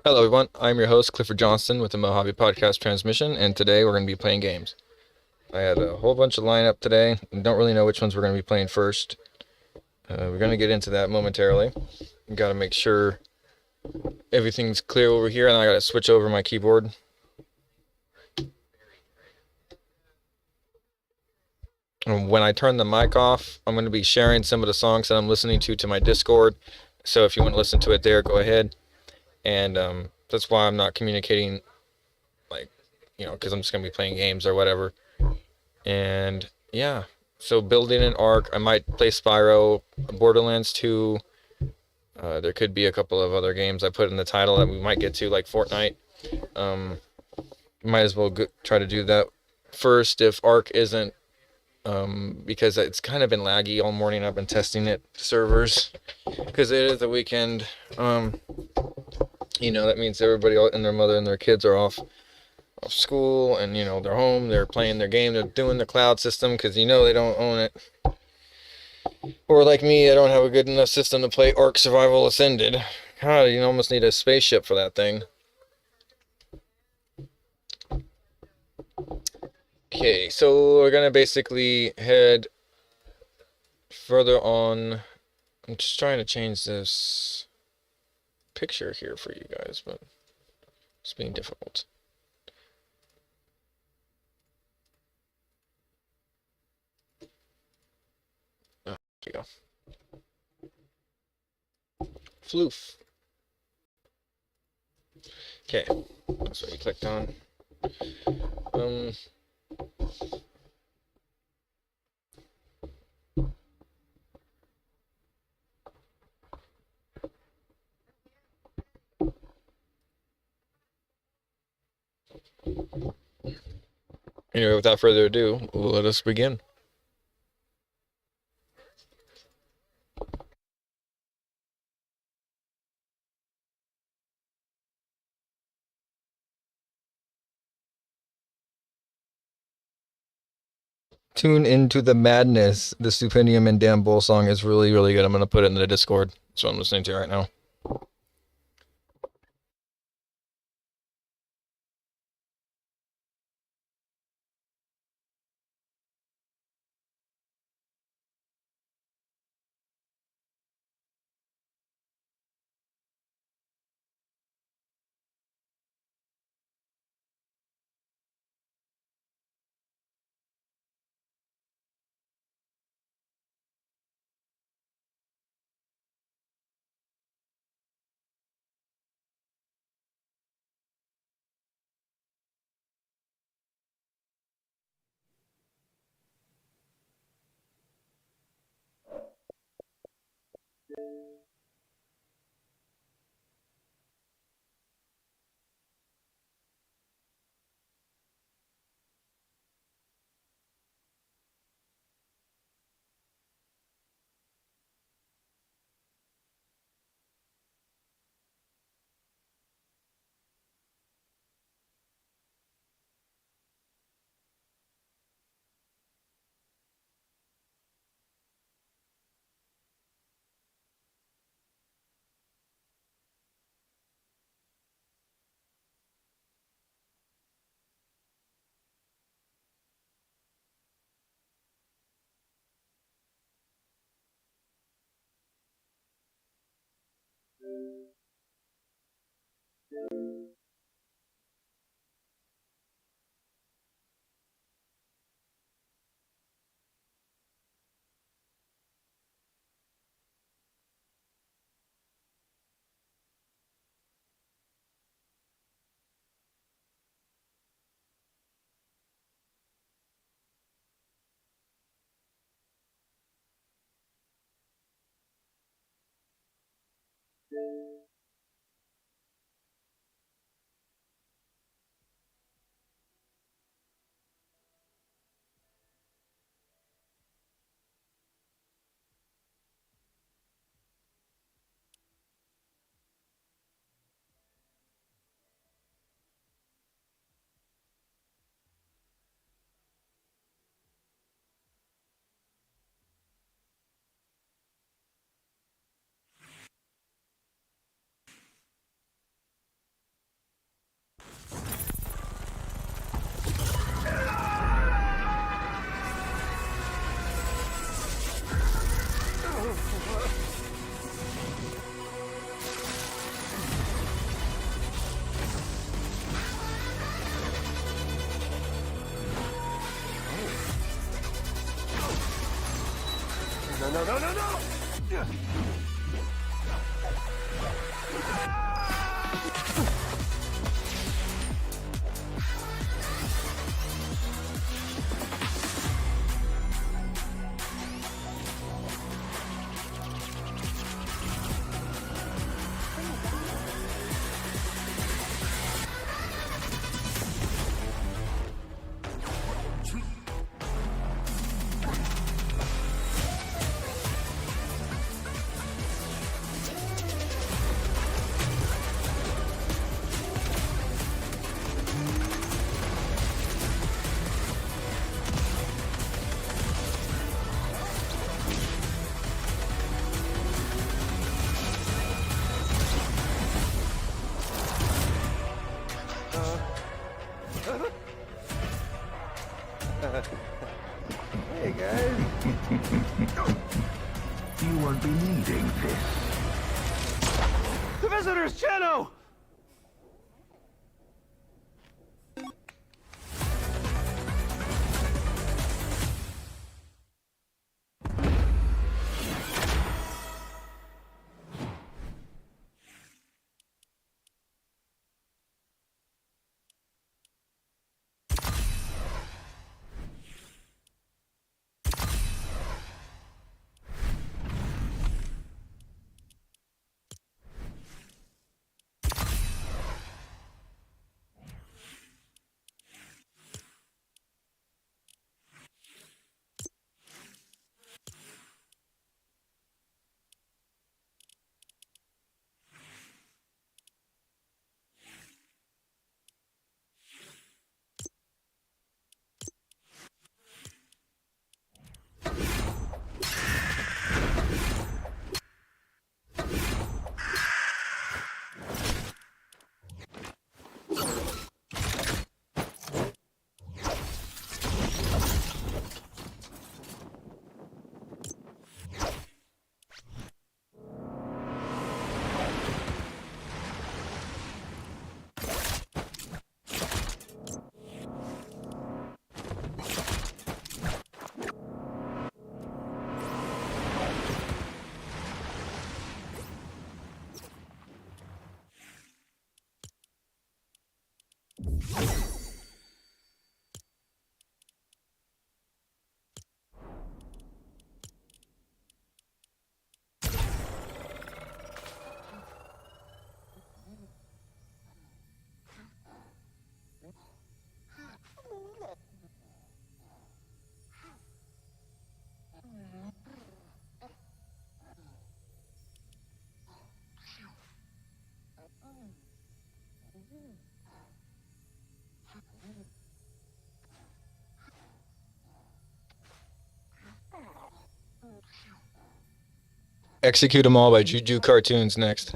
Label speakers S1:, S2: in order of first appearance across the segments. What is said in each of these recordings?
S1: Hello, everyone. I'm your host, Clifford Johnston, with the Mojave Podcast Transmission, and today we're going to be playing games. I had a whole bunch of lineup today. Don't really know which ones we're going to be playing first. We're going to get into that momentarily. Got to make sure everything's clear over here, and I got to switch over my keyboard. And when I turn the mic off, I'm going to be sharing some of the songs that I'm listening to my Discord. So if you want to listen to it there, go ahead. And that's why I'm not communicating, like, because I'm just going to be playing games or whatever. And yeah, so building an arc. I might play Spyro, Borderlands 2. There could be a couple of other games I put in the title that we might get to, like Fortnite. Um, might as well try to do that first if arc isn't, because it's kind of been laggy all morning. I've been testing it servers because it is the weekend. That means everybody and their mother and their kids are off school, and they're home, they're playing their game, they're doing the cloud system because they don't own it. Or like me, I don't have a good enough system to play Ark Survival Ascended. God, you almost need a spaceship for that thing. Okay, so we're gonna basically head further on. I'm just trying to change this picture here for you guys, but it's being difficult. Oh, there we go. Floof. Okay, that's what you clicked on. Um, anyway, without further ado, let us begin. Tune into the madness. The Stupendium and Damn Bull song is really, really good. I'm gonna put it in the Discord. That's what I'm listening to right now.
S2: No, no, no, no! Hey, guys.
S3: You won't be needing this.
S2: The visitors, Cheno!
S1: Execute 'Em All by Juju Cartoons next.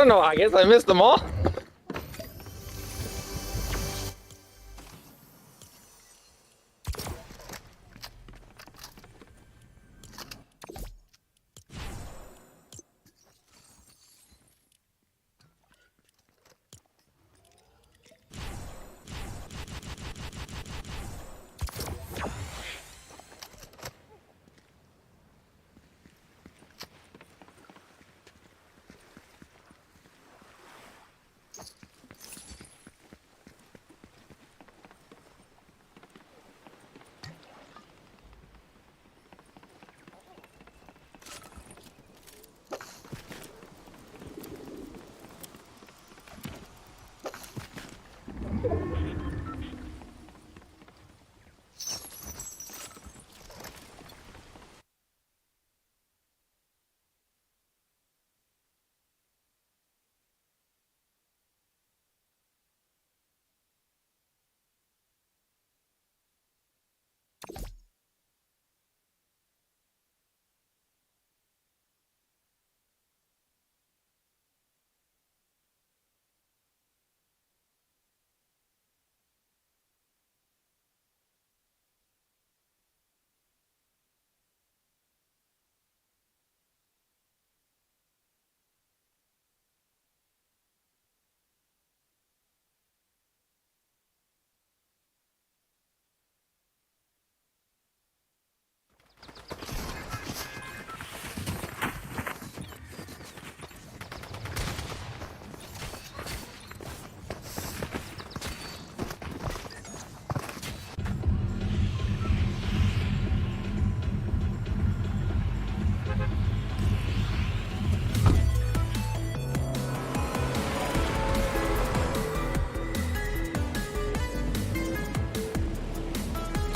S1: don't know. I guess I missed them all.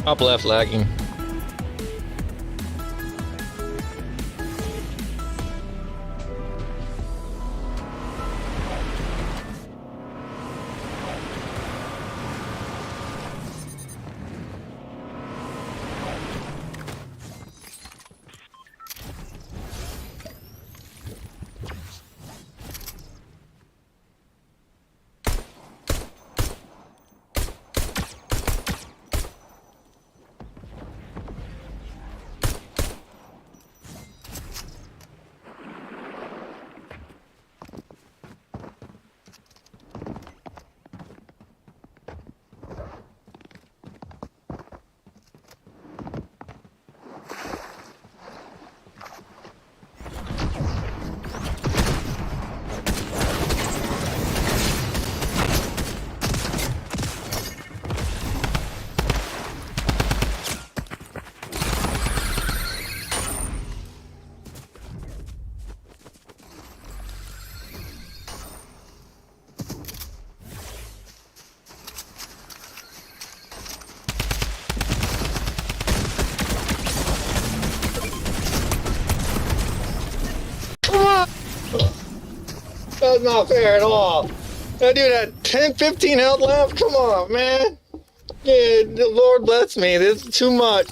S1: Top left lagging. That's not fair at all. That dude had 10, 15 health left. Come on, man. Yeah, the Lord bless me. This is too much.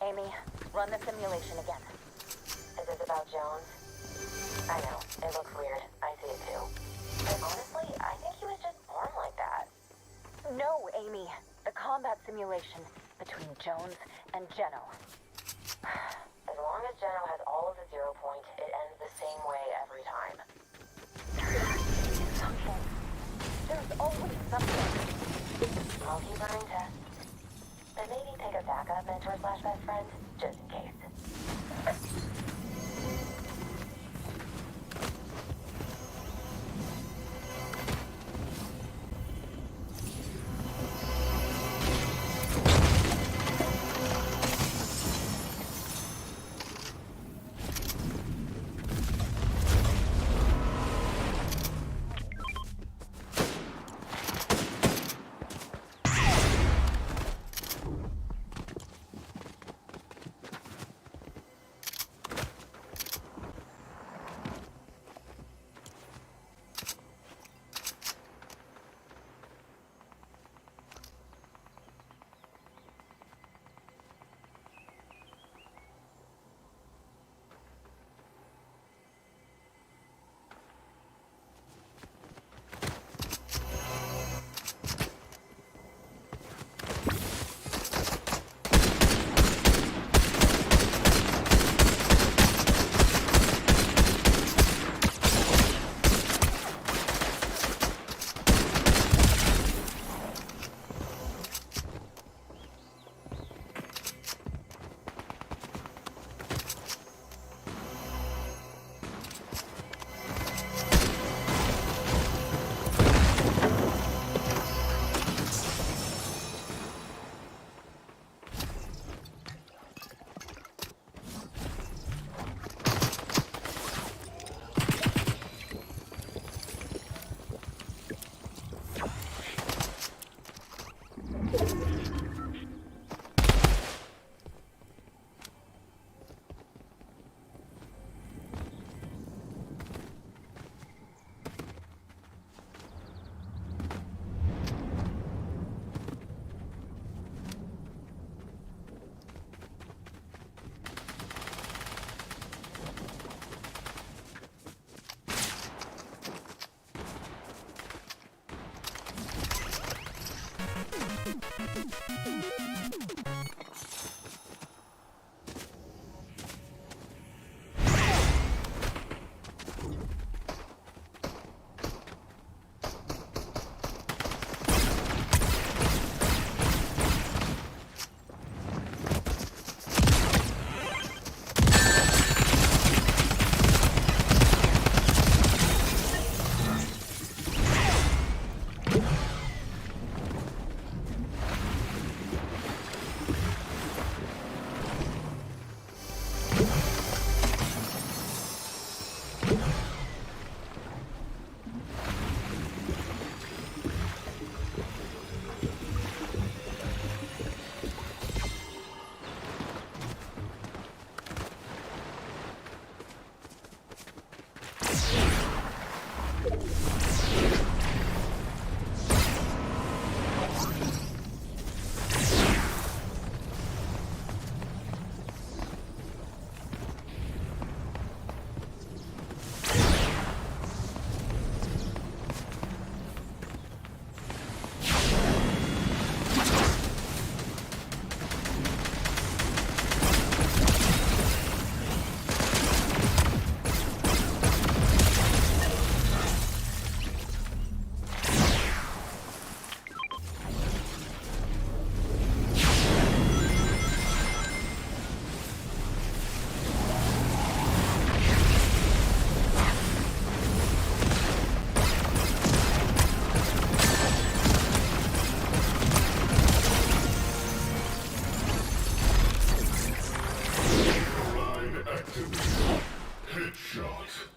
S4: Amy, run the simulation again. Is this about Jones? I know, it looks weird. I see it too. But honestly, I think he was just born like that. No, Amy. The combat simulation between Jones and Jeno. As long as Jeno has all of the 0 point, it ends the same way every time. There has to be something. There's always something. I'll keep running tests. And maybe pick a backup mentor slash best friend, just in case.
S3: shot.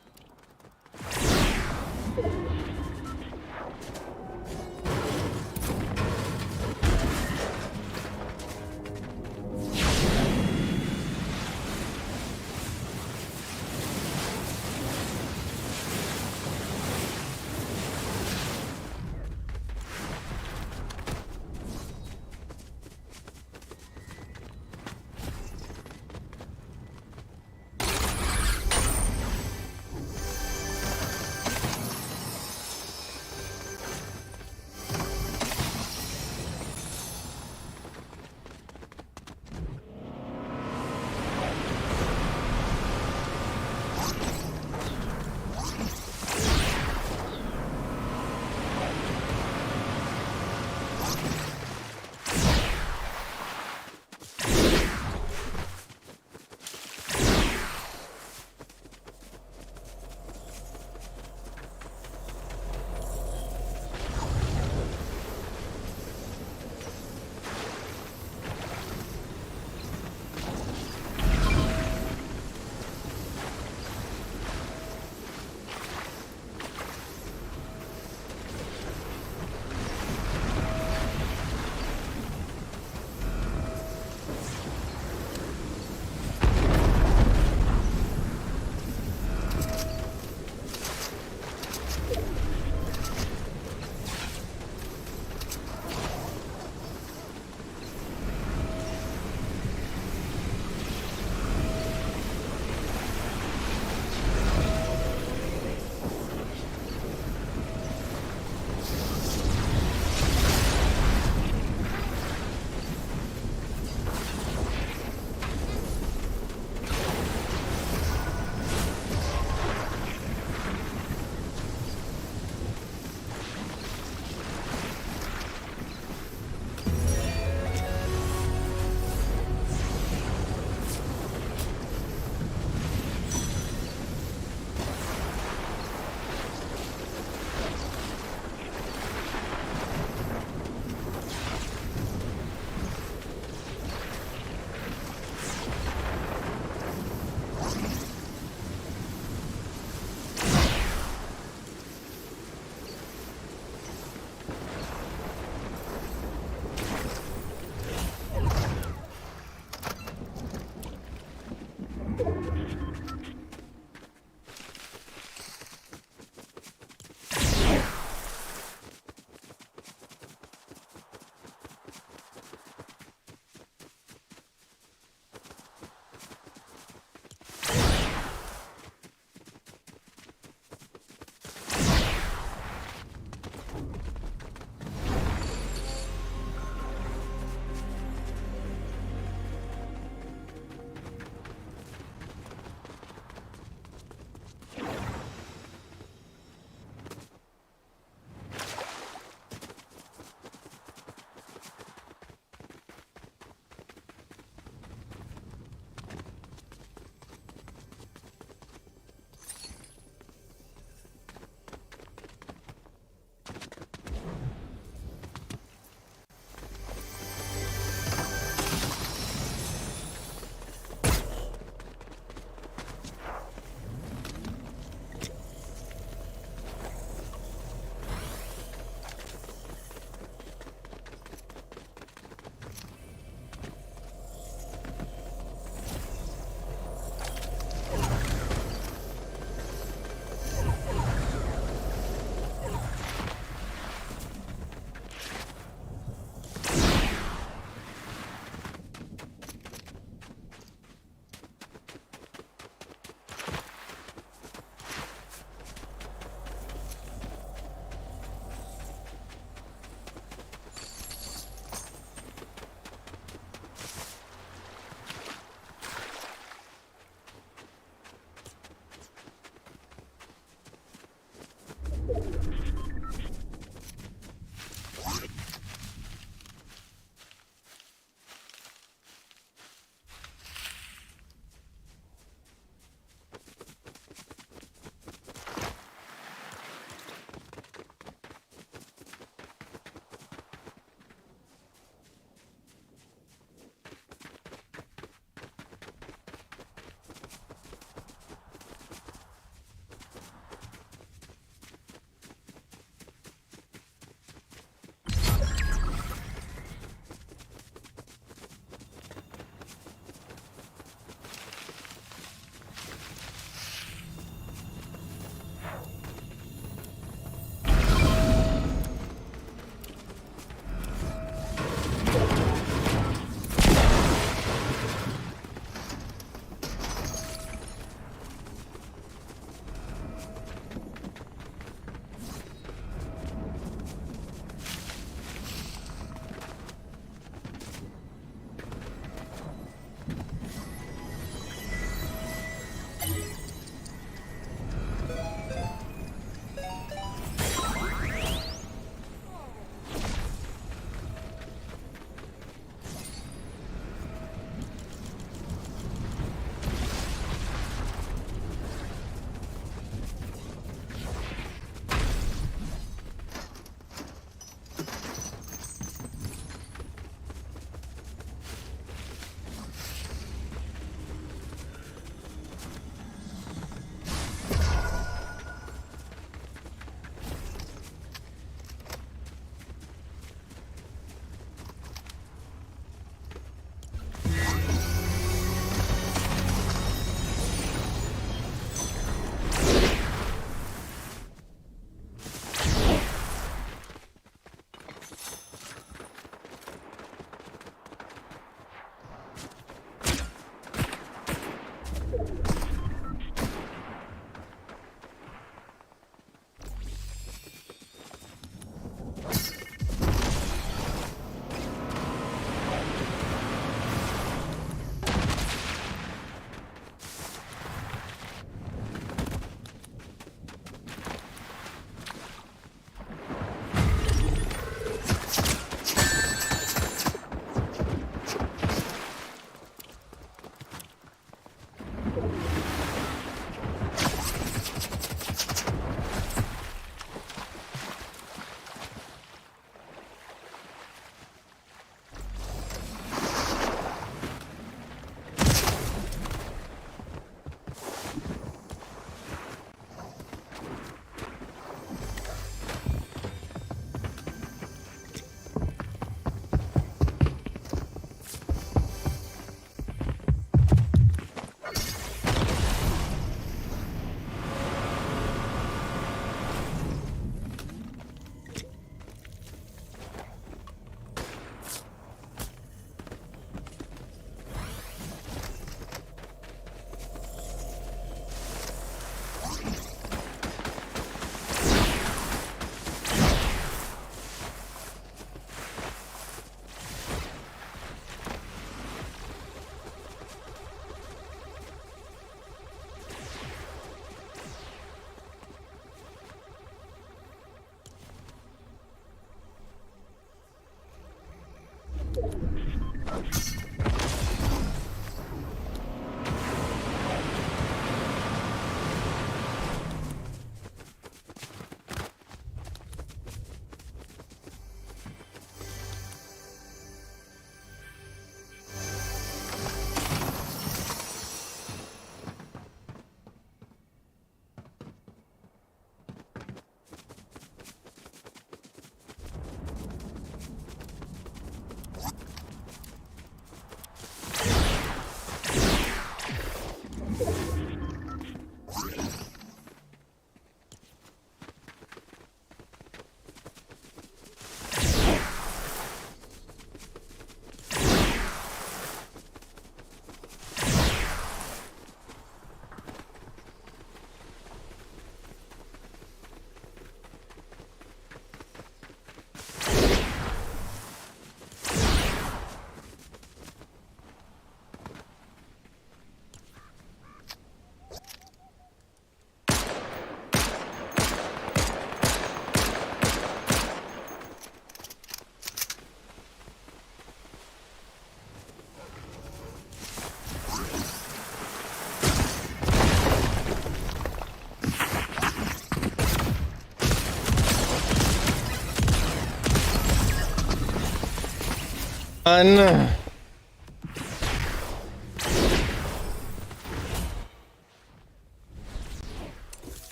S1: Run.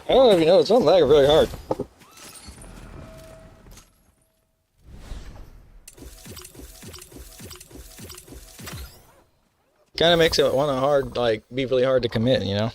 S1: I don't know if you know, it's not lagging really hard. Kind of makes it want to hard, like, be really hard to commit, you know?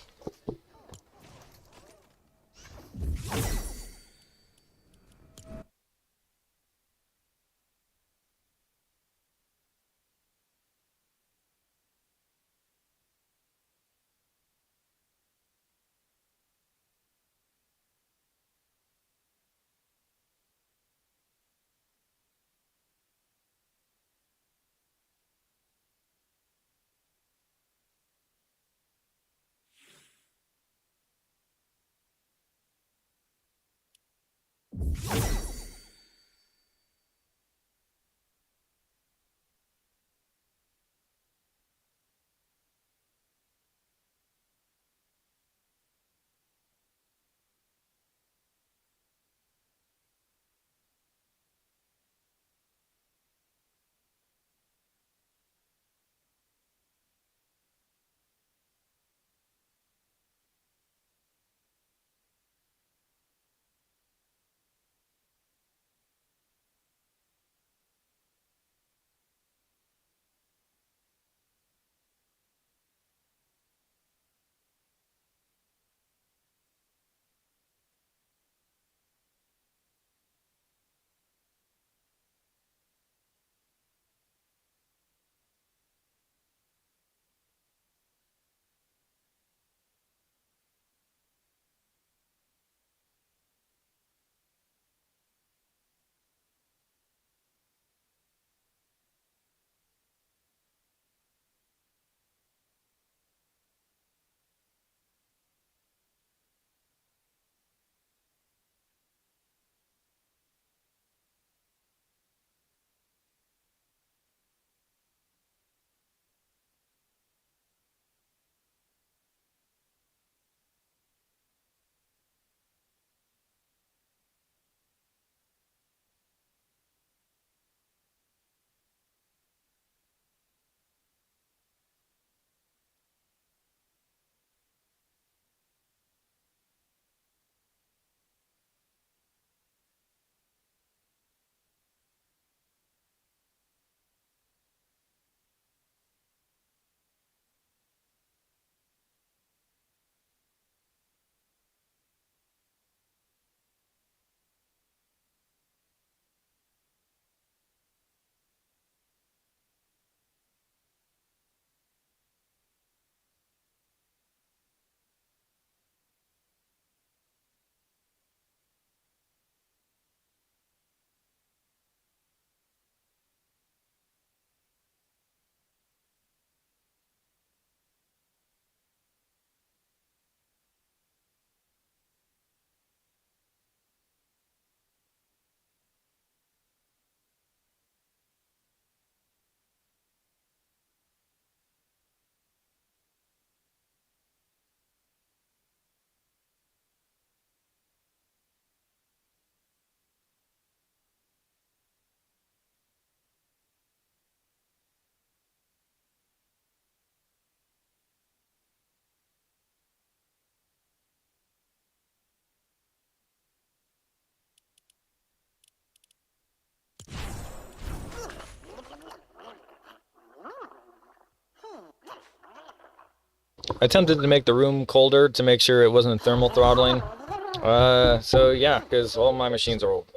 S1: I attempted to make the room colder to make sure it wasn't thermal throttling. So yeah, because all my machines are old.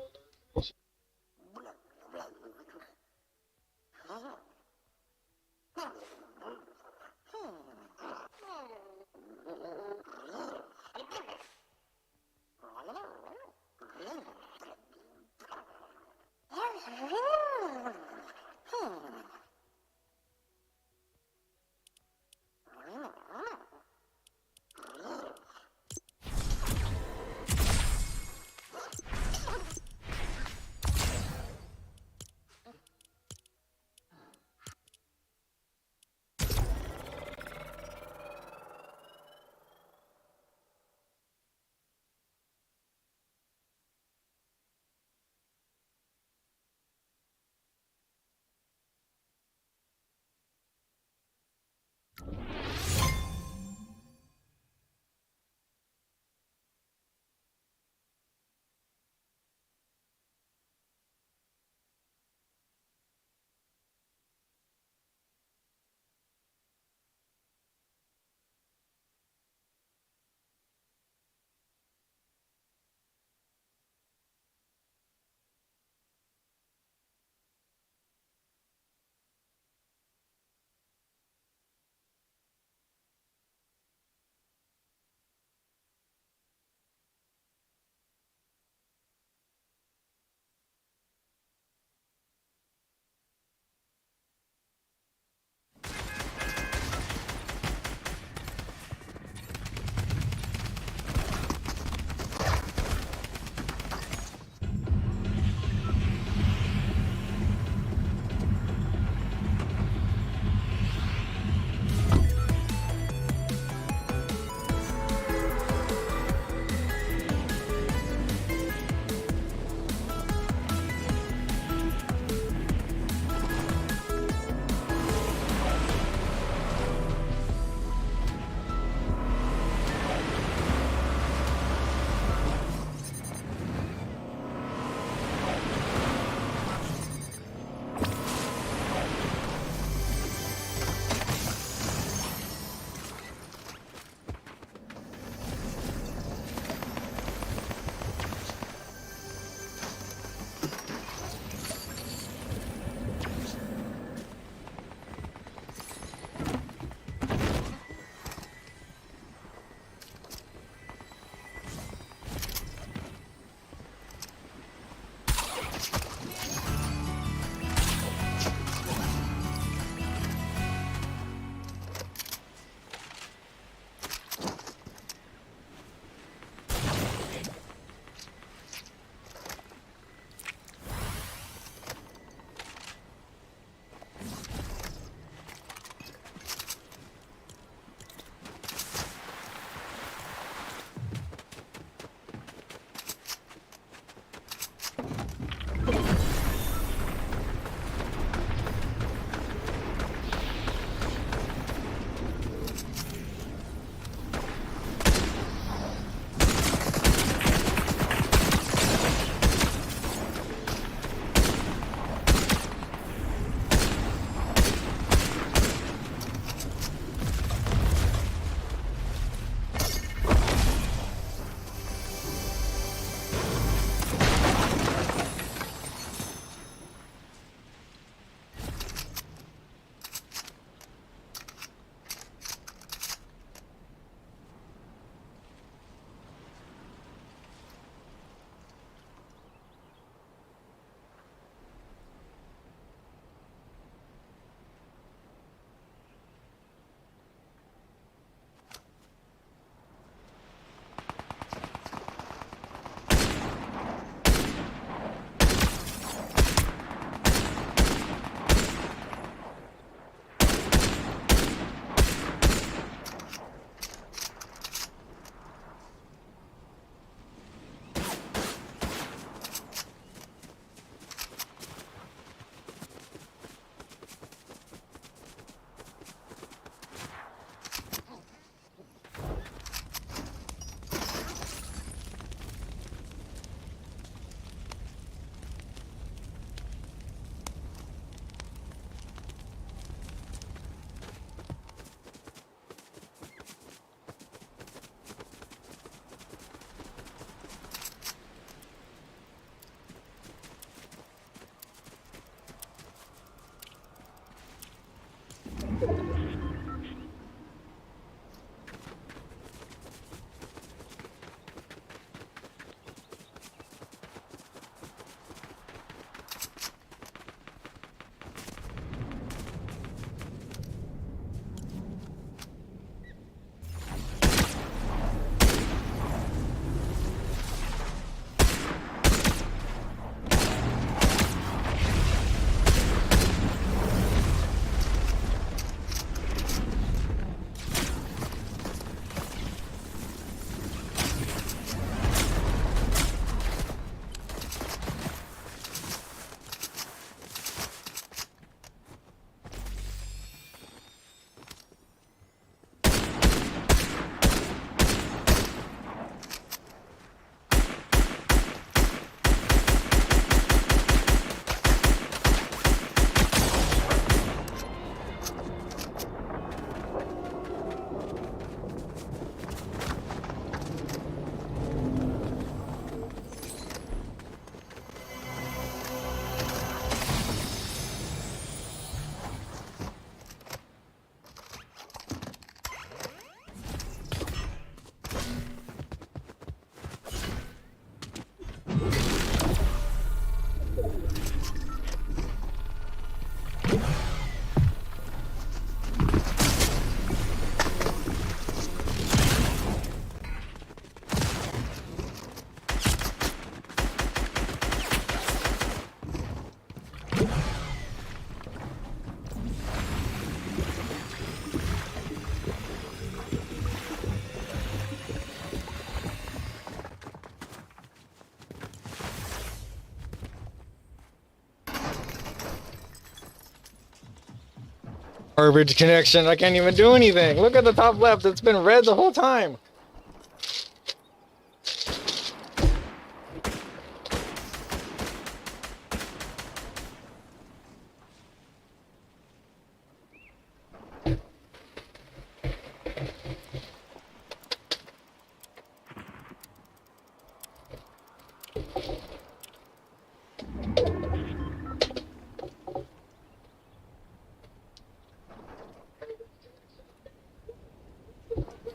S1: Garbage connection. I can't even do anything. Look at the top left. It's been red the whole time.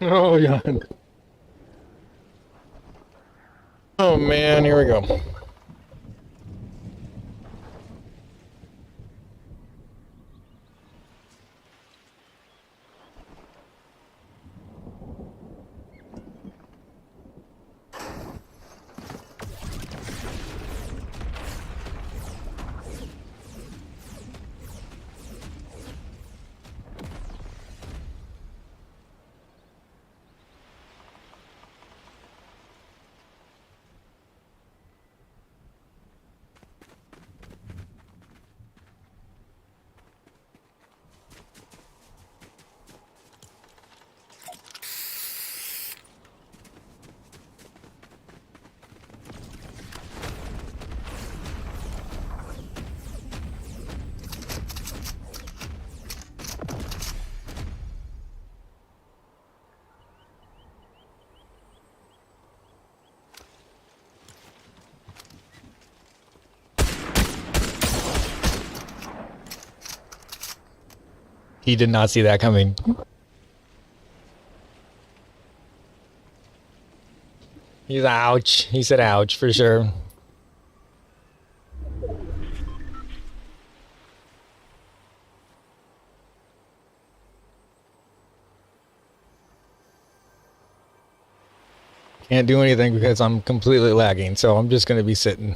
S1: Oh, yeah. Oh, man. Here we go. He did not see that coming. He's ouch. He said ouch for sure. Can't do anything because I'm completely lagging, so I'm just going to be sitting.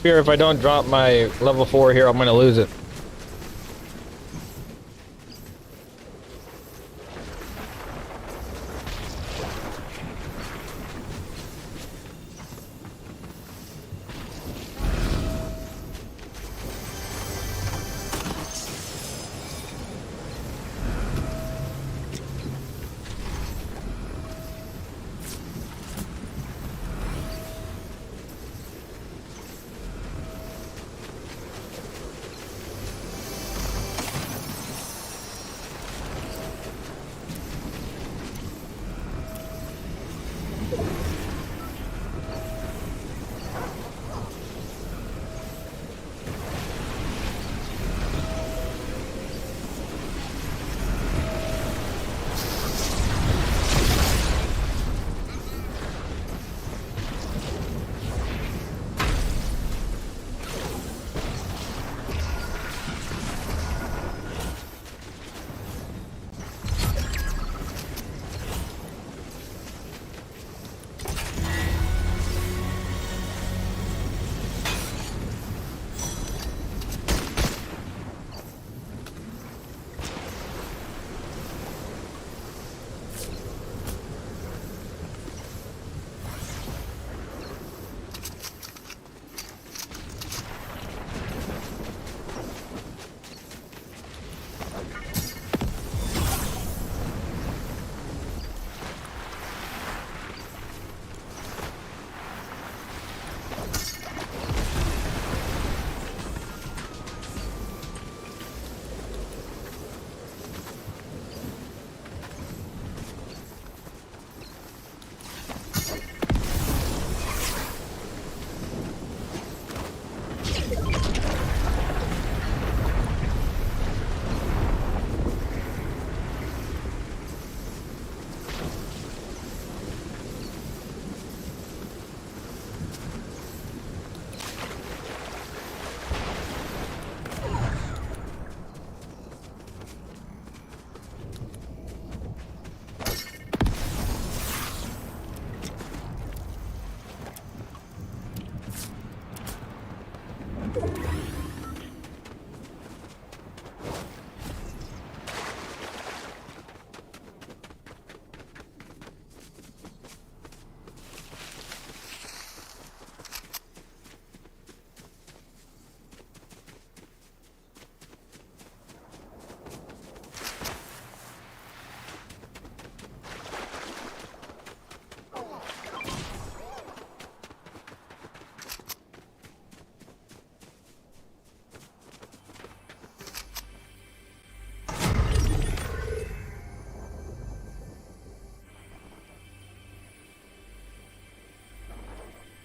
S1: Fear if I don't drop my level 4 here, I'm gonna lose it.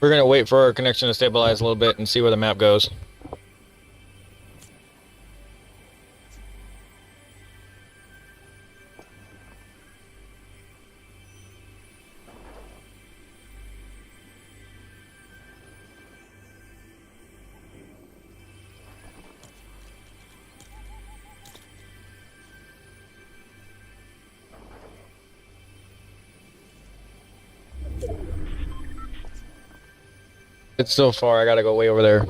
S1: We're gonna wait for our connection to stabilize a little bit and see where the map goes. It's so far, I gotta go way over there.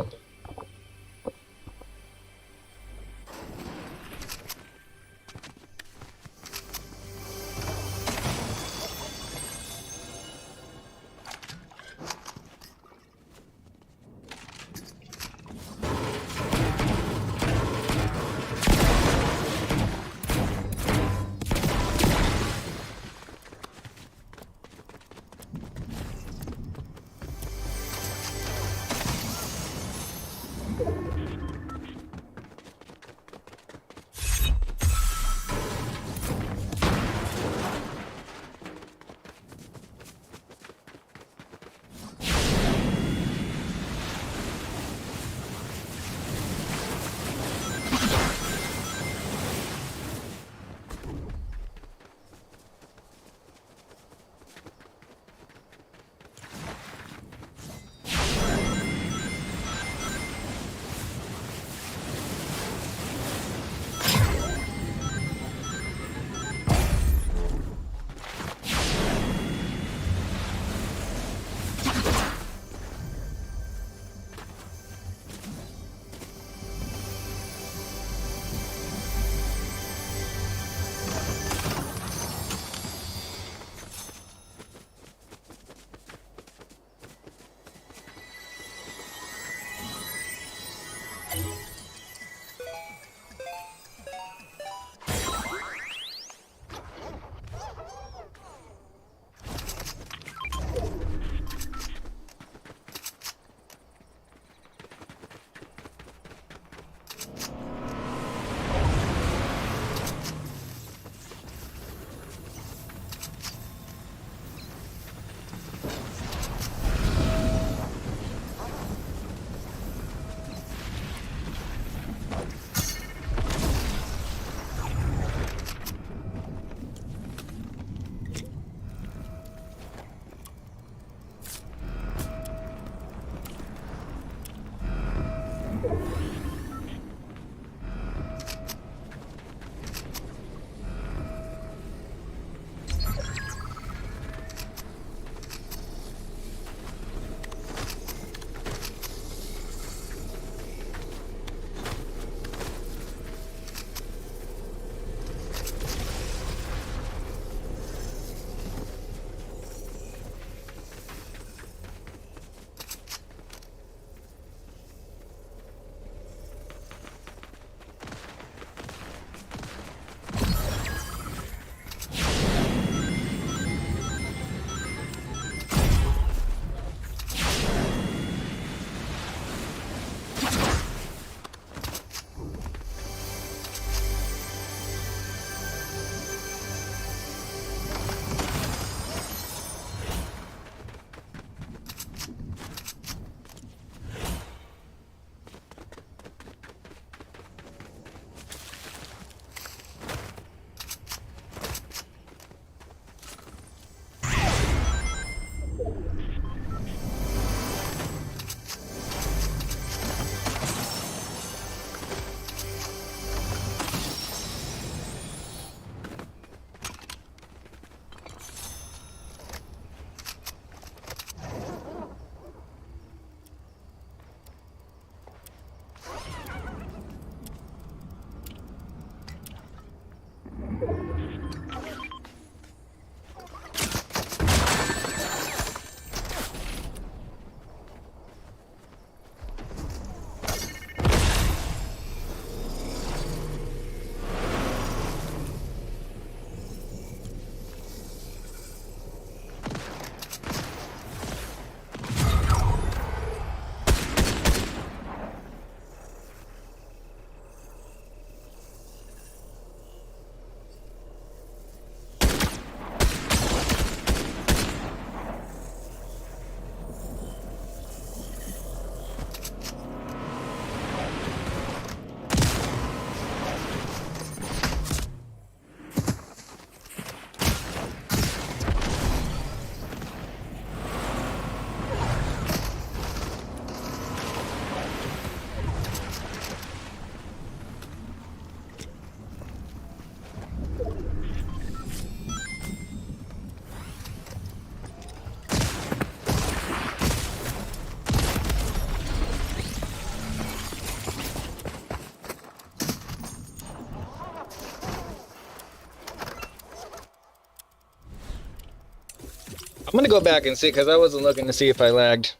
S1: I'm gonna go back and see because I wasn't looking to see if I lagged.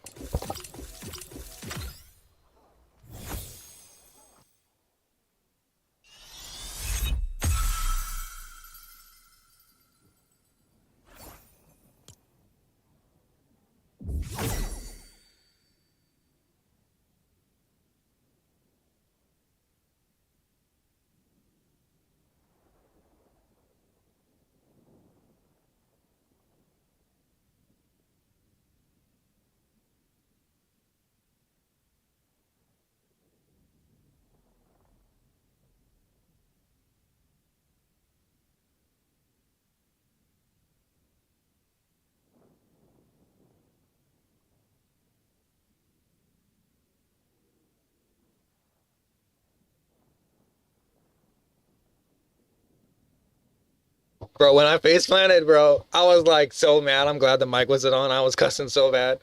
S1: Bro, when I face planted, bro, I was like so mad. I'm glad the mic wasn't on. I was cussing so bad.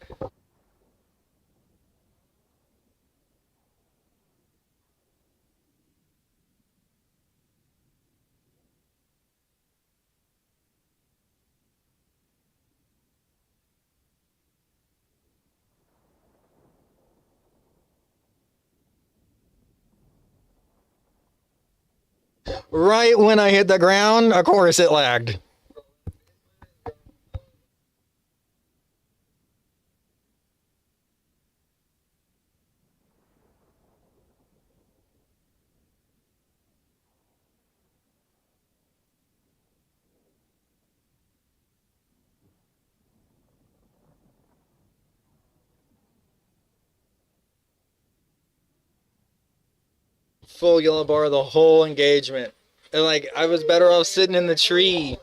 S1: Right when I hit the ground, of course it lagged. Full yellow bar the whole engagement. And like I was better off sitting in the tree.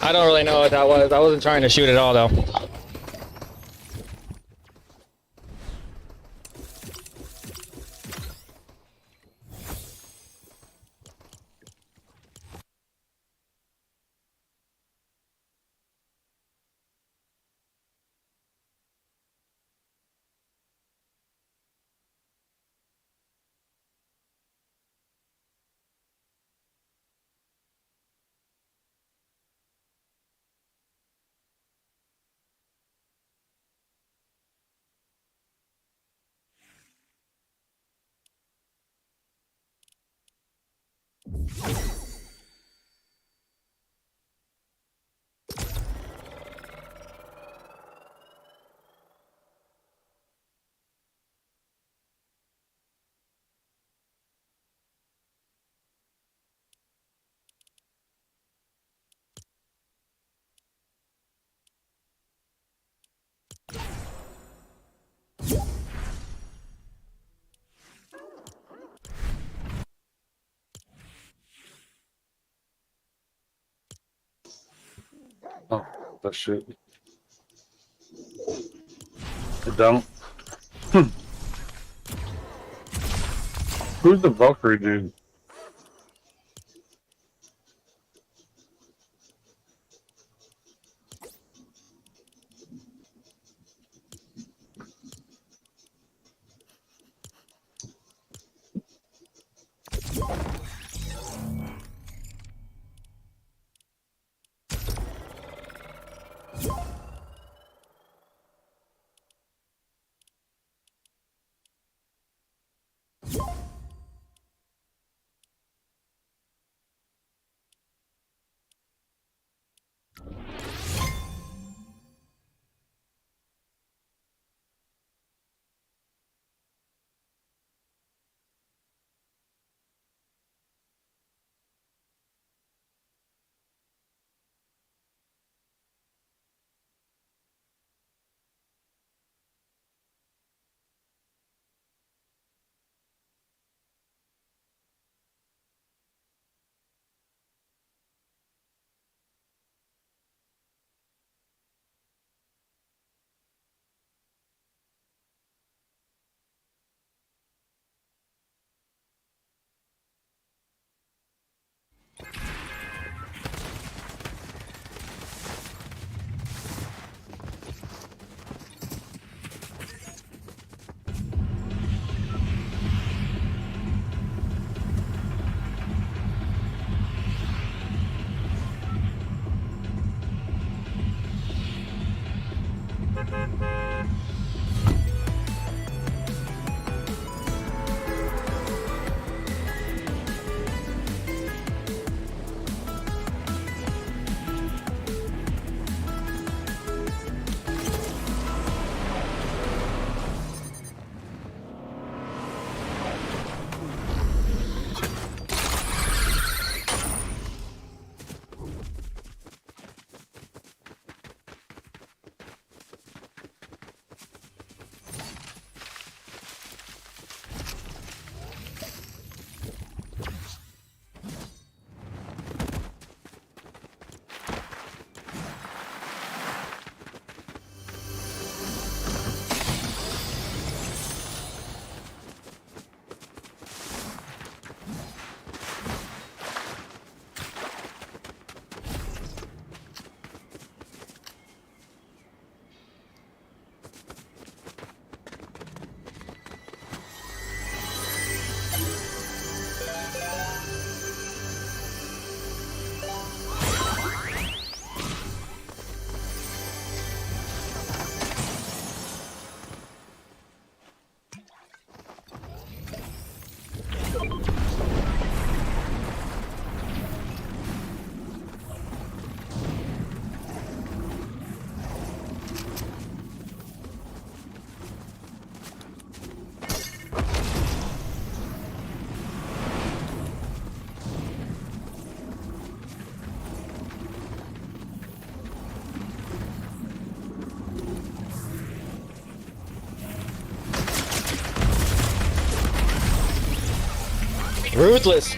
S1: I don't really know what that was. I wasn't trying to shoot at all though.
S5: Oh, that shit. It don't. Who's the Valkyrie dude?
S1: Ruthless.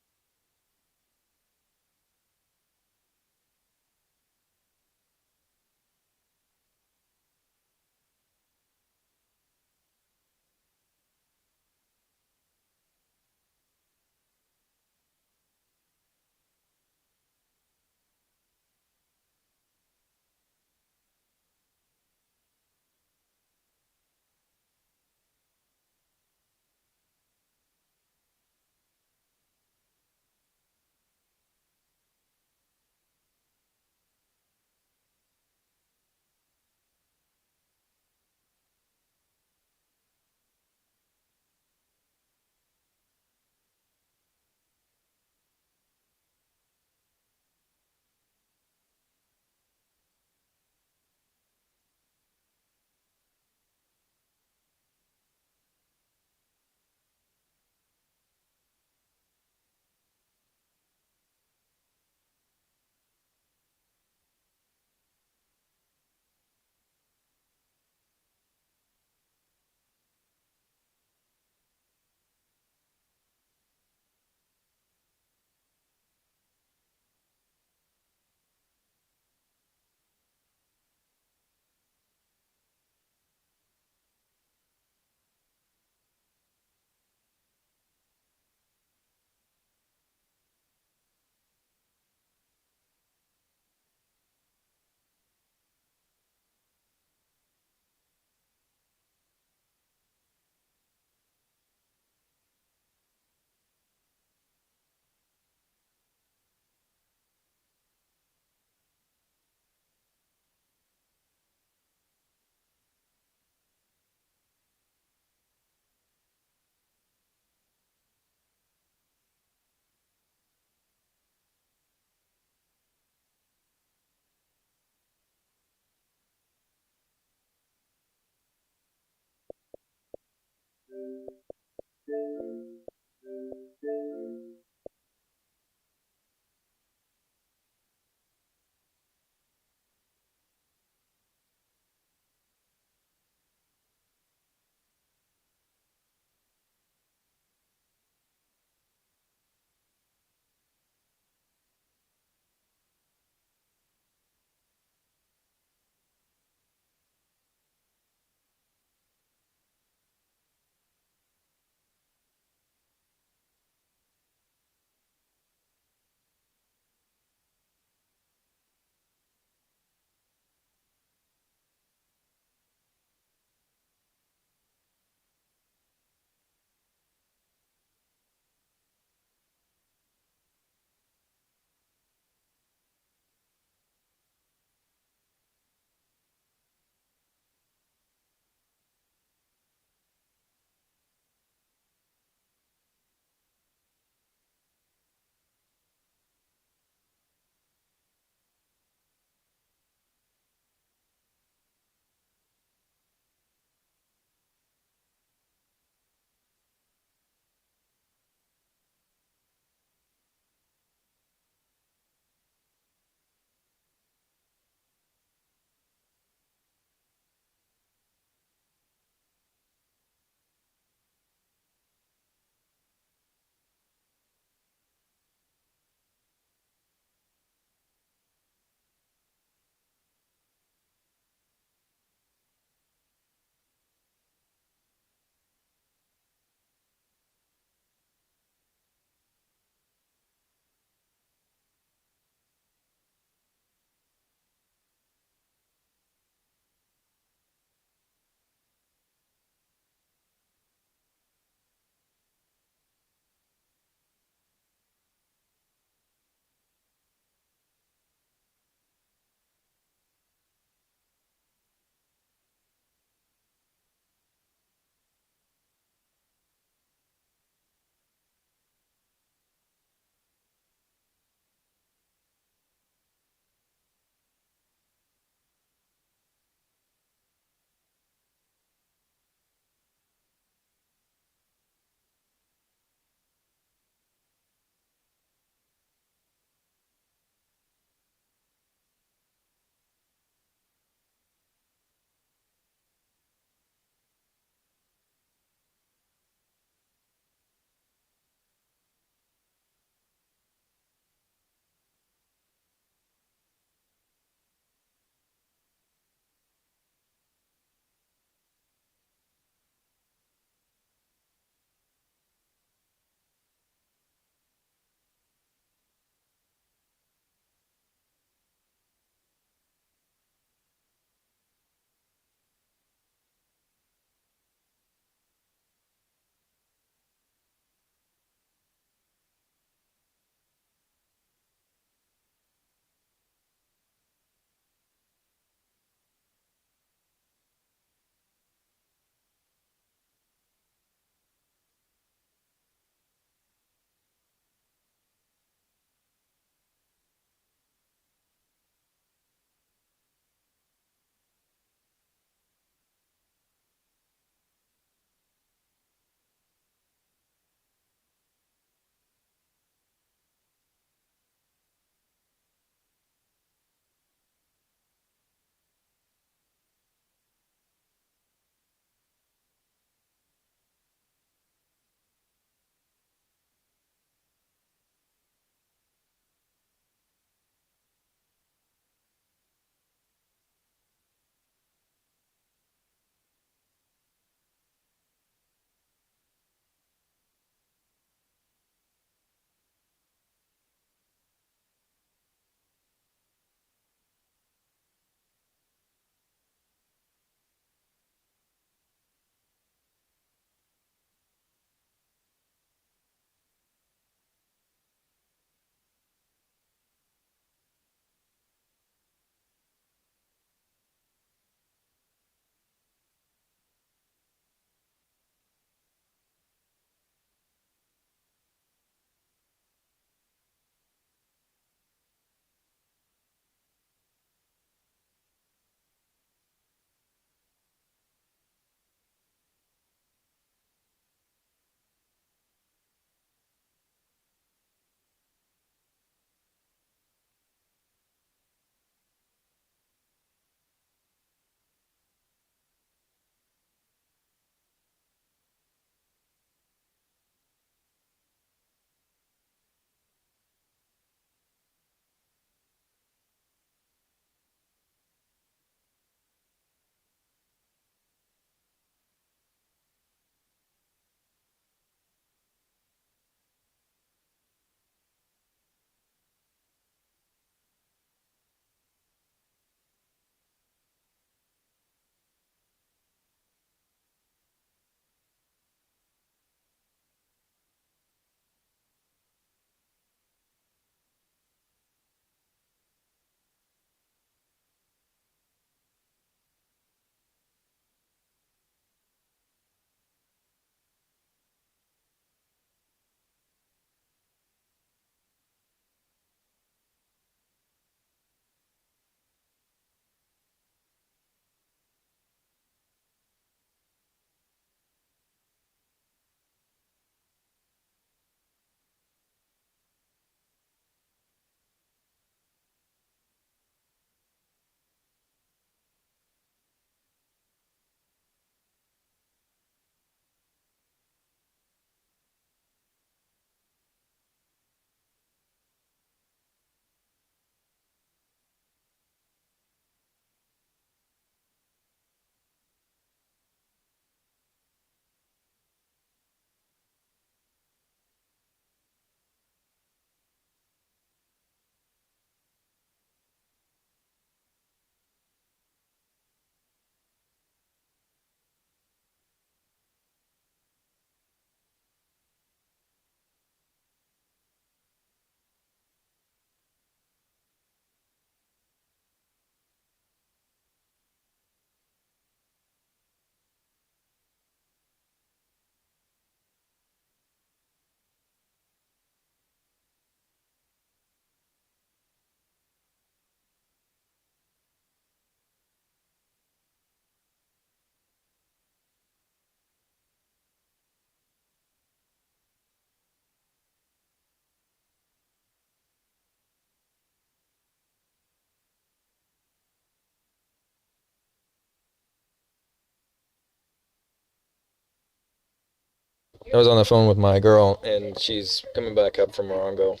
S1: was on the phone with my girl, and she's coming back up from Morongo,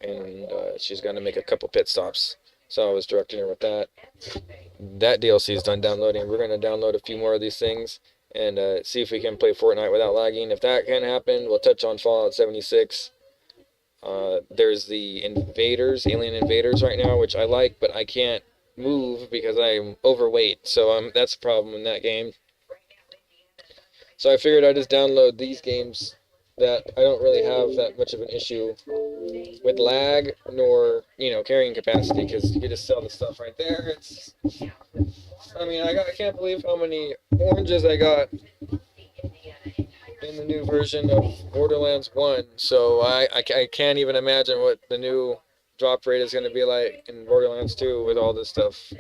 S1: and she's going to make a couple pit stops. So I was directing her with that. That DLC is done downloading. We're going to download a few more of these things and see if we can play Fortnite without lagging. If that can happen, we'll touch on Fallout 76. There's the invaders, alien invaders right now, which I like, but I can't move because I'm overweight. So that's a problem in that game. So I figured I'd just download these games that I don't really have that much of an issue with lag nor, carrying capacity, because you can just sell the stuff right there. I can't believe how many oranges I got in the new version of Borderlands 1. So I can't even imagine what the new drop rate is going to be like in Borderlands 2 with all this stuff.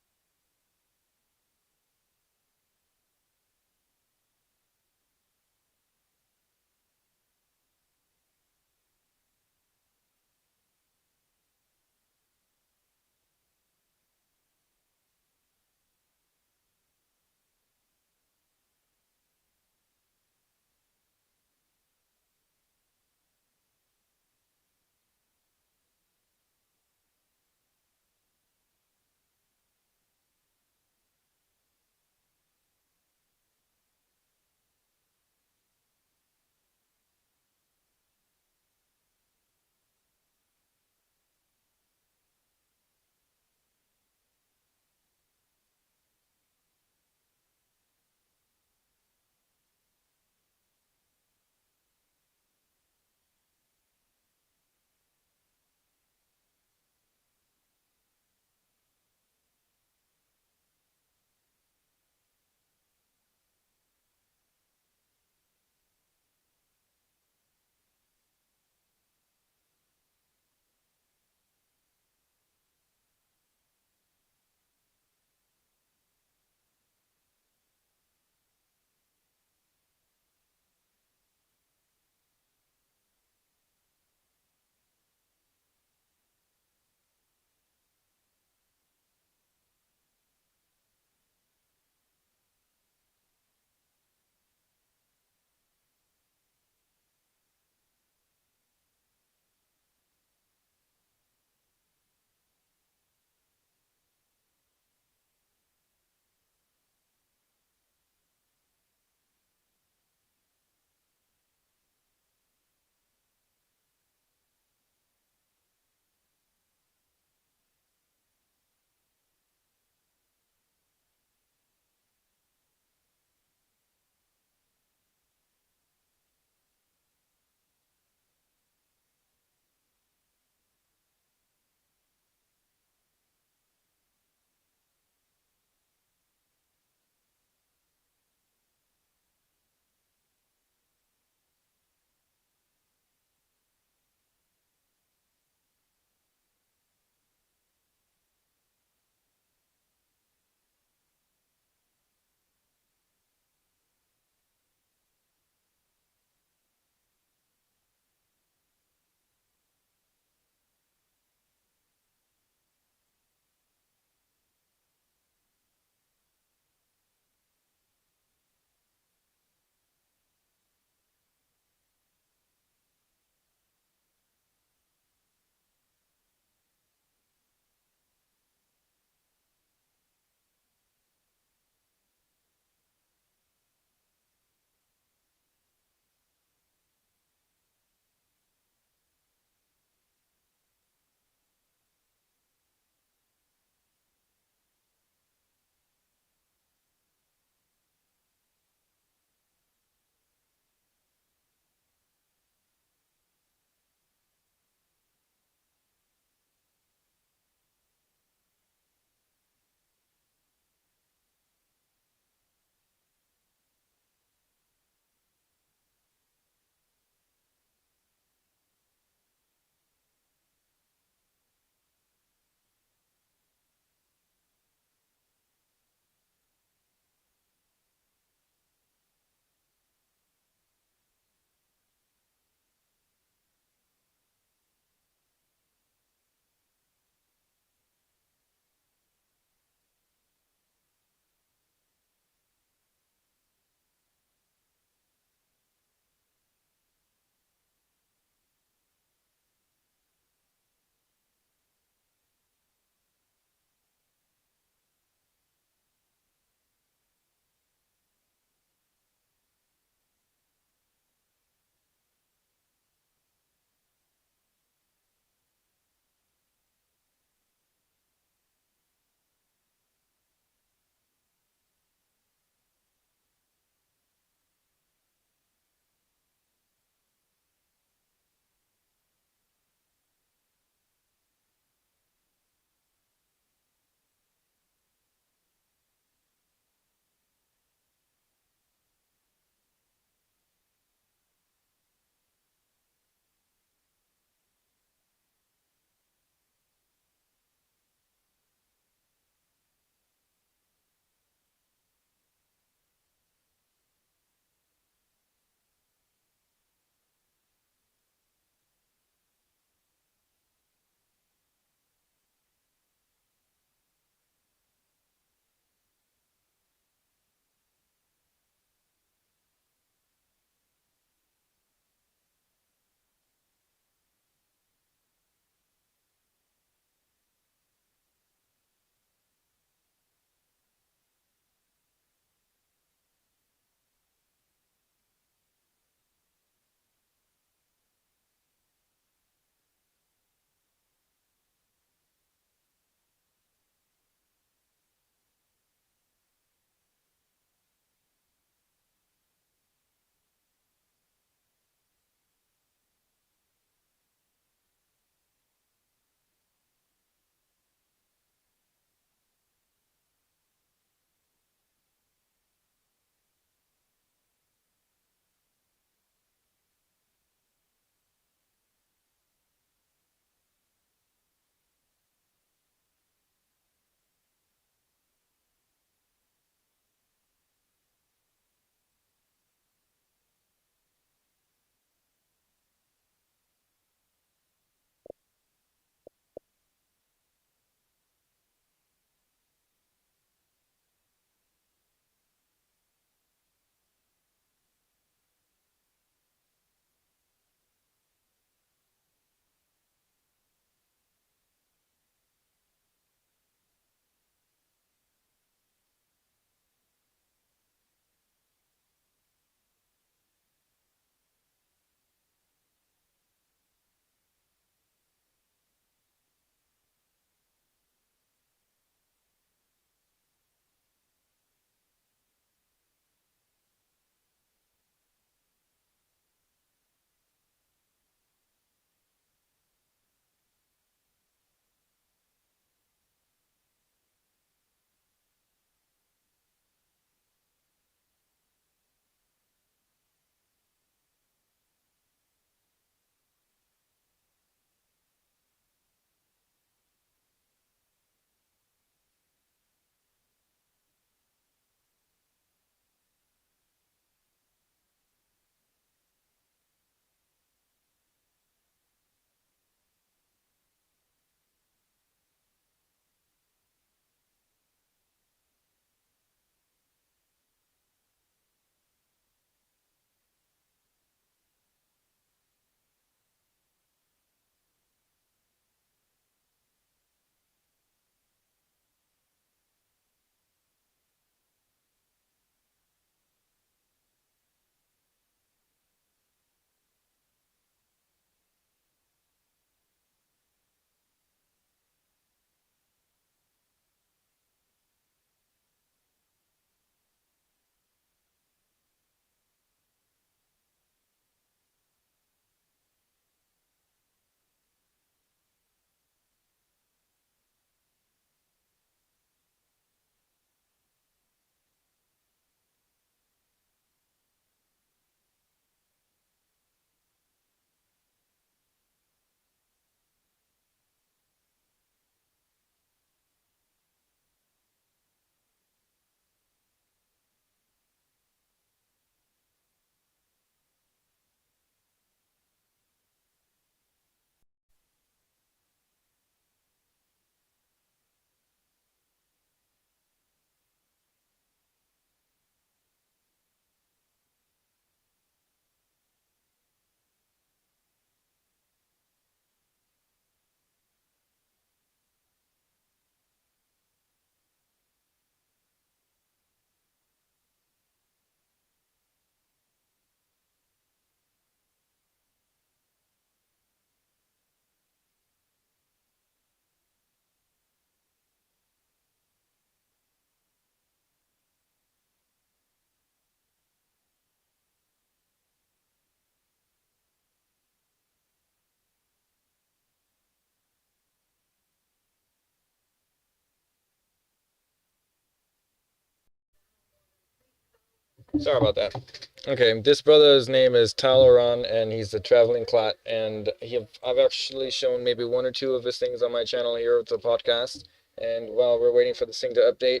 S1: Sorry about that. Okay, this brother's name is Talaran, and he's the traveling clat. And I've actually shown maybe one or two of his things on my channel here with the podcast. And while we're waiting for this thing to update,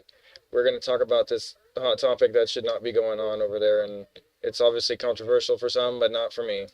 S1: we're going to talk about this hot topic that should not be going on over there. And it's obviously controversial for some, but not for me.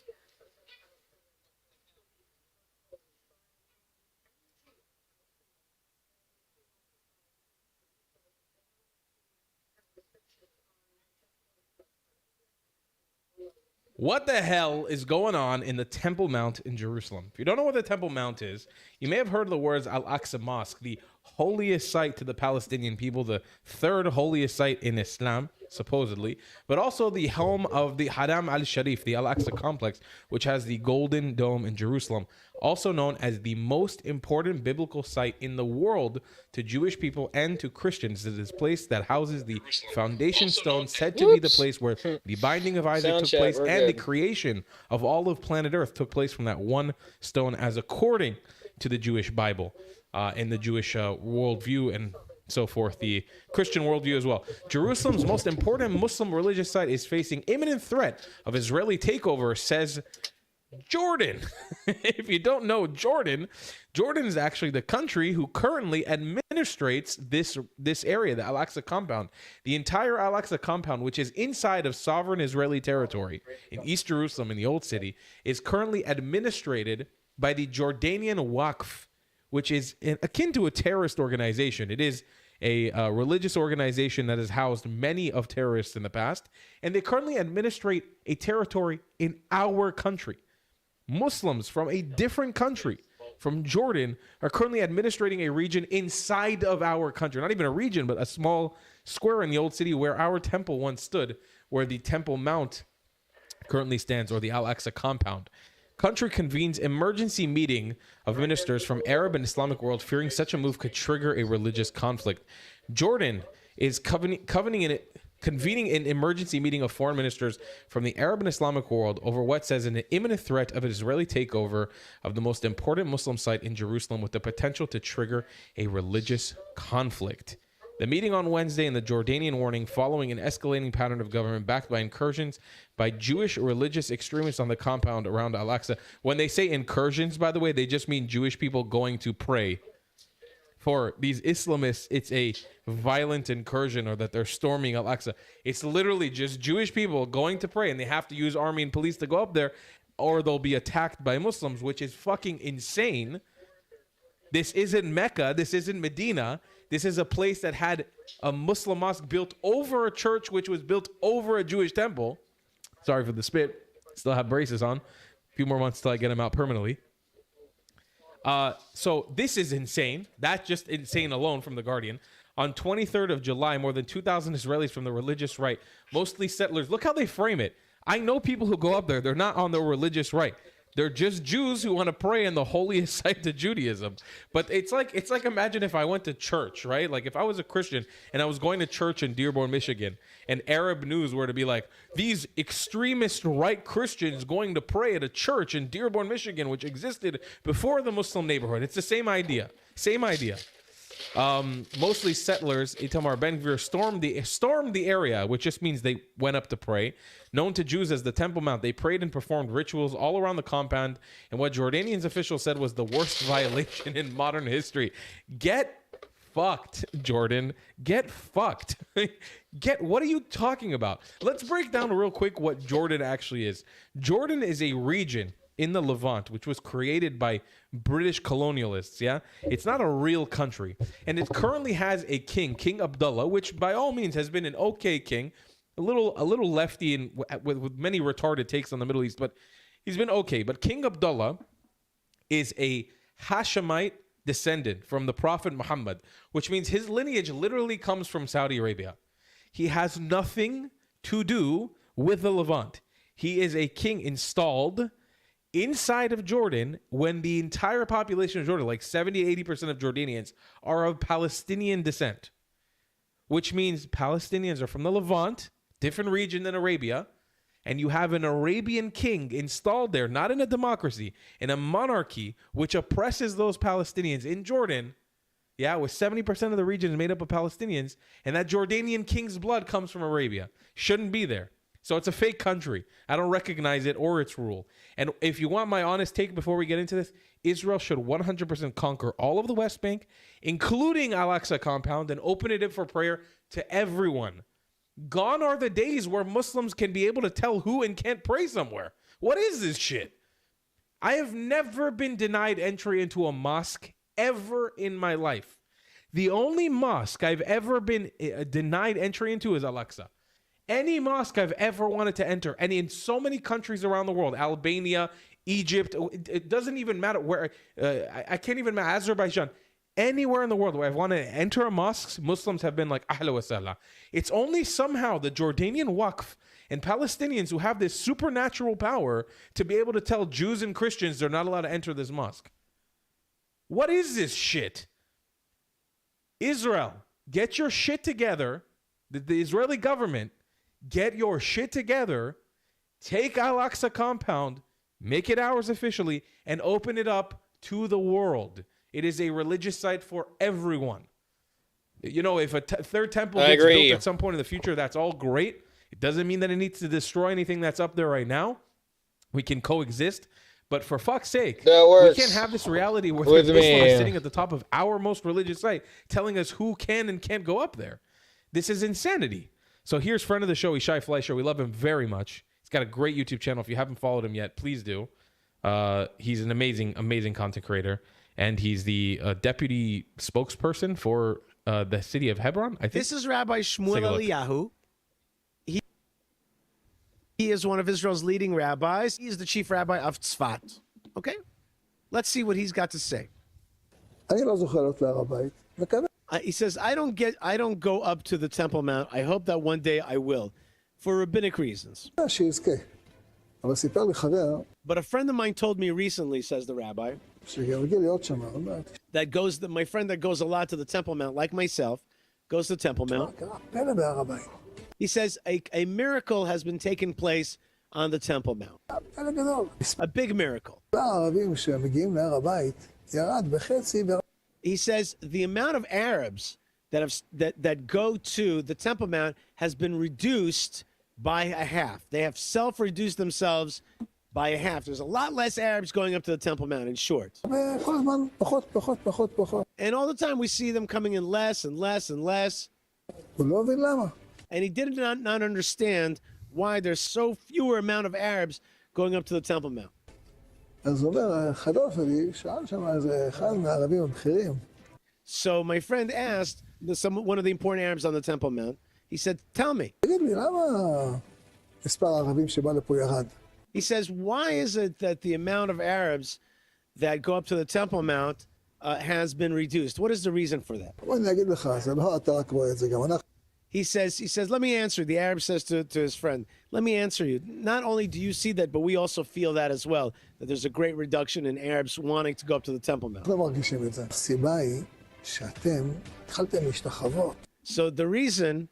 S6: What the hell is going on in the Temple Mount in Jerusalem? If you don't know what the Temple Mount is, you may have heard of the words Al-Aqsa Mosque, the holiest site to the Palestinian people, the third holiest site in Islam, supposedly, but also the home of the Haram al-Sharif, the Al-Aqsa complex, which has the Golden Dome in Jerusalem, also known as the most important biblical site in the world to Jewish people and to Christians. It is a place that houses the foundation stone said to be the place where the binding of Isaac
S1: Sound
S6: took
S1: check,
S6: place
S1: we're
S6: and the
S1: good.
S6: creation of all of planet Earth took place from that one stone, as according to the Jewish Bible, and the Jewish worldview and so forth, the Christian worldview as well. Jerusalem's most important Muslim religious site is facing imminent threat of Israeli takeover, says Jordan. If you don't know Jordan, Jordan is actually the country who currently administrates this area, the Al-Aqsa compound. The entire Al-Aqsa compound, which is inside of sovereign Israeli territory in East Jerusalem in the Old City, is currently administrated by the Jordanian Waqf, which is akin to a terrorist organization. It is a religious organization that has housed many of terrorists in the past, and they currently administrate a territory in our country. Muslims from a different country, from Jordan, are currently administrating a region inside of our country. Not even a region, but a small square in the Old City where our temple once stood, where the Temple Mount currently stands, or the Al-Aqsa compound. Country convenes emergency meeting of ministers from Arab and Islamic world, fearing such a move could trigger a religious conflict. Jordan is convening an emergency meeting of foreign ministers from the Arab and Islamic world over what says an imminent threat of an Israeli takeover of the most important Muslim site in Jerusalem, with the potential to trigger a religious conflict. The meeting on Wednesday in the Jordanian warning following an escalating pattern of government backed by incursions by Jewish religious extremists on the compound around Al-Aqsa. When they say incursions, by the way, they just mean Jewish people going to pray. For these Islamists, it's a violent incursion, or that they're storming Al-Aqsa. It's literally just Jewish people going to pray, and they have to use army and police to go up there, or they'll be attacked by Muslims, which is fucking insane. This isn't Mecca. This isn't Medina. This is a place that had a Muslim mosque built over a church, which was built over a Jewish temple. Sorry for the spit. Still have braces on. A few more months till I get them out permanently. So this is insane. That's just insane alone from The Guardian. On 23rd of July, more than 2,000 Israelis from the religious right, mostly settlers. Look how they frame it. I know people who go up there. They're not on the religious right. They're just Jews who want to pray in the holiest site to Judaism. But it's like imagine if I went to church, right? Like if I was a Christian and I was going to church in Dearborn, Michigan, and Arab news were to be like, these extremist right Christians going to pray at a church in Dearborn, Michigan, which existed before the Muslim neighborhood. It's the same idea. Same idea. Mostly settlers, Itamar Ben-Gvir stormed the area, which just means they went up to pray. Known to Jews as the Temple Mount, they prayed and performed rituals all around the compound, and what Jordanians officials said was the worst violation in modern history. Get fucked, Jordan. Get fucked. What are you talking about? Let's break down real quick what Jordan actually is. Jordan is a region in the Levant, which was created by British colonialists, yeah? It's not a real country. And it currently has a king, King Abdullah, which by all means has been an okay king, a little lefty and with many retarded takes on the Middle East, but he's been okay. But King Abdullah is a Hashemite descendant from the Prophet Muhammad, which means his lineage literally comes from Saudi Arabia. He has nothing to do with the Levant. He is a king installed inside of Jordan when the entire population of Jordan, like 70-80% of Jordanians, are of Palestinian descent, which means Palestinians are from the Levant, different region than Arabia, and you have an Arabian king installed there, not in a democracy, in a monarchy which oppresses those Palestinians in Jordan. Yeah, with 70% of the region is made up of Palestinians, and that Jordanian king's blood comes from Arabia. Shouldn't be there. So it's a fake country. I don't recognize it or its rule. And if you want my honest take before we get into this, Israel should 100% conquer all of the West Bank, including Al-Aqsa compound, and open it up for prayer to everyone. Gone are the days where Muslims can be able to tell who and can't pray somewhere. What is this shit? I have never been denied entry into a mosque ever in my life. The only mosque I've ever been denied entry into is Al-Aqsa. Any mosque I've ever wanted to enter, and in so many countries around the world, Albania, Egypt, it doesn't even matter where, I can't even matter, Azerbaijan, anywhere in the world where I've wanted to enter a mosque, Muslims have been like, ahla wa sahla. It's only somehow the Jordanian Waqf and Palestinians who have this supernatural power to be able to tell Jews and Christians they're not allowed to enter this mosque. What is this shit? Israel, get your shit together. The Israeli government, get your shit together. Take Al-Aqsa compound, make it ours officially, and open it up to the world. It is a religious site for everyone. You know, if a third temple gets built at some point in the future, that's all great. It doesn't mean that it needs to destroy anything that's up there right now. We can coexist. But for fuck's sake, we can't have this reality where Islam is sitting at the top of our most religious site telling us who can and can't go up there. This is insanity. So here's friend of the show, Ishai Fleischer. We love him very much. He's got a great YouTube channel. If you haven't followed him yet, please do. He's an amazing, amazing content creator. And he's the deputy spokesperson for the city of Hebron, I think.
S7: This is Rabbi Shmuel Eliyahu. He is one of Israel's leading rabbis. He is the chief rabbi of Tzfat. Okay? Let's see what he's got to say. He says, I don't go up to the Temple Mount. I hope that one day I will, for rabbinic reasons. But a friend of mine told me recently, says the rabbi, my friend that goes a lot to the Temple Mount, like myself, goes to the Temple Mount. He says a miracle has been taking place on the Temple Mount. A big miracle. He says the amount of Arabs that go to the Temple Mount has been reduced by a half. They have self-reduced themselves by a half. There's a lot less Arabs going up to the Temple Mount, in short. And all the time we see them coming in less and less and less. And he did not understand why there's so fewer amount of Arabs going up to the Temple Mount. So my friend asked one of the important Arabs on the Temple Mount, he said, tell me. He says, why is it that the amount of Arabs that go up to the Temple Mount has been reduced? What is the reason for that? He says, let me answer. The Arab says to his friend, let me answer you. Not only do you see that, but we also feel that as well, that there's a great reduction in Arabs wanting to go up to the Temple Mount. So the reason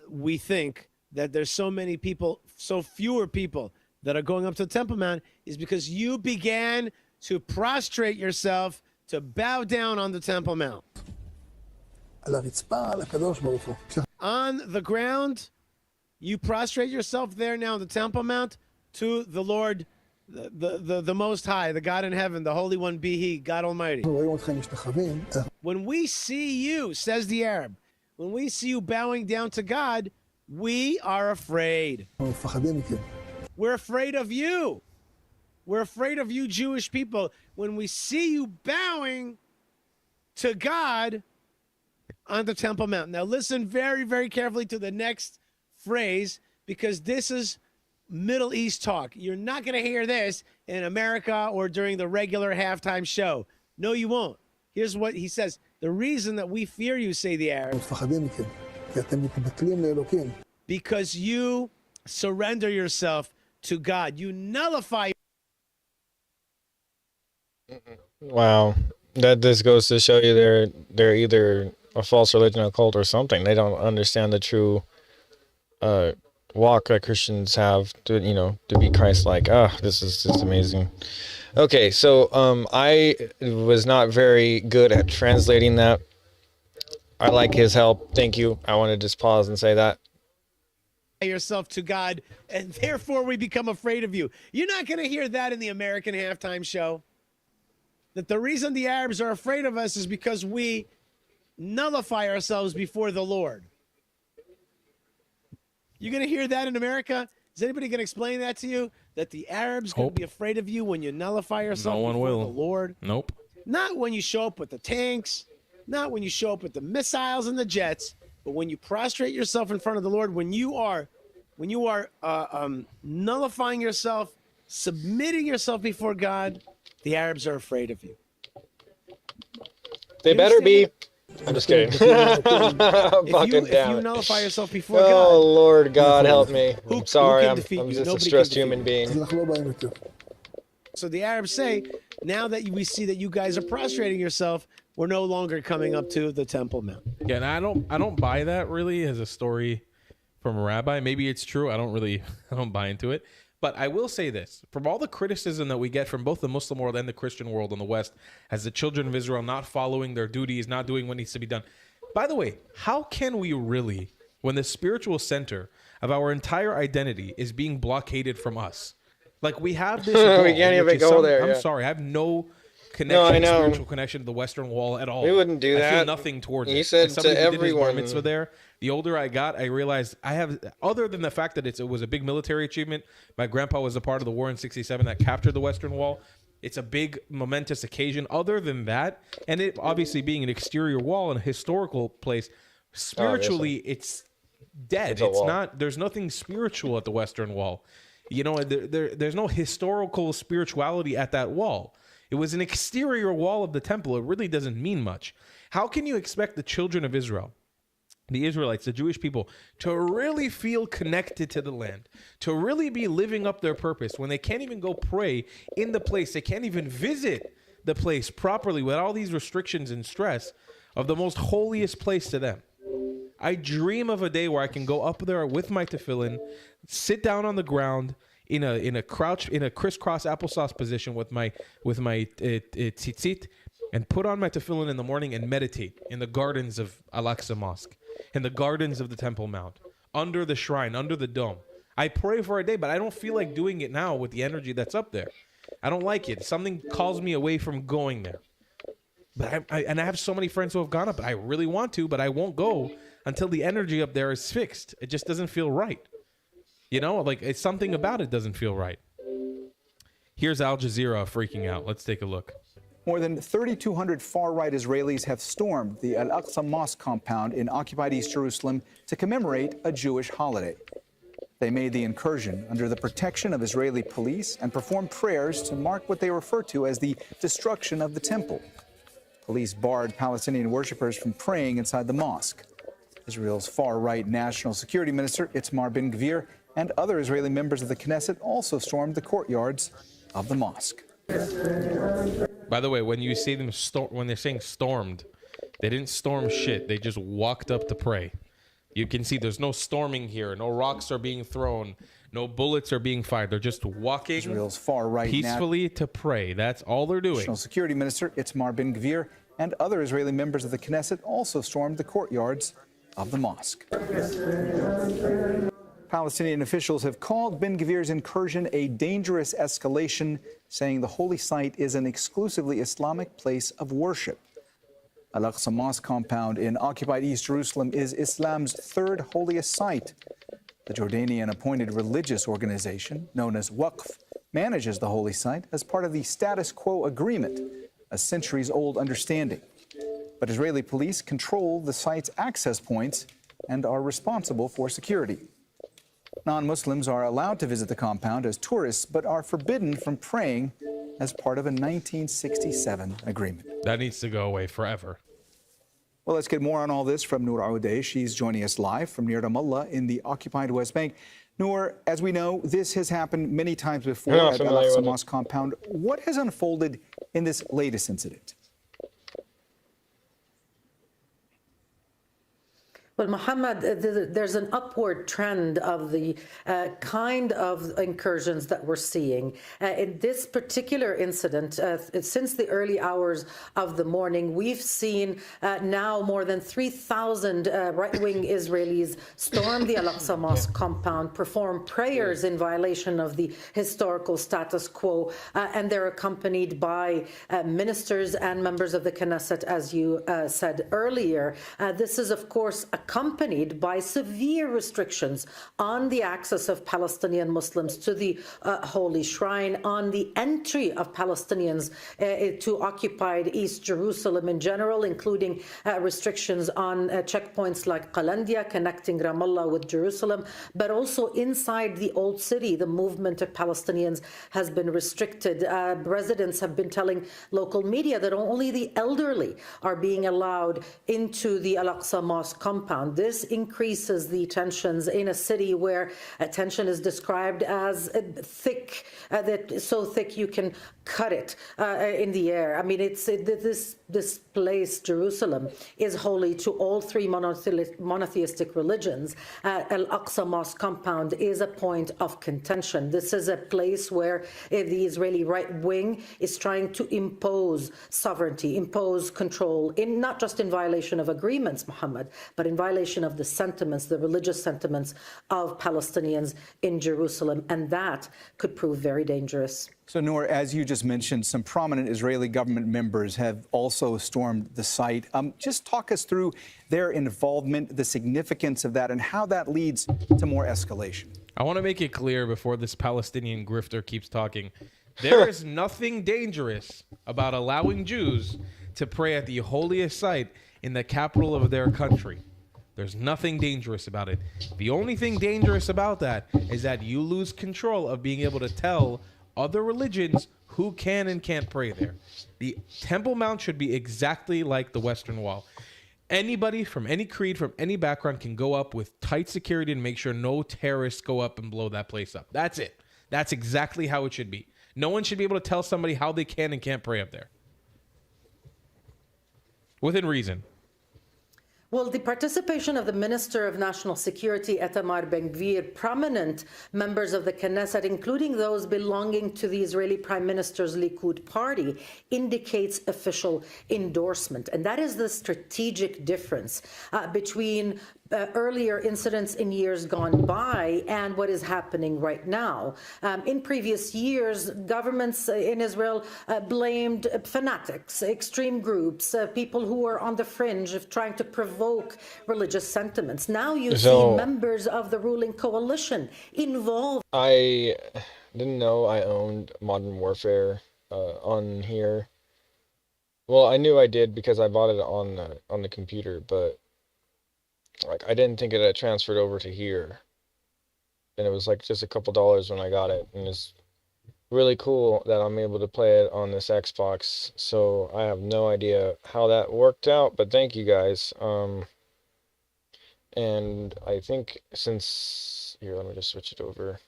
S7: we think that there's so many people, so fewer people that are going up to the Temple Mount is because you began to prostrate yourself, to bow down on the Temple Mount. On the ground, you prostrate yourself there now on the Temple Mount to the Lord, the Most High, the God in heaven, the Holy One be He, God Almighty. When we see you, says the Arab, when we see you bowing down to God, we are afraid. We're afraid of you. We're afraid of you Jewish people. When we see you bowing to God on the Temple Mount. Now listen very, very carefully to the next phrase, because this is Middle East talk. You're not going to hear this in America or during the regular halftime show. No, you won't. Here's what he says. The reason that we fear you, say the Arabs, because you surrender yourself to God. You nullify.
S1: Wow. That just goes to show you they're either a false religion, a cult, or something. They don't understand the true walk that Christians have to be Christ-like. This is just amazing. Okay, so I was not very good at translating that. I like his help. Thank you. I want to just pause and say that.
S7: Yourself to God, and therefore we become afraid of you. You're not going to hear that in the American halftime show. That the reason the Arabs are afraid of us is because we nullify ourselves before the Lord. You're going to hear that in America? Is anybody going to explain that to you? That the Arabs going to be afraid of you when you nullify yourself
S6: No one
S7: before
S6: will.
S7: the Lord?
S6: Nope.
S7: Not when you show up with the tanks, not when you show up with the missiles and the jets, but when you prostrate yourself in front of the Lord, when you are nullifying yourself, submitting yourself before God, the Arabs are afraid of you.
S1: They
S7: You
S1: better be.
S7: understand
S1: I'm just kidding.
S7: If you nullify yourself before
S1: Oh
S7: God,
S1: Lord, God help me.
S7: who
S1: I'm sorry.
S7: can
S1: I'm
S7: defeat you?
S1: just a
S7: Nobody can
S1: stressed
S7: defeat
S1: human
S7: you.
S1: being.
S7: so the Arabs say, now that we see that you guys are prostrating yourself, we're no longer coming up to the Temple Mount.
S6: Yeah, and I don't buy that really as a story from a rabbi. Maybe it's true. I don't buy into it. But I will say this, from all the criticism that we get from both the Muslim world and the Christian world in the West as the children of Israel not following their duties, not doing what needs to be done. By the way, how can we really, when the spiritual center of our entire identity is being blockaded from us? Like we have this wall,
S1: We can't
S6: which
S1: even
S6: is
S1: go there,
S6: I'm
S1: yeah.
S6: sorry, I have no
S1: I
S6: connection,
S1: know.
S6: spiritual connection to the Western Wall at all.
S1: We wouldn't do
S6: I feel
S1: that.
S6: nothing towards
S1: He
S6: it.
S1: said
S6: As somebody
S1: to
S6: who did his bar
S1: everyone-
S6: mitzvah there, the older I got, I realized I have, other than the fact that it was a big military achievement, my grandpa was a part of the war in '67 that captured the Western Wall. It's a big, momentous occasion. Other than that, and it obviously being an exterior wall and a historical place, spiritually, it's dead.
S1: It's a
S6: It's
S1: wall.
S6: not. There's nothing spiritual at the Western Wall. You know, there's no historical spirituality at that wall. It was an exterior wall of the temple. It really doesn't mean much. How can you expect the children of Israel, the Israelites, the Jewish people, to really feel connected to the land, to really be living up their purpose when they can't even go pray in the place? They can't even visit the place properly with all these restrictions and stress of the most holiest place to them. I dream of a day where I can go up there with my tefillin, sit down on the ground in a crisscross applesauce position with my tzitzit, and put on my tefillin in the morning and meditate in the gardens of Al-Aqsa Mosque, in the gardens of the Temple Mount, under the shrine, under the dome. I pray for a day, but I don't feel like doing it now with the energy that's up there. I don't like it. Something calls me away from going there. But I have so many friends who have gone up. I really want to, but I won't go until the energy up there is fixed. It just doesn't feel right. You know, like it's something about it doesn't feel right. Here's Al Jazeera freaking out. Let's take a look.
S8: More than 3,200 far-right Israelis have stormed the Al-Aqsa Mosque compound in occupied East Jerusalem to commemorate a Jewish holiday. They made the incursion under the protection of Israeli police and performed prayers to mark what they refer to as the destruction of the temple. Police barred Palestinian worshippers from praying inside the mosque. Israel's far-right National Security Minister Itamar Ben-Gvir and other Israeli members of the Knesset also stormed the courtyards of the mosque.
S6: By the way, when you see them when they're saying stormed, they didn't storm shit. They just walked up to pray. You can see there's no storming here. No rocks are being thrown. No bullets are being fired. They're just walking
S8: Israel's far-right
S6: peacefully to pray. That's all they're doing.
S8: National Security Minister Itamar Ben-Gvir and other Israeli members of the Knesset also stormed the courtyards of the mosque. Palestinian officials have called Ben-Gvir's incursion a dangerous escalation, saying the holy site is an exclusively Islamic place of worship. Al-Aqsa Mosque compound in occupied East Jerusalem is Islam's third holiest site. The Jordanian-appointed religious organization, known as Waqf, manages the holy site as part of the status quo agreement, a centuries-old understanding. But Israeli police control the site's access points and are responsible for security. Non-Muslims are allowed to visit the compound as tourists, but are forbidden from praying as part of a 1967 agreement.
S6: That needs to go away forever.
S8: Well, let's get more on all this from Noor Aoudeh. She's joining us live from near Ramallah in the occupied West Bank. Noor, as we know, this has happened many times before at Al-Aqsa Mosque compound. What has unfolded in this latest incident?
S9: Well, Mohammed, there's an upward trend of the kind of incursions that we're seeing. In this particular incident, since the early hours of the morning, we've seen now more than 3,000 right-wing Israelis storm the Al-Aqsa Mosque compound, perform prayers in violation of the historical status quo, and they're accompanied by ministers and members of the Knesset, as you said earlier. This is, of course, accompanied by severe restrictions on the access of Palestinian Muslims to the Holy Shrine, on the entry of Palestinians to occupied East Jerusalem in general, including restrictions on checkpoints like Qalandia connecting Ramallah with Jerusalem, but also inside the Old City, the movement of Palestinians has been restricted. Residents have been telling local media that only the elderly are being allowed into the Al-Aqsa Mosque compound. This increases the tensions in a city where tension is described as thick, that so thick you can cut it in the air. I mean, this place, Jerusalem, is holy to all three monotheistic religions. Al-Aqsa Mosque compound is a point of contention. This is a place where the Israeli right wing is trying to impose sovereignty, impose control, not just in violation of agreements, Muhammad, but in violation of the sentiments, the religious sentiments of Palestinians in Jerusalem, and that could prove very dangerous.
S8: So, Noor, as you just mentioned, some prominent Israeli government members have also stormed the site. Just talk us through their involvement, the significance of that, and how that leads to more escalation.
S6: I want to make it clear before this Palestinian grifter keeps talking. There is nothing dangerous about allowing Jews to pray at the holiest site in the capital of their country. There's nothing dangerous about it. The only thing dangerous about that is that you lose control of being able to tell other religions who can and can't pray there. The Temple Mount should be exactly like the Western Wall. Anybody from any creed, from any background can go up with tight security and make sure no terrorists go up and blow that place up. That's it. That's exactly how it should be. No one should be able to tell somebody how they can and can't pray up there. Within reason.
S9: Well, the participation of the Minister of National Security, Itamar Ben-Gvir, prominent members of the Knesset, including those belonging to the Israeli Prime Minister's Likud party, indicates official endorsement. And that is the strategic difference between earlier incidents in years gone by and what is happening right now. In previous years, governments in Israel blamed fanatics, extreme groups, people who are on the fringe of trying to provoke religious sentiments. Now you see members of the ruling coalition involved.
S1: I didn't know I owned Modern Warfare on here. Well, I knew I did because I bought it on the computer, but like I didn't think it had transferred over to here. And it was like just a couple dollars when I got it, and it's really cool that I'm able to play it on this Xbox. So I have no idea how that worked out, but thank you guys. And I think since here, let me just switch it over.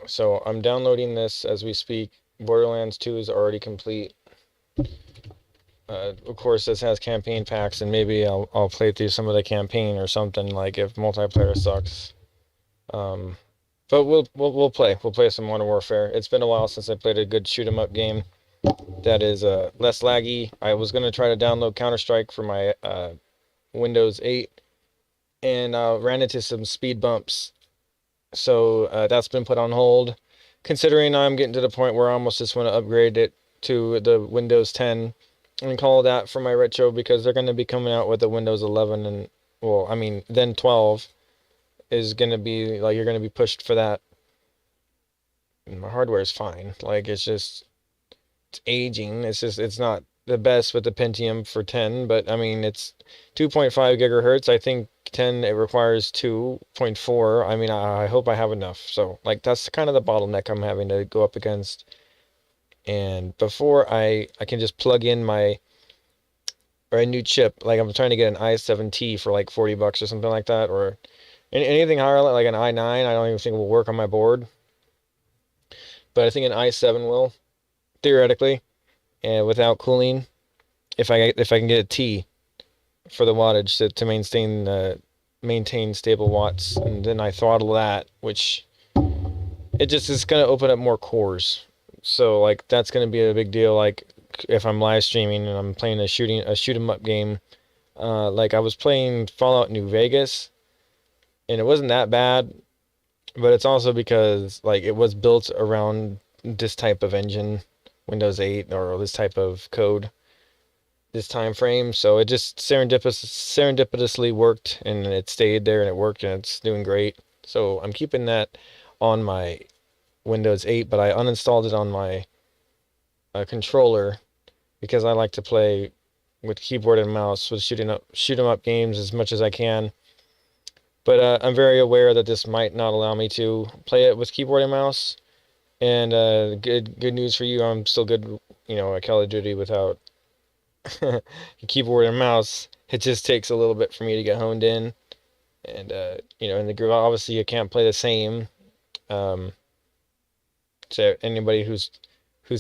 S1: So I'm downloading this as we speak. Borderlands 2 is already complete. Of course, this has campaign packs, and maybe I'll play through some of the campaign or something, like if multiplayer sucks. But we'll play some Modern Warfare. It's been a while since I played a good shoot 'em up game that is less laggy. I was gonna try to download Counter-Strike for my Windows 8, and ran into some speed bumps, so that's been put on hold. Considering I'm getting to the point where I almost just want to upgrade it to the Windows 10 and call that for my retro, because they're going to be coming out with the Windows 11, and well, I mean, then 12 is going to be like, you're going to be pushed for that. And my hardware is fine, like it's aging. It's not the best with the Pentium for 10, but I mean, it's 2.5 gigahertz. I think 10 it requires 2.4. I mean, I hope I have enough. So like that's kind of the bottleneck I'm having to go up against. And before I can just plug in a new chip, like I'm trying to get an i7T for like $40 or something like that, or anything higher like an i9. I don't even think will work on my board, but I think an i7 will, theoretically, and without cooling, if I can get a T. for the wattage to maintain stable watts, and then I throttle that, which it just is going to open up more cores. So like that's going to be a big deal. Like if I'm live streaming and I'm playing a shoot 'em up game, like I was playing Fallout New Vegas, and it wasn't that bad, but it's also because like it was built around this type of engine, Windows 8, or this type of code, this time frame. So it just serendipitously worked, and it stayed there, and it worked, and it's doing great. So I'm keeping that on my Windows 8, but I uninstalled it on my controller because I like to play with keyboard and mouse with shoot 'em up games as much as I can. But I'm very aware that this might not allow me to play it with keyboard and mouse. And good news for you, I'm still good, at Call of Duty without keyboard and mouse. It just takes a little bit for me to get honed in. And in the group, obviously you can't play the same. So anybody who's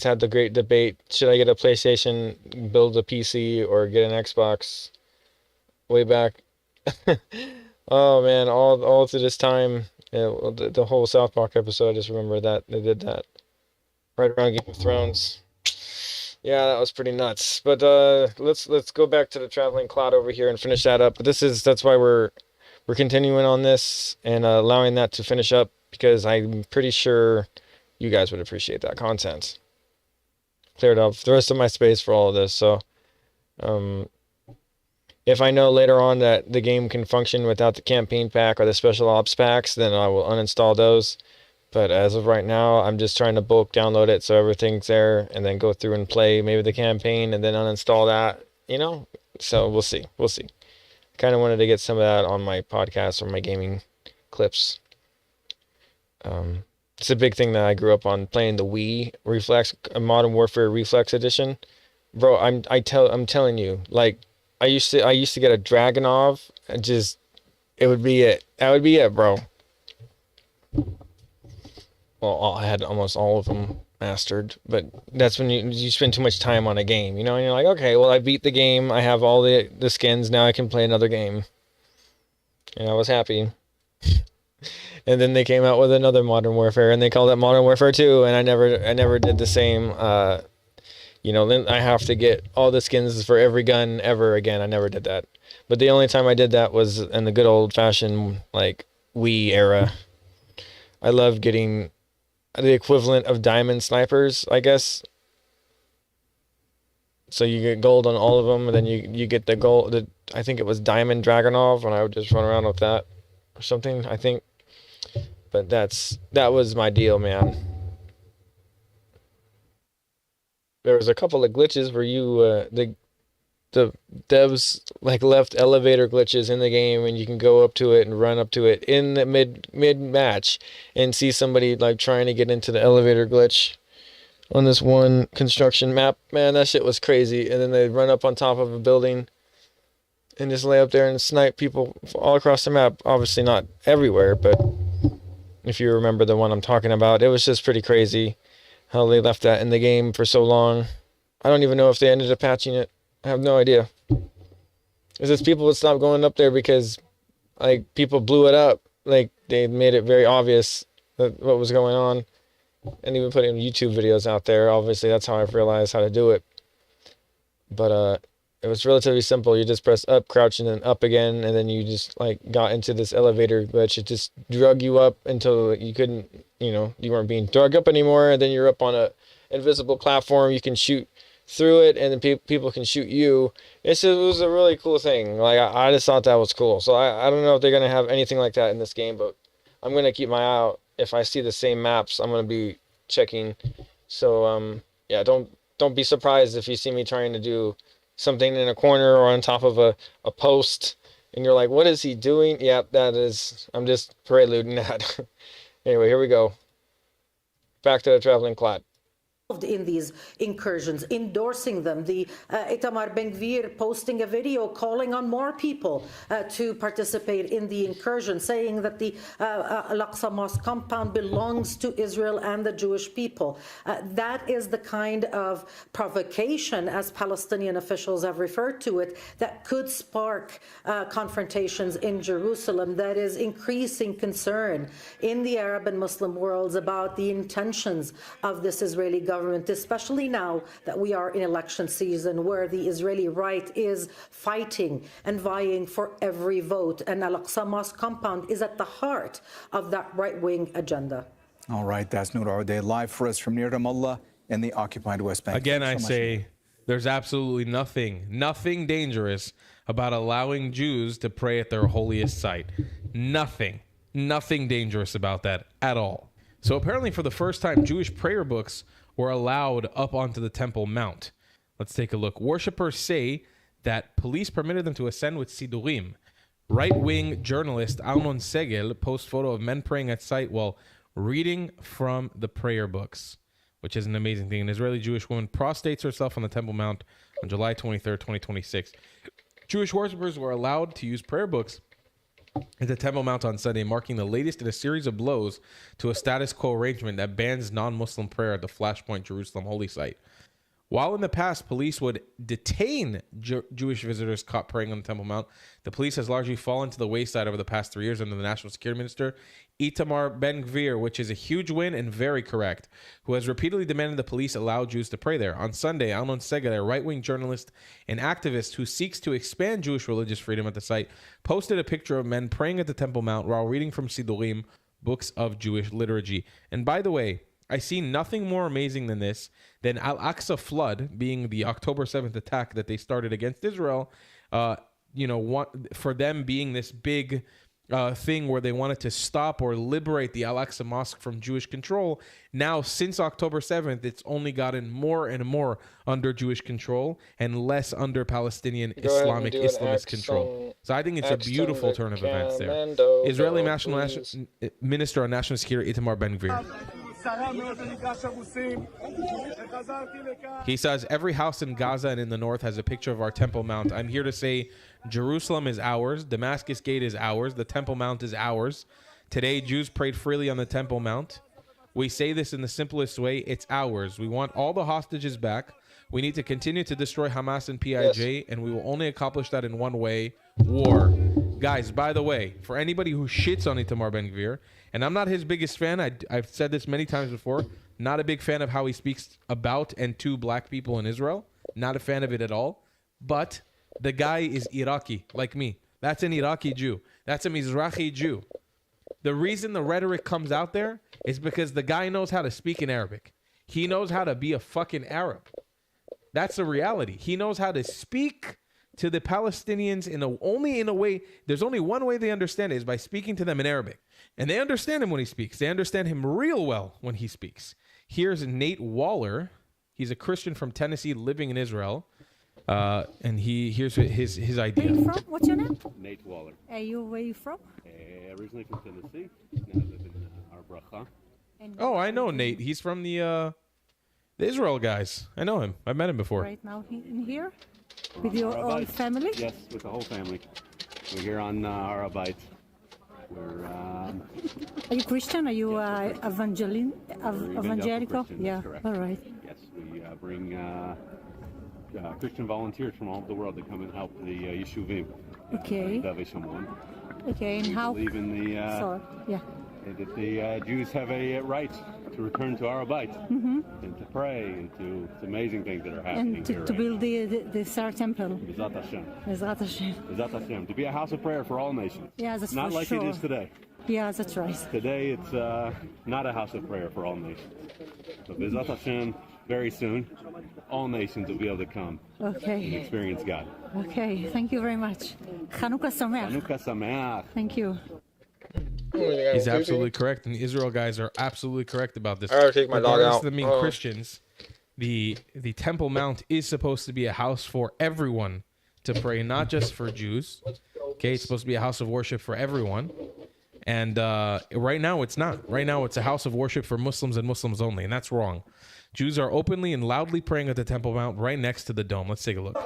S1: had the great debate, should I get a PlayStation, build a PC, or get an Xbox, way back. Oh man, all through this time, the whole South Park episode, I just remember that they did that right around Game of Thrones. Yeah, that was pretty nuts. But let's go back to the traveling cloud over here and finish that up. But that's why we're continuing on this and allowing that to finish up, because I'm pretty sure you guys would appreciate that content. Cleared up the rest of my space for all of this. So if I know later on that the game can function without the campaign pack or the special ops packs, then I will uninstall those. But as of right now, I'm just trying to bulk download it so everything's there, and then go through and play maybe the campaign and then uninstall that, So we'll see. Kind of wanted to get some of that on my podcast or my gaming clips. It's a big thing that I grew up on, playing the Wii Reflex, Modern Warfare Reflex Edition. Bro, I'm telling you, like I used to get a Dragunov, and just it would be it. That would be it, bro. Well, I had almost all of them mastered, but that's when you spend too much time on a game, and you're like, okay, well, I beat the game, I have all the skins, now I can play another game, and I was happy. And then they came out with another Modern Warfare, and they called it Modern Warfare 2, and I never did the same. Then I have to get all the skins for every gun ever again. I never did that. But the only time I did that was in the good old-fashioned, like, Wii era. I love getting the equivalent of diamond snipers, I guess. So you get gold on all of them, and then you get the gold. I think it was Diamond Dragunov, and I would just run around with that or something, I think. But that was my deal, man. There was a couple of glitches where the devs like left elevator glitches in the game, and you can go up to it and run up to it in the mid match and see somebody like trying to get into the elevator glitch on this one construction map. Man, that shit was crazy. And then they run up on top of a building and just lay up there and snipe people all across the map. Obviously not everywhere, but if you remember the one I'm talking about, it was just pretty crazy how they left that in the game for so long. I don't even know if they ended up patching it. I have no idea. It's just people would stop going up there because like people blew it up. Like they made it very obvious that what was going on, and even putting YouTube videos out there. Obviously that's how I've realized how to do it. But it was relatively simple. You just press up, crouch, and then up again, and then you just like got into this elevator glitch. It just drug you up until you couldn't, you weren't being drug up anymore, and then you're up on a invisible platform. You can shoot through it, and then people can shoot you. It was a really cool thing. Like I just thought that was cool. So I don't know if they're gonna have anything like that in this game, but I'm gonna keep my eye out. If I see the same maps, I'm gonna be checking. So yeah, don't be surprised if you see me trying to do something in a corner or on top of a post, and you're like, what is he doing? Yep, I'm just preluding that. Anyway, here we go. Back to the traveling cloud.
S9: in these incursions, endorsing them. The Itamar Ben-Gvir posting a video calling on more people to participate in the incursion, saying that the Al-Aqsa Mosque compound belongs to Israel and the Jewish people. That is the kind of provocation, as Palestinian officials have referred to it, that could spark confrontations in Jerusalem, that is increasing concern in the Arab and Muslim worlds about the intentions of this Israeli government, especially now that we are in election season where the Israeli right is fighting and vying for every vote. And Al-Aqsa Mosque compound is at the heart of that right-wing agenda.
S8: All right, that's Noor Auday live for us from near Ramallah in the occupied West Bank.
S6: Again, I
S8: Thanks so much.
S6: say there's absolutely nothing dangerous about allowing Jews to pray at their holiest site. Nothing dangerous about that at all. So apparently for the first time, Jewish prayer books were allowed up onto the Temple Mount. Let's take a look. Worshippers say that police permitted them to ascend with sidurim. Right-wing journalist Alnon Segel posts photo of men praying at site while reading from the prayer books, which is an amazing thing. An Israeli Jewish woman prostrates herself on the Temple Mount on July 23rd, 2026. Jewish worshippers were allowed to use prayer books at the Temple Mount on Sunday, marking the latest in a series of blows to a status quo arrangement that bans non-Muslim prayer at the Flashpoint Jerusalem holy site. While in the past, police would detain Jewish visitors caught praying on the Temple Mount, the police has largely fallen to the wayside over the past 3 years under the National Security Minister, Itamar Ben-Gvir, which is a huge win and very correct, who has repeatedly demanded the police allow Jews to pray there. On Sunday, Alnon Segel, a right-wing journalist and activist who seeks to expand Jewish religious freedom at the site, posted a picture of men praying at the Temple Mount while reading from Sidurim, books of Jewish liturgy. And by the way, I see nothing more amazing than this, than Al-Aqsa flood, being the October 7th attack that they started against Israel, for them being this big thing where they wanted to stop or liberate the Al-Aqsa Mosque from Jewish control. Now, since October 7th, it's only gotten more and more under Jewish control and less under Palestinian Islamist control. So I think it's a beautiful turn of events there. Israeli Minister on National Security, Itamar Ben-Gvir. He says, every house in Gaza and in the north has a picture of our Temple Mount. I'm here to say Jerusalem is ours. Damascus Gate is ours. The Temple Mount is ours. Today, Jews prayed freely on the Temple Mount. We say this in the simplest way. It's ours. We want all the hostages back. We need to continue to destroy Hamas and PIJ, and we will only accomplish that in one way, war. Guys, by the way, for anybody who shits on Itamar Ben-Gvir, and I'm not his biggest fan, I've said this many times before, not a big fan of how he speaks about and to black people in Israel. Not a fan of it at all. But the guy is Iraqi, like me. That's an Iraqi Jew. That's a Mizrahi Jew. The reason the rhetoric comes out there is because the guy knows how to speak in Arabic. He knows how to be a fucking Arab. That's the reality. He knows how to speak to the Palestinians only in a way. There's only one way they understand it, is by speaking to them in Arabic. And they understand him when he speaks. They understand him real well when he speaks. Here's Nate Waller. He's a Christian from Tennessee living in Israel. And here's his idea.
S10: Where are you from? What's your name?
S11: Nate Waller.
S10: Where are you from?
S11: Originally from Tennessee. Now I live in Arbracha.
S6: Oh, I know Nate. He's from the Israel guys. I know him. I've met him before.
S10: Right now in here? With your whole family?
S11: Yes, with the whole family. We're here on Arabite. We're.
S10: Are you Christian? Are you evangelical? Yeah.
S11: Correct.
S10: All right.
S11: Yes, we bring Christian volunteers from all over the world that come and help the Yeshuvim.
S10: Okay. Okay, and how?
S11: Believe in the. That the Jews have a right to return to Arabite and to pray and to it's amazing things that are happening
S10: and
S11: here.
S10: to build the third temple.
S11: Bezat Hashem.
S10: Bezat Hashem.
S11: Bezat Hashem. To be a house of prayer for all nations.
S10: Yeah, that's
S11: not
S10: for
S11: like
S10: sure.
S11: it is today.
S10: Yeah, that's right.
S11: Today it's not a house of prayer for all nations. But Bezat Hashem, very soon, all nations will be able to come and experience God.
S10: Okay, thank you very much. Chanukah Sameach.
S11: Chanukah Sameach.
S10: Thank you.
S6: He's absolutely correct, and the Israel guys are absolutely correct about this.
S1: I gotta take my dog
S6: Regardless
S1: out.
S6: of them being Christians, the Temple Mount is supposed to be a house for everyone to pray, not just for Jews. Okay, it's supposed to be a house of worship for everyone. And right now it's not. Right now it's a house of worship for Muslims and Muslims only, and that's wrong. Jews are openly and loudly praying at the Temple Mount right next to the dome. Let's take a look.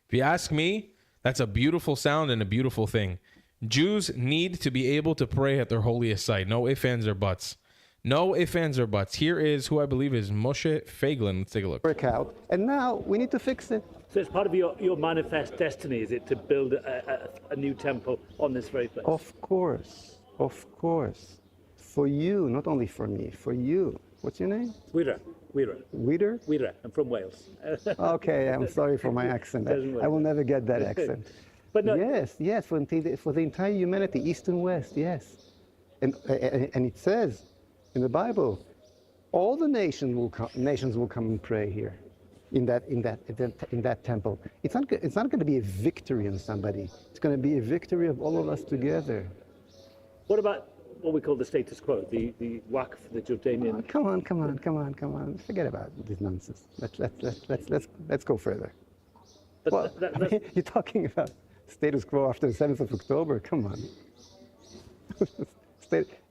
S6: If you ask me, that's a beautiful sound and a beautiful thing. Jews need to be able to pray at their holiest site. No ifs, ands, or buts. No ifs, ands, or buts. Here is who I believe is Moshe Feiglin. Let's take a look.
S12: Work out, and now we need to fix it.
S13: So it's part of your manifest destiny, is it, to build a new temple on this very place?
S12: Of course. For you, not only for me, for you. What's your name?
S13: Wira.
S12: Wira?
S13: I'm from Wales.
S12: Okay, I'm sorry for my accent. I will never get that accent.
S13: But no,
S12: Yes, for the entire humanity, East and West, yes. And it says in the Bible, all the nations will come and pray here, in that temple. It's not going to be a victory on somebody. It's going to be a victory of all of us together.
S13: what about what we call the status quo, the Waqf, the Jordanian?
S12: Come on. Forget about this nonsense. Let's go further.
S13: But
S12: You're talking about status quo after the 7th of October. Come on.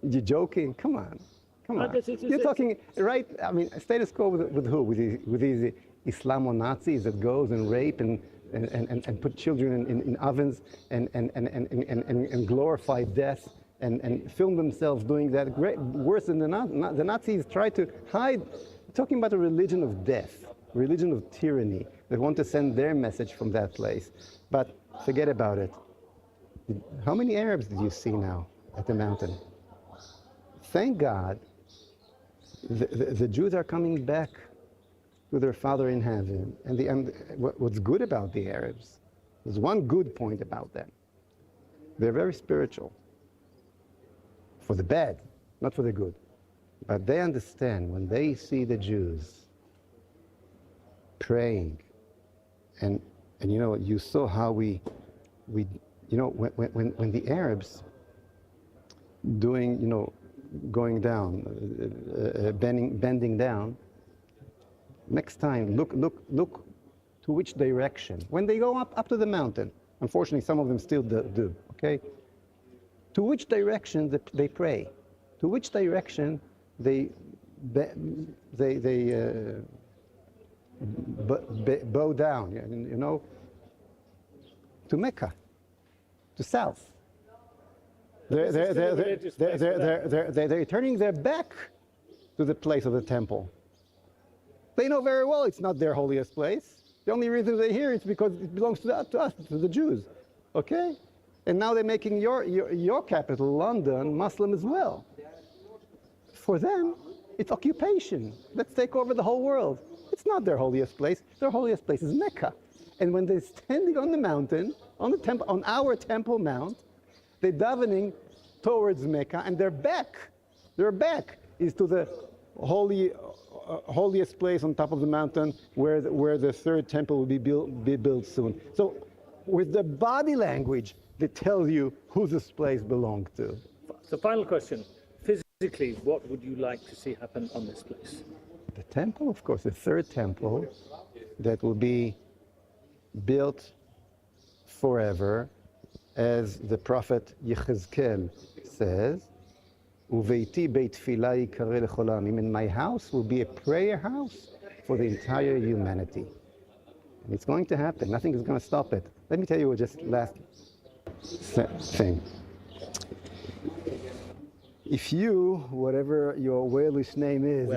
S12: You're joking. Come on. You're talking, right? I mean, status quo with who? With these Islamo-Nazis that goes and rape and put children in ovens and glorify death and film themselves doing that. Worse than the Nazis try to hide. Talking about a religion of death, religion of tyranny. They want to send their message from that place. But forget about it. How many Arabs did you see now at the mountain? Thank God, the Jews are coming back to their Father in heaven. And what's good about the Arabs, there's one good point about them. They're very spiritual. For the bad, not for the good. But they understand when they see the Jews praying, and you know, you saw how we you know, when the Arabs doing, you know, going down, bending down, next time look to which direction. When they go up to the mountain, unfortunately some of them still do, okay? To which direction they pray? To which direction they bow down, you know, to Mecca, to south. They're turning their back to the place of the temple. They know very well it's not their holiest place. The only reason they're here is because it belongs to us, to the Jews, okay? And now they're making your capital, London, Muslim as well. For them, it's occupation. Let's take over the whole world. It's not their holiest place. Their holiest place is Mecca. And when they're standing on the mountain, on our Temple Mount, they're davening towards Mecca, and their back is to the holiest place on top of the mountain, where the third temple will be built soon. So, with the body language, they tell you who this place belonged to.
S13: So, final question: physically, what would you like to see happen on this place?
S12: The temple, of course, the third temple that will be built forever, as the prophet Yechezkel says, "Uveiti beit tefillah yikareh lechol ha'amim." And my house will be a prayer house for the entire humanity. And it's going to happen. Nothing is going to stop it. Let me tell you just last thing. If you, whatever your Walish name is,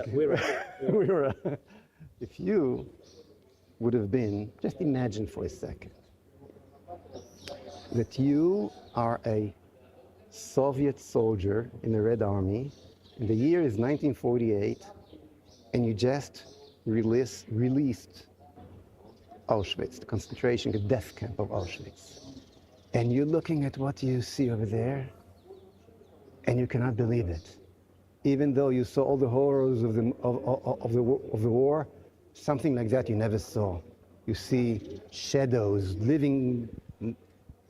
S12: if you would have been, just imagine for a second, that you are a Soviet soldier in the Red Army, and the year is 1948, and you just released Auschwitz, the concentration, the death camp of Auschwitz. And you're looking at what you see over there, and you cannot believe it. Even though you saw all the horrors of the war, something like that you never saw. You see shadows, living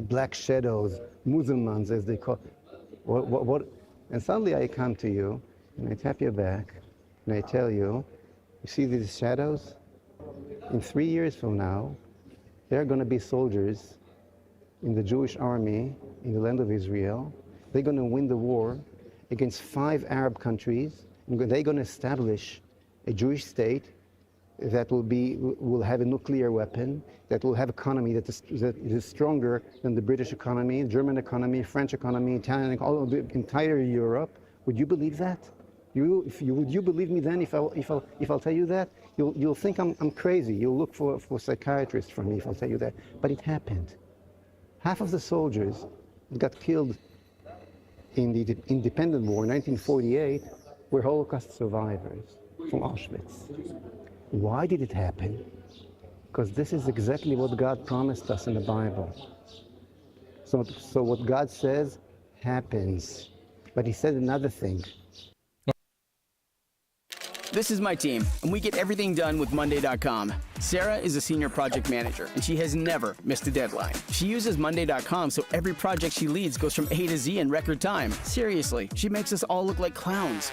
S12: black shadows, Muslims as they call. And suddenly I come to you, and I tap your back, and I tell you, you see these shadows? In 3 years from now, there are going to be soldiers in the Jewish army in the land of Israel. They're going to win the war against 5 Arab countries. And they're going to establish a Jewish state that will have a nuclear weapon, that will have economy that is stronger than the British economy, German economy, French economy, Italian, all of the entire Europe. Would you believe that? Would you believe me then if I'll tell you that? You'll think I'm crazy. You'll look for a psychiatrist for me if I'll tell you that. But it happened. Half of the soldiers got killed in the independent war in 1948 were Holocaust survivors from Auschwitz. Why did it happen? Because this is exactly what God promised us in the Bible. So what God says happens. But he said another thing.
S14: This is my team, and we get everything done with Monday.com. Sarah is a senior project manager, and she has never missed a deadline. She uses Monday.com so every project she leads goes from A to Z in record time. Seriously, she makes us all look like clowns.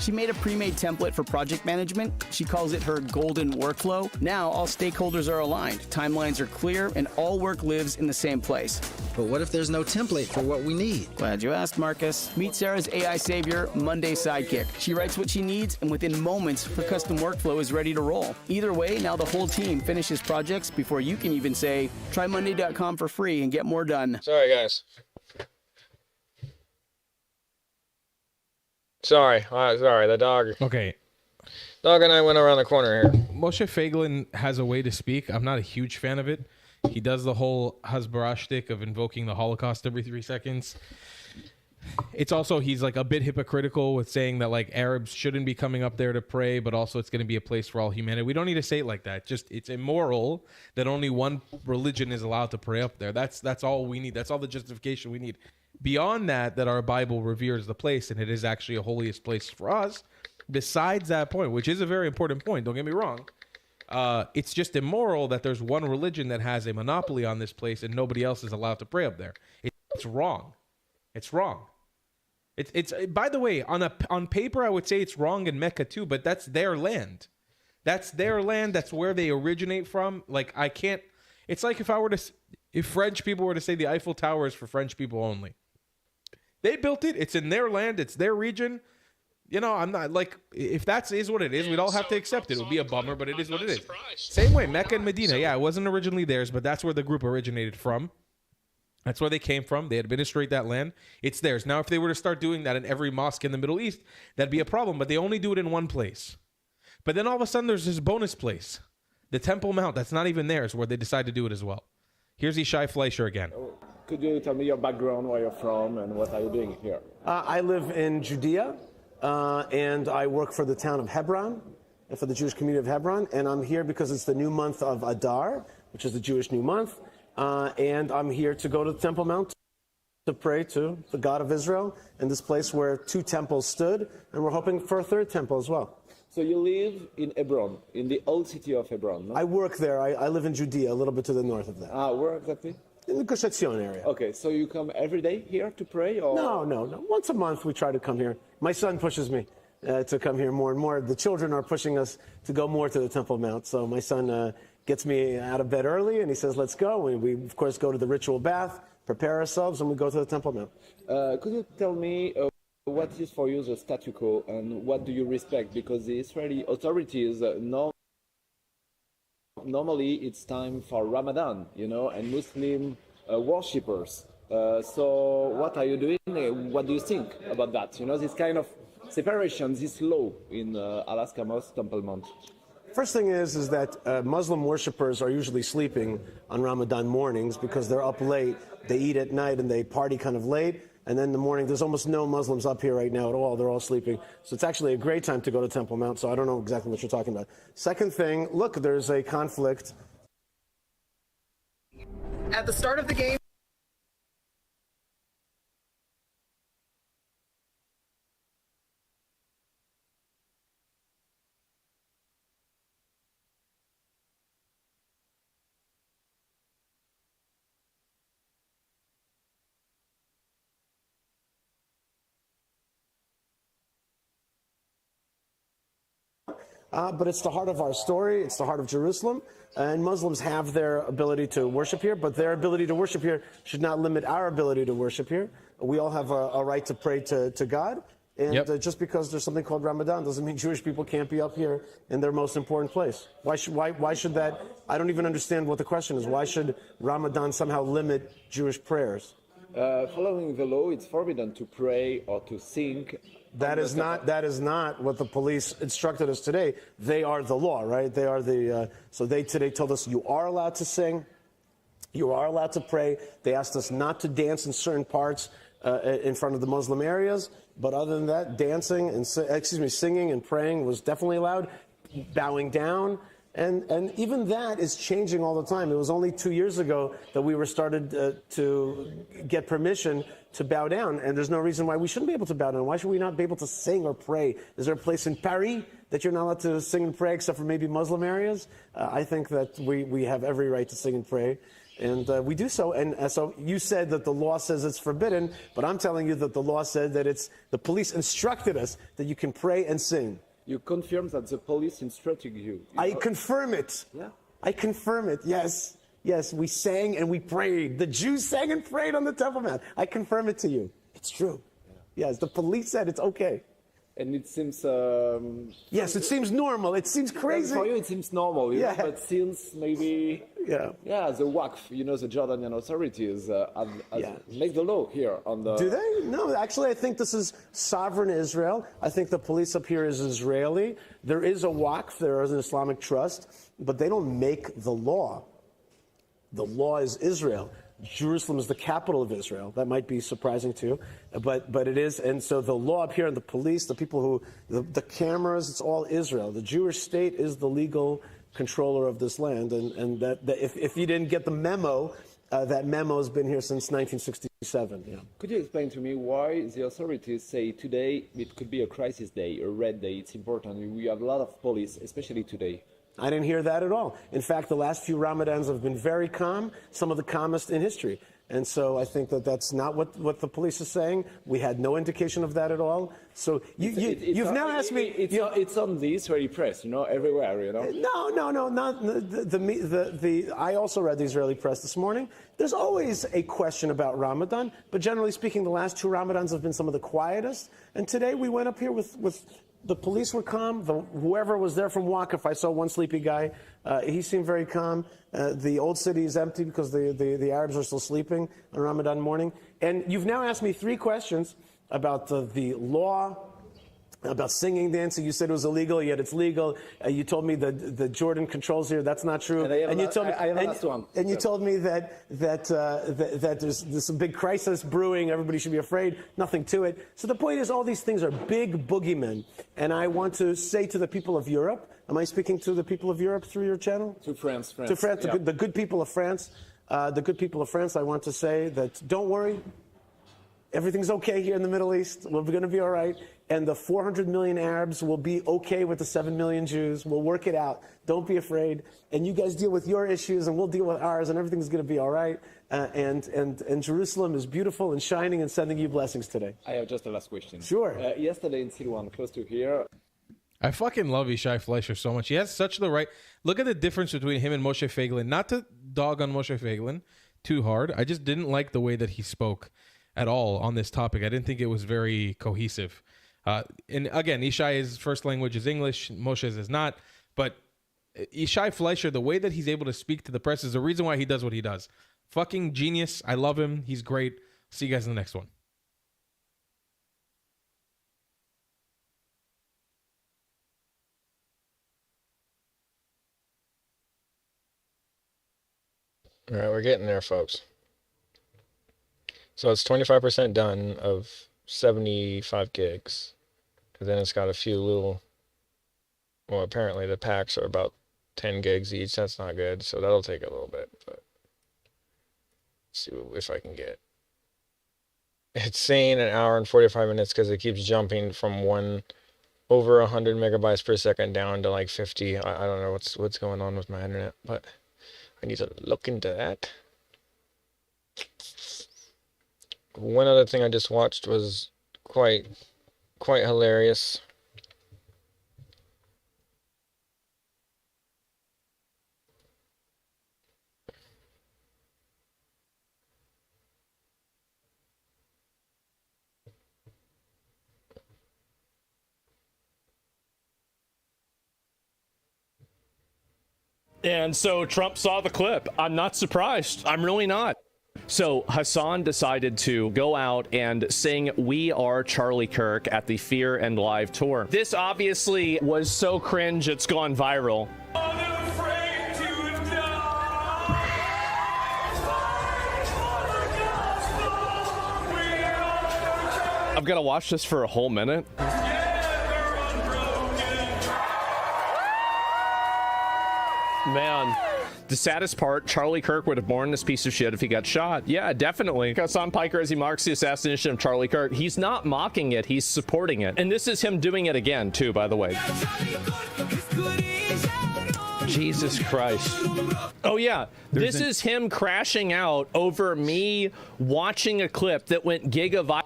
S14: She made a pre-made template for project management. She calls it her golden workflow. Now all stakeholders are aligned, timelines are clear, and all work lives in the same place.
S15: But what if there's no template for what we need?
S14: Glad you asked, Marcus. Meet Sarah's AI savior, Monday Sidekick. She writes what she needs, and within moments, her custom workflow is ready to roll. Either way, now the whole team finishes projects before you can even say, try Monday.com for free and get more done.
S1: Sorry, guys. Sorry, the dog.
S6: Okay.
S1: Dog and I went around the corner here.
S6: Moshe Feiglin has a way to speak. I'm not a huge fan of it. He does the whole Hasbara shtick of invoking the Holocaust every 3 seconds. It's also, he's like a bit hypocritical with saying that like Arabs shouldn't be coming up there to pray, but also it's going to be a place for all humanity. We don't need to say it like that. Just, it's immoral that only one religion is allowed to pray up there. That's all we need. That's all the justification we need. Beyond that our Bible reveres the place and it is actually a holiest place for us. Besides that point, which is a very important point, don't get me wrong. It's just immoral that there's one religion that has a monopoly on this place and nobody else is allowed to pray up there. It's wrong. It's wrong. It's by the way, on paper I would say it's wrong in Mecca too, but that's their land. That's their land. That's where they originate from. Like I can't. It's like if French people were to say the Eiffel Tower is for French people only. They built it. It's in their land. It's their region. You know, I'm not like, if that is what it is, we'd all have to accept it. It would be a bummer, but it is what it is. Same way, Mecca and Medina. Yeah, it wasn't originally theirs, but that's where the group originated from. That's where they came from. They administrate that land. It's theirs. Now, if they were to start doing that in every mosque in the Middle East, that'd be a problem, but they only do it in one place. But then all of a sudden, there's this bonus place, the Temple Mount, that's not even theirs, where they decide to do it as well. Here's Ishai Fleischer again.
S16: Could you tell me your background, where you're from, and what are you doing here?
S17: I live in Judea, and I work for the town of Hebron, for the Jewish community of Hebron, and I'm here because it's the new month of Adar, which is the Jewish new month, and I'm here to go to the Temple Mount to pray to the God of Israel in this place where 2 temples stood, and we're hoping for a 3rd temple as well.
S16: So you live in Hebron, in the old city of Hebron, no?
S17: I work there. I live in Judea, a little bit to the north of that.
S16: Where exactly?
S17: In the Gush Etzion area.
S16: Okay, so you come every day here to pray? Or?
S17: No. Once a month we try to come here. My son pushes me to come here more and more. The children are pushing us to go more to the Temple Mount. So my son gets me out of bed early and he says, let's go. And we, of course, go to the ritual bath, prepare ourselves, and we go to the Temple Mount.
S16: Could you tell me what is for you the statu quo and what do you respect? Because the Israeli authorities normally it's time for Ramadan, you know, and Muslim worshippers So what are you doing? What do you think about that? You know, this kind of separation, this law in Alaska Moss Temple Mount.
S17: First thing is that Muslim worshippers are usually sleeping on Ramadan mornings because they're up late. They eat at night and they party kind of late. And then in the morning, there's almost no Muslims up here right now at all. They're all sleeping. So it's actually a great time to go to Temple Mount. So I don't know exactly what you're talking about. Second thing, look, there's a conflict.
S14: At the start of the game,
S17: But it's the heart of our story. It's the heart of Jerusalem. And Muslims have their ability to worship here, but their ability to worship here should not limit our ability to worship here. We all have a right to pray to God. And just because there's something called Ramadan doesn't mean Jewish people can't be up here in their most important place. Why should that? I don't even understand what the question is. Why should Ramadan somehow limit Jewish prayers?
S16: Following the law, it's forbidden to pray or to sing.
S17: That is not what the police instructed us today. They are the law, right? They are the. So they today told us you are allowed to sing, you are allowed to pray. They asked us not to dance in certain parts in front of the Muslim areas, but other than that, dancing and singing and praying was definitely allowed. Bowing down. And even that is changing all the time. It was only 2 years ago that we were started to get permission to bow down, and there's no reason why we shouldn't be able to bow down. Why should we not be able to sing or pray? Is there a place in Paris that you're not allowed to sing and pray except for maybe Muslim areas? I think that we have every right to sing and pray, and we do so. And so you said that the law says it's forbidden, but I'm telling you that the law said that the police instructed us that you can pray and sing.
S16: You confirm that the police instructed you.
S17: I confirm it.
S16: Yeah.
S17: I confirm it. Yes. Yes, we sang and we prayed. The Jews sang and prayed on the Temple Mount. I confirm it to you. It's true. Yeah. Yes, the police said it's okay.
S16: And it seems...
S17: yes, it seems normal. It seems crazy.
S16: For you, it seems normal, you know, but since maybe...
S17: Yeah,
S16: the Waqf, you know, the Jordanian authorities make the law here on the...
S17: Do they? No, actually, I think this is sovereign Israel. I think the police up here is Israeli. There is a Waqf, there is an Islamic trust, but they don't make the law. The law is Israel. Jerusalem is the capital of Israel. That might be surprising to you, but it is. And so the law up here and the police, the people who, the cameras, it's all Israel. The Jewish state is the legal controller of this land. And that if you didn't get the memo, that memo has been here since 1967. Yeah.
S16: Could you explain to me why the authorities say today it could be a crisis day, a red day? It's important. We have a lot of police, especially today.
S17: I didn't hear that at all. In fact, the last few Ramadans have been very calm, some of the calmest in history. And so I think that that's not what the police is saying. We had no indication of that at all. So you've now asked me...
S16: It's on the Israeli press, you know, everywhere, you know?
S17: No, not I also read the Israeli press this morning. There's always a question about Ramadan, but generally speaking, the last two Ramadans have been some of the quietest. And today we went up here with the police were calm. Whoever was there from Waqf, I saw one sleepy guy. He seemed very calm. The old city is empty because the Arabs are still sleeping on Ramadan morning. And you've now asked me three questions about the law, about singing, dancing. You said it was illegal, yet it's legal. You told me that the Jordan controls here. That's not true.
S16: And
S17: you told me,
S16: I have a last one.
S17: And you told me that there's a big crisis brewing. Everybody should be afraid. Nothing to it. So the point is, all these things are big boogeymen. And I want to say to the people of Europe, am I speaking to the people of Europe through your channel?
S16: To France.
S17: To France,
S16: yeah.
S17: the good people of France. The good people of France, I want to say that don't worry. Everything's okay here in the Middle East. We're going to be all right. And the 400 million Arabs will be okay with the 7 million Jews. We'll work it out. Don't be afraid. And you guys deal with your issues, and we'll deal with ours, and everything's going to be all right. And Jerusalem is beautiful and shining and sending you blessings today.
S16: I have just a last question.
S17: Sure.
S16: Yesterday in Silwan, close to here.
S6: I fucking love Yishai Fleischer so much. He has such the right... Look at the difference between him and Moshe Feiglin. Not to dog on Moshe Feiglin too hard. I just didn't like the way that he spoke at all on this topic. I didn't think it was very cohesive. And again, Yishai's first language is English, Moshe's is not. But Yishai Fleischer, the way that he's able to speak to the press is the reason why he does what he does. Fucking genius. I love him. He's great. See you guys in the next one.
S1: All right, we're getting there, folks. So it's 25% done of 75 gigs. And then it's got a few little, well, apparently the packs are about 10 gigs each. That's not good. So that'll take a little bit, but let's see if I can get. It's saying an hour and 45 minutes because it keeps jumping from over 100 megabytes per second down to like 50. I don't know what's going on with my internet, but I need to look into that. One other thing I just watched was quite hilarious.
S18: And so Trump saw the clip. I'm not surprised. I'm really not. So Hassan decided to go out and sing "We Are Charlie Kirk" at the Fear and Live tour. This obviously was so cringe, it's gone viral. I've got to watch this for a whole minute. Man, the saddest part, Charlie Kirk would have borne this piece of shit if he got shot. Yeah, definitely. Hassan Piker, as he mocks the assassination of Charlie Kirk, he's not mocking it, he's supporting it. And this is him doing it again, too, by the way. Jesus Christ. Oh, yeah. This is him crashing out over me watching a clip that went gigaviral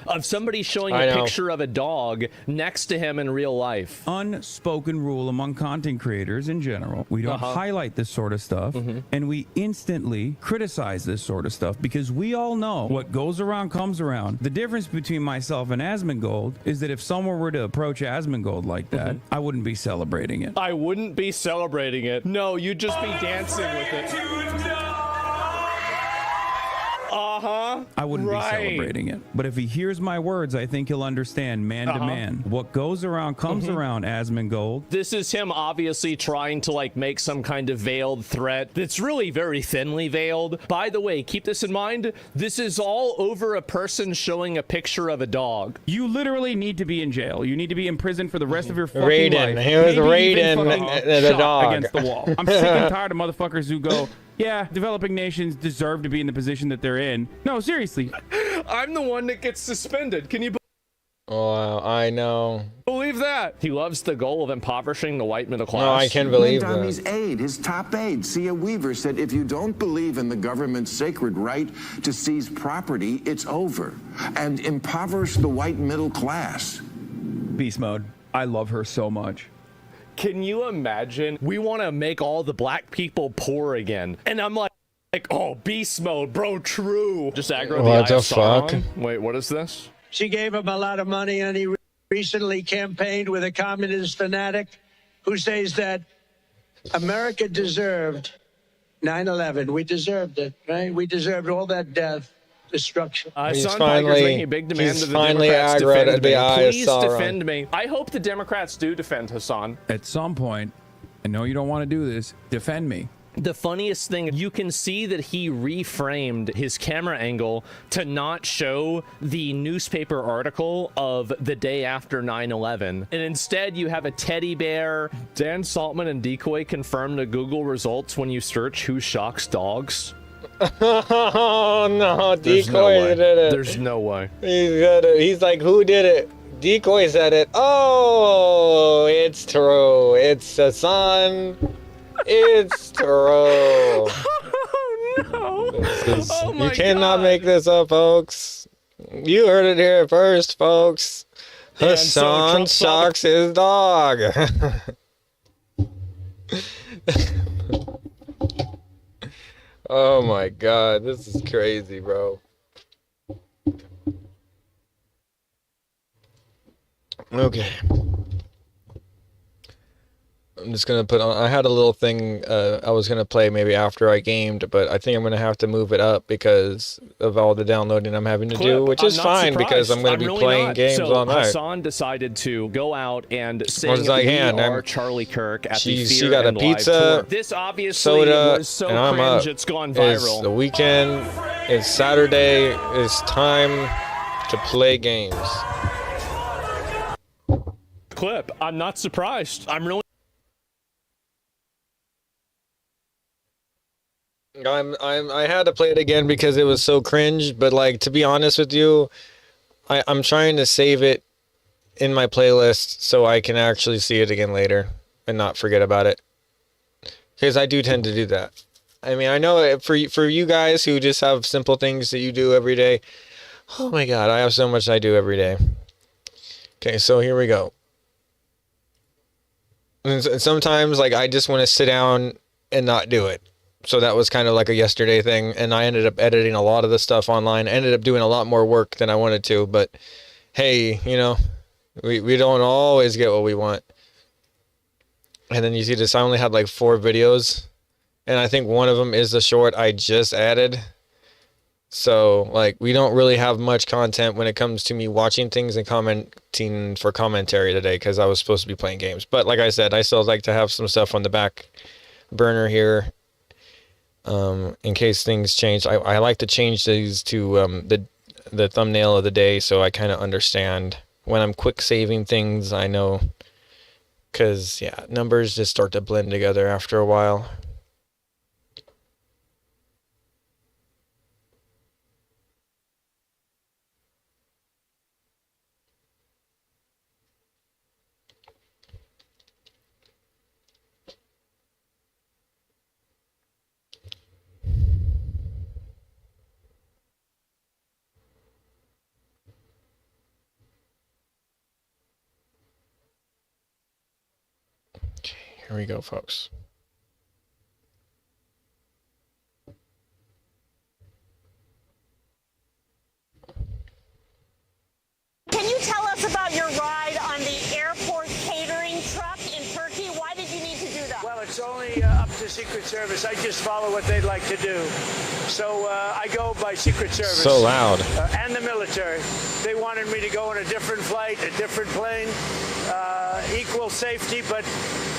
S18: of somebody showing a picture of a dog next to him in real life.
S19: Unspoken rule among content creators in general. We don't highlight this sort of stuff, and we instantly criticize this sort of stuff because we all know what goes around comes around. The difference between myself and Asmongold is that if someone were to approach Asmongold like that, I wouldn't be celebrating it.
S18: I wouldn't be celebrating it. No, you'd just be dancing with it.
S19: I wouldn't be celebrating it. But if he hears my words, I think he'll understand man to man. What goes around comes around, Asmongold.
S18: This is him obviously trying to like make some kind of veiled threat that's really very thinly veiled. By the way, keep this in mind. This is all over a person showing a picture of a dog.
S19: You literally need to be in jail. You need to be in prison for the rest of your fucking
S1: Raiden.
S19: life.
S1: He was
S19: Maybe even
S1: Raiden,
S19: fucking
S1: the
S19: shot
S1: dog.
S19: against the wall. I'm sick and tired of motherfuckers who go, yeah, developing nations deserve to be in the position that they're in. No, seriously.
S18: I'm the one that gets suspended. Can you
S1: Oh, I know.
S18: believe that? He loves the goal of impoverishing the white middle class.
S1: No, I can believe
S20: Meantime,
S1: that.
S20: his aide, his top aide, Sia Weaver, said if you don't believe in the government's sacred right to seize property, it's over. And impoverish the white middle class.
S19: Beast mode. I love her so much.
S18: Can you imagine? We want to make all the black people poor again. And I'm like, oh, beast mode, bro, true. Just aggro
S1: What
S18: the
S1: the
S18: eye of Sauron.
S1: fuck?
S18: Wait, what is this?
S21: She gave him a lot of money, and he recently campaigned with a communist fanatic who says that America deserved 9/11. We deserved it, right? We deserved all that death, destruction.
S18: Hassan Piker's making a big demand of the Democrats
S1: aggroed
S18: defend
S1: at the
S18: me.
S1: eye of
S18: Please
S1: Sauron.
S18: defend me. I hope the Democrats do defend Hassan.
S19: At some point, I know you don't want to do this, defend me.
S18: The funniest thing, you can see that he reframed his camera angle to not show the newspaper article of the day after 9/11. And instead, you have a teddy bear. Dan Saltman and Decoy confirmed the Google results when you search who shocks dogs.
S1: Oh no,
S18: There's no
S1: Decoy
S18: way.
S1: did it.
S18: There's no way.
S1: He's like, who did it? Decoy said it. Oh, it's true. It's Hassan. It's true.
S18: Oh no.
S1: You cannot make this up, folks. You heard it here first, folks.
S18: And so
S1: Hassan
S18: Trump saw
S1: shocks his dog. Oh my god, this is crazy, bro. Okay. I'm just gonna put on. I had a little thing I was gonna play maybe after I gamed, but I think I'm gonna have to move it up because of all the downloading I'm having to do, which is fine because I'm gonna be playing games
S18: so
S1: all night.
S18: Hassan decided to go out and sing
S1: As I
S18: "We
S1: can.
S18: Are Charlie Kirk" at the
S1: She
S18: Fear
S1: got a
S18: and Live
S1: pizza,
S18: tour. This obviously
S1: soda,
S18: was so
S1: and I'm
S18: cringe
S1: up.
S18: it's gone
S1: It's
S18: viral.
S1: the weekend. It's Saturday. It's time to play games.
S18: Clip. I'm not surprised. I'm really.
S1: I had to play it again because it was so cringe, but like to be honest with you, I'm trying to save it in my playlist so I can actually see it again later and not forget about it. Because I do tend to do that. I mean, I know for you guys who just have simple things that you do every day. Oh my god, I have so much I do every day. Okay, so here we go. And sometimes like I just want to sit down and not do it. So that was kind of like a yesterday thing, and I ended up editing a lot of the stuff online. Ended up doing a lot more work than I wanted to, but hey, you know, we don't always get what we want. And then you see this, I only had like 4 videos, and I think one of them is the short I just added. So like we don't really have much content when it comes to me watching things and commenting for commentary today because I was supposed to be playing games. But like I said, I still like to have some stuff on the back burner here. In case things change. I like to change these to the thumbnail of the day so I kind of understand when I'm quick saving things. I know because yeah, numbers just start to blend together after a while. Here we go, folks.
S2: Can you tell us about your ride on the airport catering truck in Turkey? Why did you need to do that?
S21: Well, it's only up to Secret Service. I just follow what they'd like to do. So I go by Secret Service.
S1: So loud.
S21: And the military. They wanted me to go on a different flight, a different plane, equal safety, but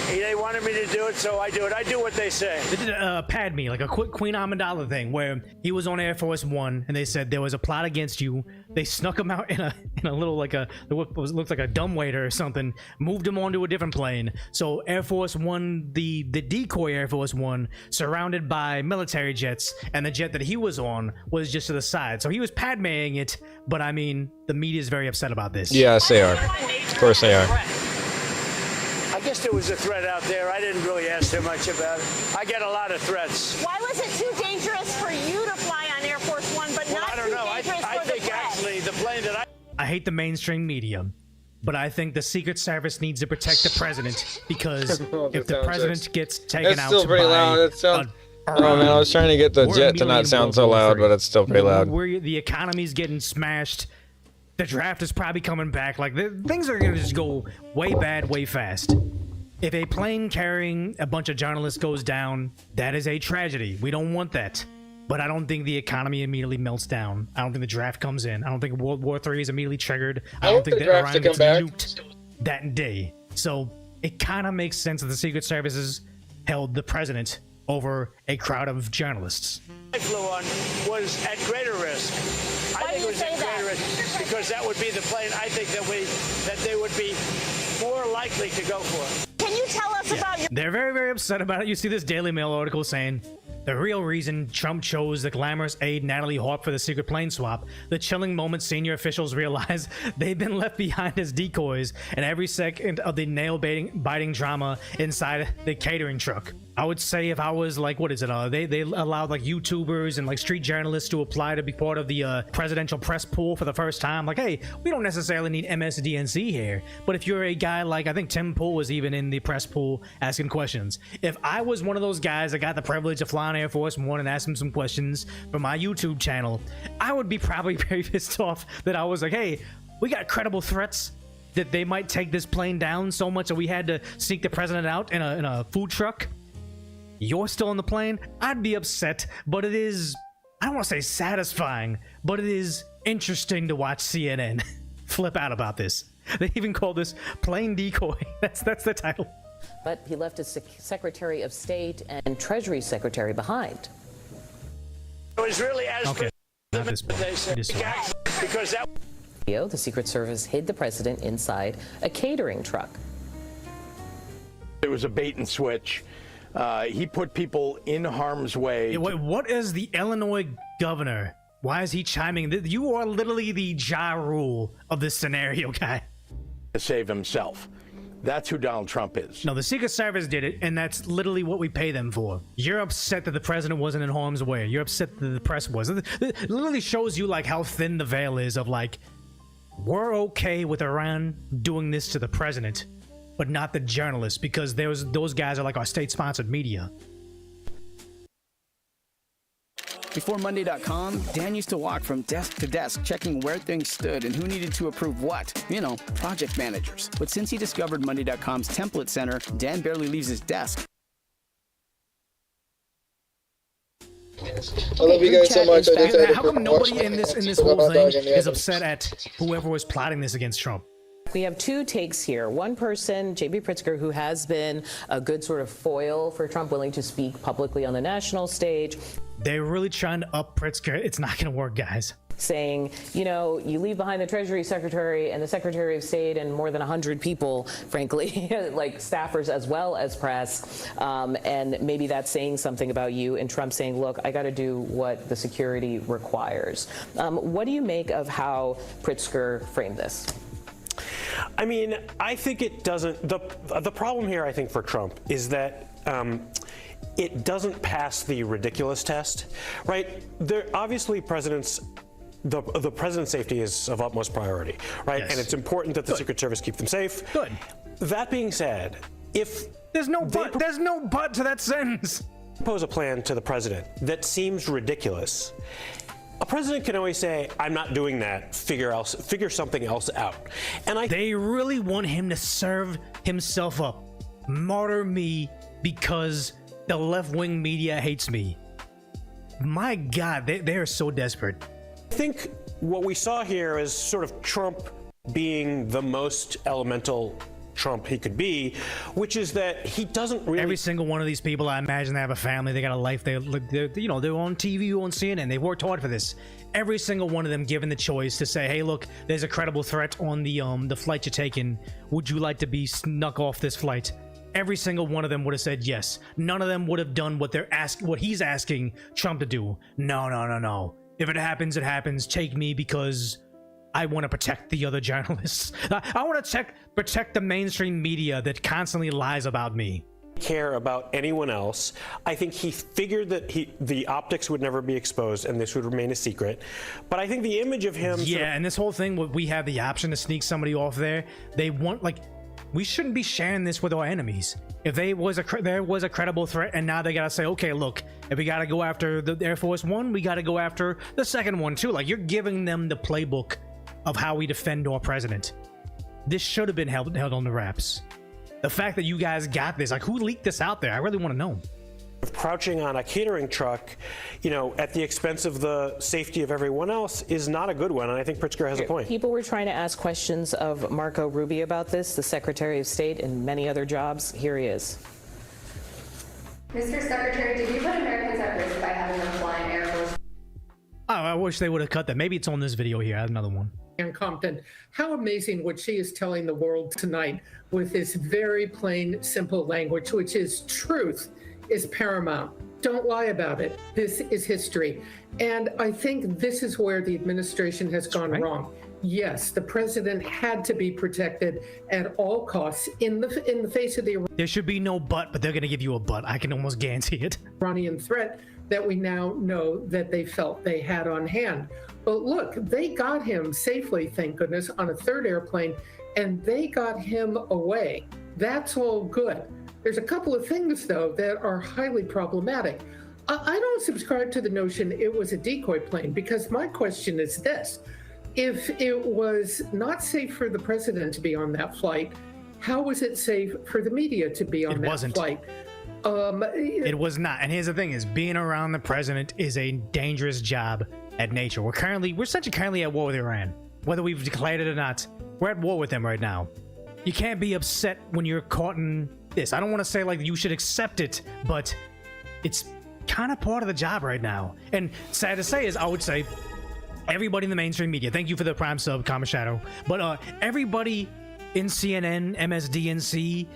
S21: they wanted me to do it, so I do it. I do what they say.
S22: They did Padme, like a quick Queen Amidala thing, where he was on Air Force One, and they said there was a plot against you. They snuck him out in a little like looked like a dumbwaiter or something, moved him onto a different plane. So Air Force One, the decoy Air Force One, surrounded by military jets, and the jet that he was on was just to the side. So he was Padmeing it, but I mean, the media is very upset about this.
S1: Yes, they are. Of course they are.
S21: I guess there was a threat out there. I didn't really ask too much about it. I get a lot of threats.
S2: Why was it too dangerous for you to fly on Air Force One, but not too dangerous
S21: I
S2: for the
S21: think
S2: press?
S21: actually the plane that
S22: I hate the mainstream media, but I think the Secret Service needs to protect the president because if the president gets taken
S1: It's
S22: out
S1: still pretty
S22: by
S1: loud. It sounds. Oh man, I was trying to get the jet to not sound so loud, but it's still pretty loud.
S22: Where the economy's getting smashed, the draft is probably coming back. Like things are gonna just go way bad, way fast. If a plane carrying a bunch of journalists goes down, that is a tragedy. We don't want that. But I don't think the economy immediately melts down. I don't think the draft comes in. I don't think World War III is immediately triggered. I don't think that Iran gets nuked that day. So it kind of makes sense that the Secret Services held the president over a crowd of journalists.
S21: I flew on was at greater risk. I think it was at greater risk because that would be the plane I think that they would be more likely to go for.
S2: Can you tell us about your...
S22: They're very, very upset about it. You see this Daily Mail article saying the real reason Trump chose the glamorous aide Natalie Hawk for the secret plane swap, the chilling moment senior officials realize they've been left behind as decoys in every second of the nail-biting drama inside the catering truck. I would say if I was like, what is it? They allowed like YouTubers and like street journalists to apply to be part of the presidential press pool for the first time. Like, hey, we don't necessarily need MSDNC here, but if you're a guy like, I think Tim Pool was even in the press pool asking questions. If I was one of those guys that got the privilege of flying Air Force One and ask him some questions for my YouTube channel, I would be probably very pissed off that I was like, hey, we got credible threats. that they might take this plane down so much that we had to sneak the president out in a food truck. You're still on the plane. I'd be upset, but it is, I don't want to say satisfying, but it is interesting to watch CNN flip out about this. They even call this plane decoy. That's the title.
S3: But he left his Secretary of State and Treasury Secretary behind.
S21: It was really as
S22: Okay. Not this part.
S21: because that.
S3: The Secret Service hid the president inside a catering truck.
S4: It was a bait and switch. He put people in harm's way.
S22: Yeah, wait, what is the Illinois governor? Why is he chiming in? You are literally the Ja Rule of this scenario, guy.
S4: To save himself. That's who Donald Trump is.
S22: No, the Secret Service did it, and that's literally what we pay them for. You're upset that the president wasn't in harm's way. You're upset that the press was. It literally shows you like how thin the veil is of like, we're okay with Iran doing this to the president, but not the journalists, because those guys are like our state-sponsored media.
S14: Before Monday.com, Dan used to walk from desk to desk checking where things stood and who needed to approve what. You know, project managers. But since he discovered Monday.com's template center, Dan barely leaves his desk.
S1: I love you guys so much.
S22: How come nobody in this whole thing is upset at whoever was plotting this against Trump?
S3: We have two takes here. One person, J.B. Pritzker, who has been a good sort of foil for Trump, willing to speak publicly on the national stage.
S22: They're really trying to up Pritzker. It's not going to work, guys.
S3: Saying, you know, you leave behind the Treasury Secretary and the Secretary of State and more than 100 people, frankly, like staffers as well as press. And maybe that's saying something about you. And Trump saying, look, I got to do what the security requires. What do you make of how Pritzker framed this?
S23: I mean, I think it doesn't. The problem here, I think, for Trump is that it doesn't pass the ridiculous test, right? Obviously, the president's safety is of utmost priority, right? Yes. And it's important that the Secret Service keep them safe.
S22: Good.
S23: That being said, if
S22: there's no but to that sentence.
S23: Propose a plan to the president that seems ridiculous. A president can always say, I'm not doing that, figure something else out. And
S22: they really want him to serve himself up. Martyr me because the left-wing media hates me. My God, they are so desperate.
S23: I think what we saw here is sort of Trump being the most elemental Trump he could be, which is that he doesn't really.
S22: Every single one of these people, I imagine they have a family, they got a life, they're on TV, on CNN, they worked hard for this. Every single one of them given the choice to say, hey, look, there's a credible threat on the flight you're taking. Would you like to be snuck off this flight? Every single one of them would have said yes. None of them would have done what he's asking Trump to do. No. If it happens, it happens. Take me because I want to protect the other journalists. I want to protect the mainstream media that constantly lies about me.
S23: Care about anyone else. I think he figured that the optics would never be exposed and this would remain a secret. But I think the image of him.
S22: Yeah, and this whole thing, we have the option to sneak somebody off there. They want, like, we shouldn't be sharing this with our enemies. If there was a credible threat, and now they gotta say, okay, look, if we gotta go after the Air Force One, we gotta go after the second one too. Like, you're giving them the playbook of how we defend our president. This should have been held on the wraps. The fact that you guys got this, like, who leaked this out there? I really want to know.
S23: Crouching on a catering truck, at the expense of the safety of everyone else is not a good one, and I think Pritzker has a point.
S3: People were trying to ask questions of Marco Rubio about this, the Secretary of State, and many other jobs. Here he is.
S24: Mr. Secretary, did you put Americans at risk by having them fly in Air Force?
S22: Oh, I wish they would have cut that. Maybe it's on this video here. I have another one.
S25: And Compton, how amazing what she is telling the world tonight with this very plain, simple language, which is truth is paramount. Don't lie about it. This is history. And I think this is where the administration has gone wrong. Yes, the president had to be protected at all costs in the face of the
S22: There should be no but they're going to give you a but. I can almost guarantee it.
S25: Iranian threat that we now know that they felt they had on hand. But look, they got him safely, thank goodness, on a third airplane, and they got him away. That's all good. There's a couple of things, though, that are highly problematic. I don't subscribe to the notion it was a decoy plane, because my question is this. If it was not safe for the president to be on that flight, how was it safe for the media to be on that flight?
S22: It was not. And here's the thing: is being around the president is a dangerous job at nature. We're essentially currently at war with Iran, whether we've declared it or not. We're at war with them right now. You can't be upset when you're caught in this. I don't want to say like you should accept it, but it's kind of part of the job right now. And sad to say is, I would say everybody in the mainstream media, thank you for the prime sub, Karma Shadow, but everybody in CNN, MSDNC,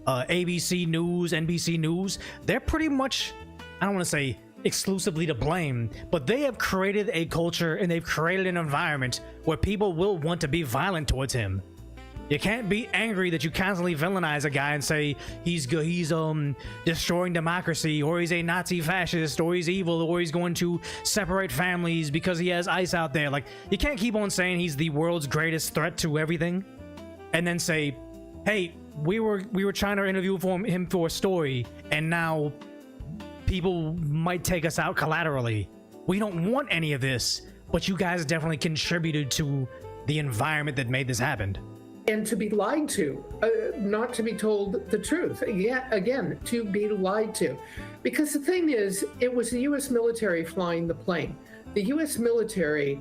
S22: ABC News, NBC News, they're pretty much, I don't want to say exclusively to blame, but they have created a culture and they've created an environment where people will want to be violent towards him. You can't be angry that you constantly villainize a guy and say he's destroying democracy, or he's a Nazi fascist, or he's evil, or he's going to separate families because he has ICE out there. Like, you can't keep on saying he's the world's greatest threat to everything and then say, hey, we were trying to interview him for a story, and now people might take us out collaterally. We don't want any of this, but you guys definitely contributed to the environment that made this happen.
S25: And to be lied to, not to be told the truth. Yeah, again, to be lied to. Because the thing is, it was the U.S. military flying the plane. The U.S. military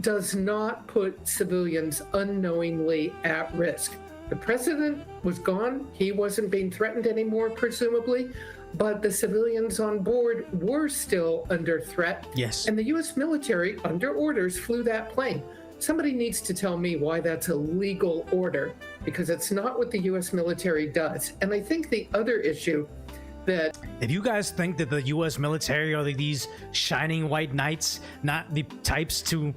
S25: does not put civilians unknowingly at risk. The president was gone. He wasn't being threatened anymore, presumably. But the civilians on board were still under threat.
S22: Yes.
S25: And the U.S. military, under orders, flew that plane. Somebody needs to tell me why that's a legal order, because it's not what the U.S. military does. And I think the other issue that...
S22: If you guys think that the U.S. military are like these shining white knights, not the types to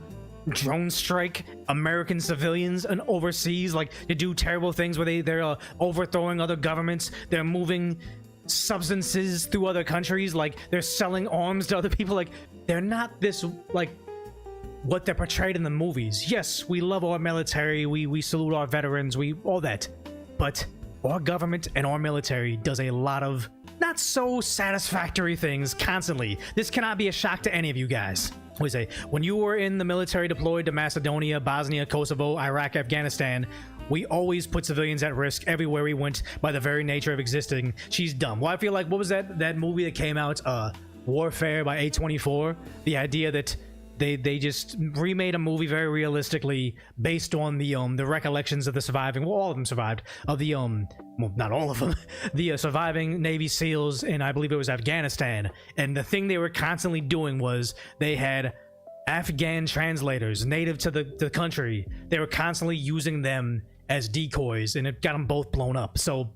S22: drone strike American civilians and overseas, like to do terrible things where they're overthrowing other governments, they're moving substances through other countries, like they're selling arms to other people, like they're not this, like, what they're portrayed in the movies. Yes, we love our military, we salute our veterans, all that, but our government and our military does a lot of not so satisfactory things constantly. This cannot be a shock to any of you guys. We say, when you were in the military deployed to Macedonia, Bosnia, Kosovo, Iraq, Afghanistan, we always put civilians at risk everywhere we went by the very nature of existing. She's dumb. Well, I feel like, what was that movie that came out, Warfare by A24? The idea that they just remade a movie very realistically based on the recollections of the surviving, well, all of them survived, of the well, not all of them, the surviving Navy SEALs in, I believe it was Afghanistan. And the thing they were constantly doing was they had Afghan translators native to the country. They were constantly using them as decoys, and it got them both blown up. So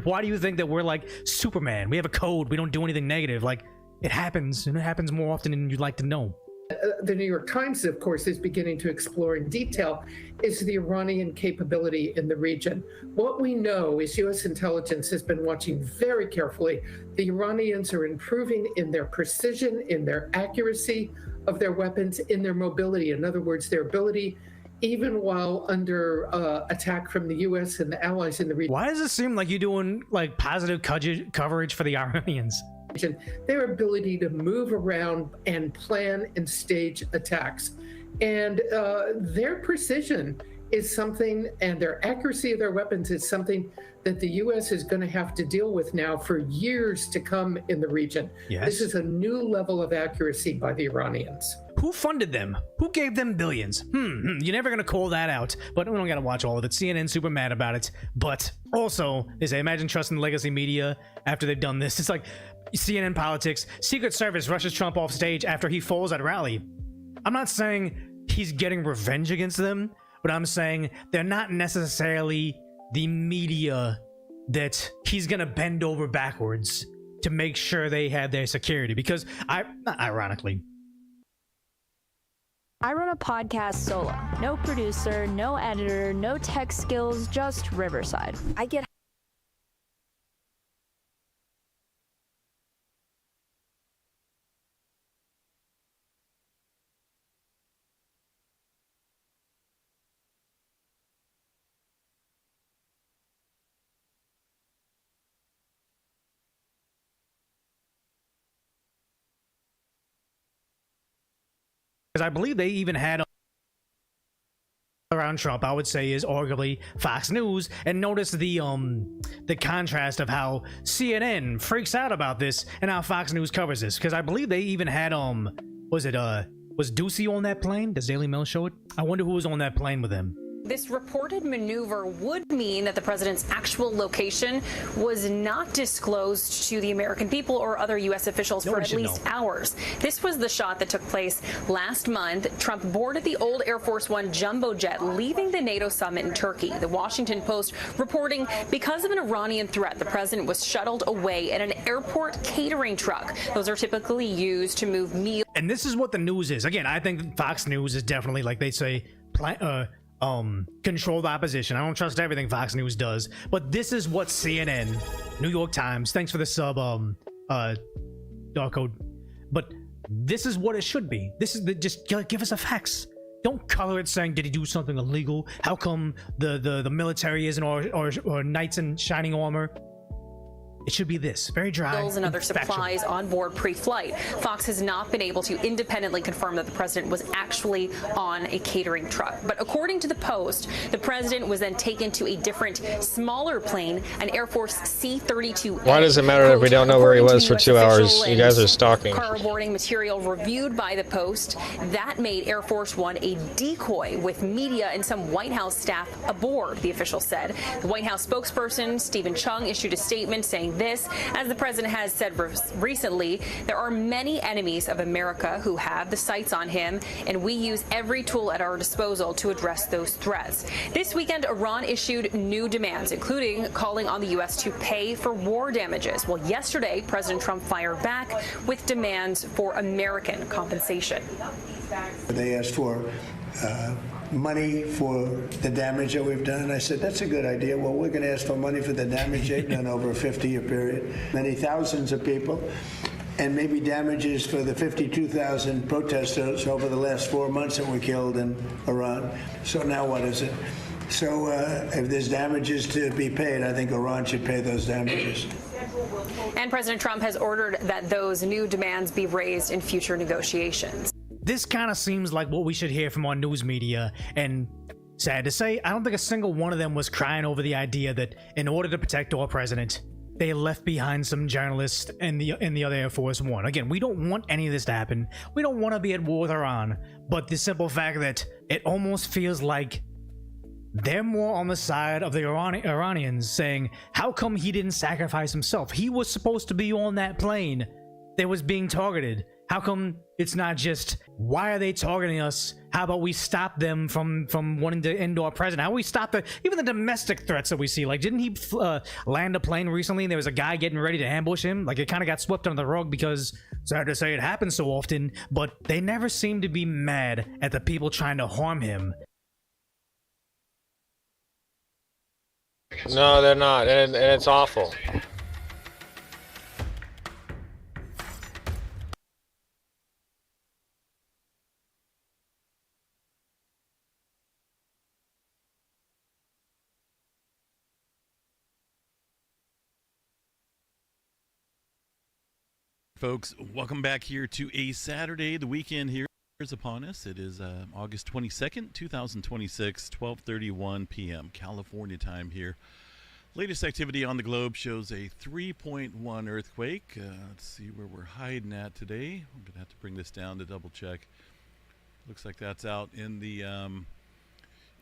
S22: why do you think that we're like Superman? We have a code, we don't do anything negative. Like, it happens, and it happens more often than you'd like to know.
S25: The New York Times, of course, is beginning to explore in detail is the Iranian capability in the region. What we know is U.S. intelligence has been watching very carefully. The Iranians are improving in their precision, in their accuracy of their weapons, in their mobility. In other words, their ability, even while under attack from the U.S. and the allies in the region.
S22: Why does it seem like you're doing like positive coverage for the Iranians?
S25: Their ability to move around and plan and stage attacks. And their precision is something, and their accuracy of their weapons is something that the U.S. is going to have to deal with now for years to come in the region.
S22: Yes.
S25: This is a new level of accuracy by the Iranians.
S22: Who funded them? Who gave them billions? You're never gonna call that out, but we don't gotta watch all of it. CNN's super mad about it, but also, they say, imagine trusting legacy media after they've done this. It's like CNN politics. Secret Service rushes Trump off stage after he falls at a rally. I'm not saying he's getting revenge against them, but I'm saying they're not necessarily the media that he's gonna bend over backwards to make sure they have their security. Because not ironically,
S5: I run a podcast solo. No producer, no editor, no tech skills, just Riverside. I get
S22: because I believe they even had around Trump, I would say, is arguably Fox News. And notice the contrast of how CNN freaks out about this and how Fox News covers this, because I believe they even had was Ducey on that plane? Does Daily Mail show it? I wonder who was on that plane with him.
S7: This reported maneuver would mean that the president's actual location was not disclosed to the American people or other U.S. officials for at least hours. This was the shot that took place last month. Trump boarded the old Air Force One jumbo jet, leaving the NATO summit in Turkey. The Washington Post reporting because of an Iranian threat, the president was shuttled away in an airport catering truck. Those are typically used to move meals.
S22: And this is what the news is. Again, I think Fox News is definitely, like they say, controlled opposition. I don't trust everything Fox News does, but this is what CNN, New York Times, thanks for this dark code, but this is what it should be. This is just give us the facts. Don't color it saying, did he do something illegal? How come the military isn't or knights in shining armor? It should be this, very dry.
S7: And other supplies on board pre-flight. Fox has not been able to independently confirm that the president was actually on a catering truck. But according to the Post, the president was then taken to a different, smaller plane, an Air Force C-32.
S1: Why does it matter if we don't know where he was for 2 hours? You guys are stalking.
S7: Boarding material reviewed by the Post that made Air Force One a decoy with media and some White House staff aboard, the official said. The White House spokesperson, Stephen Chung, issued a statement saying this, as the president has said recently, there are many enemies of America who have the sights on him, and we use every tool at our disposal to address those threats. This weekend, Iran issued new demands, including calling on the U.S. to pay for war damages. Well, yesterday, President Trump fired back with demands for American compensation.
S21: They asked for money for the damage that we've done. I said, that's a good idea. Well, we're going to ask for money for the damage they've done over a 50-year period, many thousands of people, and maybe damages for the 52,000 protesters over the last 4 months that were killed in Iran. So now what is it? So if there's damages to be paid, I think Iran should pay those damages.
S7: And President Trump has ordered that those new demands be raised in future negotiations.
S22: This kind of seems like what we should hear from our news media, and sad to say, I don't think a single one of them was crying over the idea that in order to protect our president, they left behind some journalists in the other Air Force One. Again, we don't want any of this to happen. We don't want to be at war with Iran, but the simple fact that it almost feels like they're more on the side of the Iranians saying, how come he didn't sacrifice himself? He was supposed to be on that plane that was being targeted. How come it's not just, why are they targeting us? How about we stop them from wanting to end our president? How about we stop even the domestic threats that we see? Like, didn't he land a plane recently and there was a guy getting ready to ambush him? Like, it kind of got swept under the rug because, sorry to say, it happens so often, but they never seem to be mad at the people trying to harm him.
S1: No, they're not, and it's awful.
S8: Folks, welcome back here to a Saturday. The weekend here is upon us. It is August 22nd, 2026, 12:31 p.m. California time here. Latest activity on the globe shows a 3.1 earthquake. Let's see where we're hiding at today. I'm going to have to bring this down to double check. Looks like that's out in the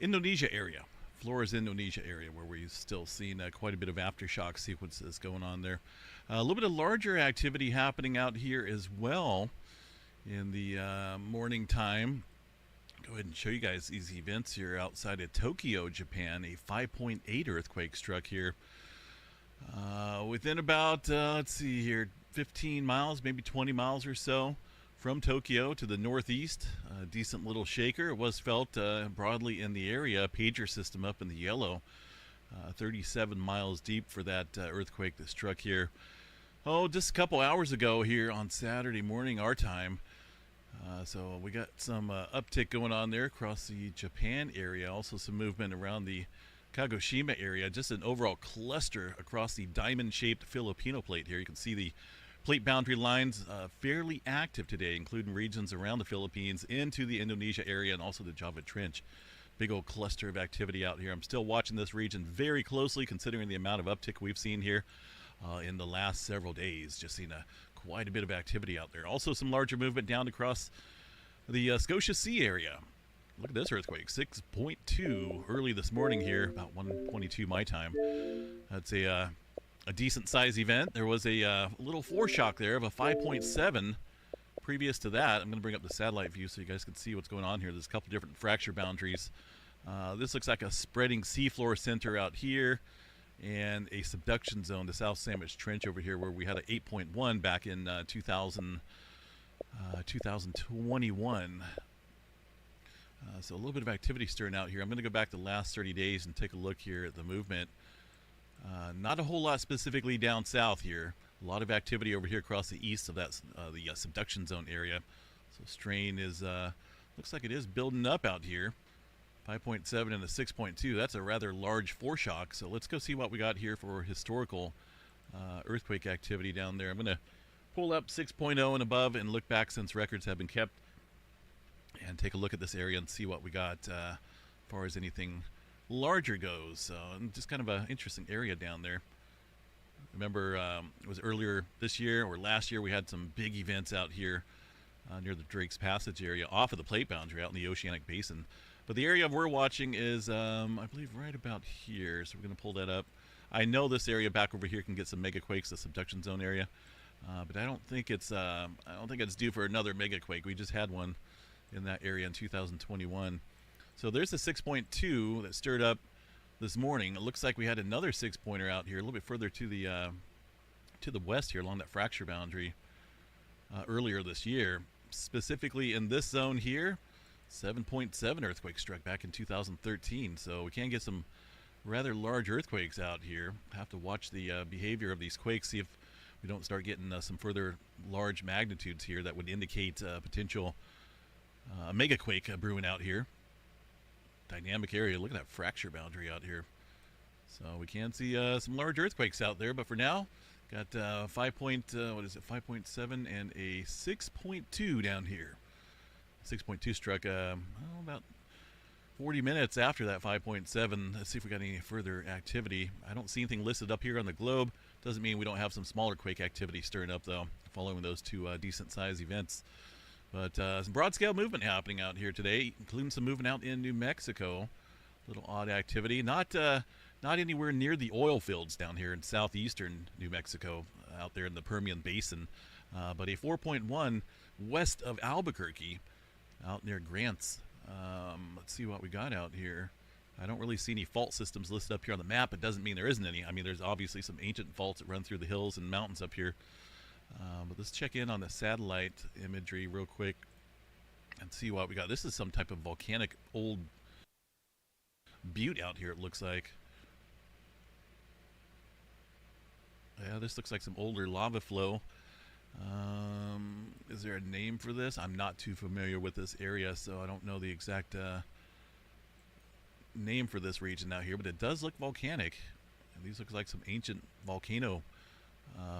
S8: Indonesia area. Flores, Indonesia area, where we've still seen quite a bit of aftershock sequences going on there. A little bit of larger activity happening out here as well in the morning time. Go ahead and show you guys these events here outside of Tokyo, Japan. A 5.8 earthquake struck here within about, let's see here, 15 miles, maybe 20 miles or so from Tokyo to the northeast. A decent little shaker. It was felt broadly in the area. Pager system up in the yellow. 37 miles deep for that earthquake that struck here. Oh, just a couple hours ago here on Saturday morning, our time. So we got some uptick going on there across the Japan area. Also some movement around the Kagoshima area. Just an overall cluster across the diamond-shaped Filipino plate here. You can see the Plate boundary lines fairly active today, including regions around the Philippines into the Indonesia area and also the Java Trench. Big old cluster of activity out here. I'm still watching this region very closely, considering the amount of uptick we've seen here in the last several days. Just seen quite a bit of activity out there. Also some larger movement down across the Scotia Sea area. Look at this earthquake, 6.2 early this morning here, about 1:22 my time. That's a decent size event. There was a little foreshock there of a 5.7 previous to that. I'm going to bring up the satellite view so you guys can see what's going on here. There's a couple different fracture boundaries. This looks like a spreading seafloor center out here and a subduction zone, the South Sandwich Trench over here, where we had an 8.1 back in 2021. So a little bit of activity stirring out here. I'm going to go back the last 30 days and take a look here at the movement. Not a whole lot specifically down south here. A lot of activity over here across the east of that the subduction zone area. So strain is looks like it is building up out here. 5.7 and a 6.2. That's a rather large foreshock. So let's go see what we got here for historical earthquake activity down there. I'm going to pull up 6.0 and above and look back since records have been kept and take a look at this area and see what we got as far as anything larger goes. So just kind of an interesting area down there. Remember, it was earlier this year or last year we had some big events out here near the Drake's Passage area off of the plate boundary out in the Oceanic Basin. But the area we're watching is, I believe, right about here. So we're going to pull that up. I know this area back over here can get some mega quakes, the subduction zone area, but I don't think it's due for another mega quake. We just had one in that area in 2021. So there's a 6.2 that stirred up this morning. It looks like we had another 6-pointer out here a little bit further to the west here along that fracture boundary earlier this year. Specifically in this zone here, 7.7 earthquake struck back in 2013. So we can get some rather large earthquakes out here. Have to watch the behavior of these quakes, see if we don't start getting some further large magnitudes here that would indicate potential mega quake brewing out here. Dynamic area. Look at that fracture boundary out here. So we can see some large earthquakes out there, but for now, got 5.7 and a 6.2 down here. 6.2 struck about 40 minutes after that 5.7. Let's see if we got any further activity. I don't see anything listed up here on the globe. Doesn't mean we don't have some smaller quake activity stirring up, though, following those two decent-sized events. But some broad-scale movement happening out here today, including some movement out in New Mexico. Little odd activity. Not anywhere near the oil fields down here in southeastern New Mexico, out there in the Permian Basin, but a 4.1 west of Albuquerque, out near Grants. Let's see what we got out here. I don't really see any fault systems listed up here on the map. It doesn't mean there isn't any. I mean, there's obviously some ancient faults that run through the hills and mountains up here. But let's check in on the satellite imagery real quick and see what we got. This is some type of volcanic old butte out here, it looks like. Yeah, this looks like some older lava flow. Is there a name for this? I'm not too familiar with this area, so I don't know the exact name for this region out here, but it does look volcanic. And these look like some ancient volcano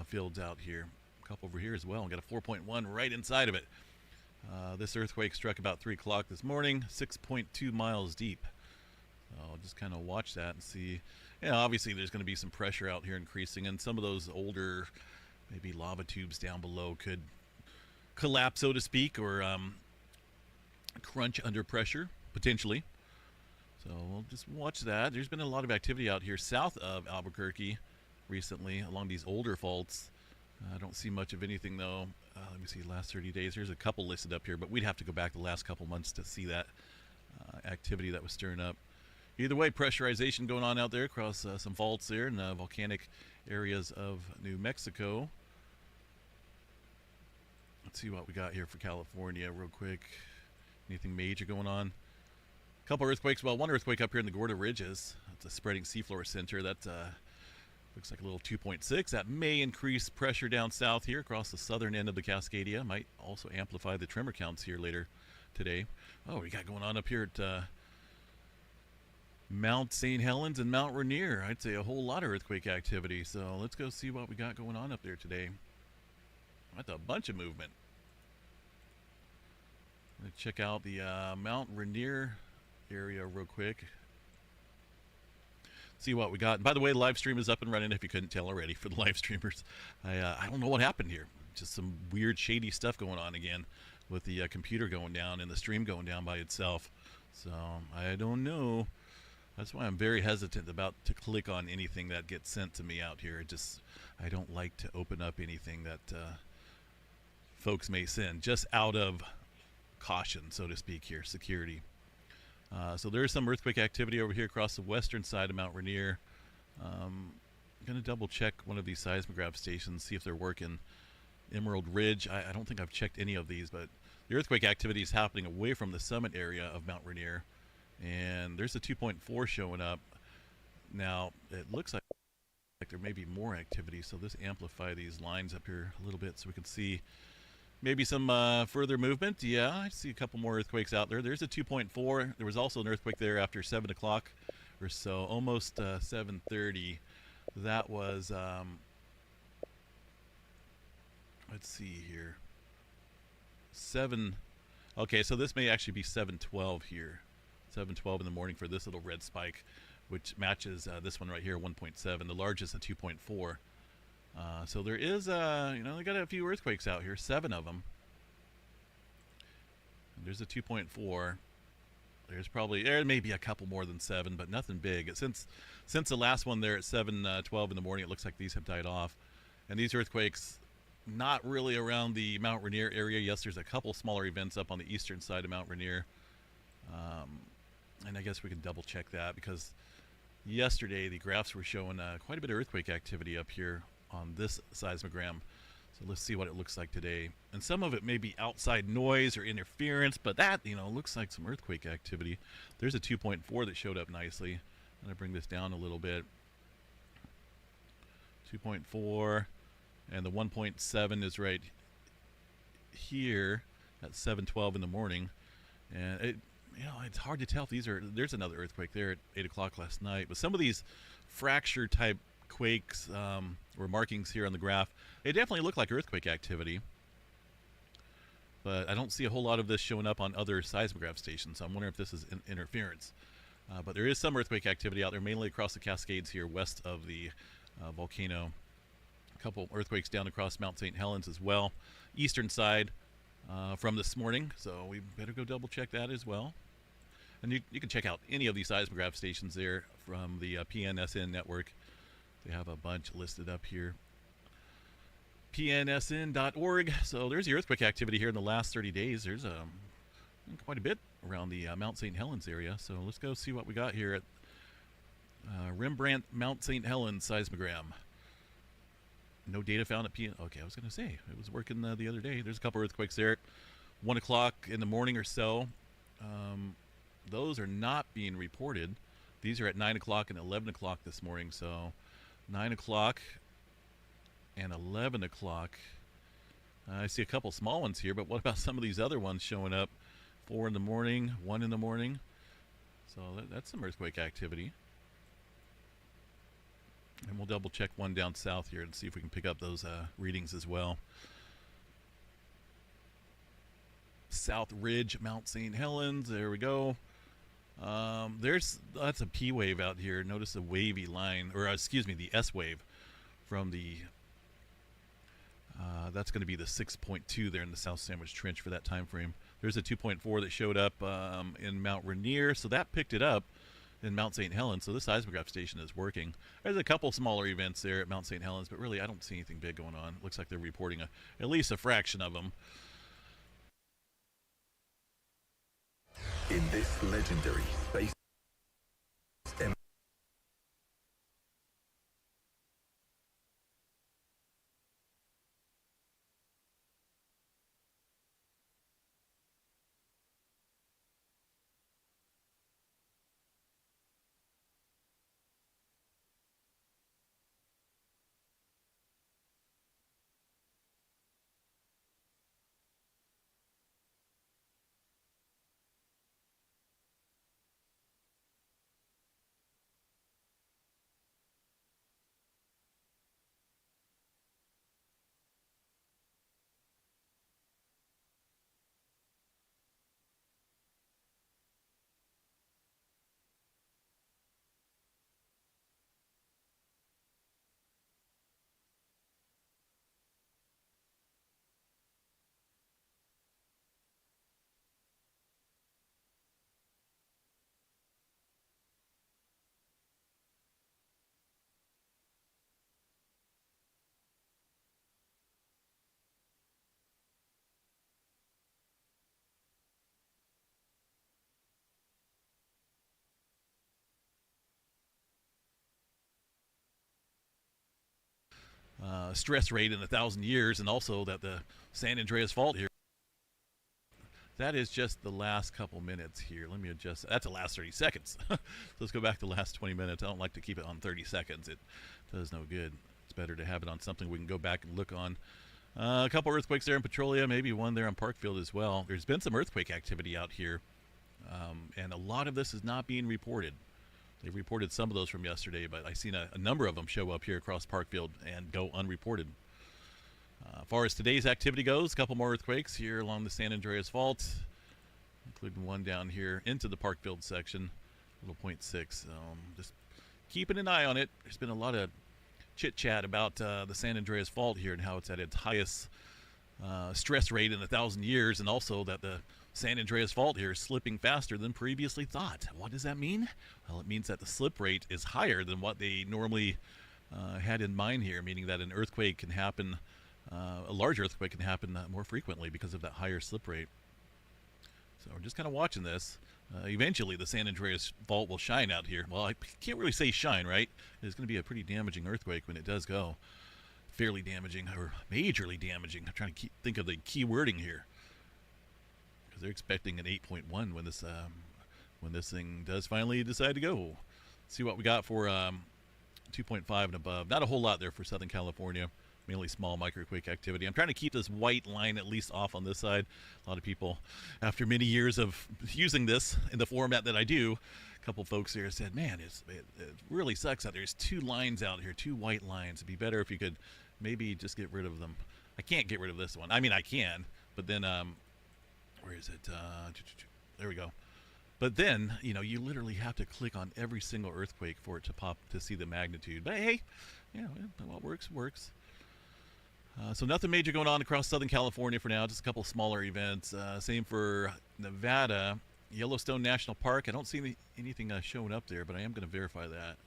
S8: fields out here. A couple over here as well. We got a 4.1 right inside of it. This earthquake struck about 3 o'clock this morning, 6.2 miles deep. So I'll just kind of watch that and see. Yeah, obviously there's going to be some pressure out here increasing, and some of those older, maybe lava tubes down below could collapse, so to speak, or crunch under pressure, potentially. So we'll just watch that. There's been a lot of activity out here south of Albuquerque recently along these older faults. I don't see much of anything, though. Let me see, last 30 days. There's a couple listed up here, but we'd have to go back the last couple months to see that activity that was stirring up. Either way, pressurization going on out there across some faults there in the volcanic areas of New Mexico. Let's see what we got here for California real quick. Anything major going on? A couple earthquakes. Well, one earthquake up here in the Gorda Ridges. It's a spreading seafloor center. That looks like a little 2.6. That may increase pressure down south here across the southern end of the Cascadia. Might also amplify the tremor counts here later today. Oh, we got going on up here at Mount St. Helens and Mount Rainier. I'd say a whole lot of earthquake activity. So let's go see what we got going on up there today. That's a bunch of movement. Let's check out the Mount Rainier area real quick. See what we got. And by the way, the live stream is up and running if you couldn't tell already for the live streamers. I don't know what happened here. Just some weird shady stuff going on again with the computer going down and the stream going down by itself. So I don't know. That's why I'm very hesitant about to click on anything that gets sent to me out here. I don't like to open up anything that folks may send, just out of caution, so to speak here, security. So there's some earthquake activity over here across the western side of Mount Rainier. I'm going to double check one of these seismograph stations, see if they're working. Emerald Ridge, I don't think I've checked any of these, but the earthquake activity is happening away from the summit area of Mount Rainier. And there's a 2.4 showing up. Now, it looks like there may be more activity, so let's amplify these lines up here a little bit so we can see maybe some further movement. Yeah, I see a couple more earthquakes out there. There's a 2.4. There was also an earthquake there after 7 o'clock or so, almost 7:30. That was, let's see here, 7. Okay, so this may actually be 7:12 here. 7:12 in the morning for this little red spike, which matches this one right here, 1.7. The largest, a 2.4. So there is, they got a few earthquakes out here, 7 of them. And there's a 2.4. There may be a couple more than 7, but nothing big. Since the last one there at 7:12 in the morning, it looks like these have died off. And these earthquakes, not really around the Mount Rainier area. Yes, there's a couple smaller events up on the eastern side of Mount Rainier. And I guess we can double check that because yesterday the graphs were showing quite a bit of earthquake activity up here on this seismogram. So let's see what it looks like today. And some of it may be outside noise or interference, but that, looks like some earthquake activity. There's a 2.4 that showed up nicely. I'm going to bring this down a little bit. 2.4, and the 1.7 is right here at 7:12 in the morning. And it's hard to tell if there's another earthquake there at 8 o'clock last night. But some of these fracture type quakes or markings here on the graph, they definitely look like earthquake activity. But I don't see a whole lot of this showing up on other seismograph stations. So I'm wondering if this is interference. But there is some earthquake activity out there, mainly across the Cascades here west of the volcano. A couple earthquakes down across Mount St. Helens as well. Eastern side from this morning. So we better go double check that as well. And you can check out any of these seismograph stations there from the PNSN network. They have a bunch listed up here. PNSN.org. So there's the earthquake activity here in the last 30 days. There's quite a bit around the Mount St. Helens area. So let's go see what we got here at Rembrandt Mount St. Helens seismogram. No data found at PN. Okay, I was going to say, it was working the other day. There's a couple earthquakes there at 1 o'clock in the morning or so. Those are not being reported. These are at 9 o'clock and 11 o'clock this morning. So 9 o'clock and 11 o'clock. I see a couple small ones here, but what about some of these other ones showing up? 4 in the morning, 1 in the morning. So that's some earthquake activity. And we'll double check one down south here and see if we can pick up those readings as well. South Ridge, Mount St. Helens. There we go. That's a P wave out here. Notice the wavy line, or excuse me, the S wave from the. That's going to be the 6.2 there in the South Sandwich Trench for that time frame. There's a 2.4 that showed up in Mount Rainier, so that picked it up in Mount St. Helens. So this seismograph station is working. There's a couple smaller events there at Mount St. Helens, but really I don't see anything big going on. Looks like they're reporting at least a fraction of them.
S9: In this legendary space
S8: stress rate in 1,000 years, and also that the San Andreas Fault here. That is just the last couple minutes here. Let me adjust. That's the last 30 seconds. So let's go back to the last 20 minutes. I don't like to keep it on 30 seconds. It does no good. It's better to have it on something we can go back and look on. A couple earthquakes there in Petrolia, maybe one there on Parkfield as well. There's been some earthquake activity out here, and a lot of this is not being reported. They've reported some of those from yesterday, but I've seen a number of them show up here across Parkfield and go unreported. As far as today's activity goes, a couple more earthquakes here along the San Andreas Fault, including one down here into the Parkfield section, little 0.6. Just keeping an eye on it. There's been a lot of chit-chat about the San Andreas Fault here and how it's at its highest stress rate in 1,000 years, and also that the San Andreas Fault here is slipping faster than previously thought. What does that mean? Well, it means that the slip rate is higher than what they normally had in mind here, meaning that an earthquake can happen, a large earthquake can happen more frequently because of that higher slip rate. So we're just kind of watching this. Eventually, the San Andreas Fault will shine out here. Well, I can't really say shine, right? It's going to be a pretty damaging earthquake when it does go. Fairly damaging, or majorly damaging. I'm trying to think of the key wording here, because they're expecting an 8.1 when this thing does finally decide to go. Let's see what we got for 2.5 and above. Not a whole lot there for Southern California. Mainly small microquake activity. I'm trying to keep this white line at least off on this side. A lot of people, after many years of using this in the format that I do, a couple folks here said, man, it really sucks out there. There's two lines out here, two white lines. It'd be better if you could maybe just get rid of them. I can't get rid of this one. I mean, I can, but then, where is it? There we go. But then, you literally have to click on every single earthquake for it to pop to see the magnitude. But hey, what works, works. So nothing major going on across Southern California for now, just a couple smaller events. Same for Nevada, Yellowstone National Park. I don't see anything showing up there, but I am going to verify that.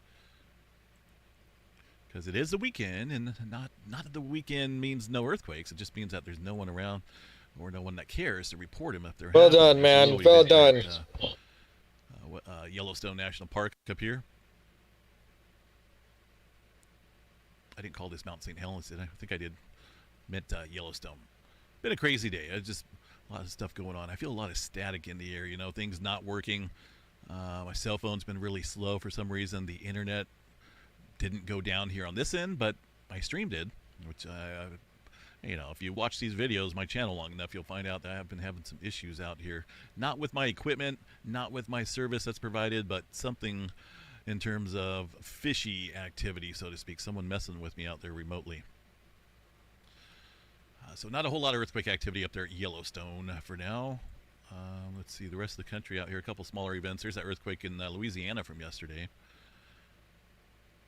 S8: Because it is the weekend, and not that the weekend means no earthquakes. It just means that there's no one around or no one that cares to report them if they're
S1: well done, man. Well done.
S8: Yellowstone National Park up here. I didn't call this Mount St. Helens, did I? I think I did. Meant Yellowstone. Been a crazy day. Just a lot of stuff going on. I feel a lot of static in the air, things not working. My cell phone's been really slow for some reason. The internet didn't go down here on this end, but my stream did, which if you watch these videos, my channel long enough, you'll find out that I have been having some issues out here. Not with my equipment, not with my service that's provided, but something in terms of fishy activity, so to speak. Someone messing with me out there remotely. So not a whole lot of earthquake activity up there at Yellowstone for now. Let's see the rest of the country out here. A couple smaller events. There's that earthquake in Louisiana from yesterday.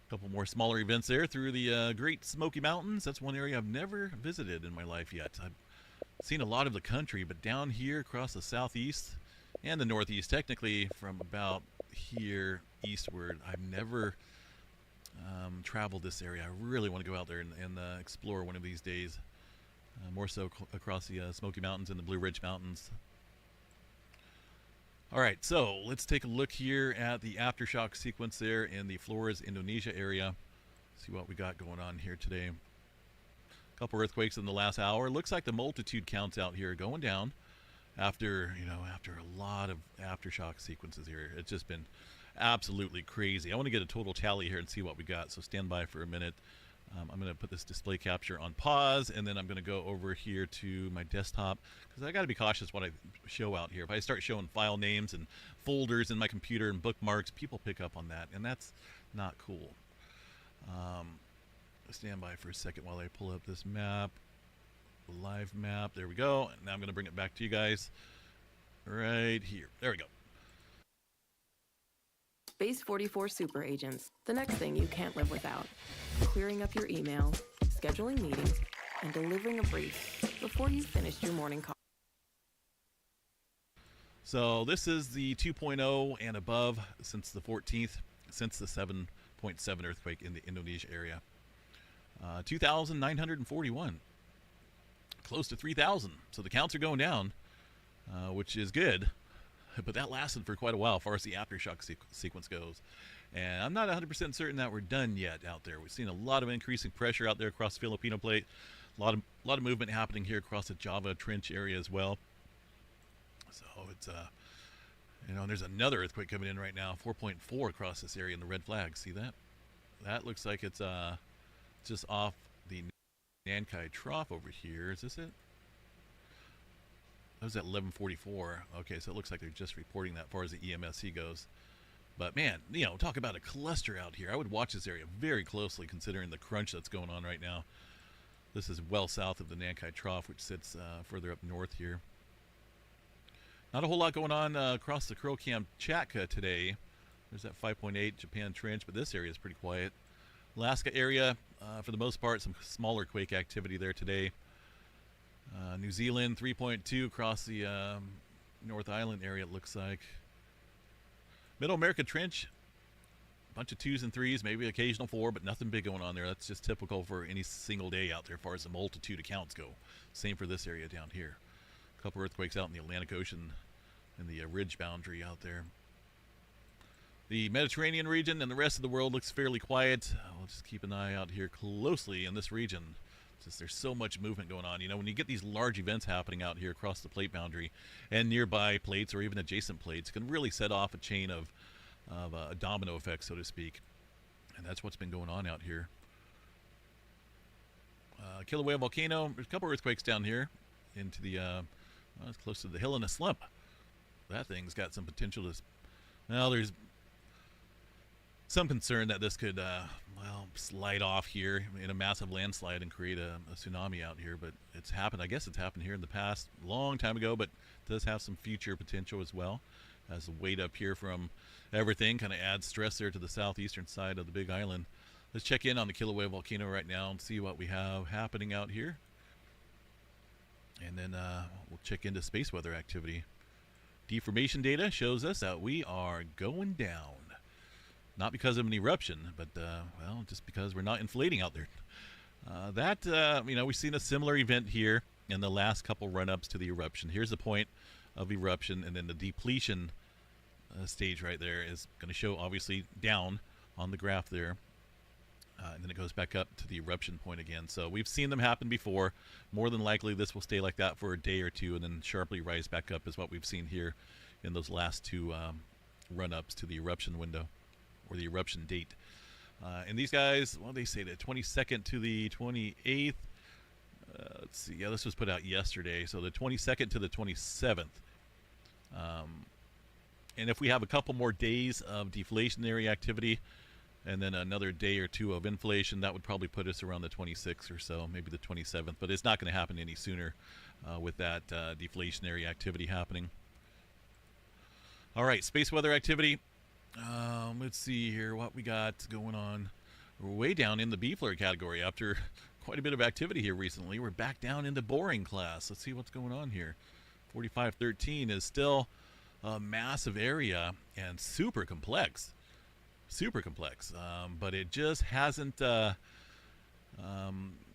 S8: A couple more smaller events there through the Great Smoky Mountains. That's one area I've never visited in my life yet. I've seen a lot of the country, but down here across the southeast and the northeast, technically from about here eastward, I've never traveled this area. I really want to go out there and explore one of these days. More so across the Smoky Mountains and the Blue Ridge Mountains. All right, so let's take a look here at the aftershock sequence there in the Flores, Indonesia area. See what we got going on here today. A couple earthquakes in the last hour. Looks like the multitude counts out here are going down after a lot of aftershock sequences here. It's just been absolutely crazy. I want to get a total tally here and see what we got, so stand by for a minute. I'm going to put this display capture on pause, and then I'm going to go over here to my desktop, because I got to be cautious what I show out here. If I start showing file names and folders in my computer and bookmarks, people pick up on that, and that's not cool. Stand by for a second while I pull up this map, live map. There we go. And now I'm going to bring it back to you guys right here. There we go.
S10: Space 44 super agents. The next thing you can't live without. Clearing up your email, scheduling meetings, and delivering a brief before you finished your morning call.
S8: So this is the 2.0 and above since the 14th, since the 7.7 earthquake in the Indonesia area. 2,941. Close to 3,000. So the counts are going down, which is good. But that lasted for quite a while as far as the aftershock sequence goes. And I'm not 100% certain that we're done yet out there. We've seen a lot of increasing pressure out there across the Filipino plate. A lot of movement happening here across the Java Trench area as well. So it's you know, and there's another earthquake coming in right now, 4.4 across this area in the red flag. See that? That looks like it's just off the Nankai Trough over here. Is this it? That was at 11:44. Okay, so it looks like they're just reporting that far as the EMSC goes. But man, you know, talk about a cluster out here. I would watch this area very closely considering the crunch that's going on right now. This is well south of the Nankai Trough, which sits further up north here. Not a whole lot going on across the Kuril-Kamchatka today. There's that 5.8 Japan Trench, but this area is pretty quiet. Alaska area, for the most part, some smaller quake activity there today. New Zealand, 3.2 across the North Island area, it looks like. Middle America Trench, a bunch of 2s and 3s, maybe occasional 4, but nothing big going on there. That's just typical for any single day out there as far as the multitude of counts go. Same for this area down here. A couple earthquakes out in the Atlantic Ocean and the ridge boundary out there. The Mediterranean region and the rest of the world looks fairly quiet. We'll just keep an eye out here closely in this region. Just there's so much movement going on. You know, when you get these large events happening out here across the plate boundary and nearby plates or even adjacent plates, it can really set off a chain of a domino effect, so to speak. And that's what's been going on out here. Kilauea volcano. There's a couple earthquakes down here into the well, it's close to the hill in a slump. That thing's got some potential to. Well, there's some concern that this could, well, slide off here in a massive landslide and create a tsunami out here. But it's happened. I guess it's happened here in the past, a long time ago, but it does have some future potential as well. As the weight up here from everything kind of adds stress there to the southeastern side of the Big Island. Let's check in on the Kilauea volcano right now and see what we have happening out here. And then we'll check into space weather activity. Deformation data shows us that we are going down. Not because of an eruption, but, well, just because we're not inflating out there. You know, we've seen a similar event here in the last couple run-ups to the eruption. Here's the point of eruption, and then the depletion stage right there is going to show, obviously, down on the graph there. And then it goes back up to the eruption point again. So we've seen them happen before. More than likely, this will stay like that for a day or two and then sharply rise back up is what we've seen here in those last two run-ups to the eruption window. Or the eruption date. And these guys, well, they say the 22nd to the 28th. Let's see. Yeah, this was put out yesterday. So the 22nd to the 27th. And if we have a couple more days of deflationary activity and then another day or two of inflation, that would probably put us around the 26th or so, maybe the 27th. But it's not going to happen any sooner with that deflationary activity happening. All right, space weather activity. Let's see here what we got going on. We're way down in the B-flare category after quite a bit of activity here recently. We're back down in the boring class. Let's see what's going on here. 4513 is still a massive area and super complex. Super complex. But it just hasn't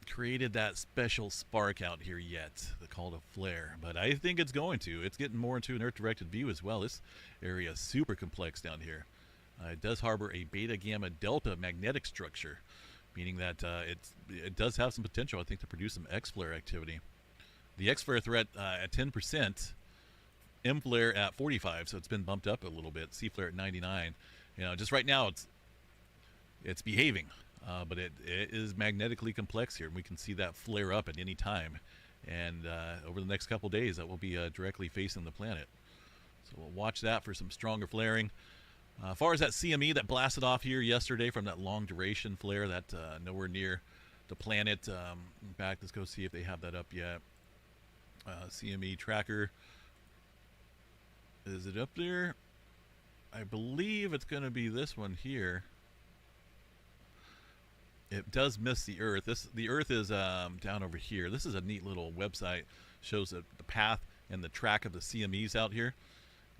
S8: created that special spark out here yet, called a flare. But I think it's going to. It's getting more into an Earth-directed view as well. This area is super complex down here. It does harbor a beta, gamma, delta magnetic structure, meaning that it does have some potential, I think, to produce some X-flare activity. The X-flare threat at 10%, M-flare at 45, so it's been bumped up a little bit. C-flare at 99. You know, just right now it's behaving. But it is magnetically complex here, and we can see that flare up at any time. And over the next couple days, that will be directly facing the planet. So we'll watch that for some stronger flaring. As far as that CME that blasted off here yesterday from that long duration flare, that nowhere near the planet. In fact, let's go see if they have that up yet. CME tracker. Is it up there? I believe it's going to be this one here. It does miss the Earth. The Earth is down over here. This is a neat little website. Shows the path and the track of the CMEs out here,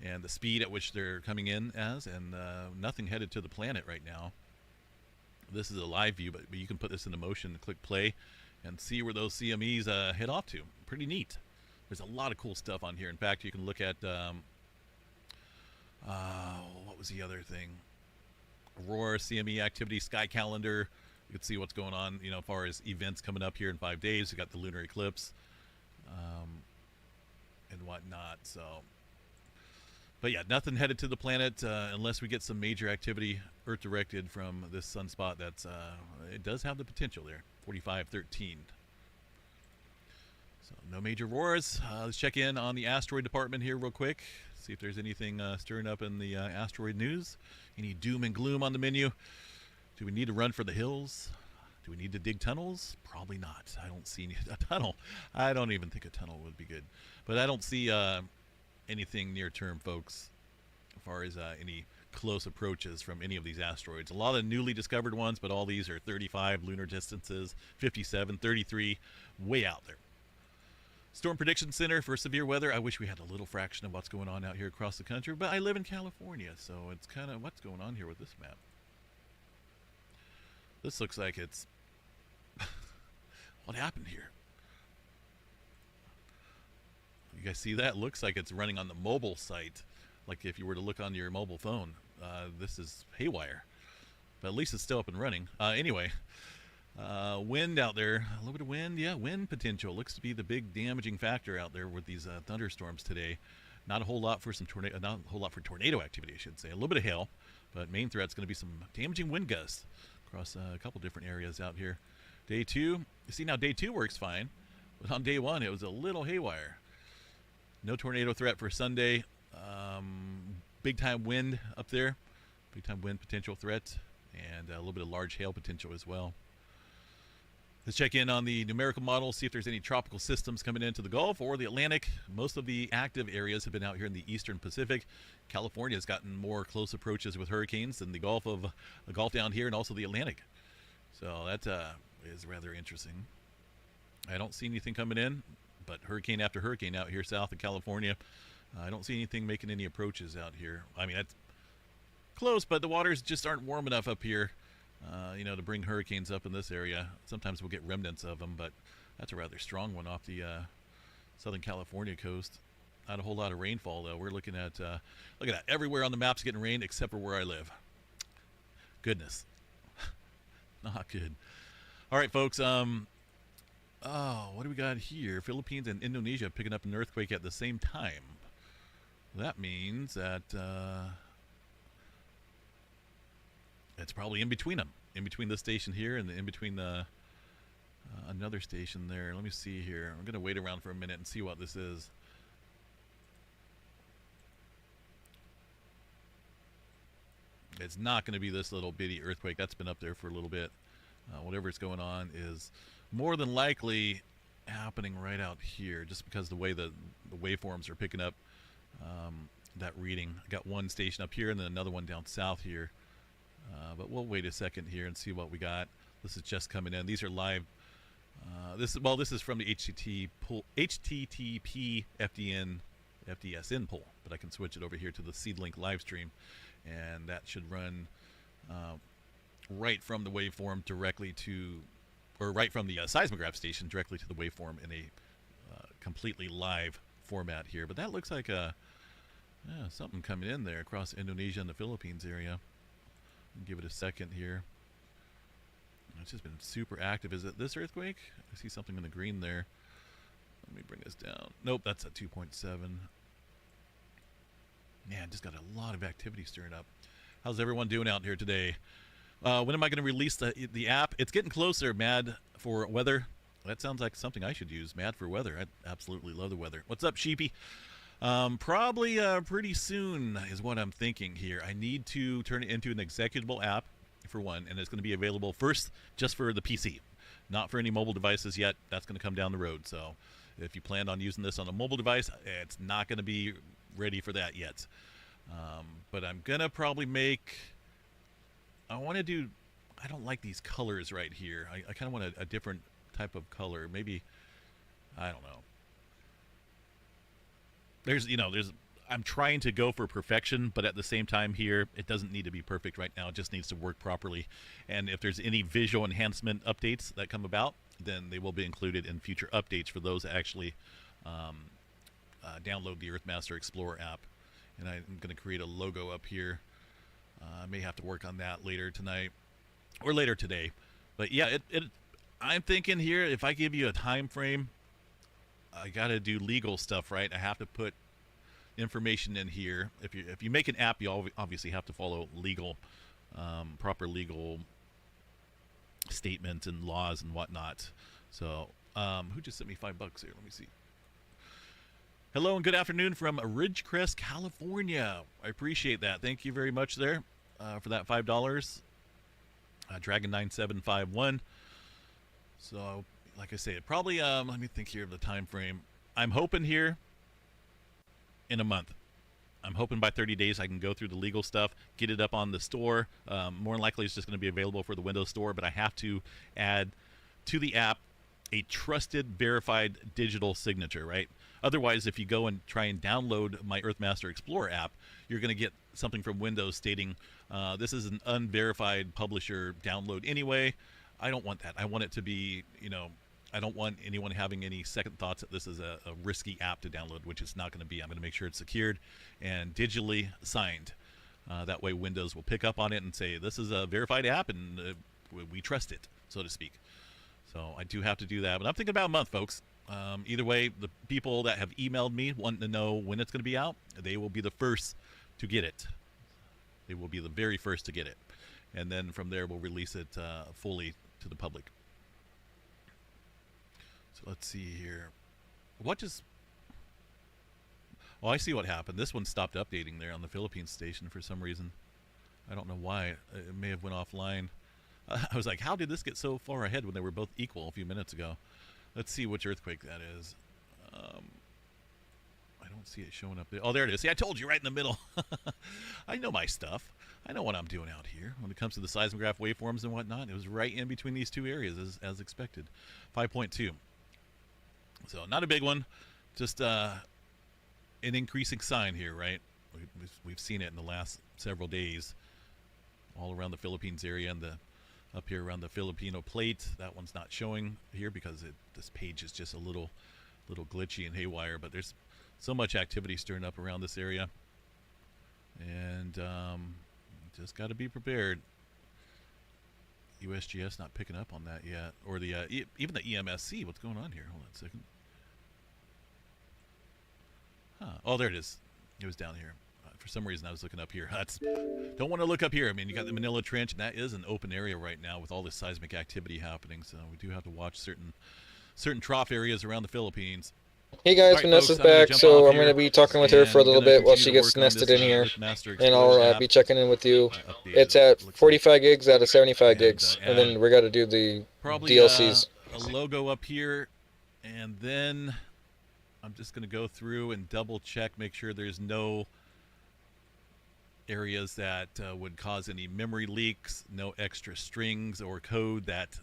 S8: and the speed at which they're coming in as, and nothing headed to the planet right now. This is a live view, but you can put this into motion and click play, and see where those CMEs head off to. Pretty neat. There's a lot of cool stuff on here. In fact, you can look at what was the other thing? Aurora CME activity sky calendar. You can see what's going on, you know, as far as events coming up here in 5 days. You got the lunar eclipse and whatnot. So, but yeah, nothing headed to the planet unless we get some major activity Earth directed from this sunspot. That's it does have the potential there. 4513. So no major auroras. Let's check in on the asteroid department here real quick. See if there's anything stirring up in the asteroid news. Any doom and gloom on the menu? Do we need to run for the hills? Do we need to dig tunnels? Probably not. I don't see a tunnel. I don't even think a tunnel would be good. But I don't see anything near term, folks, as far as any close approaches from any of these asteroids. A lot of newly discovered ones, but all these are 35 lunar distances, 57, 33, way out there. Storm Prediction Center for severe weather. I wish we had a little fraction of what's going on out here across the country, but I live in California, so it's kind of what's going on here with this map. This looks like it's... what happened here? You guys see that? Looks like it's running on the mobile site. Like if you were to look on your mobile phone. This is haywire. But at least it's still up and running. Anyway... wind out there, a little bit of wind. Yeah, wind potential looks to be the big damaging factor out there with these thunderstorms today. Not a whole lot for some tornado, not a whole lot for tornado activity, I should say. A little bit of hail, but main threat's going to be some damaging wind gusts across a couple different areas out here. Day 2, you see now day 2 works fine, but on day 1 it was a little haywire. No tornado threat for Sunday. Big time wind up there, big time wind potential threat, and a little bit of large hail potential as well. Let's check in on the numerical model, see if there's any tropical systems coming into the Gulf or the Atlantic. Most of the active areas have been out here in the eastern Pacific. California has gotten more close approaches with hurricanes than the Gulf down here and also the Atlantic. So that is rather interesting. I don't see anything coming in, but hurricane after hurricane out here south of California. I don't see anything making any approaches out here. I mean, that's close, but the waters just aren't warm enough up here. You know, to bring hurricanes up in this area. Sometimes we'll get remnants of them, but that's a rather strong one off the Southern California coast. Not a whole lot of rainfall, though. We're looking at, look at that. Everywhere on the map's getting rain except for where I live. Goodness. Not good. All right, folks. Oh, what do we got here? Philippines and Indonesia picking up an earthquake at the same time. That means that... it's probably in between them, in between this station here and in between the another station there. Let me see here. I'm going to wait around for a minute and see what this is. It's not going to be this little bitty earthquake. That's been up there for a little bit. Whatever's going on is more than likely happening right out here, just because the way the waveforms are picking up that reading. I got one station up here and then another one down south here. But we'll wait a second here and see what we got. This is just coming in. These are live. This is from the HTTP FDSN poll, but I can switch it over here to the SeedLink live stream, and that should run right from the waveform directly to, or right from the seismograph station directly to the waveform in a completely live format here. But that looks like something coming in there across Indonesia and the Philippines area. Give it a second here. It's just been super active. Is it this earthquake? I see something in the green there. Let me bring this down. Nope, that's at 2.7. Man, just got a lot of activity stirring up. How's everyone doing out here today? When am I going to release the app? It's getting closer. Mad for weather. That sounds like something I should use. Mad for weather. I absolutely love the weather. What's up, Sheepy? Probably pretty soon is what I'm thinking here. I need to turn it into an executable app, for one, and it's going to be available first just for the PC, not for any mobile devices yet. That's going to come down the road. So if you planned on using this on a mobile device, it's not going to be ready for that yet. But I'm going to probably make... I don't like these colors right here. I kind of want a different type of color. Maybe, I don't know. I'm trying to go for perfection, but at the same time here, it doesn't need to be perfect right now. It just needs to work properly. And if there's any visual enhancement updates that come about, then they will be included in future updates for those that actually download the Earthmaster Explorer app. And I'm going to create a logo up here I may have to work on that later tonight or later today. But yeah, I'm thinking here, if I give you a time frame, I got to do legal stuff, right? I have to put information in here. If you make an app, you obviously have to follow legal, proper legal statements and laws and whatnot. So, who just sent me $5 here? Let me see. Hello and good afternoon from Ridgecrest, California. I appreciate that. Thank you very much there for that $5. Dragon9751. So, like I say, probably, let me think here of the time frame. I'm hoping here in a month. I'm hoping by 30 days I can go through the legal stuff, get it up on the store. More than likely it's just going to be available for the Windows Store, but I have to add to the app a trusted, verified digital signature, right? Otherwise, if you go and try and download my Earthmaster Explorer app, you're going to get something from Windows stating, this is an unverified publisher download anyway. I don't want that. I want it to be, I don't want anyone having any second thoughts that this is a risky app to download, which it's not going to be. I'm going to make sure it's secured and digitally signed. That way Windows will pick up on it and say, this is a verified app and we trust it, so to speak. So I do have to do that. But I'm thinking about a month, folks. Either way, the people that have emailed me wanting to know when it's going to be out, they will be the first to get it. They will be the very first to get it. And then from there, we'll release it fully to the public. So let's see here. What just... Oh, I see what happened. This one stopped updating there on the Philippines station for some reason. I don't know why. It may have went offline. I was like, how did this get so far ahead when they were both equal a few minutes ago? Let's see which earthquake that is. I don't see it showing up there. Oh, there it is. See, I told you, right in the middle. I know my stuff. I know what I'm doing out here when it comes to the seismograph waveforms and whatnot. It was right in between these two areas as expected. 5.2. So not a big one. Just an increasing sign here, right? We've seen it in the last several days all around the Philippines area and up here around the Filipino plate. That one's not showing here because this page is just a little glitchy and haywire, but there's so much activity stirring up around this area. And just got to be prepared. USGS not picking up on that yet. Or the even the EMSC. What's going on here? Hold on a second. Huh. Oh, there it is. It was down here. For some reason, I was looking up here. Don't want to look up here. I mean, you got the Manila Trench, and that is an open area right now with all this seismic activity happening. So we do have to watch certain trough areas around the Philippines.
S1: Hey guys, Vanessa's back, so I'm going to be talking with her for a little bit while she gets nested in here, and I'll be checking in with you. It's at 45 gigs out of 75 gigs, and then we got to do the DLCs.
S8: A logo up here, and then I'm just going to go through and double check, make sure there's no areas that would cause any memory leaks, no extra strings or code that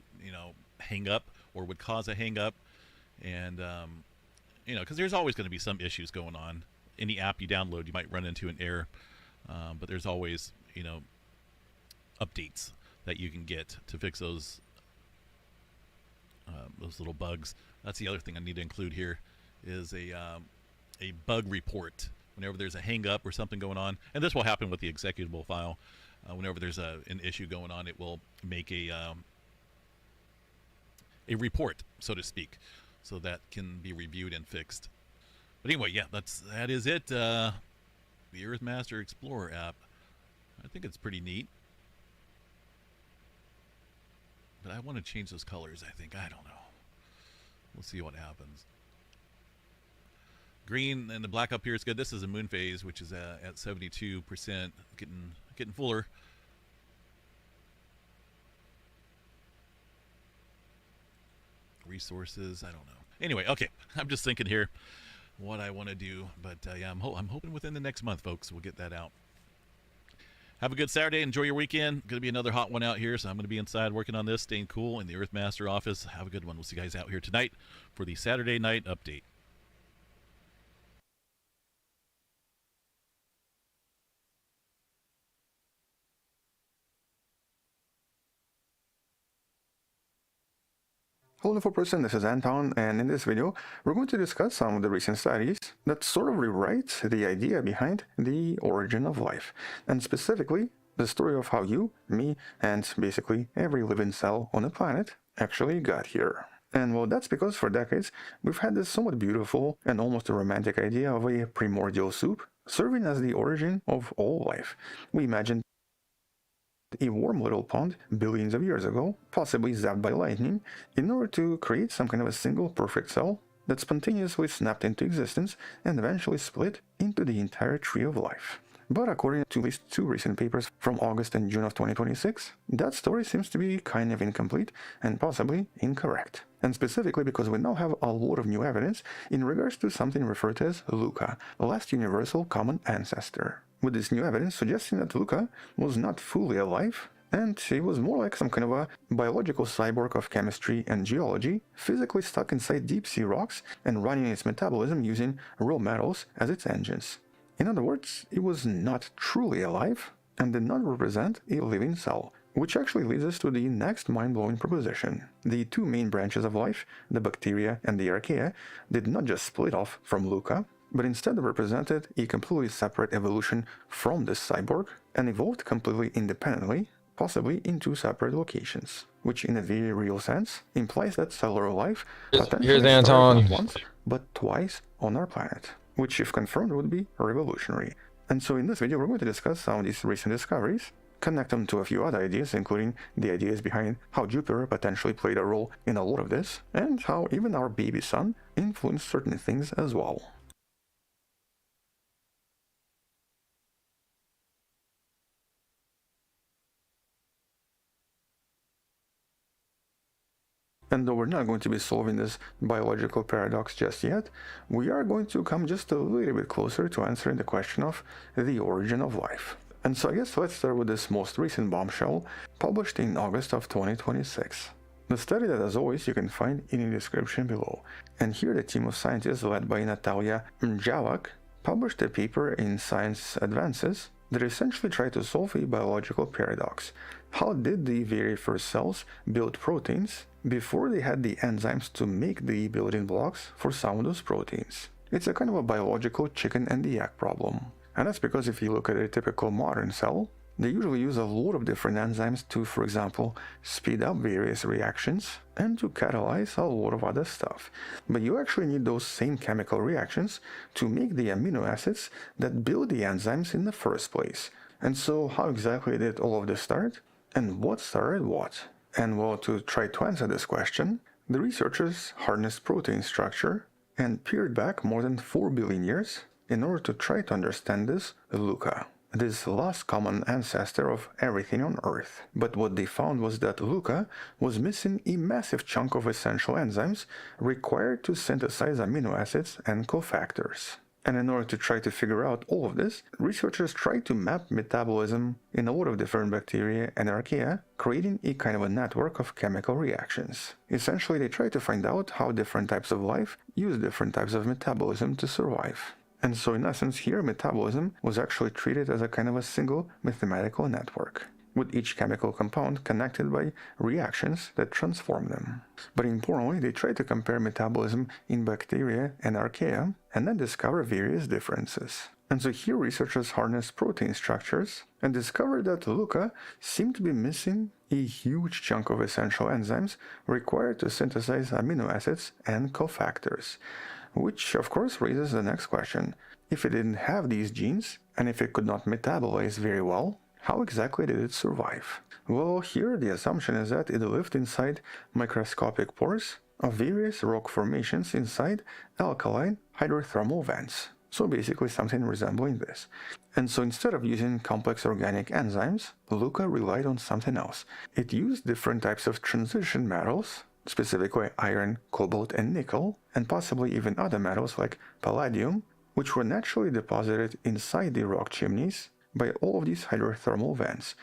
S8: hang up or would cause a hang up, and because there's always going to be some issues going on. Any app you download, you might run into an error, but there's always updates that you can get to fix those little bugs. That's the other thing I need to include here is a bug report. Whenever there's a hang up or something going on, and this will happen with the executable file, whenever there's an issue going on, it will make a report, so to speak, so that can be reviewed and fixed. But anyway, yeah, that is it. The Earthmaster Explorer app. I think it's pretty neat, but I want to change those colors. I think, I don't know. We'll see what happens. Green and the black up here is good. This is a moon phase, which is at 72%, getting fuller. Resources, I don't know. Anyway, okay, I'm just thinking here what I want to do, but yeah, I'm hoping within the next month, folks, we'll get that out. Have a good Saturday. Enjoy your weekend. Going to be another hot one out here, so I'm going to be inside working on this, staying cool in the Earthmaster office. Have a good one. We'll see you guys out here tonight for the Saturday night update.
S11: Hello person, this is Anton, and in this video, we're going to discuss some of the recent studies that sort of rewrite the idea behind the origin of life, and specifically The story of how you, me, and basically every living cell on the planet actually got here. And well, that's because for decades we've had this somewhat beautiful and almost a romantic idea of a primordial soup serving as the origin of all life. We imagined a warm little pond billions of years ago, possibly zapped by lightning, in order to create some kind of a single perfect cell that spontaneously snapped into existence and eventually split into the entire tree of life. But according to at least 2 recent papers from August and June of 2026, that story seems to be kind of incomplete and possibly incorrect. And specifically because we now have a lot of new evidence in regards to something referred to as LUCA, the last universal common ancestor. With this new evidence suggesting that LUCA was not fully alive, and he was more like some kind of a biological cyborg of chemistry and geology, physically stuck inside deep-sea rocks and running its metabolism using raw metals as its engines. In other words, it was not truly alive and did not represent a living cell, which actually leads us to the next mind-blowing proposition. The 2 main branches of life, the bacteria and the archaea, did not just split off from LUCA, but instead represented a completely separate evolution from this cyborg and evolved completely independently, possibly in 2 separate locations, which in a very real sense implies that cellular life potentially started not once, but twice on our planet, which if confirmed would be revolutionary. And so in this video we're going to discuss some of these recent discoveries, connect them to a few other ideas, including the ideas behind how Jupiter potentially played a role in a lot of this, and how even our baby sun influenced certain things as well. And though we're not going to be solving this biological paradox just yet, we are going to come just a little bit closer to answering the question of the origin of life. And so I guess let's start with this most recent bombshell, published in August of 2026. The study that, as always, you can find in the description below. And here the team of scientists led by Natalia Mjalak published a paper in Science Advances that essentially tried to solve a biological paradox. How did the very first cells build proteins before they had the enzymes to make the building blocks for some of those proteins? It's a kind of a biological chicken and the egg problem. And that's because if you look at a typical modern cell, they usually use a lot of different enzymes to, for example, speed up various reactions and to catalyze a lot of other stuff. But you actually need those same chemical reactions to make the amino acids that build the enzymes in the first place. And so how exactly did all of this start? And what started what? And well, to try to answer this question, the researchers harnessed protein structure and peered back more than 4 billion years in order to try to understand this LUCA, this last common ancestor of everything on Earth. But what they found was that LUCA was missing a massive chunk of essential enzymes required to synthesize amino acids and cofactors. And in order to try to figure out all of this, researchers tried to map metabolism in a lot of different bacteria and archaea, creating a kind of a network of chemical reactions. Essentially, they tried to find out how different types of life use different types of metabolism to survive. And so in essence here, metabolism was actually treated as a kind of a single mathematical network, with each chemical compound connected by reactions that transform them. But importantly, they tried to compare metabolism in bacteria and archaea and then discover various differences. And so here researchers harnessed protein structures and discovered that LUCA seemed to be missing a huge chunk of essential enzymes required to synthesize amino acids and cofactors. Which of course raises the next question. If it didn't have these genes, and if it could not metabolize very well, how exactly did it survive? Well, here the assumption is that it lived inside microscopic pores of various rock formations inside alkaline hydrothermal vents. So basically something resembling this. And so instead of using complex organic enzymes, LUCA relied on something else. It used different types of transition metals, specifically iron, cobalt, and nickel, and possibly even other metals like palladium, which were naturally deposited inside the rock chimneys by all of these hydrothermal vents.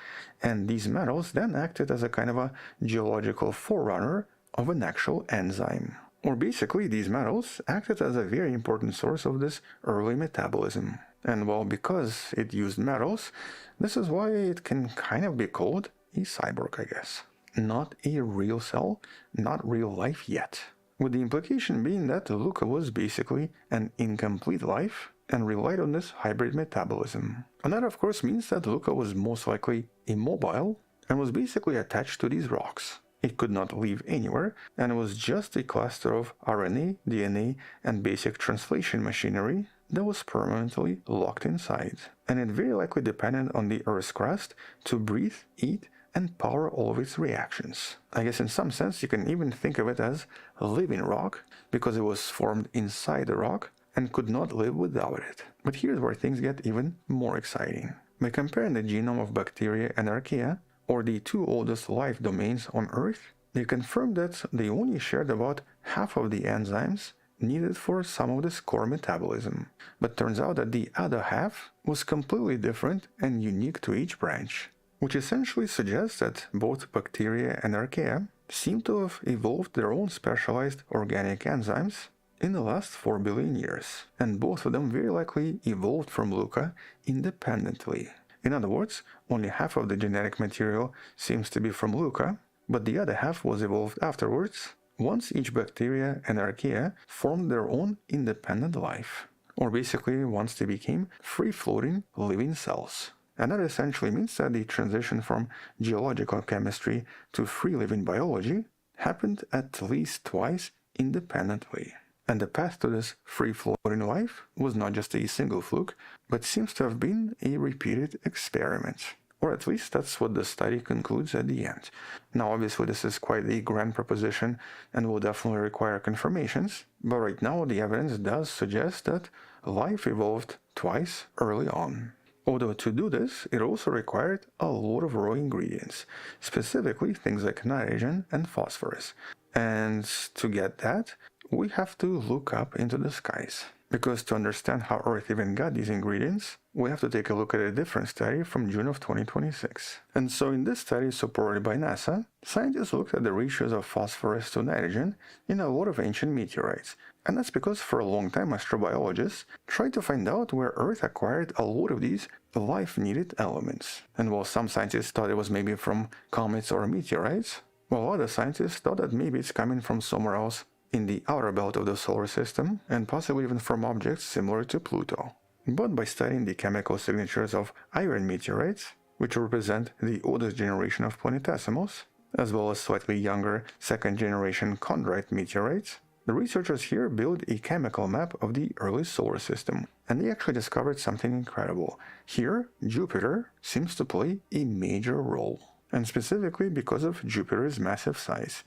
S11: And these metals then acted as a kind of a geological forerunner of an actual enzyme. Or basically, these metals acted as a very important source of this early metabolism. And well, because it used metals, this is why it can kind of be called a cyborg, I guess. Not a real cell, not real life yet. With the implication being that LUCA was basically an incomplete life, and relied on this hybrid metabolism. And that of course means that Luca was most likely immobile and was basically attached to these rocks. It could not live anywhere and was just a cluster of RNA, DNA, and basic translation machinery that was permanently locked inside. And it very likely depended on the Earth's crust to breathe, eat, and power all of its reactions. I guess in some sense you can even think of it as a living rock because it was formed inside the rock and could not live without it. But here's where things get even more exciting. By comparing the genome of bacteria and archaea, or the two oldest life domains on Earth, they confirmed that they only shared about half of the enzymes needed for some of this core metabolism. But turns out that the other half was completely different and unique to each branch, which essentially suggests that both bacteria and archaea seem to have evolved their own specialized organic enzymes in the last 4 billion years, and both of them very likely evolved from Luca independently. In other words, only half of the genetic material seems to be from Luca, but the other half was evolved afterwards, once each bacteria and archaea formed their own independent life, or basically once they became free-floating living cells. And that essentially means that the transition from geological chemistry to free-living biology happened at least twice independently. And the path to this free-floating life was not just a single fluke, but seems to have been a repeated experiment. Or at least that's what the study concludes at the end. Now obviously this is quite a grand proposition and will definitely require confirmations, but right now the evidence does suggest that life evolved twice early on. Although to do this, it also required a lot of raw ingredients, specifically things like nitrogen and phosphorus. And to get that, we have to look up into the skies. Because to understand how Earth even got these ingredients, we have to take a look at a different study from June of 2026. And so in this study supported by NASA, scientists looked at the ratios of phosphorus to nitrogen in a lot of ancient meteorites. And that's because for a long time astrobiologists tried to find out where Earth acquired a lot of these life-needed elements. And while some scientists thought it was maybe from comets or meteorites, while other scientists thought that maybe it's coming from somewhere else in the outer belt of the solar system, and possibly even from objects similar to Pluto. But by studying the chemical signatures of iron meteorites, which represent the oldest generation of planetesimals, as well as slightly younger second-generation chondrite meteorites, the researchers here built a chemical map of the early solar system, and they actually discovered something incredible. Here, Jupiter seems to play a major role, and specifically because of Jupiter's massive size.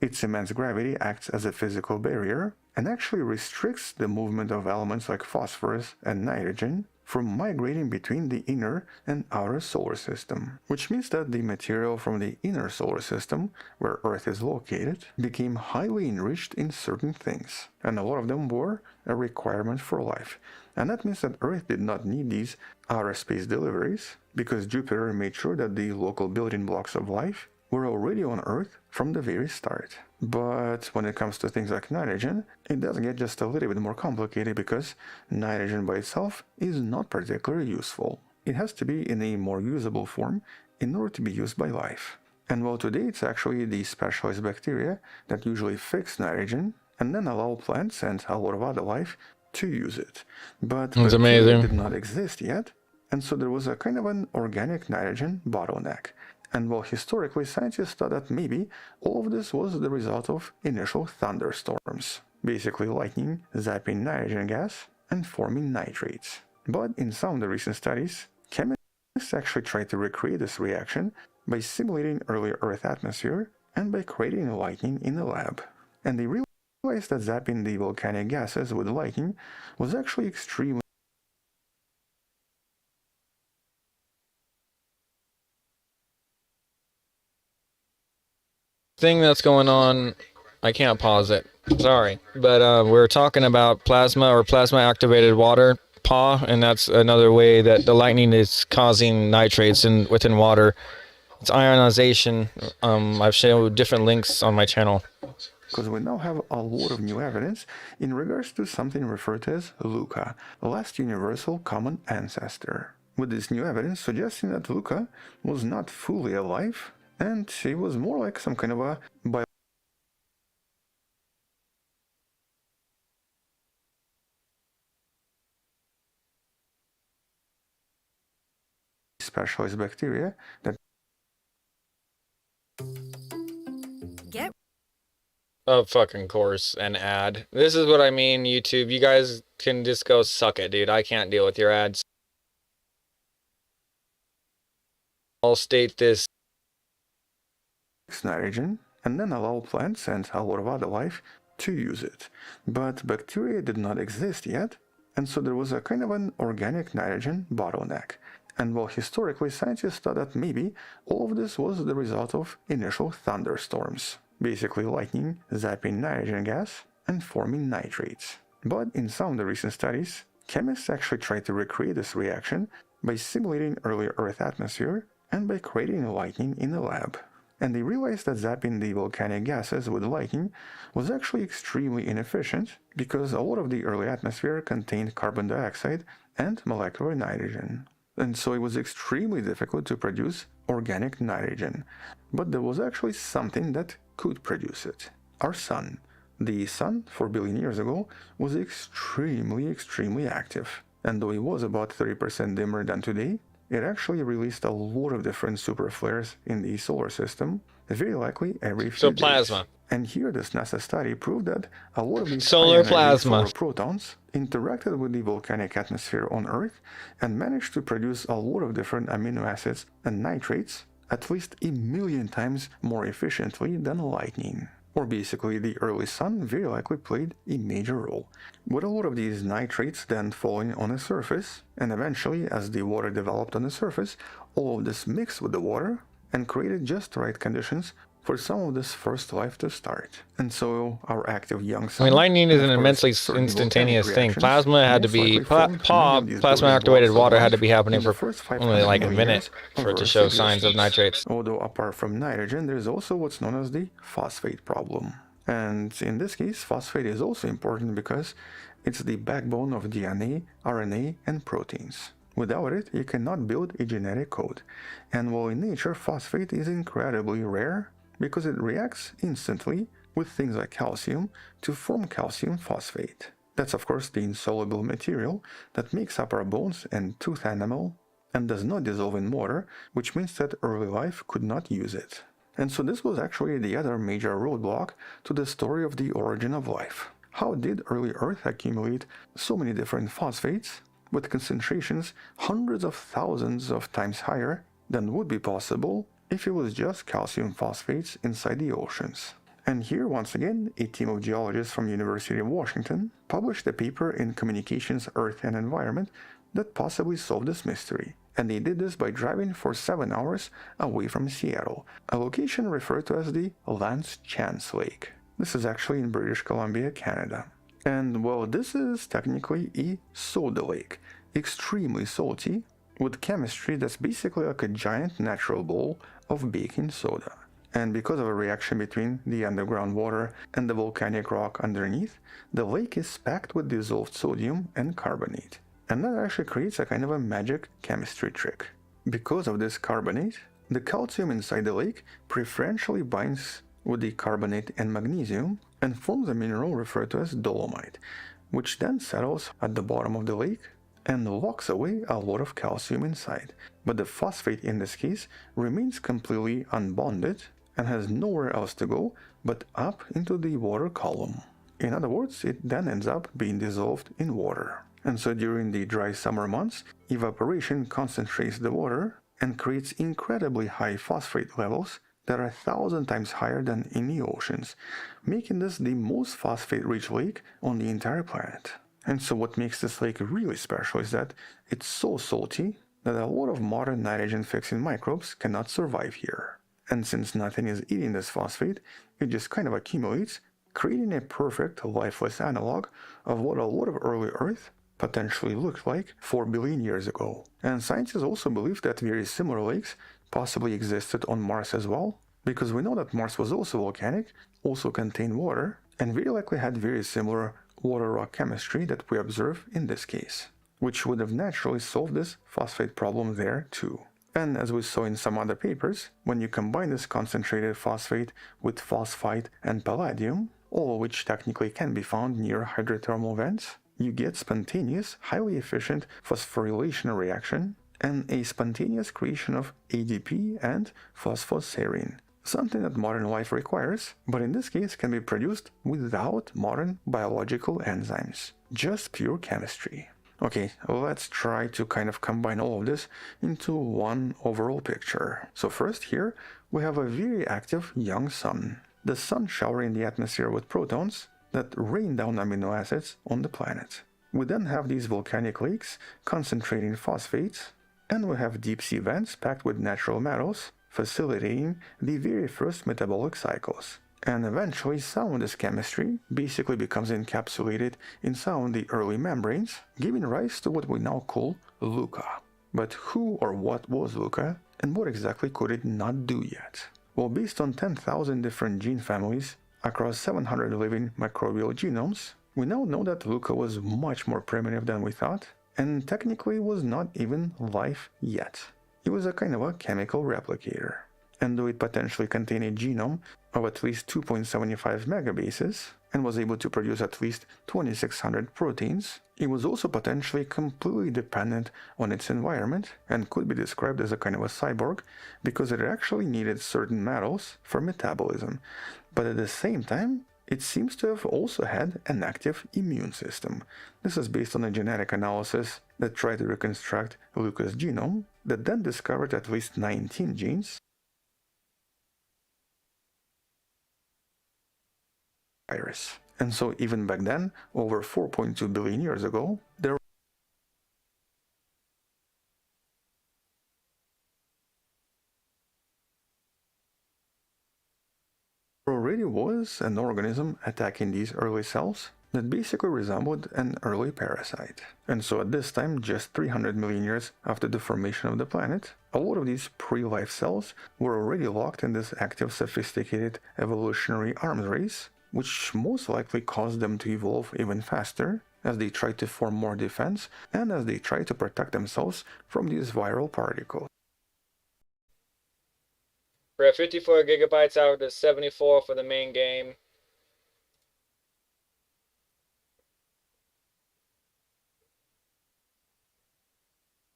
S11: Its immense gravity acts as a physical barrier and actually restricts the movement of elements like phosphorus and nitrogen from migrating between the inner and outer solar system, which means that the material from the inner solar system, where Earth is located, became highly enriched in certain things, and a lot of them were a requirement for life. And that means that Earth did not need these outer space deliveries, because Jupiter made sure that the local building blocks of life were already on Earth from the very start. But when it comes to things like nitrogen, it does get just a little bit more complicated because nitrogen by itself is not particularly useful. It has to be in a more usable form in order to be used by life. And well, today it's actually the specialized bacteria that usually fix nitrogen and then allow plants and a lot of other life to use it. But
S1: That's
S11: bacteria
S1: amazing.
S11: did not exist yet, and so there was a kind of an organic nitrogen bottleneck. And while historically scientists thought that maybe all of this was the result of initial thunderstorms, basically lightning zapping nitrogen gas and forming nitrates. But in some of the recent studies, chemists actually tried to recreate this reaction by simulating early Earth atmosphere and by creating lightning in the lab. And they realized that zapping the volcanic gases with lightning was actually extremely
S1: thing that's going on, I can't pause it. Sorry. But we're talking about plasma or plasma activated water, PA, and that's another way that the lightning is causing nitrates within water. It's ionization. I've showed different links on my channel.
S11: because we now have a lot of new evidence in regards to something referred to as Luca, the last universal common ancestor. With this new evidence suggesting that Luca was not fully alive, and he was more like some kind of a specialized bacteria that
S1: Of fucking course, an ad. This is what I mean, YouTube. You guys can just go suck it, dude. I can't deal with your ads. I'll state this.
S11: nitrogen and then allow plants and a lot of other life to use it. But bacteria did not exist yet, and so there was a kind of an organic nitrogen bottleneck. And while historically scientists thought that maybe all of this was the result of initial thunderstorms, basically lightning zapping nitrogen gas and forming nitrates. But in some of the recent studies, chemists actually tried to recreate this reaction by simulating early Earth atmosphere and by creating lightning in the lab. And they realized that zapping the volcanic gases with lightning was actually extremely inefficient because a lot of the early atmosphere contained carbon dioxide and molecular nitrogen. And so it was extremely difficult to produce organic nitrogen. But there was actually something that could produce it. Our sun. The sun, 4 billion years ago, was extremely active. And though it was about 30% dimmer than today, it actually released a lot of different super flares in the solar system, very likely every few days.
S1: Plasma.
S11: And here this NASA study proved that a lot of these
S1: Solar plasma.
S11: solar protons interacted with the volcanic atmosphere on Earth and managed to produce a lot of different amino acids and nitrates at least 1,000,000 times more efficiently than lightning. Or basically, the early sun very likely played a major role, with a lot of these nitrates then falling on the surface, and eventually, as the water developed on the surface, all of this mixed with the water and created just the right conditions for some of this first life to start. And so our active young sun...
S1: I mean, lightning is an immensely instantaneous thing. Plasma had to be... Plasma activated water had to be happening for only like a minute for it to show signs of nitrates.
S11: Although apart from nitrogen, there's also what's known as the phosphate problem. And in this case, phosphate is also important because it's the backbone of DNA, RNA, and proteins. Without it, you cannot build a genetic code. And while in nature, phosphate is incredibly rare, because it reacts instantly with things like calcium to form calcium phosphate. That's of course the insoluble material that makes up our bones and tooth enamel and does not dissolve in water, which means that early life could not use it. And so this was actually the other major roadblock to the story of the origin of life. How did early Earth accumulate so many different phosphates with concentrations hundreds of thousands of times higher than would be possible if it was just calcium phosphates inside the oceans? And here, once again, a team of geologists from University of Washington published a paper in Communications, Earth and Environment that possibly solved this mystery. And they did this by driving for 7 hours away from Seattle, a location referred to as the Lance Chance Lake. This is actually in British Columbia, Canada. And well, this is technically a soda lake, extremely salty, with chemistry that's basically like a giant natural bowl of baking soda. And because of a reaction between the underground water and the volcanic rock underneath, the lake is packed with dissolved sodium and carbonate. And that actually creates a kind of a magic chemistry trick. Because of this carbonate, the calcium inside the lake preferentially binds with the carbonate and magnesium and forms a mineral referred to as dolomite, which then settles at the bottom of the lake and locks away a lot of calcium inside. But the phosphate in this case remains completely unbonded and has nowhere else to go but up into the water column. In other words, it then ends up being dissolved in water. And so during the dry summer months, evaporation concentrates the water and creates incredibly high phosphate levels that are 1,000 times higher than in the oceans, making this the most phosphate-rich lake on the entire planet. And so what makes this lake really special is that it's so salty that a lot of modern nitrogen-fixing microbes cannot survive here. And since nothing is eating this phosphate, it just kind of accumulates, creating a perfect lifeless analog of what a lot of early Earth potentially looked like 4 billion years ago. And scientists also believe that very similar lakes possibly existed on Mars as well, because we know that Mars was also volcanic, also contained water, and very likely had very similar water rock chemistry that we observe in this case, which would have naturally solved this phosphate problem there too. And as we saw in some other papers, when you combine this concentrated phosphate with phosphite and palladium, all of which technically can be found near hydrothermal vents, you get spontaneous, highly efficient phosphorylation reaction, and a spontaneous creation of ADP and phosphoserine, something that modern life requires, but in this case can be produced without modern biological enzymes, just pure chemistry. Okay, let's try to kind of combine all of this into one overall picture. So first here, we have a very active young sun. The sun showering the atmosphere with protons that rain down amino acids on the planet. We then have these volcanic lakes concentrating phosphates, and we have deep sea vents packed with natural metals, facilitating the very first metabolic cycles. And eventually some of this chemistry basically becomes encapsulated in some of the early membranes, giving rise to what we now call LUCA. But who or what was LUCA, and what exactly could it not do yet? Well, based on 10,000 different gene families across 700 living microbial genomes, we now know that LUCA was much more primitive than we thought, and technically was not even life yet. It was a kind of a chemical replicator. And though it potentially contained a genome of at least 2.75 megabases and was able to produce at least 2,600 proteins, it was also potentially completely dependent on its environment and could be described as a kind of a cyborg because it actually needed certain metals for metabolism. But at the same time, it seems to have also had an active immune system. This is based on a genetic analysis that tried to reconstruct LUCA's genome, that then discovered at least 19 genes virus. And so even back then, over 4.2 billion years ago, there already was an organism attacking these early cells that basically resembled an early parasite. And so at this time, just 300 million years after the formation of the planet, a lot of these pre-life cells were already locked in this active, sophisticated evolutionary arms race, which most likely caused them to evolve even faster as they tried to form more defense and as they tried to protect themselves from these viral particles.
S1: We're at 54 gigabytes out of the 74 for the main game.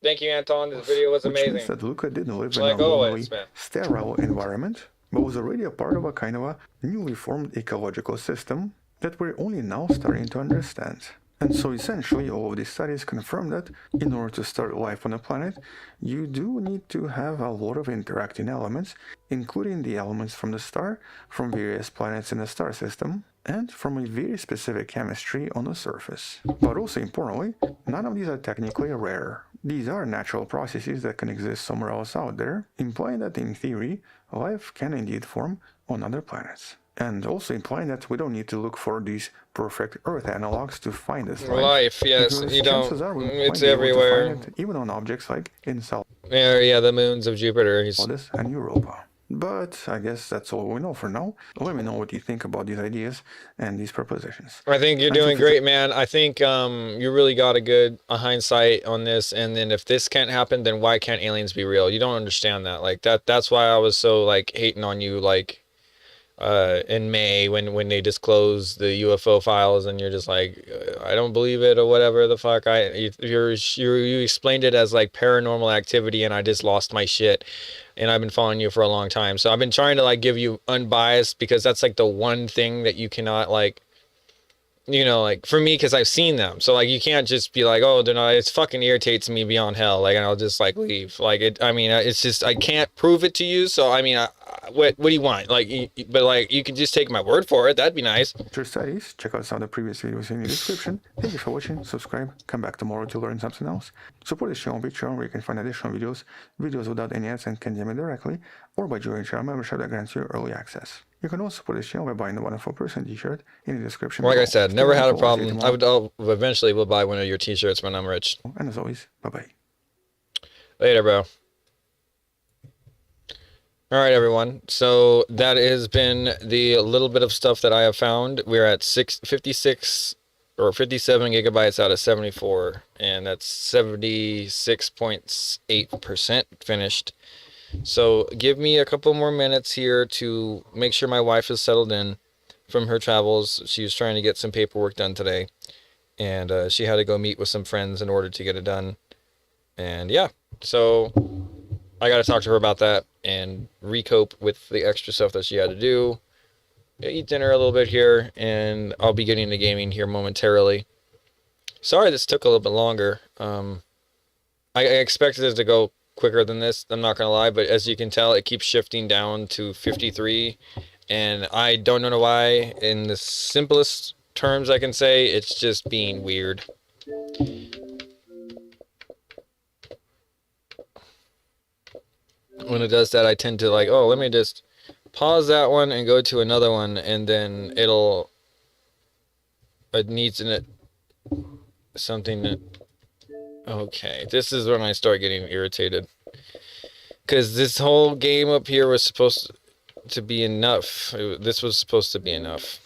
S1: Thank you, Anton. This video was amazing.
S11: Which means that LUCA didn't live in
S1: Like
S11: a
S1: always,
S11: lonely,
S1: man.
S11: sterile environment, but was already a part of a kind of a newly formed ecological system that we're only now starting to understand. And so essentially all of these studies confirm that in order to start life on a planet, you do need to have a lot of interacting elements, including the elements from the star, from various planets in the star system, and from a very specific chemistry on the surface. But also importantly, none of these are technically rare. These are natural processes that can exist somewhere else out there, implying that in theory, life can indeed form on other planets. And also implying that we don't need to look for these perfect Earth analogs to find this
S1: Life, yes,
S11: because
S1: you don't.
S11: chances are we might
S1: It's
S11: be able to
S1: everywhere.
S11: find it even on objects like in South
S1: Yeah, the moons of Jupiter.
S11: and Europa. But I guess that's all we know for now. Let me know what you think about these ideas and these propositions.
S1: I think you're doing great, man. I think you really got a hindsight on this. And then if this can't happen, then why can't aliens be real? You don't understand that. Like that's why I was so like hating on you, like in May when they disclosed the UFO files, and you're just like, I don't believe it or whatever the fuck. You explained it as like paranormal activity, and I just lost my shit. And I've been following you for a long time, so I've been trying to like give you unbiased, because that's like the one thing that you cannot like, you know, like for me, because I've seen them. So like you can't just be like, oh, they're not. It fucking irritates me beyond hell. Like, and I'll just like leave. Like it. I mean, it's just I can't prove it to you. So I mean, what do you want? Like, but like you can just take my word for it. That'd be nice.
S11: For studies, check out some of the previous videos in the description. Thank you for watching. Subscribe. Come back tomorrow to learn something else. Support this channel on Patreon, where you can find additional videos without any ads and can DM me directly, or by joining channel membership that grants you early access. You can also support this channel by buying the Wonderful Person t-shirt in the description.
S1: Like
S11: below.
S1: I said, never had a problem. I'll eventually will buy one of your t-shirts when I'm rich.
S11: And as always, bye-bye.
S1: Later, bro. All right, everyone. So that has been the little bit of stuff that I have found. We're at 56 or 57 gigabytes out of 74, and that's 76.8% finished. So give me a couple more minutes here to make sure my wife is settled in from her travels. She was trying to get some paperwork done today, and she had to go meet with some friends in order to get it done. And yeah, So I got to talk to her about that and recope with the extra stuff that she had to do. Eat dinner a little bit here, and I'll be getting to gaming here momentarily. Sorry this took a little bit longer. I expected it to go quicker than this, I'm not gonna lie, but as you can tell, it keeps shifting down to 53, and I don't know why. In the simplest terms I can say, it's just being weird. When it does that, I tend to like, oh, let me just pause that one and go to another one, and then it needs something that, okay, this is when I start getting irritated, because this whole game up here was supposed to be enough. This was supposed to be enough.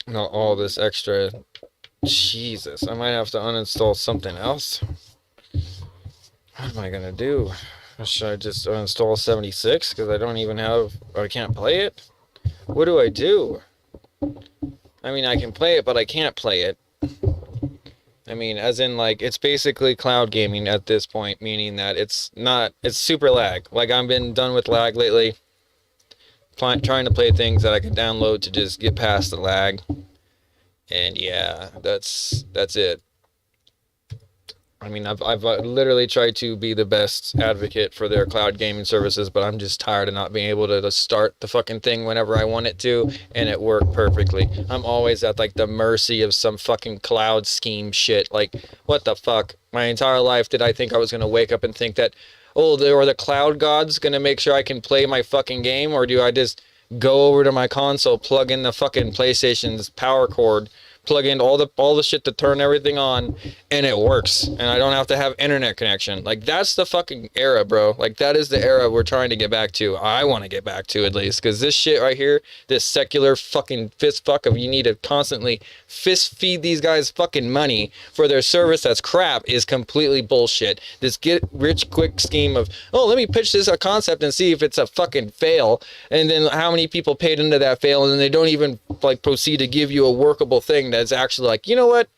S1: Not all this extra. Jesus, I might have to uninstall something else. What am I gonna do? Should I just uninstall 76 because I can't play it? What do I do? I mean, I can play it, but I can't play it. I mean, as in, like, it's basically cloud gaming at this point, meaning that it's super lag. Like, I've been done with lag lately. Trying to play things that I can download to just get past the lag. And yeah, that's it. I mean, I've literally tried to be the best advocate for their cloud gaming services, but I'm just tired of not being able to start the fucking thing whenever I want it to, and it worked perfectly. I'm always at, like, the mercy of some fucking cloud scheme shit. Like, what the fuck? My entire life did I think I was going to wake up and think that, oh, there are the cloud gods going to make sure I can play my fucking game, or do I just go over to my console, plug in the fucking PlayStation's power cord, plug in all the shit to turn everything on, and it works, and I don't have to have internet connection? Like, that's the fucking era, bro. Like, that is the era we're trying to get back to. I want to get back to, at least, because this shit right here, this secular fucking fist fuck of you need to constantly fist feed these guys fucking money for their service that's crap is completely bullshit. This get rich quick scheme of, oh, let me pitch this a concept and see if it's a fucking fail, and then how many people paid into that fail, and then they don't even, like, proceed to give you a workable thing that's actually like, you know what,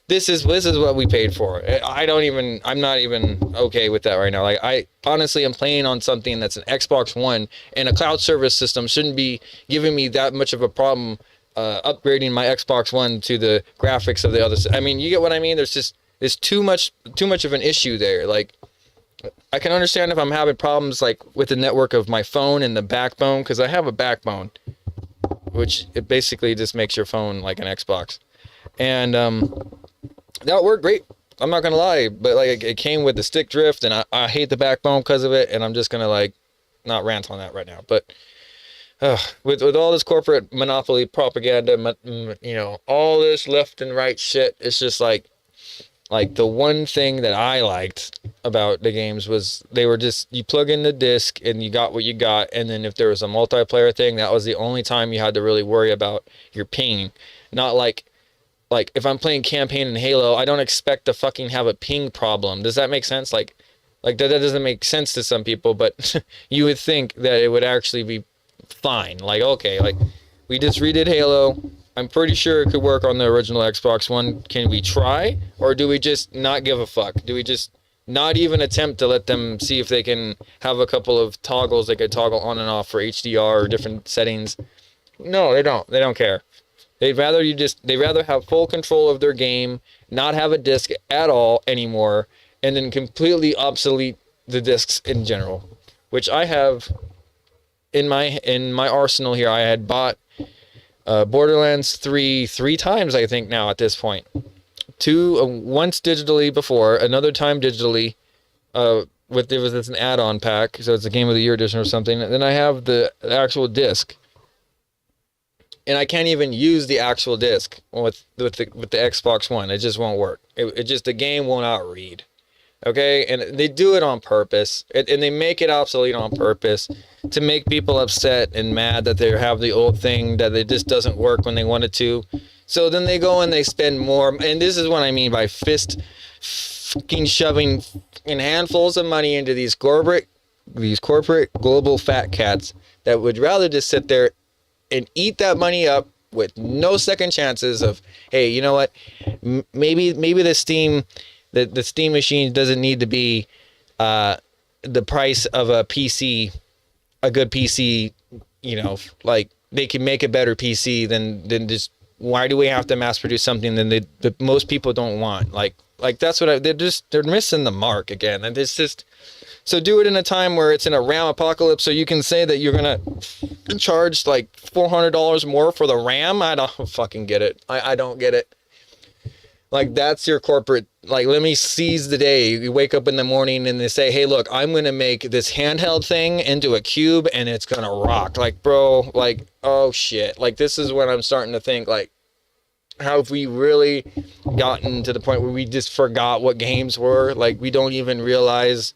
S1: this is what we paid for. I'm not even okay with that right now. Like, I honestly am playing on something that's an Xbox One, and a cloud service system shouldn't be giving me that much of a problem upgrading my Xbox One to the graphics of the other. I mean, you get what I mean? There's too much of an issue there. Like, I can understand if I'm having problems, like, with the network of my phone and the backbone, because I have a backbone, which it basically just makes your phone like an Xbox. And that worked great. I'm not gonna lie, but like it came with the stick drift, and I hate the backbone because of it. And I'm just gonna, like, not rant on that right now. But with all this corporate monopoly propaganda, you know, all this left and right shit, it's just like the one thing that I liked about the games was they were just, you plug in the disc and you got what you got, and then if there was a multiplayer thing, that was the only time you had to really worry about your ping. Not like if I'm playing campaign in Halo, I don't expect to fucking have a ping problem. Does that make sense? Like that doesn't make sense to some people, but you would think that it would actually be fine. Like, okay, like, we just redid Halo. I'm pretty sure it could work on the original Xbox One. Can we try? Or do we just not give a fuck? Do we just not even attempt to let them see if they can have a couple of toggles they could toggle on and off for HDR or different settings? No, they don't. They don't care. They'd rather have full control of their game, not have a disc at all anymore, and then completely obsolete the discs in general, which I have in my arsenal here. I had bought Borderlands 3 times, I think, now at this point. Once digitally before, another time digitally, it's an add-on pack, so it's a Game of the Year edition or something. And then I have the actual disc, and I can't even use the actual disc with the Xbox One. It just won't work. It just, the game will not read. Okay, and they do it on purpose, and they make it obsolete on purpose to make people upset and mad that they have the old thing, that it just doesn't work when they want it to. So then they go and they spend more, and this is what I mean by fist fucking shoving in handfuls of money into these corporate global fat cats that would rather just sit there and eat that money up with no second chances of, hey, you know what? Maybe the Steam machine doesn't need to be the price of a PC, a good PC. You know, like they can make a better PC than just. Why do we have to mass produce something that most people don't want? Like that's what they're missing the mark again. And it's just, so do it in a time where it's in a RAM apocalypse, so you can say that you're gonna charge like $400 more for the RAM. I don't fucking get it. I don't get it. Like, that's your corporate, like, let me seize the day. You wake up in the morning and they say, hey, look, I'm going to make this handheld thing into a cube and it's going to rock. Like, bro, like, oh shit. Like, this is when I'm starting to think, like, how have we really gotten to the point where we just forgot what games were? Like, we don't even realize,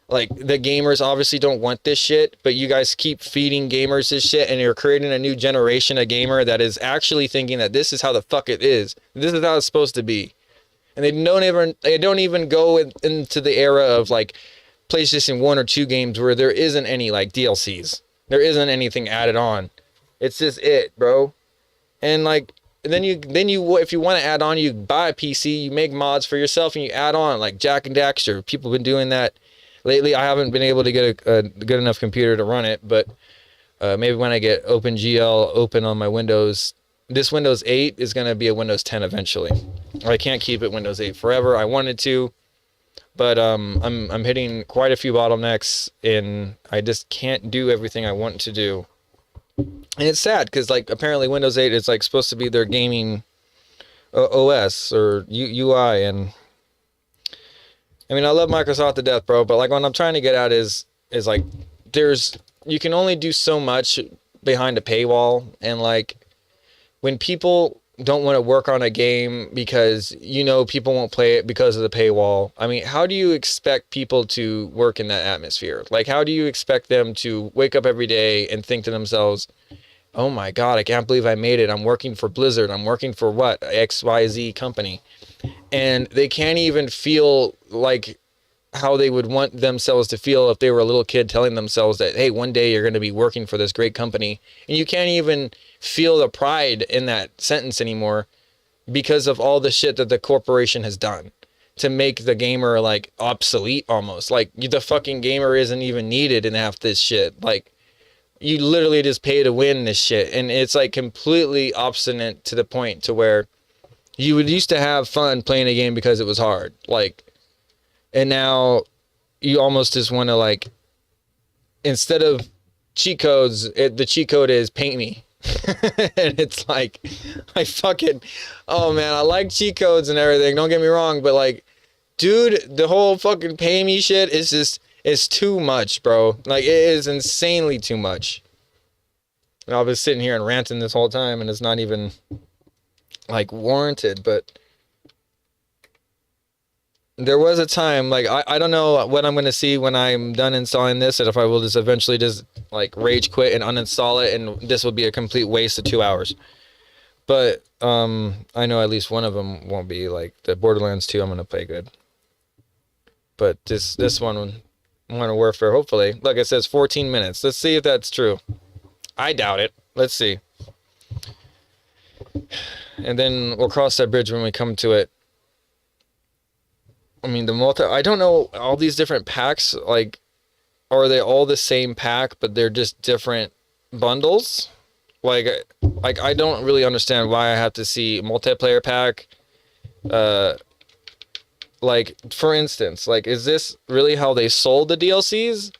S1: like, the gamers obviously don't want this shit, but you guys keep feeding gamers this shit, and you're creating a new generation of gamer that is actually thinking that this is how the fuck it is. This is how it's supposed to be. And they don't even go into the era of, like, PlayStation 1 or 2 games where there isn't any, like, DLCs. There isn't anything added on. It's just it, bro. And, like, then you if you want to add on, you buy a PC, you make mods for yourself, and you add on, like Jack and Daxter. People have been doing that lately. I haven't been able to get a good enough computer to run it, but maybe when I get OpenGL open on my Windows, this Windows 8 is going to be a Windows 10 eventually. I can't keep it Windows 8 forever. I wanted to, but I'm hitting quite a few bottlenecks, and I just can't do everything I want to do. And it's sad because, like, apparently Windows 8 is, like, supposed to be their gaming OS or UI, and I mean, I love Microsoft to death, bro, but, like, what I'm trying to get at is like, you can only do so much behind a paywall, and, like, when people don't want to work on a game because, you know, people won't play it because of the paywall. I mean, how do you expect people to work in that atmosphere? Like, how do you expect them to wake up every day and think to themselves, oh my God, I can't believe I made it. I'm working for Blizzard. I'm working for what? XYZ company. And they can't even feel like how they would want themselves to feel if they were a little kid telling themselves that, hey, one day you're going to be working for this great company. And you can't even feel the pride in that sentence anymore because of all the shit that the corporation has done to make the gamer, like, obsolete almost. Like, the fucking gamer isn't even needed in half this shit. Like, you literally just pay to win this shit. And it's, like, completely obstinate to the point to where you would used to have fun playing a game because it was hard. Like, and now you almost just want to, like, instead of cheat codes, the cheat code is paint me. And it's like, oh man, I like cheat codes and everything, don't get me wrong, but, like, dude, the whole fucking pay me shit is just, it's too much, bro. Like, it is insanely too much. And I've been sitting here and ranting this whole time, and it's not even, like, warranted, but there was a time, like, I don't know what I'm going to see when I'm done installing this, and if I will just eventually just, like, rage quit and uninstall it, and this will be a complete waste of 2 hours. But I know at least one of them won't be. Like, the Borderlands 2, I'm going to play good. But this one, Modern Warfare, hopefully. Look, it says 14 minutes. Let's see if that's true. I doubt it. Let's see. And then we'll cross that bridge when we come to it. I mean, I don't know, all these different packs, like, are they all the same pack, but they're just different bundles? Like, I don't really understand why I have to see multiplayer pack. Like, for instance, like, is this really how they sold the DLCs?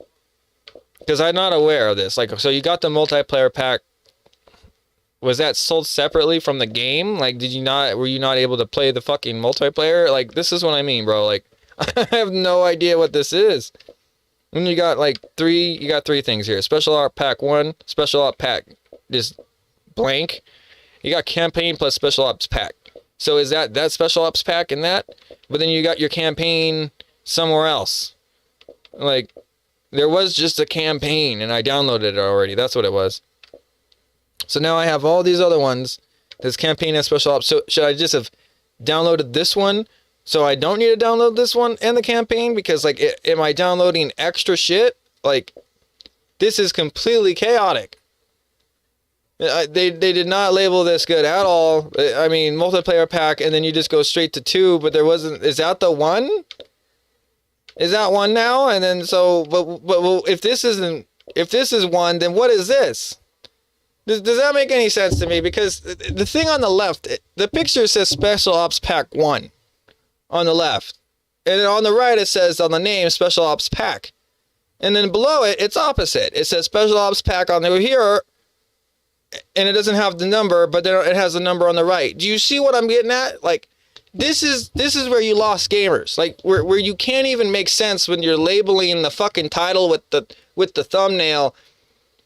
S1: Because I'm not aware of this. Like, so you got the multiplayer pack. Was that sold separately from the game? Like, were you not able to play the fucking multiplayer? Like, this is what I mean, bro. Like, I have no idea what this is. And you got, like, three things here. Special Op Pack 1, Special Op Pack just blank. You got campaign plus Special Ops Pack. So is that Special Ops Pack in that? But then you got your campaign somewhere else. Like, there was just a campaign, and I downloaded it already. That's what it was. So now I have all these other ones. This campaign and Special Ops. So should I just have downloaded this one so I don't need to download this one and the campaign? Because, like, am I downloading extra shit? Like, this is completely chaotic. They did not label this good at all. I mean, multiplayer pack, and then you just go straight to 2, but there wasn't. Is that the 1? Is that 1 now? And then so, but well, if this is 1, then what is this? Does that make any sense to me? Because the thing on the left, the picture says Special Ops Pack 1 on the left, and then on the right it says on the name Special Ops Pack, and then below it it's opposite. It says Special Ops Pack on the here. And it doesn't have the number, but then it has the number on the right. Do you see what I'm getting at? Like, this is where you lost gamers. Like, where you can't even make sense when you're labeling the fucking title with the thumbnail.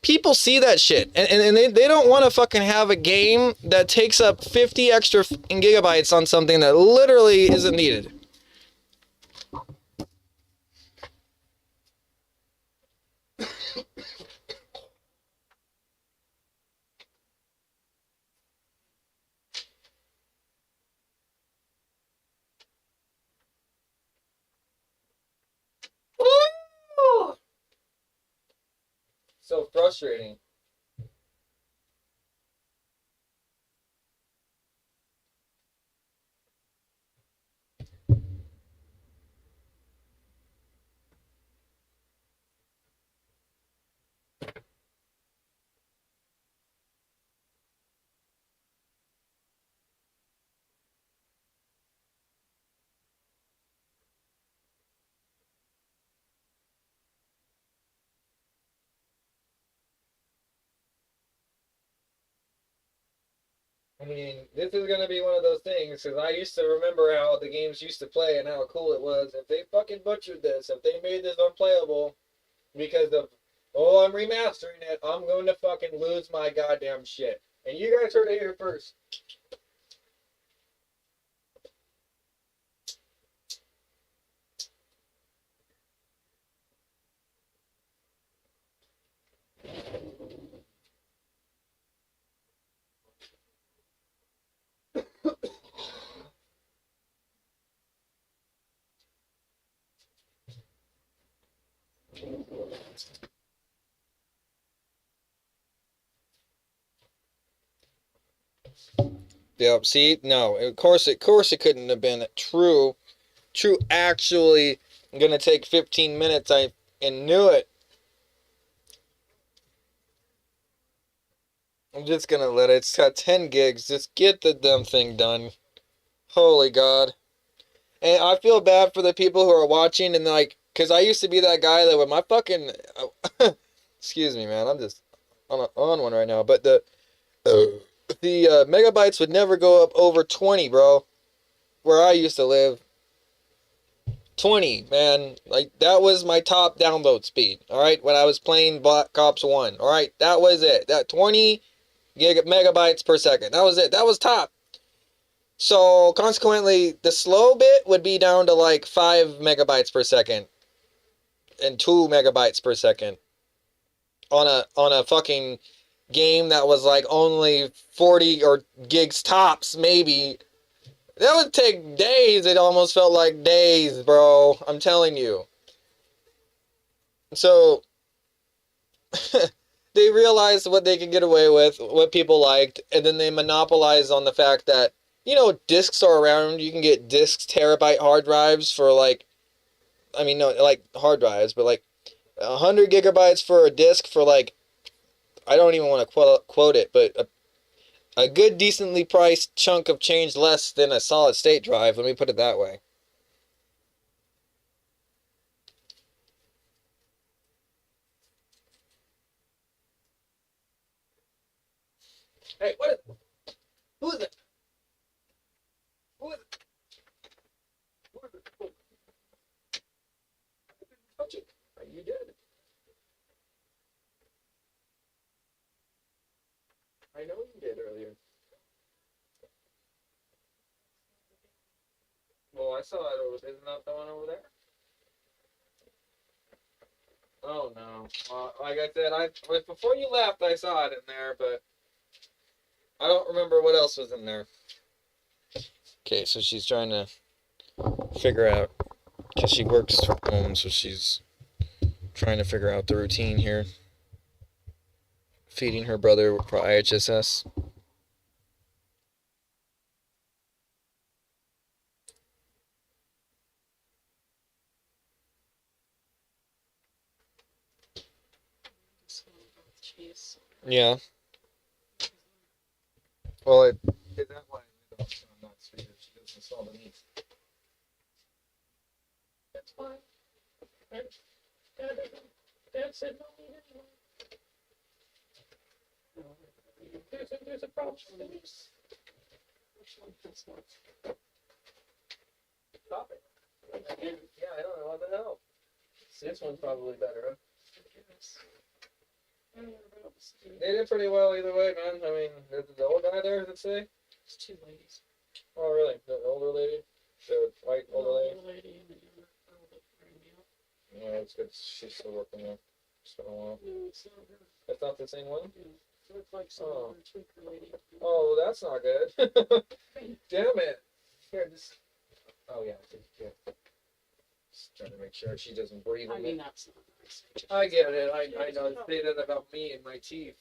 S1: People see that shit, and they don't want to fucking have a game that takes up 50 extra gigabytes on something that literally isn't needed. So frustrating. I mean, this is going to be one of those things, because I used to remember how the games used to play and how cool it was. If they fucking butchered this, if they made this unplayable because of, oh, I'm remastering it, I'm going to fucking lose my goddamn shit. And you guys heard it here first. Yep. See, no. Of course it couldn't have been true. Actually, gonna take 15 minutes. I knew it. I'm just gonna let it. It's got 10 gigs. Just get the dumb thing done. Holy God. And I feel bad for the people who are watching and like, cause I used to be that guy that with my fucking, excuse me, man. I'm just on one right now. But the megabytes would never go up over 20, bro. Where I used to live. 20, man. Like, that was my top download speed. Alright? When I was playing Black Ops 1. Alright? That was it. That 20 megabytes per second. That was it. That was top. So, consequently, the slow bit would be down to like 5 megabytes per second. And 2 megabytes per second. On a fucking game that was like only 40 or gigs tops, maybe. That would take days. It almost felt like days, bro. I'm telling you. So, they realized what they could get away with, what people liked, and then they monopolized on the fact that, you know, discs are around. You can get discs, terabyte hard drives for like, I mean, no, like hard drives, but like 100 gigabytes for a disc for like, I don't even want to quote it, but a good, decently priced chunk of change less than a solid state drive. Let me put it that way. Hey, what is... Who is it? Who is it? Who is it? Oh. I didn't touch it. You did. I know you did earlier. Well, I saw it over. Isn't that the one over there? Oh no. Like I said, before you left, I saw it in there, but I don't remember what else was in there. Okay, so she's trying to figure out, because she works from home, so she's trying to figure out the routine here. feeding her brother for IHSS. Yeah. Well, that way, I'm not sweet. She doesn't saw the meat. That's fine. Dad said no meat anymore. There's a problem with this. Stop it. Yeah, I don't know what the hell. This one's probably better, huh? They did pretty well either way, man. I mean, the old guy there, let's say? It's two ladies. Oh, really? The older lady? The white older lady? Yeah, it's good. She's still working there. It's been a while. That's not the same one? Oh. Oh, that's not good. Damn it. Here, just... Oh, yeah. Just trying to make sure she doesn't breathe. I mean, that's not nice. I get it. I know. Say that about me and my teeth.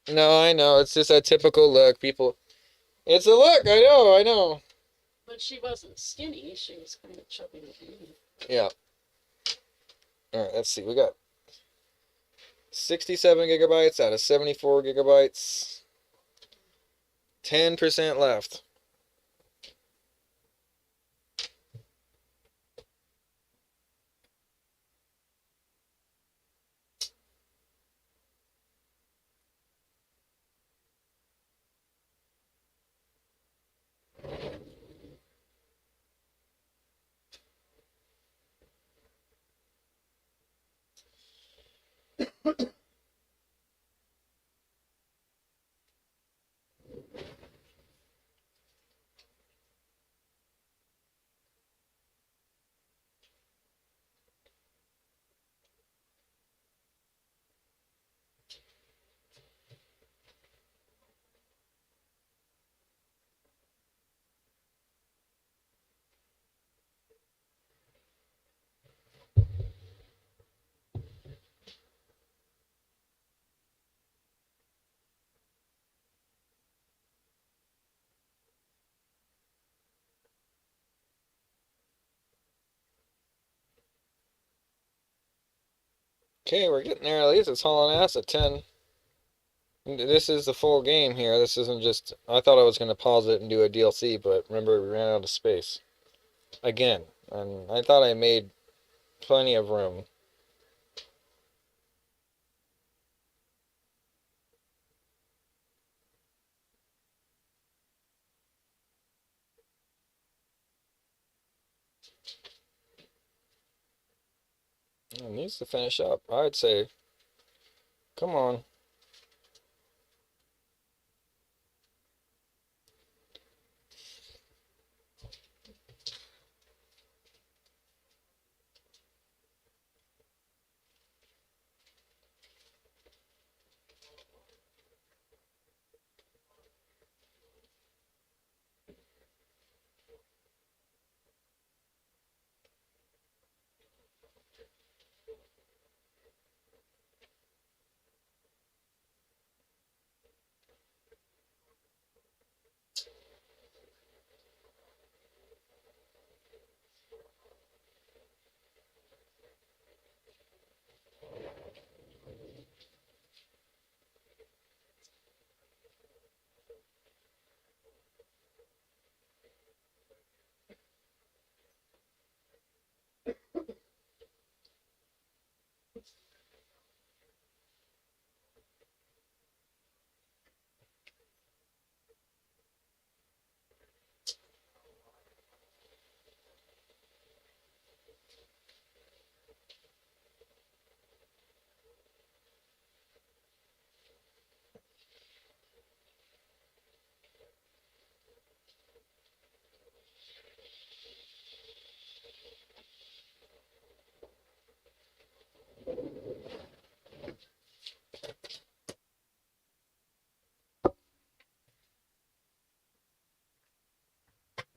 S1: No, I know. It's just that typical look. People... It's a look. I know.
S12: But she wasn't skinny. She was kind of chubby.
S1: Yeah. All right, let's see. We got 67 gigabytes out of 74 gigabytes. 10% left. Okay, we're getting there. At least it's hauling ass at 10. This is the full game here. This isn't just... I thought I was going to pause it and do a DLC, but remember, we ran out of space. Again. And I thought I made plenty of room. It needs to finish up, I'd say. Come on.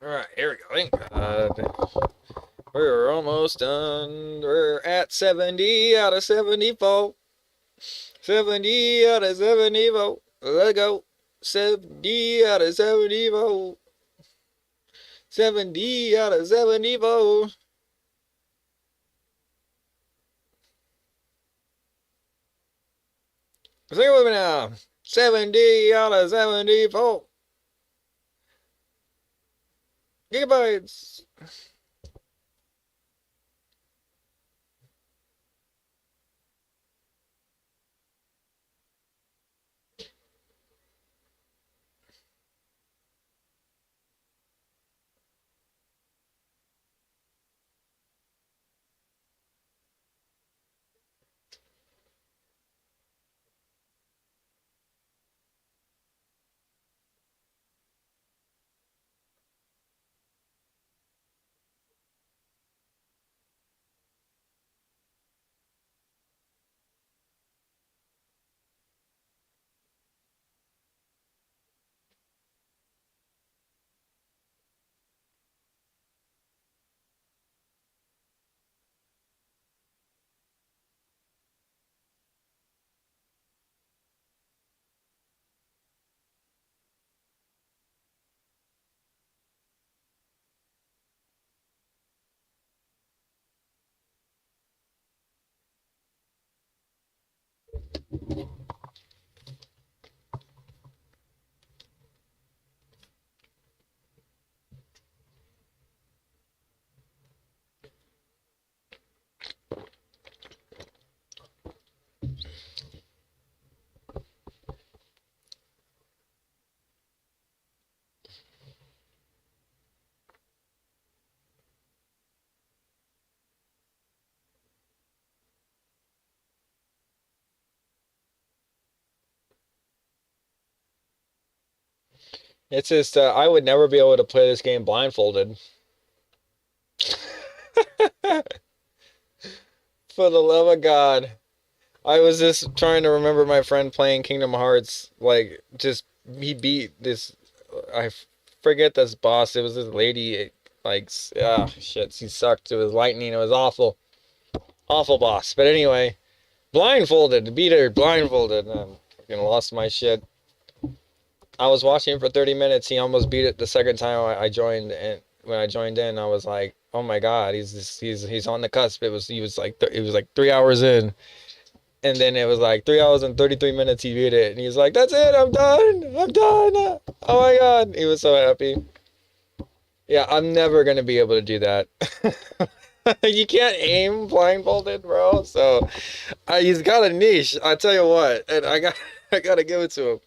S1: Alright, here we go. Thank God. We're almost done. We're at got 70 out of 74. 70 out of 74. Let's go. 70 out of 74. 70 out of 74. Sing it with me now. 70 out of 74. Gigabytes. It's just, I would never be able to play this game blindfolded. For the love of God. I was just trying to remember my friend playing Kingdom Hearts. Like, just, he beat this, I forget this boss. It was this lady, like, shit, she sucked. It was lightning. It was awful. Awful boss. But anyway, blindfolded. Beat her blindfolded. I fucking lost my shit. I was watching for 30 minutes. He almost beat it the second time I joined, and when I joined in, I was like, "Oh my God, he's on the cusp." He was like 3 hours in, and then it was like 3 hours and 33 minutes. He beat it, and he's like, "That's it, I'm done, I'm done." Oh my God, he was so happy. Yeah, I'm never gonna be able to do that. You can't aim blindfolded, bro. So he's got a niche. I tell you what, and I gotta give it to him.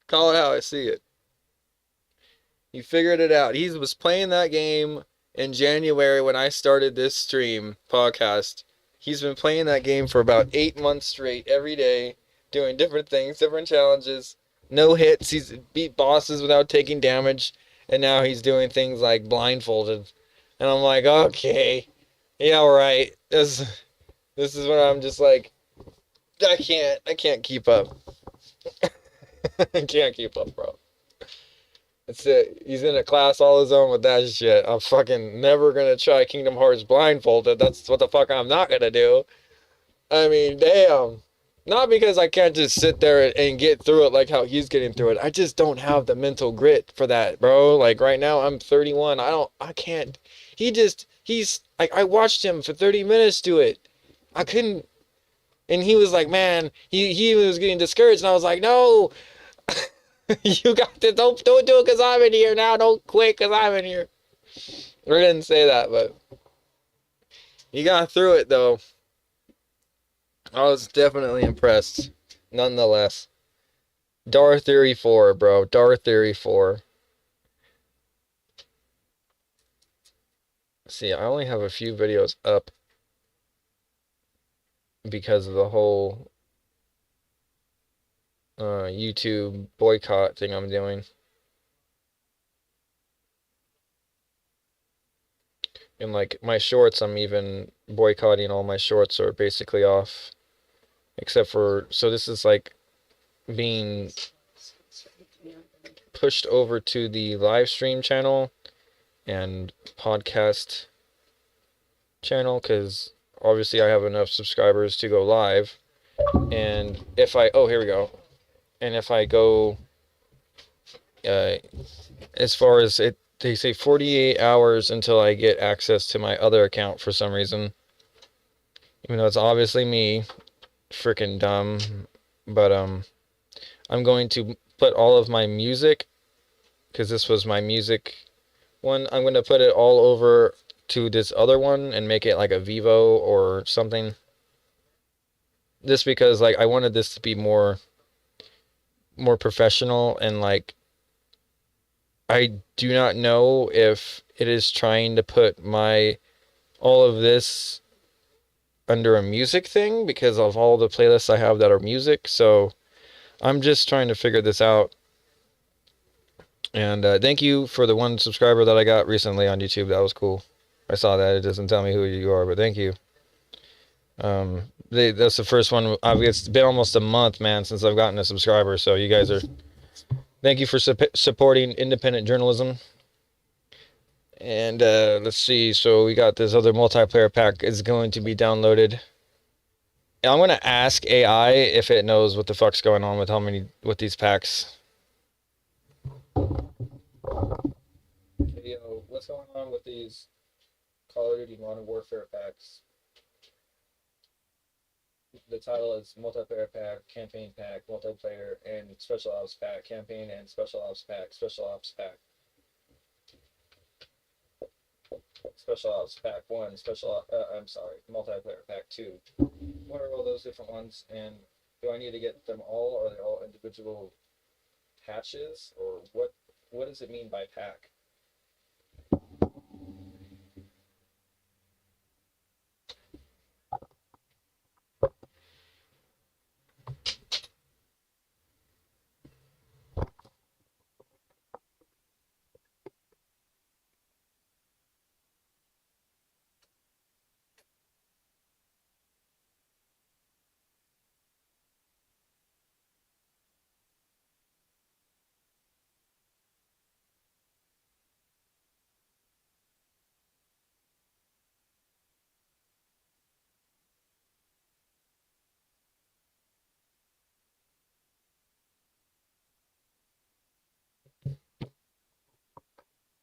S1: Call it how I see it. He figured it out. He was playing that game in January when I started this stream podcast. He's been playing that game for about 8 months straight, every day, doing different things, different challenges. No hits. He's beat bosses without taking damage. And now he's doing things like blindfolded. And I'm like, okay, yeah, right. This is when I'm just like, I can't keep up. I can't keep up, bro. That's it. He's in a class all his own with that shit. I'm fucking never gonna try Kingdom Hearts blindfolded. That's what the fuck I'm not gonna do. I mean, damn. Not because I can't just sit there and get through it like how he's getting through it. I just don't have the mental grit for that, bro. Like right now I'm 31. I can't. I watched him for 30 minutes do it. I couldn't. And he was like, man, he was getting discouraged. And I was like, no, you got this. Don't do it because I'm in here now. Don't quit because I'm in here. I didn't say that, but he got through it though. I was definitely impressed, nonetheless. Dar Theory 4, bro. Dar Theory 4. See, I only have a few videos up because of the whole YouTube boycott thing I'm doing. And like my shorts, I'm even boycotting. All my shorts are basically off. Except for, so this is like being pushed over to the live stream channel and podcast channel because obviously I have enough subscribers to go live. And if I, oh, here we go. And if I go, as far as it, they say 48 hours until I get access to my other account for some reason. Even though it's obviously me, freaking dumb. But, I'm going to put all of my music, because this was my music one, I'm going to put it all over to this other one and make it like a Vivo or something. Just because, like, I wanted this to be more professional, and like, I do not know if it is trying to put all of this under a music thing because of all the playlists I have that are music. So I'm just trying to figure this out. And thank you for the one subscriber that I got recently on YouTube. That was cool. I saw that. It doesn't tell me who you are, but thank you. That's the first one. It's been almost a month, man, since I've gotten a subscriber. So you guys are, thank you for supporting independent journalism. And let's see. So we got this other multiplayer pack is going to be downloaded. And I'm gonna ask AI if it knows what the fuck's going on with these packs. Hey, yo, what's going on with these Call of Duty Modern Warfare packs? The title is Multiplayer Pack, Campaign Pack, Multiplayer, and Special Ops Pack, Campaign and Special Ops Pack, Special Ops Pack. Special Ops Pack 1, Multiplayer Pack 2. What are all those different ones, and do I need to get them all, or are they all individual patches, or what does it mean by pack?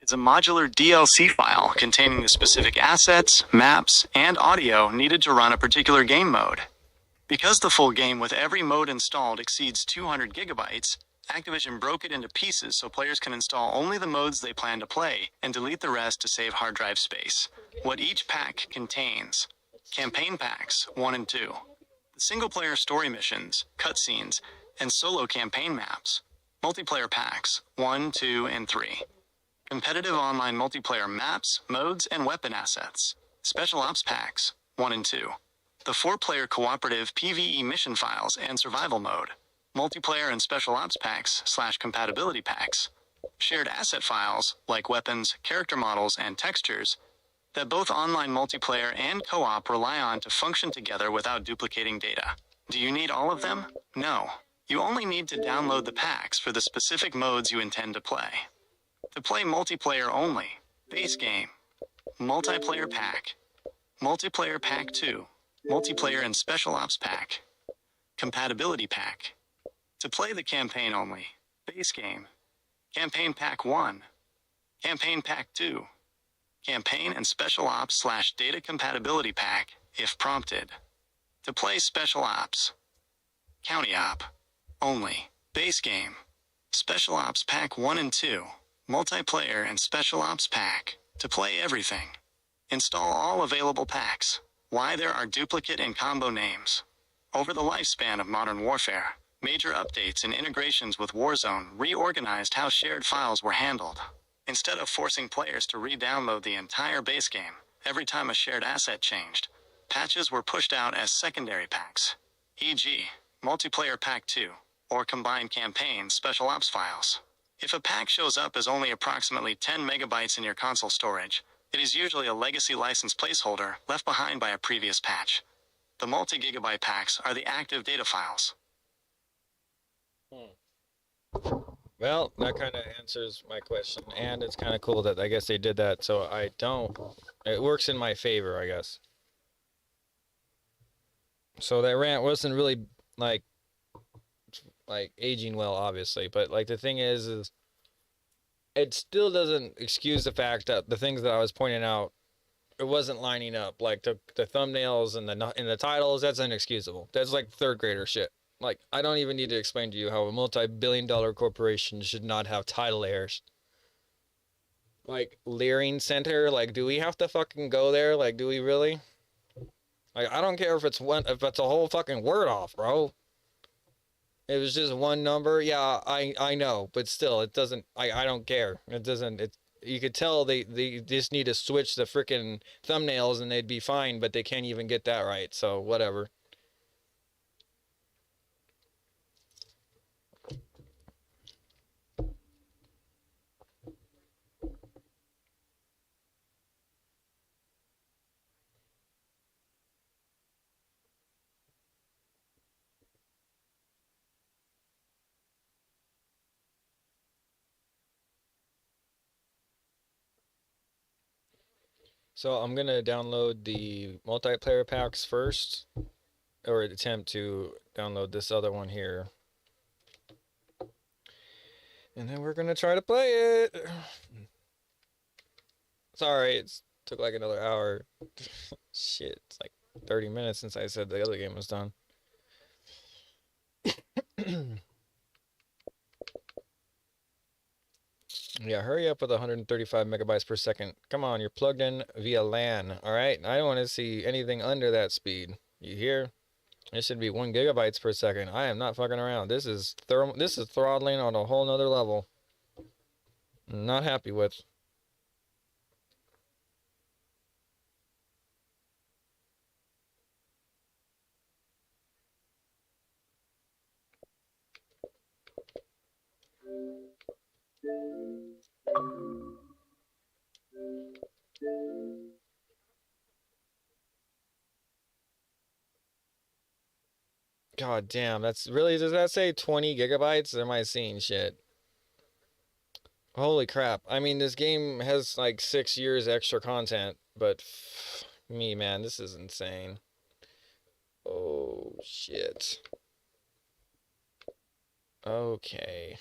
S6: Is a modular DLC file containing the specific assets, maps, and audio needed to run a particular game mode. Because the full game with every mode installed exceeds 200 gigabytes, Activision broke it into pieces so players can install only the modes they plan to play and delete the rest to save hard drive space. What each pack contains: Campaign Packs 1 and 2, the single-player story missions, cutscenes, and solo campaign maps. Multiplayer Packs 1, 2, and 3. Competitive online multiplayer maps, modes, and weapon assets. Special Ops Packs 1 and 2. The 4-player cooperative PvE mission files and survival mode. Multiplayer and Special Ops Packs / compatibility packs. Shared asset files, like weapons, character models, and textures, that both online multiplayer and co-op rely on to function together without duplicating data. Do you need all of them? No. You only need to download the packs for the specific modes you intend to play. To play multiplayer only, base game, multiplayer pack, multiplayer pack 2, multiplayer and Special Ops pack, compatibility pack. To play the campaign only, base game, campaign pack 1, campaign pack 2, campaign and Special Ops / data compatibility pack, if prompted. To play Special Ops, county op, only, base game, Special Ops pack 1 and 2, multiplayer and Special Ops pack. To play everything. Install all available packs. Why there are duplicate and combo names. Over the lifespan of Modern Warfare, major updates and integrations with Warzone reorganized how shared files were handled. Instead of forcing players to re-download the entire base game every time a shared asset changed, patches were pushed out as secondary packs, e.g., Multiplayer Pack 2, or combined campaign Special Ops files. If a pack shows up as only approximately 10 megabytes in your console storage, it is usually a legacy license placeholder left behind by a previous patch. The multi-gigabyte packs are the active data files.
S1: Well, that kind of answers my question, and it's kind of cool that I guess they did that, so I don't. It works in my favor, I guess. So that rant wasn't really like aging well, obviously, but like the thing is it still doesn't excuse the fact that the things that I was pointing out, it wasn't lining up. Like the thumbnails and the titles, that's inexcusable. That's like third grader shit. Like, I don't even need to explain to you how a multi-billion-dollar corporation should not have title errors. Like, Leering Center, like, do we have to fucking go there? Like, do we really? Like, I don't care if it's a whole fucking word off, bro. It was just one number. Yeah, I know, but still, it doesn't. I don't care. It doesn't. You could tell they just need to switch the freaking thumbnails and they'd be fine, but they can't even get that right. So whatever. So I'm gonna download the multiplayer packs first, or attempt to download this other one here. And then we're gonna try to play it. Sorry, it took like another hour. Shit, it's like 30 minutes since I said the other game was done. Yeah, hurry up with 135 megabytes per second. Come on, you're plugged in via LAN, alright? I don't want to see anything under that speed. You hear? It should be 1 gigabytes per second. I am not fucking around. This is throttling on a whole nother level. Not happy with. God damn, that's really, does that say 20 gigabytes? Or am I seeing shit? Holy crap. I mean, this game has like 6 years extra content, but me, man, this is insane. Oh, shit. Okay.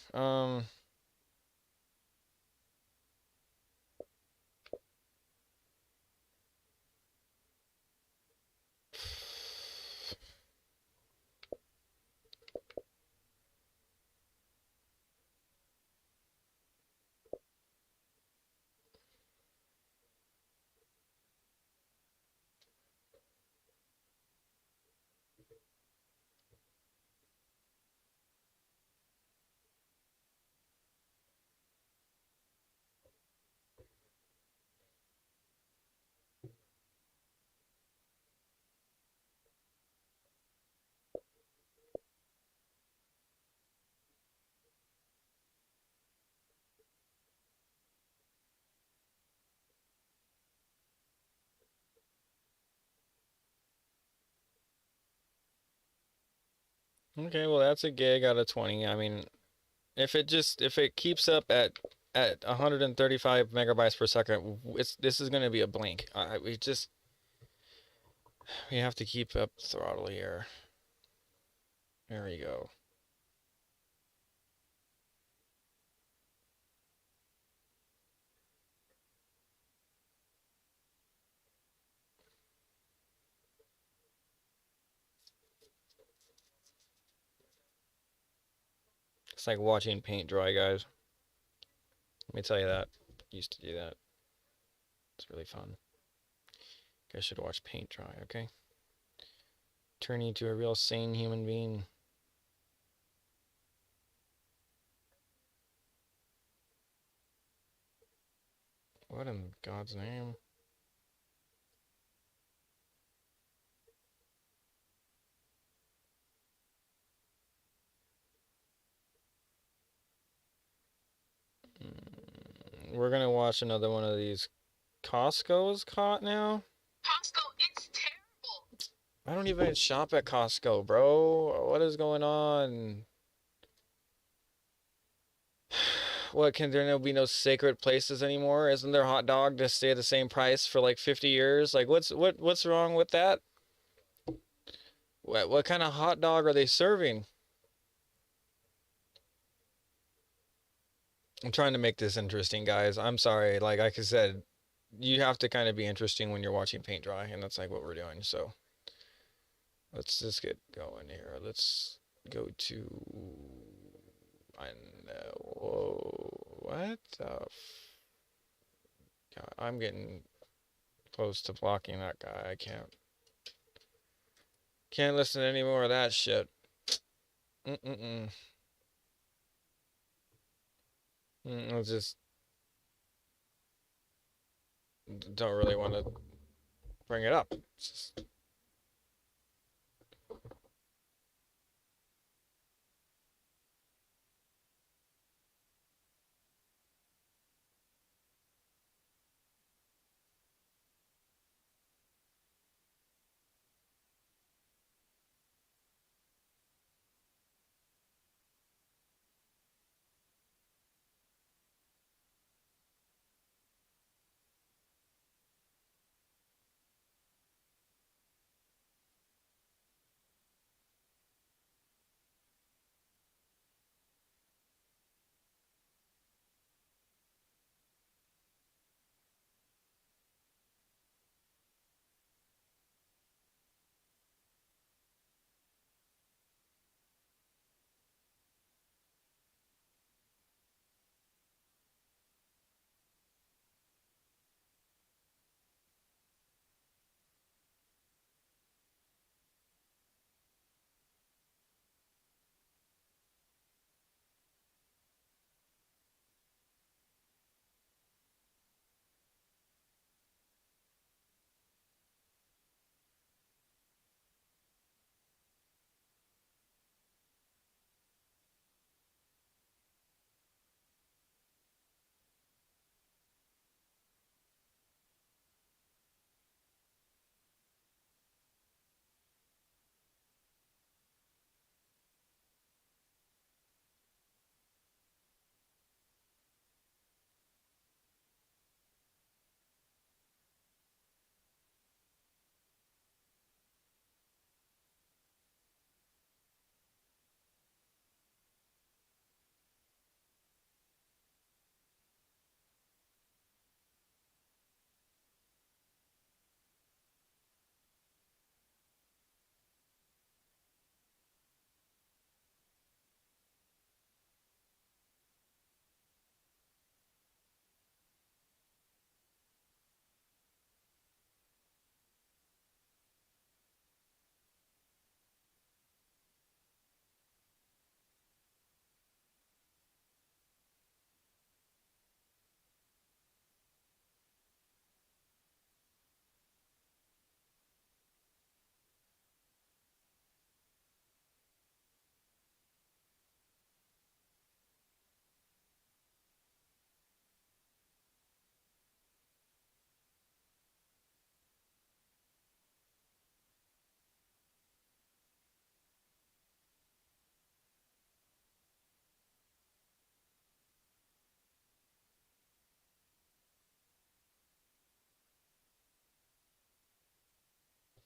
S1: Okay, well that's a gig out of 20. I mean, if it keeps up at 135 megabytes per second, this is going to be a blink. We have to keep up throttle here. There we go. It's like watching paint dry, guys. Let me tell you that. Used to do that. It's really fun. You guys should watch paint dry, okay? Turn you into a real sane human being. What in God's name? We're gonna watch another one of these. Costco's caught now? Costco, it's terrible! I don't even shop at Costco, bro. What is going on? What, can there be no sacred places anymore? Isn't their hot dog to stay the same price for like 50 years? Like, what's wrong with that? What kind of hot dog are they serving? I'm trying to make this interesting, guys. I'm sorry. Like I said, you have to kind of be interesting when you're watching paint dry, and that's like what we're doing. So let's just get going here. Let's go to. I know. Whoa, what the? God, I'm getting close to blocking that guy. I can't listen to any more of that shit. I just don't really want to bring it up. It's just...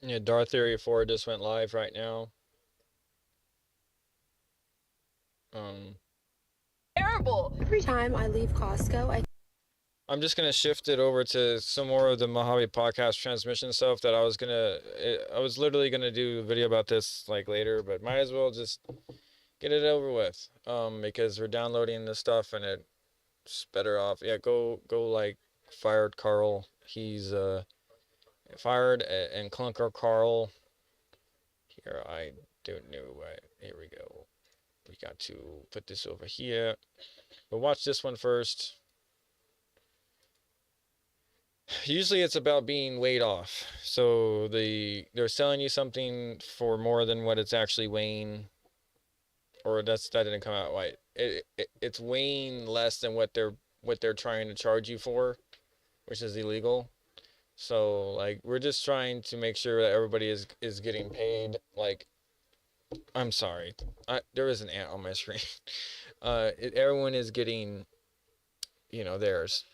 S1: Yeah, Darth Theory 4 just went live right now.
S24: Terrible. Every time I leave Costco,
S1: I'm just gonna shift it over to some more of the Mojave podcast transmission stuff that I was literally gonna do a video about this like later, but might as well just get it over with. Because we're downloading this stuff and it's better off. Yeah, go like Fired Carl. He's Fired and Clunker Carl. Here, I don't know. Here we go. We got to put this over here. But watch this one first. Usually it's about being weighed off. So they're selling you something for more than what it's actually weighing. Or that didn't come out right. It's weighing less than what they're trying to charge you for, which is illegal. So like we're just trying to make sure that everybody is getting paid. Like, I'm sorry, there is an ant on my screen. Everyone is getting theirs.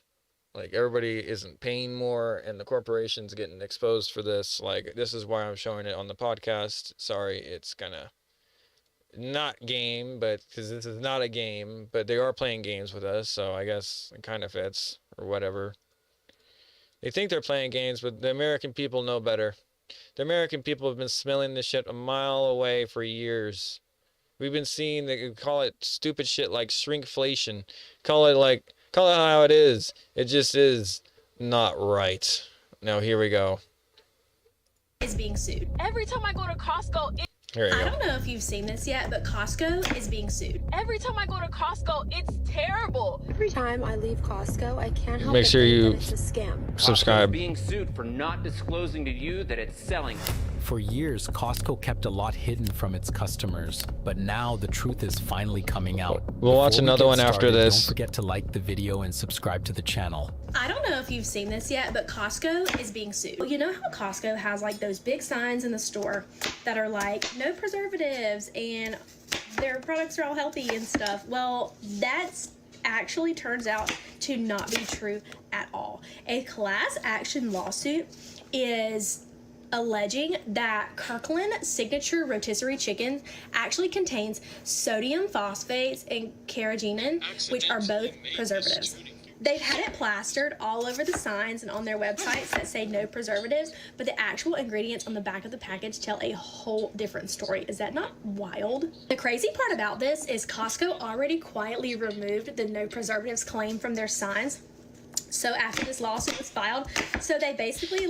S1: Like, everybody isn't paying more, and the corporation's getting exposed for this. Like, this is why I'm showing it on the podcast. Sorry, it's kind of not game, but because this is not a game, but they are playing games with us, so I guess it kind of fits, or whatever. They think they're playing games, but the American people know better. The American people have been smelling this shit a mile away for years. We've been seeing, they call it stupid shit like shrinkflation. Call it how it is. It just is not right. Now, here we go.
S13: Is being sued. Every time I go to Costco, I don't know if you've seen this yet, but Costco is being sued. Every time I go to Costco, it's terrible. Every time I leave Costco, I can't help
S1: Make sure you
S13: it's a scam.
S1: subscribe.
S15: Being sued for not disclosing to you that it's selling.
S16: For years, Costco kept a lot hidden from its customers, but now the truth is finally coming out.
S1: We'll watch another one after this.
S16: Don't forget to like the video and subscribe to the channel.
S13: I don't know if you've seen this yet, but Costco is being sued. You know how Costco has like those big signs in the store that are like no preservatives and their products are all healthy and stuff? Well, that's actually turns out to not be true at all. A class action lawsuit is alleging that Kirkland signature rotisserie chicken actually contains sodium phosphates and carrageenan, which are both preservatives. They've had it plastered all over the signs and on their websites that say no preservatives, but the actual ingredients on the back of the package tell a whole different story. Is that not wild? The crazy part about this is Costco already quietly removed the no preservatives claim from their signs. So after this lawsuit was filed, so they basically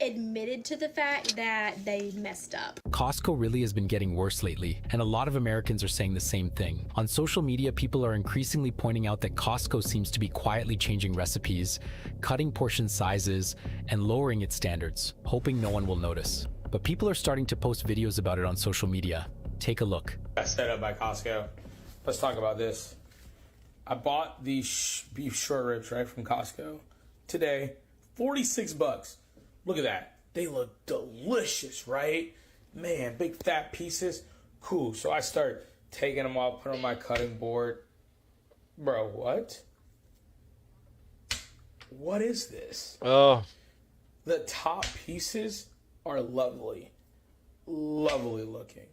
S13: admitted to the fact that they messed up.
S16: Costco really has been getting worse lately, and a lot of Americans are saying the same thing. On social media, people are increasingly pointing out that Costco seems to be quietly changing recipes, cutting portion sizes, and lowering its standards, hoping no one will notice. But people are starting to post videos about it on social media. Take a look.
S17: Got set up by Costco. Let's talk about this. I bought these beef short ribs right from Costco today, $46. Look at that. They look delicious, right? Man, big fat pieces. Cool. So I start taking them off, put on my cutting board. Bro, what? What is this?
S1: Oh.
S17: The top pieces are lovely. Lovely looking.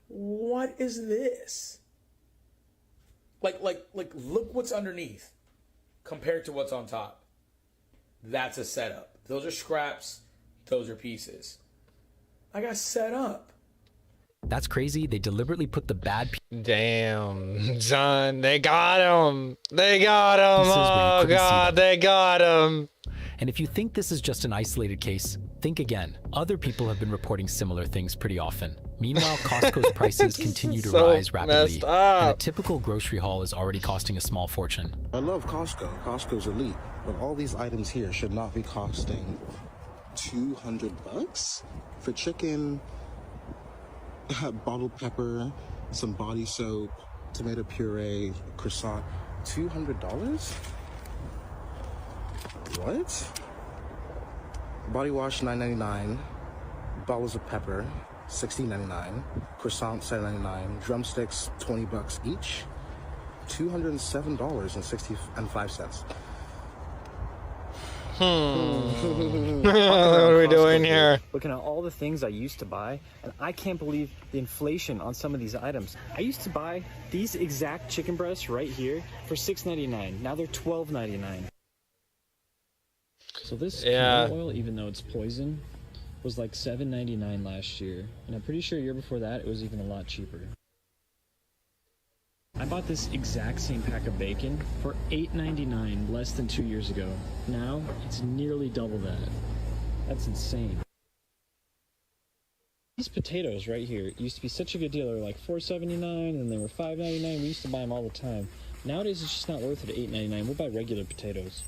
S17: What is this? Like, look what's underneath compared to what's on top. That's a setup. Those are scraps. Those are pieces. I got set up.
S16: That's crazy. They deliberately put the bad
S1: Damn, son. They got him. They got him. Oh, God, they got him.
S16: And if you think this is just an isolated case, think again. Other people have been reporting similar things pretty often. Meanwhile, Costco's prices continue to rise rapidly, and a typical grocery haul is already costing a small fortune.
S20: I love Costco. Costco's elite, but all these items here should not be costing $200 for chicken, bottled pepper, some body soap, tomato puree, croissant. $200? What? Body wash $9.99, bottles of pepper $16.99, croissant $7.99, drumsticks $20 each, $207.65.
S1: What are we doing here?
S26: Looking at all the things I used to buy, and I can't believe the inflation on some of these items. I used to buy these exact chicken breasts right here for $6.99. Now they're $12.99. So this canola oil, even though it's poison, was like $7.99 last year, and I'm pretty sure a year before that it was even a lot cheaper. I bought this exact same pack of bacon for $8.99 less than 2 years ago. Now it's nearly double that. That's insane. These potatoes right here used to be such a good deal. They were like $4.79 and they were $5.99. We used to buy them all the time. Nowadays it's just not worth it at $8.99. We'll buy regular potatoes.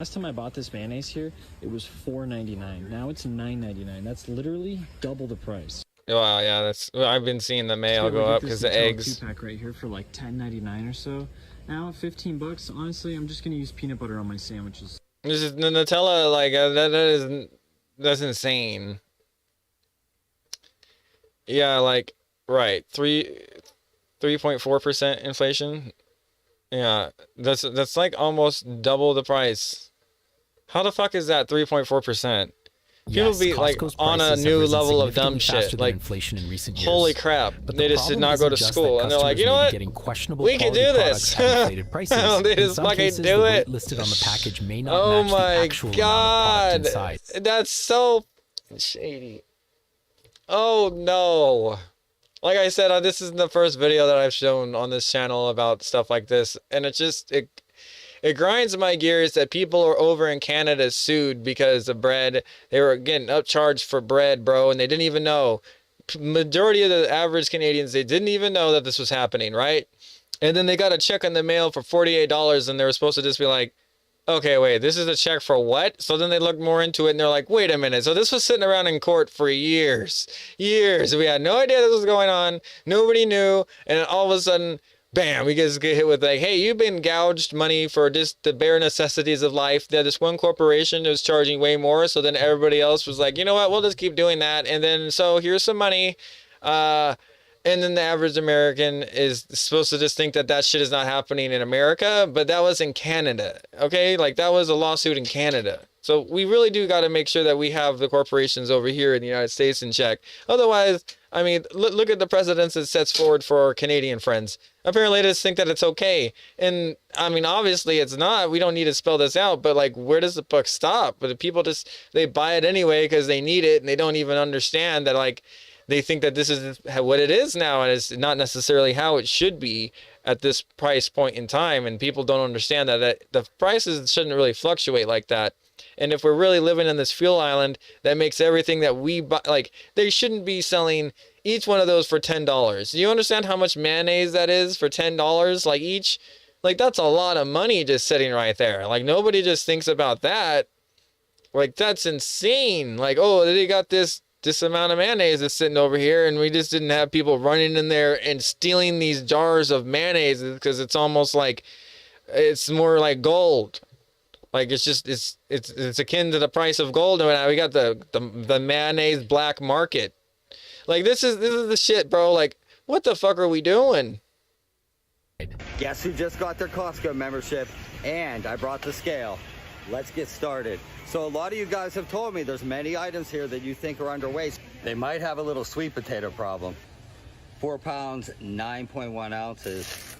S26: Last time I bought this mayonnaise here, it was $4.99. Now it's $9.99. That's literally double the price.
S1: Wow, yeah, that's. I've been seeing the mayo go up because the eggs.
S26: Two-pack right here for like $10.99 or so. Now $15. Honestly, I'm just gonna use peanut butter on my sandwiches.
S1: This is the Nutella, like that's insane. Yeah, like right, 3.4% inflation. Yeah, that's like almost double the price. How the fuck is that 3.4%? People
S16: Yes,
S1: be like
S16: Costco's
S1: on a
S16: prices have
S1: new
S16: risen
S1: level of dumb
S16: significantly faster
S1: shit.
S16: than
S1: Like,
S16: inflation in recent years.
S1: holy crap,
S16: But
S1: they
S16: the
S1: just did
S16: problem
S1: not go
S16: isn't
S1: to
S16: just
S1: school,
S16: that
S1: and they're like,
S16: customers
S1: you know
S16: may be
S1: what?
S16: getting questionable
S1: We can
S16: quality
S1: do
S16: products
S1: this.
S16: at inflated prices.
S1: They
S16: In
S1: just
S16: some
S1: fucking
S16: cases,
S1: do
S16: the
S1: it.
S16: weight listed on the package may not
S1: Oh
S16: match the
S1: my
S16: actual amount of product
S1: god,
S16: inside.
S1: that's so shady. Oh no. Like I said, this is the first video that I've shown on this channel about stuff like this, and it grinds my gears that people are over in Canada sued because of bread. They were getting upcharged for bread, bro, and they didn't even know. Majority of the average Canadians, they didn't even know that this was happening, right? And then they got a check in the mail for $48, and they were supposed to just be like, okay, wait, this is a check for what? So then they looked more into it, and they're like, wait a minute. So this was sitting around in court for years. Years. We had no idea this was going on. Nobody knew. And then all of a sudden, bam, we just get hit with like, hey, you've been gouged money for just the bare necessities of life. That this one corporation was charging way more. So then everybody else was like, you know what, we'll just keep doing that. And then, so here's some money. And then the average American is supposed to just think that that shit is not happening in America, but that was in Canada, okay? Like, that was a lawsuit in Canada. So we really do got to make sure that we have the corporations over here in the United States in check. Otherwise, I mean, look at the precedents it sets forward for our Canadian friends. Apparently, they just think that it's okay. And, I mean, obviously it's not. We don't need to spell this out, but, like, where does the buck stop? But the people just, they buy it anyway because they need it, and they don't even understand that, like, they think that this is what it is now, and it's not necessarily how it should be at this price point in time. And people don't understand that the prices shouldn't really fluctuate like that. And if we're really living in this fuel island, that makes everything that we buy, like, they shouldn't be selling each one of those for $10. Do you understand how much mayonnaise that is for $10? Like, each, like, that's a lot of money just sitting right there. Like, nobody just thinks about that. Like, that's insane. Like, oh, they got this amount of mayonnaise that's sitting over here, and we just didn't have people running in there and stealing these jars of mayonnaise because it's almost like, it's more like gold. Like, it's just, it's akin to the price of gold. And we got the mayonnaise black market. Like, this is the shit, bro. Like, what the fuck are we doing?
S2: Guess who just got their Costco membership? And I brought the scale. Let's get started. So a lot of you guys have told me there's many items here that you think are underweight. They might have a little sweet potato problem. 4 pounds, 9.1 ounces.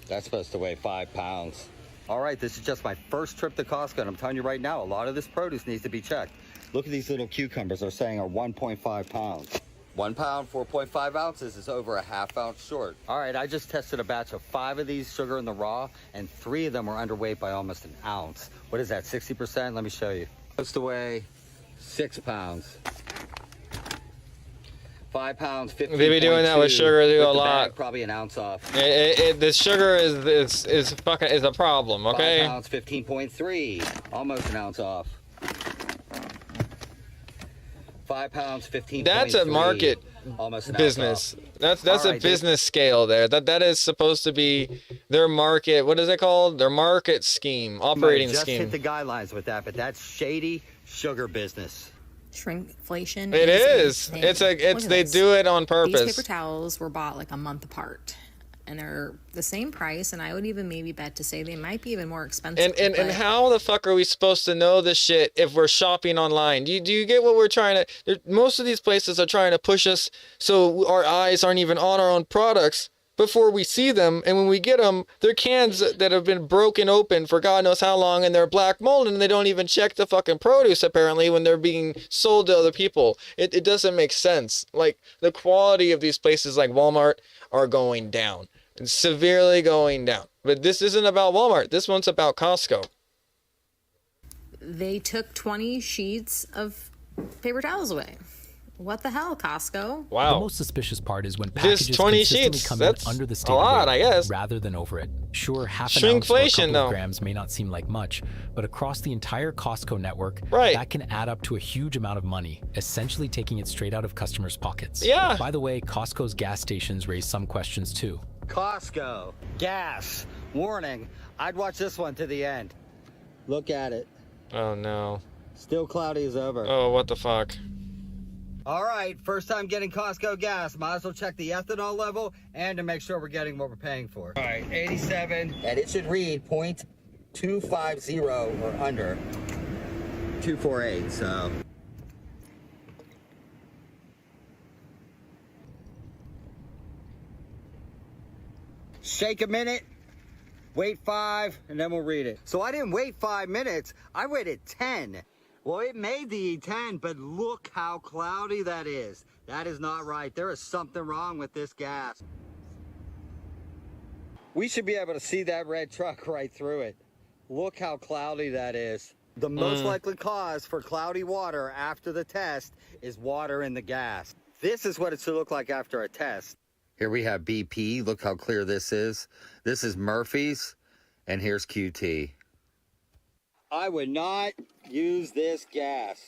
S2: That's supposed to weigh 5 pounds. All right, this is just my first trip to Costco, and I'm telling you right now, a lot of this produce needs to be checked. Look at these little cucumbers they're saying are 1.5 pounds. 1 pound, 4.5 ounces is over a half ounce short. All right, I just tested a batch of 5 of these sugar in the raw, and 3 of them are underweight by almost an ounce. What is that, 60%? Let me show you. Supposed to weigh 6 pounds. 5 pounds, 15.
S1: They be doing that with sugar, do a lot.
S2: Bag, probably an ounce off.
S1: The sugar is a problem, okay?
S2: 5 pounds, 15.3, almost an ounce off. 5 pounds, 15.3.
S1: That's a market business. That's a business scale there. That is supposed to be their market. What is it called? Their market scheme, operating
S2: just
S1: scheme.
S2: Hit the guidelines with that, but that's shady sugar business.
S4: Shrinkflation.
S1: It is. They do it on purpose.
S4: These paper towels were bought like a month apart, and they're the same price, and I would even maybe bet to say they might be even more expensive.
S1: And how the fuck are we supposed to know this shit if we're shopping online? Do you get what we're trying to? Most of these places are trying to push us so our eyes aren't even on our own products before we see them, and when we get them, they're cans that have been broken open for God knows how long, and they're black mold, and they don't even check the fucking produce apparently when they're being sold to other people. It doesn't make sense. Like, the quality of these places like Walmart are going down. It's severely going down. But this isn't about Walmart. This one's about Costco.
S4: They took 20 sheets of paper towels away. What the hell, Costco?
S1: Wow.
S16: The most suspicious part is when packages
S1: Just 20
S16: consistently
S1: sheets.
S16: come in
S1: That's
S16: under the
S1: a
S16: stated
S1: lot,
S16: weight
S1: I guess.
S16: rather than over it. Sure, half an ounce or a
S1: Shrinkflation,
S16: couple
S1: though.
S16: of grams may not seem like much, but across the entire Costco network,
S1: Right.
S16: that can add up to a huge amount of money, essentially taking it straight out of customers' pockets.
S1: Yeah.
S16: By the way, Costco's gas stations raise some questions too.
S2: Costco, gas, warning. I'd watch this one to the end. Look at it.
S1: Oh no.
S2: Still cloudy as ever.
S1: Oh, what the fuck?
S2: All right, first time getting Costco gas. Might as well check the ethanol level and to make sure we're getting what we're paying for. All right, 87. And it should read 0.250 or under. 248, so. Shake a minute, wait 5, and then we'll read it. So I didn't wait 5 minutes, I waited 10. Well, it made the E10, but look how cloudy that is. That is not right. There is something wrong with this gas. We should be able to see that red truck right through it. Look how cloudy that is. The most likely cause for cloudy water after the test is water in the gas. This is what it should look like after a test. Here we have BP. Look how clear this is. This is Murphy's, and here's QT. I would not use this gas.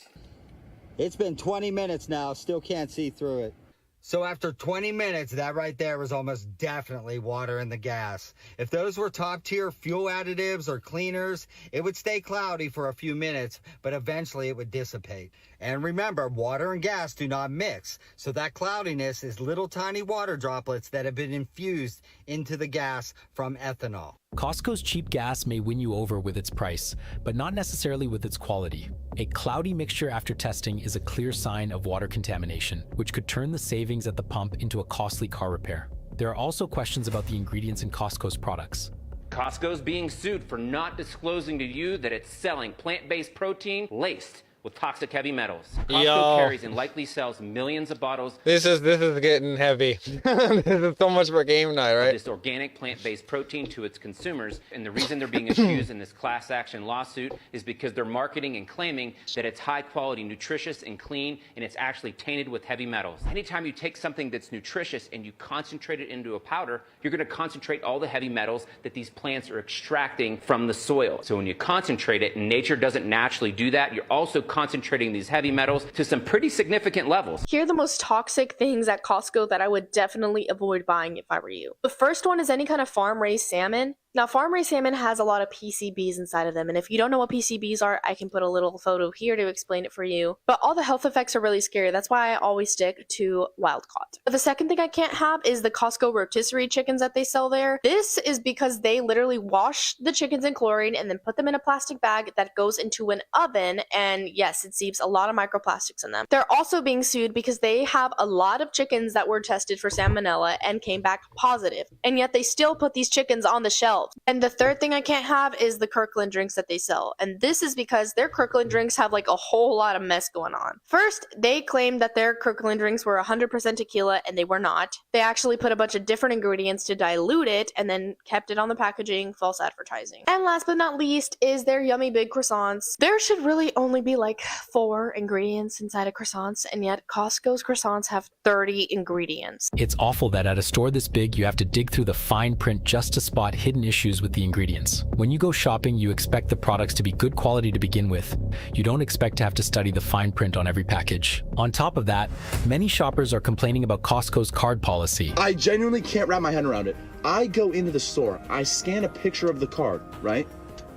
S2: It's been 20 minutes now, still can't see through it. So after 20 minutes, that right there was almost definitely water in the gas. If those were top tier fuel additives or cleaners, it would stay cloudy for a few minutes, but eventually it would dissipate. And remember, water and gas do not mix. So that cloudiness is little tiny water droplets that have been infused into the gas from ethanol.
S16: Costco's cheap gas may win you over with its price, but not necessarily with its quality. A cloudy mixture after testing is a clear sign of water contamination, which could turn the savings at the pump into a costly car repair. There are also questions about the ingredients in Costco's products.
S15: Costco's being sued for not disclosing to you that it's selling plant-based protein laced with toxic heavy metals. Costco carries and likely sells millions of bottles.
S1: This is getting heavy. This is so much for game night, right?
S15: This organic plant-based protein to its consumers, and the reason they're being accused in this class action lawsuit is because they're marketing and claiming that it's high quality, nutritious, and clean, and it's actually tainted with heavy metals. Anytime you take something that's nutritious and you concentrate it into a powder, you're going to concentrate all the heavy metals that these plants are extracting from the soil. So when you concentrate it, and nature doesn't naturally do that, you're also concentrating these heavy metals to some pretty significant levels.
S3: Here are the most toxic things at Costco that I would definitely avoid buying if I were you. The first one is any kind of farm-raised salmon. Now, farm-raised salmon has a lot of PCBs inside of them, and if you don't know what PCBs are, I can put a little photo here to explain it for you. But all the health effects are really scary. That's why I always stick to wild-caught. The second thing I can't have is the Costco rotisserie chickens that they sell there. This is because they literally wash the chickens in chlorine and then put them in a plastic bag that goes into an oven, and yes, it seeps a lot of microplastics in them. They're also being sued because they have a lot of chickens that were tested for salmonella and came back positive, and yet they still put these chickens on the shelf. And the third thing I can't have is the Kirkland drinks that they sell. And this is because their Kirkland drinks have like a whole lot of mess going on. First, they claimed that their Kirkland drinks were 100% tequila, and they were not. They actually put a bunch of different ingredients to dilute it and then kept it on the packaging, false advertising. And last but not least is their yummy big croissants. There should really only be like 4 ingredients inside of croissants, and yet Costco's croissants have 30 ingredients.
S16: It's awful that at a store this big, you have to dig through the fine print just to spot hidden issues with the ingredients. When you go shopping, you expect the products to be good quality to begin with. You don't expect to have to study the fine print on every package. On top of that, many shoppers are complaining about Costco's card policy.
S14: I genuinely can't wrap my head around it. I go into the store, I scan a picture of the card, right?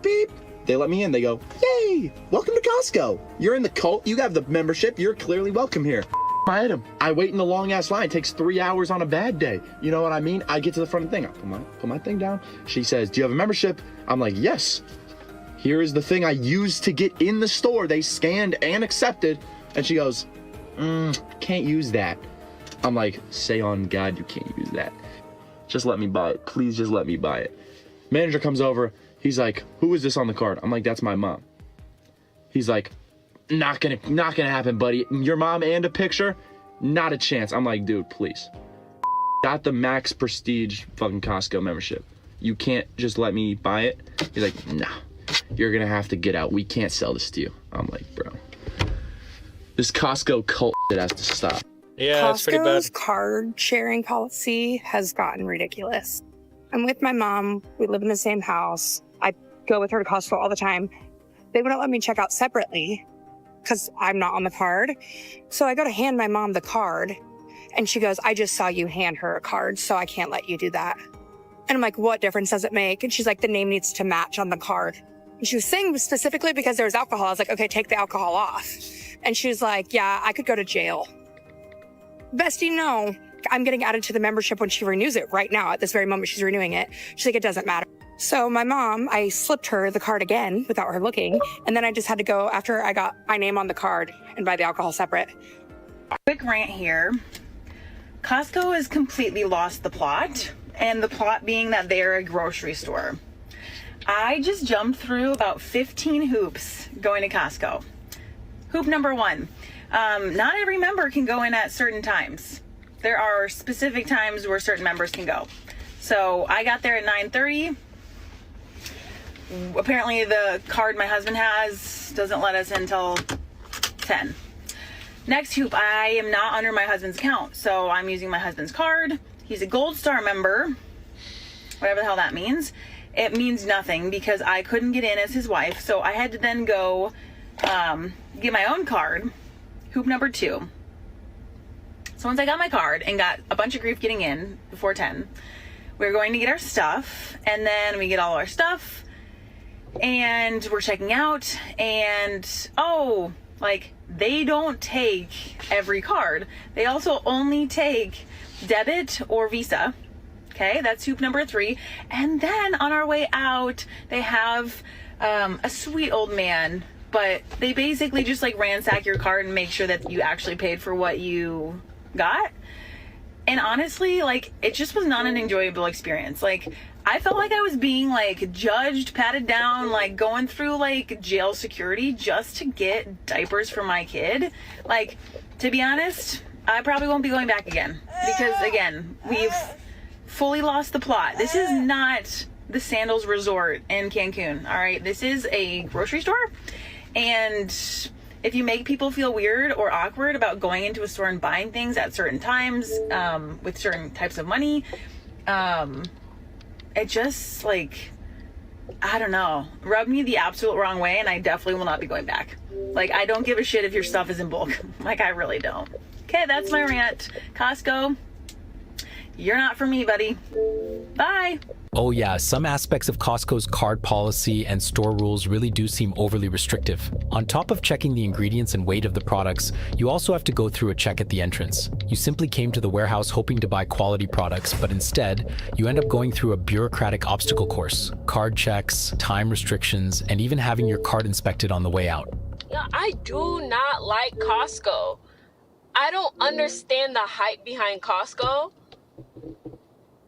S14: Beep! They let me in, they go, yay! Welcome to Costco! You're in the cult, you have the membership, you're clearly welcome here. My item. I wait in the long ass line. It takes 3 hours on a bad day. You know what I mean? I get to the front of the thing. I put my thing down. She says, do you have a membership? I'm like, yes. Here is the thing I used to get in the store. They scanned and accepted. And she goes, can't use that. I'm like, say on God, you can't use that. Just let me buy it. Please just let me buy it. Manager comes over. He's like, who is this on the card? I'm like, that's my mom. He's like, not gonna happen, buddy. Your mom and a picture? Not a chance. I'm like, dude, please. Got the max prestige fucking Costco membership. You can't just let me buy it? He's like, nah, you're gonna have to get out. We can't sell this to you. I'm like, bro, this Costco cult shit has to stop.
S1: Yeah, that's pretty bad.
S18: Costco's card sharing policy has gotten ridiculous. I'm with my mom. We live in the same house. I go with her to Costco all the time. They wouldn't let me check out separately because I'm not on the card. So I go to hand my mom the card, and she goes, I just saw you hand her a card, so I can't let you do that. And I'm like, what difference does it make? And she's like, the name needs to match on the card. And she was saying specifically because there was alcohol. I was like, okay, take the alcohol off. And she was like, yeah, I could go to jail bestie, no. I'm getting added to the membership when she renews it right now. At this very moment, she's renewing it. She's like, it doesn't matter. So my mom, I slipped her the card again without her looking. And then I just had to go after I got my name on the card and buy the alcohol separate.
S5: Quick rant here. Costco has completely lost the plot, and the plot being that they're a grocery store. I just jumped through about 15 hoops going to Costco. Hoop number 1. Not every member can go in at certain times. There are specific times where certain members can go. So I got there at 9:30. Apparently the card my husband has doesn't let us in until 10. Next hoop, I am not under my husband's account, so I'm using my husband's card. He's a Gold Star member, whatever the hell that means. It means nothing because I couldn't get in as his wife, so I had to then go get my own card. Hoop number 2. So once I got my card and got a bunch of grief getting in before 10, we were going to get our stuff, and then we get all our stuff, and we're checking out, and they don't take every card. They also only take debit or Visa. Okay, that's hoop number 3. And then on our way out, they have a sweet old man, but they basically just like ransack your card and make sure that you actually paid for what you got. And honestly, like, it just was not an enjoyable experience. Like, I felt like I was being like judged, patted down, like going through like jail security just to get diapers for my kid. Like, to be honest, I probably won't be going back again because, again, we've fully lost the plot. This is not the Sandals Resort in Cancun, all right? This is a grocery store, and if you make people feel weird or awkward about going into a store and buying things at certain times with certain types of money, it just, like, I don't know, rubbed me the absolute wrong way, and I definitely will not be going back. Like, I don't give a shit if your stuff is in bulk. Like, I really don't. Okay, that's my rant. Costco, you're not for me, buddy. Bye.
S16: Oh yeah, some aspects of Costco's card policy and store rules really do seem overly restrictive. On top of checking the ingredients and weight of the products, you also have to go through a check at the entrance. You simply came to the warehouse hoping to buy quality products, but instead, you end up going through a bureaucratic obstacle course, card checks, time restrictions, and even having your card inspected on the way out.
S12: Yeah, I do not like Costco. I don't understand the hype behind Costco.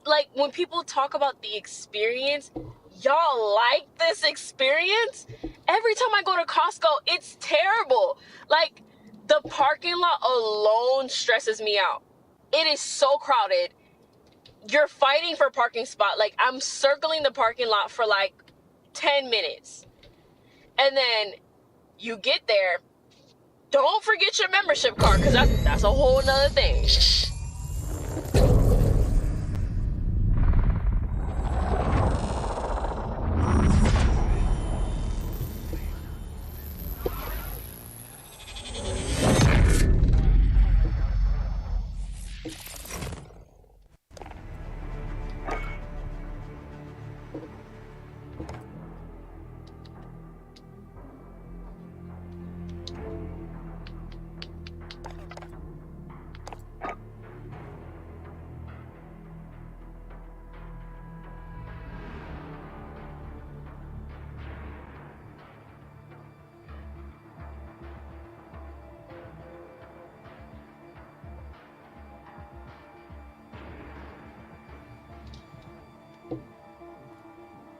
S12: Like, when people talk about the experience, y'all like this experience? Every time I go to Costco, it's terrible. Like, the parking lot alone stresses me out. It is so crowded. You're fighting for a parking spot. Like, I'm circling the parking lot for like 10 minutes. And then you get there. Don't forget your membership card, because that's a whole nother thing.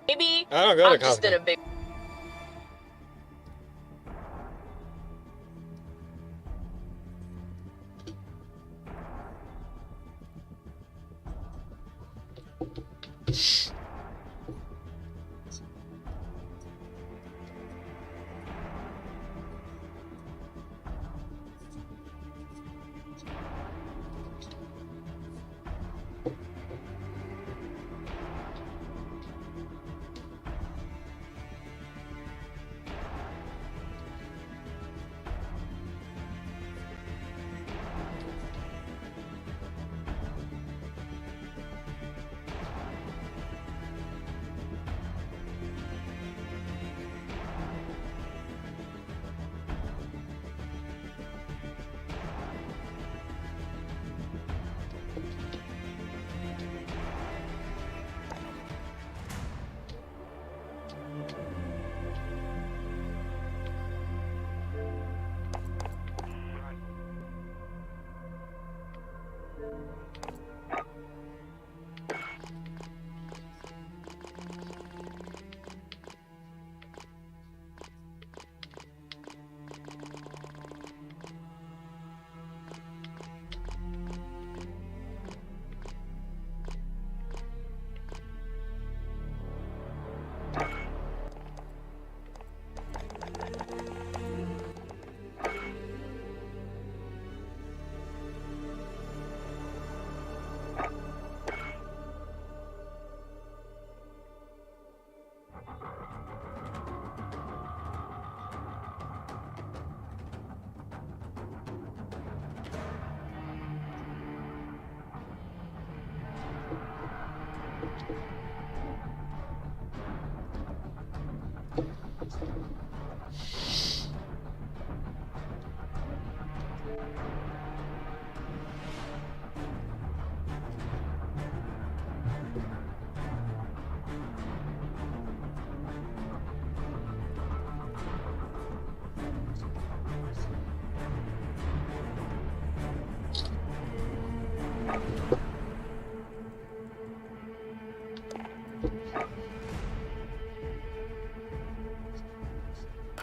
S12: Maybe
S1: I don't go to
S12: I'm just
S1: Costco.
S12: in a big...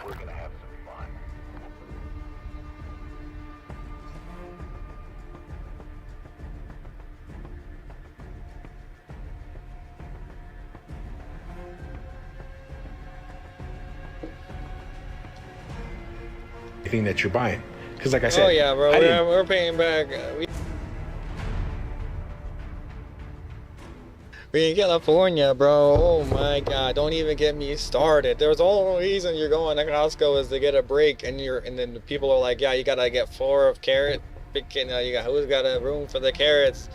S9: We're gonna have some fun.
S7: Thing that you're buying, because like I said,
S1: oh yeah, bro, we're paying back. We in California, bro. Oh my God! Don't even get me started. There's all the reason you're going to Costco is to get a break, and then the people are like, yeah, you gotta get 4 of carrot. You got who's got a room for the carrots?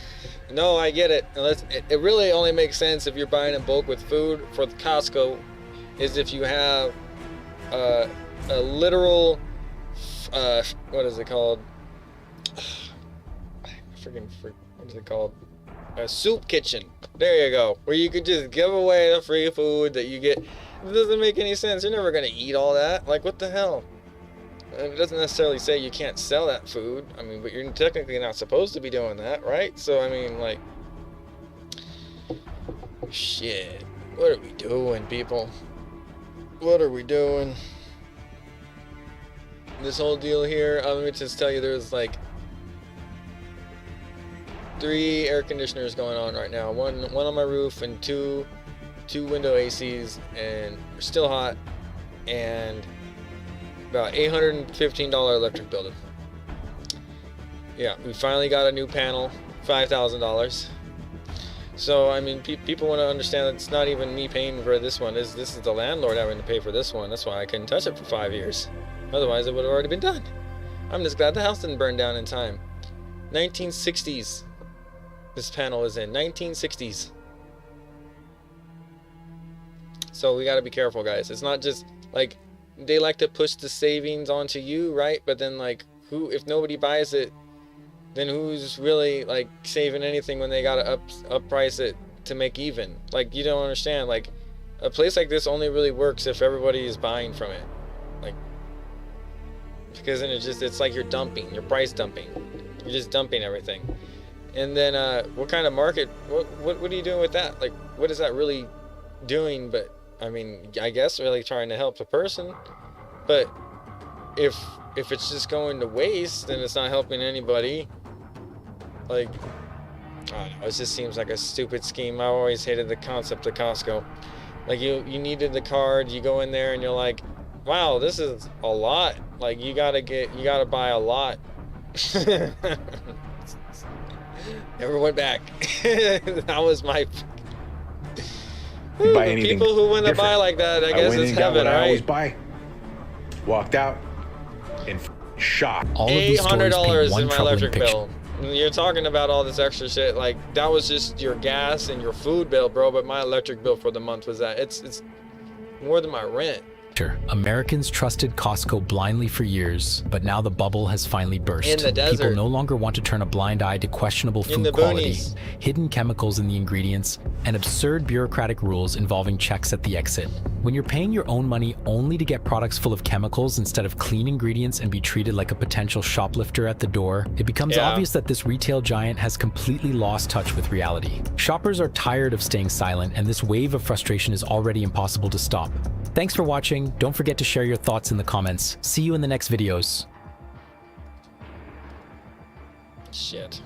S1: No, I get it. Unless it really only makes sense if you're buying in bulk with food for the Costco, is if you have a literal what is it called? What is it called? A soup kitchen. There you go. Where you could just give away the free food that you get. It doesn't make any sense. You're never gonna eat all that. Like, what the hell? And it doesn't necessarily say you can't sell that food. I mean, but you're technically not supposed to be doing that, right? So I mean, like, shit. What are we doing, people? What are we doing? This whole deal here, let me just tell you, there's like 3 air conditioners going on right now. One on my roof and two window ACs, and we're still hot, and about $815 electric bill. Yeah, we finally got a new panel, $5,000. So I mean, people want to understand that it's not even me paying for this one. This is the landlord having to pay for this one. That's why I couldn't touch it for 5 years. Otherwise, it would have already been done. I'm just glad the house didn't burn down in time. 1960s. This panel is in 1960s. So we got to be careful, guys. It's not just like they like to push the savings onto you, right? But then, like, who? If nobody buys it, then who's really like saving anything when they gotta up price it to make even? Like, you don't understand. Like, a place like this only really works if everybody is buying from it. Like, because then it's like you're dumping, you're price dumping. You're just dumping everything. And then what kind of market, what are you doing with that? Like, what is that really doing? But I mean, I guess really trying to help the person. But if it's just going to waste, then it's not helping anybody. Like, I don't know, it just seems like a stupid scheme. I always hated the concept of Costco. Like, you needed the card, you go in there and you're like, wow, this is a lot. Like, you gotta buy a lot. Never went back. That was my
S7: buy anything
S1: people who want to
S7: different.
S1: buy like that, I guess
S7: went
S1: it's
S7: and got
S1: heaven,
S7: what I always
S1: right?
S7: buy. Walked out in shock.
S16: All of these stories paint
S1: $800
S16: one
S1: in my
S16: troubling
S1: electric
S16: picture.
S1: bill. You're talking about all this extra shit. Like, that was just your gas and your food bill, bro. But my electric bill for the month was that. It's more than my rent.
S16: Americans trusted Costco blindly for years, but now the bubble has finally burst.
S1: In the desert.
S16: People no longer want to turn a blind eye to questionable
S1: In
S16: food
S1: the
S16: quality,
S1: boonies.
S16: hidden chemicals in the ingredients, and absurd bureaucratic rules involving checks at the exit. When you're paying your own money only to get products full of chemicals instead of clean ingredients and be treated like a potential shoplifter at the door, it becomes obvious that this retail giant has completely lost touch with reality. Shoppers are tired of staying silent, and this wave of frustration is already impossible to stop. Thanks for watching. Don't forget to share your thoughts in the comments. See you in the next videos.
S1: Shit.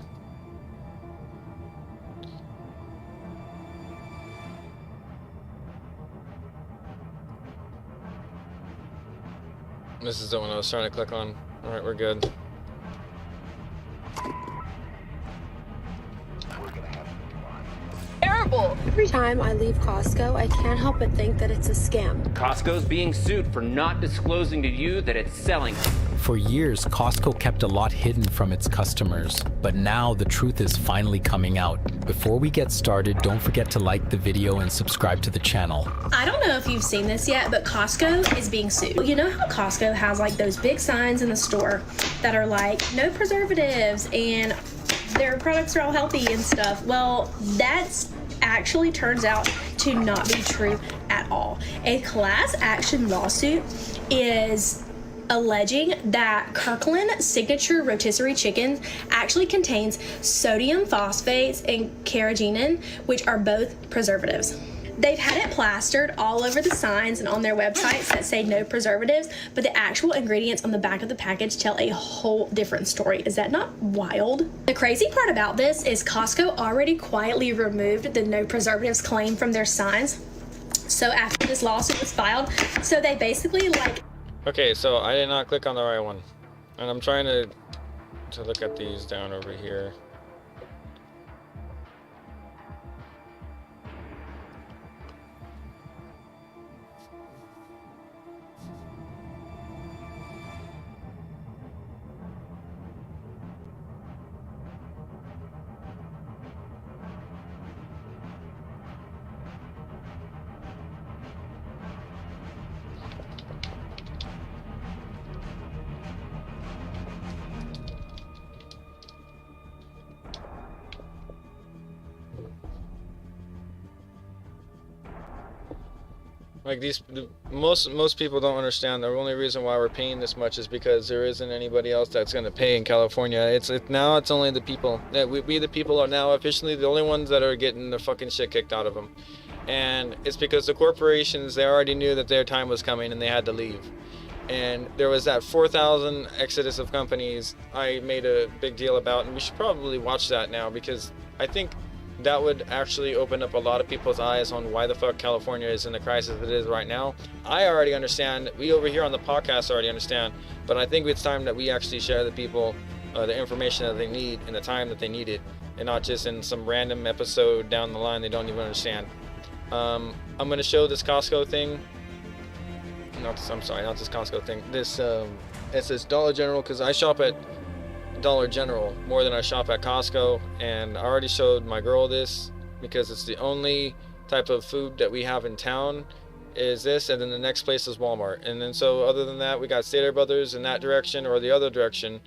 S1: This is the one I was trying to click on. Alright, we're good.
S12: Terrible.
S19: Every time I leave Costco, I can't help but think that it's a scam.
S15: Costco's being sued for not disclosing to you that it's selling
S16: For years, Costco kept a lot hidden from its customers, but now the truth is finally coming out. Before we get started, don't forget to like the video and subscribe to the channel.
S13: I don't know if you've seen this yet, but Costco is being sued. You know how Costco has like those big signs in the store that are like, no preservatives, and their products are all healthy and stuff? Well, that's actually turns out to not be true at all. A class action lawsuit is alleging that Kirkland signature rotisserie chicken actually contains sodium phosphates and carrageenan, which are both preservatives. They've had it plastered all over the signs and on their websites that say no preservatives, but the actual ingredients on the back of the package tell a whole different story. Is that not wild? The crazy part about this is Costco already quietly removed the no preservatives claim from their signs. So after this lawsuit was filed, so they basically like...
S1: Okay, so I did not click on the right one. And I'm trying to look at these down over here. Like most people don't understand. The only reason why we're paying this much is because there isn't anybody else that's going to pay in California. Now it's only the people. We the people are now officially the only ones that are getting the fucking shit kicked out of them. And it's because the corporations, they already knew that their time was coming and they had to leave. And there was that 4,000 exodus of companies I made a big deal about, and we should probably watch that now, because I think that would actually open up a lot of people's eyes on why the fuck California is in the crisis it is right now. I already understand. We over here on the podcast already understand. But I think it's time that we actually share the people the information that they need in the time that they need it, and not just in some random episode down the line they don't even understand. I'm going to show this Costco thing. Not this Costco thing. It says Dollar General, because I shop at Dollar General more than I shop at Costco, and I already showed my girl this because it's the only type of food that we have in town is this, and then the next place is Walmart. And then so other than that, we got Stater Brothers in that direction or the other direction,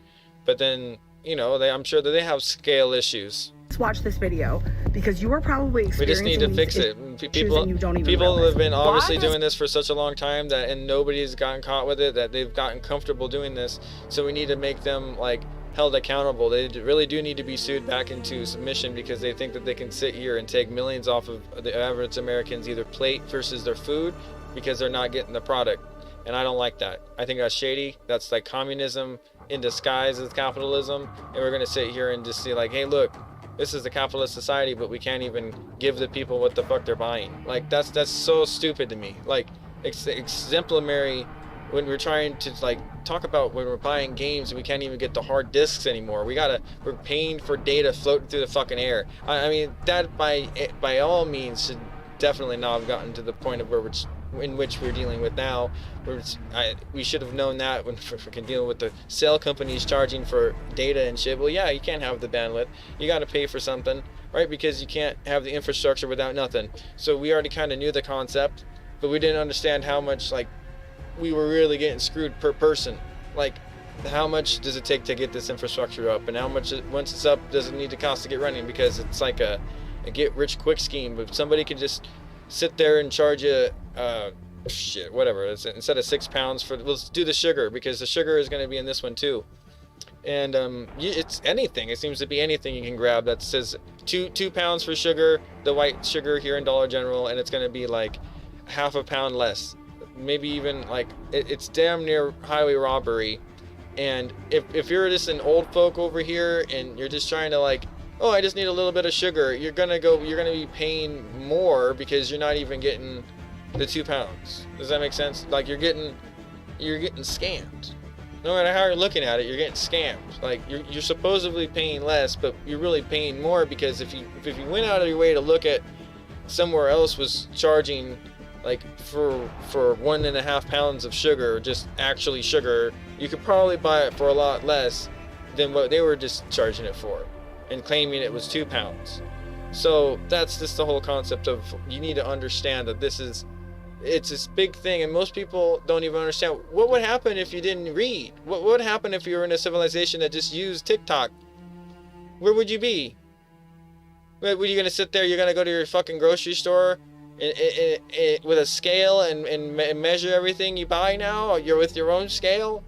S1: but then, you know, I'm sure that they have scale issues.
S8: Let's watch this video because you are probably
S1: We just need to fix it. People have been obviously doing this for such a long time and nobody's gotten caught with it, that they've gotten comfortable doing this. So we need to make them like held accountable. They really do need to be sued back into submission, because they think that they can sit here and take millions off of the average Americans, either plate versus their food, because they're not getting the product. And I don't like that. I think that's shady. That's like communism in disguise as capitalism. And we're going to sit here and just see like, hey, look, this is the capitalist society, but we can't even give the people what the fuck they're buying. Like that's so stupid to me. Like exemplary when we're trying to like talk about when we're buying games and we can't even get the hard discs anymore. We're paying for data floating through the fucking air. I mean, that by all means should definitely not have gotten to the point of in which we're dealing with now. We should have known that when we're freaking dealing with the cell companies charging for data and shit. Well, yeah, you can't have the bandwidth. You got to pay for something, right? Because you can't have the infrastructure without nothing. So we already kind of knew the concept, but we didn't understand how much like we were really getting screwed per person. Like, how much does it take to get this infrastructure up, and how much once it's up does it need to cost to get running? Because it's like a get rich quick scheme. But somebody could just sit there and charge you shit, whatever. Instead of £6 for, let's do the sugar, because the sugar is going to be in this one too. And it's anything. It seems to be anything you can grab that says £2 for sugar, the white sugar here in Dollar General, and it's going to be like half a pound less. Maybe even like it's damn near highway robbery. And if you're just an old folk over here and you're just trying to like, oh, I just need a little bit of sugar, you're gonna be paying more because you're not even getting the £2. Does that make sense? Like you're getting scammed. No matter how you're looking at it, you're getting scammed. Like you're supposedly paying less, but you're really paying more, because if you went out of your way to look at somewhere else was charging Like for 1.5 pounds of sugar, just actually sugar, you could probably buy it for a lot less than what they were just charging it for, and claiming it was 2 pounds. So that's just the whole concept of, you need to understand that it's this big thing, and most people don't even understand what would happen if you didn't read. What would happen if you were in a civilization that just used TikTok? Where would you be? Were you gonna sit there? You're gonna go to your fucking grocery store with a scale and measure everything you buy now? You're with your own scale?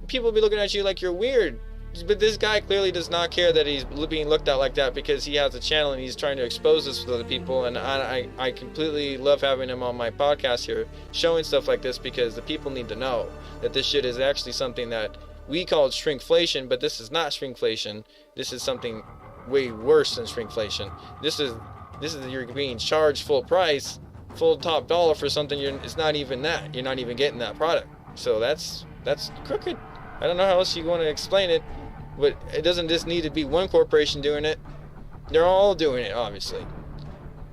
S1: People will be looking at you like you're weird. But this guy clearly does not care that he's being looked at like that, because he has a channel and he's trying to expose this to other people. And I completely love having him on my podcast here, showing stuff like this, because the people need to know that this shit is actually something that we call shrinkflation, but this is not shrinkflation. This is something way worse than shrinkflation. This is you're being charged full price, full top dollar for something it's not even that. You're not even getting that product. So that's crooked. I don't know how else you want to explain it, but it doesn't just need to be one corporation doing it. They're all doing it, obviously.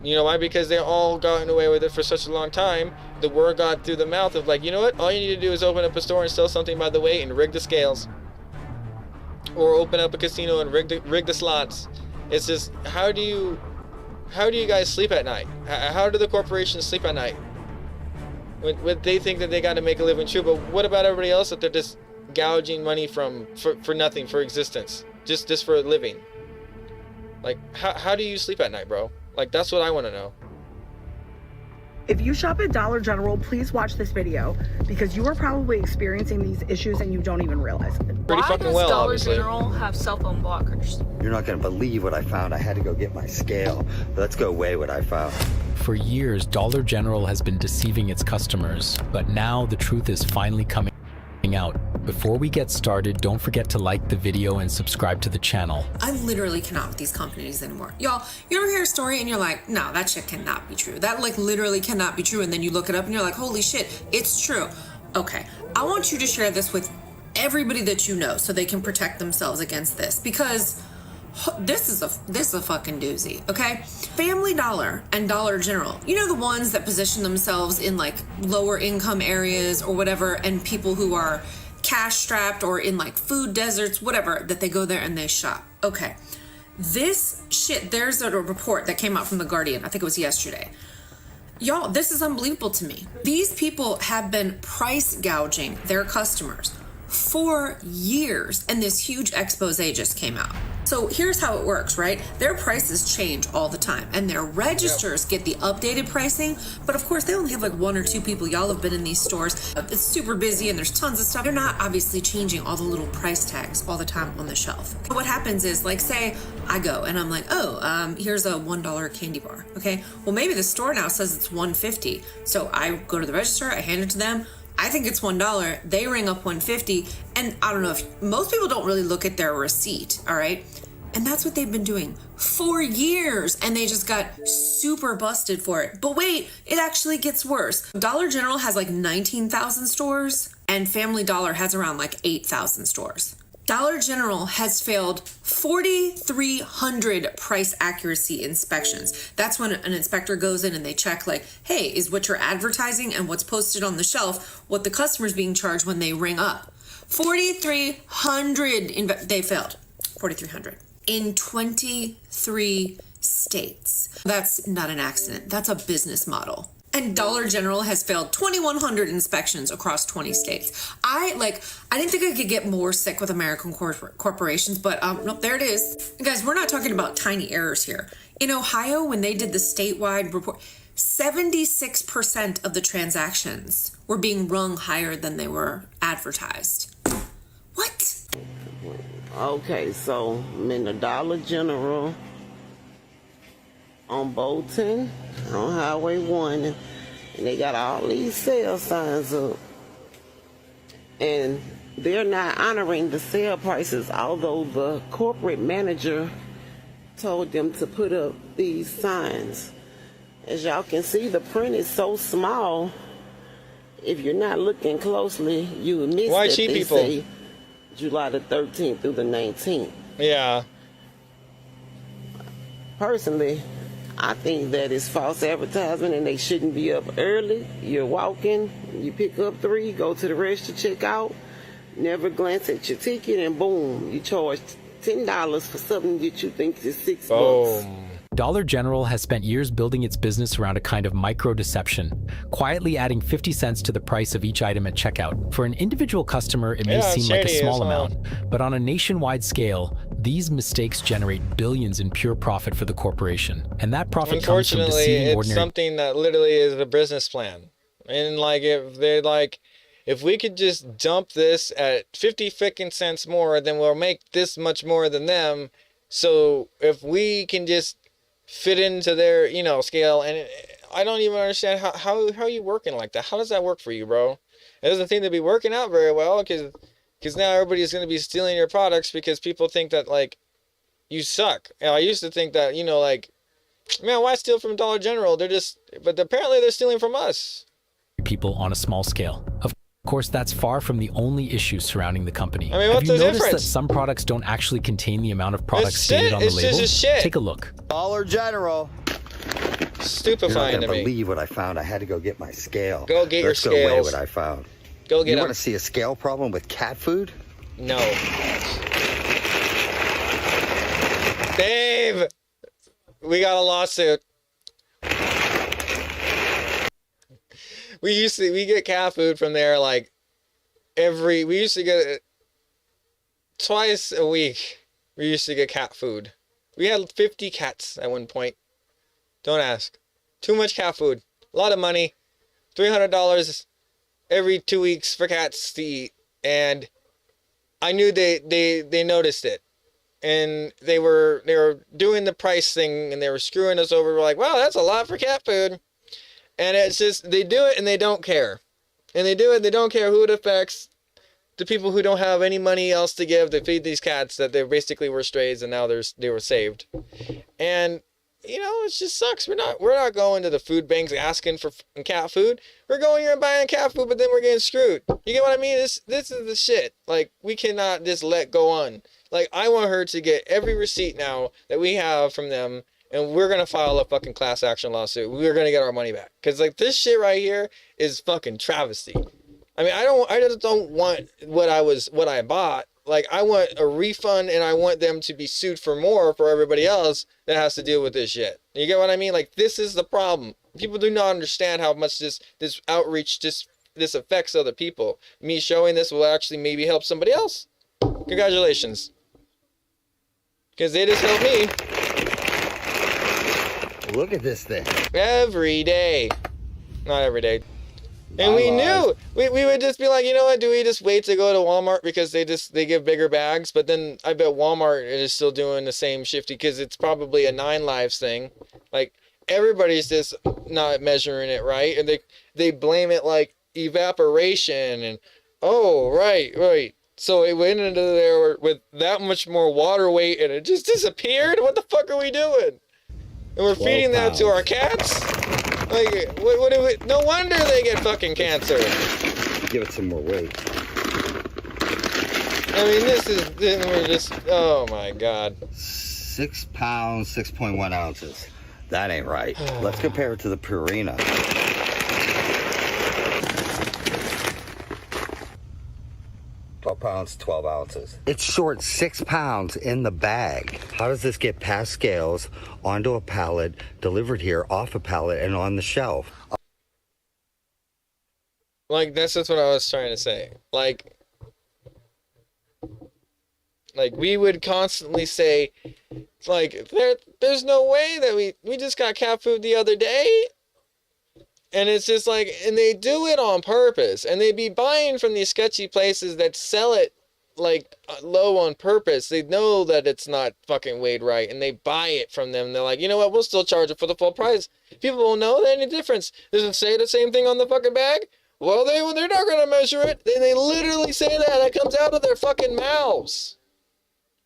S1: You know why? Because they all gotten away with it for such a long time. The word got through the mouth of, like, you know what? All you need to do is open up a store and sell something by the weight and rig the scales. Or open up a casino and rig the slots. It's just, how do you guys sleep at night? How do the corporations sleep at night? When they think that they got to make a living, true, but what about everybody else that they're just gouging money for nothing, for existence, just for a living? Like, how do you sleep at night, bro? Like, that's what I want to know.
S8: If you shop at Dollar General, please watch this video, because you are probably experiencing these issues and you don't even realize it.
S1: Pretty fucking well,
S10: Dollar
S1: obviously.
S10: General have cell phone blockers?
S2: You're not gonna believe what I found. I had to go get my scale. Let's go weigh what I found.
S16: For years, Dollar General has been deceiving its customers, but now the truth is finally coming out. Before we get started, don't forget to like the video and subscribe to the channel.
S11: I literally cannot with these companies anymore. Y'all, you ever hear a story and you're like, no, that shit cannot be true. That like literally cannot be true. And then you look it up and you're like, holy shit, it's true. Okay, I want you to share this with everybody that you know so they can protect themselves against this, because this is a fucking doozy, okay? Family Dollar and Dollar General, you know, the ones that position themselves in like lower income areas or whatever, and people who are cash strapped or in like food deserts, whatever, that they go there and they shop. Okay, this shit, there's a report that came out from The Guardian, I think it was yesterday. Y'all, this is unbelievable to me. These people have been price gouging their customers for years, and this huge expose just came out. So here's how it works, right? Their prices change all the time, and their registers get the updated pricing, but of course they only have like 1 or 2 people. Y'all have been in these stores. It's super busy and there's tons of stuff. They're not obviously changing all the little price tags all the time on the shelf. What happens is, like, say I go and I'm like, oh, here's a $1 candy bar. Okay, well maybe the store now says it's $1.50. So I go to the register, I hand it to them. I think it's $1. They ring up $1.50, and I don't know if most people don't really look at their receipt, all right? And that's what they've been doing for years, and they just got super busted for it. But wait, it actually gets worse. Dollar General has like 19,000 stores, and Family Dollar has around like 8,000 stores. Dollar General has failed 4,300 price accuracy inspections. That's when an inspector goes in and they check, like, hey, is what you're advertising and what's posted on the shelf what the customer's being charged when they ring up. 4,300 they failed. 4,300 in 23 states. That's not an accident. That's a business model. And Dollar General has failed 2,100 inspections across 20 states. I didn't think I could get more sick with American corporations, but nope, there it is. And guys, we're not talking about tiny errors here. In Ohio, when they did the statewide report, 76% of the transactions were being rung higher than they were advertised. What?
S21: Okay, so I'm in the Dollar General on Bolton, on Highway 1, and they got all these sale signs up. And they're not honoring the sale prices, although the corporate manager told them to put up these signs. As y'all can see, the print is so small, if you're not looking closely, you will miss
S1: Why
S21: that
S1: cheap
S21: they
S1: people?
S21: say July the 13th through the 19th.
S1: Yeah.
S21: Personally, I think that is false advertisement and they shouldn't be up early. You're walking, you pick up 3, go to the register, check out, never glance at your ticket, and boom, you charge $10 for something that you think is $6.
S16: Dollar General has spent years building its business around a kind of micro-deception, quietly adding 50 cents to the price of each item at checkout. For an individual customer, it may seem like a small amount, but on a nationwide scale, these mistakes generate billions in pure profit for the corporation. And that profit comes from deceiving
S1: it's
S16: ordinary...
S1: something that literally is a business plan. And like, if we could just dump this at 50 frickin' cents more, then we'll make this much more than them. So if we can just fit into their, scale, and I don't even understand how are you working like that? How does that work for you, bro? It doesn't seem to be working out very well, because now everybody's going to be stealing your products because people think that, like, you suck. And I used to think that, man, why steal from Dollar General? But apparently they're stealing from us.
S16: People on a small scale. Of course, that's far from the only issue surrounding the company.
S1: I mean, what's
S16: Have you
S1: the
S16: noticed
S1: difference?
S16: that some products don't actually contain the amount of products stated on the
S2: It's
S16: label?
S2: just shit.
S16: Take a look.
S2: Dollar General.
S1: Stupefying
S2: You're not
S1: to me.
S2: gonna believe what I found. I had to go get my scale.
S1: Go get your
S2: Let's go weigh
S1: scales.
S2: what I found.
S1: Go get
S2: You
S1: 'em.
S2: want to see a scale problem with cat food?
S1: No. Dave! We got a lawsuit. We get cat food from there like we used to get it twice a week. We used to get cat food. We had 50 cats at one point. Don't ask. Too much cat food. A lot of money. $300 every 2 weeks for cats to eat. And I knew they noticed it. And they were doing the price thing and they were screwing us over. We're like, wow, that's a lot for cat food. And it's just, they do it and they don't care. And they do it, they don't care who it affects. The people who don't have any money else to give to feed these cats that they basically were strays and now they were saved. And, it just sucks. We're not going to the food banks asking for cat food. We're going here and buying cat food, but then we're getting screwed. You get what I mean? This is the shit. Like, we cannot just let go on. Like, I want her to get every receipt now that we have from them, and we're going to file a fucking class action lawsuit. We're going to get our money back. Because, like, this shit right here is fucking travesty. I mean, I just don't want what I bought. Like, I want a refund, and I want them to be sued for more for everybody else that has to deal with this shit. You get what I mean? Like, this is the problem. People do not understand how much this outreach, this affects other people. Me showing this will actually maybe help somebody else. Congratulations. Because they just helped me.
S2: Look at this thing.
S1: Every day. Not every day. And we knew we would just be like, you know what, do we just wait to go to Walmart because they give bigger bags? But then I bet Walmart is still doing the same shifty because it's probably a 9 Lives thing. Like, everybody's just not measuring it right, and they blame it like evaporation and right. So it went into there with that much more water weight and it just disappeared. What the fuck are we doing? And we're feeding that to our cats? Like, what do we... No wonder they get fucking cancer.
S2: Give it some more weight.
S1: I mean, we're just... Oh, my God.
S2: 6 pounds, 6.1 ounces. That ain't right. Let's compare it to the Purina. 12 pounds, 12 ounces. It's short 6 pounds in the bag. How does this get past scales, onto a pallet, delivered here, off a pallet, and on the shelf?
S1: Like, that's just what I was trying to say. Like we would constantly say, like, there's no way that we just got cat food the other day. And it's just like, and they do it on purpose. And they be buying from these sketchy places that sell it, like, low on purpose. They know that it's not fucking weighed right. And they buy it from them. They're like, you know what, we'll still charge it for the full price. People won't know any difference. Does it say the same thing on the fucking bag? Well, they're not going to measure it. They literally say that. It comes out of their fucking mouths.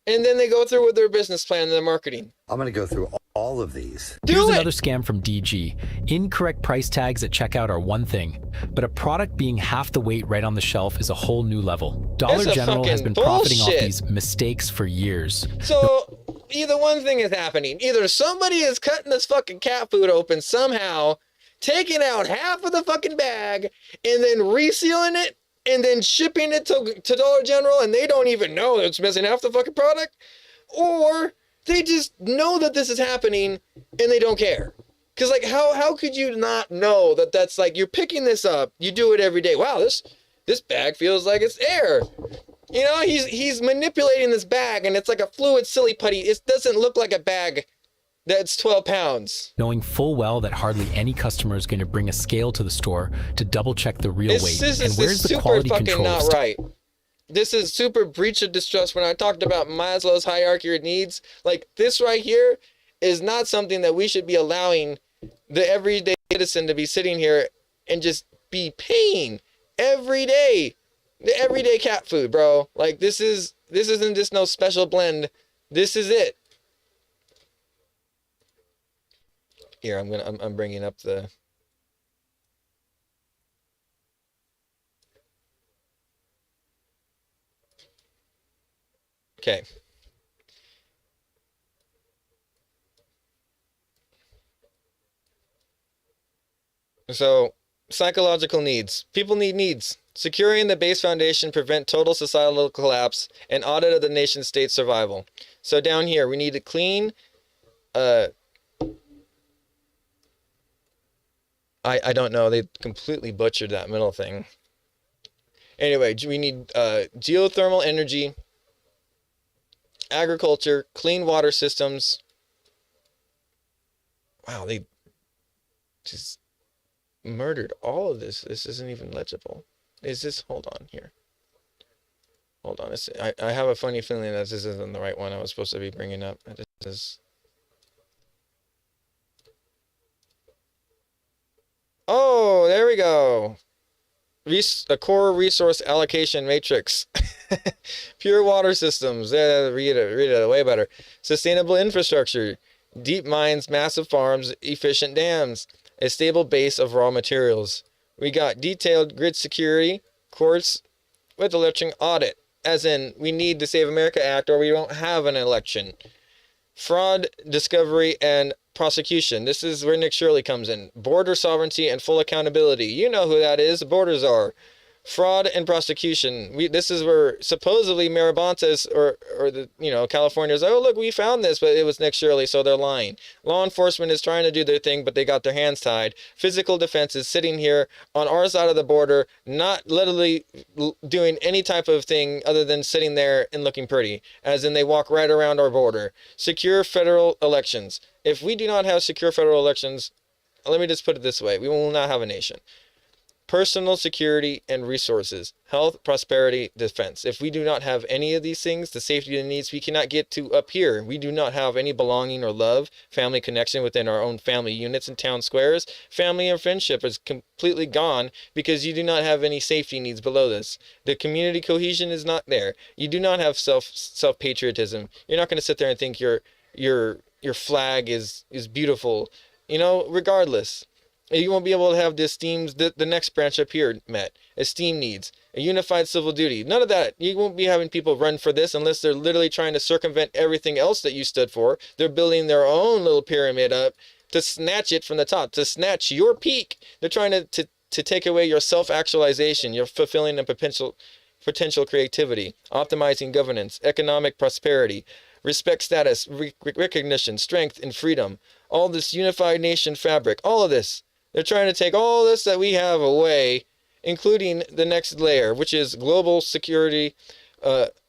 S1: And then they go through with their business plan and their marketing.
S2: I'm going to go through all of these.
S16: Here's another scam from DG. Incorrect price tags at checkout are one thing, but a product being half the weight right on the shelf is a whole new level. Dollar General has been profiting off these mistakes for years.
S1: So, either one thing is happening. Either somebody is cutting this fucking cat food open somehow, taking out half of the fucking bag, and then resealing it, and then shipping it to Dollar General, and they don't even know that it's missing half the fucking product, or they just know that this is happening and they don't care. Because, like, how could you not know that that's, like, you're picking this up, you do it every day. Wow, this bag feels like it's air. You know, he's manipulating this bag, and it's like a fluid silly putty. It doesn't look like a bag that's 12 pounds.
S16: Knowing full well that hardly any customer is going to bring a scale to the store to double check the real weight. And where's the quality control?
S1: Not right. This is super breach of distrust. When I talked about Maslow's hierarchy of needs, like this right here is not something that we should be allowing the everyday citizen to be sitting here and just be paying every day. The everyday cat food, bro. Like this isn't just no special blend. This is it. Here, I'm bringing up the. Okay. So, psychological needs. People need needs. Securing the base foundation, prevent total societal collapse, and audit of the nation state's survival. So down here, we need to clean. I don't know. They completely butchered that middle thing. Anyway, we need geothermal energy, agriculture, clean water systems. Wow, they just murdered all of this. This isn't even legible. Is this? Hold on here. Hold on. I have a funny feeling that this isn't the right one I was supposed to be bringing up. This is. Oh, there we go. A core resource allocation matrix. Pure water systems. Read it way better. Sustainable infrastructure. Deep mines, massive farms, efficient dams. A stable base of raw materials. We got detailed grid security, courts with election audit. As in, we need the Save America Act or we don't have an election. Fraud, discovery, and prosecution. This is where Nick Shirley comes in. Border sovereignty and full accountability. You know who that is. The borders are. Fraud and prosecution. This is where supposedly Mirabantes or the California is like, oh look, we found this, but it was Nick Shirley, so they're lying. Law enforcement is trying to do their thing, but they got their hands tied. Physical defense is sitting here on our side of the border, not literally doing any type of thing other than sitting there and looking pretty, as in they walk right around our border. Secure federal elections. If we do not have secure federal elections, let me just put it this way, we will not have a nation. Personal security and resources, health, prosperity, defense. If we do not have any of these things, the safety and needs, we cannot get to up here. We do not have any belonging or love, family connection within our own family units and town squares. Family and friendship is completely gone because you do not have any safety needs below this. The community cohesion is not there. You do not have self-patriotism. You're not going to sit there and think your flag is beautiful, regardless. You won't be able to have the next branch up here met. Esteem needs. A unified civil duty. None of that. You won't be having people run for this unless they're literally trying to circumvent everything else that you stood for. They're building their own little pyramid up to snatch it from the top, to snatch your peak. They're trying to take away your self-actualization, your fulfilling and potential creativity, optimizing governance, economic prosperity, respect status, recognition, strength, and freedom. All this unified nation fabric, all of this. They're trying to take all this that we have away, including the next layer, which is global security,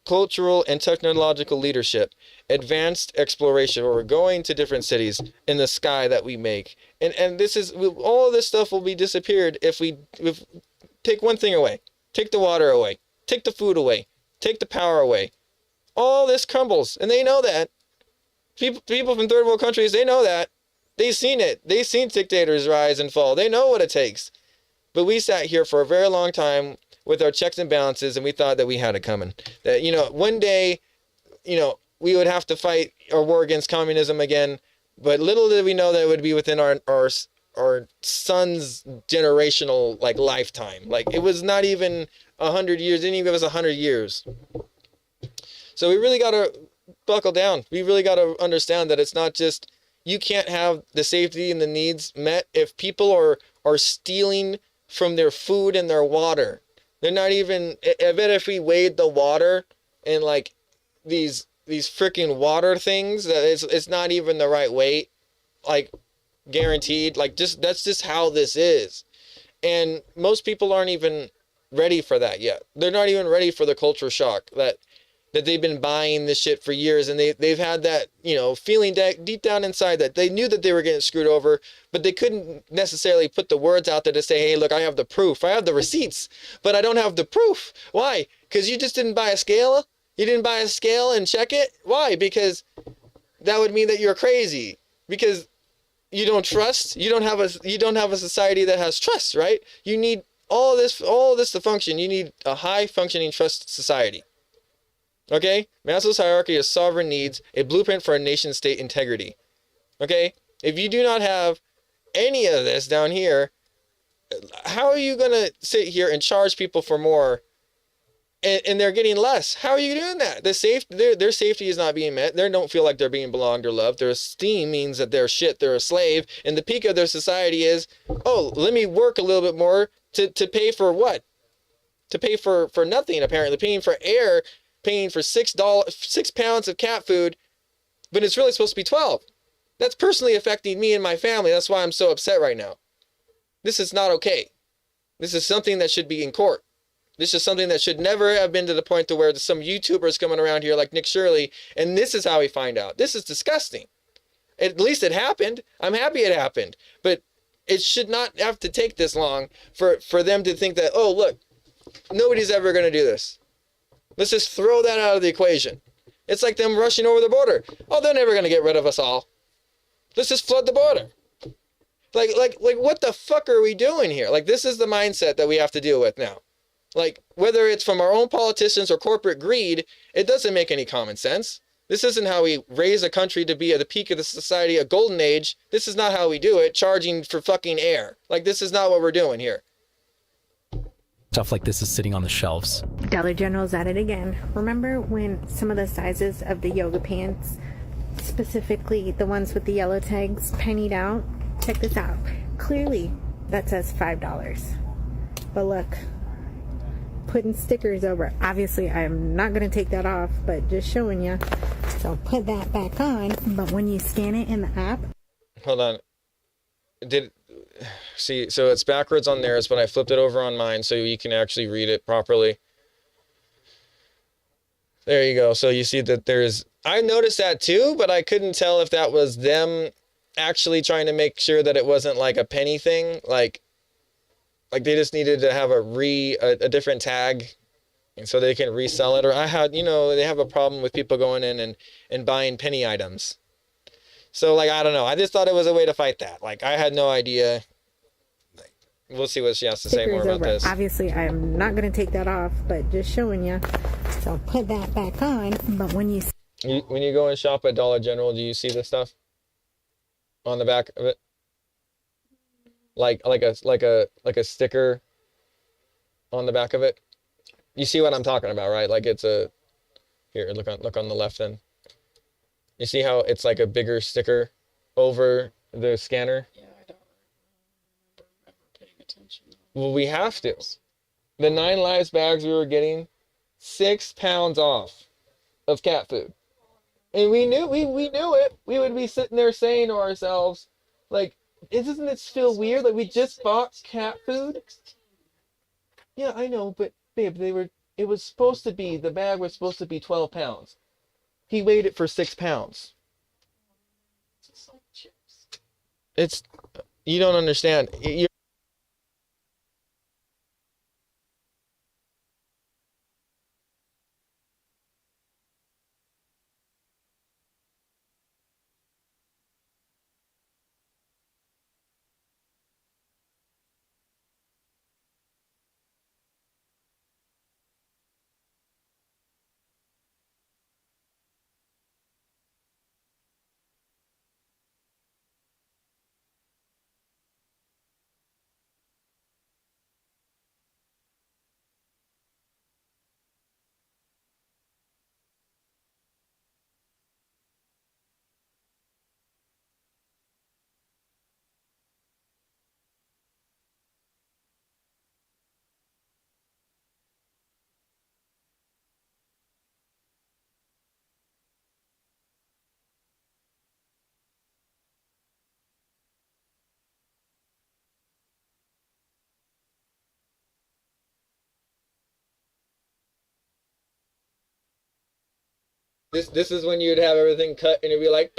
S1: cultural and technological leadership, advanced exploration, where we're going to different cities in the sky that we make. And this is, all of this stuff will be disappeared if take one thing away. Take the water away. Take the food away. Take the power away. All this crumbles, and they know that. People from third world countries, they know that. They've seen it. They've seen dictators rise and fall. They know what it takes. But we sat here for a very long time with our checks and balances, and we thought that we had it coming. That, one day, we would have to fight our war against communism again. But little did we know that it would be within our son's generational, lifetime. It was not even 100 years. It didn't even give us 100 years. So we really got to buckle down. We really got to understand that it's not just, you can't have the safety and the needs met if people are stealing from their food and their water. They're not even, I bet if we weighed the water and like these freaking water things, that it's not even the right weight, like guaranteed. Like just, that's just how this is. And most people aren't even ready for that yet. They're not even ready for the culture shock that they've been buying this shit for years, and they've had that, you know, feeling deep down inside that they knew that they were getting screwed over, but they couldn't necessarily put the words out there to say, hey, look, I have the proof. I have the receipts, but I don't have the proof. Why? Because you just didn't buy a scale? You didn't buy a scale and check it? Why? Because that would mean that you're crazy. Because you don't trust. You don't have a society that has trust, right? You need all this to function. You need a high functioning trust society. Okay? Maslow's hierarchy of sovereign needs, a blueprint for a nation state integrity. Okay? If you do not have any of this down here, how are you going to sit here and charge people for more and they're getting less? How are you doing that? Their safety is not being met. They don't feel like they're being belonged or loved. Their esteem means that they're shit, they're a slave, and the peak of their society is, oh, let me work a little bit more to pay for what? To pay for nothing, apparently. Paying for air, paying for $6 pounds of cat food, but it's really supposed to be 12. That's personally affecting me and my family. That's why I'm so upset right now. This is not okay. This is something that should be in court. This is something that should never have been to the point to where there's some YouTubers coming around here like Nick Shirley, and this is how we find out. This is disgusting. At least it happened. I'm happy it happened. But it should not have to take this long for them to think that, oh, look, nobody's ever going to do this. Let's just throw that out of the equation. It's like them rushing over the border. Oh, they're never going to get rid of us all. Let's just flood the border. Like what the fuck are we doing here? Like, this is the mindset that we have to deal with now. Like, whether it's from our own politicians or corporate greed, it doesn't make any common sense. This isn't how we raise a country to be at the peak of the society, a golden age. This is not how we do it, charging for fucking air. Like, this is not what we're doing here.
S16: Stuff like this is sitting on the shelves.
S18: Dollar General's at it again. Remember when some of the sizes of the yoga pants, specifically the ones with the yellow tags, pennied out? Check this out. Clearly, that says $5. But look, putting stickers over it. Obviously, I'm not going to take that off, but just showing you. So put that back on. But when you scan it in the app.
S1: Hold on. See, so it's backwards on theirs, but I flipped it over on mine so you can actually read it properly. There you go. So you see that I noticed that too, but I couldn't tell if that was them actually trying to make sure that it wasn't like a penny thing. Like they just needed to have a different tag, and so they can resell it. Or they have a problem with people going in and buying penny items. So, like, I don't know. I just thought it was a way to fight that. Like, I had no idea. We'll see what she has to say more about this.
S18: Obviously, I'm not going to take that off, but just showing you. So put that back on. But when you
S1: go and shop at Dollar General, do you see this stuff on the back of it? Like a sticker on the back of it. You see what I'm talking about, right? Like it's here. Look on the left then. You see how it's like a bigger sticker over the scanner?
S10: Yeah, I don't remember paying attention.
S1: Well, we have to. The 9 Lives bags we were getting, 6 pounds off of cat food. And we knew it. We would be sitting there saying to ourselves, like, doesn't it feel weird? Like, we just bought cat food? Yeah, I know, but babe, the bag was supposed to be 12 pounds. He weighed it for 6 pounds. You don't understand. This is when you'd have everything cut and it'd be like.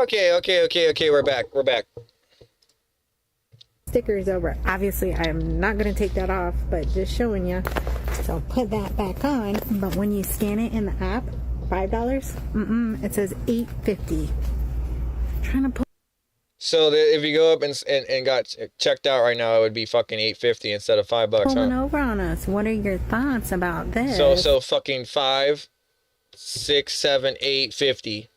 S1: Okay. We're back.
S6: Stickers over. Obviously, I am not going to take that off, but just showing you. So put that back on. But when you scan it in the app, $5. It says $8.50. Trying to pull.
S1: So if you go up and got checked out right now, it would be fucking $8.50 instead of $5.
S6: Pulling
S1: Huh?
S6: over on us. What are your thoughts about this?
S1: So fucking 5, 6, 7, 8.50.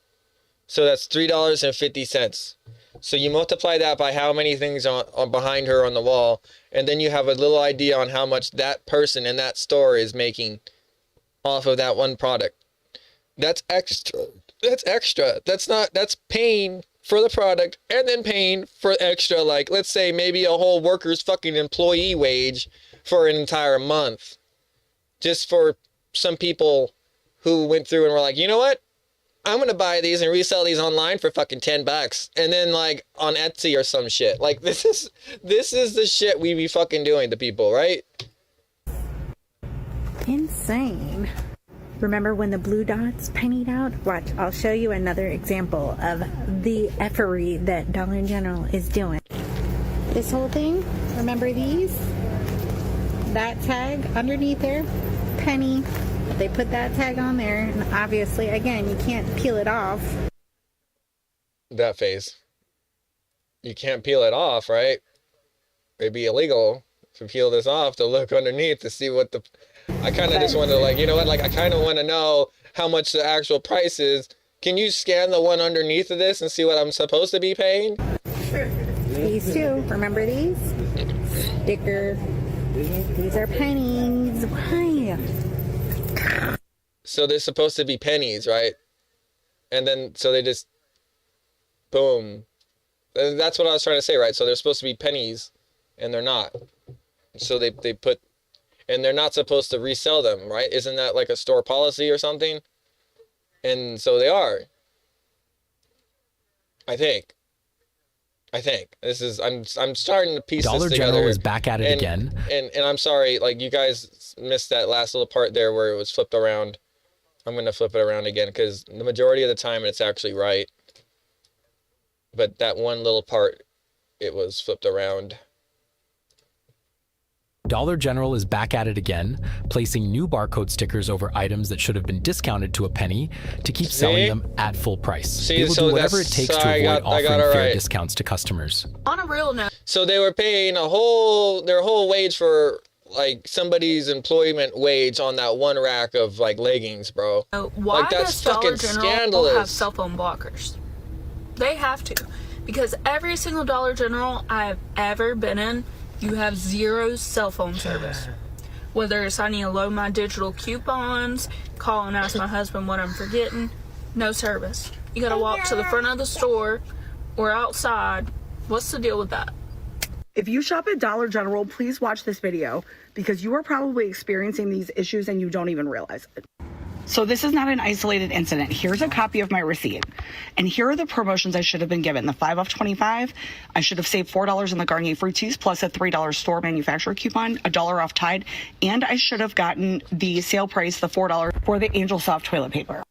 S1: So that's $3.50. So you multiply that by how many things on behind her on the wall, and then you have a little idea on how much that person in that store is making off of that one product. That's extra. That's paying for the product and then paying for extra, like, let's say maybe a whole worker's fucking employee wage for an entire month. Just for some people who went through and were like, you know what? I'm gonna buy these and resell these online for fucking $10, and then like on Etsy or some shit. Like this is the shit we be fucking doing to people, right?
S6: Insane. Remember when the blue dots pennied out? Watch, I'll show you another example of the effery that Dollar General is doing. This whole thing, remember these? That tag underneath there, penny. They put that tag on there, and obviously, again, you can't peel it off.
S1: That face. You can't peel it off, right? It'd be illegal to peel this off to look underneath to see what the... I kind of just want to, like, you know what? Like, I kind of want to know how much the actual price is. Can you scan the one underneath of this and see what I'm supposed to be paying?
S6: These two, remember these? Sticker. These are pennies. Why?
S1: So they're supposed to be pennies, right? And then, so they just, boom. That's what I was trying to say, right? So they're supposed to be pennies, and they're not. So they put, and they're not supposed to resell them, right? Isn't that like a store policy or something? And so they are. I think. This is, I'm starting to piece
S16: Dollar
S1: this together.
S16: General is back at it again.
S1: And I'm sorry, like, you guys missed that last little part there where it was flipped around. I'm going to flip it around again because the majority of the time it's actually right. But that one little part, it was flipped around.
S16: Dollar General is back at it again, placing new barcode stickers over items that should have been discounted to a penny to keep selling them at full price. They will do whatever it takes to avoid offering fair discounts to customers.
S5: On a real note.
S1: So they were paying their whole wage for like somebody's employment wage on that one rack of like leggings, bro.
S5: Why
S1: like, that's
S5: does Dollar
S1: fucking
S5: General
S1: scandalous.
S5: have cell phone blockers? They have to, because every single Dollar General I've ever been in, you have zero cell phone service. Whether it's I need to load my digital coupons, call and ask my husband what I'm forgetting, no service. You gotta walk to the front of the store or outside. What's the deal with that?
S8: If you shop at Dollar General, please watch this video because you are probably experiencing these issues and you don't even realize it. So this is not an isolated incident. Here's a copy of my receipt. And here are the promotions I should have been given. The 5 off 25, I should have saved $4 in the Garnier Fructis plus a $3 store manufacturer coupon, $1 off Tide, and I should have gotten the sale price, the $4 for the Angel Soft toilet paper.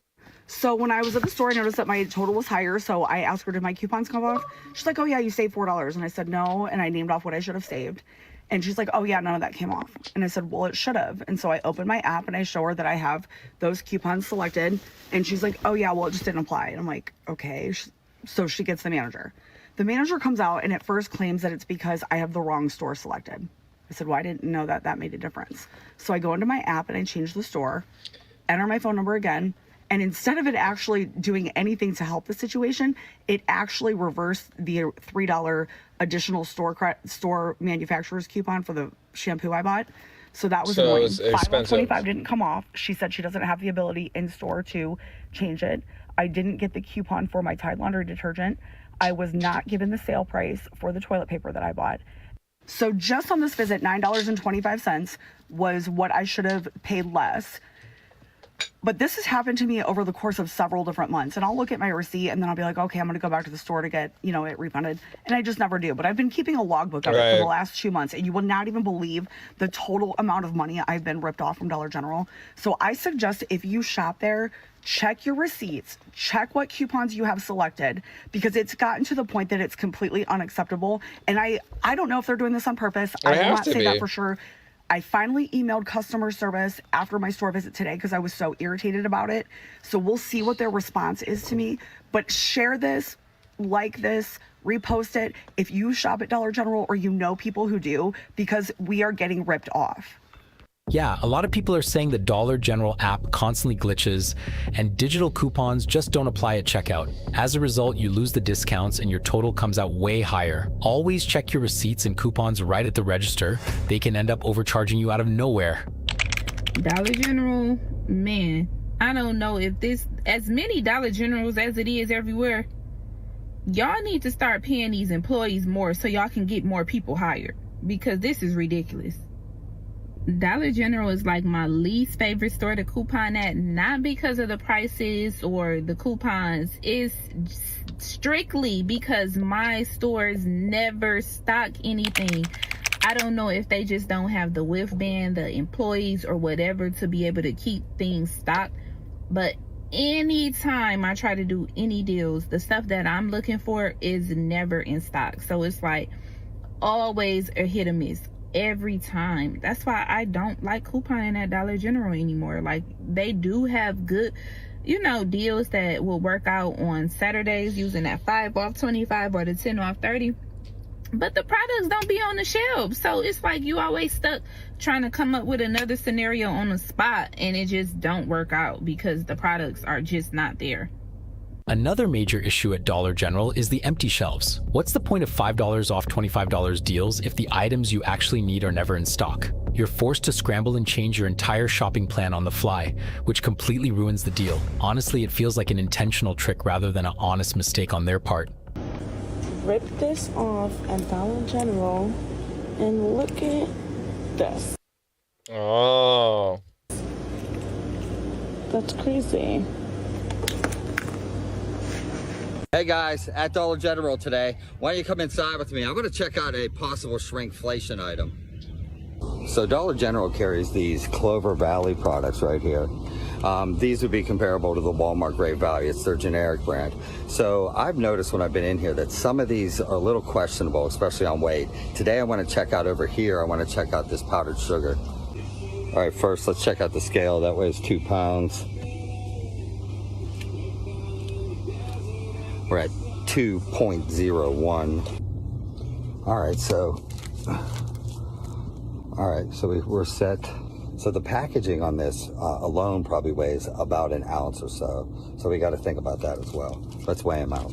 S8: So when I was at the store, I noticed that my total was higher. So I asked her, did my coupons come off? She's like, oh yeah, you saved $4. And I said, no. And I named off what I should have saved. And she's like, oh yeah, none of that came off. And I said, well, it should have. And so I opened my app and I show her that I have those coupons selected. And she's like, oh yeah, well, it just didn't apply. And I'm like, okay. So she gets the manager. The manager comes out and at first claims that it's because I have the wrong store selected. I said, well, I didn't know that made a difference. So I go into my app and I change the store, enter my phone number again. And instead of it actually doing anything to help the situation, it actually reversed the $3 additional store manufacturer's coupon for the shampoo I bought. So that was annoying. 5 didn't come off. She said she doesn't have the ability in store to change it. I didn't get the coupon for my Tide laundry detergent. I was not given the sale price for the toilet paper that I bought. So just on this visit, $9.25 was what I should have paid less. But this has happened to me over the course of several different months. And I'll look at my receipt and then I'll be like, okay, I'm going to go back to the store to get, it refunded. And I just never do. But I've been keeping a logbook of it for the last 2 months. And you will not even believe the total amount of money I've been ripped off from Dollar General. So I suggest if you shop there, check your receipts, check what coupons you have selected, because it's gotten to the point that it's completely unacceptable. And I don't know if they're doing this on purpose. I will not say that for sure. I finally emailed customer service after my store visit today because I was so irritated about it. So we'll see what their response is to me. But share this, like this, repost it if you shop at Dollar General or you know people who do, because we are getting ripped off.
S16: Yeah, a lot of people are saying the Dollar General app constantly glitches and digital coupons just don't apply at checkout. As a result, you lose the discounts and your total comes out way higher. Always check your receipts and coupons right at the register. They can end up overcharging you out of nowhere.
S17: Dollar General, man, I don't know if this, as many Dollar Generals as it is everywhere, y'all need to start paying these employees more so y'all can get more people hired, because this is ridiculous. Dollar General is like my least favorite store to coupon at, not because of the prices or the coupons. It's strictly because my stores never stock anything. I don't know if they just don't have the whiff band, the employees, or whatever to be able to keep things stocked. But anytime I try to do any deals, the stuff that I'm looking for is never in stock. So it's like always a hit or miss. Every time. That's why I don't like couponing at Dollar General anymore. Like, they do have good, deals that will work out on Saturdays using that 5 off 25 or the 10 off 30. But the products don't be on the shelves. So it's like you always stuck trying to come up with another scenario on the spot, and it just don't work out because the products are just not there.
S16: Another major issue at Dollar General is the empty shelves. What's the point of $5 off $25 deals if the items you actually need are never in stock? You're forced to scramble and change your entire shopping plan on the fly, which completely ruins the deal. Honestly, it feels like an intentional trick rather than an honest mistake on their part.
S20: Rip this off at Dollar General and look at this.
S1: Oh.
S20: That's crazy.
S2: Hey guys, at Dollar General today, why don't you come inside with me? I'm gonna check out a possible shrinkflation item. So Dollar General carries these Clover Valley products right here. These would be comparable to the Walmart Great Value. It's their generic brand. So I've noticed when I've been in here that some of these are a little questionable, especially on weight. Today I want to check out over here, I want to check out this powdered sugar. All right, first let's check out the scale. That weighs 2 pounds. We're at 2.01. All right, so we're set. So the packaging on this alone probably weighs about an ounce or so. So we got to think about that as well. Let's weigh them out.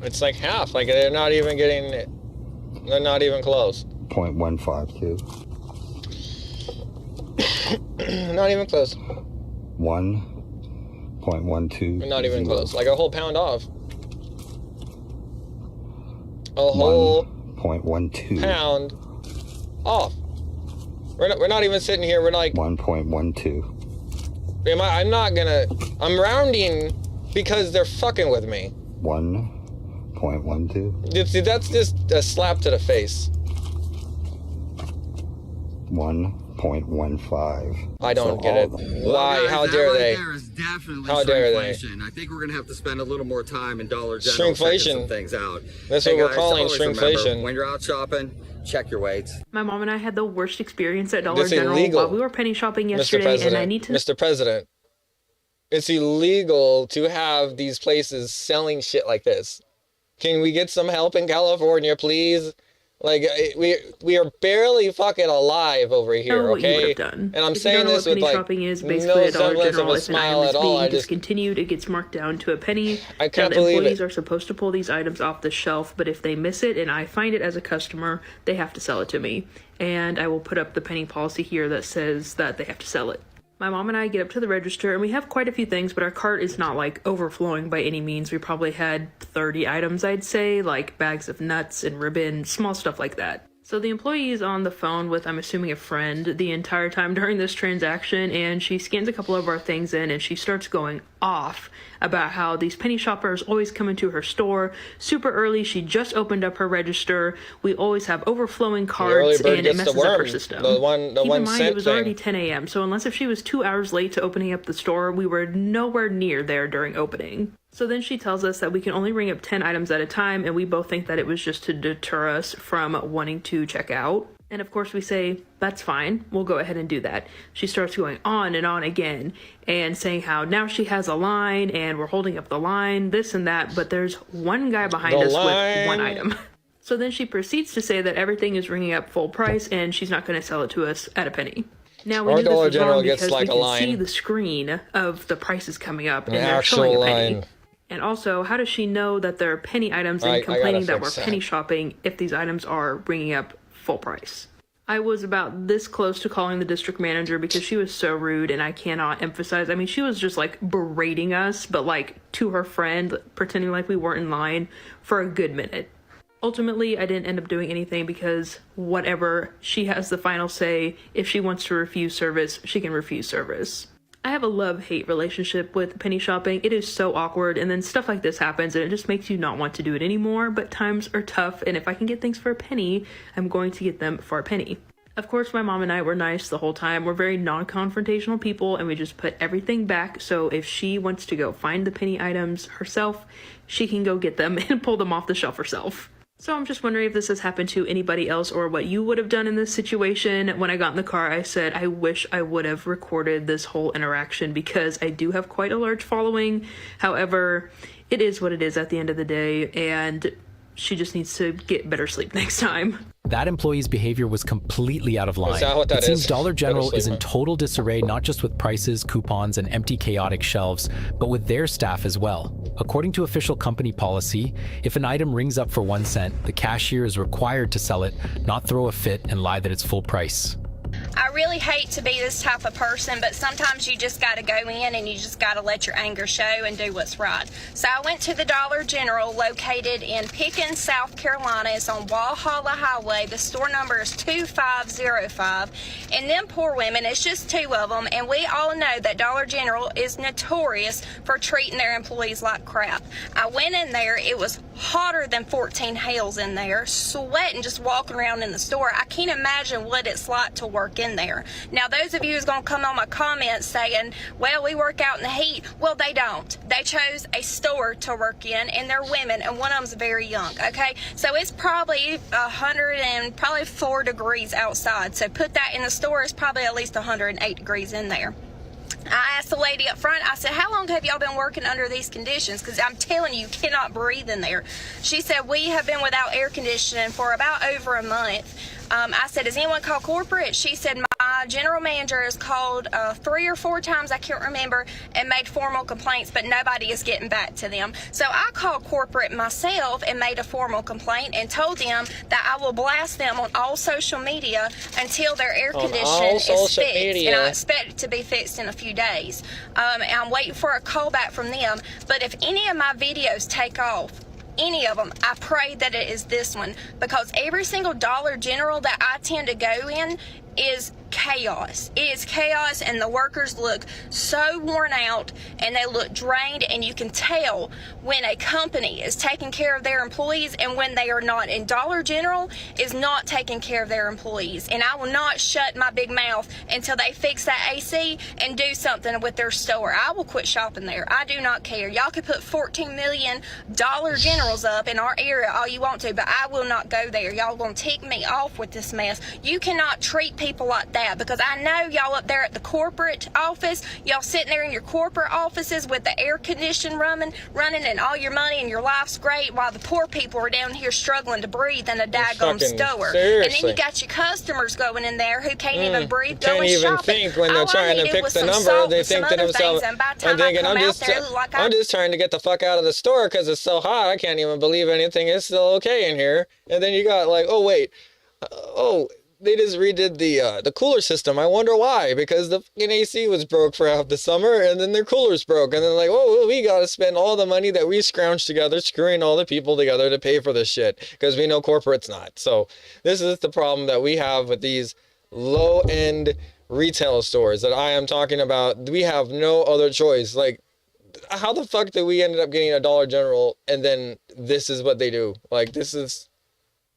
S1: It's like half. Like they're not even getting it. They're not even close.
S2: 0.152.
S1: Not even close.
S2: 1.12.
S1: We're not even close. Like a whole pound off. A whole
S2: 1.12
S1: pound off. We're not even sitting here. We're like
S2: 1.12.
S1: I'm rounding because they're fucking with me.
S2: 1.12.
S1: That's just a slap to the face.
S2: 1.15.
S1: I don't get it. Why? How dare they?
S2: There is definitely
S1: How dare they?
S2: I think we're gonna have to spend a little more time in Dollar General checking some things out.
S1: That's what we're calling shrinkflation.
S2: Remember, when you're out shopping, check your weights.
S22: My mom and I had the worst experience at Dollar General while we were penny shopping yesterday, and I need to.
S1: Mr. President, it's illegal to have these places selling shit like this. Can we get some help in California, please? Like, we are barely fucking alive over here, okay? And I'm saying this with like
S22: is
S1: no
S22: basically at Dollar
S1: semblance of
S22: General,
S1: a
S22: if an
S1: smile
S22: item
S1: at
S22: is
S1: all.
S22: being discontinued, it gets marked down to a penny.
S1: I can't
S22: Now,
S1: believe
S22: employees
S1: it.
S22: are supposed to pull these items off the shelf, but if they miss it and I find it as a customer, they have to sell it to me. And I will put up the penny policy here that says that they have to sell it. My mom and I get up to the register and we have quite a few things, but our cart is not like overflowing by any means. We probably had 30 items, I'd say, like bags of nuts and ribbon, small stuff like that. So the employee is on the phone with, I'm assuming, a friend the entire time during this transaction, and she scans a couple of our things in and she starts going off about how these penny shoppers always come into her store super early. She just opened up her register. We always have overflowing cards, and it messes up her system.
S1: The
S22: Keep
S1: one
S22: in mind,
S1: cent
S22: it was
S1: thing.
S22: already 10 a.m., so unless if she was 2 hours late to opening up the store, we were nowhere near there during opening. So then she tells us that we can only ring up 10 items at a time, and we both think that it was just to deter us from wanting to check out. And of course we say, that's fine, we'll go ahead and do that. She starts going on and on again, and saying how now she has a line, and we're holding up the line, this and that, but there's one guy behind us with one item. So then she proceeds to say that everything is ringing up full price, and she's not going to sell it to us at a penny. Now we
S1: Our
S22: knew this
S1: Dollar
S22: was
S1: General
S22: wrong
S1: gets
S22: because
S1: like
S22: we
S1: a
S22: can
S1: line.
S22: see the screen of the prices coming up,
S1: An
S22: and they're showing
S1: actual
S22: a penny.
S1: line.
S22: And also, how does she know that they're penny items and
S1: I gotta
S22: complaining that we're
S1: fix that.
S22: penny shopping if these items are bringing up full price? I was about this close to calling the district manager because she was so rude, and I cannot emphasize. I mean, she was just like berating us, but like to her friend, pretending like we weren't in line for a good minute. Ultimately, I didn't end up doing anything because whatever, she has the final say. If she wants to refuse service, she can refuse service. I have a love-hate relationship with penny shopping. It is so awkward, and then stuff like this happens and it just makes you not want to do it anymore, but times are tough, and if I can get things for a penny, I'm going to get them for a penny. Of course, my mom and I were nice the whole time. We're very non-confrontational people, and we just put everything back, so if she wants to go find the penny items herself, she can go get them and pull them off the shelf herself. So I'm just wondering if this has happened to anybody else or what you would have done in this situation. When I got in the car, I said, I wish I would have recorded this whole interaction because I do have quite a large following. However, it is what it is at the end of the day, and she just needs to get better sleep next time.
S16: That employee's behavior was completely out of line.
S1: Is that what that
S16: It seems
S1: is?
S16: Dollar General
S1: Better
S16: is in
S1: sleep.
S16: total disarray, not just with prices, coupons, and empty chaotic shelves, but with their staff as well. According to official company policy, if an item rings up for 1 cent, the cashier is required to sell it, not throw a fit and lie that it's full price.
S3: I really hate to be this type of person, but sometimes you just got to go in and you just got to let your anger show and do what's right. So I went to the Dollar General located in Pickens, South Carolina. It's on Walhalla Highway. The store number is 2505. And them poor women, it's just two of them. And we all know that Dollar General is notorious for treating their employees like crap. I went in there. It was hotter than 14 hells in there, sweating just walking around in the store. I can't imagine what it's like to work in there. Now, those of you who's going to come on my comments saying, well, we work out in the heat. Well, they don't. They chose a store to work in, and they're women, and one of them's very young, okay? So it's probably 104 degrees outside. So put that in the store, it's probably at least 108 degrees in there. I asked the lady up front, I said, how long have y'all been working under these conditions? Because I'm telling you, you cannot breathe in there. She said, we have been without air conditioning for about over a month. I said, has anyone called corporate? She said, my general manager has called 3 or 4 times, I can't remember, and made formal complaints, but nobody is getting back to them. So I called corporate myself and made a formal complaint and told them that I will blast them on all social media until their air conditioning is fixed. And I expect it to be fixed in a few days. I'm waiting for a call back from them, but if any of my videos take off, any of them, I pray that it is this one, because every single Dollar General that I tend to go in is chaos. It is chaos, and the workers look so worn out and they look drained, and you can tell when a company is taking care of their employees and when they are not. And Dollar General is not taking care of their employees, and I will not shut my big mouth until they fix that AC and do something with their store. I will quit shopping there. I do not care. Y'all could put 14 million Dollar Generals up in our area all you want to, but I will not go there. Y'all gonna tick me off with this mess. You cannot treat people like that, because I know y'all up there at the corporate office, y'all sitting there in your corporate offices with the air conditioning running and all your money and your life's great, while the poor people are down here struggling to breathe in a daggone store.
S1: Seriously.
S3: And then you got your customers going in there who can't even breathe,
S1: Can't
S3: going
S1: even
S3: shopping.
S1: think when they're
S3: All I
S1: trying to
S3: needed
S1: pick
S3: was
S1: the
S3: some
S1: number.
S3: salt
S1: They
S3: and some
S1: think to
S3: other
S1: themselves,
S3: things, and by the
S1: I'm
S3: time I
S1: thinking,
S3: come
S1: I'm
S3: out there, it looked like
S1: I'm just trying to get the fuck out of the store because it's so hot. I can't even believe anything is still okay in here. And then you got like, oh wait, oh, they just redid the cooler system. I wonder why, because the fucking AC was broke for half the summer, and then their cooler's broke, and then like, oh, well, we gotta spend all the money that we scrounged together, screwing all the people together to pay for this shit, because we know corporate's not. So this is the problem that we have with these low-end retail stores that I am talking about. We have no other choice. Like, how the fuck did we end up getting a Dollar General, and then this is what they do? Like, this is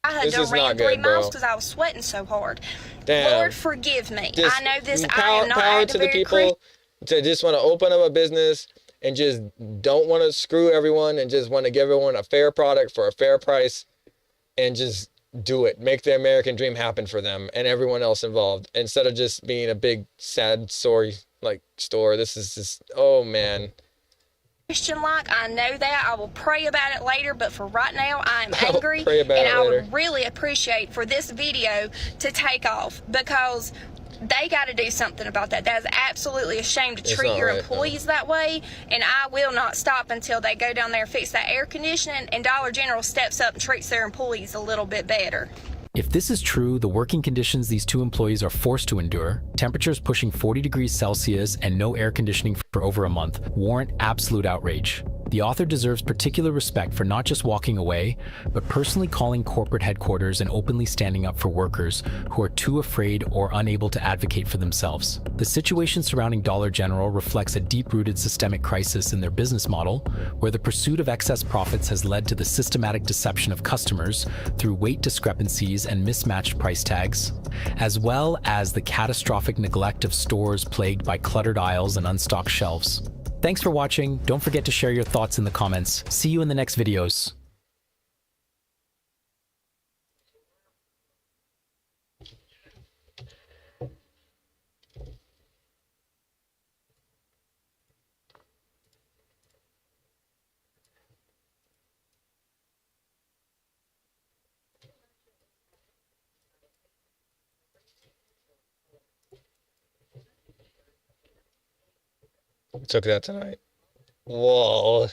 S3: ran 3
S1: good,
S3: miles
S1: bro.
S3: because I was sweating so hard.
S1: Damn.
S3: Lord, forgive me.
S1: Just
S3: I know this. I
S1: power,
S3: am not
S1: power
S3: acting
S1: to the
S3: very
S1: people to just want to open up a business and just don't want to screw everyone and just want to give everyone a fair product for a fair price and just do it. Make the American dream happen for them and everyone else involved, instead of just being a big sad sorry like store. This is just, oh man.
S3: Christian like. I know that. I will pray about it later, but for right now, I am
S1: I'll
S3: angry.
S1: pray about
S3: and
S1: it
S3: I
S1: later.
S3: would really appreciate for this video to take off, because they got to do something about that. That is absolutely a shame to
S1: It's
S3: treat
S1: not
S3: your
S1: right,
S3: employees that way, and I will not stop until they go down there and fix that air conditioning and Dollar General steps up and treats their employees a little bit better.
S16: If this is true, the working conditions these two employees are forced to endure, temperatures pushing 40 degrees Celsius and no air conditioning for over a month, warrant absolute outrage. The author deserves particular respect for not just walking away, but personally calling corporate headquarters and openly standing up for workers who are too afraid or unable to advocate for themselves. The situation surrounding Dollar General reflects a deep-rooted systemic crisis in their business model, where the pursuit of excess profits has led to the systematic deception of customers through weight discrepancies and mismatched price tags, as well as the catastrophic neglect of stores plagued by cluttered aisles and unstocked shelves. Thanks for watching. Don't forget to share your thoughts in the comments. See you in the next videos.
S1: Took that tonight. Whoa.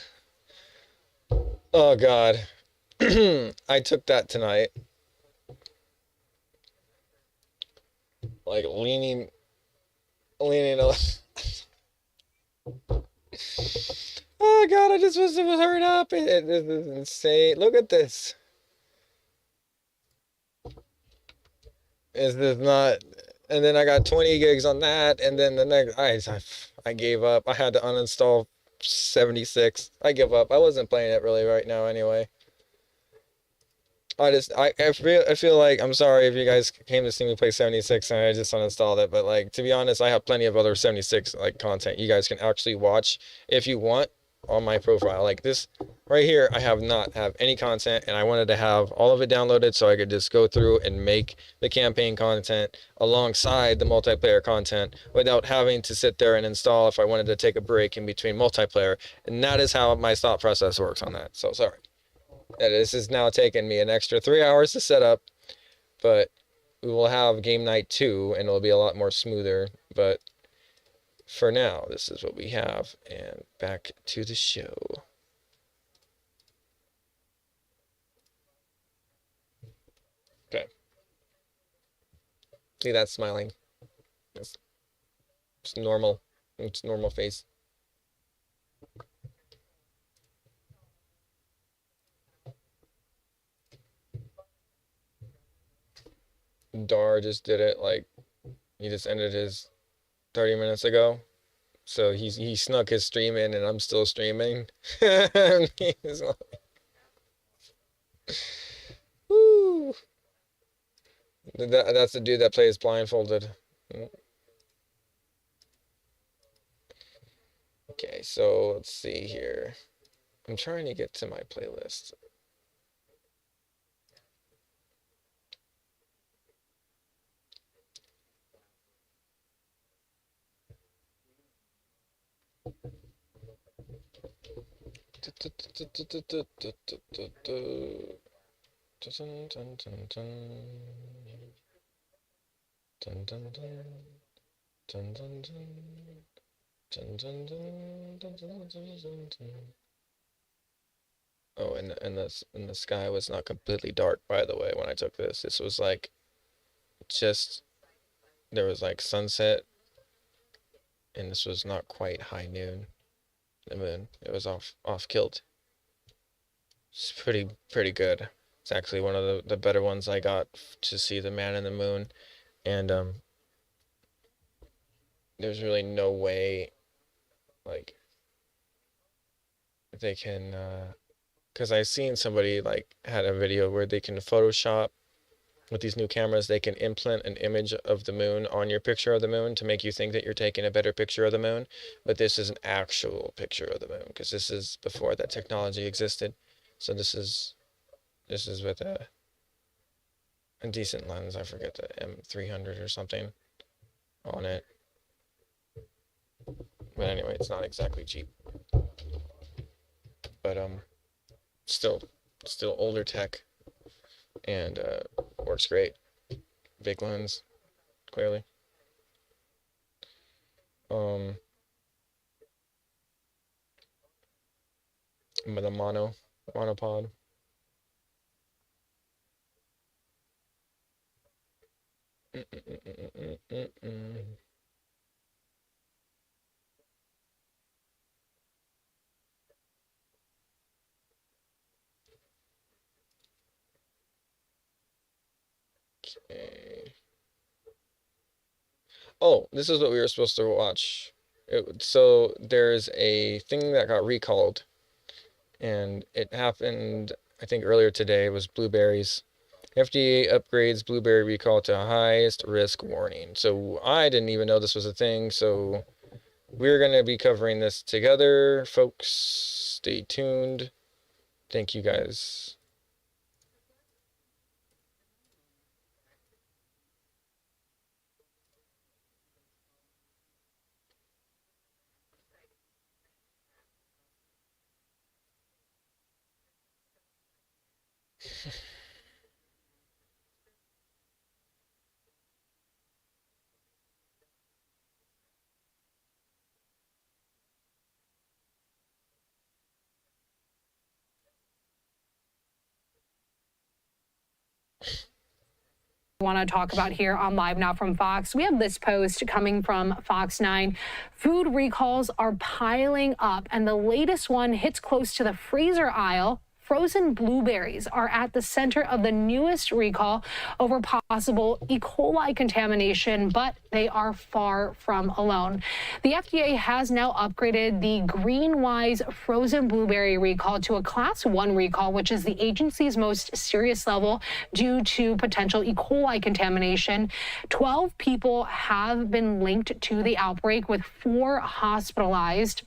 S1: Oh god. I took that tonight. Like leaning on. Oh god, I just was hurt up. It is insane. Look at this. Is this not? And then I got 20 gigs on that, and then the next I gave up. I had to uninstall 76. I give up. I wasn't playing it really right now anyway. I feel like, I'm sorry if you guys came to see me play 76 and I just uninstalled it, but like, to be honest, I have plenty of other 76 like content you guys can actually watch if you want on my profile. Like this right here, I not have any content, and I wanted to have all of it downloaded so I could just go through and make the campaign content alongside the multiplayer content without having to sit there and install if I wanted to take a break in between multiplayer. And that is how my thought process works on that. So sorry. This is now taking me an extra 3 hours to set up, but we will have game night 2 and it'll be a lot more smoother. But for now, this is what we have, and back to the show. Okay. See that smiling? It's normal. It's normal face. Dar just did it, like, he just ended his 30 minutes ago. So he snuck his stream in, and I'm still streaming. He's like, woo. That's the dude that plays blindfolded. Okay, so let's see here. I'm trying to get to my playlist. Oh, and the sky was not completely dark, by the way, when I took this. This was like just there was like sunset, and this was not quite high noon. The moon, it was off kilt. It's pretty good. It's actually one of the better ones I got to see the man in the moon, and there's really no way like they can because I seen somebody like had a video where they can Photoshop with these new cameras. They can implant an image of the moon on your picture of the moon to make you think that you're taking a better picture of the moon, but this is an actual picture of the moon because this is before that technology existed. So this is with a decent lens. I forget the M300 or something on it, but anyway, it's not exactly cheap, but still older tech, and works great. Big lens, clearly. With a monopod. Okay. Oh, this is what we were supposed to watch. So there's a thing that got recalled, and it happened, I think, earlier today. It was blueberries. FDA upgrades blueberry recall to highest risk warning. So I didn't even know this was a thing, so we're going to be covering this together, folks. Stay tuned. Thank you, guys.
S4: Want to talk about here on Live Now from Fox. We have this post coming from Fox 9. Food recalls are piling up, and the latest one hits close to the freezer aisle. Frozen blueberries are at the center of the newest recall over possible E. coli contamination, but they are far from alone. The FDA has now upgraded the GreenWise frozen blueberry recall to a Class 1 recall, which is the agency's most serious level due to potential E. coli contamination. 12 people have been linked to the outbreak, with 4 hospitalized.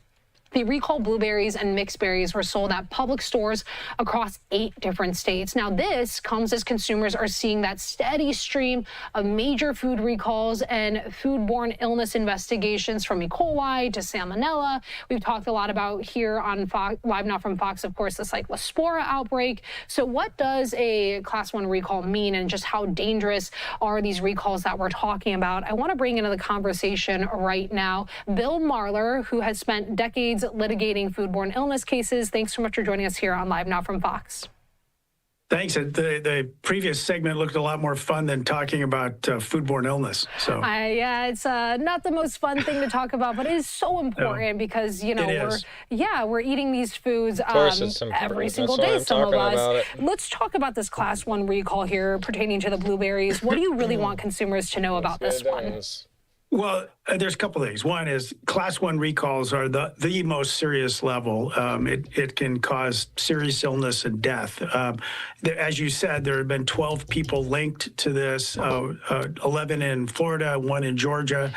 S4: The recalled blueberries and mixed berries were sold at public stores across 8 different states. Now, this comes as consumers are seeing that steady stream of major food recalls and foodborne illness investigations, from E. coli to salmonella. We've talked a lot about here on Fox, Live Now from Fox, of course, the Cyclospora outbreak. So what does a Class 1 recall mean, and just how dangerous are these recalls that we're talking about? I want to bring into the conversation right now Bill Marler, who has spent decades litigating foodborne illness cases. Thanks so much for joining us here on Live Now from Fox.
S14: Thanks. The previous segment looked a lot more fun than talking about foodborne illness. So
S4: yeah, it's not the most fun thing to talk about, but it is so important because, you know, we're eating these foods every single day, some of us. Let's talk about this Class 1 recall here pertaining to the blueberries. What do you really want consumers to know about this one?
S14: Well, there's a couple of things. One is Class 1 recalls are the most serious level. It can cause serious illness and death. As you said, there have been 12 people linked to this, 11 in Florida, 1 in Georgia.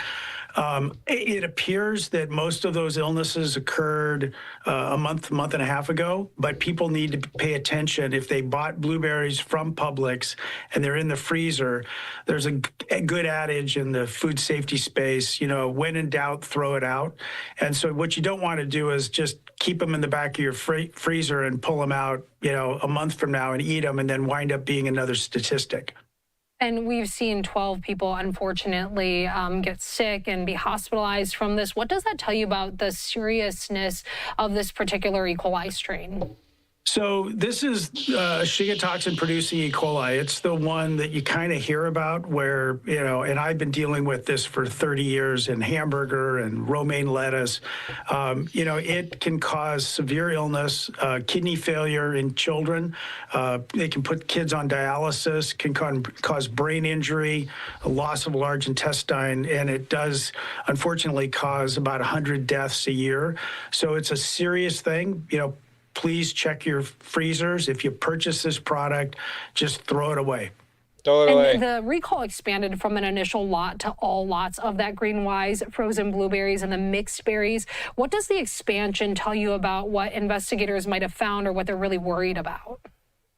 S14: It appears that most of those illnesses occurred a month and a half ago, but people need to pay attention. If they bought blueberries from Publix and they're in the freezer, there's a good adage in the food safety space, you know, when in doubt, throw it out. And so what you don't want to do is just keep them in the back of your freezer and pull them out, you know, a month from now and eat them and then wind up being another statistic.
S4: And we've seen 12 people, unfortunately, get sick and be hospitalized from this. What does that tell you about the seriousness of this particular E. coli strain?
S14: So this is Shiga toxin producing E. coli. It's the one that you kind of hear about where, and I've been dealing with this for 30 years in hamburger and romaine lettuce. It can cause severe illness, kidney failure in children. It can put kids on dialysis, can cause brain injury, a loss of large intestine, and it does unfortunately cause about 100 deaths a year. So it's a serious thing. Please check your freezers. If you purchase this product, just throw it away.
S1: Throw it away.
S4: And the recall expanded from an initial lot to all lots of that Green Wise frozen blueberries and the mixed berries. What does the expansion tell you about what investigators might have found or what they're really worried about?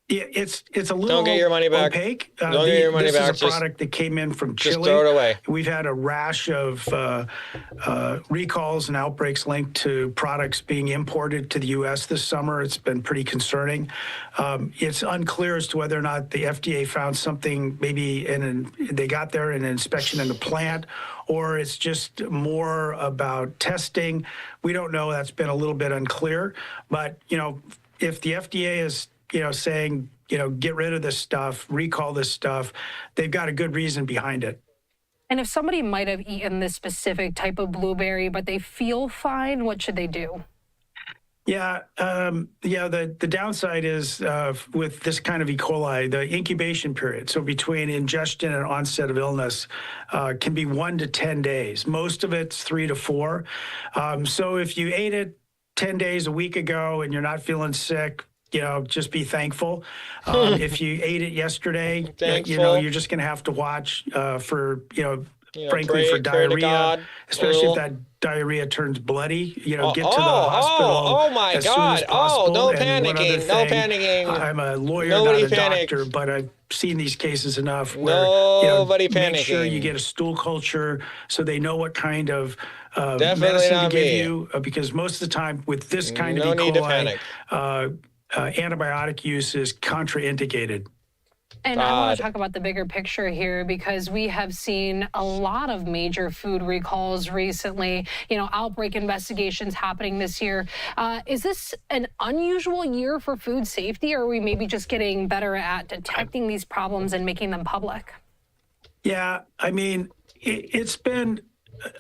S14: Yeah, it's a little
S1: Don't get your money back.
S14: opaque.
S1: Don't get your money back.
S14: This is a product that came in from Chile.
S1: Just throw it away.
S14: We've had a rash of recalls and outbreaks linked to products being imported to the U.S. this summer. It's been pretty concerning. It's unclear as to whether or not the FDA found something maybe they got there in an inspection in the plant, or it's just more about testing. We don't know. That's been a little bit unclear. But, if the FDA is saying, get rid of this stuff, recall this stuff, they've got a good reason behind it.
S4: And if somebody might have eaten this specific type of blueberry, but they feel fine, what should they do?
S14: Yeah, the downside is with this kind of E. coli, the incubation period, so between ingestion and onset of illness, can be 1 to 10 days. Most of it's 3 to 4. So if you ate it 10 days, a week ago, and you're not feeling sick, just be thankful. If you ate it yesterday, you're just going to have to watch for, frankly, for diarrhea, especially if that diarrhea turns bloody. Get to the hospital as soon as possible.
S1: No
S14: And one other
S1: panicking, no
S14: thing,
S1: panicking.
S14: I'm a lawyer,
S1: Nobody
S14: not a
S1: panic.
S14: doctor, but I've seen these cases enough where
S1: Nobody
S14: make sure
S1: panicking.
S14: you get a stool culture so they know what kind of
S1: Definitely
S14: medicine to
S1: not
S14: give
S1: me.
S14: you, because most of the time with this kind
S1: No
S14: of E.
S1: need to
S14: coli,
S1: panic.
S14: antibiotic use is contraindicated.
S4: And I want to talk about the bigger picture here because we have seen a lot of major food recalls recently, outbreak investigations happening this year. Is this an unusual year for food safety, or are we maybe just getting better at detecting these problems and making them public?
S14: Yeah, I mean, it's been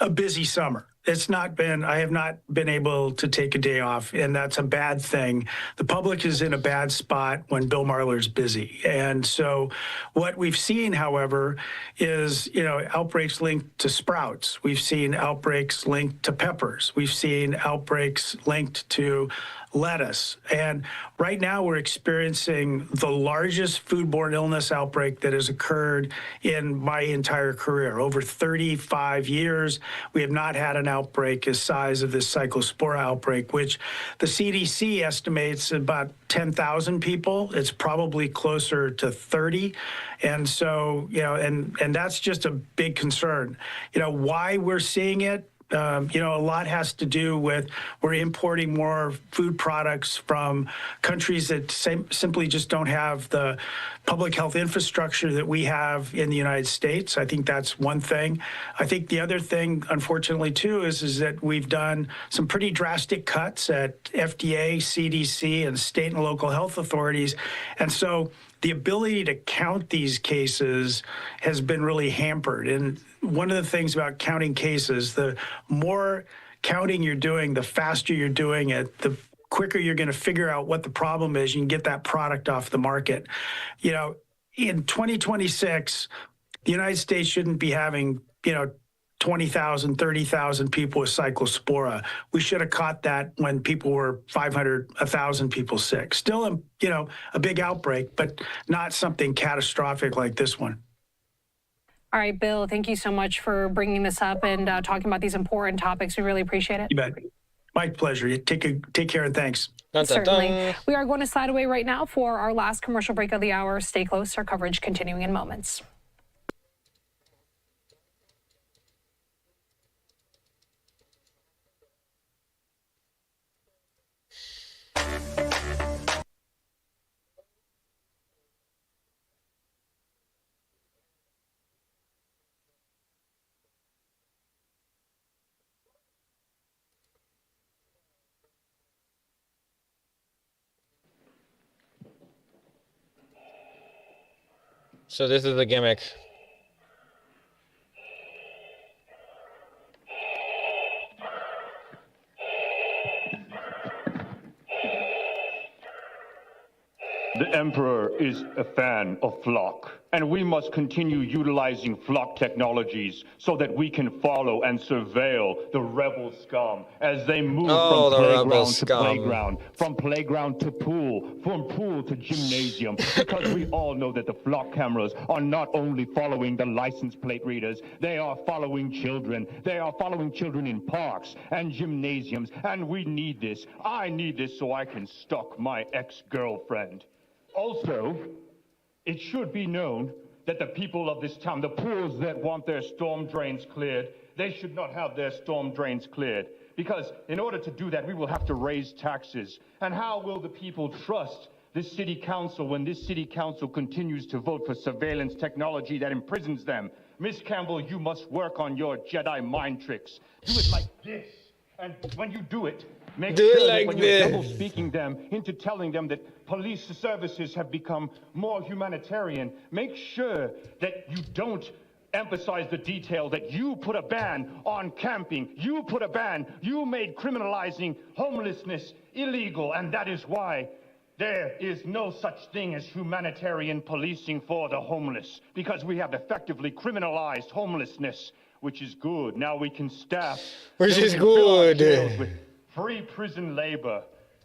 S14: a busy summer. I have not been able to take a day off, and that's a bad thing. The public is in a bad spot when Bill Marler's busy. And so what we've seen, however, is, outbreaks linked to sprouts. We've seen outbreaks linked to peppers. We've seen outbreaks linked to lettuce. And right now we're experiencing the largest foodborne illness outbreak that has occurred in my entire career. Over 35 years, we have not had an outbreak the size of this cyclospora outbreak, which the CDC estimates about 10,000 people. It's probably closer to 30. And so, and that's just a big concern. Why we're seeing it, a lot has to do with we're importing more food products from countries that simply just don't have the public health infrastructure that we have in the United States. I think that's one thing. I think the other thing, unfortunately, too, is that we've done some pretty drastic cuts at FDA, CDC, and state and local health authorities. And so the ability to count these cases has been really hampered. And one of the things about counting cases, the more counting you're doing, the faster you're doing it, the quicker you're going to figure out what the problem is. You can get that product off the market. In 2026, the United States shouldn't be having, 20,000, 30,000 people with cyclospora. We should have caught that when people were 500, 1,000 people sick. Still, a big outbreak, but not something catastrophic like this one.
S4: All right, Bill, thank you so much for bringing this up and talking about these important topics. We really appreciate it.
S14: You bet. My pleasure. Take care and thanks.
S1: Dun, dun,
S4: Certainly.
S1: dun.
S4: We are going to slide away right now for our last commercial break of the hour. Stay close. Our coverage continuing in moments.
S1: So this is the gimmick.
S7: The Emperor is a fan of Flock, and we must continue utilizing Flock technologies so that we can follow and surveil the rebel scum as they move from playground to playground, from playground to pool, from pool to gymnasium, because we all know that the Flock cameras are not only following the license plate readers, they are following children. They are following children in parks and gymnasiums, and we need this. I need this so I can stalk my ex-girlfriend. Also, it should be known that the people of this town, the pools that want their storm drains cleared, they should not have their storm drains cleared. Because in order to do that, we will have to raise taxes. And how will the people trust this city council when this city council continues to vote for surveillance technology that imprisons them? Miss Campbell, you must work on your Jedi mind tricks. Do it like this. And when you do it, make sure that when you're double speaking them into telling them that police services have become more humanitarian, make sure that you don't emphasize the detail that you put a ban on camping. You put a ban. You made criminalizing homelessness illegal, and that is why there is no such thing as humanitarian policing for the homeless, because we have effectively criminalized homelessness, which is good. Now we can staff.
S1: Which is good.
S7: With free prison labor,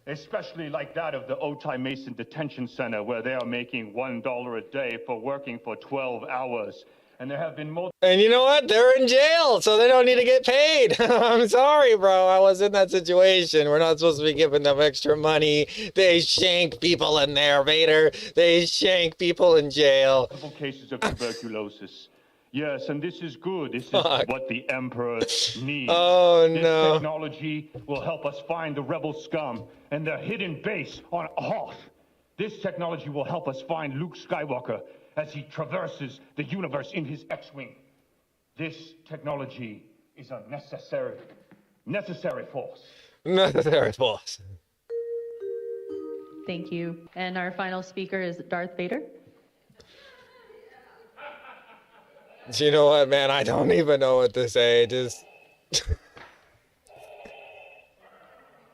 S7: especially like that of the Otay Mason Detention Center, where they are making $1 a day for working for 12 hours. And there have been more.
S1: And you know what? They're in jail, so they don't need to get paid. I'm sorry, bro. I was in that situation. We're not supposed to be giving them extra money. They shank people in there, Vader. They shank people in jail.
S7: Couple cases of tuberculosis. Yes, and this is good. This is what the Emperor needs.
S1: Oh,
S7: this
S1: no.
S7: technology will help us find the rebel scum and their hidden base on Hoth. This technology will help us find Luke Skywalker as he traverses the universe in his X-Wing. This technology is a necessary force.
S1: Necessary force.
S9: Thank you. And our final speaker is Darth Vader.
S1: You know what, man? I don't even know what to say. Just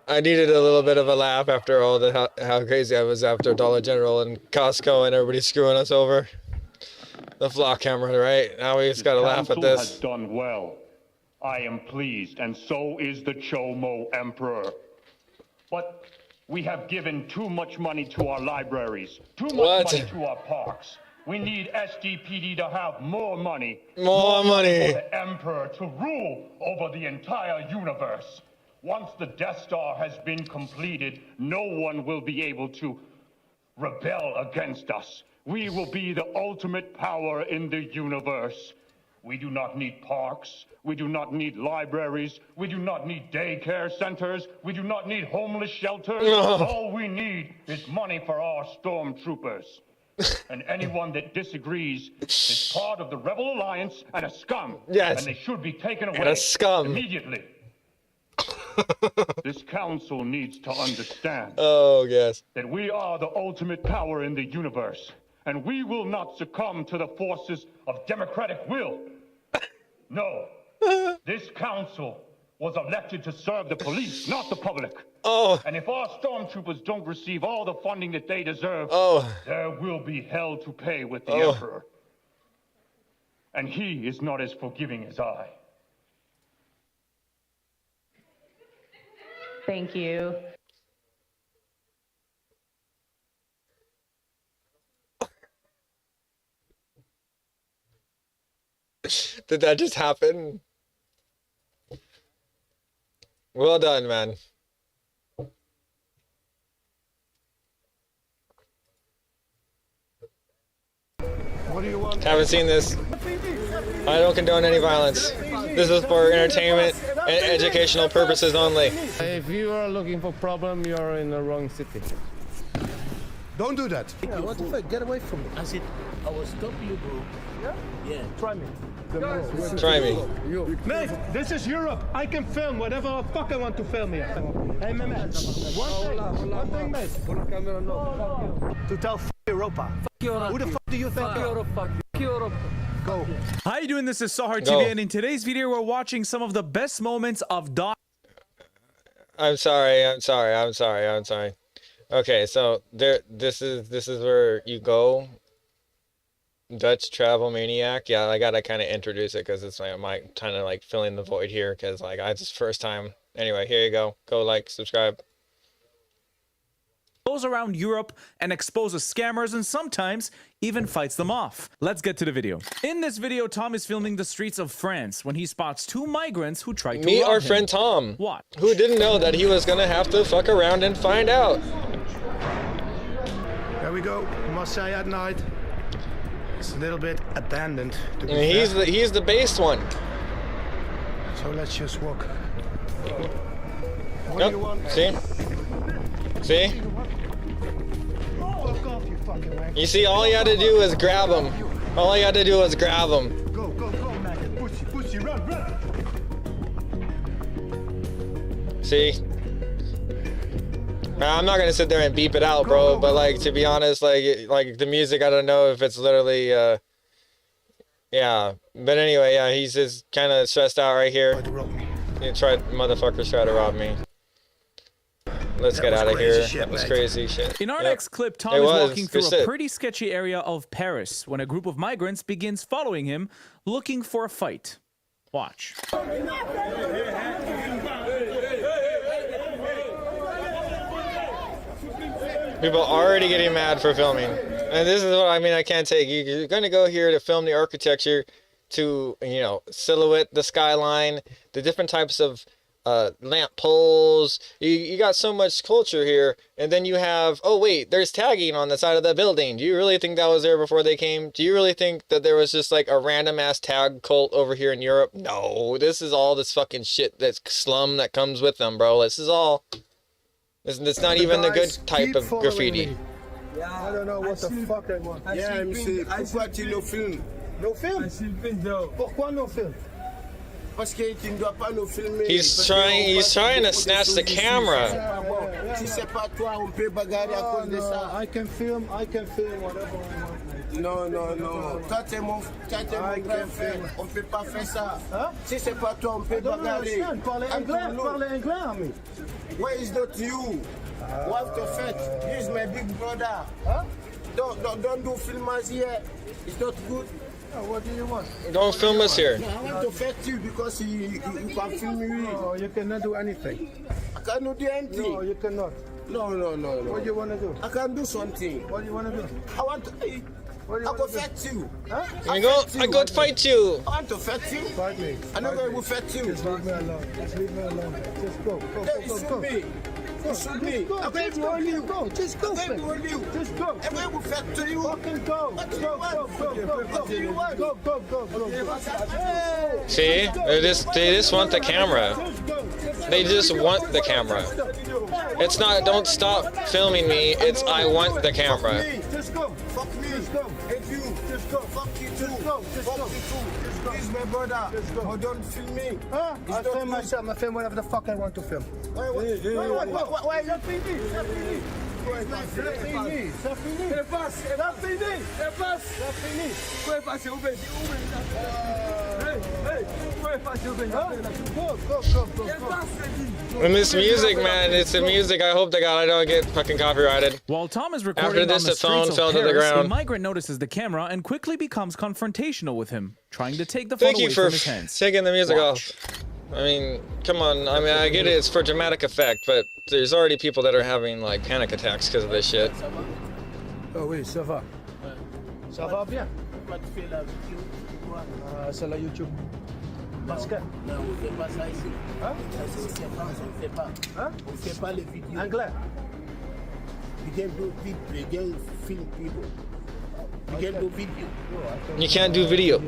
S1: I needed a little bit of a laugh after all the how crazy I was after Dollar General and Costco and everybody screwing us over. The flock camera, right? Now we just gotta laugh at this.
S7: Has done well. I am pleased, and so is the Chomo Emperor. But we have given too much money to our libraries, too much money to our parks. We need SDPD to have more money.
S1: More money.
S7: For the Emperor to rule over the entire universe. Once the Death Star has been completed, no one will be able to rebel against us. We will be the ultimate power in the universe. We do not need parks. We do not need libraries. We do not need daycare centers. We do not need homeless shelters. All we need is money for our stormtroopers. And anyone that disagrees is part of the Rebel Alliance and a scum.
S1: Yes.
S7: And they should be taken away
S1: And a scum.
S7: immediately. This council needs to understand that we are the ultimate power in the universe, and we will not succumb to the forces of democratic will. No, this council was elected to serve the police, not the public. And if our stormtroopers don't receive all the funding that they deserve, there will be hell to pay with the Emperor. And he is not as forgiving as I.
S9: Thank you.
S1: Did that just happen? Well done, man.
S23: What do you want?
S1: Haven't seen this. I don't condone any violence. This is for entertainment and educational purposes only.
S23: If you are looking for problem, you are in the wrong city.
S24: Don't do that.
S23: Yeah, what the fuck? Get away from me. I said, I will stop you, bro. Yeah? Yeah. Try me.
S1: Try me.
S23: Mate, this is Europe. I can film whatever the fuck I want to film here. Hey, man. One thing, mate. To tell Europa. Who the fuck do you think? Go.
S12: How you doing? This is Sahar
S1: Go.
S12: TV, and in today's video, we're watching some of the best moments of
S1: I'm sorry. Okay, so this is where you go. Dutch Travel Maniac. Yeah, I gotta kind of introduce it because it's like my kind of like filling the void here because like I just first time. Anyway, here you go. Go like, subscribe.
S12: goes around Europe and exposes scammers and sometimes even fights them off. Let's get to the video. In this video, Tom is filming the streets of France when he spots two migrants who try to
S1: Meet
S12: rob
S1: our
S12: him.
S1: friend Tom.
S12: What?
S1: Who didn't know that he was gonna have to fuck around and find out.
S23: There we go. Marseille at night. It's a little bit abandoned. To be
S1: And
S23: fair.
S1: he's the based one.
S23: So let's just walk. What do you want?
S1: See? See?
S23: Fuck off, you fucking wank.
S1: You see, all you had to do is grab him. All you had to do was grab him.
S23: Go, maggot. Pussy, run.
S1: See? I'm not gonna sit there and beep it out, bro. But like, to be honest, like the music, I don't know if it's literally, yeah. But anyway, yeah, he's just kind of stressed out right here. Motherfuckers try to rob me. Let's get out of here. That was crazy shit.
S12: In our
S1: Yep.
S12: next clip, Tom
S1: It
S12: is
S1: was.
S12: walking
S1: Good
S12: through a
S1: shit.
S12: pretty sketchy area of Paris when a group of migrants begins following him, looking for a fight. Watch.
S1: People are already getting mad for filming. And this is what I mean, I can't take. You're going to go here to film the architecture, to, you know, silhouette the skyline, the different types of lamp poles. You got so much culture here. And then you have, oh, wait, there's tagging on the side of the building. Do you really think that was there before they came? Do you really think that there was just like a random ass tag cult over here in Europe? No, this is all this fucking shit that's slum that comes with them, bro. This is all. It's not even the good type of graffiti.
S23: I don't know what the fuck they want. Yeah, monsieur, pourquoi tu nous filmes? Nos films? Pourquoi nos films? Parce que tu ne dois pas nous filmer.
S1: He's trying to snatch the camera.
S23: Si c'est pas toi, on peut bagarrer à cause de ça. I can film whatever I want. Non. Toi, t'es mon grand frère. On peut pas faire ça. Si c'est pas toi, on peut bagarrer. Parlez anglais, ami. Where is not you? What the fuck? He's my big brother. Don't do filmers here. It's not good. What do you want?
S1: Don't film us here.
S23: No, I want to fetch you because you can film me. No, you cannot do anything. I cannot do anything. No, you cannot. No. What do you want to do? I can do something. What do you want to do? I want to eat. I go fetch you. Huh?
S1: I go to fight you.
S23: I want to fetch you. Fight me. I'm not going to fetch you. Just leave me alone. Just go. You shoot me. I'm going to hold you. Just go. I'm going to hold you. Just go. I'm going to fetch you. Fucking go. What do you want? Go.
S1: See, they just want the camera. They just want the camera. It's not, don't stop filming me. It's, I want the camera.
S23: Just go. Fuck me. Just go. If you. Just go. Fuck you too. Fuck you too. He's my brother. Oh, don't film me. Huh? I film myself. I film whatever the fuck I want to film. Why? Ça finit.
S1: And this music, man, it's the music. I hope to God I don't get fucking copyrighted.
S12: While Tom is recording
S1: After this,
S12: on the
S1: the phone
S12: streets
S1: fell
S12: of
S1: to the
S12: Paris, a
S1: ground.
S12: migrant notices the camera and quickly becomes confrontational with him, trying to take the
S1: Thank
S12: phone
S1: you
S12: away
S1: for
S12: from his hands.
S1: taking the music
S12: Watch.
S1: off. I mean, come on. I mean, I get it. It's for dramatic effect, but there's already people that are having like panic attacks because of this shit.
S23: Oh oui, ça va. Ça va bien. C'est la YouTube. Parce que... Non, on fait pas ça ici. Hein? On fait pas. Hein? On fait pas les vidéos. Anglais. You can do people. You can film people. You can do video.
S1: You can't do video.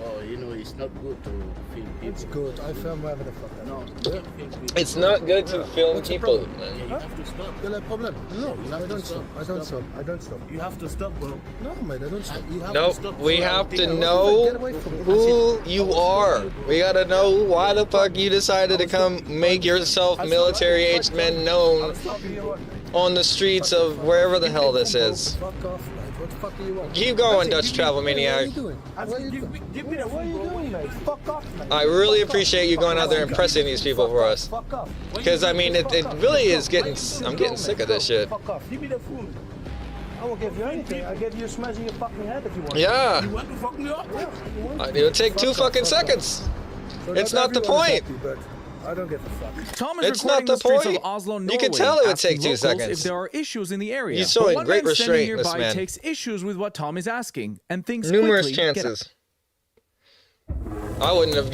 S23: Oh, you know, it's not good to film people. It's good. I film whatever the fuck. No, don't film people.
S1: It's not good to film
S23: What's the
S1: people.
S23: problem? Yeah, you have to stop. Quel est le problème? No, I don't stop. You have to stop, bro. No, mate, I don't stop. You have to
S1: Nope,
S23: stop.
S1: we have to know who you are. We gotta know why the fuck you decided to come make yourself military-aged men known on the streets of wherever the hell this is.
S23: Fuck off, mate. What the fuck do you want?
S1: Keep going, Dutch Travel Maniac.
S23: What are you doing? Give me the phone. What are you doing, mate? Fuck off, man.
S1: I really appreciate you going out there and pressing these people for us.
S23: Fuck off.
S1: Because, I mean, it really is getting... I'm getting sick of this shit.
S23: Fuck off. Give me the phone. I won't give you anything. I'll give you a smash in your fucking head if you want.
S1: Yeah.
S23: You want to fuck me up? Yeah.
S1: It would take 2 fucking seconds.
S23: So
S1: it's not the point.
S23: Happy, but I don't give a fuck.
S12: Tom is
S1: It's not
S12: recording
S1: the
S12: the streets
S1: point.
S12: of Oslo, Norway.
S1: You can tell it would
S12: asking
S1: take 2
S12: locals
S1: seconds.
S12: if there are issues in the area.
S1: He's showing
S12: But one
S1: great
S12: man standing
S1: restraint, this
S12: nearby
S1: man.
S12: takes issues with what Tom is asking, and things
S1: Numerous
S12: quickly get
S1: chances. I wouldn't have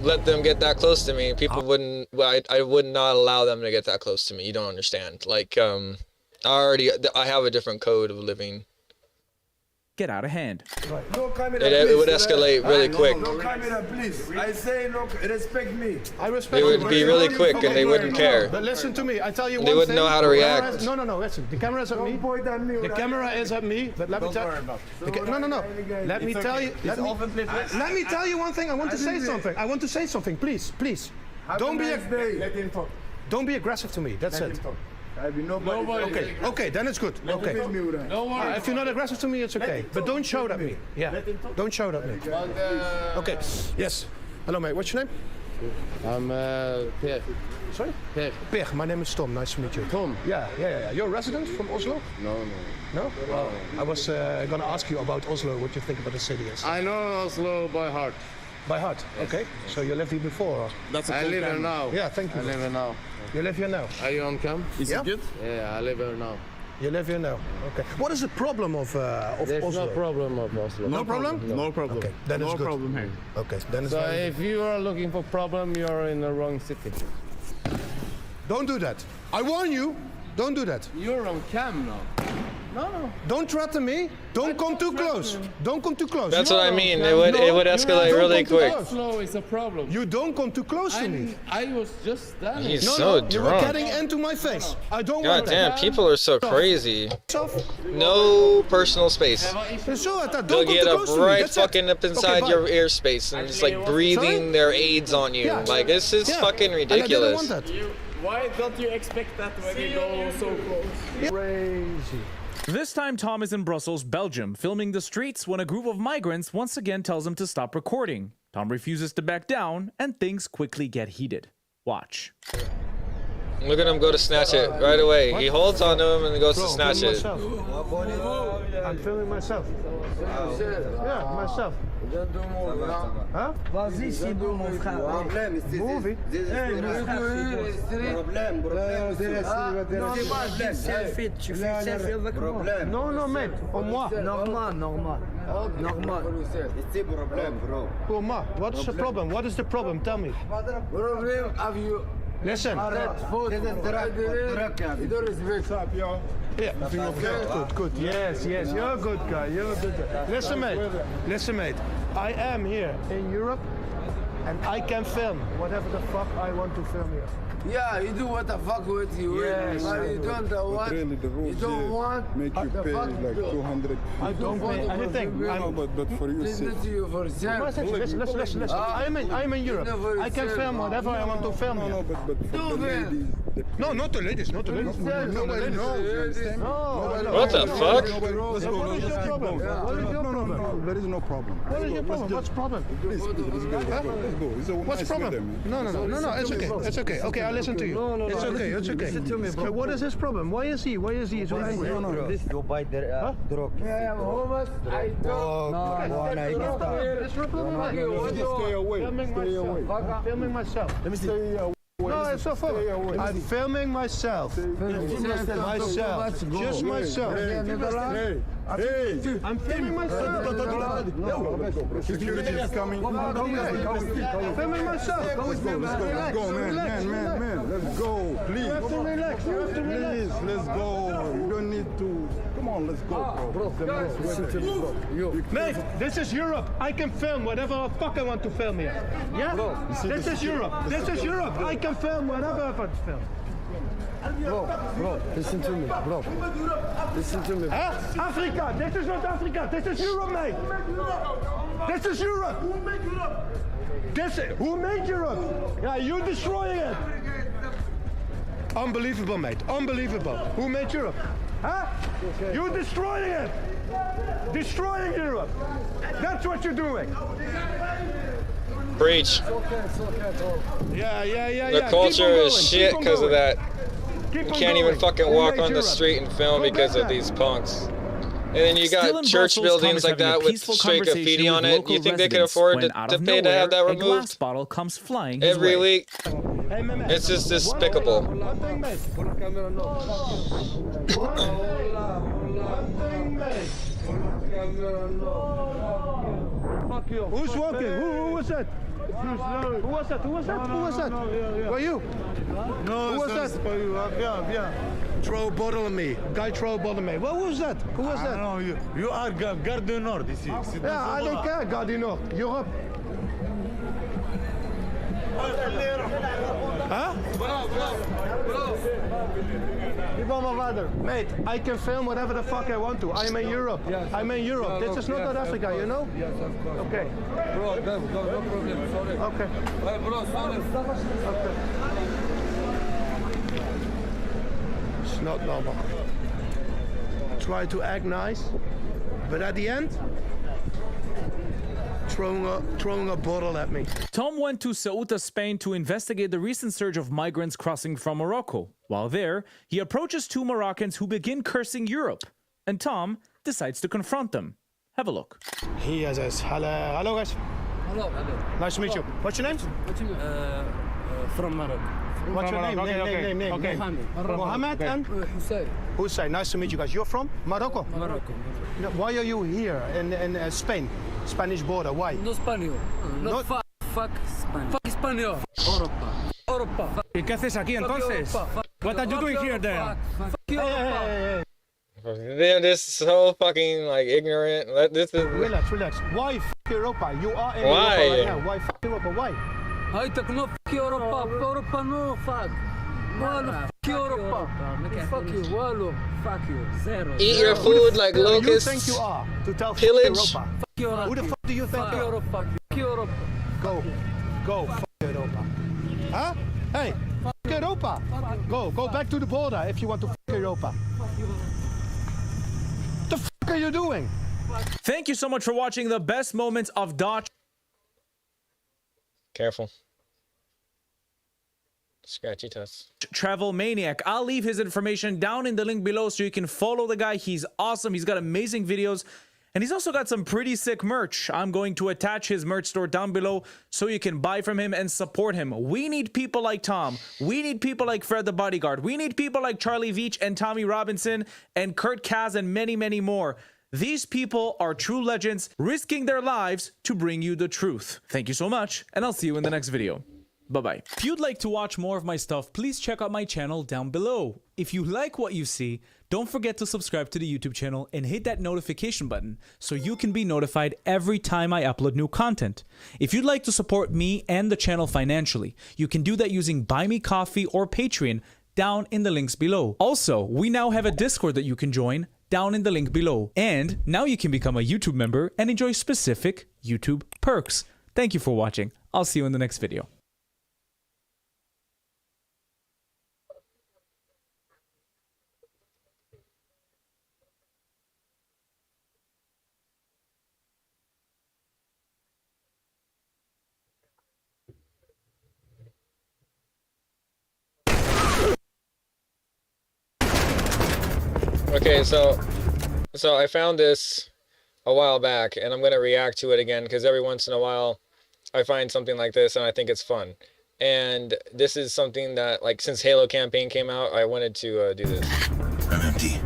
S1: let them get that close to me. People wouldn't. I would not allow them to get that close to me. You don't understand. Like, I have a different code of living.
S12: get out of hand.
S1: It would escalate really quick.
S23: No camera, please. I say no, respect me.
S24: I respect
S1: It would be really quick and they wouldn't care.
S24: But listen to me, I tell you
S1: They
S24: one
S1: wouldn't
S24: thing.
S1: know how to react.
S24: No, listen. The camera is at me. The camera is at me. But let me tell you. No. Let me tell you. Let me tell you one thing. I want to say something. I want to say something. Please. Don't be aggressive to me. That's it. Okay, then it's good. Okay. If you're not aggressive to me, it's okay. But don't shout at me. Yeah. Don't shout at me. Okay. Yes. Hello, mate. What's your name?
S11: I'm Pierre.
S24: Sorry? Pierre. My name is Tom. Nice to meet you.
S11: Tom?
S24: Yeah. You're a resident from Oslo?
S11: No.
S24: No? Well, I was going to ask you about Oslo, what you think about the city.
S11: I know Oslo by heart.
S24: By heart? Yes. Okay. So you lived here before? Or?
S11: I live here now.
S24: Yeah, thank you.
S11: I live here now.
S24: You live here now?
S11: Are you on cam?
S24: Is it good?
S11: Yeah, I live here now.
S24: You live here now? Okay. What is the problem of
S11: There's
S24: Oslo?
S11: no problem of Oslo.
S24: No problem?
S11: No problem.
S24: Okay, then it's good.
S11: No problem here.
S24: Okay, then it's
S11: So
S24: very
S11: if you are looking for problem, you are in the wrong city.
S24: Don't do that. I warn you, don't do that.
S11: You're on cam now. No.
S24: Don't threaten me. Don't come too close. Don't come too close.
S1: That's what I mean. It would escalate really quick.
S11: Oslo is a problem.
S24: You don't come too close to me.
S11: I was just standing.
S1: He's
S24: No,
S1: so
S24: you were
S1: drunk.
S24: getting into my face. I don't
S1: God
S24: want
S1: damn,
S24: that.
S1: people are so crazy. No personal space.
S24: So
S1: They'll
S24: don't come
S1: get
S24: too
S1: up
S24: close to me.
S1: right
S24: That's it.
S1: fucking up inside
S24: Okay,
S1: your
S24: bye.
S1: airspace and just like breathing their aids on you.
S24: Yeah.
S1: Like, this is
S24: Yeah.
S1: fucking
S24: And I didn't
S1: ridiculous.
S24: want that.
S11: Why don't you expect that when you go so close?
S24: Crazy.
S12: This time, Tom is in Brussels, Belgium, filming the streets when a group of migrants once again tells him to stop recording. Tom refuses to back down, and things quickly get heated. Watch.
S1: Look at him go to snatch it right away. He holds on to him and goes to
S24: Bro,
S1: snatch it.
S24: I'm filming myself. Yeah, myself. Huh?
S23: Vas-y, c'est bon, mon frère.
S24: Movie.
S23: Selfie, tu fais un selfie avec moi.
S24: Non, mec, pour moi.
S23: Normal.
S24: Pour moi. What's the problem? What is the problem? Tell me.
S11: Problem have you?
S24: Listen. Yeah, good. Yes, you're a good guy. Listen, mate. I am here in Europe, and I can film whatever the fuck I want to film here.
S11: Yeah, you do what the fuck with you.
S24: Yes.
S11: But you don't want. You don't want.
S13: Make you pay like 200.
S24: I don't pay anything.
S13: No, but for you,
S11: Listen to you for
S24: Listen. I'm in Europe. I can film whatever I want to film here.
S13: No, but for the ladies.
S24: No, not the ladies.
S13: Nobody knows.
S1: What the fuck?
S13: Let's go.
S24: What is your problem?
S13: No, there is no problem.
S24: What is your problem? What's the problem?
S13: Please, let's go. It's a
S24: What's the
S13: nice
S24: problem?
S13: weather, man.
S24: No, it's okay. Okay, I'll listen to you. It's okay.
S23: Listen to me, bro.
S24: So what is his problem? Why is he so angry?
S23: You buy the drug.
S11: Yeah, homeless. I don't.
S24: It's your problem.
S13: Stay away. Stay away.
S24: I'm filming myself.
S13: Let me stay away.
S24: No, it's so fun. I'm filming myself. Just myself.
S13: Hey.
S24: I'm filming myself.
S13: Security is coming.
S24: I'm filming myself.
S13: Let's go, man. Let's go, please.
S24: You have to relax.
S13: Please, let's go. You don't need to. Come on, let's go, bro.
S24: Mate, this is Europe. I can film whatever the fuck I want to film here. Yeah? This is Europe. I can film whatever I want to film.
S23: Bro, listen to me, bro. Listen to me.
S24: Africa. This is not Africa. This is Europe, mate. This is Europe. Who made Europe? Yeah, you're destroying it. Unbelievable, mate. Unbelievable. Who made Europe? Huh? You're destroying it. Destroying Europe. That's what you're doing.
S1: Preach.
S24: Yeah.
S1: The culture is shit because of that. You can't even fucking walk on the street and film because of these punks. And then you got church buildings like that with straight graffiti on it. You think they can afford to pay to have that removed?
S12: Glass bottle comes flying
S1: Every week. It's just despicable.
S24: Who's walking? Who was that? Who was that? Who was that? Who was that? Were you?
S13: No,
S24: who was that? Throw a bottle at me. Guy throw a bottle at me. Well, who was that? Who was that?
S13: No, you are Gare du Nord ici.
S24: Yeah, I don't care. Gare du Nord. Europe. Huh? Mate, I can film whatever the fuck I want to. I'm in Europe. I'm in Europe. This is not South Africa, you know?
S11: Yes, of course.
S24: Okay.
S11: Bro, go, no problem. Sorry.
S24: Okay.
S11: Hey, bro, sorry.
S24: Okay. It's not normal. Try to act nice, but at the end, throwing a bottle at me.
S12: Tom went to Ceuta, Spain to investigate the recent surge of migrants crossing from Morocco. While there, he approaches two Moroccans who begin cursing Europe, and Tom decides to confront them. Have a look.
S24: He says, hello guys.
S11: Hello.
S24: Nice to meet you. What's your name?
S11: From Morocco.
S24: What's your name? Name. Okay. Mohammed and?
S11: Hussein.
S24: Hussein. Nice to meet you guys. You're from Morocco?
S11: Morocco.
S24: Why are you here in Spain? Spanish border. Why?
S11: No Spanish. No, fuck Spanish. Fuck Spanish. Europa.
S24: ¿Y qué haces aquí entonces? What are you doing here then?
S11: Hey.
S1: They're just so fucking like ignorant. This is
S24: Relax. Why fuck Europa? You are in
S1: Why?
S24: Europa right now. Why fuck Europa? Why?
S11: I took no fuck Europa. Europa no fuck. Wallo, fuck Europa. Fuck you, Wallo. Fuck you. Zero.
S1: Eat your food like locusts.
S24: Who do you think you are to tell
S1: Pillage.
S24: Europa? Who the fuck do you think?
S11: Fuck Europa. Fuck Europa.
S24: Go, fuck Europa. Huh? Hey, fuck Europa. Go back to the border if you want to fuck Europa. The fuck are you doing?
S12: Thank you so much for watching the best moments of Dutch.
S1: Careful. Scratchy tuss.
S12: Travel Maniac. I'll leave his information down in the link below so you can follow the guy. He's awesome. He's got amazing videos. And he's also got some pretty sick merch. I'm going to attach his merch store down below so you can buy from him and support him. We need people like Tom. We need people like Fred the Bodyguard. We need people like Charlie Veach and Tommy Robinson and Kurt Kaz and many, many more. These people are true legends, risking their lives to bring you the truth. Thank you so much, and I'll see you in the next video. Bye-bye. If you'd like to watch more of my stuff, please check out my channel down below. If you like what you see, don't forget to subscribe to the YouTube channel and hit that notification button so you can be notified every time I upload new content. If you'd like to support me and the channel financially, you can do that using Buy Me Coffee or Patreon down in the links below. Also, we now have a Discord that you can join down in the link below. And now you can become a YouTube member and enjoy specific YouTube perks. Thank you for watching. I'll see you in the next video.
S1: Okay, so I found this a while back, and I'm gonna react to it again because every once in a while I find something like this and I think it's fun. And this is something that, like, since Halo campaign came out, I wanted to do this.
S15: I'm empty.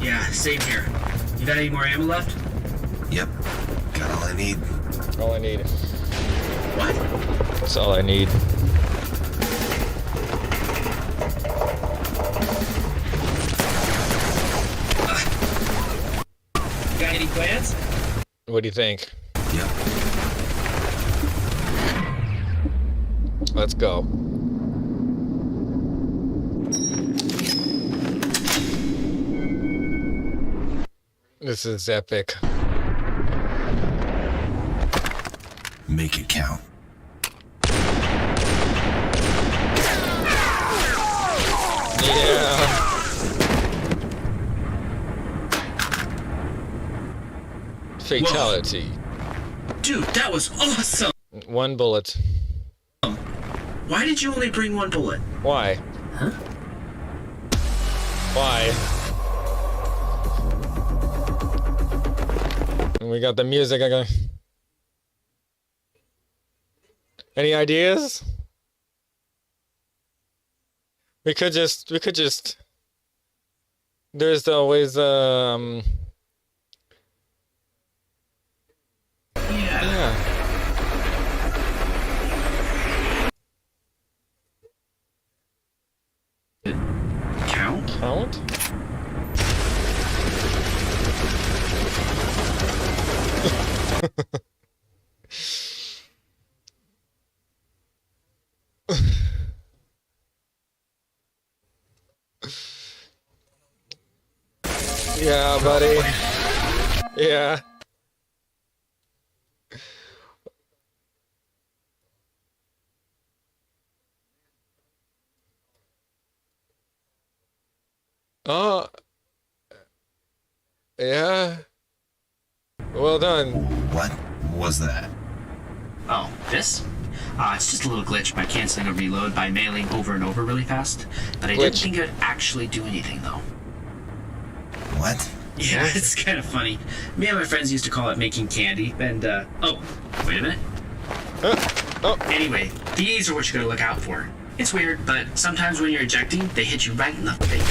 S15: Yeah, same here. You got any more ammo left? Yep. Got all I need.
S1: All I need.
S15: What?
S1: That's all I need.
S15: Got any plans?
S1: What do you think?
S15: Yep.
S1: Let's go. This is epic.
S15: Make it count.
S1: Yeah. Fatality.
S15: Dude, that was awesome!
S1: 1 bullet.
S15: Why did you only bring 1 bullet?
S1: Why?
S15: Huh?
S1: Why? We got the music. Okay. Any ideas? We could just. There's always yeah.
S15: Count?
S1: Yeah, buddy. Yeah. Oh. Yeah. Well done.
S15: What was that? Oh, this? It's just a little glitch by canceling a reload by mailing over and over really fast. But I didn't think it would actually do anything, though. What? Yeah, it's kind of funny. Me and my friends used to call it making candy, and, oh, wait a minute. Anyway, these are what you gotta look out for. It's weird, but sometimes when you're ejecting, they hit you right in the face.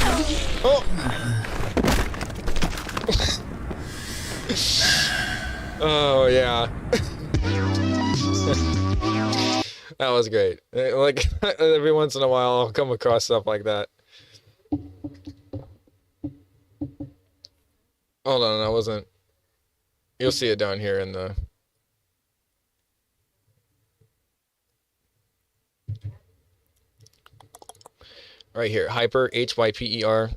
S1: Oh, yeah. That was great. Like, every once in a while, I'll come across stuff like that. Hold on, I wasn't... You'll see it down here in the... Right here, Hyper, Hyper.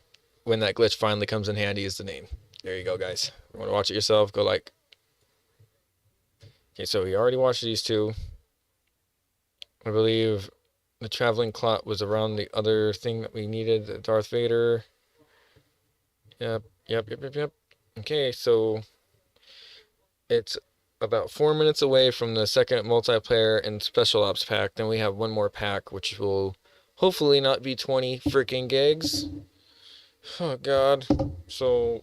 S1: When that glitch finally comes in handy is the name. There you go, guys. You want to watch it yourself, go like... Okay, so we already watched these two. I believe the traveling clot was around the other thing that we needed, the Darth Vader. Yep. Okay, so it's about 4 minutes away from the second multiplayer and special ops pack. Then we have one more pack, which will hopefully not be 20 freaking gigs. Oh god. So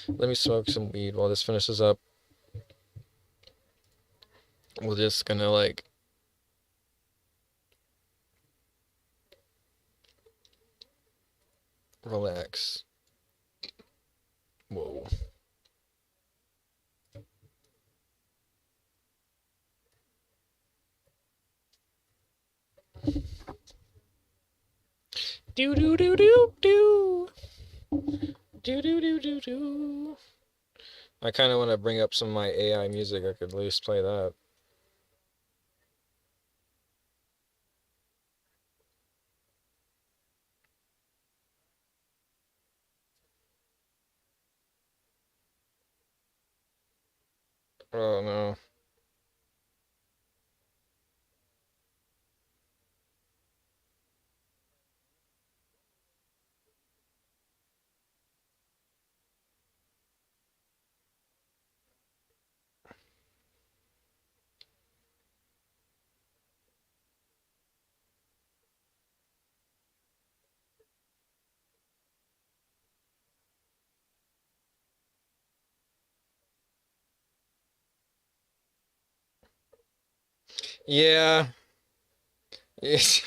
S1: let me smoke some weed while this finishes up. We're just gonna like relax. Whoa. Do do do do do. Do do do do do. I kind of want to bring up some of my AI music. I could at least play that. Oh no. Yeah. Yes.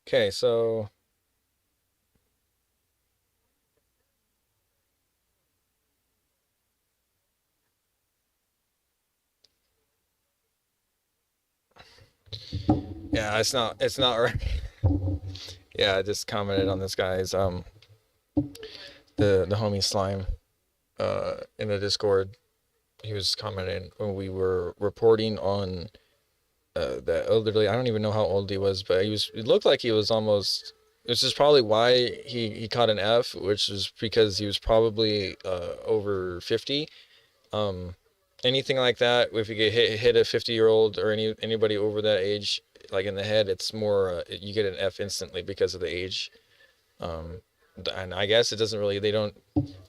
S1: Okay, so Yeah, it's not right. Yeah, I just commented on this guy's the homie Slime in the Discord. He was commenting when we were reporting on that elderly. I don't even know how old he was, but it looked like he was almost, this is probably why he caught an F, which is because he was probably over 50. Anything like that, if you get hit a 50-year-old or anybody over that age, like in the head, it's more you get an F instantly because of the age. And I guess it doesn't really, they don't,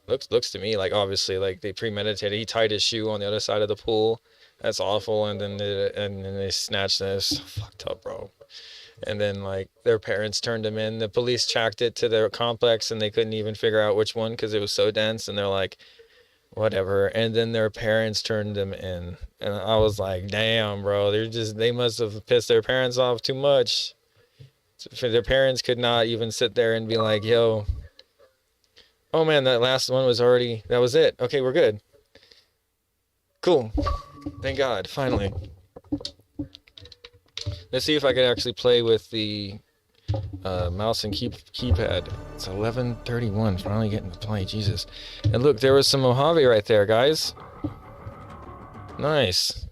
S1: looks to me like obviously like they premeditated. He tied his shoe on the other side of the pool. That's awful. And then they snatched this. Fucked up, bro. And then like their parents turned him in. The police tracked it to their complex and they couldn't even figure out which one because it was so dense. And they're like, whatever. And then their parents turned them in. And I was like, damn, bro, they must have pissed their parents off too much. So their parents could not even sit there and be like, yo, oh man, that last one was already, that was it. Okay, we're good. Cool. Thank God, finally. Let's see if I can actually play with the mouse and keypad. It's 11:31, finally getting to play, Jesus. And look, there was some Mojave right there, guys. Nice.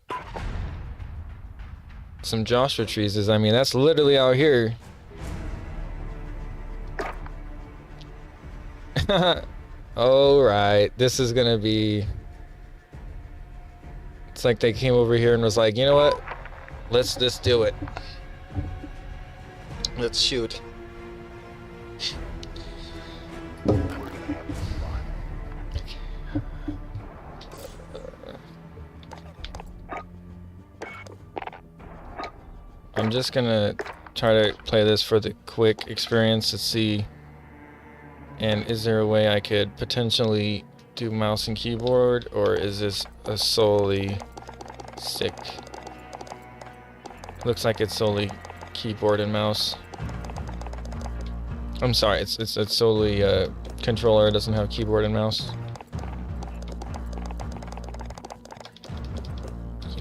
S1: Some Joshua trees, I mean, that's literally out here. Alright, this is gonna be, it's like they came over here and was like, you know what, let's just do it. Let's shoot. I'm just gonna try to play this for the quick experience to see. And is there a way I could potentially do mouse and keyboard, or is this a solely stick? Looks like it's solely keyboard and mouse. I'm sorry, it's solely controller. It doesn't have keyboard and mouse.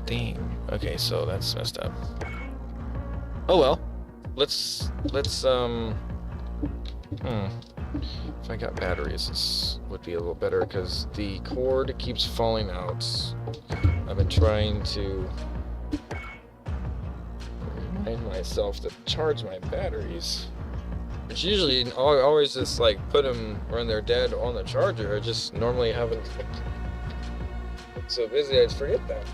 S1: Dang. Okay, so that's messed up. Oh well. Let's if I got batteries, this would be a little better because the cord keeps falling out. I've been trying to remind myself to charge my batteries. Which usually I always just like put them when they're dead on the charger. I just normally haven't been so busy I just forget that.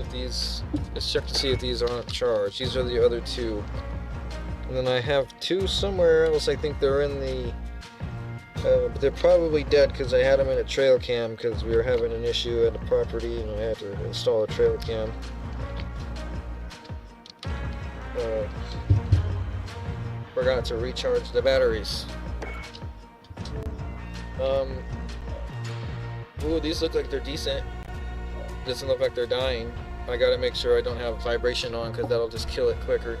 S1: Okay, let's check to see if these aren't charged. These are the other two. And then I have two somewhere else. I think they're in the, but they're probably dead because I had them in a trail cam because we were having an issue at the property and I had to install a trail cam. Forgot to recharge the batteries. Ooh, these look like they're decent. Doesn't look like they're dying. I gotta make sure I don't have vibration on because that'll just kill it quicker.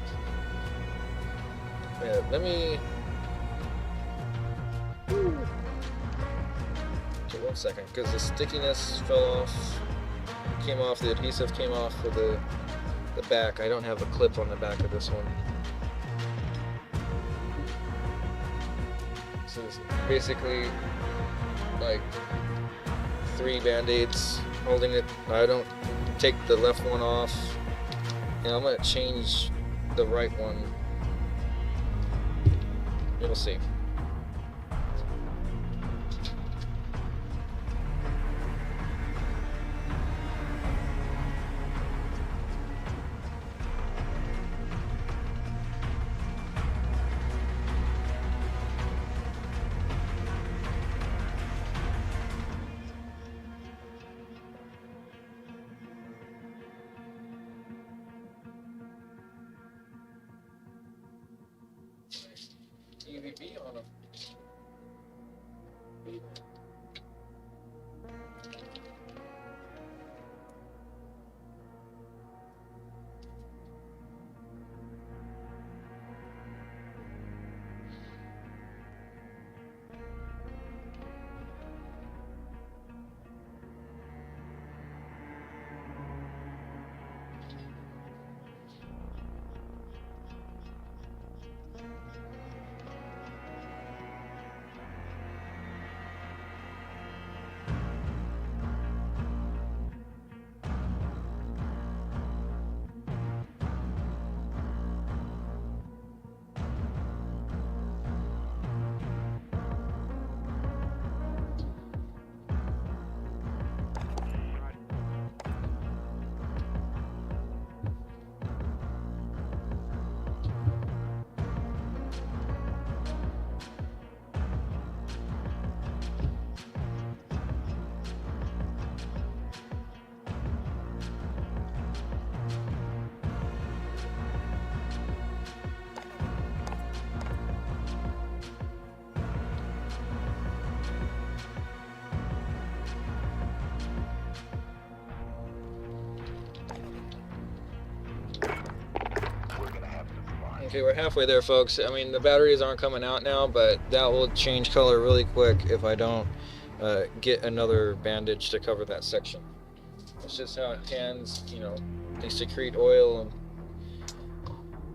S1: Yeah, let me... Okay, 1 second, because the stickiness fell off, came off, the adhesive came off for the back. I don't have a clip on the back of this one. This is basically like 3 band-aids holding it. I don't take the left one off, and I'm gonna change the right one. You'll see. EVP on them. Okay, we're halfway there, folks. I mean, the batteries aren't coming out now, but that will change color really quick if I don't get another bandage to cover that section. It's just how hands, you know, they secrete oil and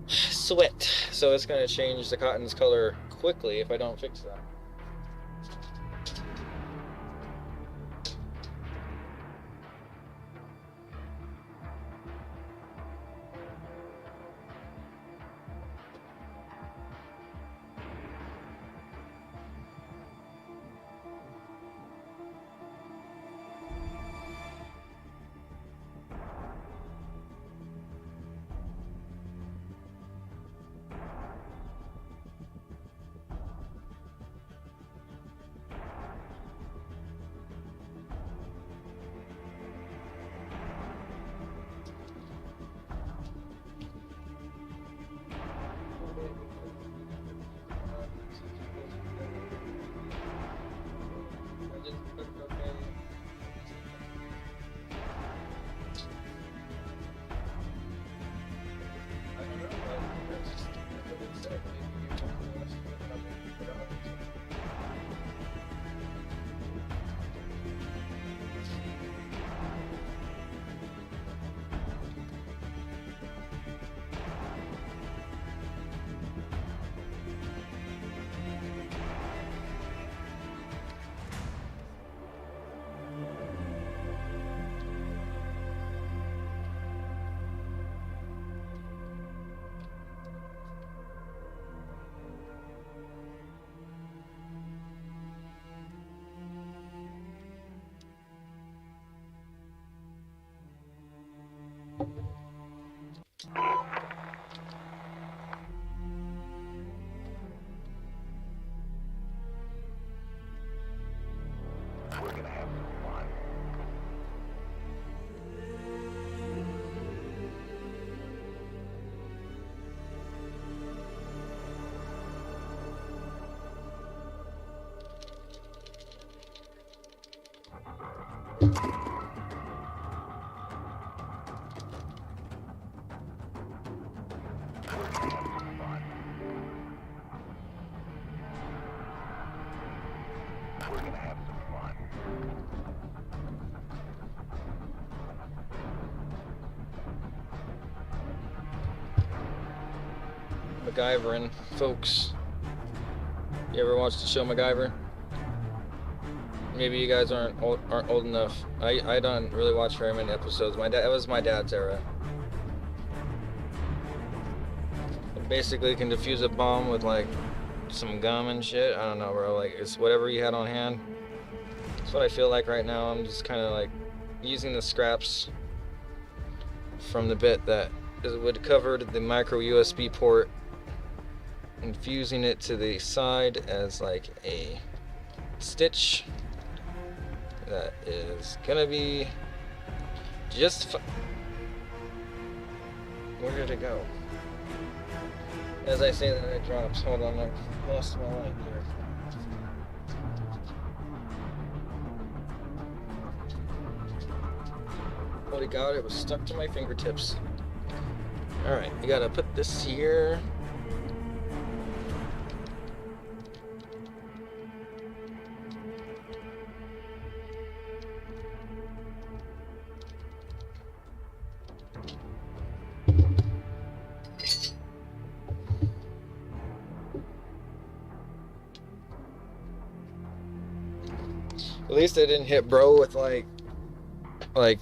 S1: sweat. So it's going to change the cotton's color quickly if I don't fix that. MacGyvering, folks. You ever watched the show MacGyver? Maybe you guys aren't old enough. I don't really watch very many episodes. That was my dad's era. It basically can defuse a bomb with like some gum and shit. I don't know, bro. Like it's whatever you had on hand. That's what I feel like right now. I'm just kind of like using the scraps from the bit that would cover the micro USB port and fusing it to the side as like a stitch that is gonna be just where did it go? As I say that, it drops. Hold on, I lost my light here. Holy God, it was stuck to my fingertips. Alright, you gotta put this here. At least I didn't hit bro with like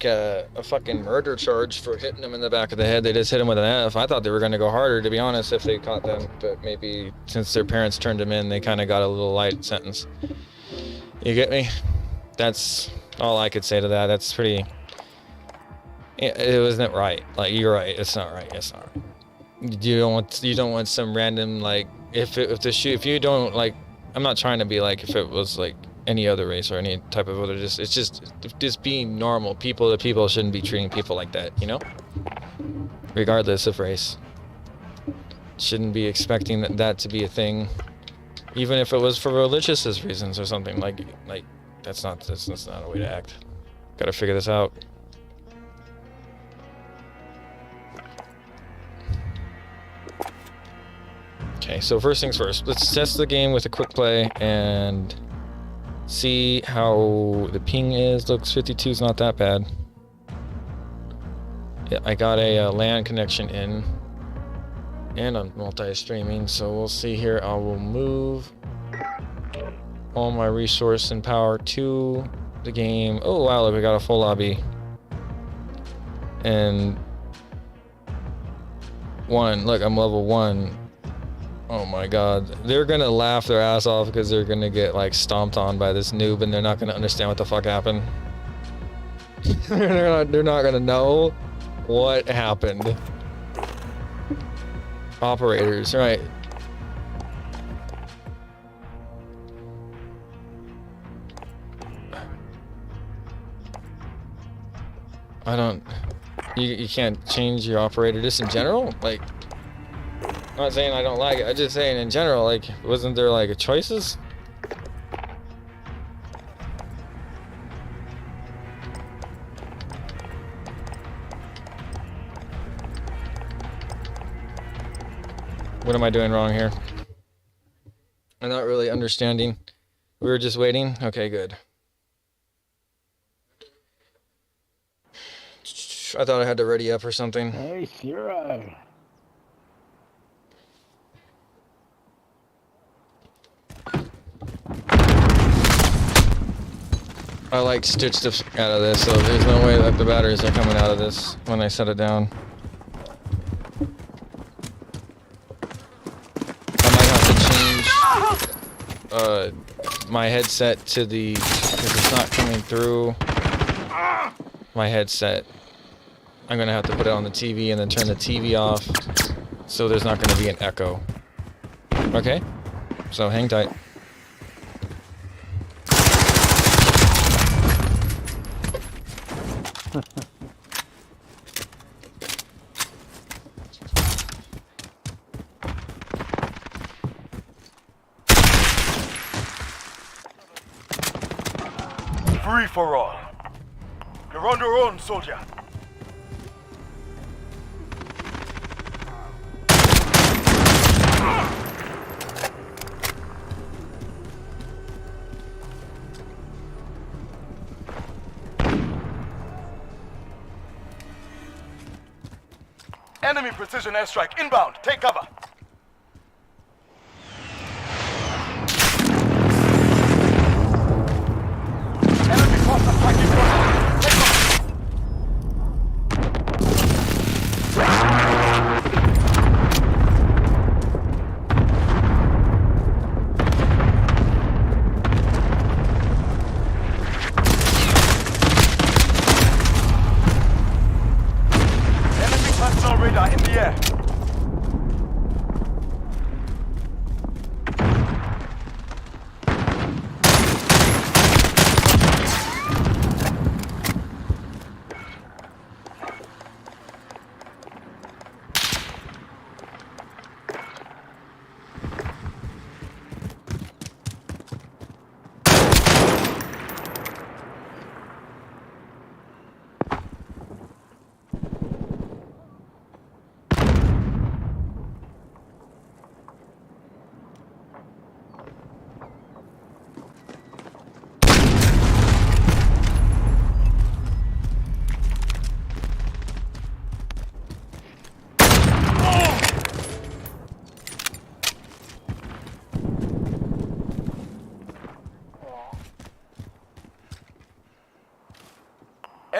S1: a fucking murder charge for hitting him in the back of the head. They just hit him with an F. I thought they were going to go harder, to be honest, if they caught them. But maybe since their parents turned him in, they kind of got a little light sentence. You get me? That's all I could say to that. That's pretty... It wasn't right. Like, you're right. It's not right. It's not right. You don't want some random, like... If you don't, like... I'm not trying to be like if it was, like... any other race or any type of other, it's just being normal. People to people shouldn't be treating people like that, you know, regardless of race. Shouldn't be expecting that to be a thing, even if it was for religious reasons or something. Like that's not a way to act. Gotta figure this out. Okay, so first things first, let's test the game with a quick play and see how the ping is. Looks 52 is not that bad. Yeah, I got a LAN connection in and I'm multi-streaming, so we'll see here. I will move all my resource and power to the game. Oh wow, look, we got a full lobby. And look, I'm level 1. Oh my God, they're gonna laugh their ass off because they're gonna get like stomped on by this noob and they're not gonna understand what the fuck happened. they're not gonna know what happened. Operators, right. You can't change your operator just in general? Like, I'm not saying I don't like it, I'm just saying in general, like, wasn't there like choices? What am I doing wrong here? I'm not really understanding. We were just waiting? Okay, good. I thought I had to ready up or something.
S23: Hey, Spyro.
S1: I like stitched out of this, so there's no way that the batteries are coming out of this when I set it down. I might have to change my headset to the, because it's not coming through my headset. I'm gonna have to put it on the TV and then turn the TV off, so there's not gonna be an echo. Okay, so hang tight.
S10: Free for all. You're on your own, soldier. Enemy precision airstrike inbound. Take cover.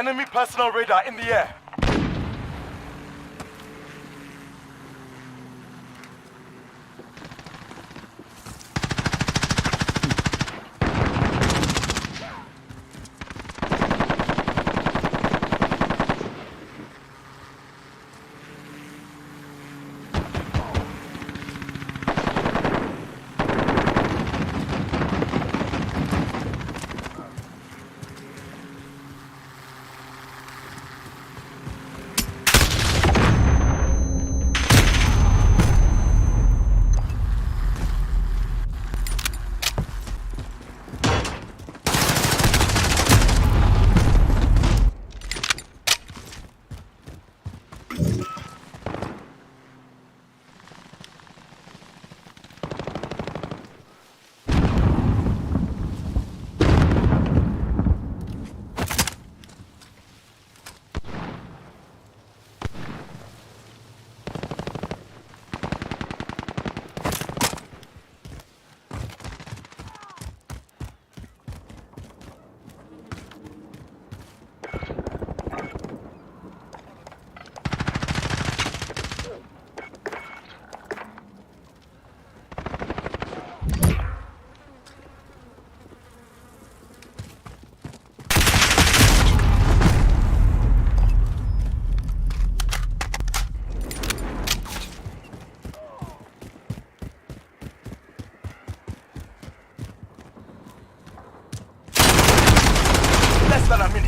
S10: Enemy personal radar in the air. Less than a minute.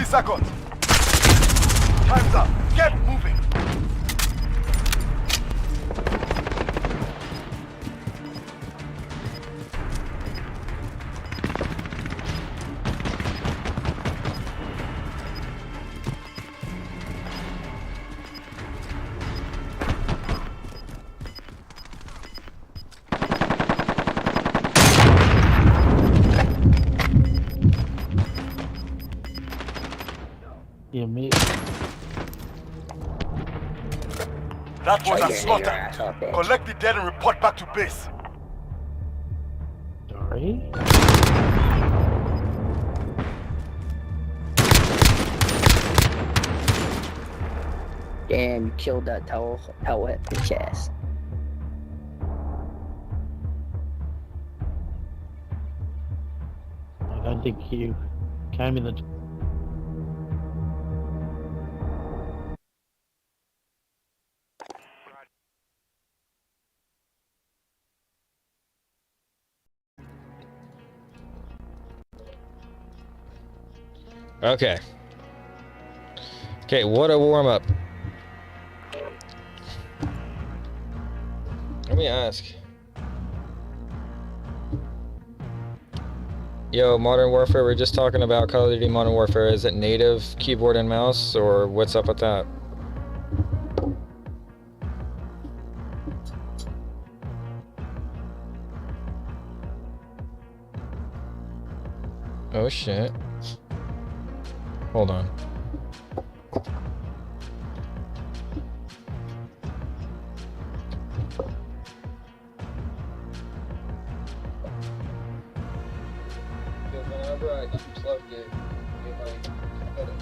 S10: Seconds. Time's up. Get moving.
S6: Yeah, me.
S10: That was a slaughter. Collect the dead and report back to base.
S6: Sorry?
S18: Damn, you killed that towel bitch ass.
S6: I don't think you came in the...
S1: Okay. Okay, what a warm-up. Let me ask. Yo, Modern Warfare, we're just talking about Call of Duty Modern Warfare. Is it native keyboard and mouse, or what's up with that? Oh shit. Hold on. Because whenever I unplugged it, it like cut it.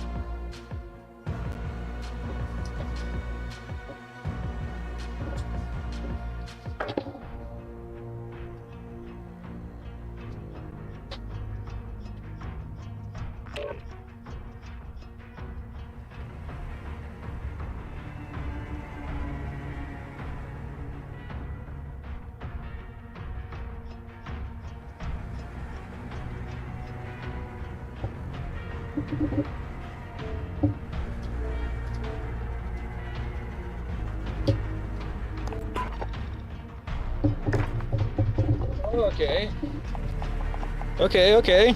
S1: Okay. Okay.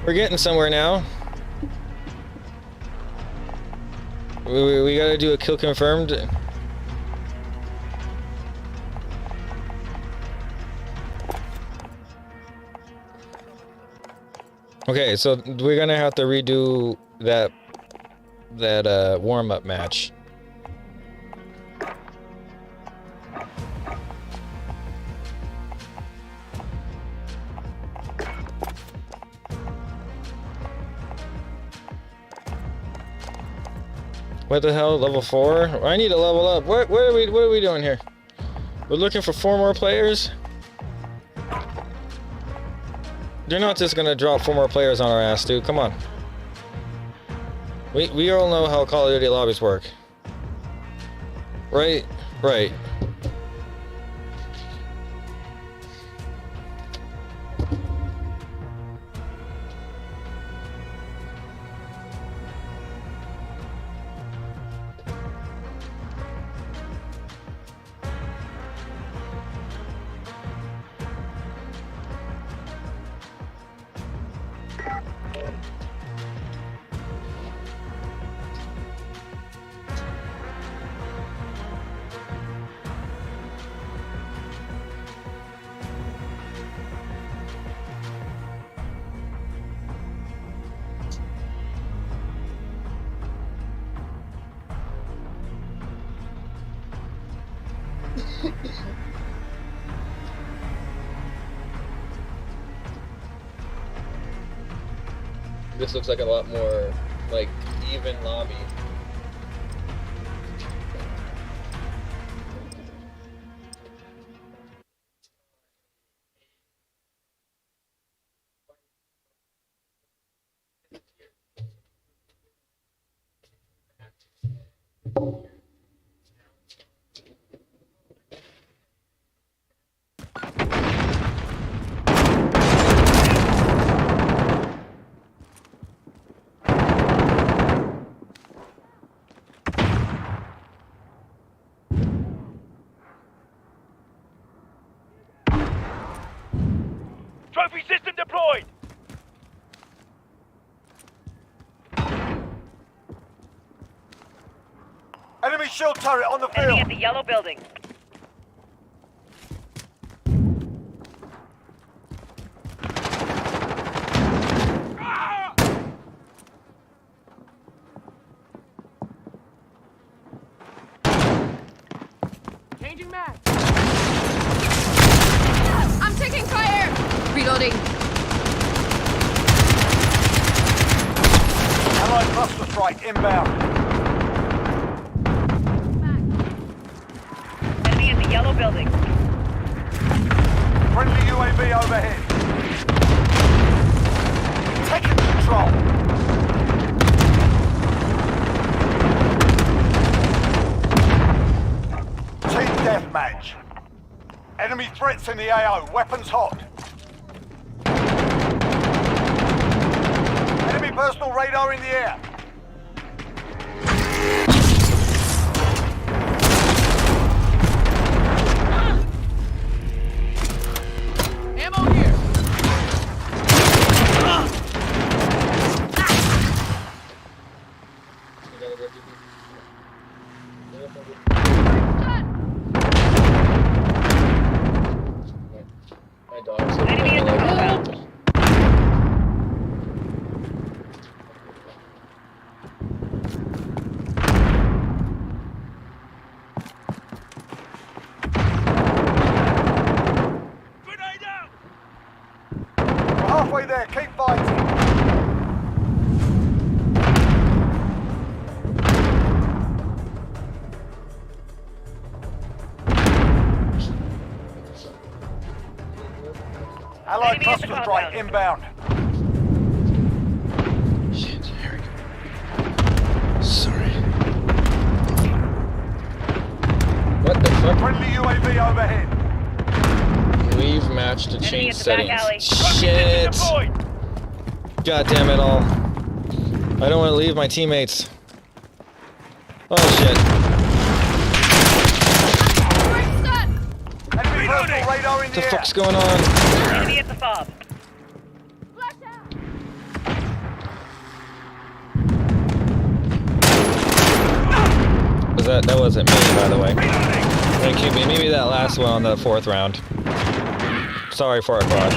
S1: We're getting somewhere now. We gotta do a kill confirmed. Okay, so we're gonna have to redo that warm-up match. What the hell? Level 4? I need to level up. What are we doing here? We're looking for 4 more players? They're not just gonna drop 4 more players on our ass, dude. Come on. We all know how Call of Duty lobbies work. Right? Right. This looks like a lot more, like, even lobby.
S10: Trophy system deployed! Enemy shield turret on the field!
S5: Enemy at the yellow building.
S11: Changing mag.
S5: I'm taking fire! Reloading.
S10: Allied cluster strike inbound.
S5: Enemy at the yellow building.
S10: Friendly UAV overhead. Taking control. Team deathmatch. Enemy threats in the AO. Weapons hot. Enemy personal radar in the air.
S11: Ammo here.
S5: Enemy at the compound.
S10: We're halfway there. Keep fighting. Allied
S5: Enemy at the
S10: cluster strike
S5: compound.
S10: inbound.
S1: Shit, here we go. Sorry. What the fuck?
S10: Friendly UAV overhead.
S1: Leave match to
S5: Enemy
S1: change
S5: at the back alley.
S1: settings. Shit!
S10: Deployed.
S1: God damn it all. I don't want to leave my teammates. Oh shit.
S10: Enemy personal radar in
S1: What the
S10: the air.
S1: fuck's going on?
S5: Enemy at the fob.
S1: that wasn't me, by the way. Thank you. Maybe that last one on the 4th round. Sorry for our quad.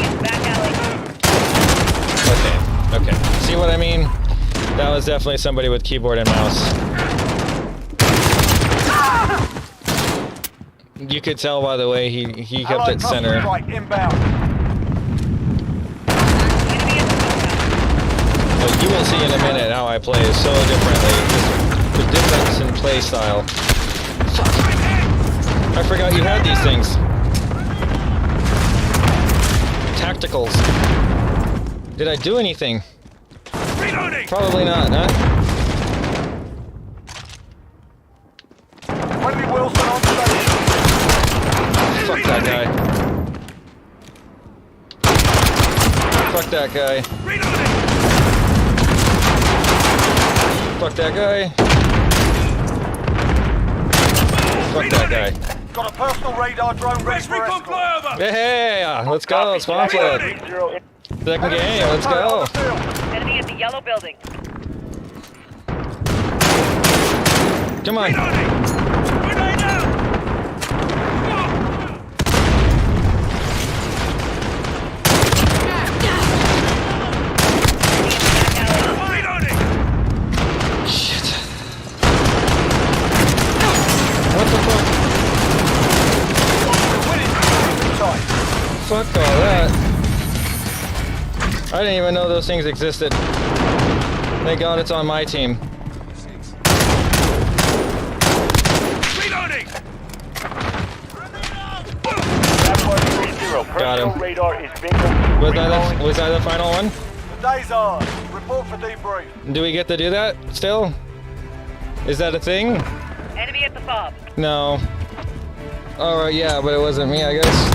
S1: Okay. See what I mean? That was definitely somebody with keyboard and mouse. You could tell by the way he kept it center. But you will see in a minute how I play so differently. Just the difference in play style. I forgot you had these things. Tacticals. Did I do anything? Probably not, huh? Fuck that guy. Fuck that guy. Fuck that guy. Fuck that guy.
S10: Got a personal radar drone ready for escort.
S1: Yeah, let's go, spawn flood. Second game, let's go.
S5: Enemy at the yellow building.
S1: Come on. Shit. What the fuck? Fuck all that. I didn't even know those things existed. Thank God it's on my team. Got him. Was that the final one?
S10: The day's on. Report for debrief.
S1: Do we get to do that still? Is that a thing?
S5: Enemy at the fob.
S1: No. Alright, yeah, but it wasn't me, I guess.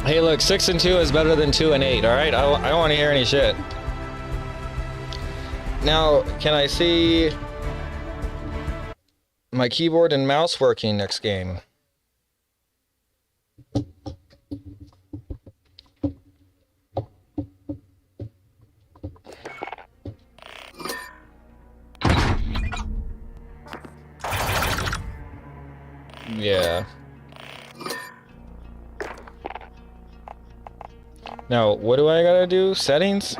S1: Hey, look, 6 and 2 is better than 2 and 8, alright? I don't want to hear any shit. Now, can I see my keyboard and mouse working next game? Yeah. Now, what do I gotta do? Settings?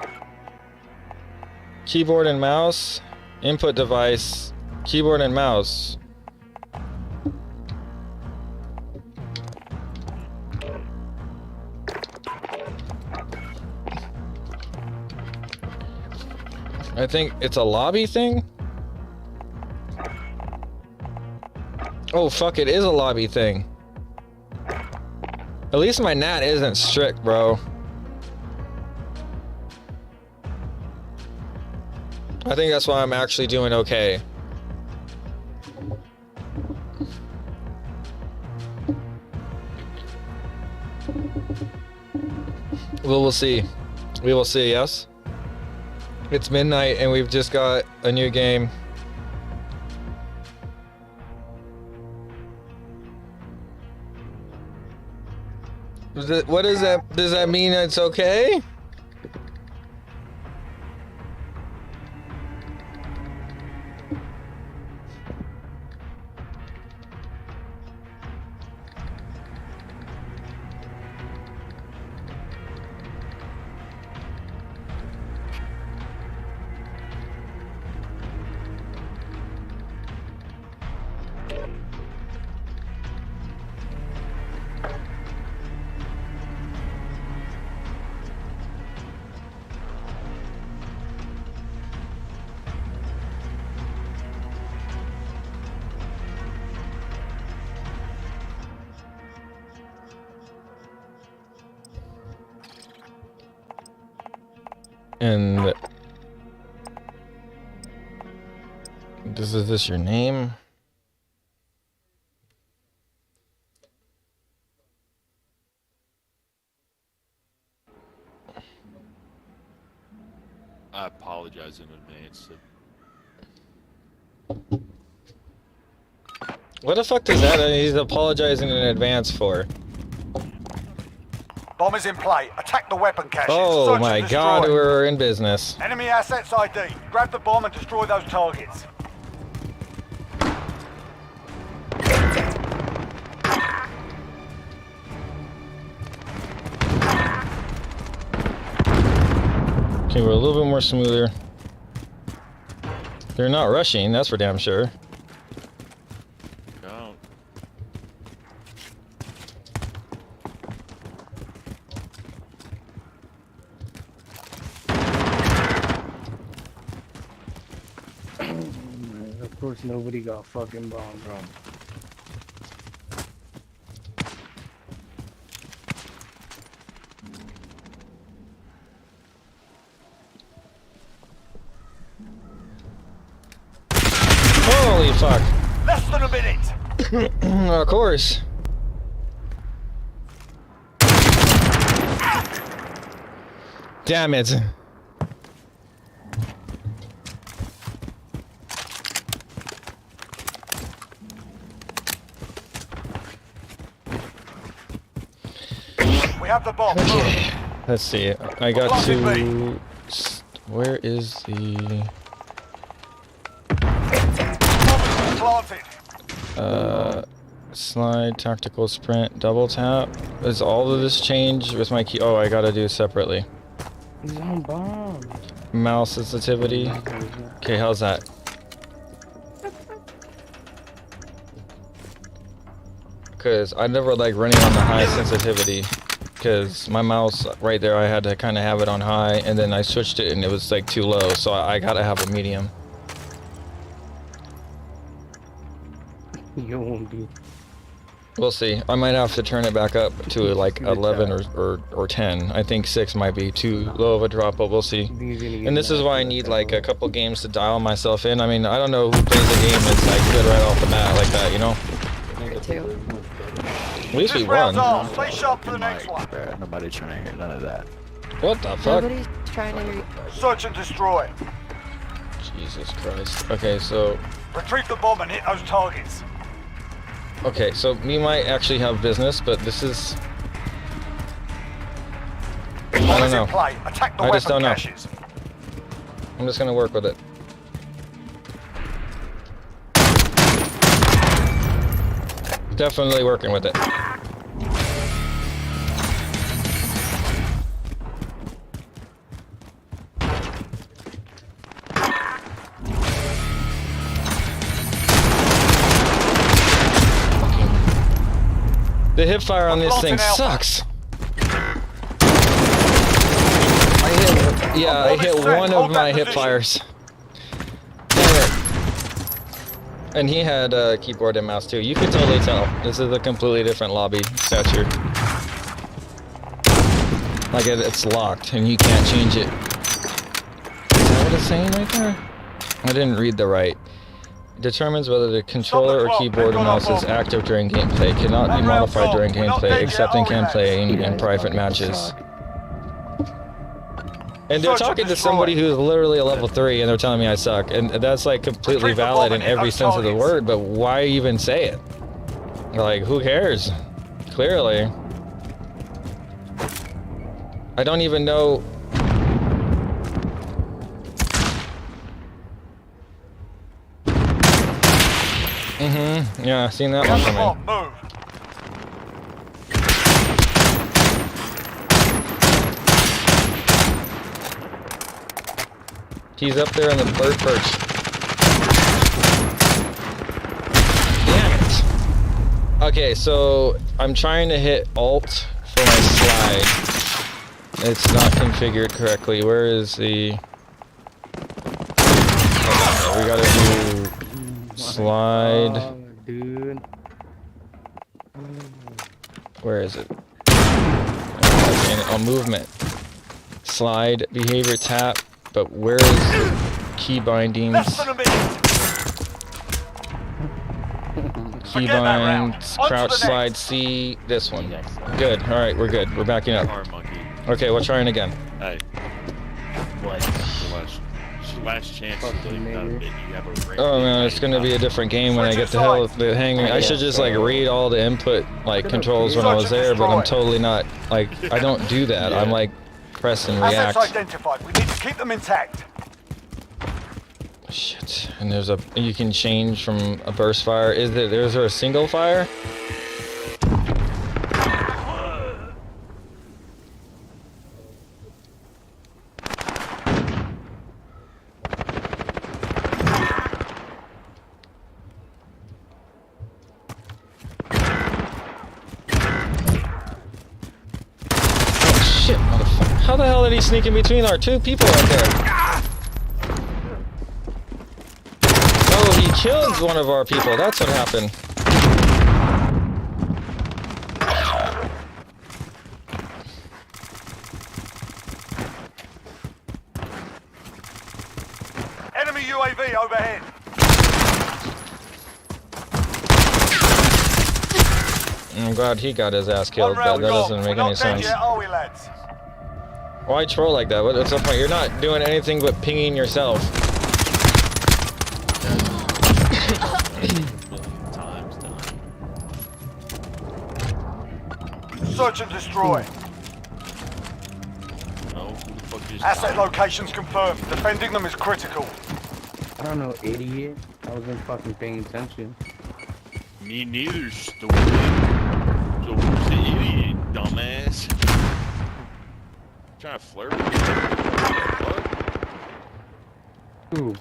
S1: Keyboard and mouse? Input device? Keyboard and mouse? I think it's a lobby thing? Oh, fuck, it is a lobby thing. At least my NAT isn't strict, bro. I think that's why I'm actually doing okay. Well, we'll see. We will see, yes? It's midnight and we've just got a new game. What is that? Does that mean it's okay? And is this your name?
S8: I apologize in advance.
S1: What the fuck does that? He's apologizing in advance for.
S10: Bomb is in play. Attack the weapon caches.
S1: Oh
S10: Search
S1: my
S10: and
S1: god,
S10: destroy.
S1: we're in business.
S10: Enemy assets ID. Grab the bomb and destroy those targets.
S1: Okay, we're a little bit more smoother. They're not rushing, that's for damn sure.
S8: No.
S6: Of course, nobody got fucking bombed, bro.
S1: Holy fuck.
S10: Less than a minute.
S1: Of course. Damn it.
S10: We have the bomb.
S1: Okay. Let's see. I got to... Where is the... slide, tactical sprint, double tap. Is all of this change with my key? Oh, I gotta do separately.
S6: He's on bomb.
S1: Mouse sensitivity. Okay, how's that? Because I never like running on the high sensitivity. Because my mouse right there, I had to kind of have it on high, and then I switched it and it was like too low, so I gotta have a medium.
S6: You won't be.
S1: We'll see. I might have to turn it back up to like 11 or 10. I think 6 might be too low of a drop, but we'll see. And this is why I need like a couple games to dial myself in. I mean, I don't know who plays a game that's like good right off the bat like that, you know? At least we won.
S10: Stay sharp for the next one.
S17: Nobody trying to hear none of that.
S1: What the fuck?
S19: Nobody's trying to hear.
S10: Search and destroy.
S1: Jesus Christ. Okay, so...
S10: Retrieve the bomb and hit those targets.
S1: Okay, so we might actually have business, but this is... I don't know. I just don't know. I'm just gonna work with it. Definitely working with it. The hip fire on this thing sucks. I hit one of my hip fires. Damn it. And he had a keyboard and mouse too. You can totally tell. This is a completely different lobby stature. Like it's locked and you can't change it. Is that what it's saying right there? I didn't read the right. Determines whether the controller or keyboard and mouse is active during gameplay. Cannot be modified during gameplay, except in campaign and private matches. And they're talking to somebody who's literally a level 3 and they're telling me I suck. And that's like completely valid in every sense of the word, but why even say it? Like, who cares? Clearly. I don't even know... Yeah, seen that one coming. He's up there in the bird perch. Damn it. Okay, so I'm trying to hit Alt for my slide. It's not configured correctly. Where is the... Okay, we gotta do... Slide.
S6: Dude.
S1: Where is it? Oh, movement. Slide, behavior, tap. But where is key bindings? Key binds, crouch, slide, C. This one. Good. All right, we're good. We're backing up. Okay, we're trying again.
S8: Hey.
S17: What?
S8: last chance. Like, not a bit. You have a ring.
S1: Oh man, it's gonna be a different game when I get to hell with the hang. I should just like read all the input like controls when I was there, but I'm totally not like I don't do that. I'm like press and react.
S10: Assets identified. We need to keep them intact.
S1: Shit. And there's you can change from a burst fire. Is there a single fire? Shit, motherfucker. How the hell did he sneak in between our two people right there? Oh, he killed one of our people. That's what happened.
S10: Enemy UAV overhead.
S1: I'm glad he got his ass killed, but that doesn't make any sense.
S10: Yet, are we, lads?
S1: Why troll like that? What's the point? You're not doing anything but pinging yourself.
S10: Search and destroy. Asset locations confirmed. Defending them is critical.
S6: I don't know, idiot. I wasn't fucking paying attention.
S8: Me neither, stupid. So who's the idiot, dumbass? Trying to flirt with me?
S6: Who?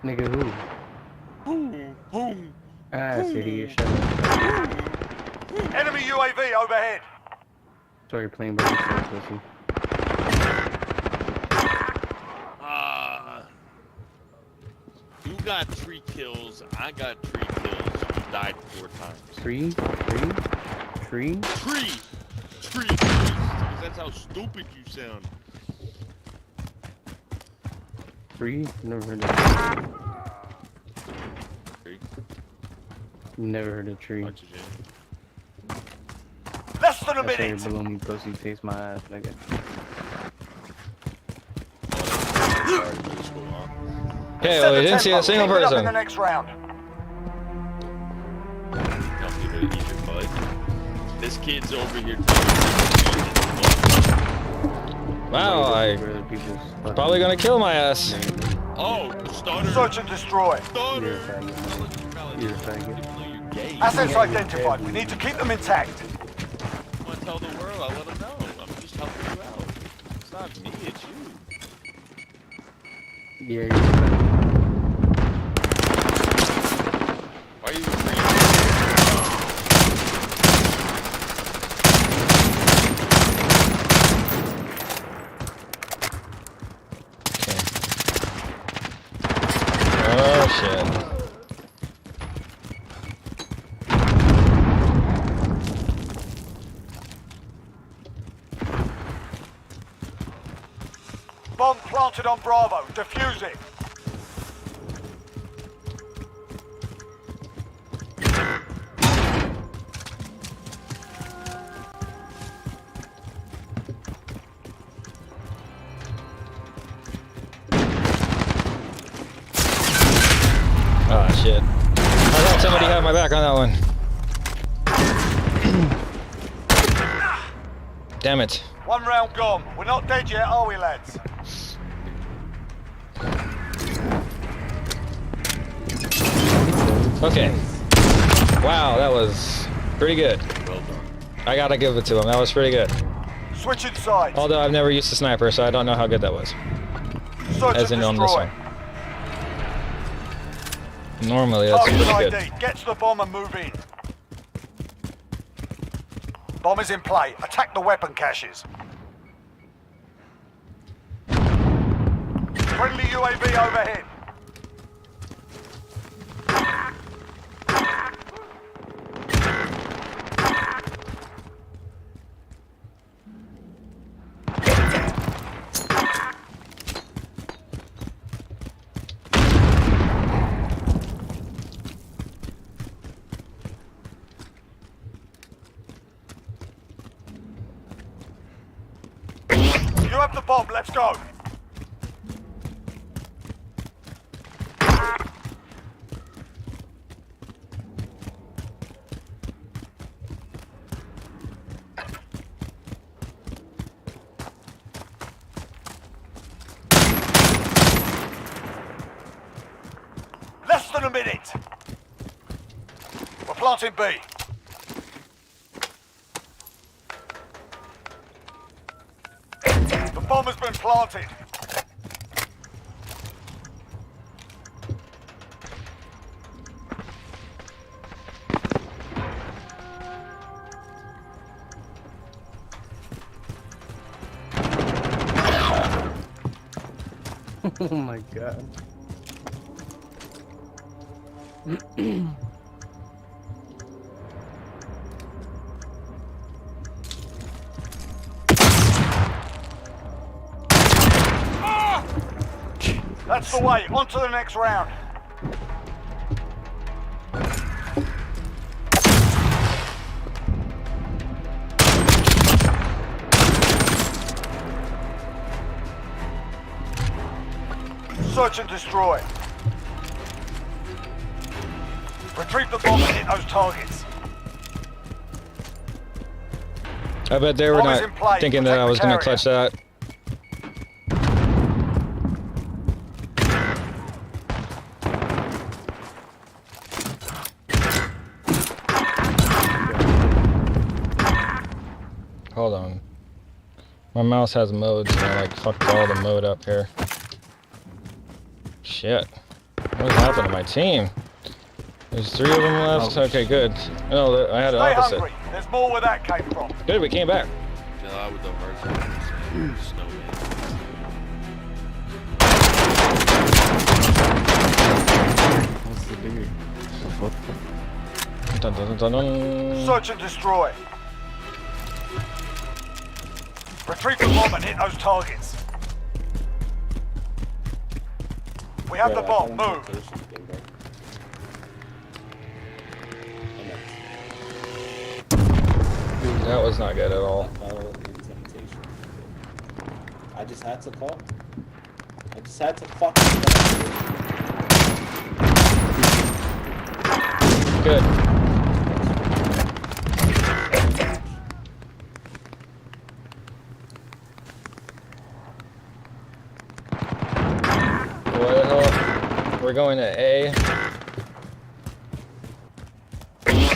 S6: Nigga, who? Ah, idiot, shut up.
S10: Enemy UAV overhead.
S6: Sorry, playing by yourself, pussy.
S8: You got 3 kills, I got 3 kills, you died 4 times.
S6: 3? 3?
S8: 3! Because that's how stupid you sound.
S6: 3? Never heard of
S8: 3.
S6: Never heard of tree.
S10: Less than a
S6: That's why
S10: minute.
S6: you're below me, pussy. Taste my ass, nigga.
S1: Okay, well, we didn't see a single
S10: Keep it up in
S1: person.
S10: the next round.
S8: Tell me to eat your butt. This kid's over here.
S1: Wow, I probably gonna kill my ass.
S8: Oh, starter.
S10: Search and destroy.
S8: Starter.
S6: You're a faggot.
S10: Assets identified. We need to keep them intact.
S8: I want to tell the world. I let them know. I'm just helping you out. It's not me. It's you.
S6: Yeah, you're a faggot.
S8: Why are you afraid?
S1: Oh shit.
S10: Bomb planted on Bravo. Defuse it.
S1: Oh shit. I thought somebody had my back on that one. Damn it.
S10: One round gone. We're not dead yet, are we, lads?
S1: Okay. Wow, that was pretty good. I gotta give it to him. That was pretty good.
S10: Switching sides.
S1: Although I've never used a sniper, so I don't know how good that was.
S10: Search
S1: As in
S10: and
S1: on this
S10: destroy.
S1: one. Normally, that's
S10: Target
S1: pretty good.
S10: ID. Get to the bomb and move in. Bomb is in play. Attack the weapon caches. Friendly UAV overhead. bomb. Let's go. Less than a minute. We're planting B. The bomb has been planted.
S6: Oh my god.
S10: That's the way. On to the next round. Search and destroy. Retrieve the bomb and hit those targets.
S1: I bet they were
S10: Bomb is in play.
S1: not thinking that I was going to
S10: Protect
S1: clutch that. Hold on. My mouse has modes and I like fucked all the mode up here. Shit. What happened to my team? There's 3 of them left? Okay, good. No, I had it
S10: Stay
S1: opposite.
S10: hungry. There's more where that came from.
S1: Good, we came back.
S8: No, with the mercy. Snowman.
S6: What's the bigger?
S1: Dun, dun, dun, dun.
S10: Search and destroy. Retrieve the bomb and hit those targets. We have the bomb. Move.
S1: That was not good at all.
S2: I just had to call. I just had to fucking
S1: Good. We're going to A.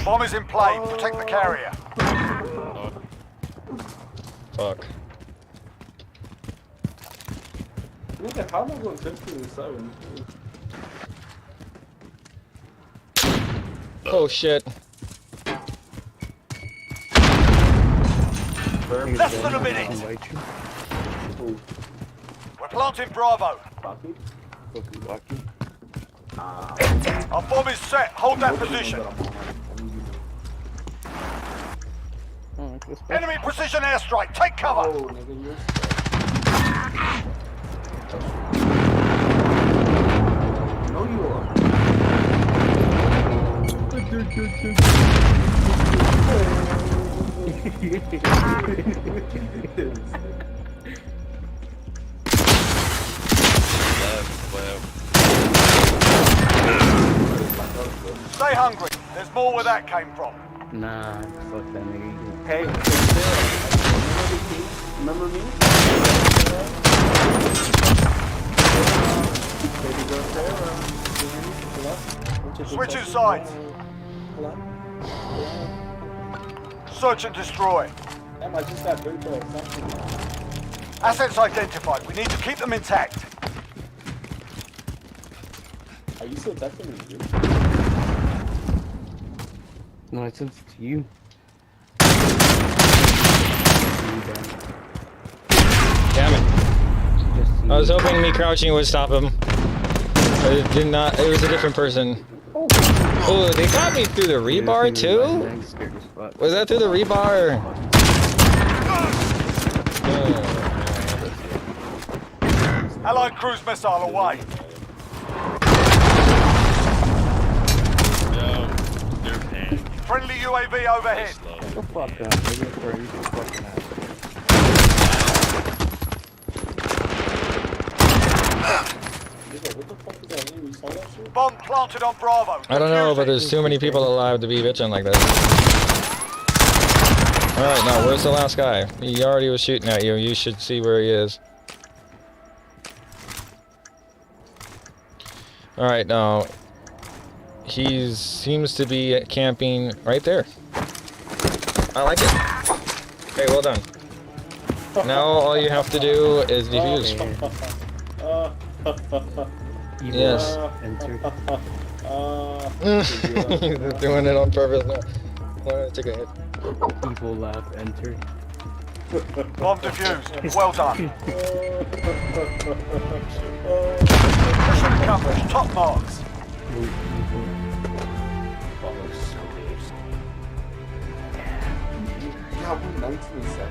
S10: Bomb is in play. Protect the carrier.
S1: Fuck.
S2: Nigga, how am I going 15-7?
S1: Oh shit.
S10: Less than a minute. We're planting Bravo. Our bomb is set. Hold that position. Enemy precision airstrike. Take cover.
S2: No, you are.
S10: Stay hungry. There's more where that came from.
S6: Nah, fuck that nigga.
S2: Hey, remember me?
S10: Switching sides. Search and destroy.
S2: Damn, I just got burnt by something.
S10: Assets identified. We need to keep them intact.
S2: Are you still texting me, dude?
S6: No, I sent it to you.
S1: Damn it. I was hoping me crouching would stop him. But it did not. It was a different person. Oh, they got me through the rebar too? Was that through the rebar?
S10: Allied cruise missile away.
S8: No, they're paying.
S10: Friendly UAV overhead.
S6: Shut the fuck up, nigga, for you fucking ass.
S2: what the fuck is that? You saw that shit?
S10: Bomb planted on Bravo.
S1: I don't know, but there's too many people alive to be bitching like that. Alright, now where's the last guy? He already was shooting at you. You should see where he is. Alright, now he seems to be camping right there. I like it. Okay, well done. Now all you have to do is defuse. Yes. He's doing it on purpose now. Take a hit.
S6: Evil laugh, enter.
S10: Bomb defused. Well done. Mission coverage. Top marks.
S2: Yeah, 1907.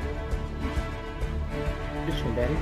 S6: Mission, daddy.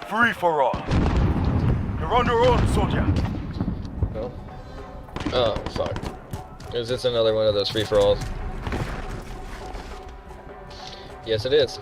S10: Free for all. You're on your own, soldier.
S1: No. Oh, fuck. Is this another one of those free-for-alls? Yes, it is.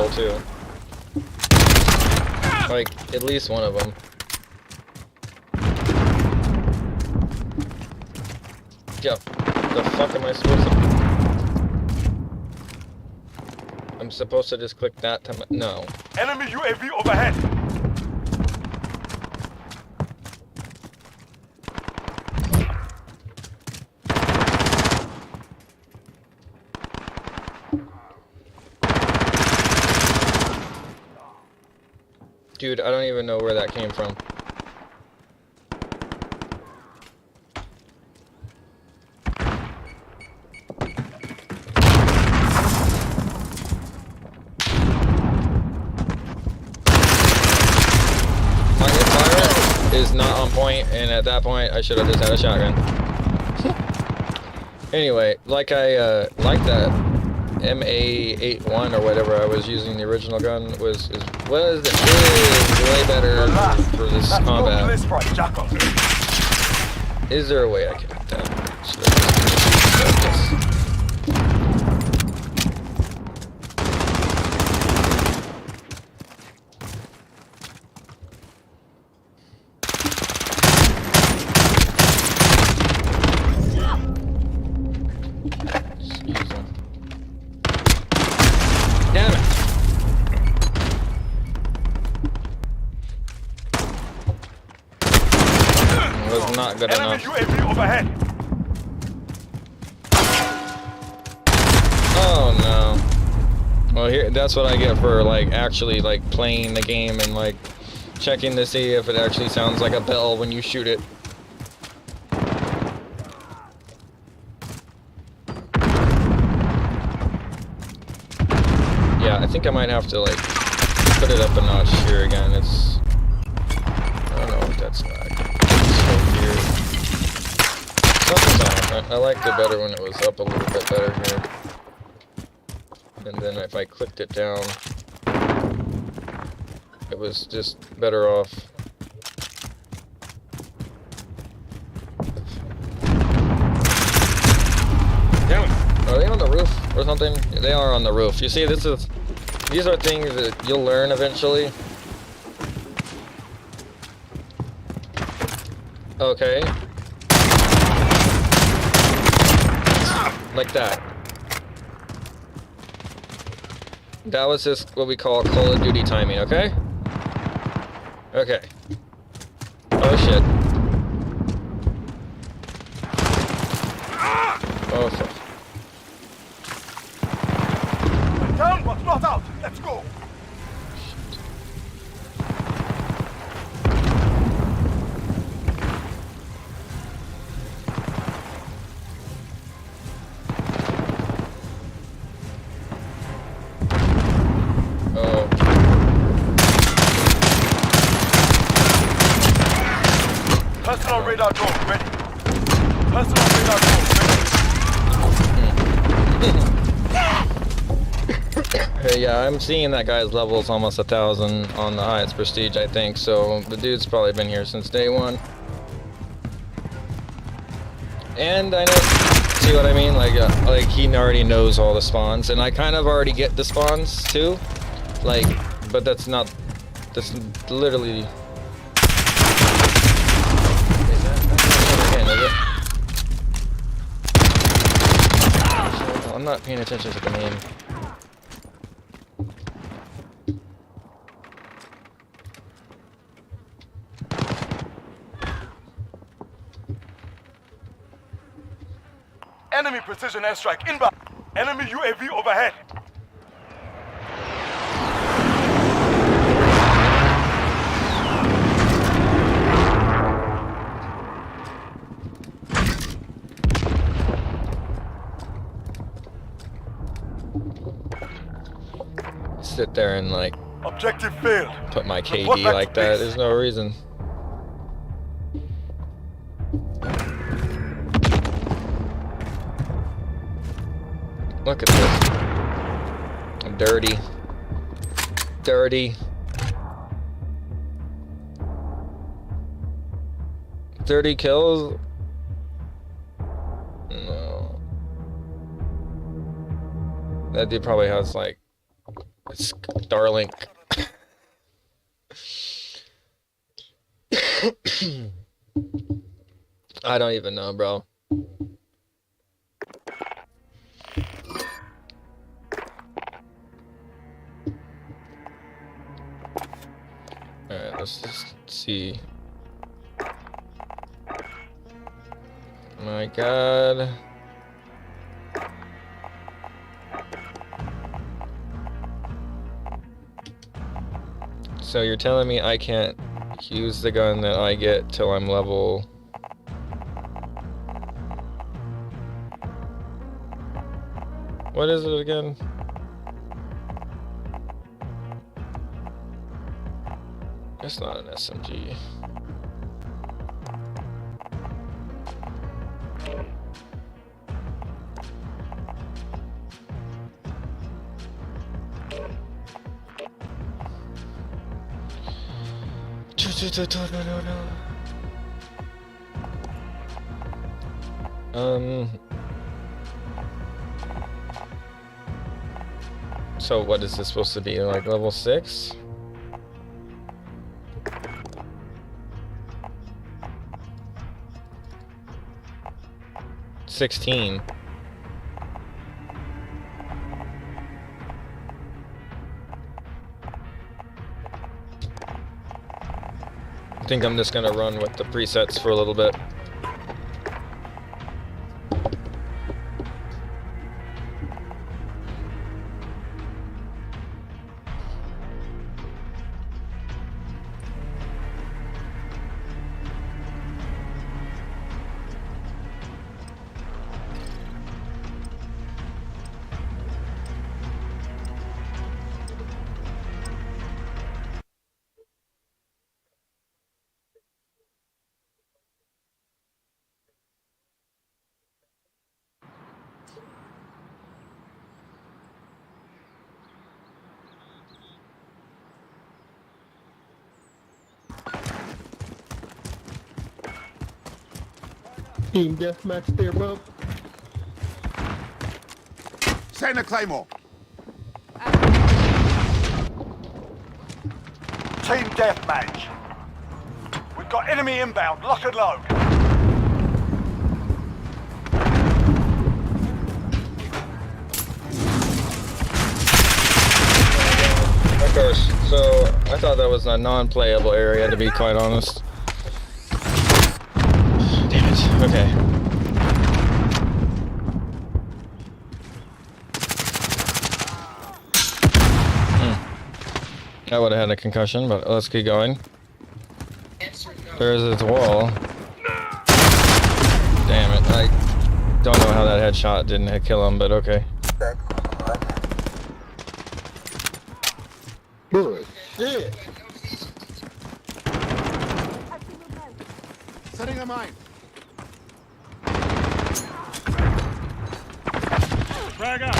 S1: kill too. Like, at least one of them. Yo, the fuck am I supposed to... I'm supposed to just click that time? No.
S10: Enemy UAV overhead.
S1: Dude, I don't even know where that came from. My hip fire is not on point, and at that point, I should have just had a shotgun. Anyway, like I like that MA81 or whatever I was using, the original gun is way better for this combat. Is there a way I can hit that? Should I just use them? Damn it! It was not good enough.
S10: UAV overhead.
S1: Oh no. Well, here, that's what I get for like actually like playing the game and like checking to see if it actually sounds like a bell when you shoot it. Yeah, I think I might have to like put it up a notch here again. It's, I don't know if that's not. It's so weird. Something's off. I liked it better when it was up a little bit better here. And then if I clicked it down, it was just better off. Damn it. Are they on the roof or something? They are on the roof. You see, these are things that you'll learn eventually. Okay. Like that. That was just what we call Call of Duty timing, okay? Okay. Oh shit. Oh fuck.
S10: Down but not out. Let's go. Personal radar drone ready. Personal radar drone
S1: Hey, yeah, I'm seeing that guy's level is almost 1,000 on the highest prestige, I think. So the dude's probably been here since day one. And I know, see what I mean? Like he already knows all the spawns, and I kind of already get the spawns too. Like, but that's literally. I'm not paying attention to the name.
S10: Enemy precision airstrike inbound. Enemy UAV overhead.
S1: Sit there and like
S10: Objective failed.
S1: put my KD like that. There's no reason. Look at this. Dirty. Dirty. 30 kills? No. That dude probably has like Starlink. I don't even know, bro. Alright, let's just see. My God. So you're telling me I can't use the gun that I get till I'm level... What is it again? It's not an SMG. So what is this supposed to be, like level 6? $16. I think I'm just gonna run with the presets for a little bit.
S23: Team deathmatch there, bub.
S10: Setting a claymore. Team deathmatch. We've got enemy inbound. Lock and load.
S1: Of course. So I thought that was a non-playable area, to be quite honest. Damn it. Okay. I would have had a concussion, but let's keep going. There's this wall. Damn it. I don't know how that headshot didn't kill him, but okay.
S23: Bullshit.
S10: Setting a mine. Frag out.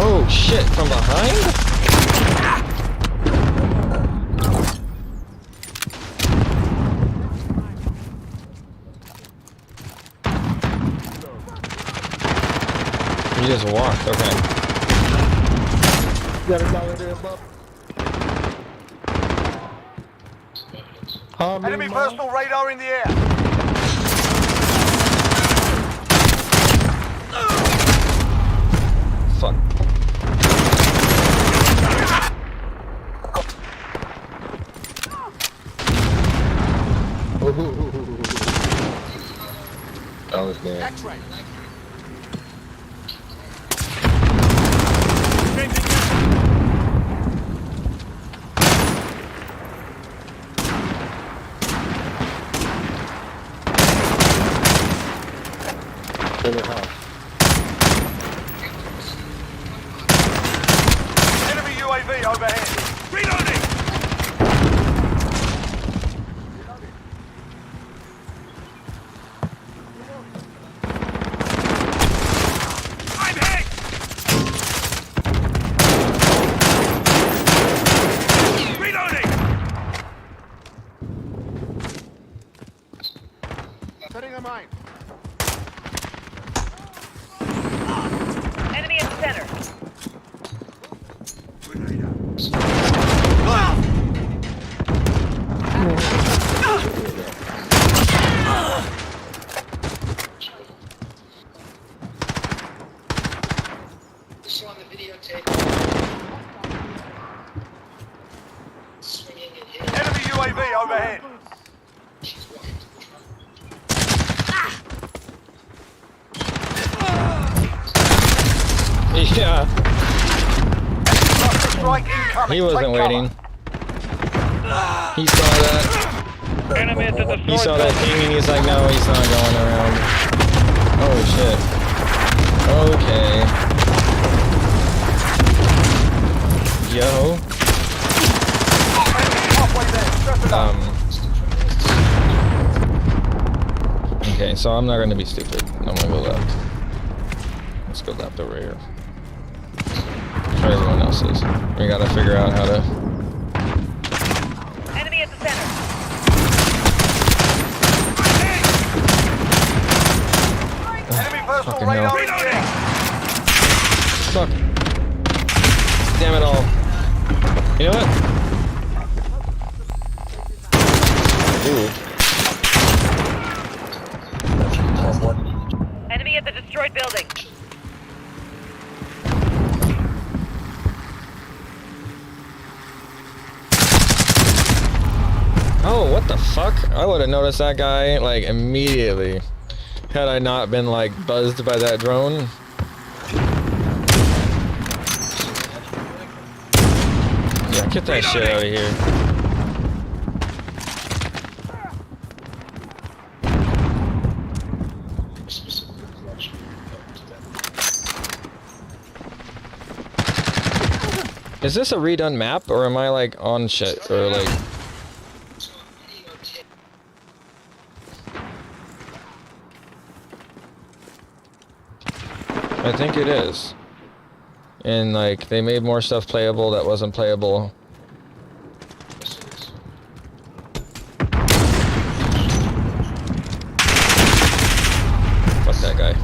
S1: Oh shit, from behind? You just walked, okay.
S23: Got a dollar there, bub.
S10: Enemy personal radar in the air.
S1: Fuck.
S23: That was bad.
S10: That's right.
S23: In the house.
S10: Enemy UAV overhead. Reloading. I'm hit. Reloading. Setting a mine.
S5: Enemy at the center.
S1: Yeah.
S10: Strike incoming.
S1: He wasn't
S10: Take
S1: waiting. He saw that. He saw that thing and he's like, no, he's not going around. Oh shit. Okay. Yo. Okay, so I'm not gonna be stupid. I'm gonna go left. Let's go left over here. Where everyone else is. We gotta figure out how to.
S5: Enemy at the center.
S10: Enemy personal
S1: Fucking
S10: radar
S1: hell.
S10: in here.
S1: Fuck. Damn it all. You know what? Ooh.
S5: Enemy at the destroyed building.
S1: Oh, what the fuck? I would have noticed that guy, like, immediately. Had I not been, like, buzzed by that drone. Yeah, get that shit out of here. Is this a redone map, or am I, like, on shit, or, like... I think it is. And like they made more stuff playable that wasn't playable. Fuck that guy.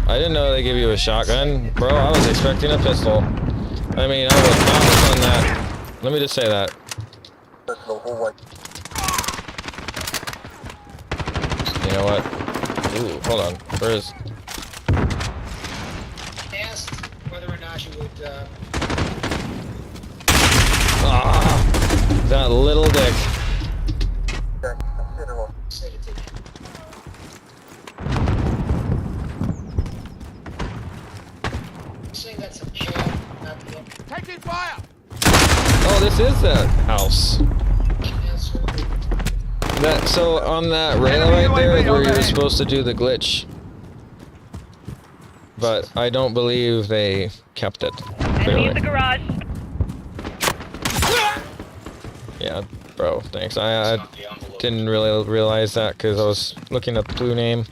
S1: I didn't know they give you a shotgun. Bro, I was expecting a pistol. I mean, I was not on that. Let me just say that. You know what? Ooh, hold on. Where is... that little dick.
S10: Taking fire.
S1: Oh, this is that house. That so on that rail right there is where you were supposed to do the glitch. But I don't believe they kept it.
S5: Enemy in the garage.
S1: Yeah, bro, thanks. I didn't really realize that because I was looking at the blue name.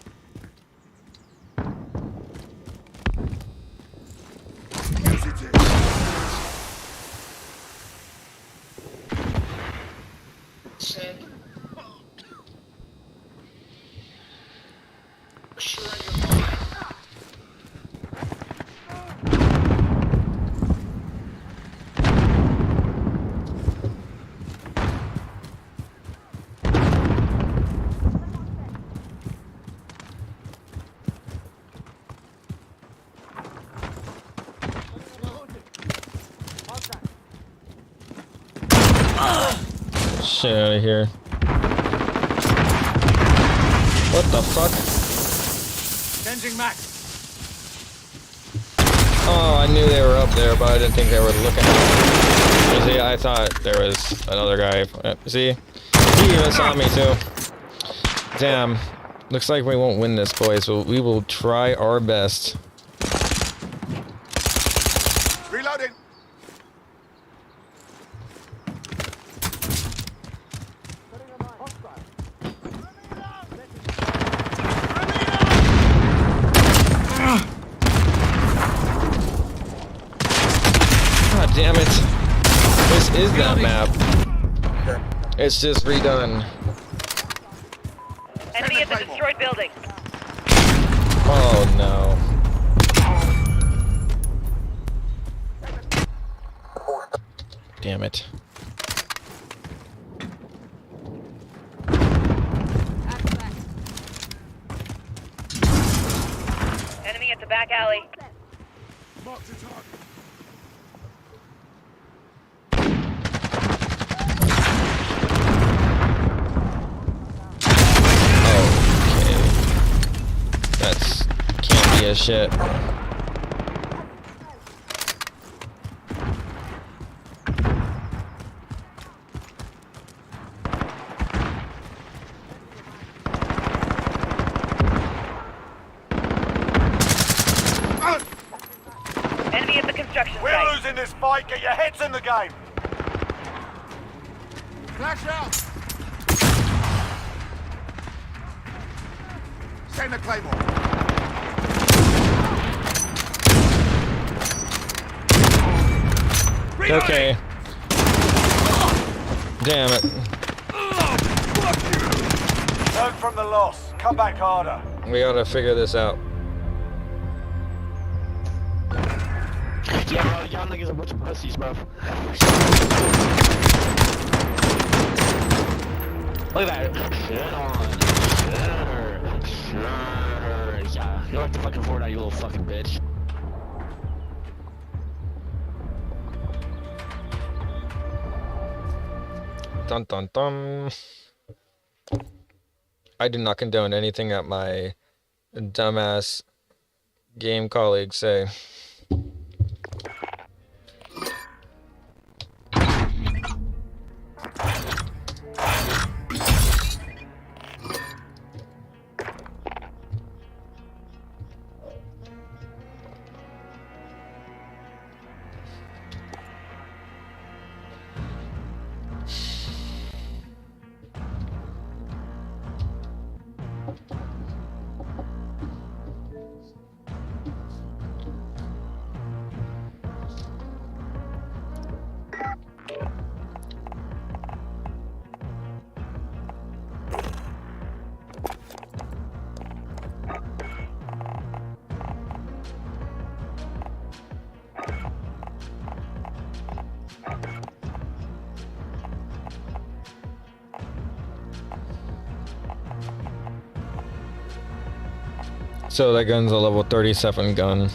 S1: Shit out of here. What the fuck?
S10: Changing max.
S1: Oh, I knew they were up there, but I didn't think they were looking at me. See, I thought there was another guy. See? He even saw me too. Damn. Looks like we won't win this, boys, but we will try our best.
S10: Reloading.
S1: God damn it. This is that map. It's just redone.
S5: Enemy at the destroyed building.
S1: Oh no. Damn it.
S5: Enemy at the back alley.
S1: That's can't be a shit.
S10: in this fight, get your heads in the game.
S13: Flash out! Send the claymore.
S1: Okay. Damn it.
S10: Learn from the loss. Come back harder.
S1: We gotta figure this out.
S17: Yeah, bro, y'all niggas are a bunch of pussies, bro. Look at that. Shit on. Sure. Yeah. You're like the fucking Fortnite, you little fucking bitch.
S1: Dun dun dun. I do not condone anything that my dumbass game colleagues say. So that gun's a level 37 gun.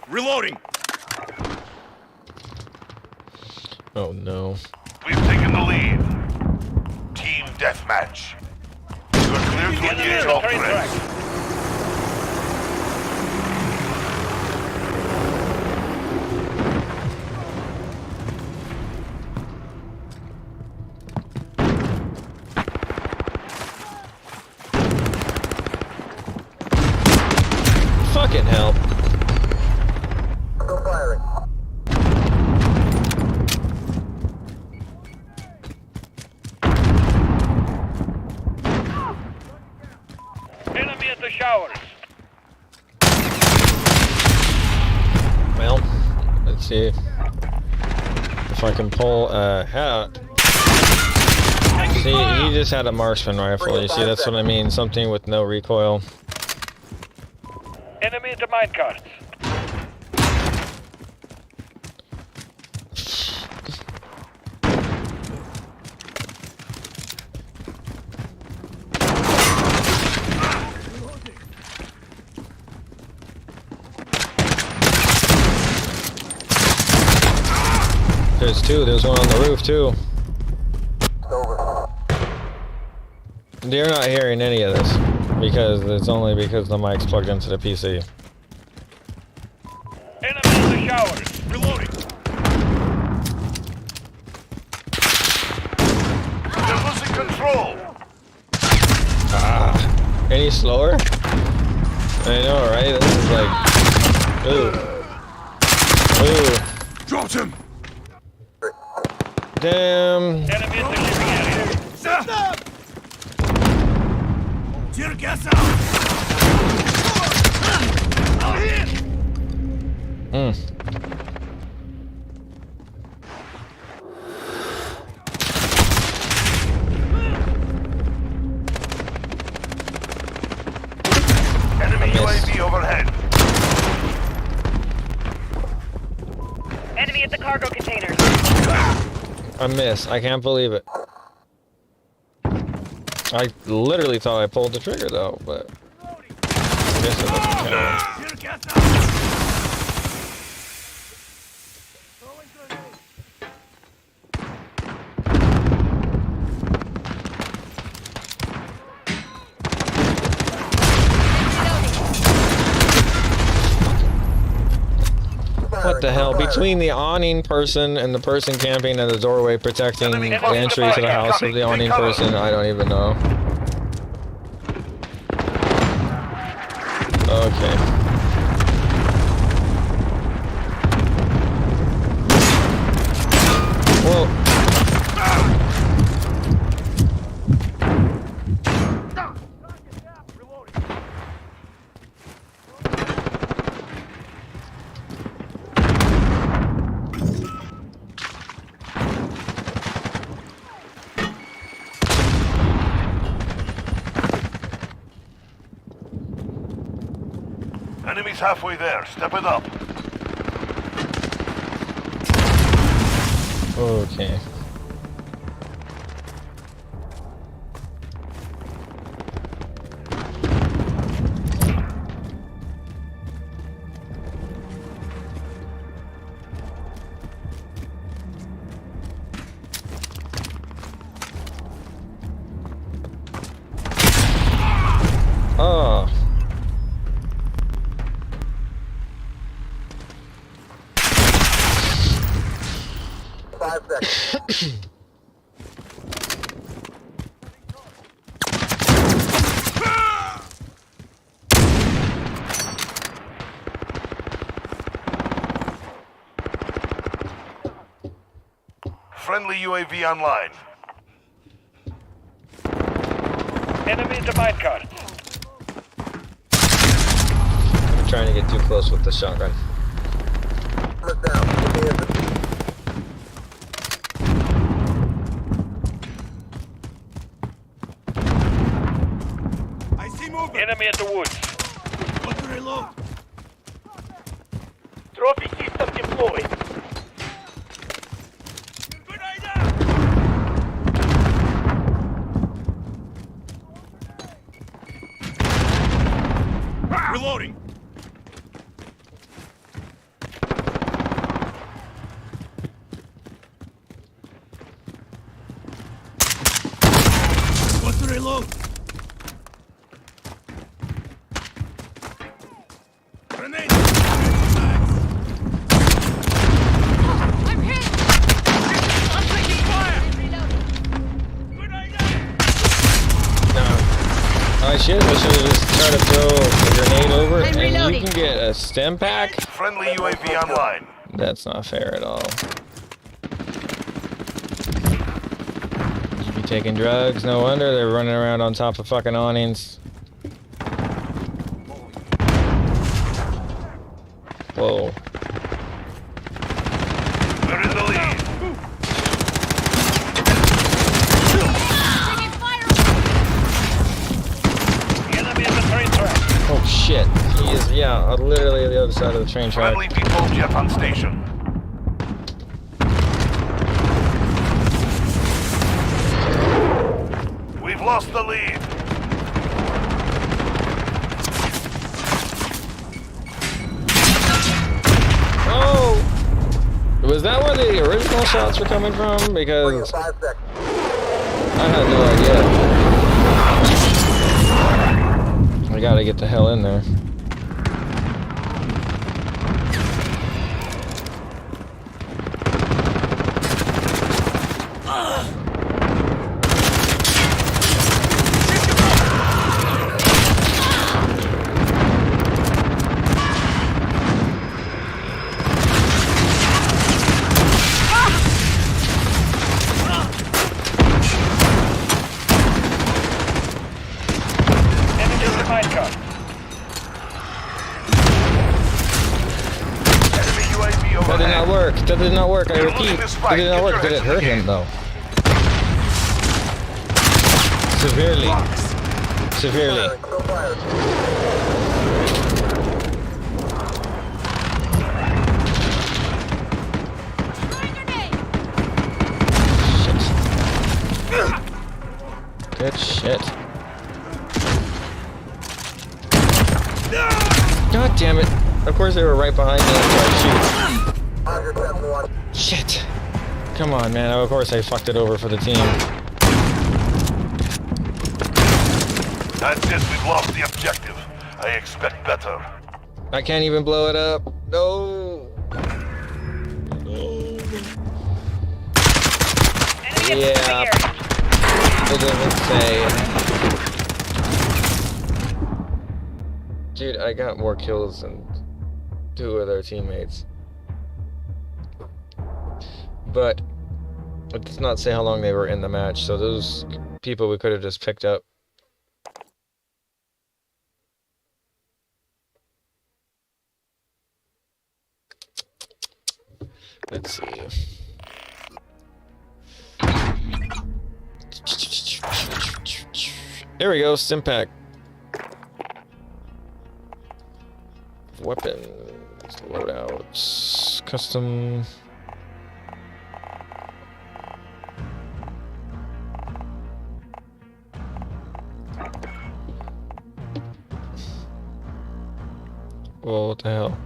S10: Reloading.
S1: Oh no.
S10: We've taken the lead. Team deathmatch. You are clear to engage all threats.
S1: Fucking hell.
S10: Go firing.
S5: Enemy at the showers.
S1: Well, let's see if I can pull a hat. See, he just had a marksman rifle. You see, that's what I mean. Something with no recoil.
S5: Enemy at the minecarts.
S1: There's two. There's one on the roof too. They're not hearing any of this because it's only because the mic's plugged into the PC.
S5: Enemy at the showers.
S10: Reloading. They're losing control.
S1: Ah, any slower? I know, right? This is like, ooh.
S10: Dropped him.
S1: Damn.
S5: Enemy at the shipping area.
S10: Stop! Tear gas out. Out here. Enemy UAV overhead.
S5: Enemy at the cargo containers.
S1: I missed. I can't believe it. I literally thought I pulled the trigger though, but I guess it doesn't count. What the hell? Between the awning person and the person camping at the doorway protecting the entry to the house of the awning person, I don't even know. Okay. Whoa.
S10: Enemies halfway there. Step it up.
S1: Okay. Oh.
S10: Friendly UAV online.
S5: Enemy at the minecart.
S1: I'm trying to get too close with the shotgun.
S5: I see movement. Enemy at the woods.
S10: What to reload?
S5: Trophy system deployed.
S10: Reloading. What to reload? Grenade.
S5: I'm hit. I'm taking fire.
S1: I should have just tried to throw a grenade over and you can get a stim pack?
S10: Friendly UAV online.
S1: That's not fair at all. You be taking drugs? No wonder they're running around on top of fucking awnings. Whoa.
S10: We're in the lead.
S1: Oh shit. He is, yeah, literally on the other side of the train track.
S10: Friendly people jet on station. We've lost the lead.
S1: Oh! Was that where the original shots were coming from? Because I had no idea. I gotta get the hell in there. That did not work. That did not work. I repeat. That did not work. Did it hurt him though? Severely. Severely. Good shit. God damn it. Of course they were right behind me and tried to shoot. Shit. Come on, man. Of course I fucked it over for the team.
S10: That's it, we've lost the objective. I expect better.
S1: I can't even blow it up. No. Yeah. It doesn't say. Dude, I got more kills than 2 of their teammates. But it does not say how long they were in the match, so those people we could have just picked up. Let's see. There we go, Stimpack. Weapons, loadouts, custom. Whoa, what the hell?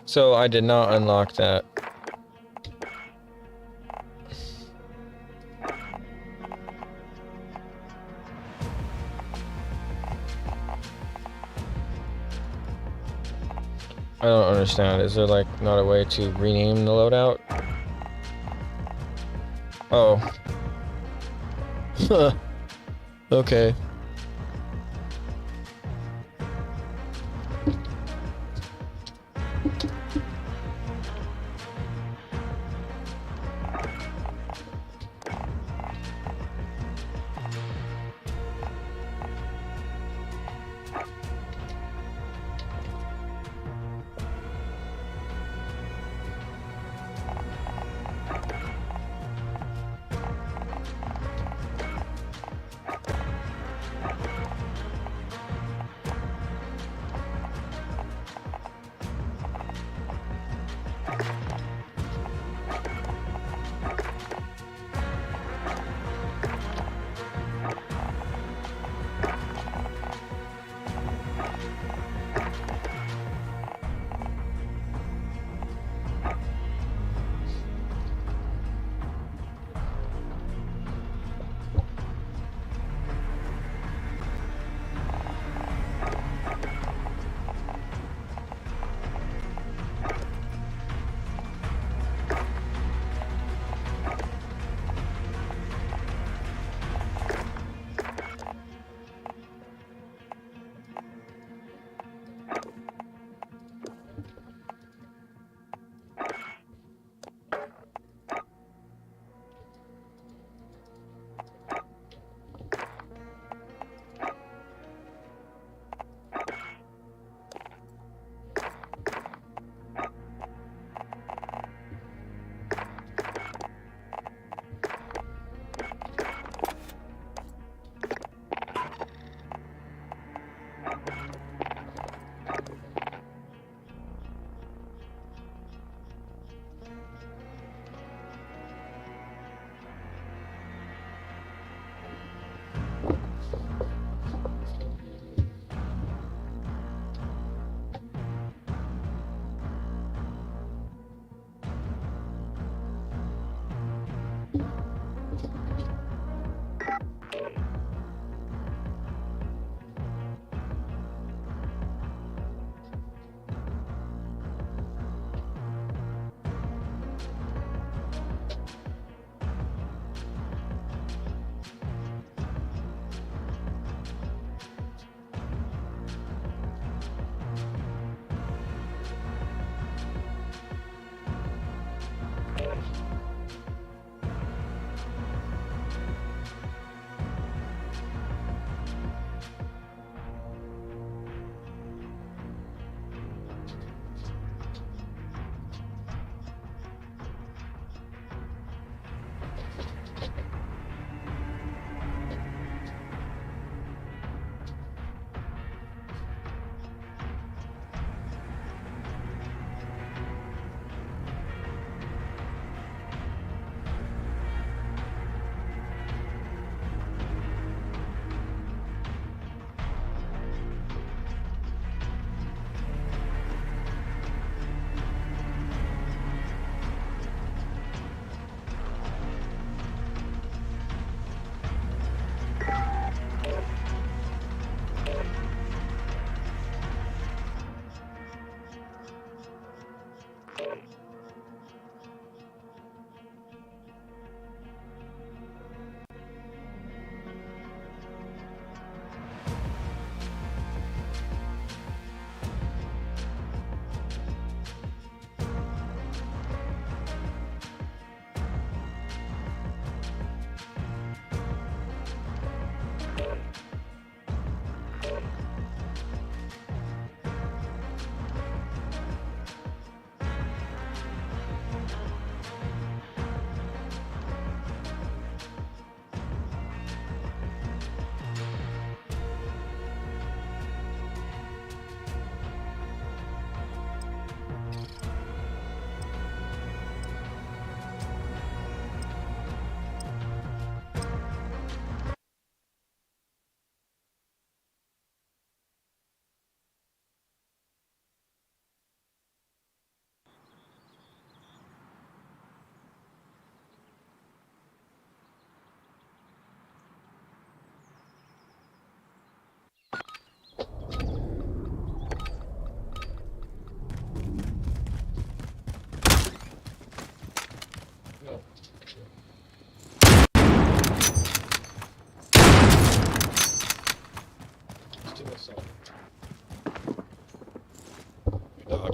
S1: So I did not unlock that. I don't understand. Is there like not a way to rename the loadout? Oh. Okay.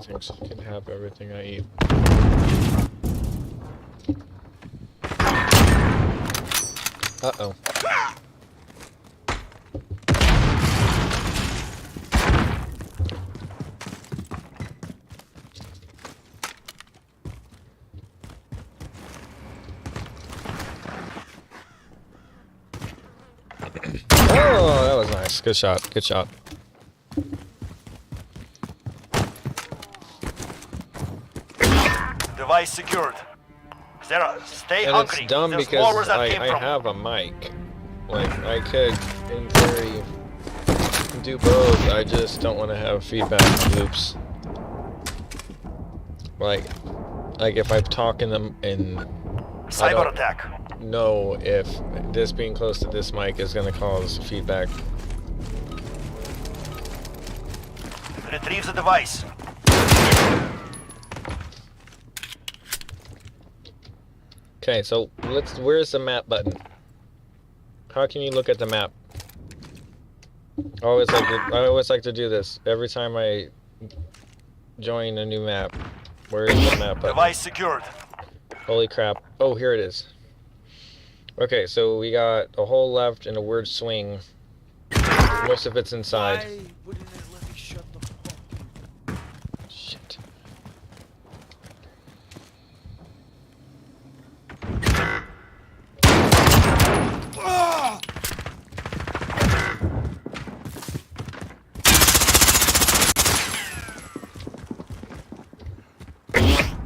S1: thinks you can have everything I eat. Uh-oh. Oh, that was nice. Good shot. Good shot.
S10: Device secured. Sarah, stay
S1: And
S10: hungry.
S1: it's dumb
S10: There's
S1: because
S10: more where that
S1: I
S10: came from.
S1: have a mic. Like, I could, in theory, do both. I just don't want to have feedback loops. Like if I talk in them in...
S10: Cyber attack.
S1: Know if this being close to this mic is going to cause feedback.
S10: Retrieve the device.
S1: Okay, so where's the map button? How can you look at the map? I always like to do this every time I join a new map. Where is the map button?
S10: Device secured.
S1: Holy crap. Oh, here it is. Okay, so we got a whole left and a weird swing. Most of it's inside.
S8: Why wouldn't it let me shut the fuck?
S1: Shit.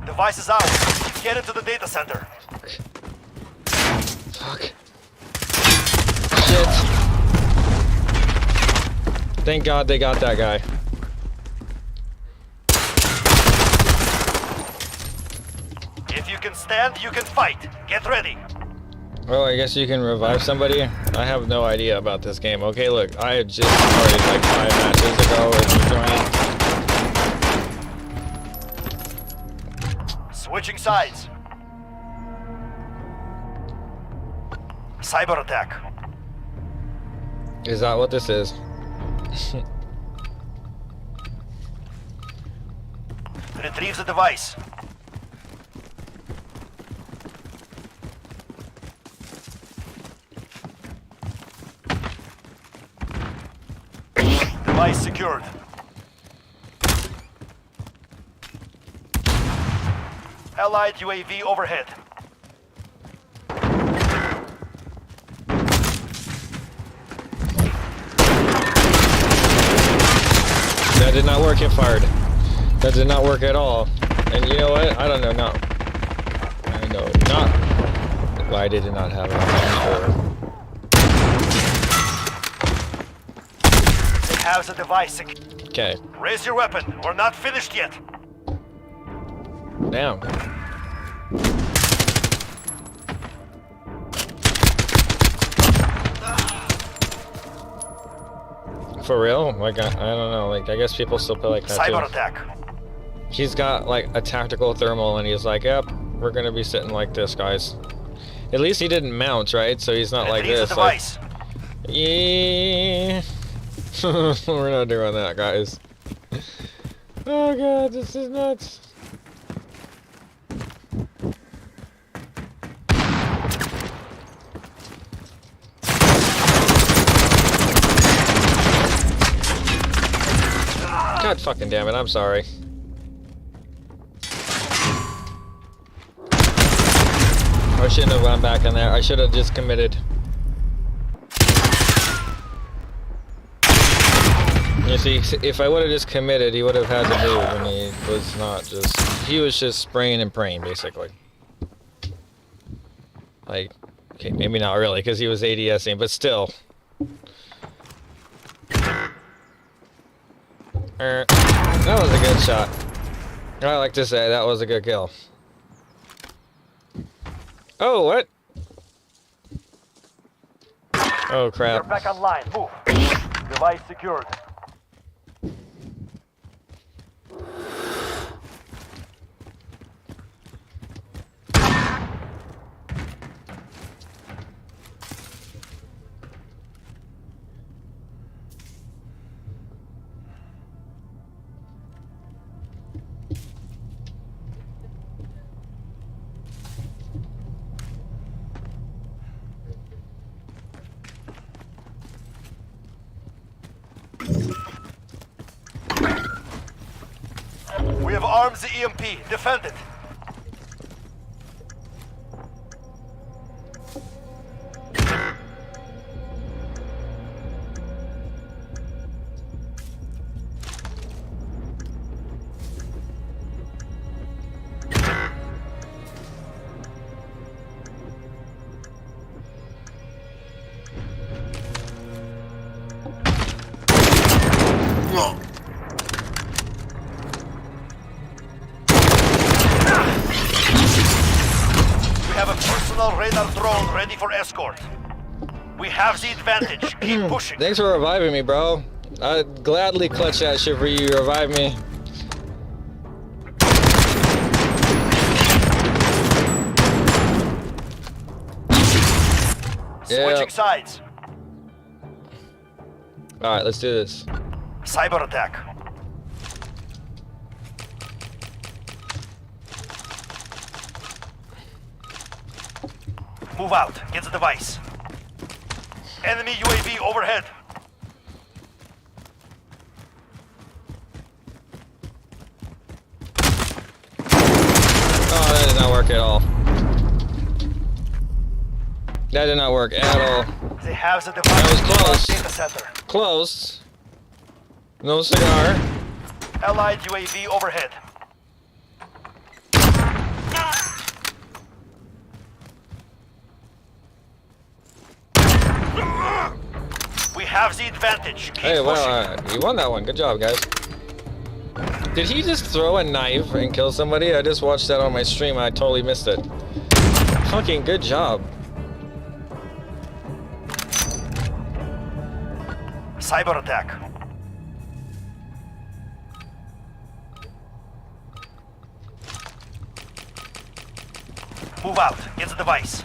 S10: Device is out. Get into the data center.
S1: Fuck. Shit. Thank God they got that guy.
S10: If you can stand, you can fight. Get ready.
S1: Well, I guess you can revive somebody. I have no idea about this game. Okay, look, I had just started like 5 matches ago as you joined.
S10: Switching sides. Cyber attack.
S1: Is that what this is?
S10: Retrieve the device. Device secured. Allied UAV overhead.
S1: That did not work, it fired. That did not work at all. And you know what? I don't know, no. I know not why did it not have it before.
S10: They have the device.
S1: Okay.
S10: Raise your weapon. We're not finished yet.
S1: Damn. For real? Like, I don't know. Like, I guess people still play like that
S10: Cyber
S1: too.
S10: attack.
S1: He's got like a tactical thermal and he's like, yep, we're gonna be sitting like this, guys. At least he didn't mount, right? So he's not like this. Like, yeah. We're not doing that, guys. Oh god, this is nuts. God fucking damn it, I'm sorry. I shouldn't have gone back in there. I should have just committed. You see, if I would have just committed, he would have had to move, and he was not just... He was just spraying and praying, basically. Like, okay, maybe not really, because he was ADSing, but still. That was a good shot. I like to say that was a good kill. Oh, what? Oh, crap.
S10: You're back online. Move. Device secured. armed the EMP. Defend it. We have a personal radar drone ready for escort. We have the advantage. Keep pushing.
S1: Thanks for reviving me, bro. I'd gladly clutch that shit for you. Revive me.
S10: Switching sides.
S1: Alright, let's do this.
S10: Cyber attack. Move out. Get the device. Enemy UAV overhead.
S1: Oh, that did not work at all. That did not work at all.
S10: They have the device.
S1: That was close.
S10: Data center.
S1: Close. No cigar.
S10: Allied UAV overhead. We have the advantage. Keep
S1: Hey,
S10: pushing.
S1: well, you won that one. Good job, guys. Did he just throw a knife and kill somebody? I just watched that on my stream. I totally missed it. Fucking good job.
S10: Cyber attack. Move out. Get the device.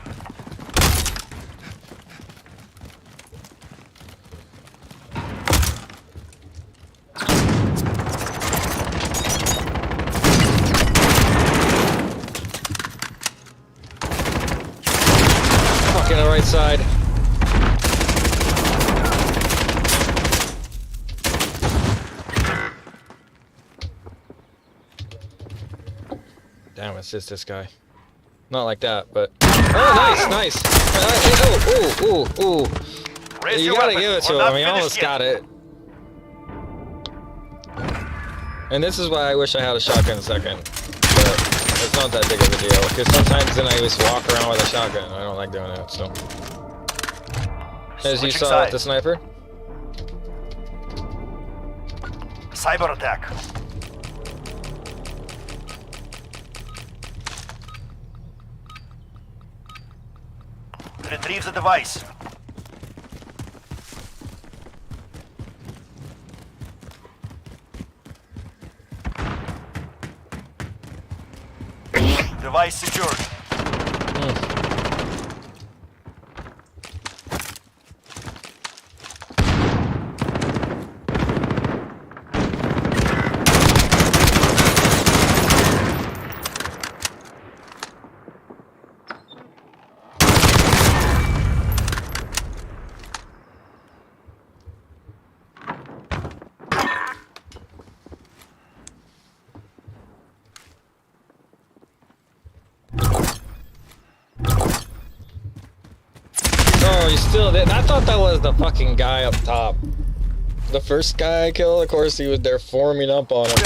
S1: Fucking the right side. Damn, it's just this guy. Not like that, but... Oh, nice, nice! Oh, ooh, ooh, ooh. You gotta give it to him, he almost got it. And this is why I wish I had a shotgun second. But it's not that big of a deal, because sometimes then I just walk around with a shotgun. I don't like doing that, so... As you saw with the sniper.
S10: Cyber attack. Retrieve the device. Device secured.
S1: Oh, you still did. I thought that was the fucking guy up top. The first guy I killed, of course, he was there forming up on him.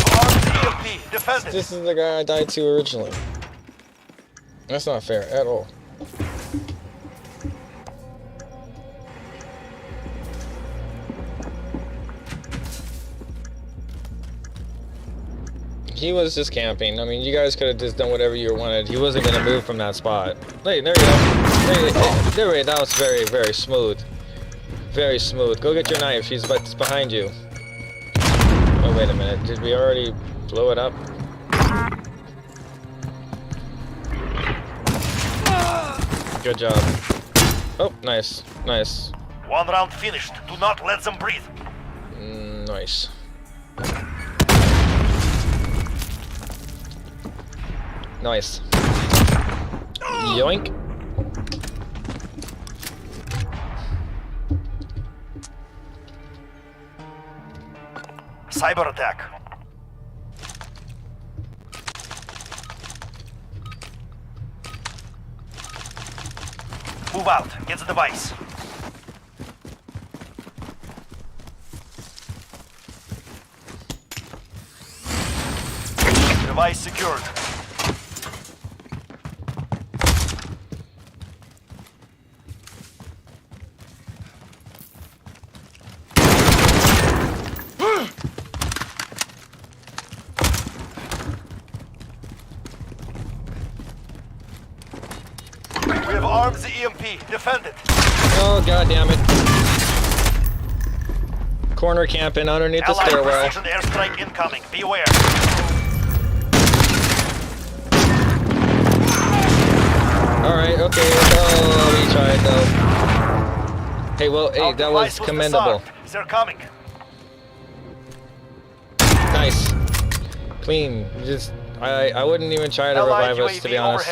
S1: This is the guy I died to originally. That's not fair at all. He was just camping. I mean, you guys could have just done whatever you wanted. He wasn't gonna move from that spot. Hey, there you go. There we go. That was very, very smooth. Very smooth. Go get your knife. She's behind you. Oh, wait a minute. Did we already blow it up? Good job. Oh, nice. Nice.
S10: One round finished. Do not let them breathe.
S1: Nice. Nice. Yoink.
S10: Cyber attack. move out. Get the device. Device secured. We have armed the EMP. Defend it.
S1: Oh, god damn it. Corner camping underneath the
S10: Allied
S1: stairwell.
S10: precision airstrike incoming. Beware.
S1: Alright, okay. Oh, we tried though. Hey, well, hey, that was commendable.
S10: They're coming.
S1: Nice. Clean. Just, I wouldn't even try to revive us, to be honest.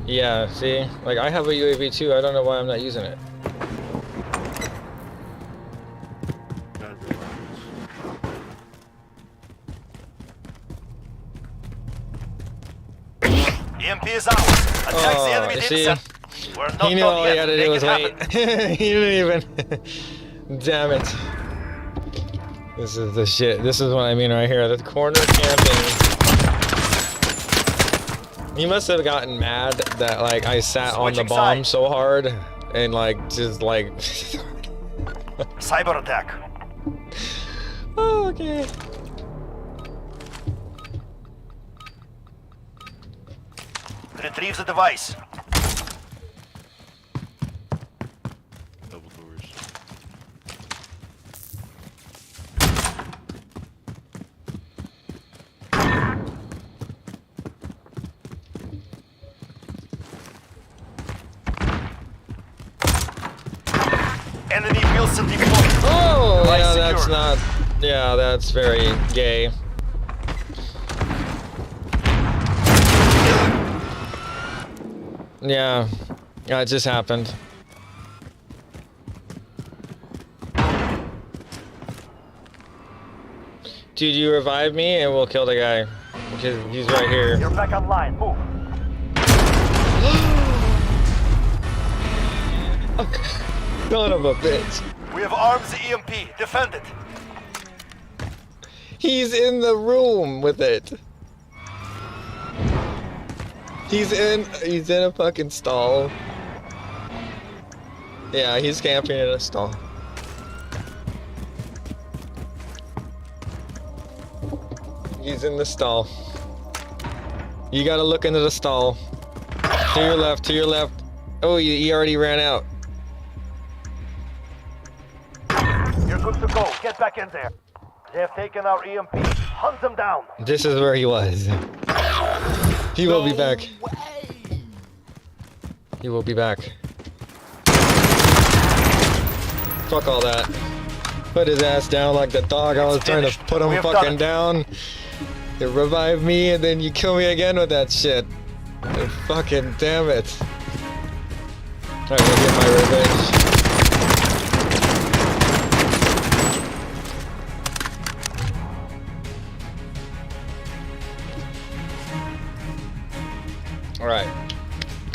S1: Yeah, see? Like, I have a UAV too. I don't know why I'm not using it.
S10: EMP is out. Attack the enemy
S1: see?
S10: intercept. We're not
S1: He knew
S10: done
S1: all he
S10: yet.
S1: had to do
S10: Make
S1: was
S10: it
S1: wait.
S10: happen.
S1: He didn't even... Damn it. This is the shit. This is what I mean right here. The corner camping. He must have gotten mad that, like, I sat on the bomb so hard and, like, just, like...
S10: Cyber attack.
S1: Oh, okay.
S10: Retrieve the device.
S8: Double doors.
S10: Enemy Wilson deployed.
S1: Oh,
S10: Device
S1: yeah, that's
S10: secured.
S1: not... Yeah, that's very gay. Yeah, it just happened. Dude, you revive me and we'll kill the guy. Because he's right here.
S10: You're back online. Move.
S1: Son of a bitch.
S10: We have armed the EMP. Defend it.
S1: He's in the room with it. He's in a fucking stall. Yeah, he's camping in a stall. He's in the stall. You gotta look into the stall. To your left, to your left. Oh, he already ran out.
S10: You're good to go. Get back in there. They have taken our EMP. Hunt them down.
S1: This is where he was. He will be back. He will be back. Fuck all that. Put his ass down like the dog. I was trying to put him fucking down. You revive me and then you kill me again with that shit. Fucking damn it. Alright, we'll get my revenge. Alright.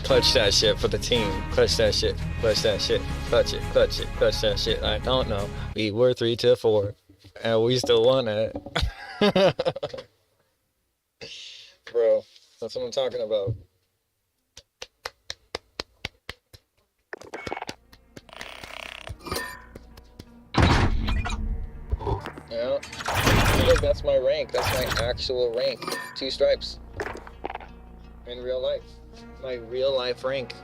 S1: Clutch that shit for the team. Clutch that shit. Clutch that shit. Clutch it. Clutch it. Clutch that shit. I don't know. We were 3-4. And we still won it. Bro, that's what I'm talking about. Yeah. Look, that's my rank. That's my actual rank. 2 stripes. In real life. My real life rank.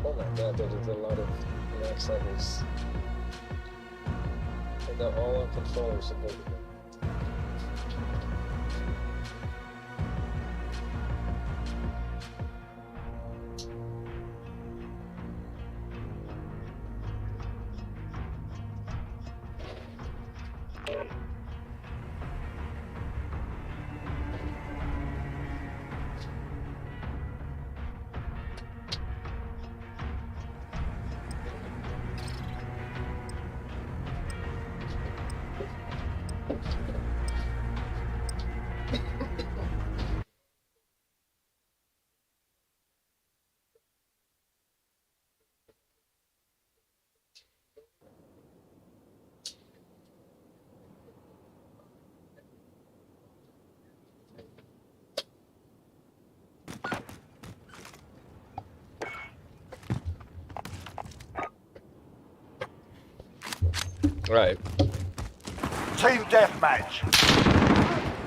S1: Oh my god, there's a lot of max levels. And they're all on controllers supposedly. Right.
S10: Team deathmatch.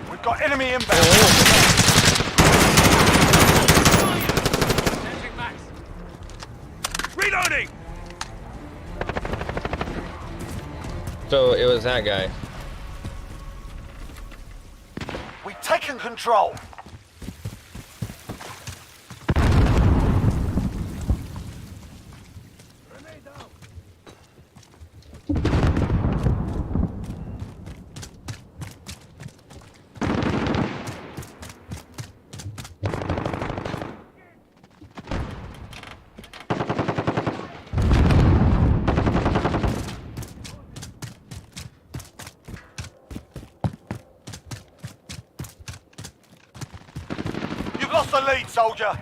S10: We've got enemy inbound.
S5: Reloading!
S1: So it was that guy.
S10: We've taken control. You've lost the lead, soldier.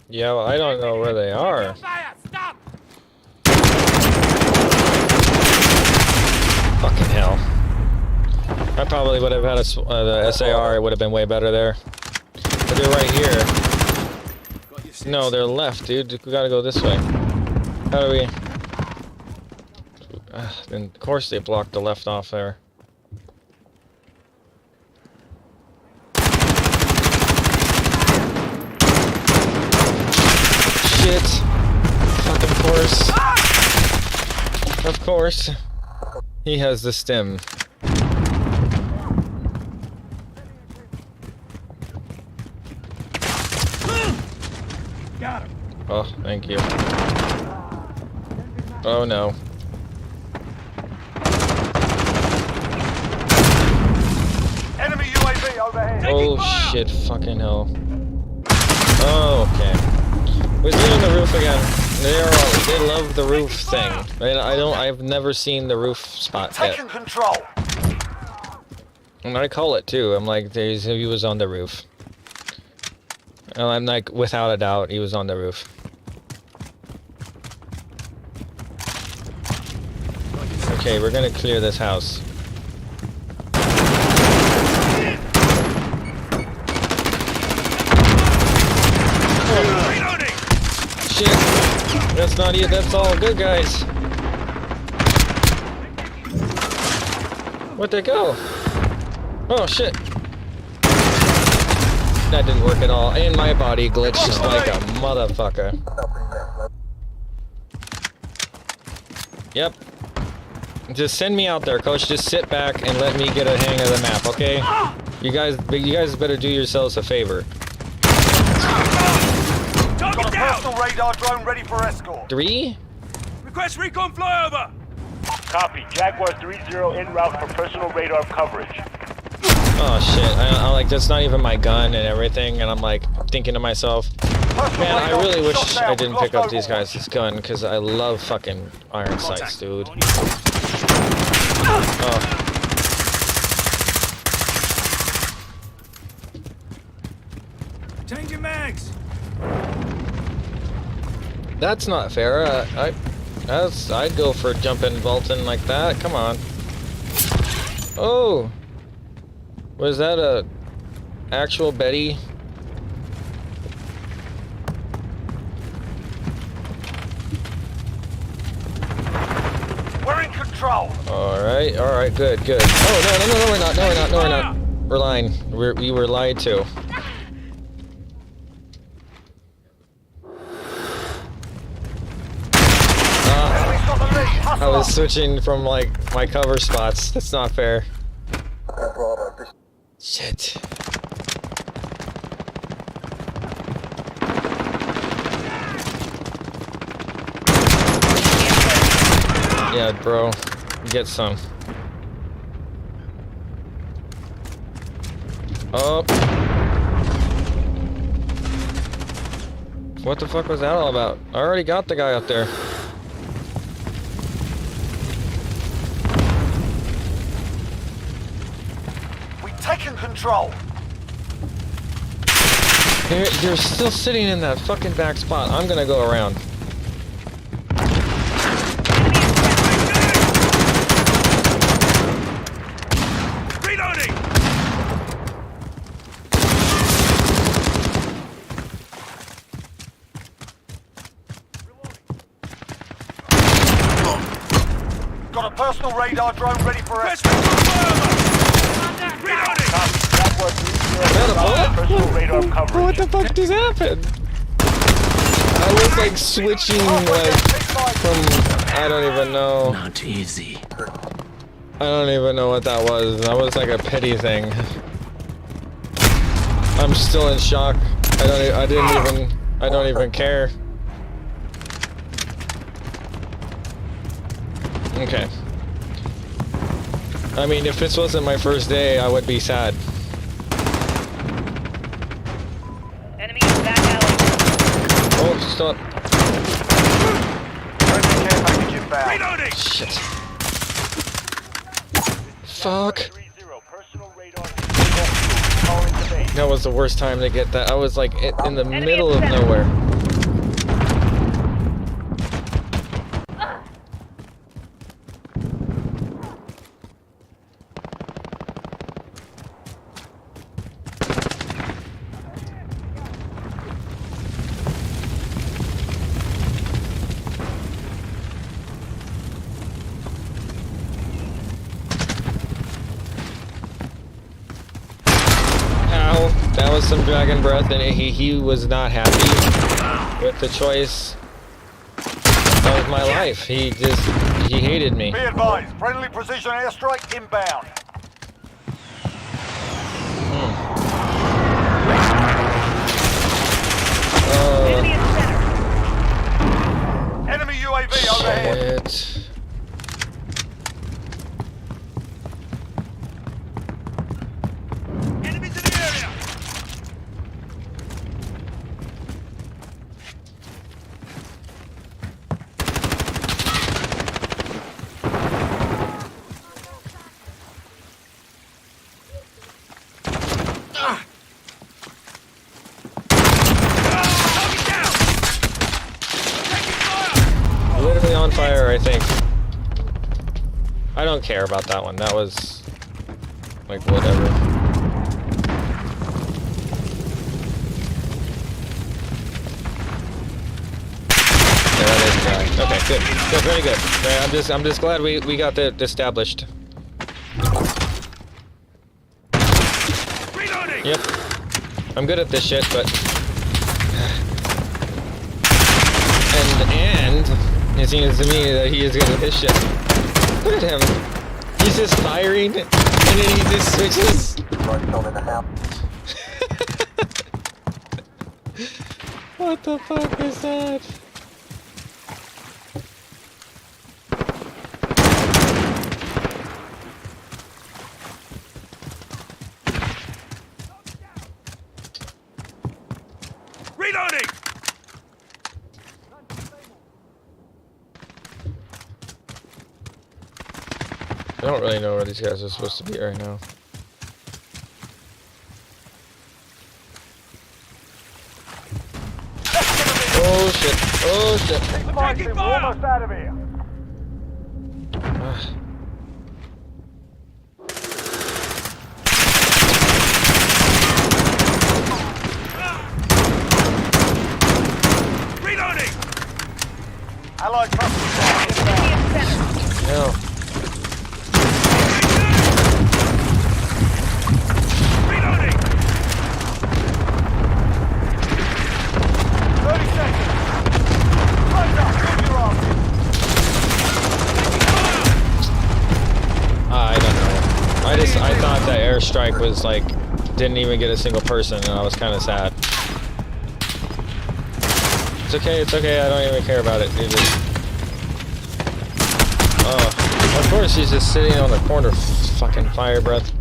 S1: Yeah, well, I don't know where they are. Fucking hell. I probably would have had the SAR, it would have been way better there. But they're right here. No, they're left, dude. We gotta go this way. How do we... and of course they blocked the left off there. Shit. Fucking course. Of course. He has the stem.
S5: Got him.
S1: Oh, thank you. Oh no.
S10: Enemy UAV overhead.
S1: Oh shit, fucking hell. Oh, okay. We're doing the roof again. They love the roof thing. I've never seen the roof spot yet.
S10: Taking control.
S1: And I call it too. I'm like, he was on the roof. And I'm like, without a doubt, he was on the roof. Okay, we're gonna clear this house.
S5: Reloading!
S1: Shit! That's not it. That's all good, guys. Where'd they go? Oh shit! That didn't work at all. And my body glitched just like a motherfucker. Yep. Just send me out there, coach. Just sit back and let me get a hang of the map, okay? You guys better do yourselves a favor.
S10: Got a personal radar drone ready for escort.
S1: 3?
S5: Request recon flyover! Copy. Jaguar 3-0 en route for personal radar coverage.
S1: Oh shit, I like, that's not even my gun and everything, and I'm like thinking to myself, man, I really wish I didn't pick up these guys' gun, because I love fucking iron sights, dude. Oh.
S5: Changing mags!
S1: That's not fair. I'd go for jumping vaulting like that. Come on. Oh. Was that a actual Betty?
S10: We're in control.
S1: All right, good. Oh no, we're not. No, we're not. We're lying. We were lied to.
S10: lead.
S1: I was switching from like my cover spots. That's not fair. Shit. Yeah, bro. Get some. Oh. What the fuck was that all about? I already got the guy up there.
S10: We've taken control.
S1: You're still sitting in that fucking back spot. I'm gonna go around.
S5: Reloading!
S10: Got a personal radar drone ready for us.
S5: Personal radar coverage.
S1: What the fuck just happened? I was like switching like from I don't even know.
S15: Not easy.
S1: I don't even know what that was. That was like a petty thing. I'm still in shock. I don't even care. Okay. I mean, if this wasn't my first day, I would be sad.
S19: Enemy in the back alley.
S1: Oh, stop.
S10: Reloading!
S1: Shit. Fuck. That was the worst time to get that. I was like in the middle of nowhere. That was some dragon breath, and he was not happy with the choice of my life. He hated me.
S10: Be advised, friendly precision airstrike inbound. Enemy UAV overhead.
S1: Shit. Literally on fire, I think. I don't care about that one. That was like whatever. Yeah, that is a guy. Okay, good. Good, very good. Right, I'm just glad we got that established.
S5: Reloading!
S1: Yep. I'm good at this shit, but and it seems to me that he is good at this shit. Look at him. He's just firing, and then he just switches. What the fuck is that?
S5: Reloading!
S1: I don't really know where these guys are supposed to be right now. Oh shit! Oh shit!
S10: Taking fire! We're almost out of here.
S5: Reloading!
S10: Allied traffic inbound.
S1: No.
S5: Reloading!
S10: 30 seconds. Right up, keep your arm.
S1: strike was like, didn't even get a single person, and I was kind of sad. It's okay, I don't even care about it, dude. Oh, of course he's just sitting on the corner, fucking fire breath.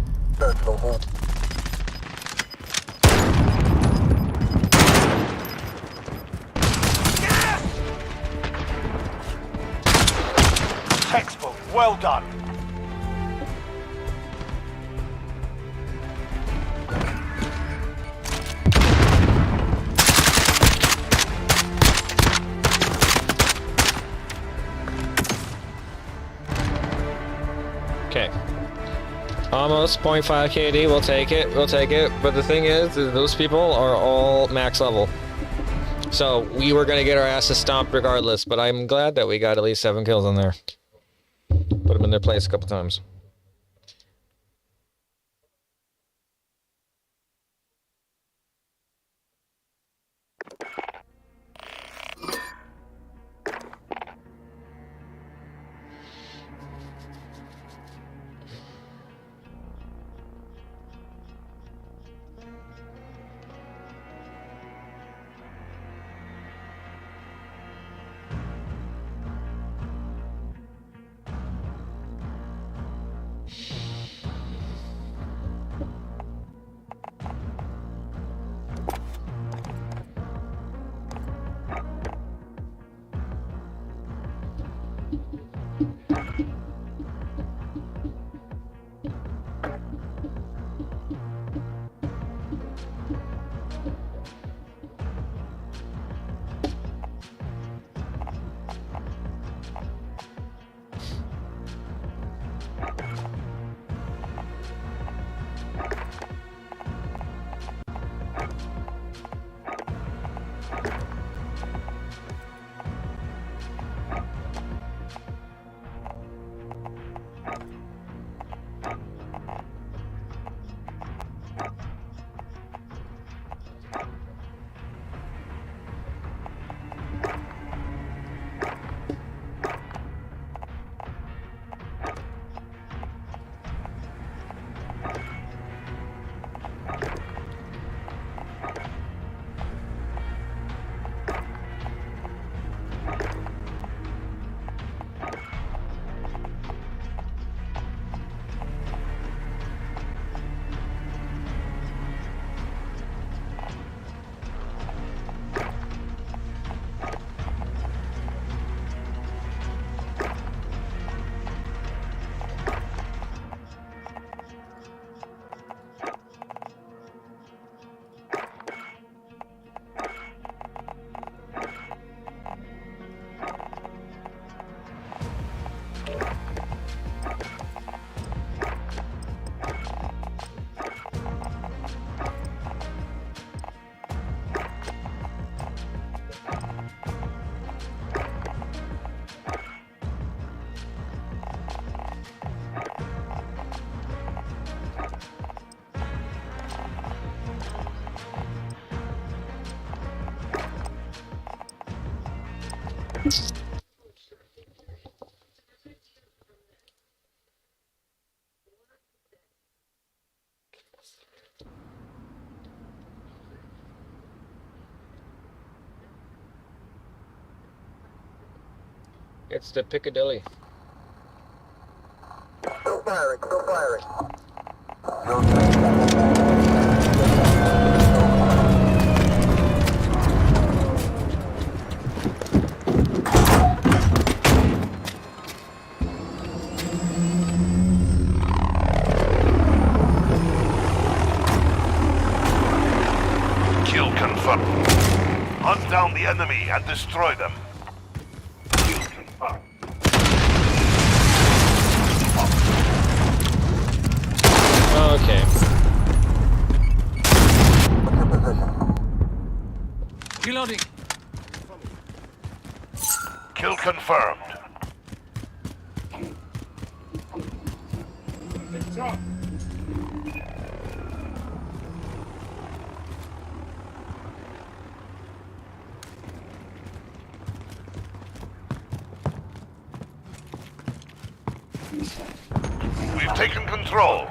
S10: Textbook, well done.
S1: Okay. Almost 0.5 KD, we'll take it, But the thing is those people are all max level. So we were gonna get our asses stomped regardless, but I'm glad that we got at least 7 kills on there. Put them in their place a couple times. It's the Piccadilly.
S23: Still firing, still firing.
S10: Kill confirmed. Hunt down the enemy and destroy them.
S1: Okay.
S11: Reloading.
S10: Kill confirmed. We've taken control.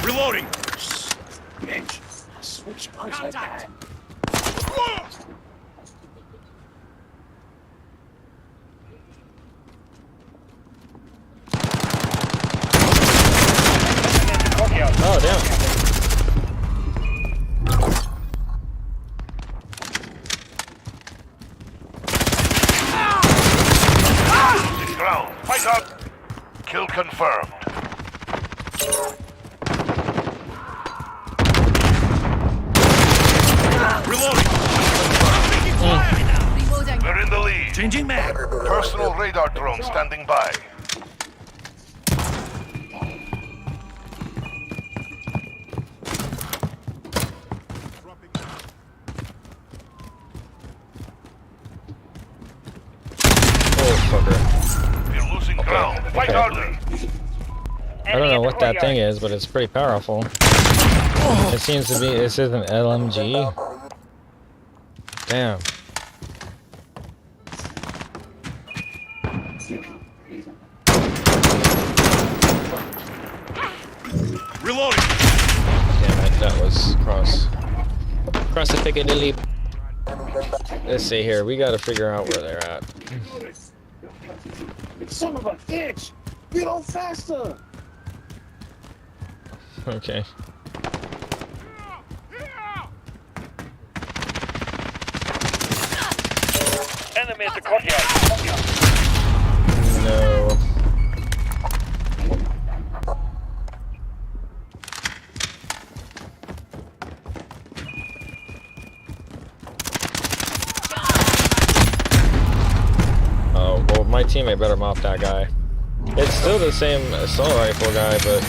S5: Reloading.
S11: Switch punch like that.
S1: Oh, damn.
S10: Ground. Fight up. Kill confirmed.
S5: Reloading.
S10: We're in the lead.
S5: Changing mag.
S10: Personal radar drone standing by. We're losing ground. Fight harder.
S1: I don't know what that thing is, but it's pretty powerful. It seems to be, this is an LMG. Damn.
S5: Reloading.
S1: Damn it, that was cross the Piccadilly. Let's see here, we gotta figure out where they're at.
S11: Son of a bitch! Reload faster!
S1: Okay.
S5: Enemy at the courtyard.
S1: No. Oh, well, my teammate better mop that guy. It's still the same assault rifle guy, but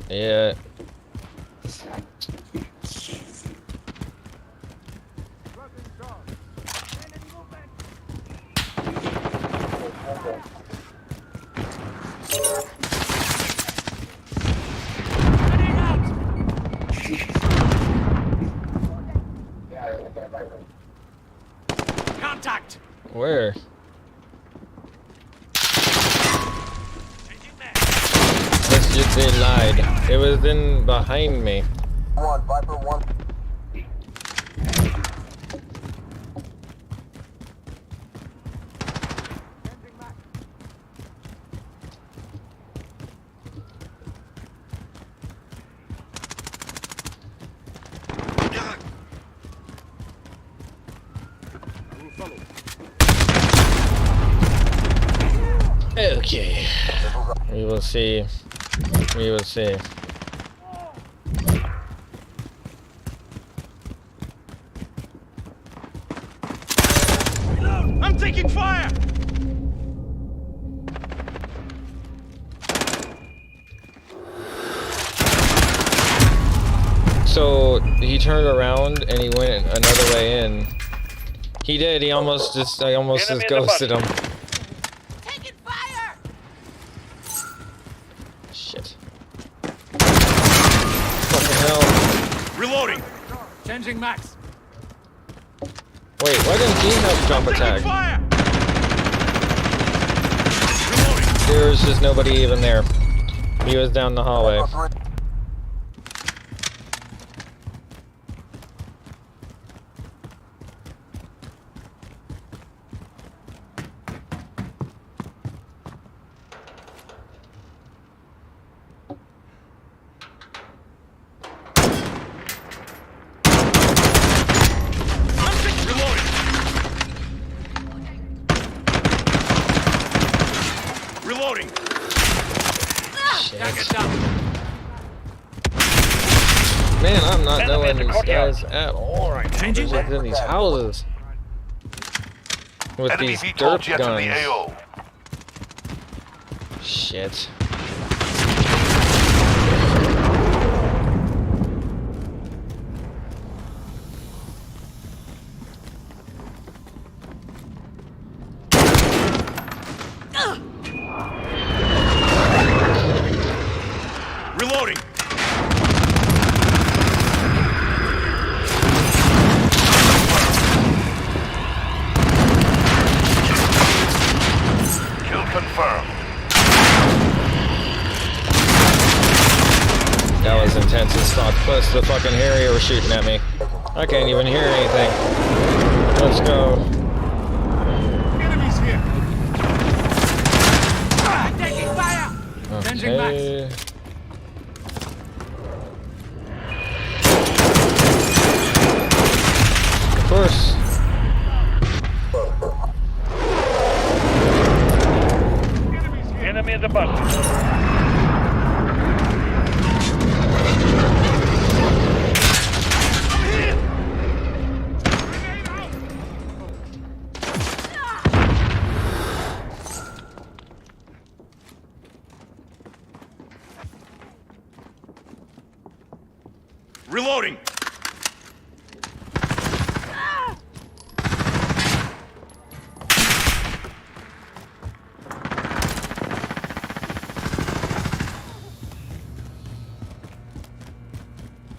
S1: yeah.
S5: Contact.
S1: Where? They lied. It was in behind me.
S23: Viper 1.
S1: Okay. We will see. We will see.
S5: I'm taking fire.
S1: So he turned around and he went another way in. He did. He almost just. I almost just ghosted him.
S11: Taking fire!
S1: Shit. Fucking hell.
S5: Reloading.
S11: Changing max.
S1: Wait, why didn't he have jump attack?
S5: Fire.
S1: There was just nobody even there. He was down the hallway.
S5: Reloading.
S1: Man, I'm not knowing these guys at all right now. They're just in these houses with
S10: Enemy
S1: these
S10: VTOL
S1: derp
S10: jet in the
S1: guns.
S10: AO.
S1: Shit.
S5: Reloading.
S1: thought plus the fucking Harrier were shooting at me. I can't even hear anything. Let's go.
S11: Enemies here. Taking fire. Changing max.
S1: Okay. Of course.
S5: Enemy at the bus.
S10: Reloading.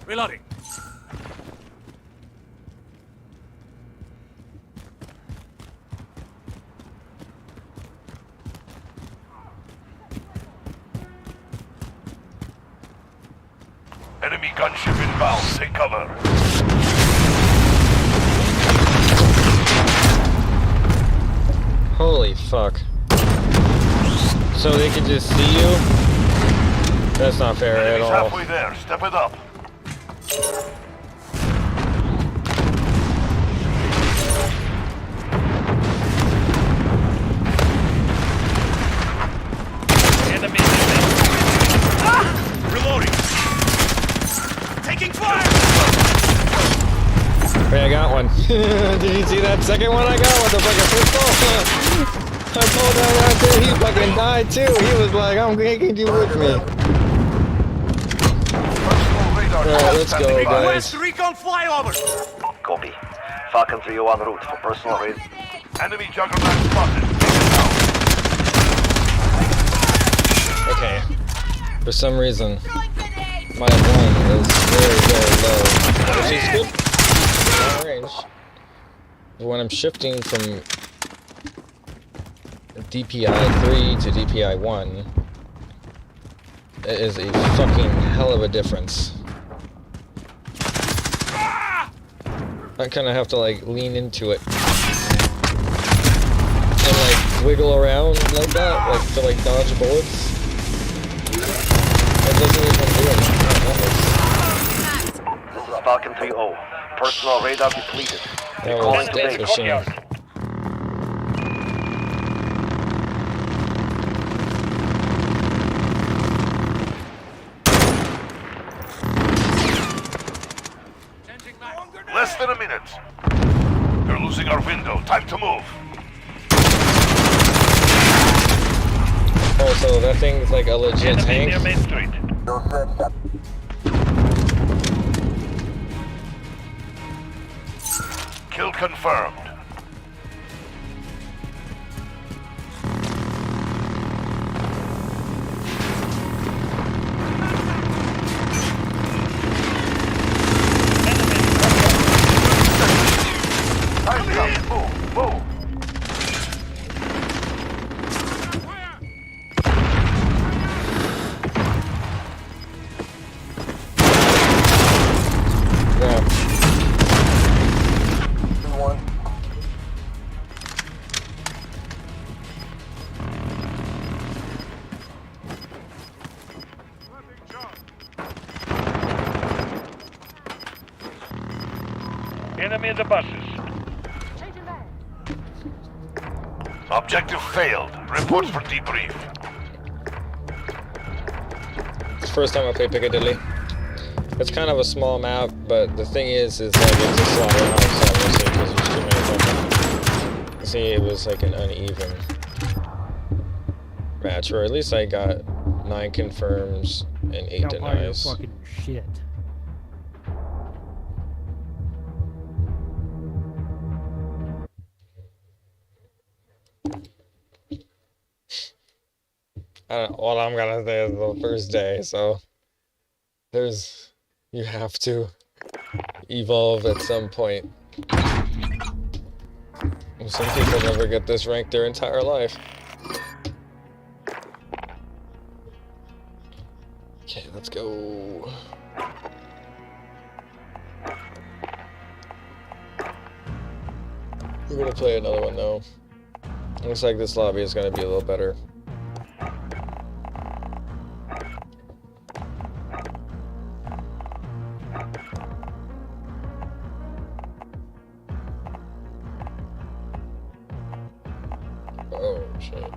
S11: Reloading.
S10: Enemy gunship inbound. Take cover.
S1: Holy fuck. So they can just see you? That's not fair at
S10: Enemy's
S1: all.
S10: halfway there. Step it up.
S5: Enemy.
S10: Reloading.
S11: Taking fire.
S1: Hey, I got one. Did you see that second one I got with the fucking pistol? I told that right there, he fucking died too. He was like, I'm taking you with me. Alright, let's go, guys.
S11: West recon flyover.
S10: Copy. Falcon 301 route for personal raid. Enemy juggernaut spotted.
S1: Okay. For some reason, my one is very, very low, which is good long range. But when I'm shifting from DPI 3 to DPI 1, it is a fucking hell of a difference. I kind of have to like lean into it and like wiggle around like that, like to like dodge bullets. It doesn't even do it.
S10: This is Falcon 3-0. Personal radar depleted.
S1: That was death machine.
S10: Less than a minute. They're losing our window. Time to move.
S1: Oh, so that thing's like a legit tank?
S5: Near Main Street.
S10: Kill confirmed. Move, move.
S5: Enemy at the buses.
S10: Objective failed. Report for debrief.
S1: It's the first time I played Piccadilly. It's kind of a small map, but the thing is like it's a slaughterhouse, obviously, because there's too many fucking... See, it was like an uneven match, or at least I got 9 confirms and 8 denies.
S3: Fucking shit.
S1: All I'm gonna say is the first day, so you have to evolve at some point. Some people never get this rank their entire life. Okay, let's go. We're gonna play another one though. Looks like this lobby is gonna be a little better. Oh shit.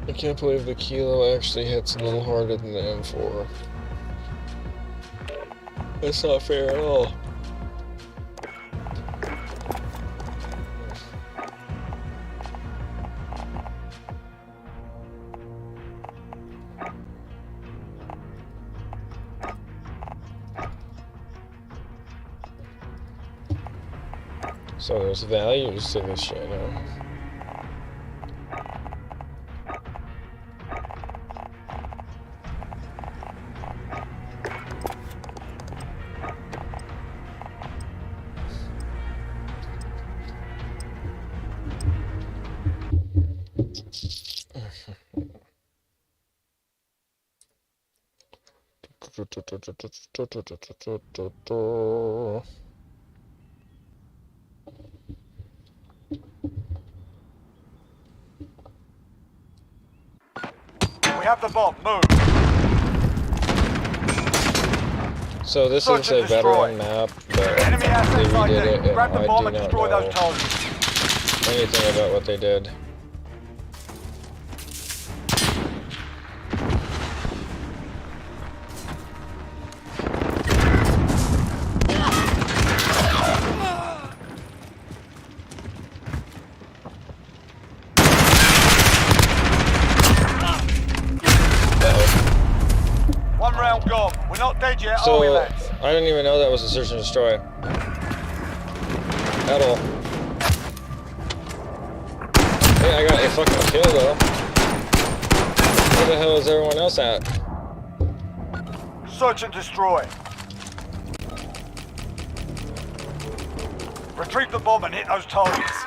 S1: I can't believe the Kilo actually hits a little harder than the M4. That's not fair at all. So there's values to this shit, huh?
S10: We have the bomb. Move.
S1: So this is a veteran map, but they redid it, and
S10: Grab the bomb
S1: I
S10: and
S1: do
S10: destroy
S1: not
S10: those
S1: know
S10: targets.
S1: anything about what they did.
S10: One round gone. We're not dead yet,
S1: So
S10: are we, lads?
S1: I didn't even know that was a search and destroy at all. Hey, I got a fucking kill though. Where the hell is everyone else at?
S10: Search and destroy. Retrieve the bomb and hit those targets.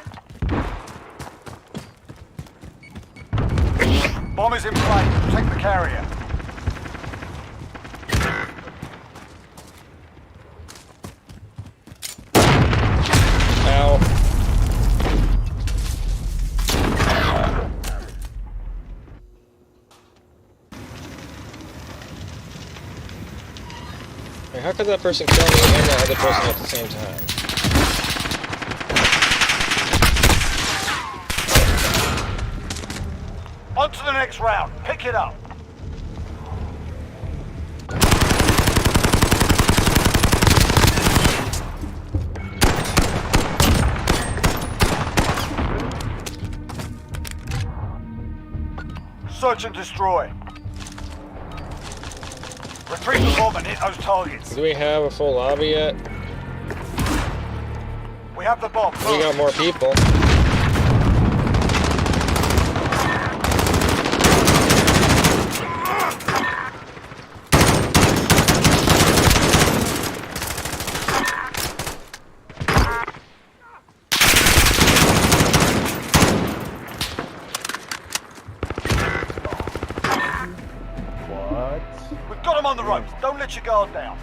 S10: Bomb is in play. Protect the carrier.
S1: Ow. Wait, how could that person kill me and the other person at the same time?
S10: On to the next round. Pick it up. Search and destroy. Retrieve the bomb and hit those targets.
S1: Do we have a full lobby yet?
S10: We have the bomb.
S1: We got more people.
S10: We've got them on the ropes. Don't let your guard down.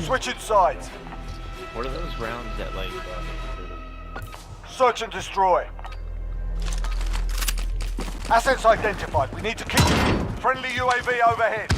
S10: Switching sides.
S17: What are those rounds that like?
S10: Search and destroy. Assets identified. We need to keep friendly UAV overhead.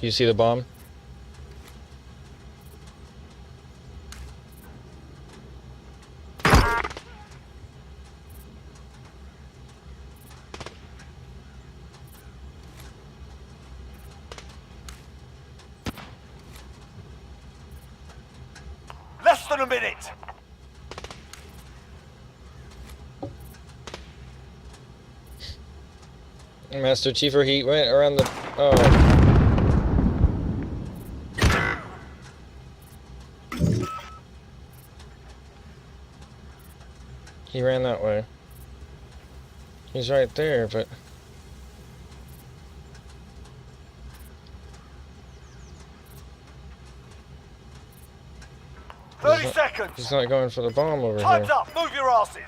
S1: You see the bomb?
S10: than a minute.
S1: Master Chiefer, he went around the... Oh. He ran that way. He's right there, but...
S10: 30 seconds.
S1: He's not going for the bomb over
S10: Time's
S1: here.
S10: up. Move your asses.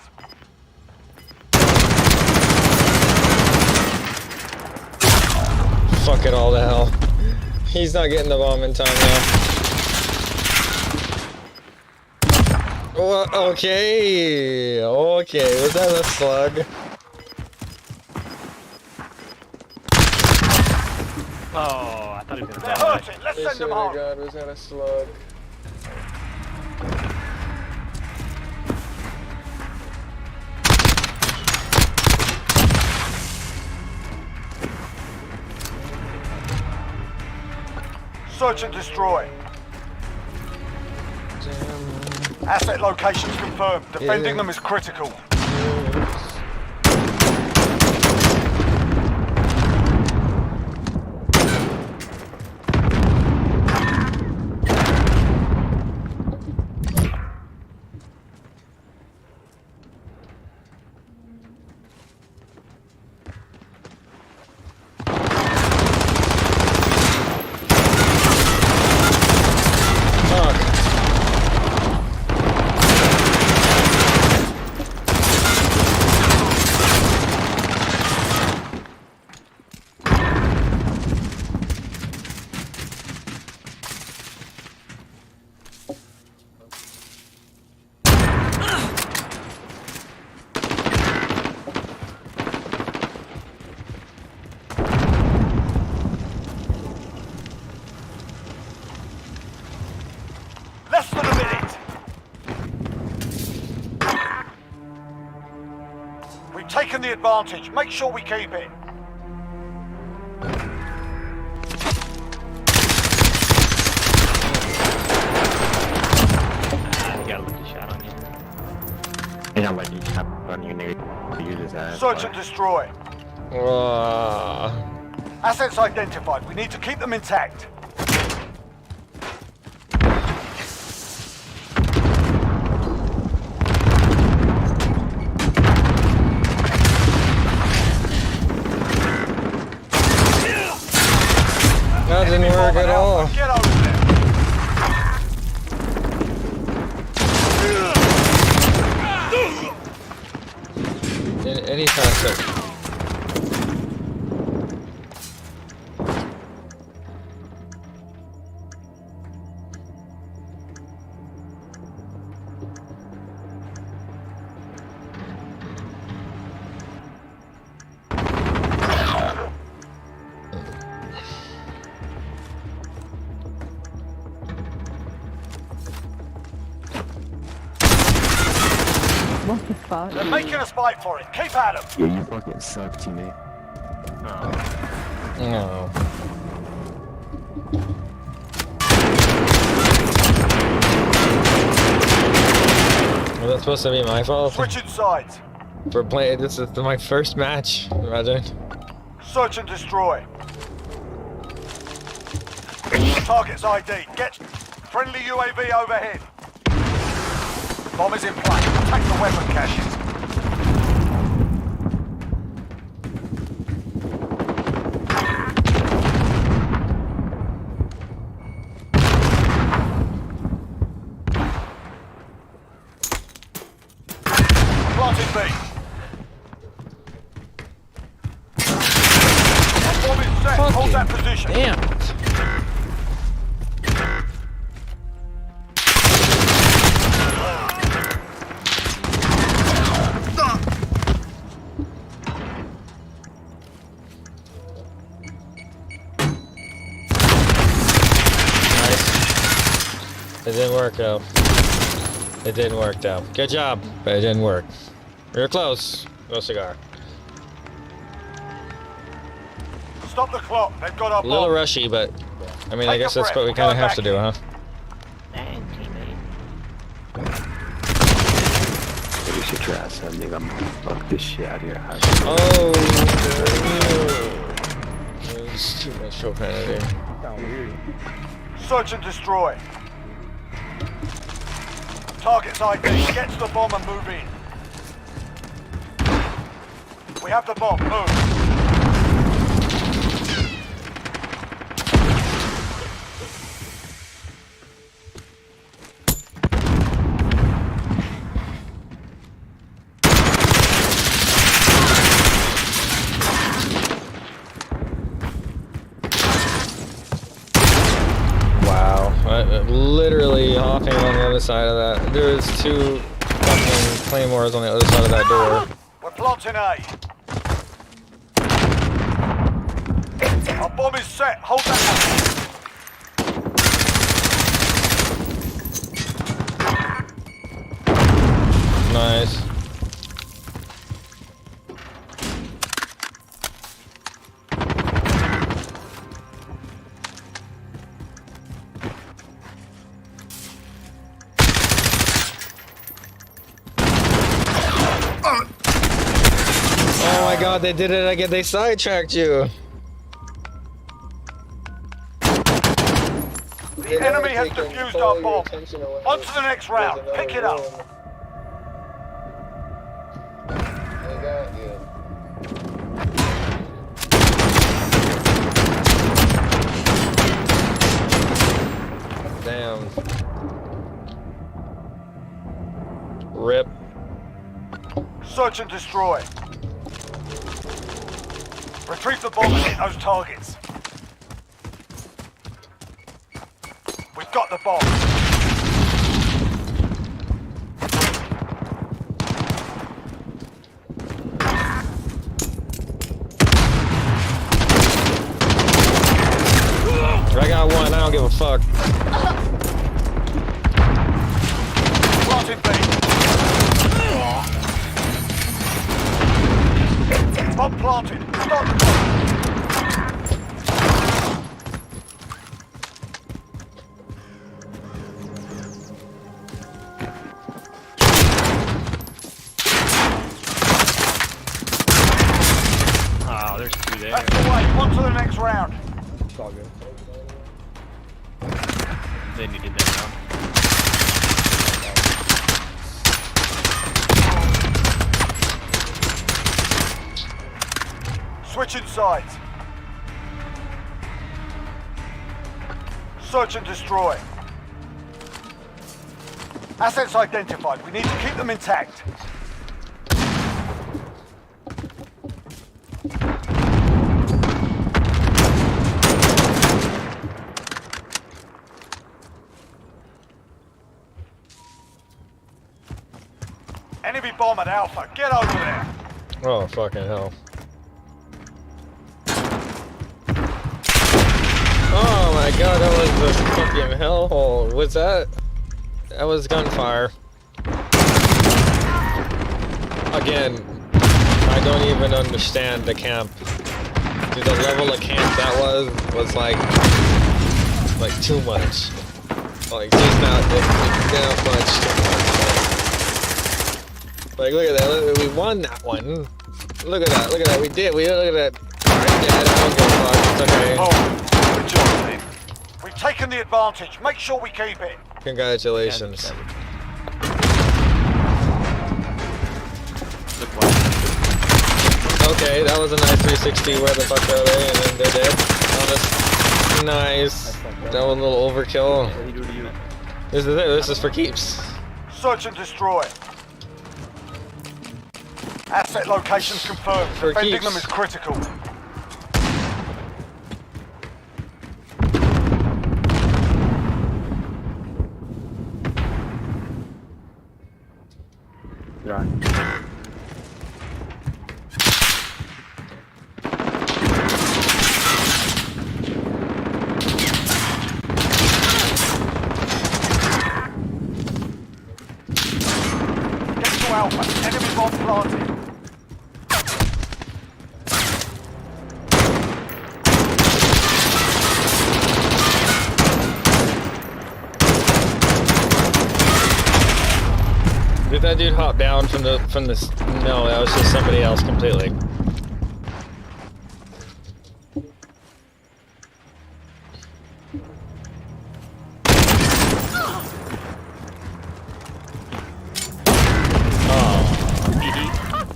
S1: Fuck it all to hell. He's not getting the bomb in time now. Well, okay. Okay. Was that a slug?
S17: Oh, I thought he was gonna
S10: They're
S17: die.
S10: hurting. Let's
S1: I
S10: send them
S1: swear to
S10: home.
S1: God, was that a slug?
S10: Search and destroy. Asset locations confirmed. Defending them is critical. Less than a minute. We've taken the advantage. Make sure we keep it.
S17: You got a lucky shot on you. You got a lucky shot on you, nigga. Use his ass.
S10: Search and destroy.
S1: Ah.
S10: Assets identified. We need to keep them intact.
S1: That didn't work at all.
S10: Get over there.
S1: Any concept.
S9: What the fuck?
S10: They're making us fight for it. Keep at them.
S17: Yeah, you fucking suck, teammate.
S1: No. Was that supposed to be my fault?
S10: Switching sides.
S1: For playing, this is my first match. Imagine.
S10: Search and destroy. Target's ID. Get friendly UAV overhead. Bomb is in play. Attack the weapon caches. Planting B. Bomb is set. Hold that position.
S1: Damn it. It didn't work out. It didn't work out. Good job, but it didn't work. We were close. No cigar.
S10: Stop the clock. They've got our
S1: A little
S10: bomb.
S1: rushy, but I mean, I
S10: Take
S1: guess
S10: a
S1: that's what we
S10: breath.
S1: kind of
S10: Go
S1: have to
S10: back
S1: do,
S10: in.
S1: huh?
S17: Dang, teammate. Yeah, I said, nigga, I'm gonna fuck this shit out of your house.
S1: Oh, there's too much profanity.
S10: Search and destroy. Target's ID. Get to the bomb and move in. We have the bomb. Move.
S1: Literally hopping on the other side of that. There's 2 fucking claymores on the other side of that door.
S10: We're planting A. Our bomb is set. Hold that one.
S1: Nice. Oh my god, they did it again. They sidetracked you.
S10: The enemy has defused our bomb. On to the next round. Pick it up.
S1: They got you. Damn. Rip.
S10: Search and destroy. Retrieve the bomb and hit those targets. We've got the bomb.
S1: I got one, I don't give a fuck.
S10: Planting B. Bomb planted. Stop the bomb.
S3: Oh, there's 2 there.
S10: That's the way. On to the next round.
S3: It's all good. They needed that now.
S10: Switching sides. Search and destroy. Assets identified. We need to keep them intact. Enemy bomb at Alpha. Get over there.
S1: Oh, fucking hell. Oh my god, that was the fucking hellhole. What's that? That was gunfire. Again, I don't even understand the camp. Dude, the level of camp that was like too much. Like just not that much. Like look at that, we won that one. Look at that, we did, look at that. Alright, Dad, I don't give a fuck, it's okay.
S10: Oh, good job, team. We've taken the advantage. Make sure we keep it.
S1: Congratulations. Okay, that was a nice 360. Where the fuck are they? And then they're dead. Oh, nice. That was a little overkill. This is it. This is for keeps.
S10: Search and destroy. Asset locations confirmed.
S1: For
S10: Defending
S1: keeps.
S10: them is critical.
S17: Right.
S10: Get to Alpha. Enemy bomb planted.
S1: Did That dude hopped down from the no, that was just somebody else completely.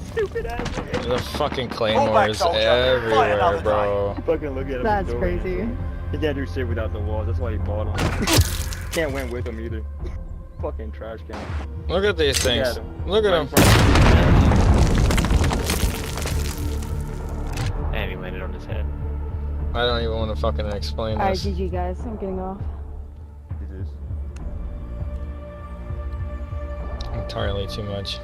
S3: Stupid ass.
S1: The fucking claymores everywhere, bro.
S3: Fucking look at him.
S9: That's crazy.
S3: He can't do shit without the walls. That's why he bought them. Can't win with them either. Fucking trash can.
S1: Look at these things. Look at them.
S3: And he landed on his head.
S1: I don't even want to fucking explain
S9: Alright,
S1: this.
S9: GG guys, I'm getting off.
S1: Entirely too much.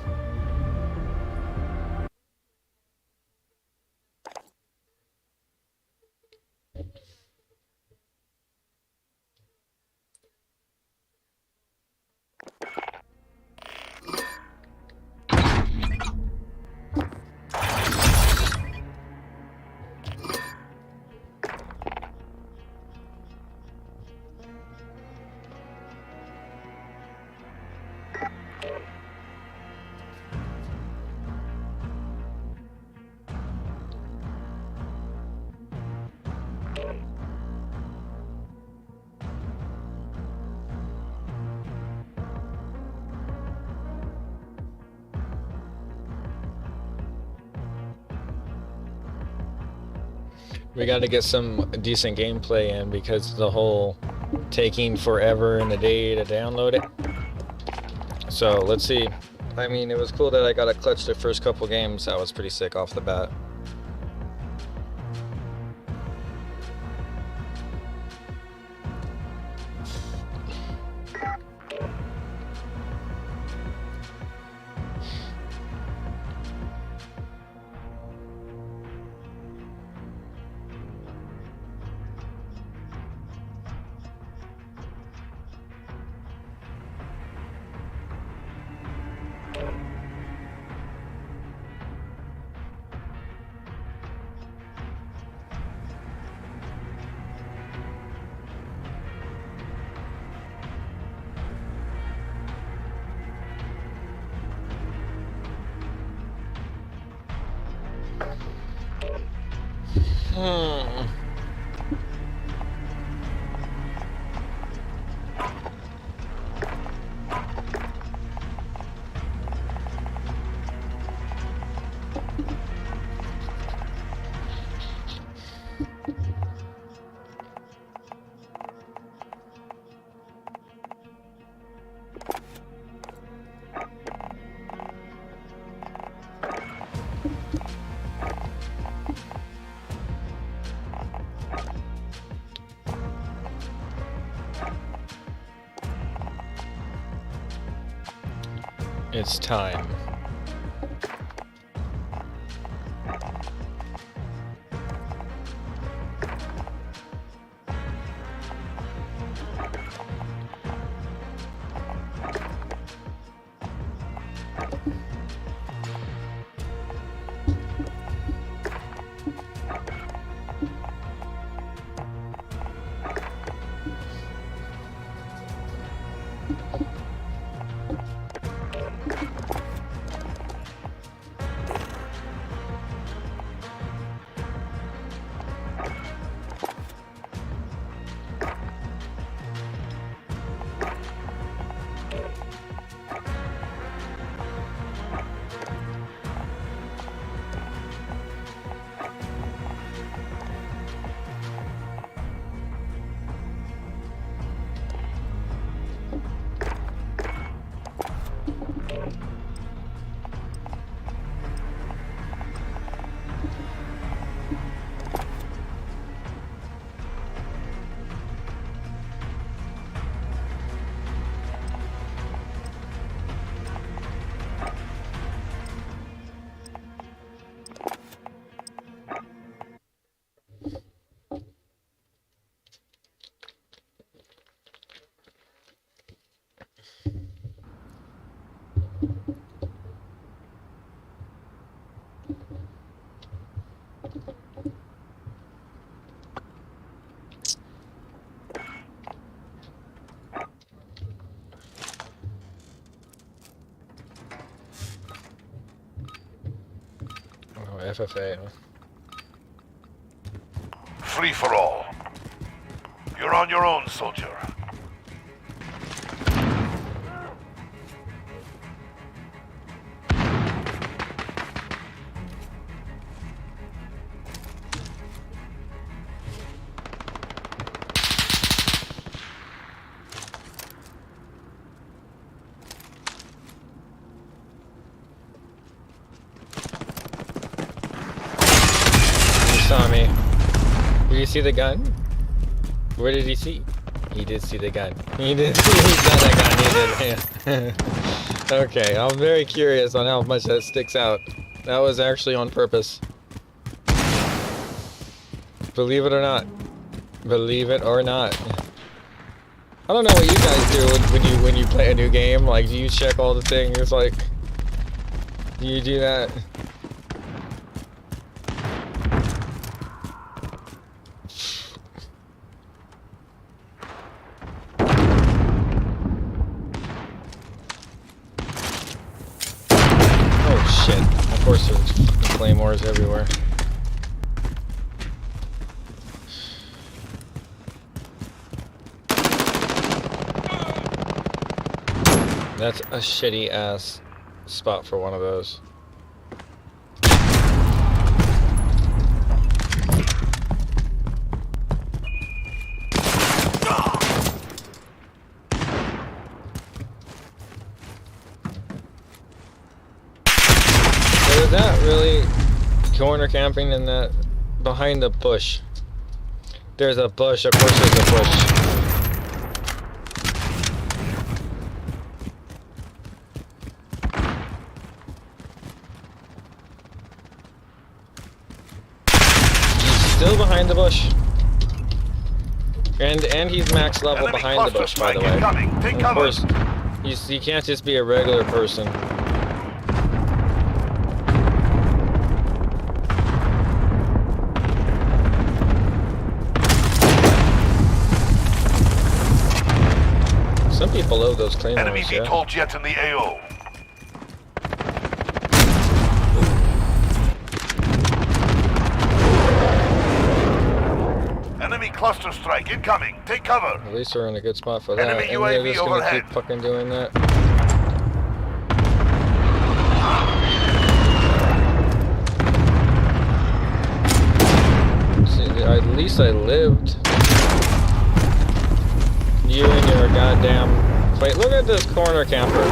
S1: We got to get some decent gameplay in because the whole taking forever and a day to download it. So let's see. I mean, it was cool that I got a clutch the first couple games. That was pretty sick off the bat. It's time. FFA.
S10: Free for all. You're on your own, soldier.
S1: Saw me. Did you see the gun? Where did he see? He did see the gun. He did see the gun. He did. Yeah. Okay, I'm very curious on how much that sticks out. That was actually on purpose. Believe it or not. Believe it or not. I don't know what you guys do when you play a new game. Like, do you check all the things? Like, do you do that? Shit. Of course there's claymores everywhere. That's a shitty ass spot for one of those. Is that really corner camping in that behind the bush? There's a bush, of course there's a bush. He's still behind the bush. And he's max level behind the bush, by the way. Of course, you can't just be a regular person. Some people love those claymores,
S10: Enemy VTOL jet in the AO. Enemy cluster strike incoming. Take cover.
S1: At least we're in a good spot for that.
S10: Enemy
S1: And
S10: UAV
S1: they're just gonna
S10: overhead.
S1: keep fucking doing that. See, at least I lived. You and your goddamn... Wait, look at this corner camper.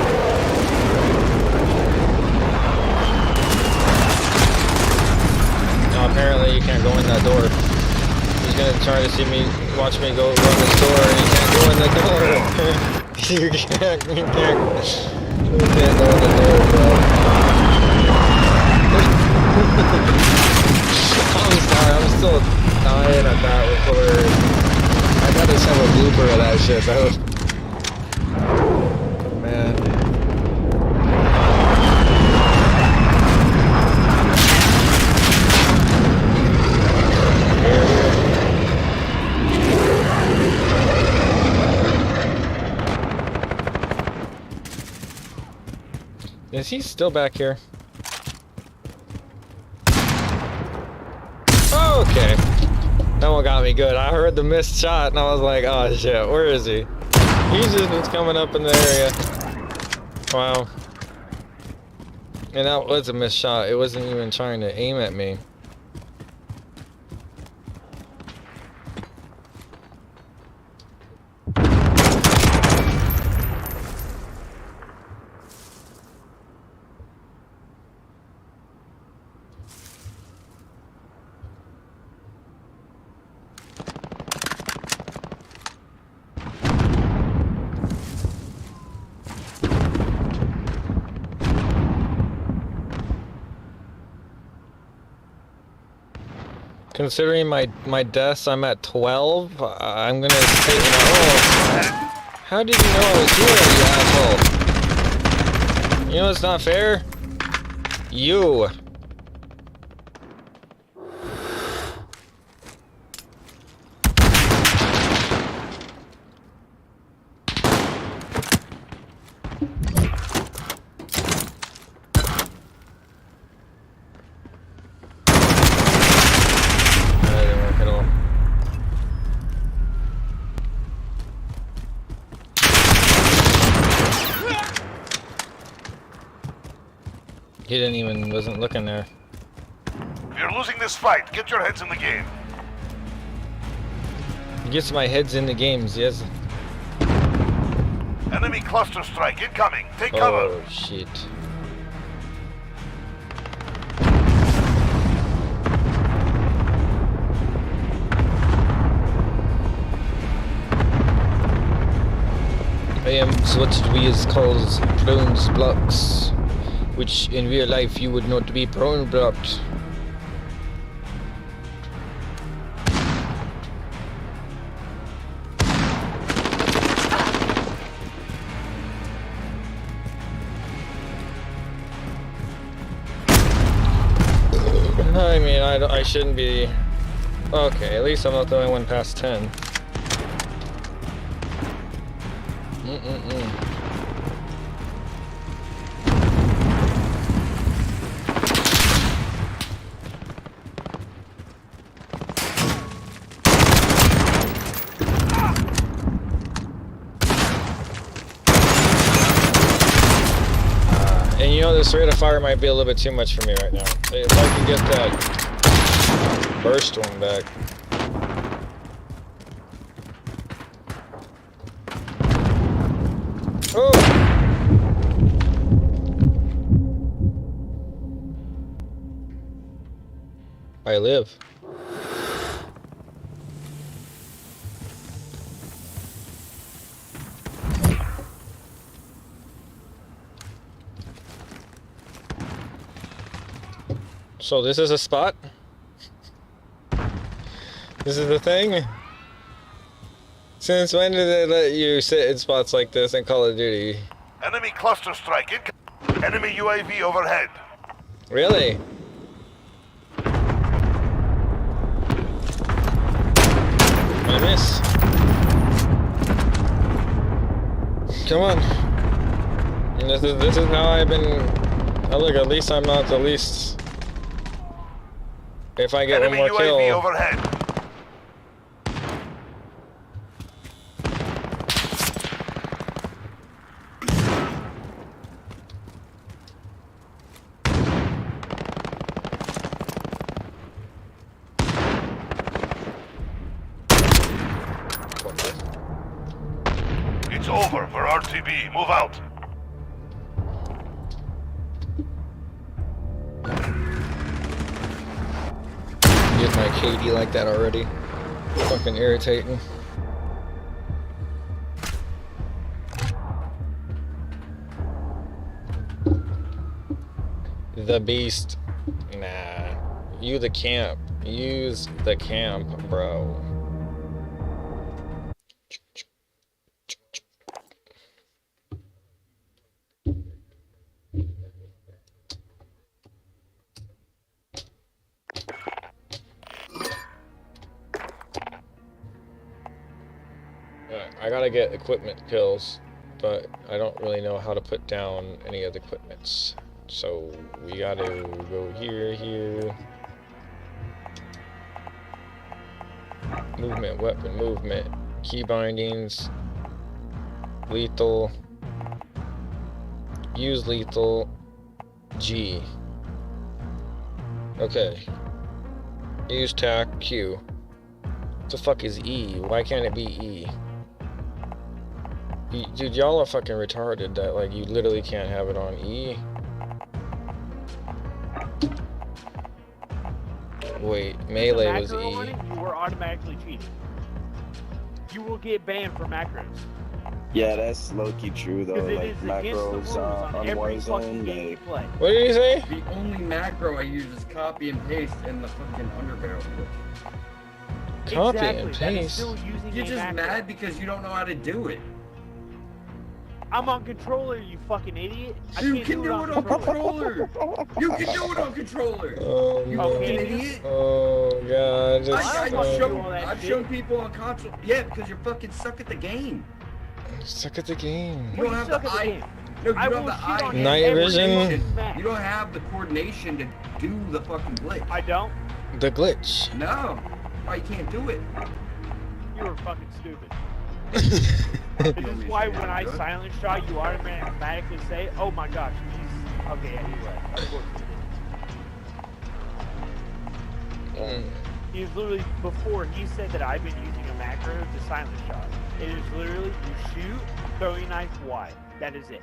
S1: No, apparently you can't go in that door. He's gonna try to see me, watch me go run this door, and he can't go in the door. you can't go in the door, bro. I'm sorry, I'm still dying at that record. I gotta just have a blooper of that shit. That was... Man. Is he still back here? Okay. That one got me good. I heard the missed shot and I was like, oh shit, where is he? He's just coming up in the area. Wow. And that was a missed shot. It wasn't even trying to aim at me. Considering my deaths, I'm at 12. I'm gonna say, how did you know I was here, you asshole? You know it's not fair? You. He didn't even, wasn't looking there.
S10: You're losing this fight. Get your heads in the game.
S1: He gets my heads in the games, yes.
S10: Enemy cluster strike incoming. Take cover.
S1: Oh, shit. I am what we calls prone blocks, which in real life you would not be prone blocked. I mean, I shouldn't be. Okay, at least I'm not the only one past 10. And you know, this rate of fire might be a little bit too much for me right now. If I can get that burst one back. Oh! I live. So this is a spot? This is the thing? Since when did they let you sit in spots like this in Call of Duty?
S10: Enemy cluster strike incoming. Enemy UAV overhead.
S1: Really? I miss. Come on. And this is how I've been. Oh look, at least I'm not the least. If I get
S10: Enemy
S1: one more
S10: UAV
S1: kill.
S10: overhead. It's over for RTB. Move out.
S1: Get my KD like that already. Fucking irritating. The beast. Nah. You the camp. Use the camp, bro. I gotta get equipment kills, but I don't really know how to put down any of the equipments. So we gotta go here. Movement, weapon movement, key bindings, lethal, use lethal, G. Okay. Use tac, Q. What the fuck is E? Why can't it be E? Dude, y'all are fucking retarded that, like, you literally can't have it on E. Wait, melee was E.
S3: You were automatically cheating. You will get banned for macros.
S16: Yeah, that's low-key true, though. Like, macros on Warzone, like...
S1: What did he say?
S20: The only macro I use is copy and paste in the fucking underbarrel.
S1: Copy and paste?
S20: You're just mad because you don't know how to do it.
S3: I'm on controller, you fucking idiot.
S20: You can do it on controller. You can do it on controller.
S1: Oh,
S20: you
S1: no.
S20: fucking idiot.
S1: Oh god,
S20: I've shown people on console. Yeah, because you're fucking suck at the game.
S1: Suck at the game.
S20: You don't have the eye. No, you don't have the eye.
S1: Night vision.
S20: You don't have the coordination to do the fucking glitch.
S3: I don't.
S1: The glitch.
S20: No. Why you can't do it?
S3: You were fucking stupid. This is why when I silent shot, you automatically say, "Oh my gosh,
S4: Okay, yeah, he's right. Of course he did. He's literally, before he said that I've been using a macro to silent shot. It is literally you shoot, throwing knife, Y. That is it.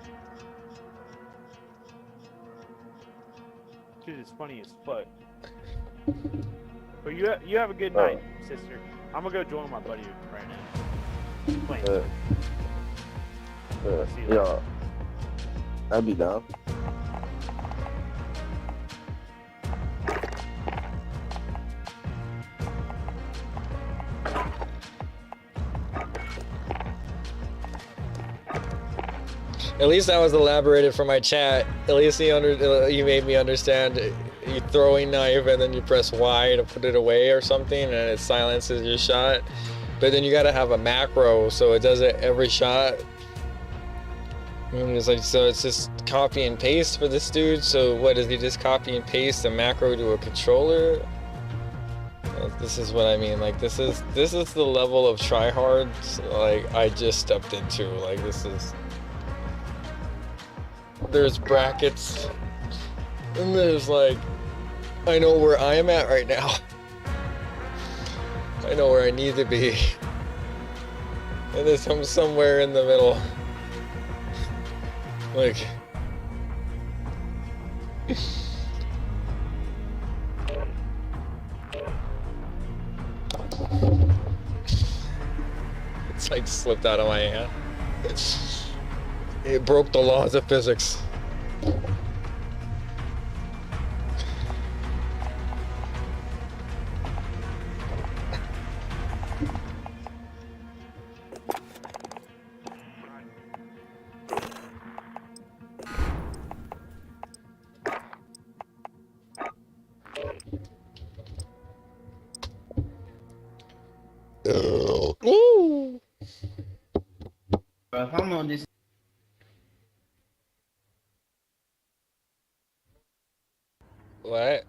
S4: Dude, it's funny as fuck. But you have a good night, sister. I'm gonna go join my buddy right now. Playing.
S16: Yeah, I'll be down.
S1: At least that was elaborated for my chat. At least you made me understand. You throw a knife and then you press Y to put it away or something, and it silences your shot. But then you gotta have a macro so it does it every shot. And it's like, so it's just copy and paste for this dude. So what, does he just copy and paste a macro to a controller? This is what I mean. Like this is the level of tryhards like I just stepped into. Like this is. There's brackets, and there's like, I know where I am at right now. I know where I need to be. And there's somewhere in the middle. Like, it's like slipped out of my hand. It broke the laws of physics. Ooh.
S18: Bro, if I'm on this.
S1: What?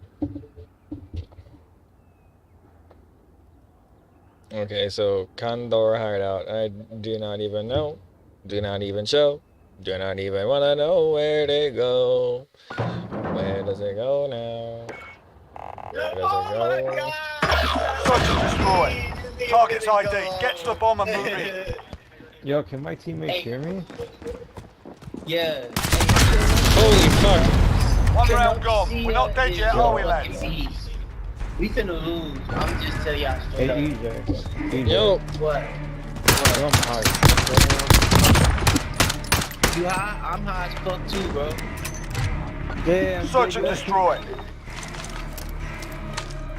S1: Okay, so Condor hideout. I do not even know. Do not even show. Do not even wanna know where they go. Where does it go now? Where does it go?
S10: Search and destroy. Target's ID. Get to the bomb and move in.
S17: Yo, can my teammates hear me?
S18: Yeah.
S1: Holy fuck.
S10: One round gone. We're not dead yet, are we, lads?
S18: We finna lose. I'm just tell y'all straight up.
S17: EJ.
S1: Yo.
S18: What?
S17: I'm high.
S18: You high? I'm high as fuck too, bro.
S17: Damn.
S10: Search and destroy.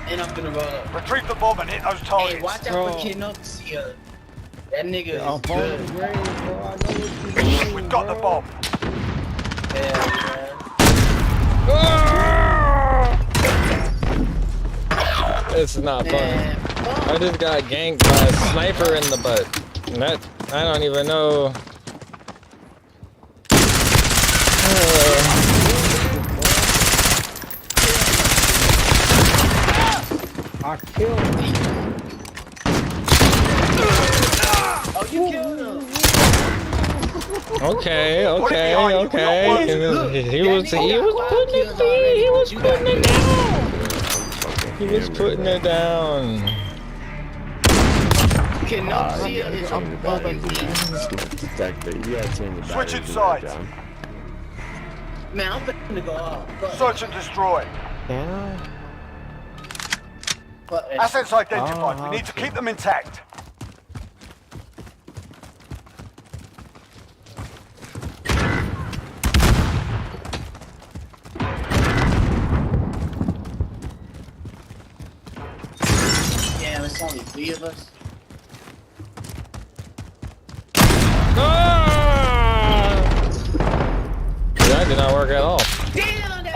S18: And I'm finna roll up.
S10: Retrieve the bomb and hit those targets.
S18: Hey, watch out for Kid Nuts here. That nigga is good.
S10: We've got the bomb.
S18: Yeah.
S1: This is not fun. I just got ganked by a sniper in the butt. And that, I don't even know.
S17: I killed him.
S18: Oh, you killed him.
S1: Okay. He was putting it down. He was putting it down.
S18: Cannot see it. It's on fucking
S10: Switching sides.
S18: Man, I'm finna go off.
S10: Search and destroy.
S17: Yeah.
S10: Assets identified. We need to keep them intact.
S18: Yeah, there's only 3 of us.
S1: That did not work at all.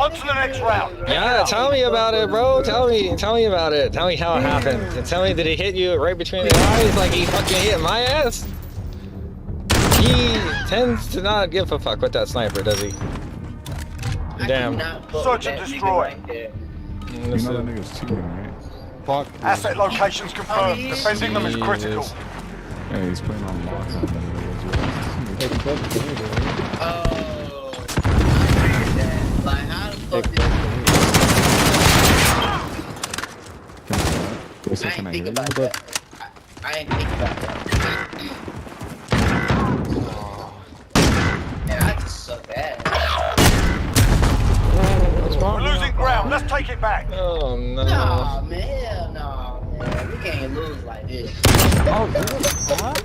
S10: On to the next round.
S1: Yeah, tell me about it, bro. Tell me about it. Tell me how it happened. And tell me, did he hit you right between the eyes like he fucking hit my ass? He tends to not give a fuck with that sniper, does he? Damn.
S10: Search and destroy.
S14: You know that nigga's cheating, right? Fuck.
S10: Asset locations confirmed. Defending them is critical.
S14: Yeah, he's playing on lockdown.
S18: Oh. Like, how the fuck did I ain't think about that. I ain't think about that. Man, I just suck ass.
S10: We're losing ground. Let's take it back.
S1: Oh no.
S18: Nah, man. Hell no, man. We can't lose like this.
S3: Oh, what?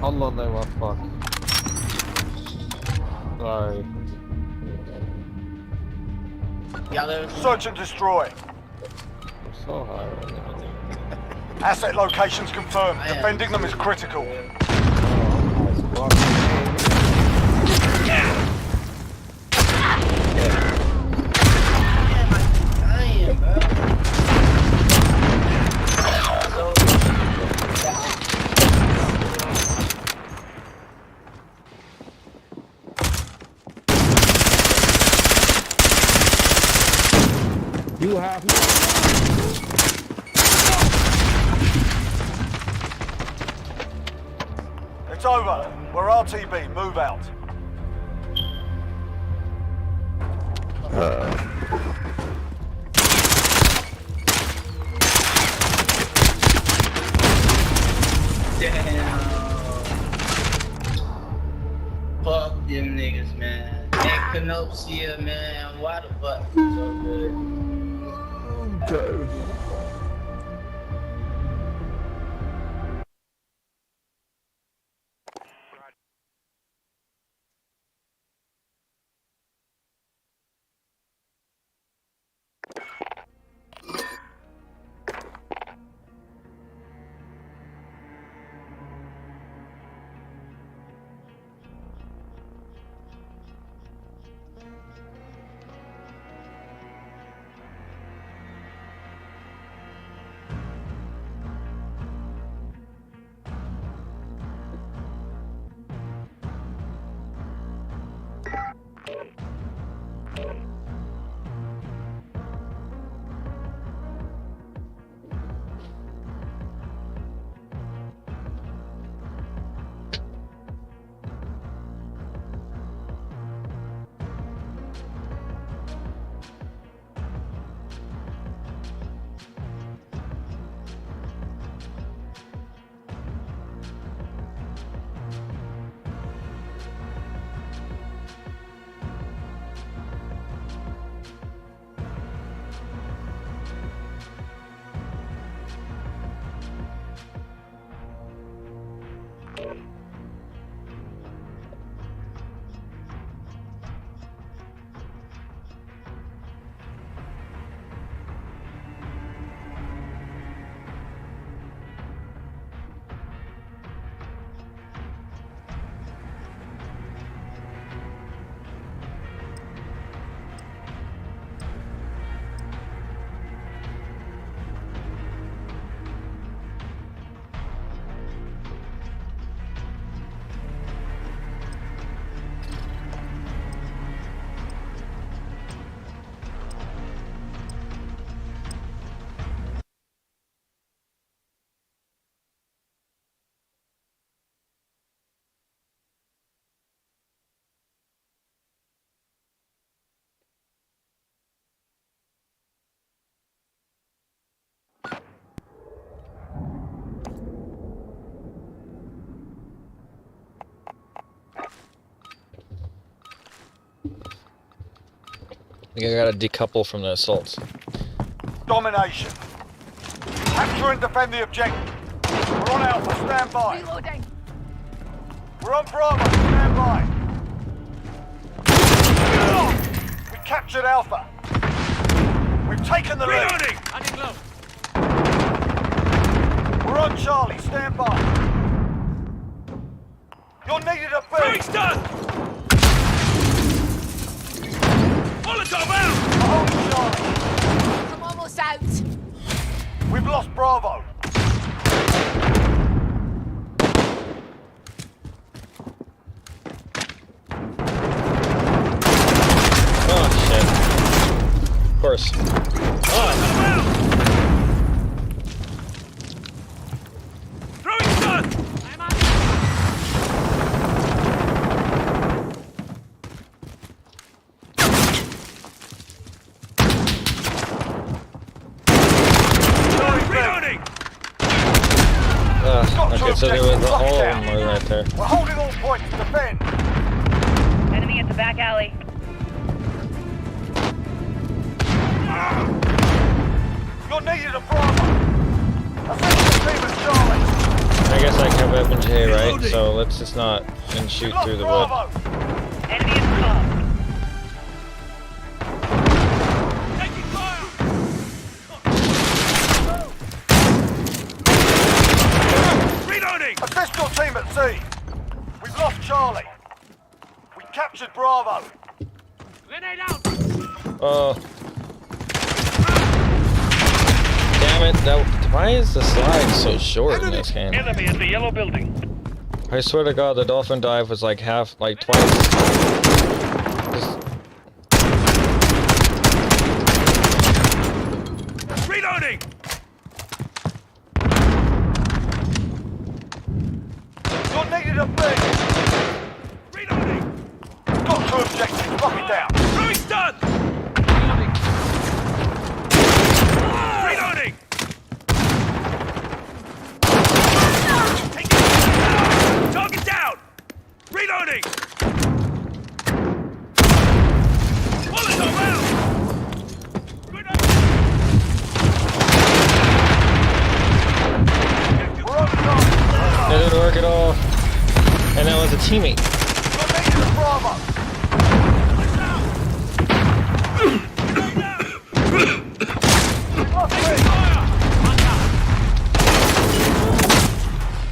S3: Allah never fuck. Sorry.
S10: Search and destroy.
S3: I'm so high right now.
S10: Asset locations confirmed. Defending them is critical.
S6: You have.
S10: It's over. We're RTB. Move out.
S18: Damn. Fuck them niggas, man. That Canopsia, man. Why the fuck so good?
S14: Okay.
S1: I think I gotta decouple from the assaults.
S10: Domination. Capture and defend the objective. We're on Alpha. Stand by.
S19: Reloading.
S10: We're on Bravo. Stand by. We captured Alpha. We've taken the lead.
S5: Reloading!
S10: We're on Charlie. Stand by. You're needed at B.
S5: Throwing stun! Molotov out!
S10: Hold Charlie.
S19: I'm almost out.
S10: We've lost Bravo.
S1: Oh shit. Of course. Oh.
S5: Throwing stun!
S1: so there was all of them were right there.
S10: We're holding all points. Defend.
S19: Enemy at the back alley.
S10: You're needed a Bravo. Official team at Charlie.
S1: I guess I can have FNJ, right? So let's just not and shoot through the wood.
S19: Enemy at the top.
S10: Official team at C. We've lost Charlie. We captured Bravo.
S5: Grenade out!
S1: Damn it! Why is the slide so short in this game?
S5: Enemy at the yellow building.
S1: I swear to God, the dolphin dive was like twice.
S5: Reloading!
S10: You're needed a B.
S5: Reloading!
S10: Got two objectives. Lock it down.
S5: Throwing stun! Reloading! Target down! Reloading! Bullets are out!
S1: That didn't work at all. And that was a teammate.
S10: You're needed a Bravo.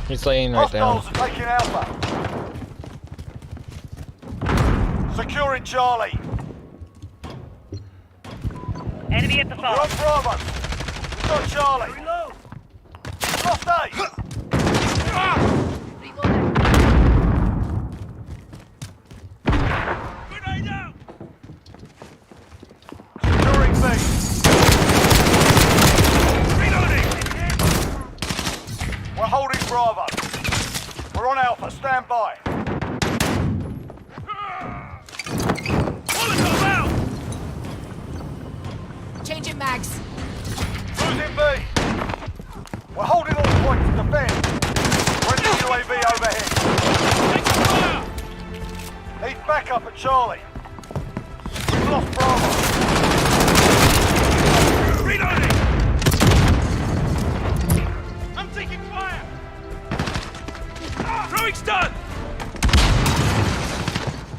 S1: He's laying right down.
S10: Hostiles are taking Alpha. Securing Charlie.
S19: Enemy at the
S10: We're on
S19: top.
S10: Bravo. We've got Charlie. Reload. Lost A.
S5: Grenade out!
S10: Securing B.
S5: Reloading!
S10: We're holding Bravo. We're on Alpha. Stand by.
S5: Bullets are out!
S19: Changing mags.
S10: Losing B. We're holding all points to defend. Friendly UAV overhead. Need backup at Charlie. We've lost Bravo.
S5: Reloading! I'm taking fire! Throwing stun!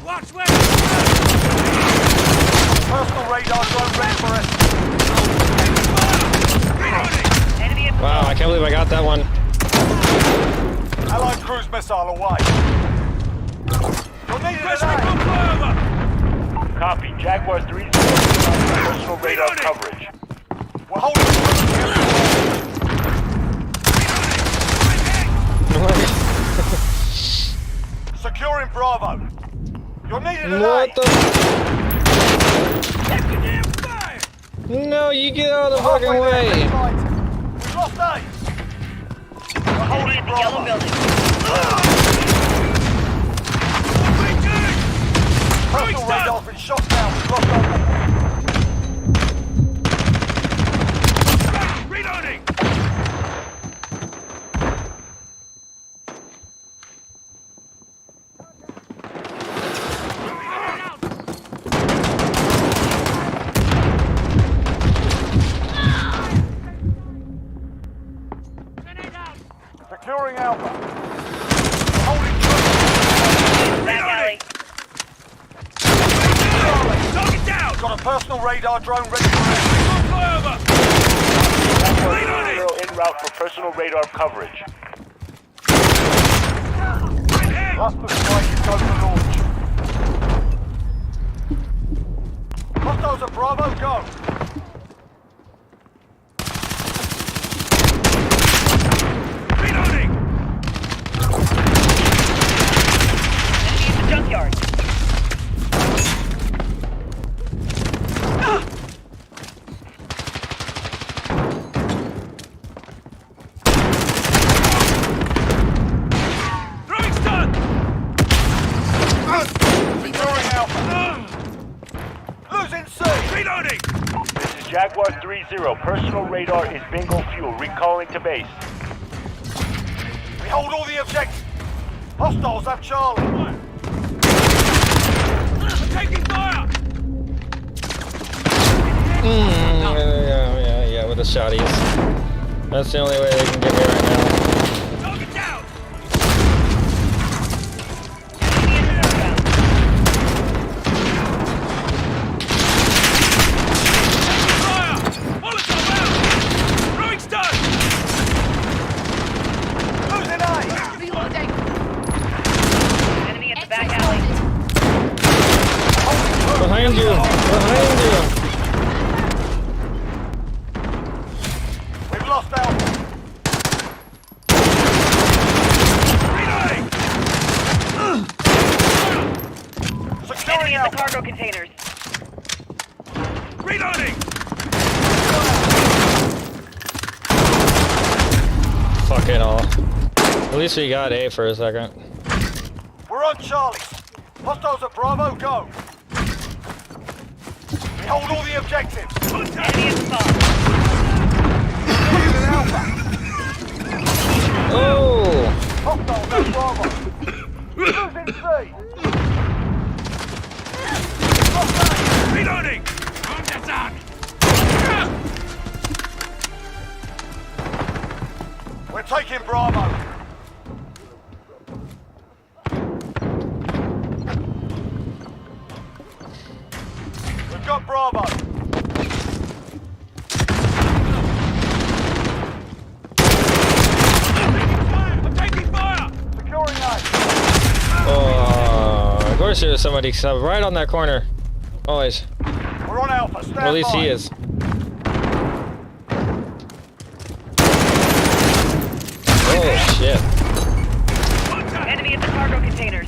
S5: Watch where!
S10: Personal radar drone ready for it.
S19: Enemy at the
S1: Wow, I can't believe I got that one.
S10: Allied cruise missile away. You're needed
S5: Press
S10: an
S5: recon
S10: A.
S5: flyover! Copy. Jaguar 3-0. Personal radar
S10: Reloading.
S5: coverage.
S10: We're holding Securing Bravo. You're needed an
S1: What
S10: A.
S1: the? No, you get out of the fucking way.
S10: We've lost A. We're holding
S19: the yellow
S10: Bravo.
S19: building.
S10: Personal radar's been shot down. We've lost A.
S5: Reloading!
S10: Securing Alpha. Holding Charlie.
S19: Back alley.
S5: Target down!
S10: Got a personal radar drone ready for it.
S5: Flyover! Jaguar 3-0 en route for personal radar coverage.
S10: Cluster strike is go for launch. Hostiles at Bravo, go.
S5: Reloading!
S19: Enemy at the junkyard.
S5: Throwing stun!
S10: Securing Alpha. Losing C.
S5: Reloading! This is Jaguar 3-0. Personal radar is bingo fuel. Recalling to base.
S10: We hold all the objectives. Hostiles have Charlie.
S5: Taking fire!
S1: Yeah, with the shotties. That's the only way they can get me right now.
S5: Target down! Fire! Molotov out! Throwing stun!
S10: Losing A!
S19: Reloading. Enemy at the back alley.
S1: Behind you! Behind you!
S10: We've lost Alpha.
S5: Reloading!
S10: Securing
S19: Enemy at the
S10: Alpha.
S19: cargo containers.
S5: Reloading!
S1: Fucking all. At least we got A for a second.
S10: We're on Charlie. Hostiles at Bravo, go. We hold all the objectives.
S19: Enemy at the spawn.
S10: Losing Alpha.
S1: Oh!
S10: Hostiles at Bravo. Losing C. Lost A.
S5: Reloading!
S10: We're taking Bravo. We've got Bravo.
S5: I'm taking fire!
S10: Securing A.
S1: Oh, of course there's somebody right on that corner. Always.
S10: We're on Alpha. Stand
S1: Well, at least
S10: by.
S1: he is. Oh, shit.
S19: Enemy at the cargo containers.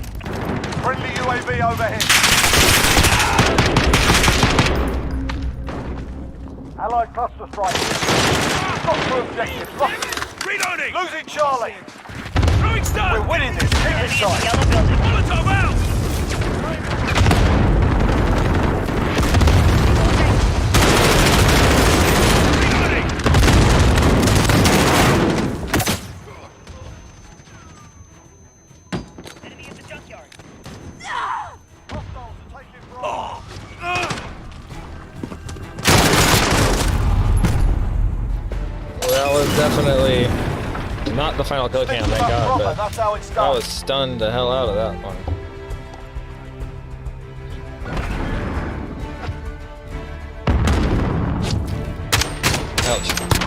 S10: Friendly UAV overhead. Allied cluster strike. Got two objectives. Lost.
S5: Reloading!
S10: Losing Charlie.
S5: Throwing stun!
S10: We're winning this. Keep it
S19: Enemy at the
S10: tight.
S19: yellow building.
S5: Molotov out! Reloading!
S19: Enemy at the junkyard.
S10: Hostiles are taking Bravo.
S1: Well, that was definitely not the final kill cam, thank God, but
S10: That's how it's
S1: I
S10: done.
S1: was stunned the hell out of that one. Ouch.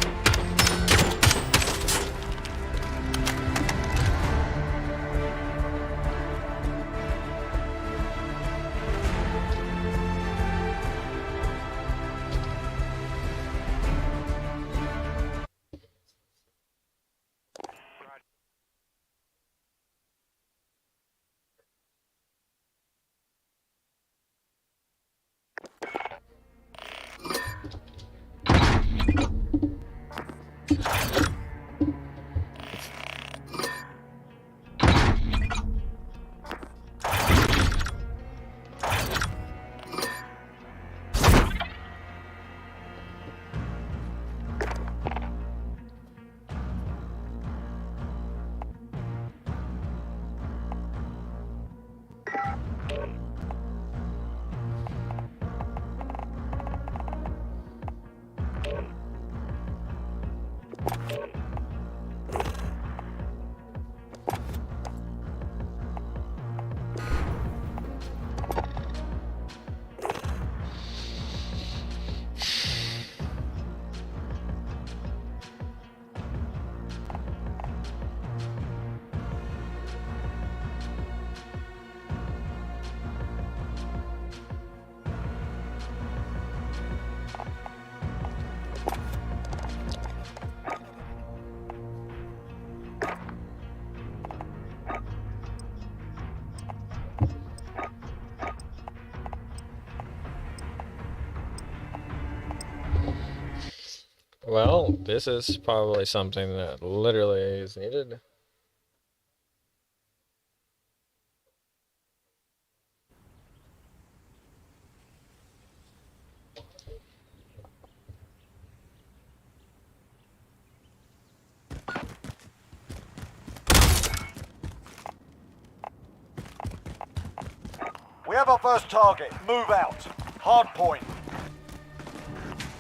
S1: Well, this is probably something that literally is needed.
S10: first target. Move out. Hard point.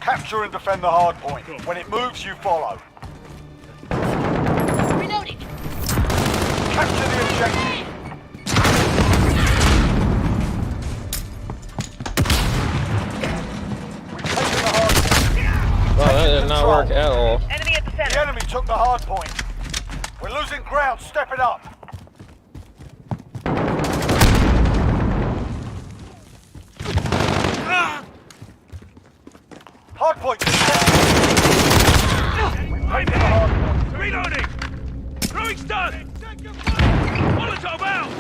S10: Capture and defend the hard point. When it moves, you follow.
S19: Reloading.
S10: Capture the objective. We've taken the hard point.
S1: Wow, that did not work at all.
S19: Enemy at the center.
S10: The enemy took the hard point. We're losing ground. Step it up. Hard point.
S5: Reloading! Throwing stun! Molotov out!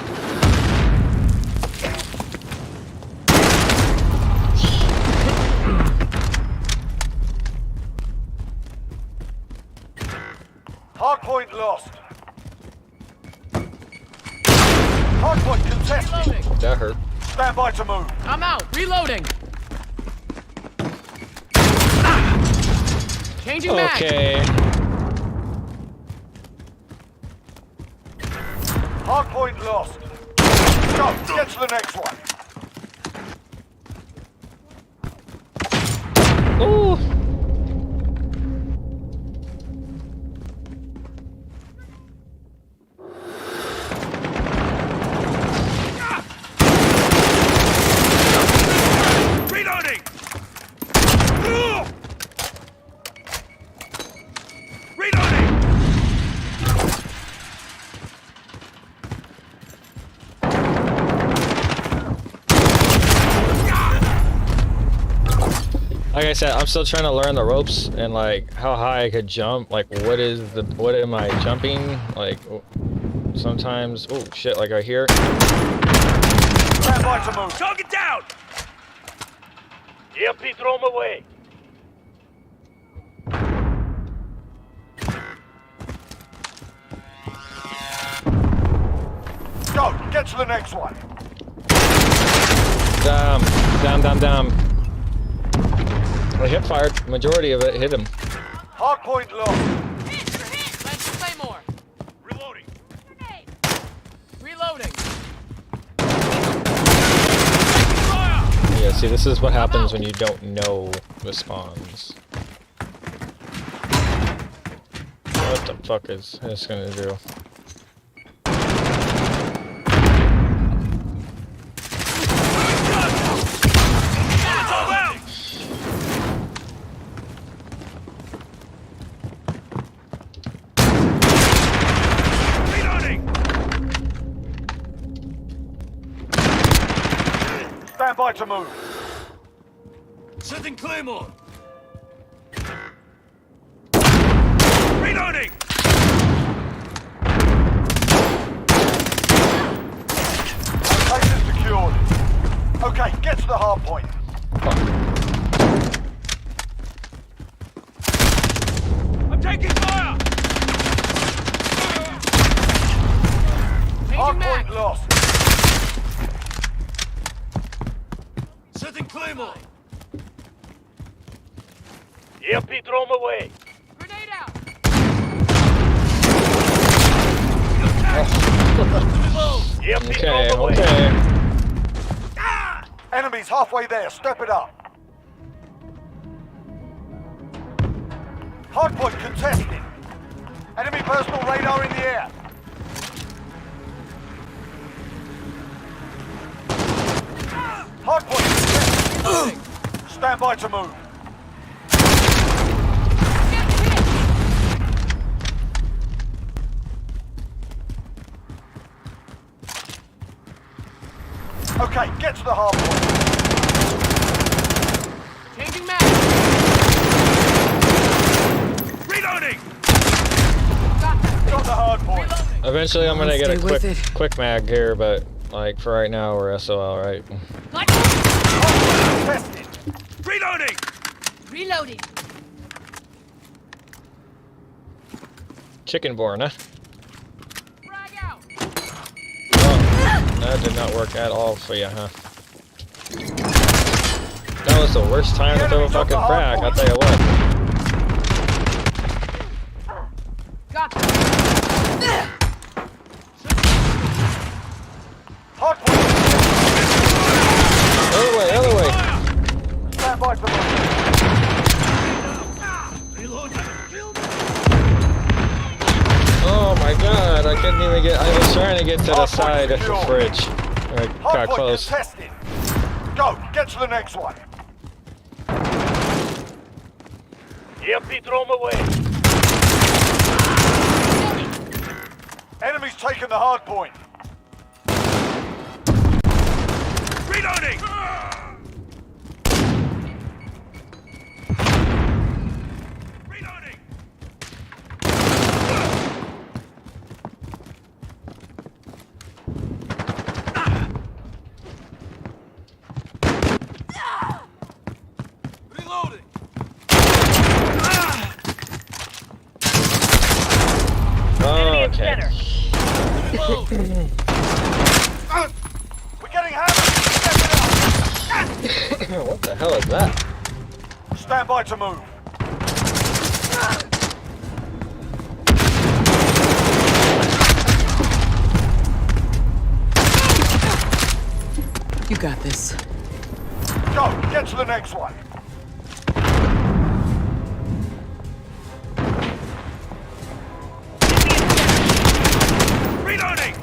S10: Hard point lost. Hard point contested.
S1: That hurt.
S10: Stand by to move.
S11: I'm out. Reloading. Changing mag.
S1: Okay.
S10: Hard point lost. Go, get to the next one.
S1: Ooh.
S5: Reloading! Reloading!
S1: Like I said, I'm still trying to learn the ropes and like how high I could jump. Like what am I jumping? Like sometimes, oh shit, like right here.
S10: Stand by to move.
S5: Target down! EMP, throw him away.
S10: Go, get to the next one.
S1: Damn. I hip fired. Majority of it hit him.
S10: Hard point lost.
S11: Claymore.
S5: Reloading.
S11: Reloading.
S1: Yeah, see, this is what happens when you don't know the spawns. What the fuck is this gonna do?
S10: Stand by to move.
S5: Setting Claymore. Reloading!
S10: Location secured. Okay, get to the hard point.
S5: I'm taking fire!
S10: Hard point lost.
S5: Setting Claymore! EMP, throw him away!
S11: Grenade out.
S5: EMP,
S1: Okay,
S5: throw him away!
S1: okay.
S10: Enemies halfway there. Step it up. Hard point contested. Enemy personal radar in the air. Hard point contested. Stand by to move. Okay, get to the hard point.
S11: Changing mag.
S5: Reloading!
S10: Got the hard point.
S1: Eventually, I'm gonna get a quick mag here, but like for right now, we're SOL, right?
S5: Reloading!
S19: Reloading.
S1: Chickenborn, huh?
S11: Frag out.
S1: Well, that did not work at all for you, huh? That was the worst time to throw a fucking frag, I'll tell you what.
S11: Got
S10: Hard point.
S1: couldn't even get. I was trying to get to the side of the fridge. I got
S10: Hardpoint
S1: close.
S10: contested. Go, get to the next one.
S5: EMP throw 'em away.
S10: Enemy's taken the hard point.
S5: Reloading! Reloading! Reloading!
S1: Okay.
S10: We're getting hammered. Step it
S1: What the hell is that?
S10: up. Stand by to move.
S11: You got this.
S10: Go, get to the next one.
S5: Reloading!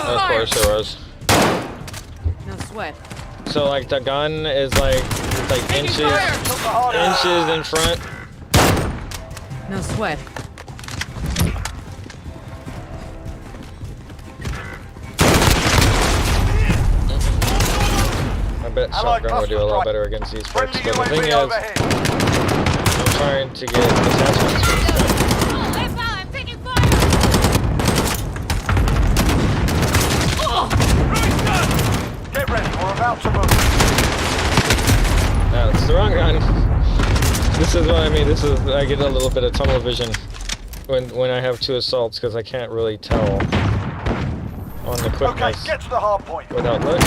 S1: Of course there was.
S11: No sweat.
S1: So like the gun is like inches in front.
S11: No sweat.
S1: I bet shotgun would do a lot better against these folks. But the thing is, I'm trying to get attachments for this gun.
S10: Get ready, we're about to move.
S1: No, it's the wrong gun. This is what I mean. I get a little bit of tunnel vision when I have two assaults because I can't really tell on the quickness
S10: Okay, get to the hard point.
S1: without looking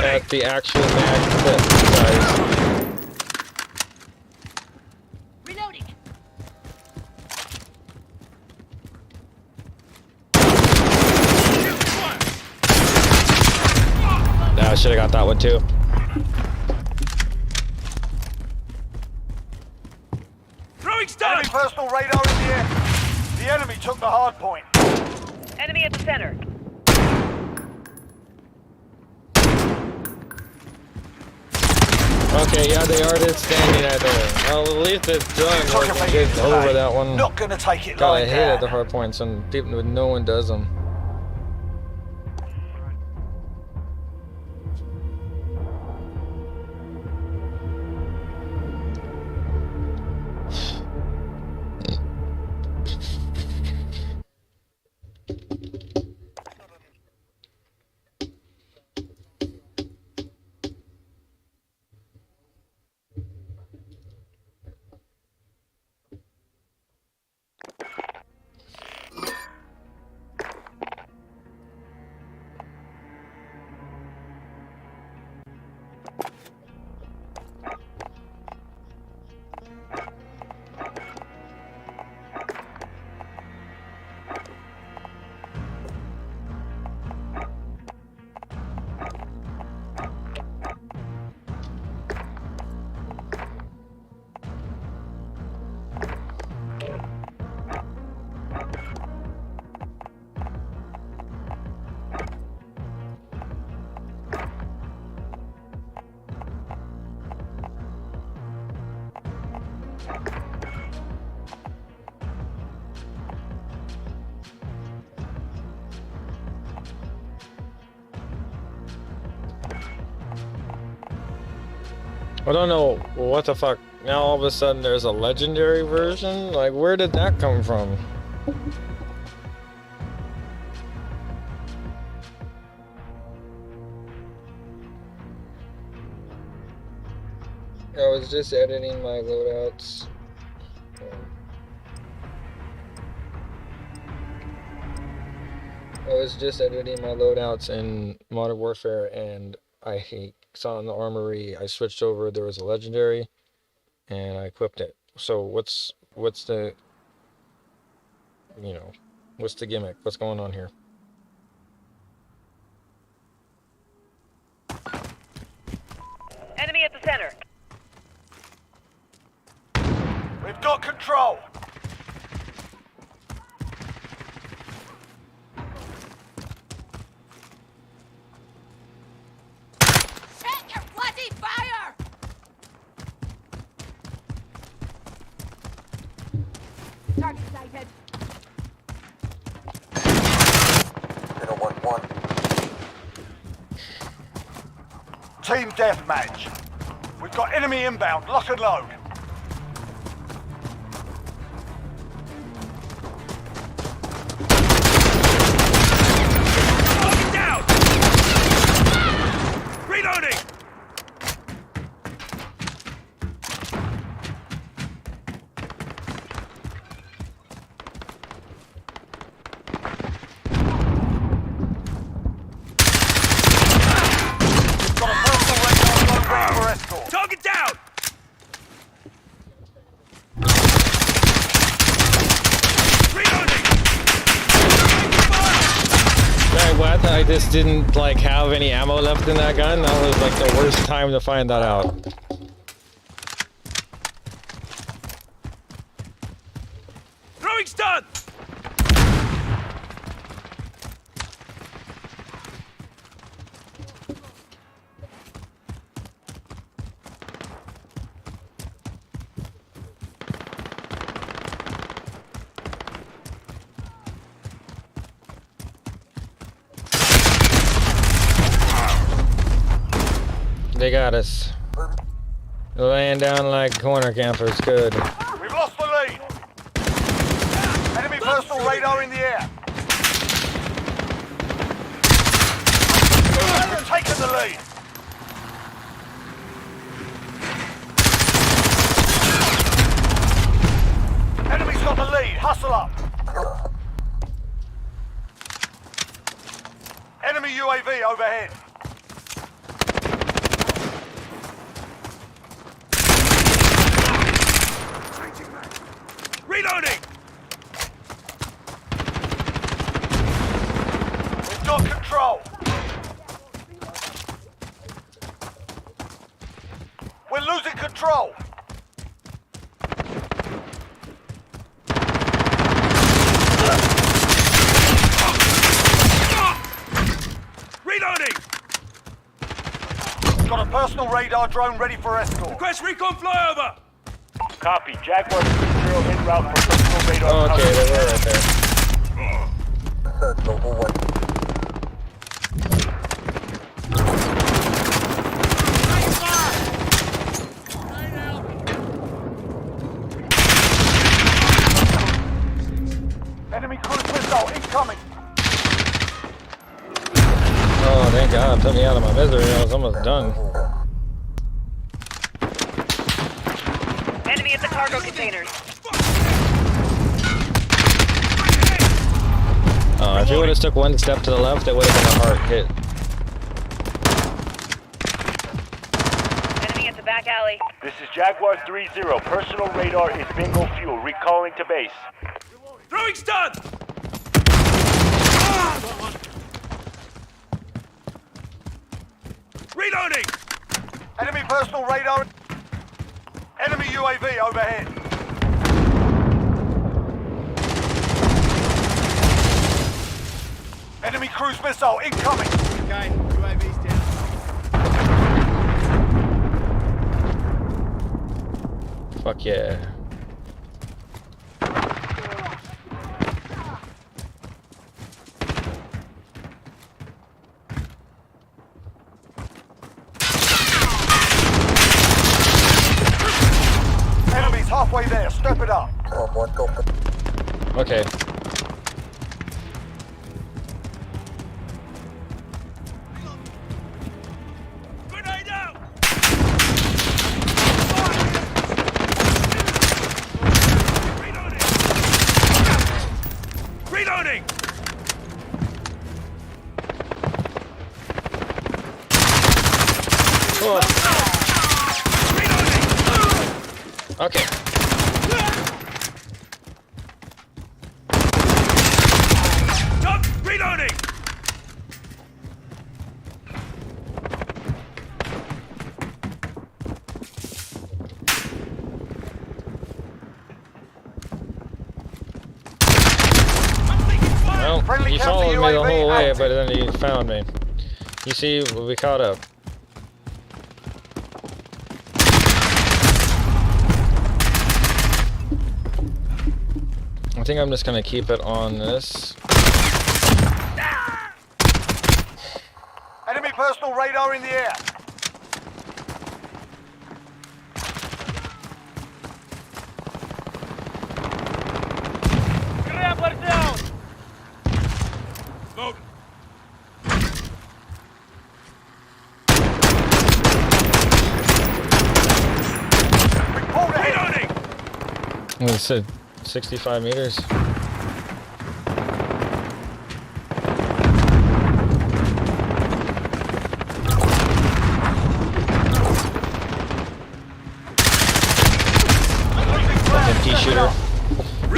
S1: at the actual mag clip size.
S19: Reloading.
S1: I should have got that one too.
S5: Throwing stun!
S10: Enemy personal radar in the air. The enemy took the hard point.
S19: Enemy at the center.
S1: Okay, yeah, they are just standing at there. Well, at least it's done. Get over that one.
S10: Not gonna take it
S1: God,
S10: like
S1: I hated
S10: that.
S1: the hard points, and people, no one does them. I don't know what the fuck. Now all of a sudden there's a legendary version? Like, where did that come from? I was just editing my loadouts. I was just editing my loadouts in Modern Warfare, and I saw in the armory, I switched over, there was a legendary, and I equipped it. So what's the, you know, what's the gimmick? What's going on here?
S19: Enemy at the center.
S10: got control.
S19: Set your bloody fire! Target sighted.
S10: 011. Team deathmatch. We've got enemy inbound. Lock and load.
S5: Target down! Reloading! Target down!
S1: Right, what? I just didn't like have any ammo left in that gun. That was like the worst time to find that out.
S5: Throwing stun!
S1: They got us. They're laying down like corner campers. Good.
S10: We've lost the lead. Enemy personal radar in the air. We've taken the lead. Enemy's got the lead. Hustle up. Enemy UAV overhead.
S5: Reloading!
S10: We've got control. We're losing control.
S5: Reloading!
S10: Got a personal radar drone ready for escort.
S5: Request recon flyover! Copy. Jaguar 3-0 en route for personal radar.
S1: Oh, okay, they were right there.
S10: Enemy cruise missile incoming.
S1: Oh, thank God. Took me out of my misery. I was almost done.
S19: Enemy at the cargo containers.
S1: If he would have took one step to the left, it would have been a hard hit.
S19: Enemy at the back alley.
S5: This is Jaguar 3-0. Personal radar is bingo fuel. Recalling to base. Throwing stun! Reloading!
S10: Enemy personal radar. Enemy UAV overhead. Enemy cruise missile incoming.
S20: Okay, UAV's down.
S1: Fuck yeah.
S10: Enemy's halfway there. Step it up.
S1: Okay.
S5: Grenade out! Reloading!
S1: Okay.
S5: Stop! Reloading!
S10: Friendly
S1: He
S10: counter
S1: followed me the
S10: UAV
S1: whole way,
S10: active.
S1: but then he found me. You see, we caught up. I think I'm just gonna keep it on this.
S10: Enemy personal radar in the air.
S5: Grappler down! Move.
S10: Report ahead.
S5: Reloading!
S1: Well, it said 65 meters. Empty shooter.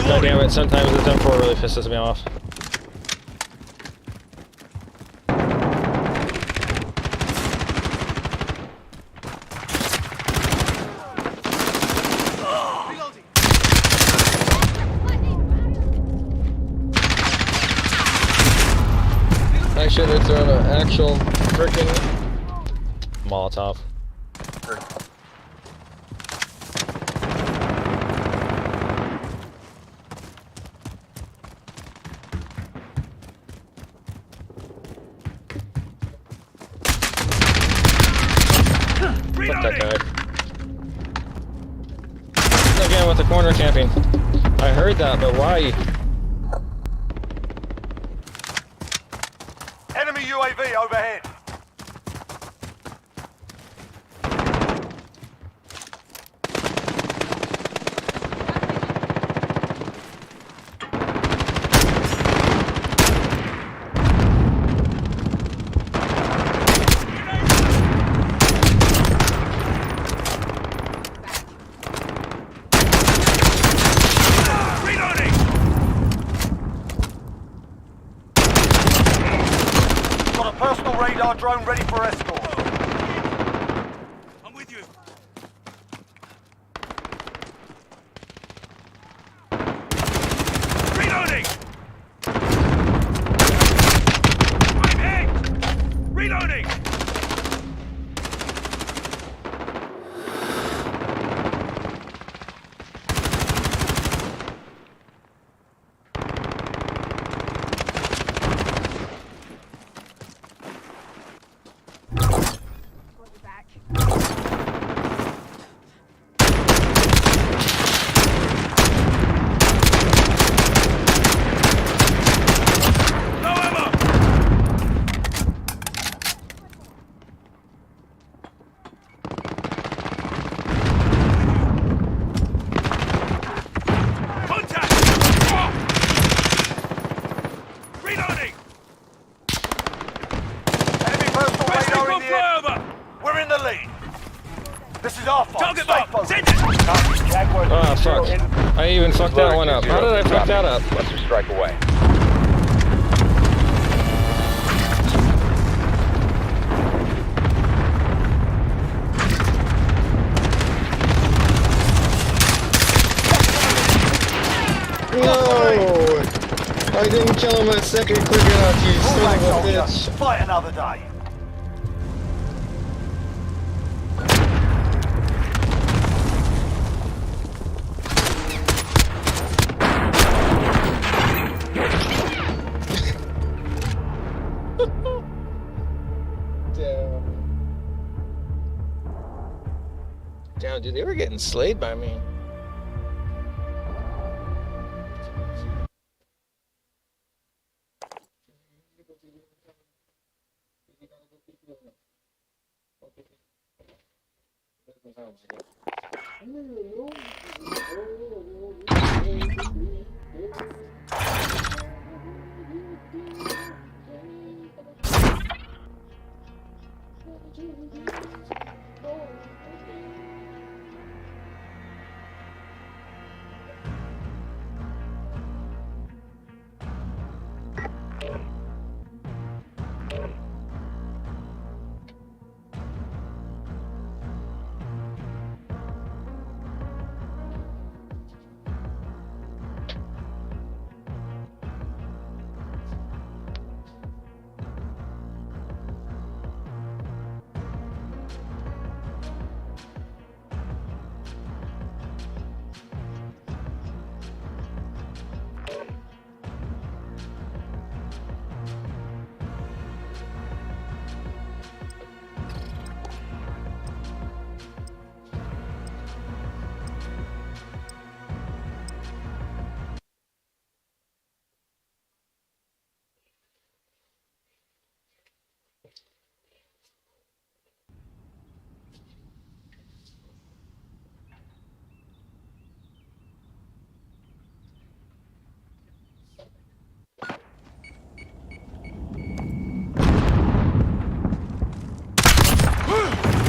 S1: God damn it, sometimes the M4 really pisses me off. I should have thrown an actual freaking Molotov. Fuck that guy. Again with the corner camping. I heard that, but why?
S10: Enemy UAV overhead. Got a personal radar drone ready for escort.
S5: I'm with you. Reloading! I'm hit! Reloading! No ammo! Contact! Reloading!
S10: Enemy personal
S5: Requesting
S10: radar in
S5: for
S10: the air.
S5: flyover!
S10: We're in the lead. This is our fight.
S5: Target
S10: Stay
S5: locked!
S10: focused.
S5: Send it!
S1: Oh fuck. I even fucked that one up. How did I fuck that up?
S5: Cluster strike away.
S1: No! I didn't kill him a second quick enough, you
S10: All
S1: son
S10: right,
S1: of a
S10: soldier.
S1: bitch.
S10: Fight another day.
S1: Damn, dude, they were getting slayed by me.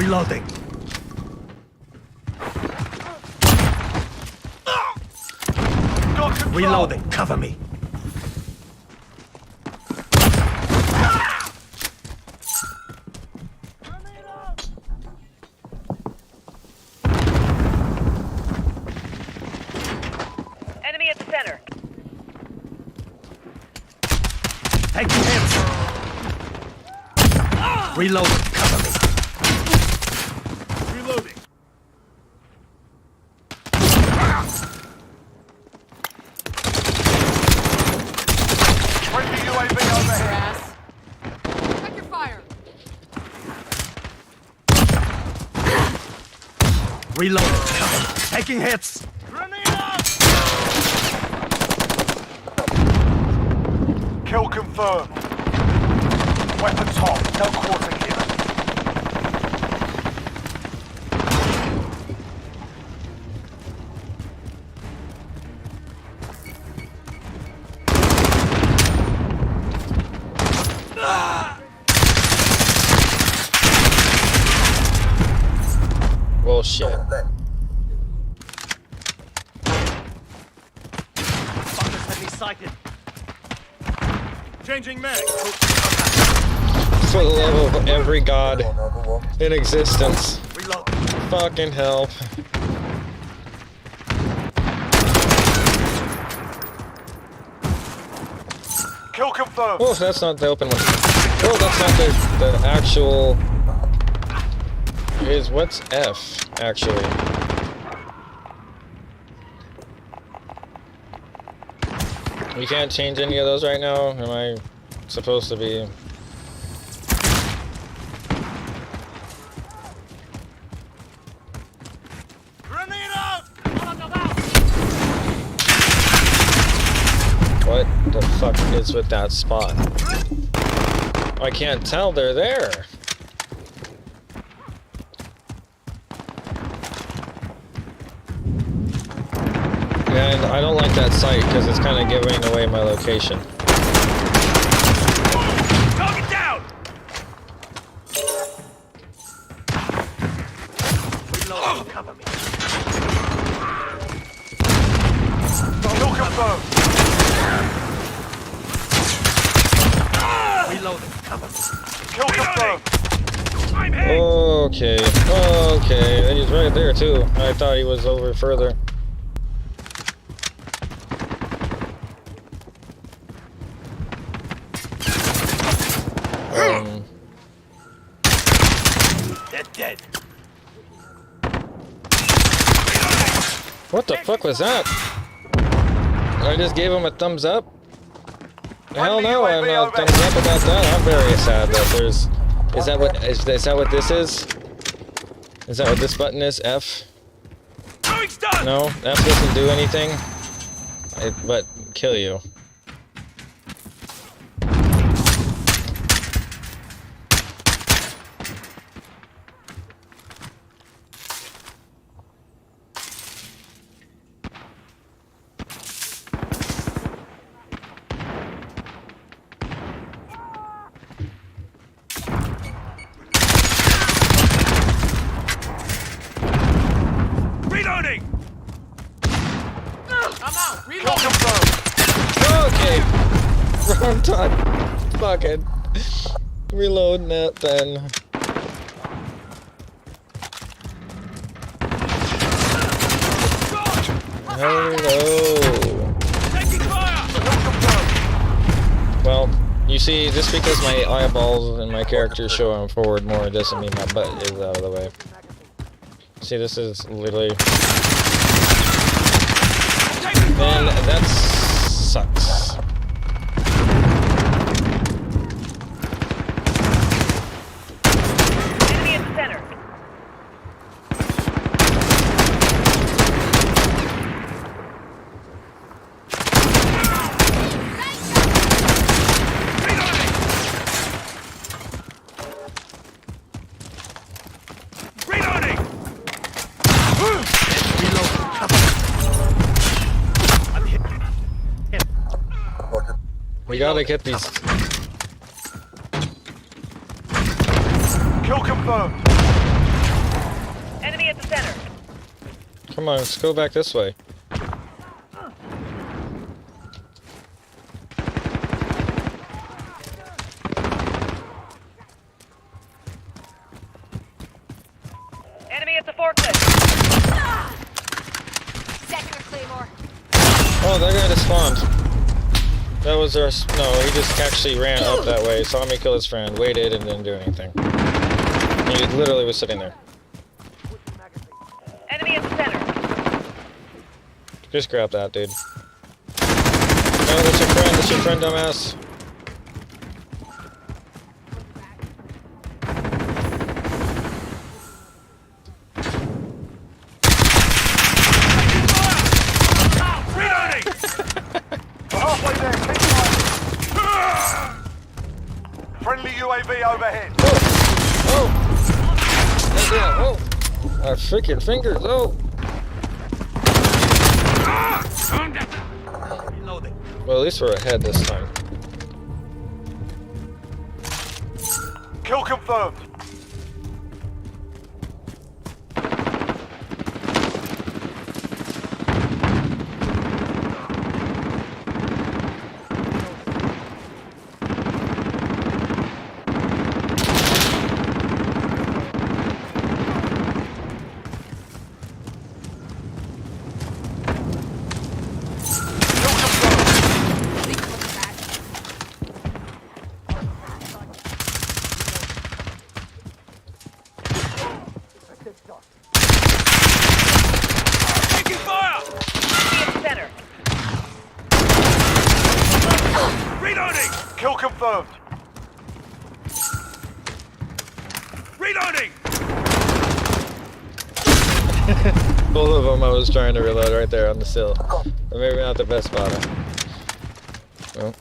S10: Reloading. Reloading. Cover me.
S19: Enemy at the center.
S10: Taking hits. Reloading. Cover me.
S5: Reloading.
S10: Friendly UAV overhead.
S11: Check your fire.
S10: Reloading. Cover me. Taking hits. Kill confirmed. Weapons hot. No quarter given.
S1: Well, shit.
S10: Fuckers had me sighted.
S5: Changing mag.
S1: For the love of every god in existence.
S10: Reload.
S1: Fucking help.
S10: Kill confirmed.
S1: Oh, that's not the open one. Oh, that's not the actual... What's F, actually? We can't change any of those right now? Am I supposed to be... What the fuck is with that spot? I can't tell they're there. And I don't like that site because it's kind of giving away my location.
S5: Target down.
S10: Reload. Cover me. Kill confirmed. Reloading. Cover me. Kill confirmed.
S1: Okay. Okay. He's right there too. I thought he was over further.
S10: They're dead.
S1: What the fuck was that? I just gave him a thumbs up? Hell no, I'm not thumbs up about that. I'm very sad that there's... Is that what this is? Is that what this button is? F? No, F doesn't do anything. But kill you.
S5: Reloading.
S11: I'm out.
S10: Kill confirmed.
S1: Okay. Wrong time. Fucking. Reload that then. Hello. Well, you see, just because my eyeballs and my character show I'm forward more doesn't mean my butt is out of the way. See, this is literally... And that sucks.
S19: Enemy at the center.
S1: We gotta get these.
S10: Kill confirmed.
S19: at the center.
S1: Come on, let's go back this way.
S19: Enemy at the forklift. Sector Claymore.
S1: Oh, that guy just spawned. That was our... No, he just actually ran up that way, saw me kill his friend, waited, and didn't do anything. He literally was sitting there.
S19: Enemy at the center.
S1: Just grab that, dude. No, that's your friend. That's your friend, dumbass.
S10: Halfway there, keep fighting. Friendly UAV overhead.
S1: Oh! Oh! My freaking fingers, oh! Well, at least we're ahead this time.
S10: Kill confirmed.
S5: Taking fire!
S19: Enemy at the center.
S5: Reloading!
S10: Kill confirmed.
S5: Reloading!
S1: Both of them I was trying to reload right there on the sill. But maybe not the best spot. Well,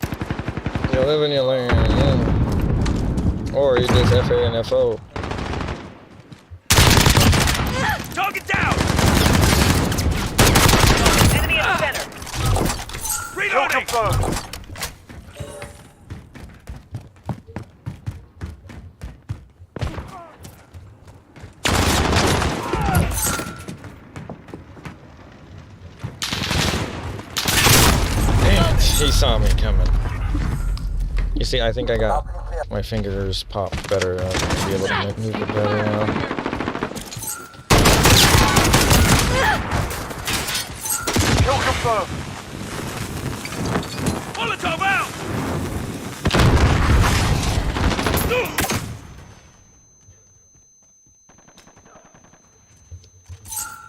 S1: you live and you learn, yeah. Or you just FANFO.
S5: Target down!
S19: Enemy at the center.
S10: Kill
S5: Reloading!
S10: confirmed.
S1: Damn it, he saw me coming. You see, I think I got my fingers popped better. I'll be able to move it better now.
S10: Kill confirmed.
S5: Molotov out!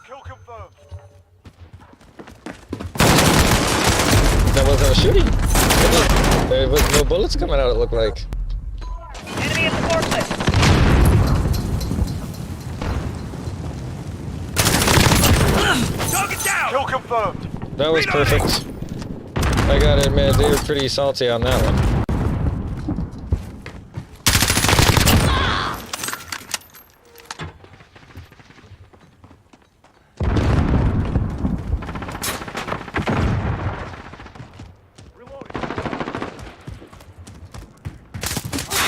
S10: Kill confirmed.
S1: That wasn't a shooting. There was no bullets coming out, it looked like.
S19: Enemy at the forklift.
S5: Target down!
S10: Kill confirmed.
S1: That was perfect. I gotta admit, they were pretty salty on that one.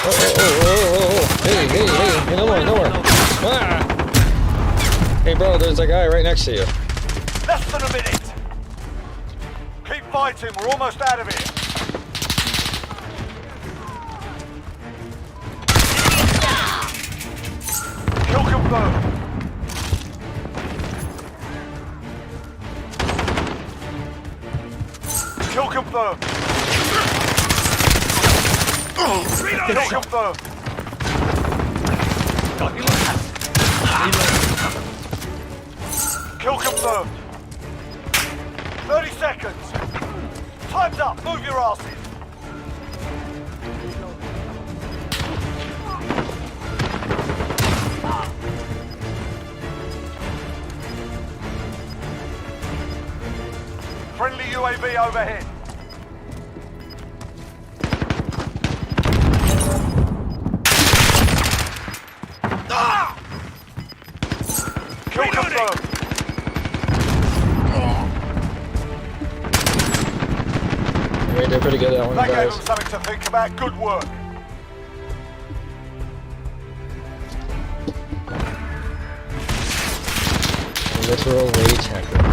S1: Oh. Hey, no more. Ah! Hey, bro, there's a guy right next to you.
S10: Less than a minute. Keep fighting. We're almost out of here. Kill confirmed. Kill confirmed. Kill confirmed. Kill confirmed. 30 seconds. Time's up. Move your asses. Friendly UAV overhead. Kill confirmed.
S1: We did pretty good at that one,
S10: That gave
S1: guys.
S10: them something to think about. Good work.
S1: literal rage hacker.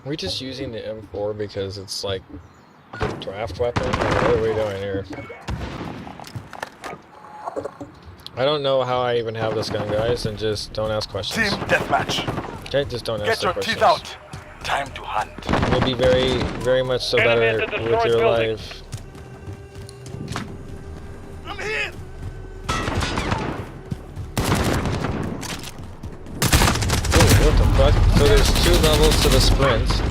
S1: We're just using the M4 because it's like the draft weapon. What are we doing here? I don't know how I even have this gun, guys, and just don't ask questions.
S10: Team deathmatch.
S1: Okay, just don't ask
S10: Get your
S1: questions.
S10: teeth out. Time to hunt.
S1: You'll be very, very much so better with your life.
S10: I'm here.
S1: Oh, what the fuck? So there's 2 levels to the sprint.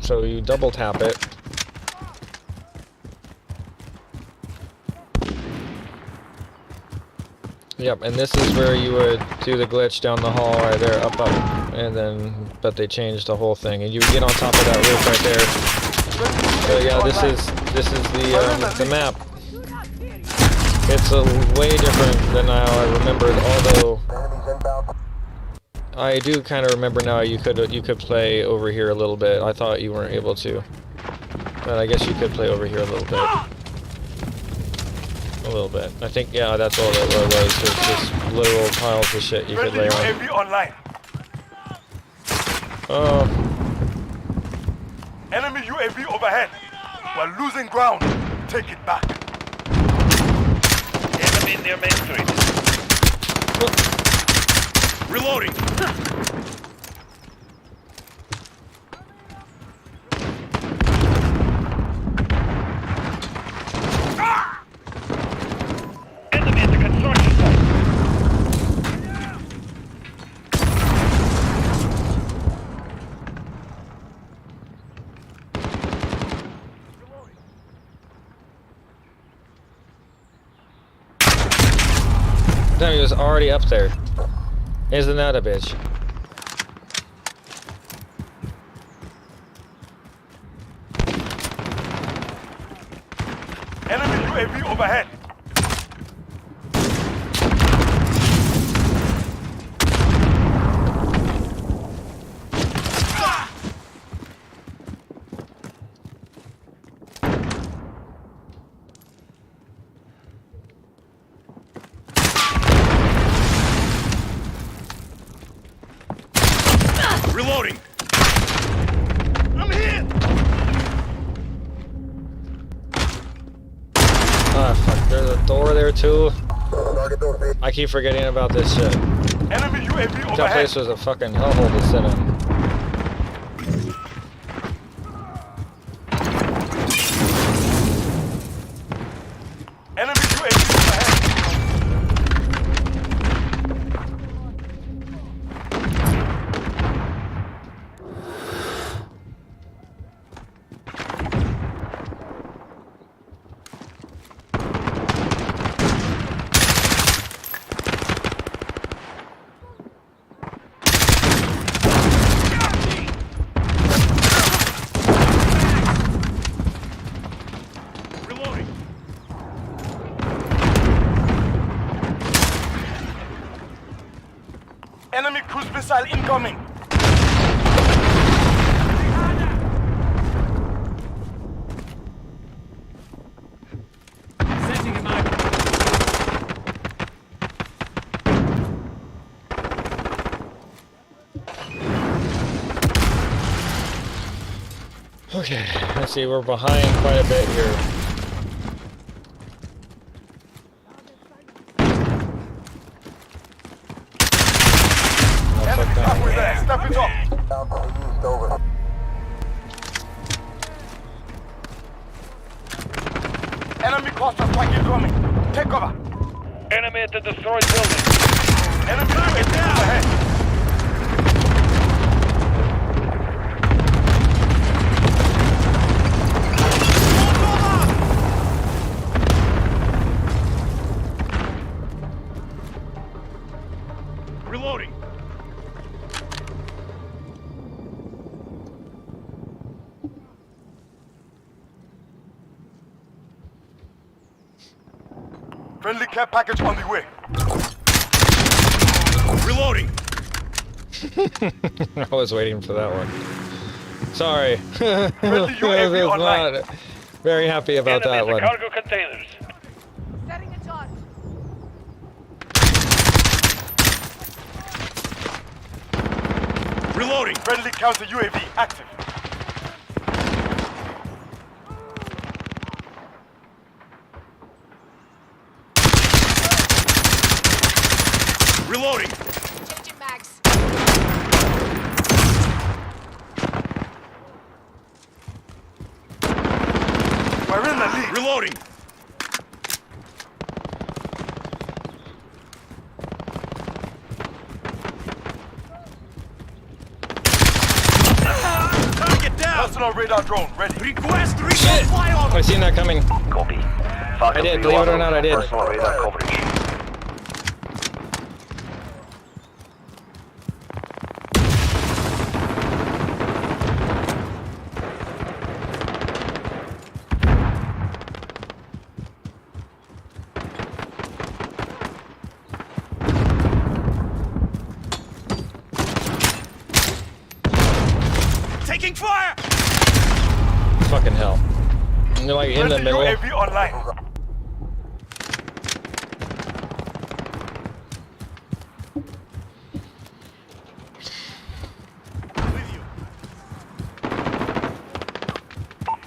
S1: So you double tap it. Yep, and this is where you would do the glitch down the hall right there, up, and then, but they changed the whole thing, and you get on top of that roof right there. So yeah, this is the map. It's a way different than how I remembered, although I do kind of remember now you could play over here a little bit. I thought you weren't able to, but I guess you could play over here a little bit. A little bit. I think, yeah, that's all that was. Just literal piles of shit you could lay on.
S10: UAV online.
S1: Oh.
S10: Enemy UAV overhead. We're losing ground. Take it back.
S5: Enemy near Main Street. Reloading. Enemy at the construction site.
S1: Damn, he was already up there. Isn't that a bitch?
S10: Enemy UAV overhead.
S5: Reloading.
S10: I'm here.
S1: Ah, fuck. There's a door there too. I keep forgetting about this shit.
S10: Enemy UAV
S1: That
S10: overhead.
S1: place was a fucking hellhole to sit in.
S10: missile incoming.
S11: Sending him out.
S1: Okay, let's see, we're behind quite a bit here.
S10: Halfway there, step it up. Enemy cluster strike incoming. Take cover.
S5: Enemy at the destroyed building.
S10: Enemy UAV overhead.
S5: Reloading.
S10: Friendly care package on the way.
S5: Reloading.
S1: I was waiting for that one. Sorry. I
S10: UAV
S1: was not very happy about that
S5: Enemies
S1: one.
S5: at cargo containers.
S19: Setting a charge.
S5: Reloading.
S10: Friendly counter UAV active.
S5: Reloading.
S19: Changing mags.
S10: We're in the lead.
S5: Reloading. Target down.
S10: Personal radar drone ready.
S5: Request recon
S1: Shit!
S5: flyover.
S1: I seen that coming.
S5: Copy.
S1: I did, believe it or not, I did.
S5: Personal radar coverage. Taking fire!
S1: Fucking hell. You're like in the
S10: Friendly
S1: middle.
S10: UAV online.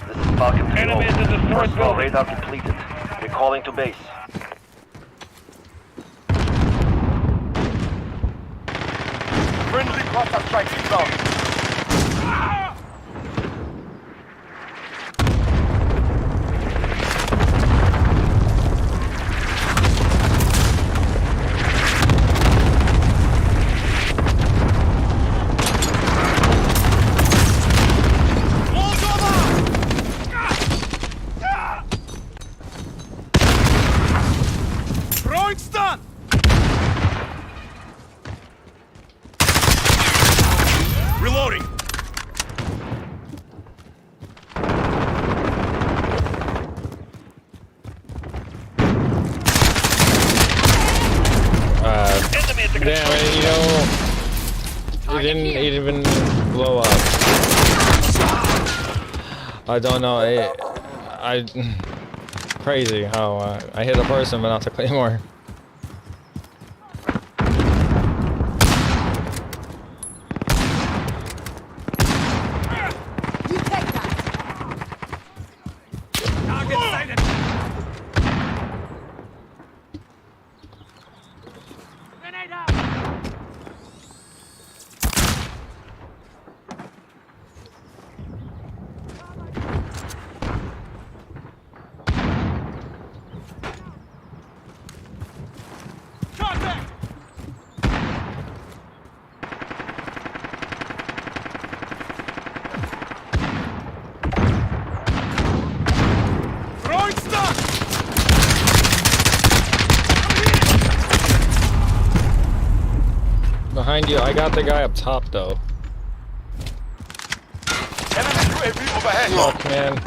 S5: This is Falcon 3. Enemy at the destroyed building. Radar completed. Recalling to base.
S10: Friendly cluster strike inbound.
S5: Throwing stun! Reloading!
S1: Damn it, you know, it didn't even blow up. I don't know, I crazy how I hit a person but not the claymore. Behind you, I got the guy up top though.
S10: Enemy UAV overhead.
S1: Fuck, man.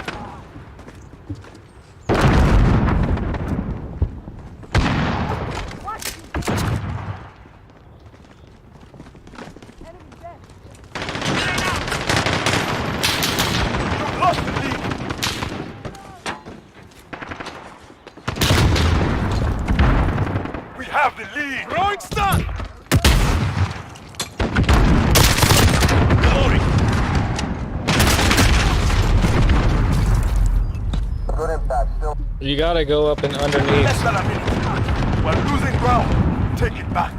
S1: You gotta go up and underneath.
S10: Less than a minute. We're losing ground. Take it back.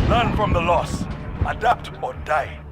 S10: Learn from the loss. Adapt or die.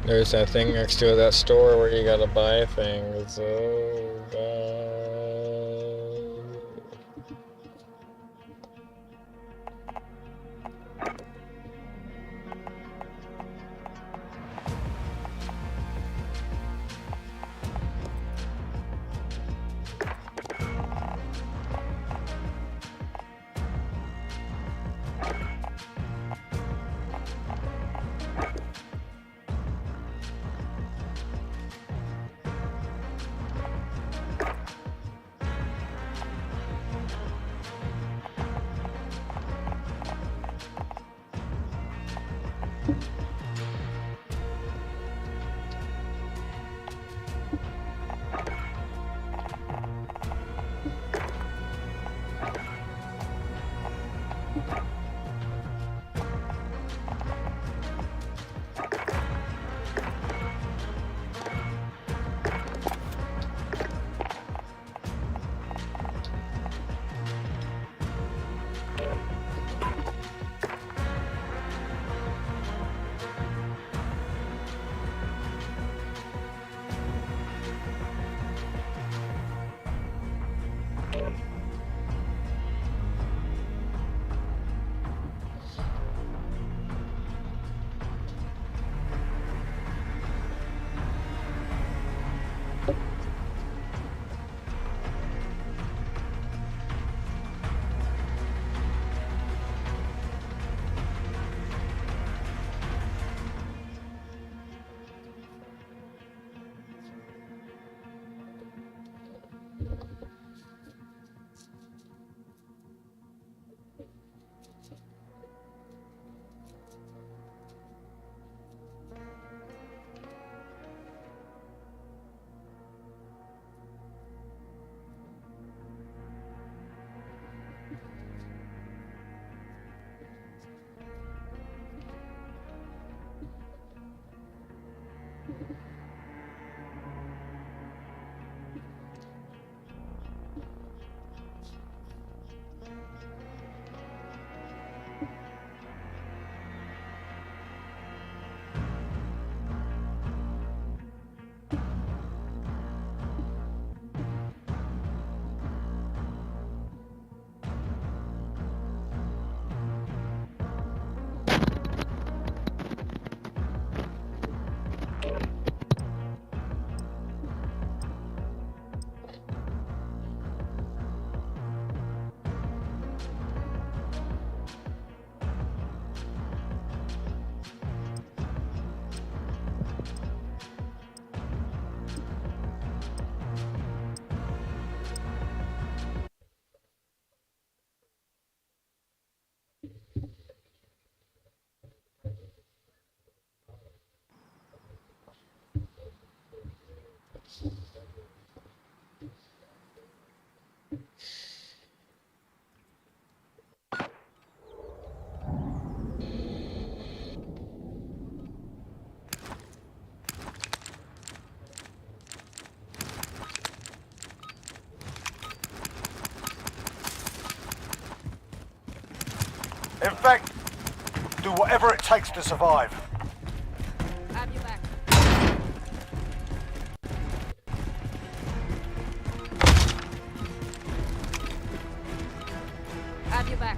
S1: There's that thing next to that store where you gotta buy things. Oh, God.
S10: In fact, do whatever it takes to survive.
S19: Have your back. Have your back.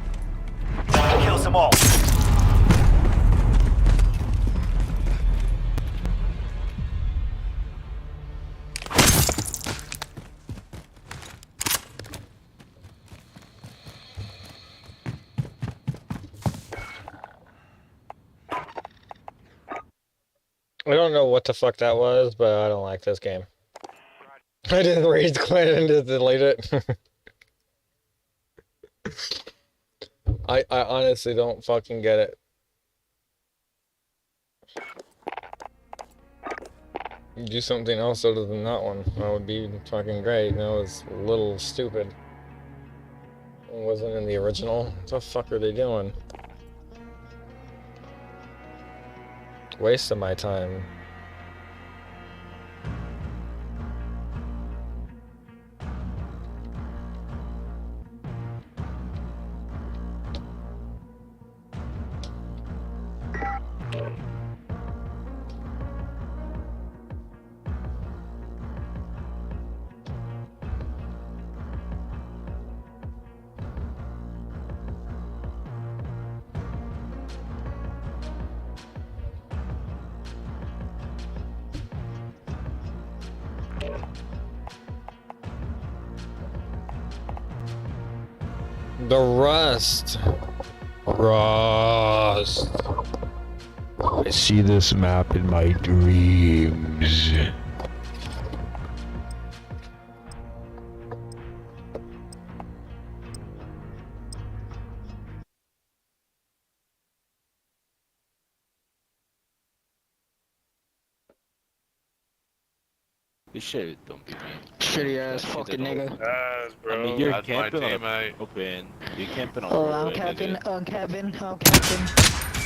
S10: Kills them all.
S1: I don't know what the fuck that was, but I don't like this game. I didn't rage quit and just delete it. I honestly don't fucking get it. Do something else other than that one. That would be fucking great. That was a little stupid. It wasn't in the original. What the fuck are they doing? Waste of my time. The rust. Rust.
S14: I see this map in my dreams.
S17: This shit don't be me.
S18: Shitty ass fucking nigga.
S17: I mean, you're camping on the open. You're camping on the open.
S18: I'm camping.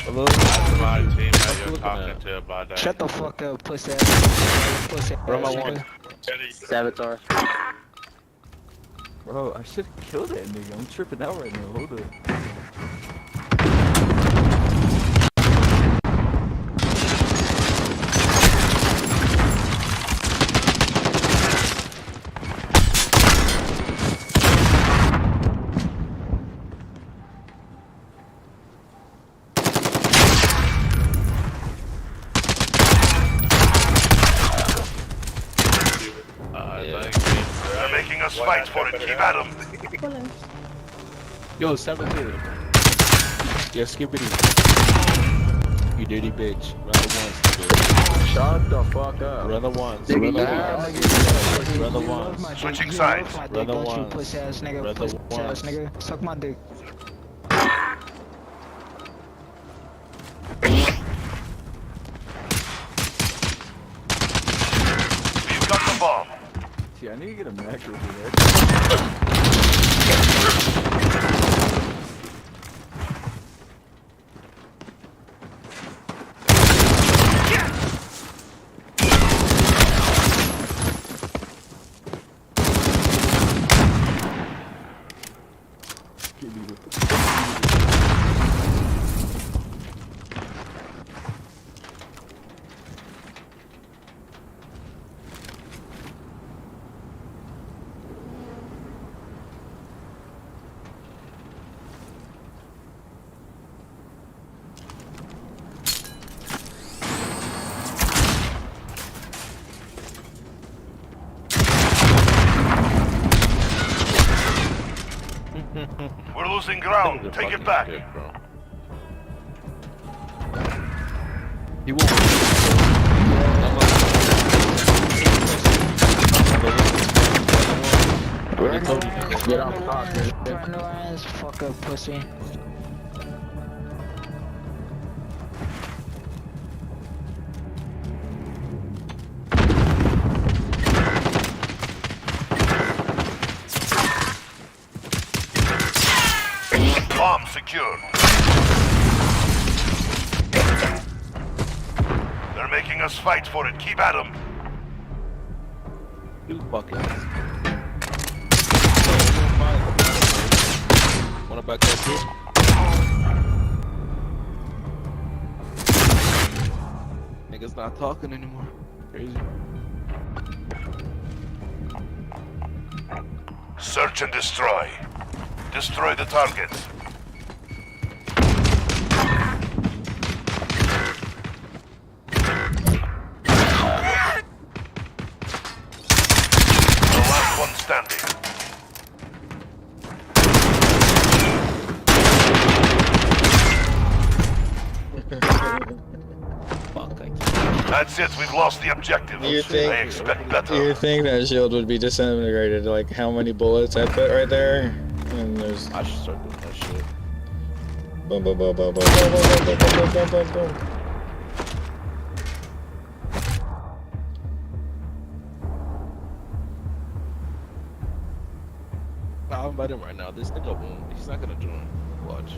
S17: Hello?
S5: That's my teammate you're talking to about that.
S18: Shut the fuck up, pussy ass. Pussy
S17: Where am I
S18: ass
S17: one?
S18: nigga.
S17: Saboteur.
S3: Bro, I should kill that nigga. I'm tripping out right now. Hold up.
S10: They're making us fight for it. Keep at them.
S17: Yo, Saboteur. Yeah, skippity. You dirty bitch. Run the ones, nigga.
S3: Shut the fuck up.
S17: Run the ones. Run the ones.
S10: Switching sides.
S17: Run the ones.
S18: Pussy ass nigga.
S17: Run the
S18: Pussy ass
S17: ones.
S18: nigga. Suck my dick.
S10: We've got the bomb.
S3: See, I need to get a macro for that.
S10: We're losing ground. Take it back.
S17: He won't.
S18: Get off top, turn your ass, fuck up, pussy.
S10: Bomb secured. They're making us fight for it. Keep at them.
S17: You fucking. Wanna back up here?
S3: nigga's not talking anymore. Crazy.
S5: Search and destroy. Destroy the targets. The last one standing. That's it, we've lost the objective. I expect better.
S1: Do you think that shield would be disintegrated? Like how many bullets I put right there? And there's.
S3: I should start doing that shit.
S1: Boom, boom, boom, boom, boom, boom, boom, boom, boom, boom, boom, boom.
S3: I'll invite him right now. This nigga won't. He's not gonna join. Watch.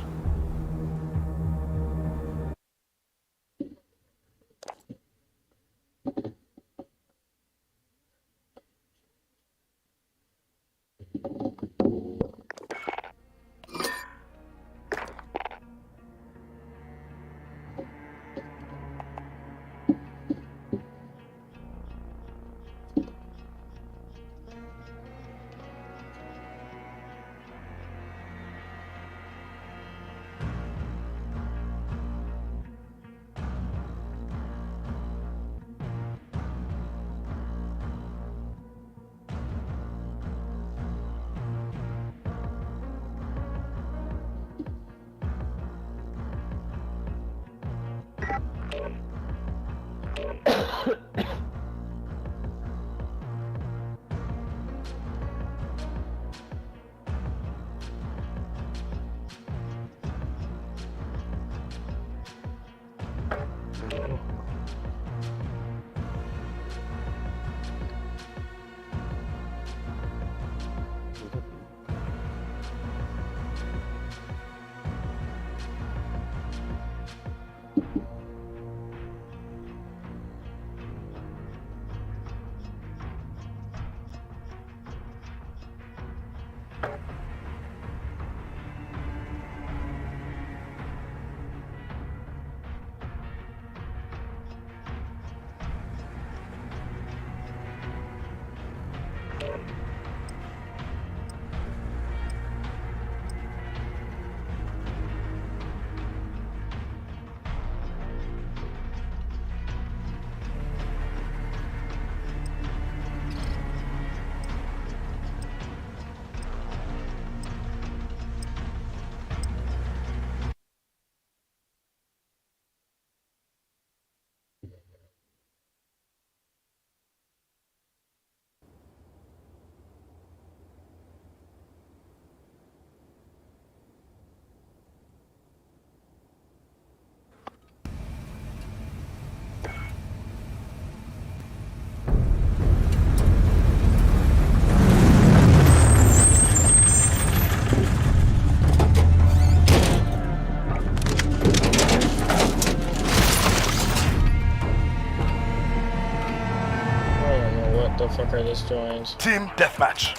S1: The fuck I just joined?
S10: Team deathmatch.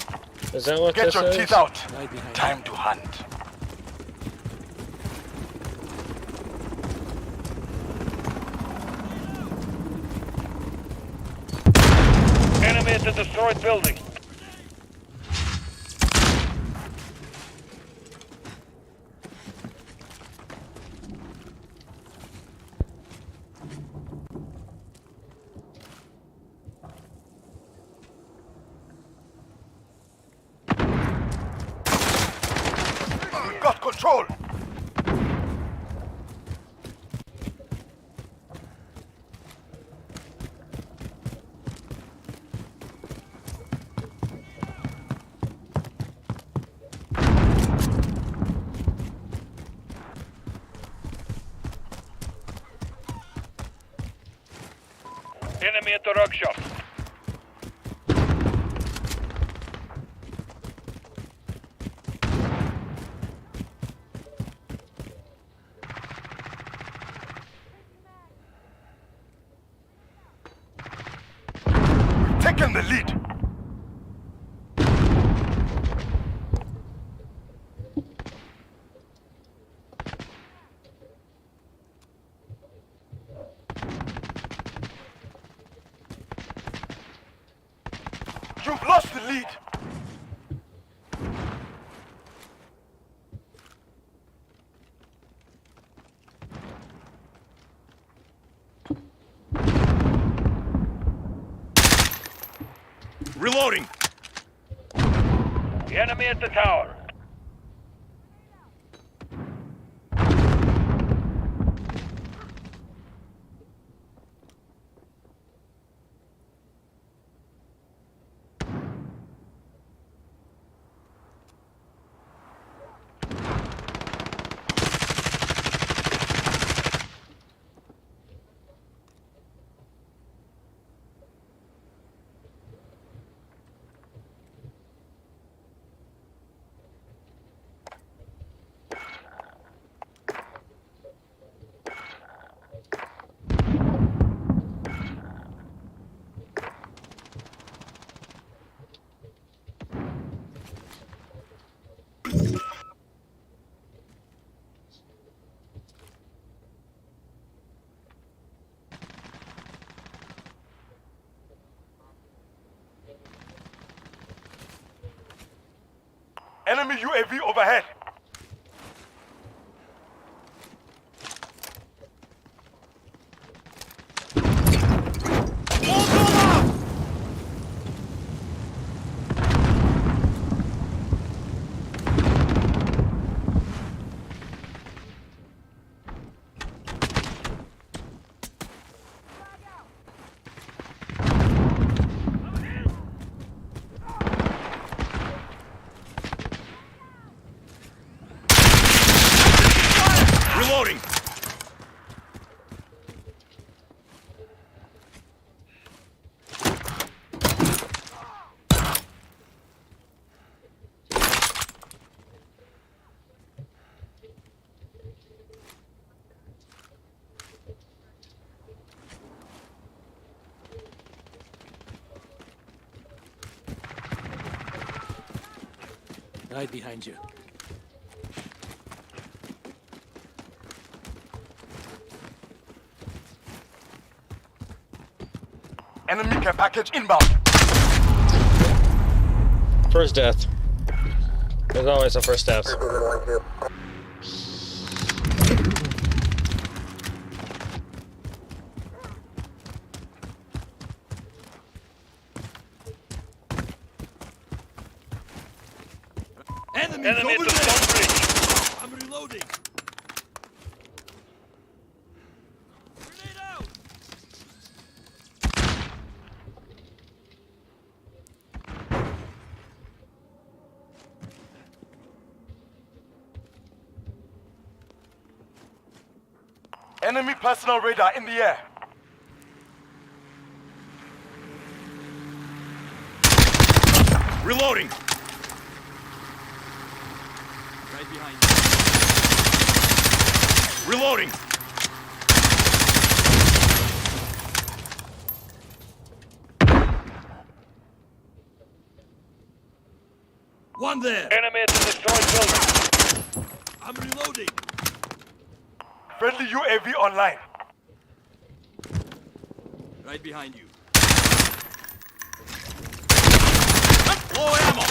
S1: Is that what
S10: Get
S1: this
S10: your
S1: is?
S10: teeth out. Time to hunt.
S5: Enemy at the destroyed building.
S10: Got control.
S5: Enemy at the workshop.
S10: Taking the lead. lost the lead.
S5: Reloading. The enemy at the tower.
S10: Enemy UAV overhead.
S5: Reloading.
S11: Right behind you.
S10: Enemy care package inbound.
S1: First death. There's always a first death.
S5: Enemy at the stone bridge.
S11: I'm reloading.
S10: Enemy personal radar in the air.
S5: Reloading.
S11: Right behind you.
S5: Reloading.
S11: One there.
S5: Enemy at the destroyed building.
S11: I'm reloading.
S10: Friendly UAV online.
S11: Right behind you.
S5: Low ammo.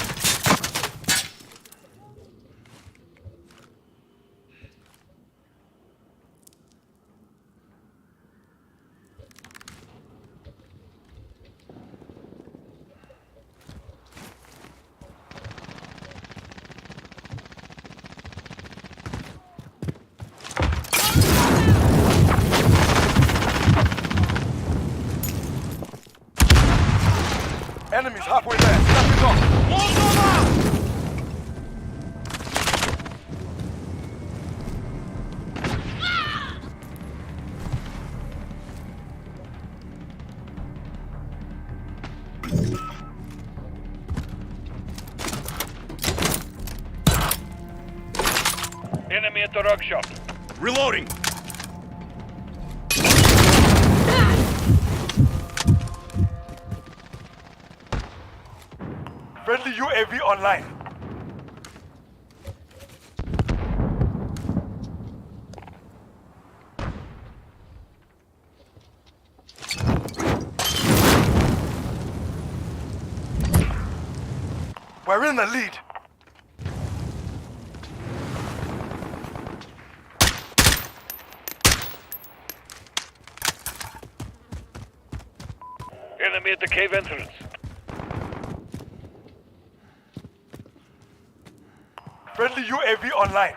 S10: Enemies halfway there. Stop it off.
S5: Enemy at the rock shop. Reloading.
S10: Friendly UAV online. We're in the lead.
S5: Enemy at the cave entrance.
S10: Friendly UAV online.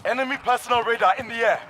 S10: Enemy personal radar in the air.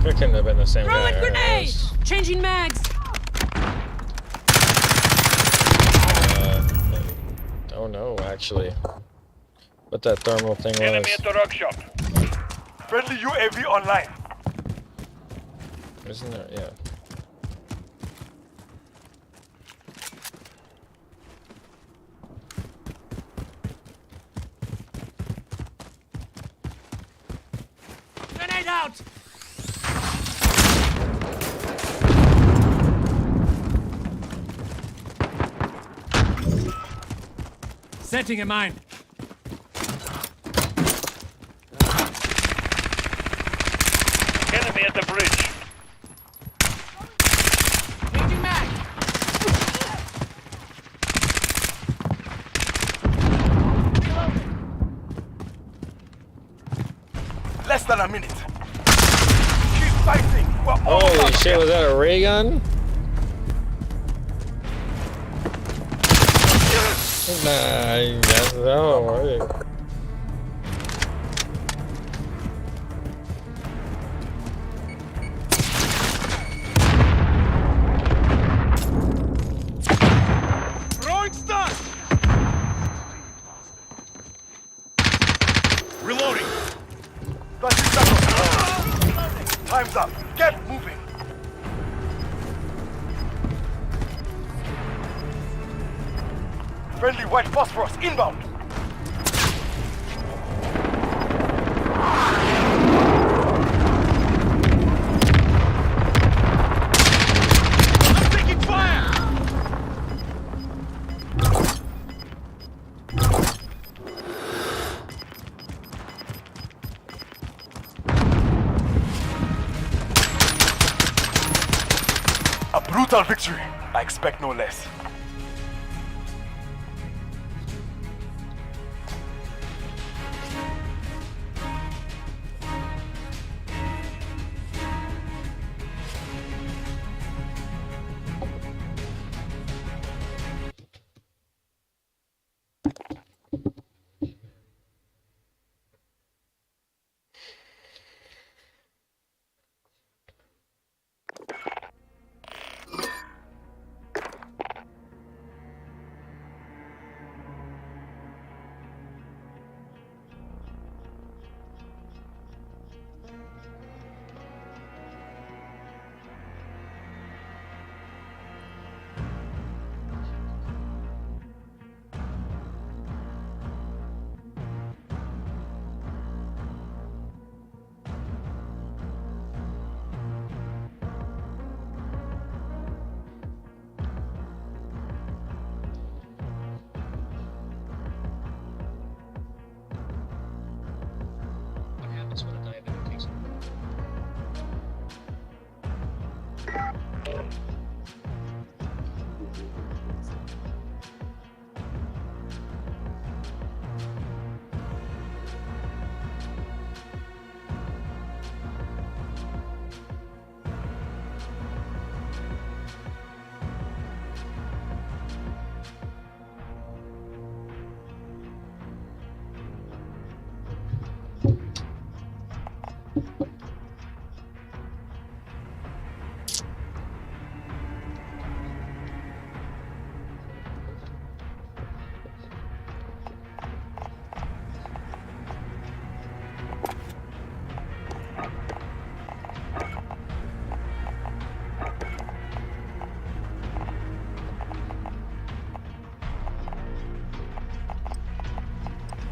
S1: It couldn't have been the same
S11: Throwing
S1: guy.
S11: grenade! Changing mags!
S1: Don't know, actually. What that thermal thing was.
S5: Enemy at the rock shop.
S10: Friendly UAV online.
S1: Isn't there? Yeah.
S11: Grenade out!
S7: Setting a mine.
S5: Enemy at the bridge.
S11: Changing mag!
S10: Less than a minute. Keep fighting. We're almost
S1: Holy
S10: out.
S1: shit, was that a ray gun? Nah, that's no.
S5: Throwing stun. Reloading.
S10: 30 seconds. Time's up. Get moving. Friendly white phosphorus inbound.
S5: I'm taking fire.
S10: A brutal victory. I expect no less.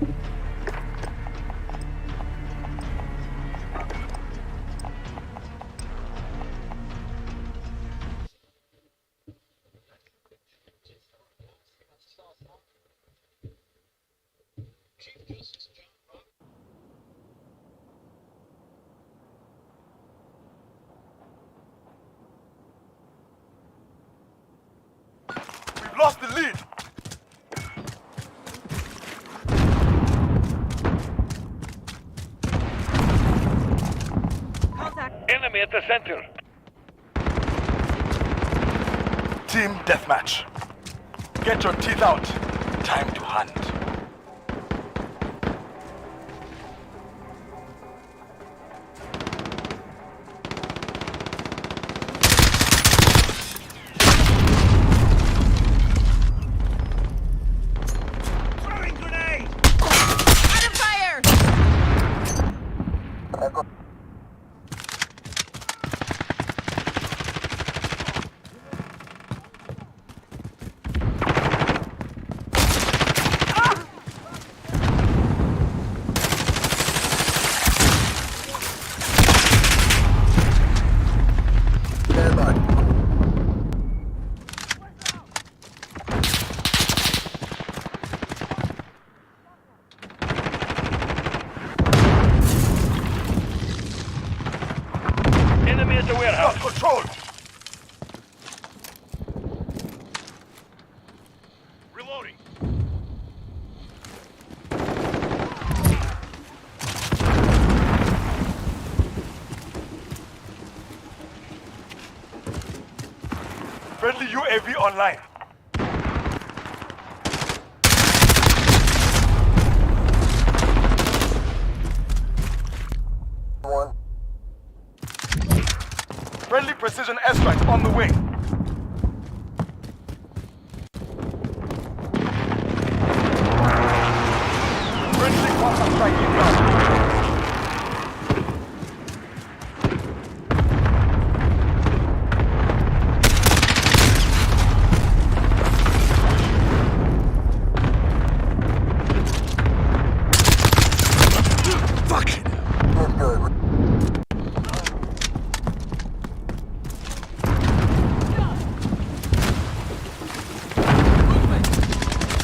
S10: We've lost the lead.
S5: Enemy at the center.
S10: Team deathmatch. Get your teeth out. Time to hunt.
S5: Throwing grenade!
S19: Under fire!
S5: Enemy at the warehouse.
S10: Lost control.
S5: Reloading.
S10: Friendly UAV online. Friendly precision airstrike on the way. Friendly cluster strike inbound.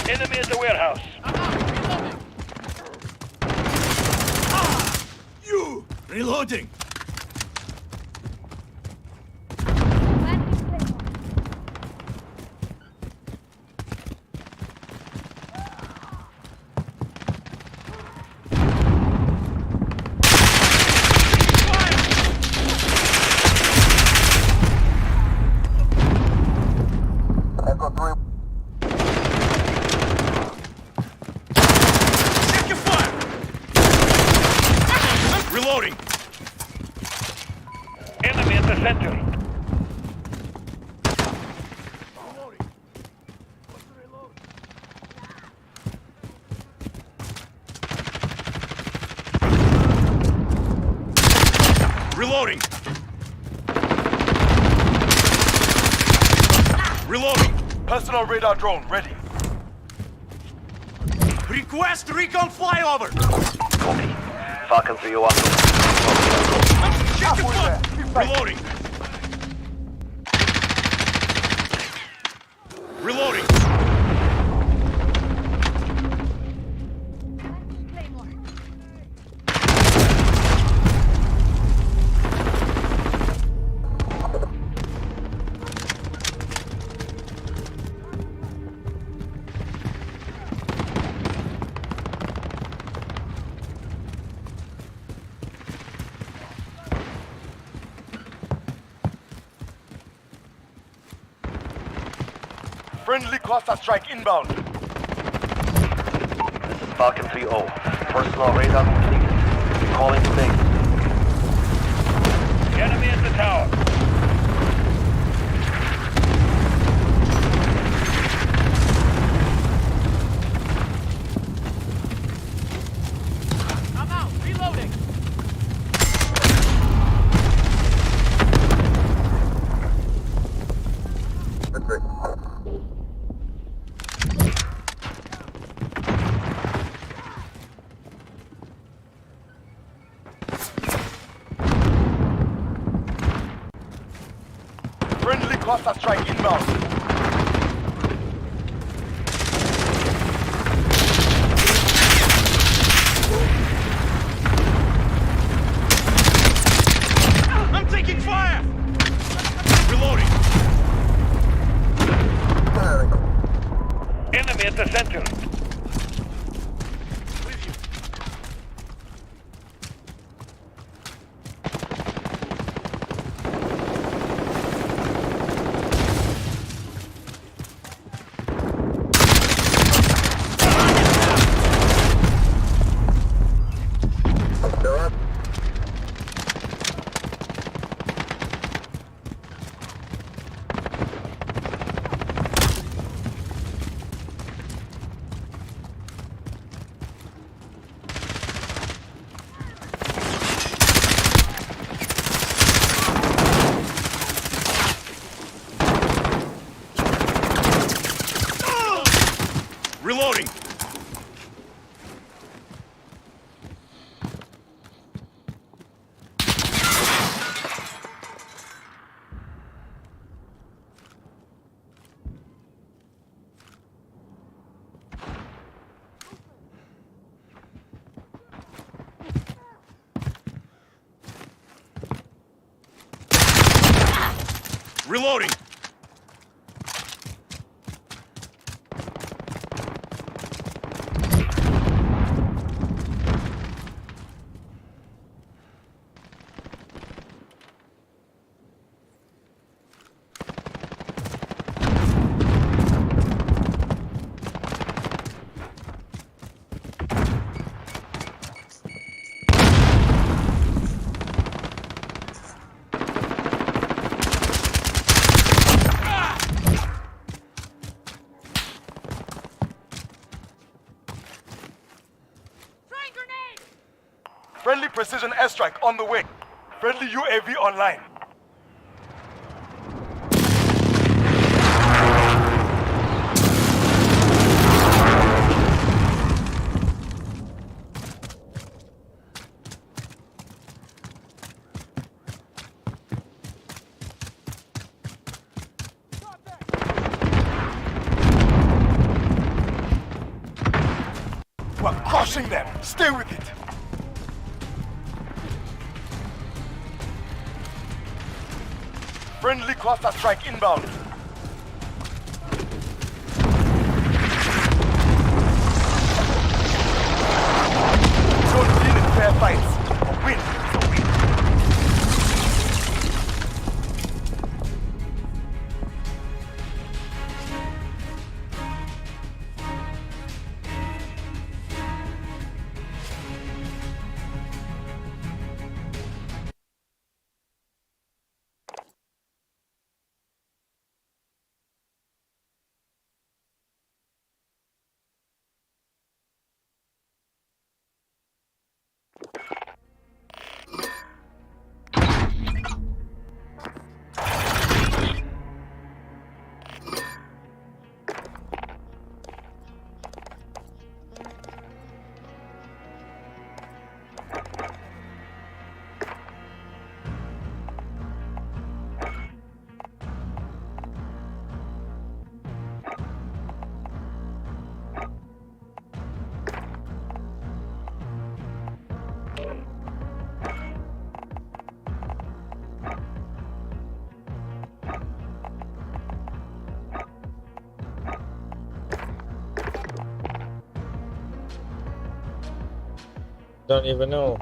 S5: Enemy at the warehouse.
S7: You! Reloading!
S5: Check your fire! Reloading. Enemy at the center. Reloading. Reloading.
S10: Personal radar drone ready.
S5: Request recon flyover.
S12: Falcon 301.
S5: Check your fire. Reloading. Reloading.
S10: Friendly cluster strike inbound.
S12: This is Falcon 3-0. Personal radar completed. Calling to base.
S5: Enemy at the tower.
S4: I'm out. Reloading.
S10: cluster strike inbound.
S5: I'm taking fire! Reloading. Enemy at the center. Reloading. Reloading.
S10: Friendly precision airstrike on the way. Friendly UAV online. We're crushing them. Stay with it. Friendly cluster strike inbound. Don't win in fair fights. A win is a win.
S1: Don't even know.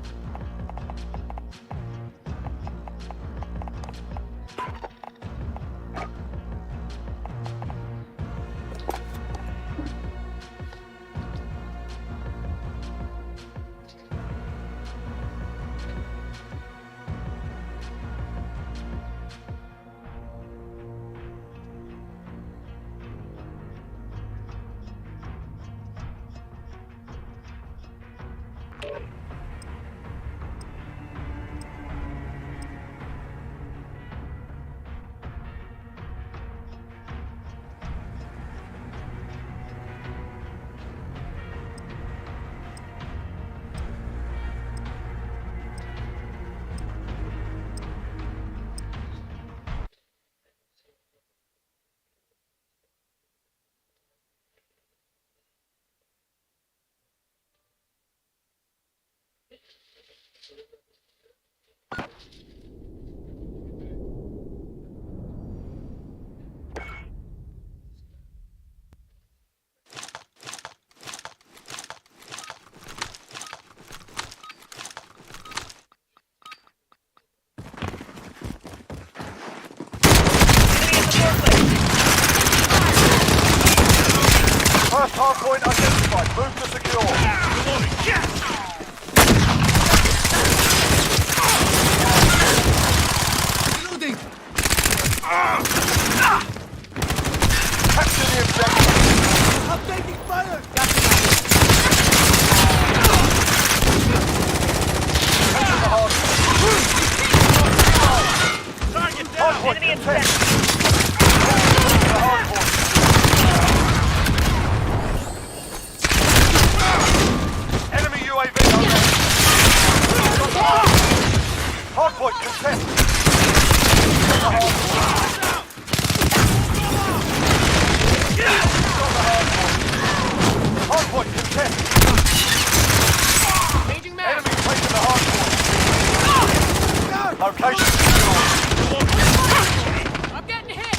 S10: First hard point identified. Move to secure.
S7: Reloading!
S10: Capture the objective.
S7: I'm taking fire!
S10: Capture the hard point.
S5: Target
S10: Hard
S5: down!
S10: point
S5: Enemy
S10: contest. The hard point. Enemy UAV overhead. Hard point contest. The hard point. Hard point contest. Enemy taking the hard point. Location secure.
S11: I'm getting hit!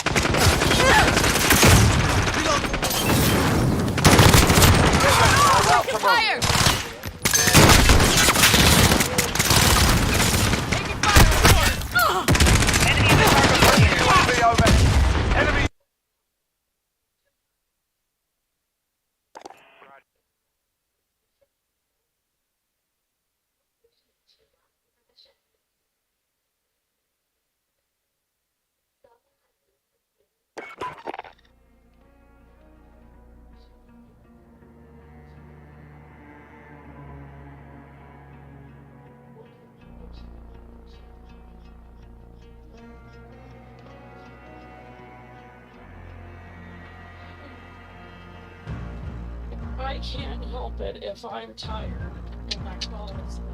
S10: About to move.
S11: Fire!
S10: UAV overhead. Enemy.
S11: I can't help it if I'm tired and I fall asleep.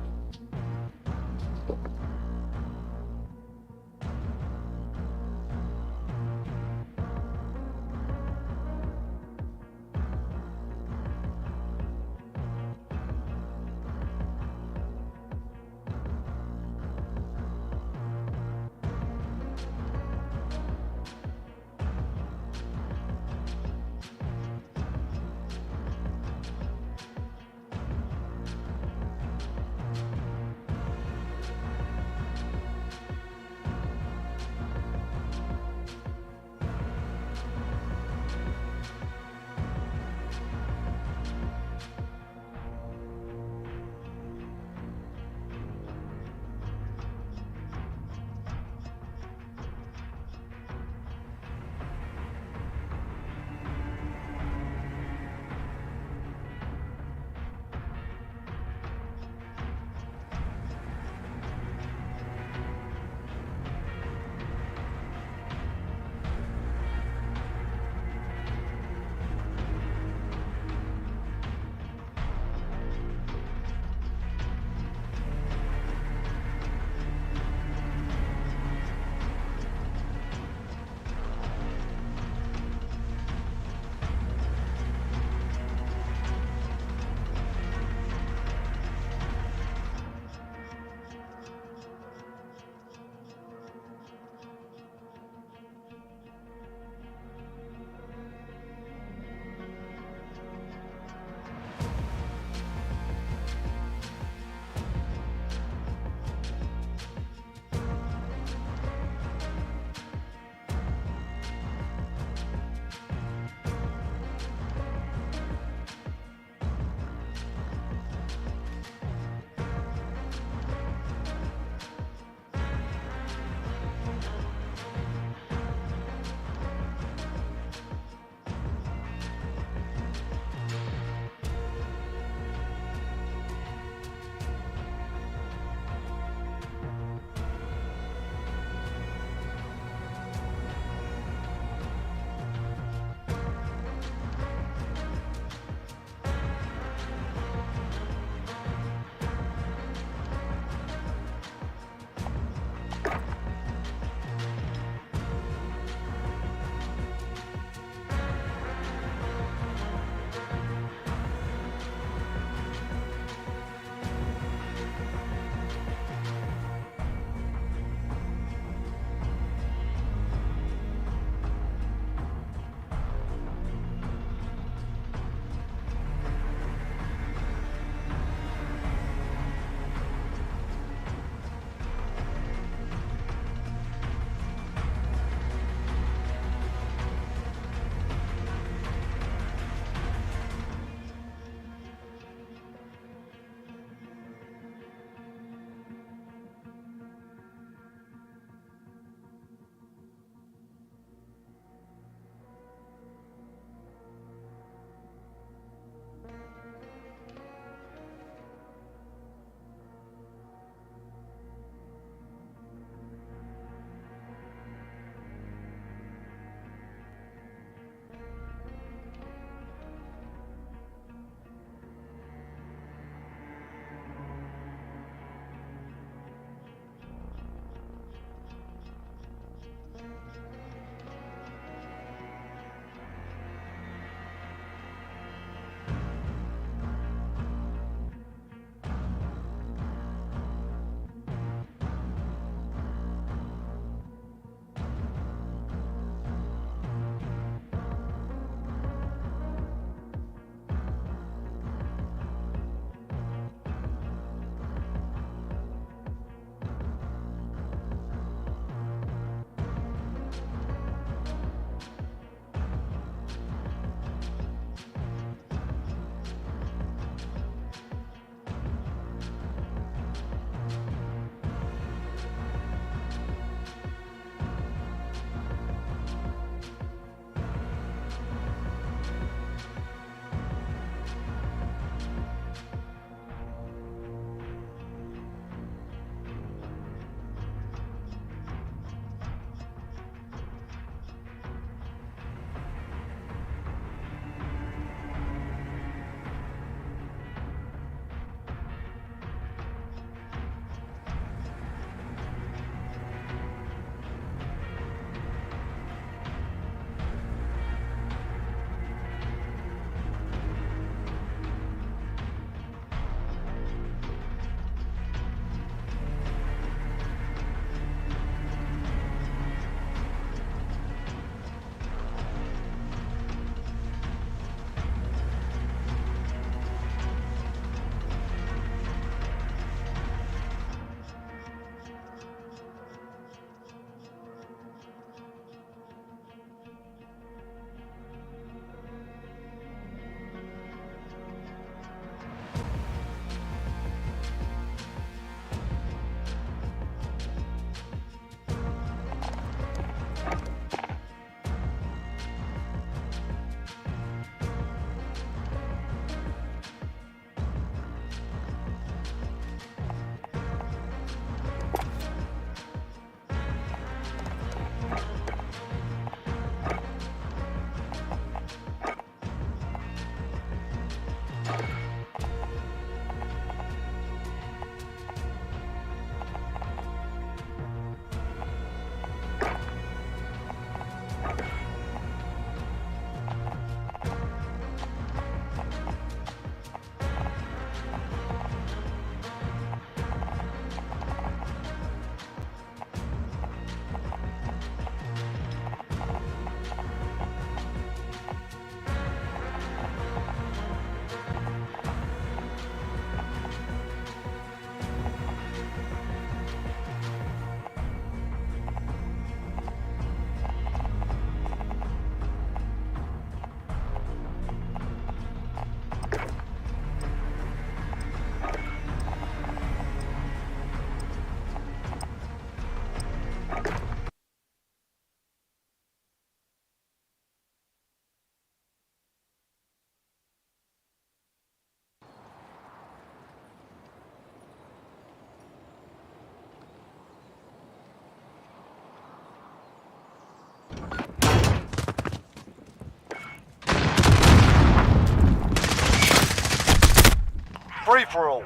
S10: free-for-all.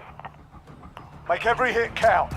S10: Make every hit count.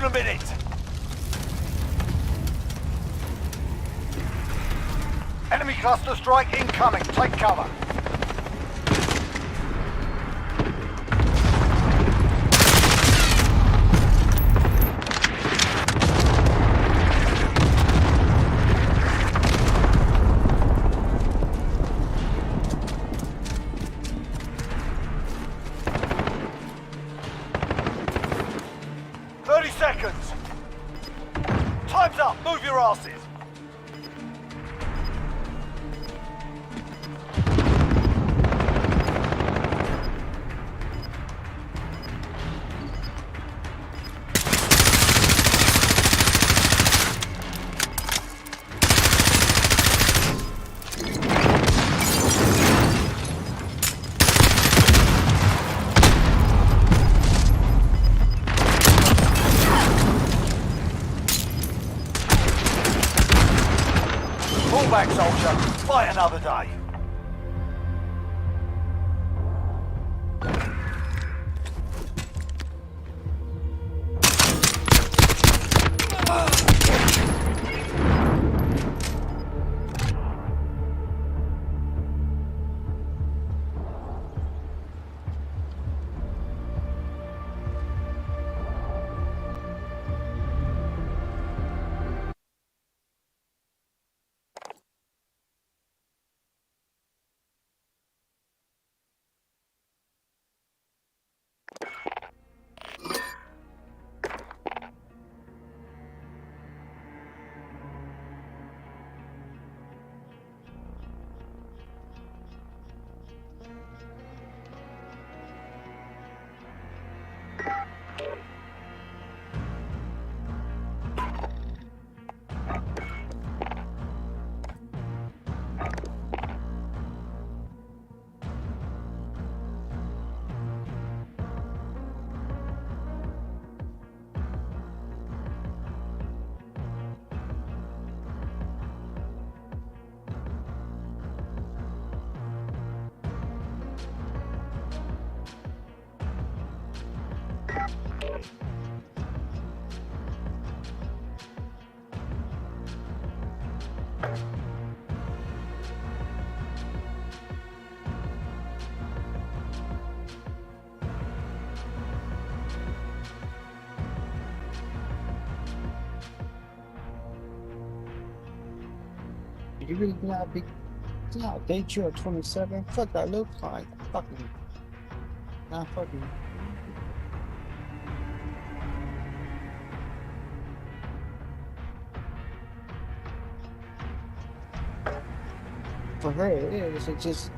S10: than a minute. Enemy cluster strike incoming. Take cover. Seconds. Time's up. Move your asses. Fall back, soldier. Fight another day.
S6: You really not big. Yeah, date you at 27. Fuck that look like fucking. Nah, fucking. For her, it is. It just.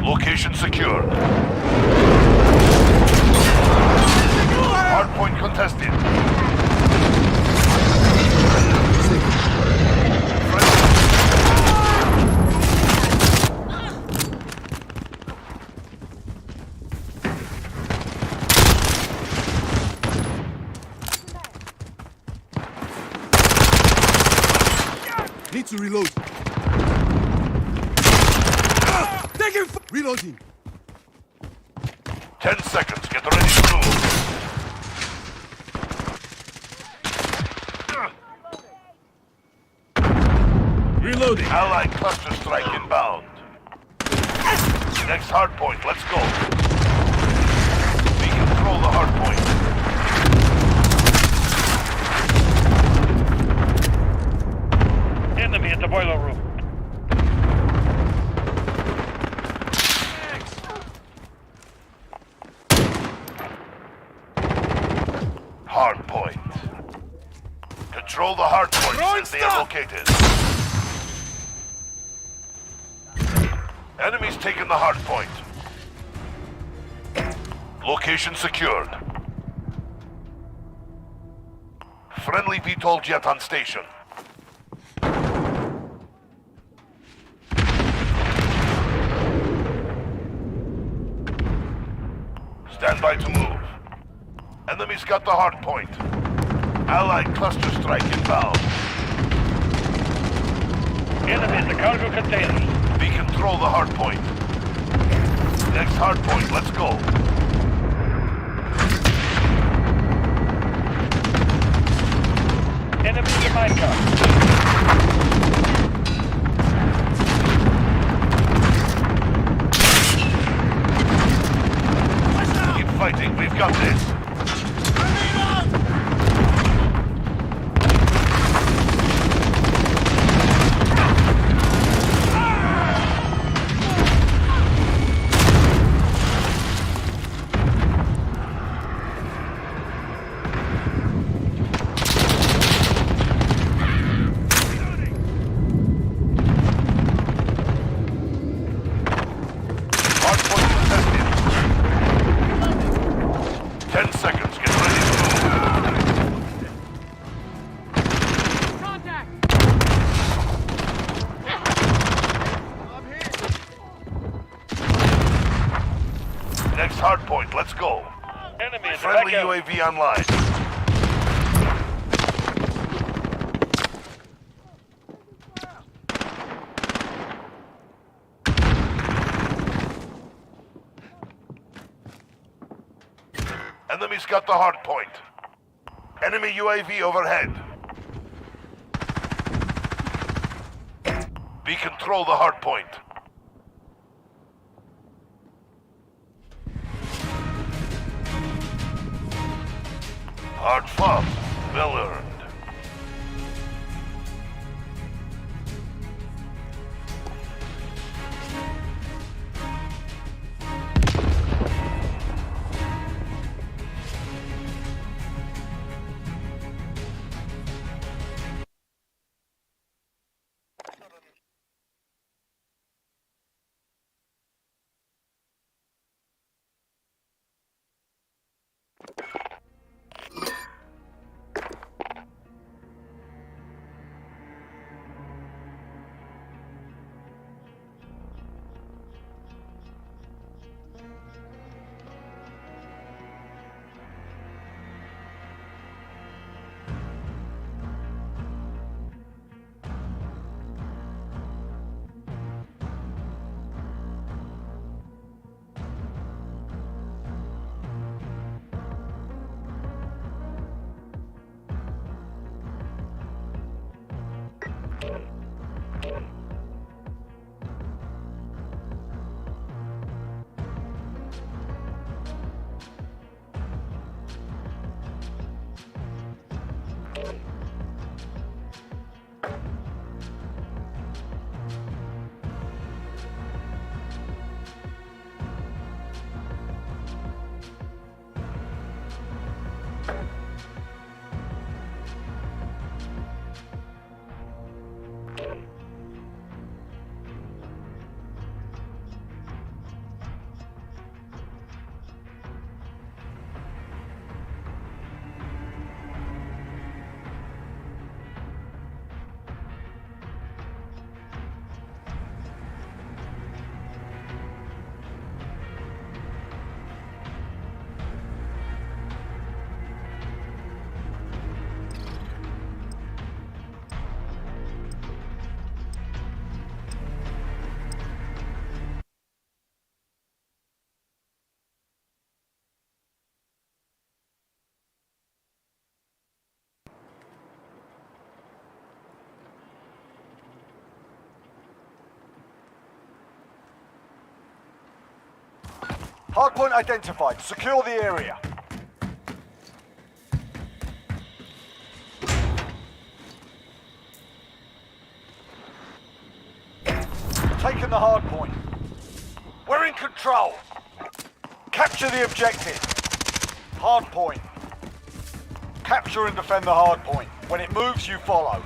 S5: Location secured. Hardpoint contested.
S7: Need to reload. Taking reloading.
S5: 10 seconds. Get ready to move.
S7: Reloading.
S5: Allied cluster strike inbound. Next hardpoint. Let's go. We control the hardpoint.
S12: Enemy at the boiler room.
S5: Hardpoint. Control the hardpoint as they are located. Enemies taking the hardpoint. Location secured. Friendly VTOL jet on station. Stand by to move. Enemy's got the hard point. Allied cluster strike inbound.
S12: Enemy at the cargo containers.
S5: We control the hard point. Next hard point, let's go.
S12: Enemy in the minecart.
S5: Keep fighting, we've got this. Hardpoint contested. 10 seconds, get ready to move. Next hardpoint, let's go.
S12: Enemy at the
S5: Friendly
S12: back alley.
S5: UAV online. Enemy's got the hard point. Enemy UAV overhead. We control the hard point. Hard fought, well earned.
S10: Hardpoint identified. Secure the area. Taking the hardpoint. We're in control. Capture the objective. Hardpoint. Capture and defend the hardpoint. When it moves, you follow.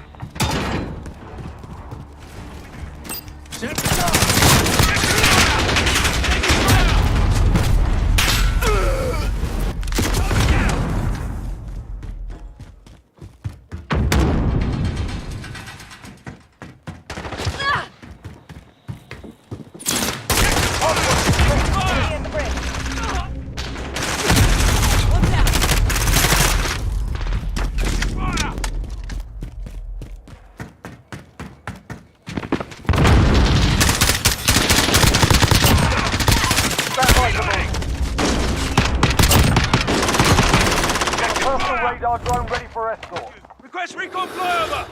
S10: Radar drone ready for escort.
S5: Request recon flyover!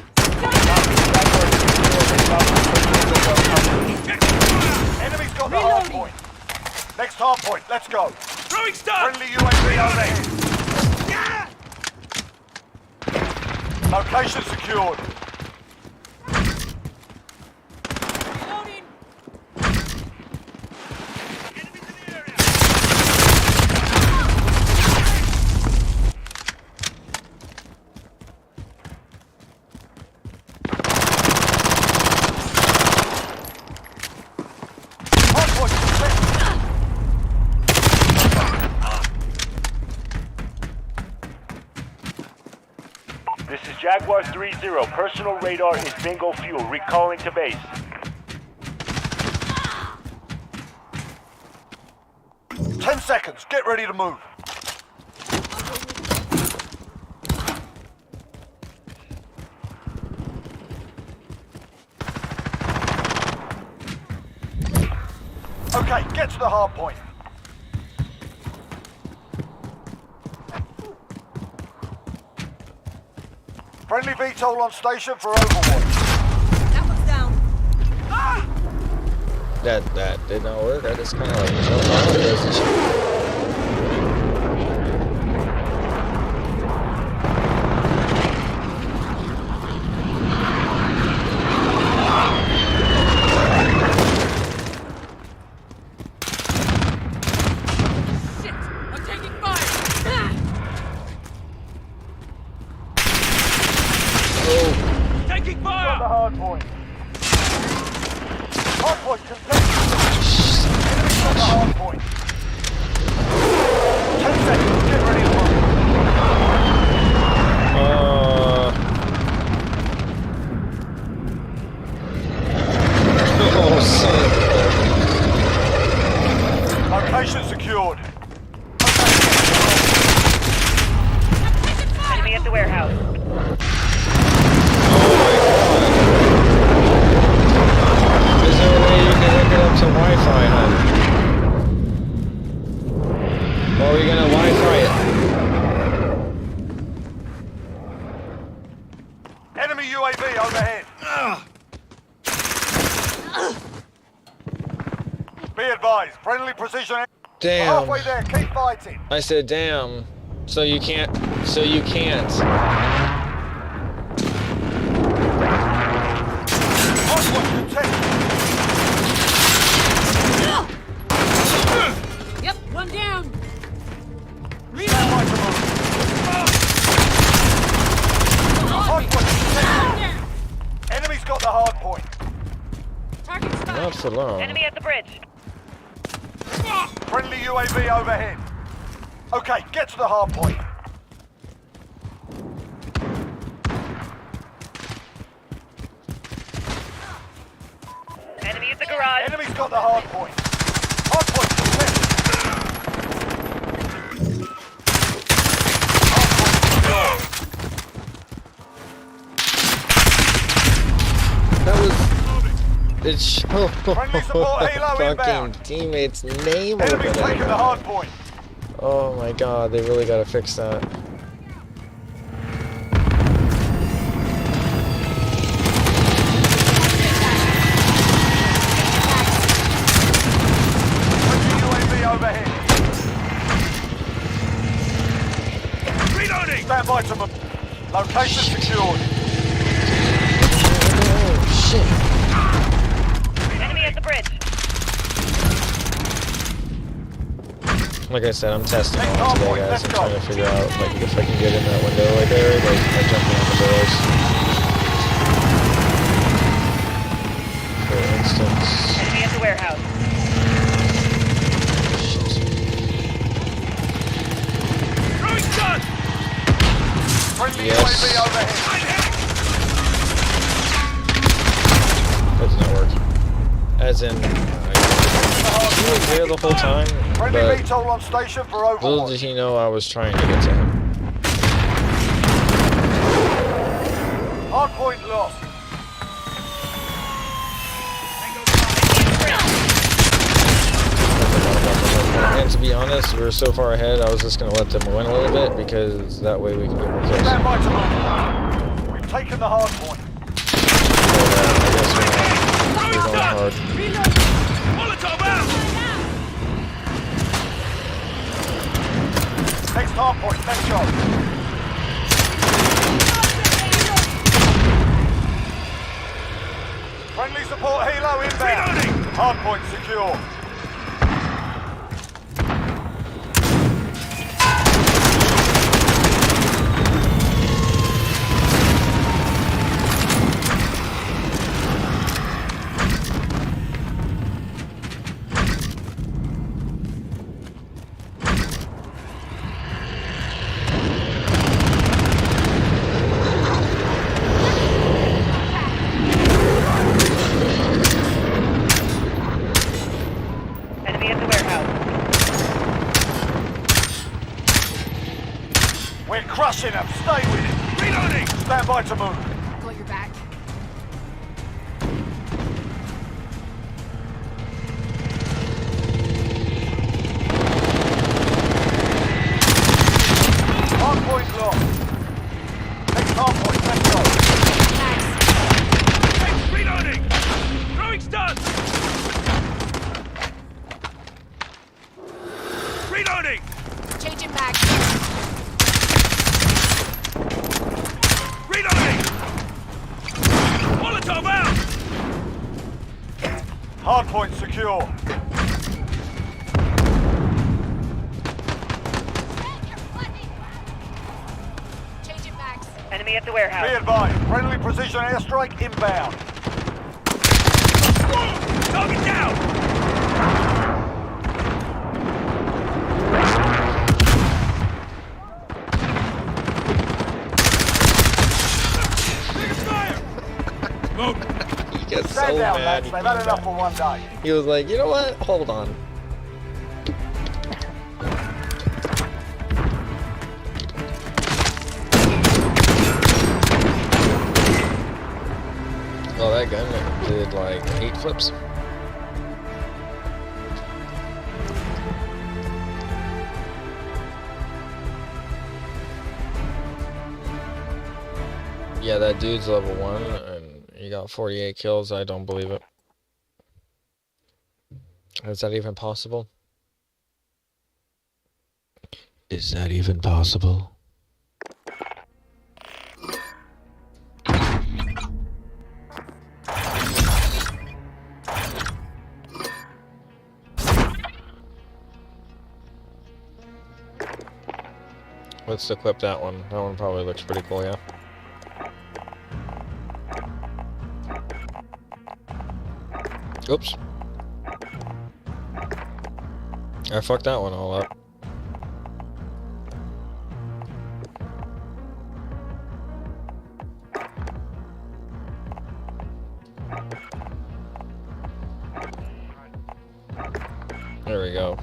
S10: Enemy's got the hard point. Next hard point, let's go.
S5: Throwing stun!
S10: Friendly UAV overhead. Location secured.
S5: This is Jaguar 3-0. Personal radar is bingo fuel. Recalling to base.
S10: Ten seconds. Get ready to move. Okay, get to the hard point. Friendly VTOL on station for overwatch.
S19: That one's down.
S1: That did not work. I just kind of like jumped on this and shit.
S5: Taking fire!
S10: On the hard point. Hard point contested. Enemies on the hard point. 10 seconds. Get ready to move.
S1: Oh, shit.
S10: Location secured.
S19: Enemy at the warehouse.
S1: Is there a way you can hook it up to Wi-Fi, huh? Or are we gonna Wi-Fi it?
S10: Enemy UAV overhead. Be advised, friendly precision.
S1: Damn.
S10: We're halfway there, keep fighting.
S1: I said, damn. So you can't.
S19: Yep, one down.
S10: Enemy's got the hard point.
S19: Target spot.
S1: Not for long.
S19: Enemy at the bridge.
S10: Friendly UAV overhead. Okay, get to the hard point.
S19: Enemy at the garage.
S10: Enemy's got the hard point. Hard point contested.
S1: That was. It showed
S10: Friendly support helo
S1: fucking
S10: inbound.
S1: teammate's name
S10: Enemy's
S1: over
S10: taking the
S1: there.
S10: hard point.
S1: Oh my god, they really gotta fix that.
S10: UAV overhead. by to move. Location secured.
S1: Shit.
S19: Enemy at the bridge.
S1: Like I said, I'm testing all today, guys. I'm trying to figure out like if I can get in that window right there, like by jumping on the barrels. For instance.
S19: Enemy at the warehouse.
S10: Friendly
S1: Yes.
S10: UAV overhead.
S1: That did not work. As in, he was there the whole time,
S10: Friendly
S1: but
S10: VTOL on station for
S1: little
S10: overwatch.
S1: did he know I was trying to get to him.
S10: Hardpoint lost.
S1: And to be honest, we were so far ahead, I was just going to let them win a little bit, because that way we can get more kills.
S10: Stand by to move. We've taken the hardpoint.
S1: I guess we're going hard.
S10: Next hardpoint, next shot. Friendly support helo inbound. Hardpoint secure.
S19: Enemy at the warehouse.
S10: We're crushing them. Stay with it. Reloading. Stand by to move.
S19: Got your back.
S10: Hardpoint lost. Next hardpoint, next shot.
S5: Reloading! Throwing stuns! Reloading!
S19: Changing back.
S5: Reloading! Molotov out!
S10: Hardpoint secure.
S19: Changing backs. Enemy at the warehouse.
S10: Be advised. Friendly precision airstrike inbound.
S5: Target down!
S1: He gets so
S10: Stand down,
S1: mad.
S10: lads.
S1: He
S10: They've
S1: came
S10: had enough
S1: back.
S10: for one day.
S1: He was like, you know what? Hold on. Oh, that gun did like 8 flips. Yeah, that dude's level 1 and he got 48 kills. I don't believe it. Is that even possible? Is that even possible? Let's equip that one. That one probably looks pretty cool, yeah. Oops. I fucked that one all up. There we go.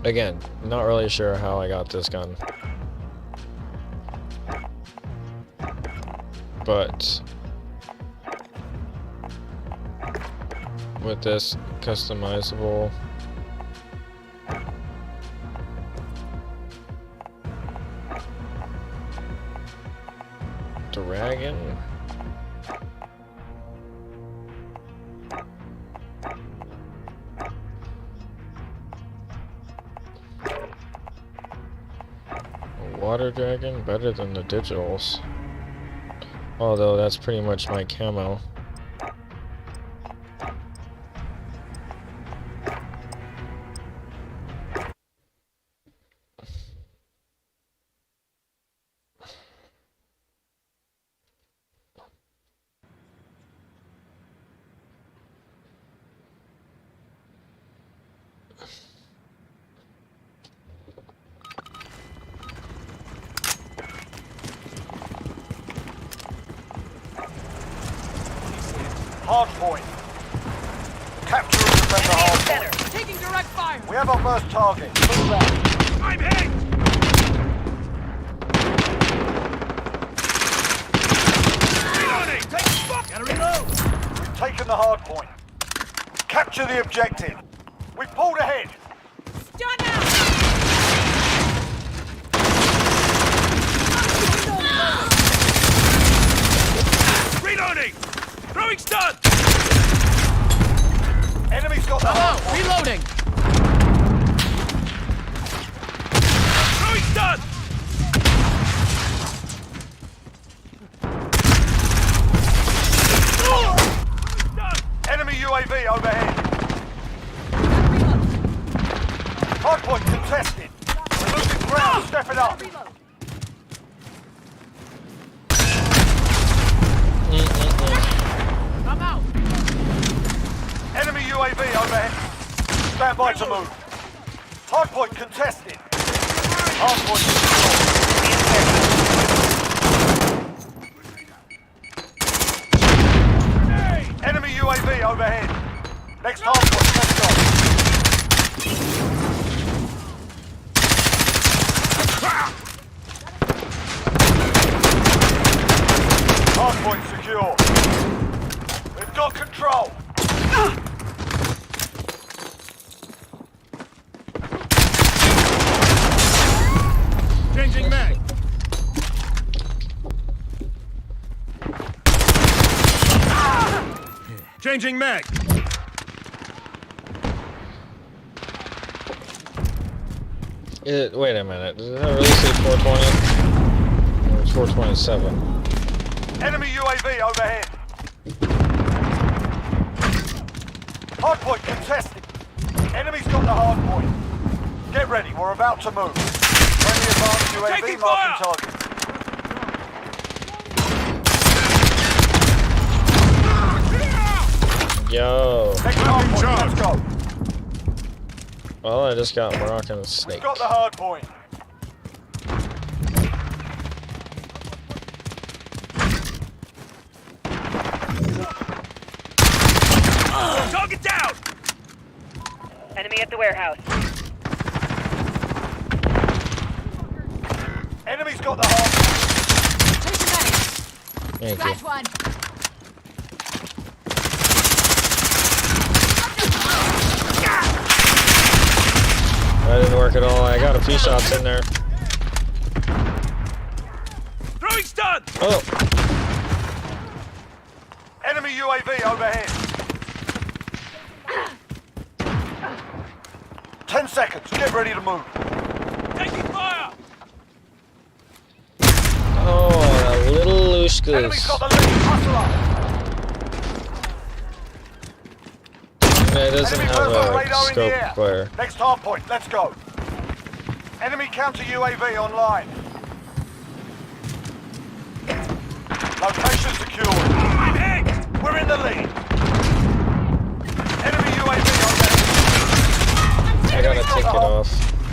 S1: Again, not really sure how I got this gun. But with this customizable dragon. water dragon better than the digitals. Although that's pretty much my camo.
S10: Hard point. Capture and defend the hard point.
S11: Taking direct fire.
S10: We have our first target. Move out.
S5: I'm hit! Reloading! Take fuck! Gotta reload!
S10: We've taken the hard point. Capture the objective. We've pulled ahead.
S11: Stun out.
S5: Reloading! Throwing stun!
S10: Enemy's got the hard point.
S11: Reloading.
S5: Throwing stun!
S10: Enemy UAV overhead. Hard point contested. We're losing ground. Step it up.
S11: I'm out.
S10: Enemy UAV overhead. Stand by to move. Hard point contested. Hard point secured. Enemy UAV overhead. Next hard point, let's go. Hard point secure. We've got control.
S7: Changing mag. Changing mag.
S1: Wait a minute. Did that really say 420? Or it's 427.
S10: Enemy UAV overhead. Hard point contested. Enemy's got the hard point. Get ready, we're about to move. Friendly advanced UAV marking target.
S1: Yo.
S10: Next hard point, let's go.
S1: Well, I just got Moroccan snake.
S10: We've got the hard point.
S5: Target down!
S19: Enemy at the warehouse.
S10: Enemy's got the hard point.
S1: Thank you.
S11: One.
S1: That didn't work at all. I got a few shots in there.
S5: Throwing stun!
S1: Oh.
S10: Enemy UAV overhead. 10 seconds, get ready to move.
S5: Taking fire!
S1: Oh, that little loose
S10: Enemy's
S1: goose.
S10: got the lead, hustle up.
S1: It doesn't
S10: Enemy
S1: have
S10: radar
S1: a
S10: in the
S1: scope
S10: air.
S1: player.
S10: Next hard point, let's go. Enemy counter UAV online. Location secured.
S5: I'm hit!
S10: We're in the lead. Enemy UAV online.
S1: I gotta take it off.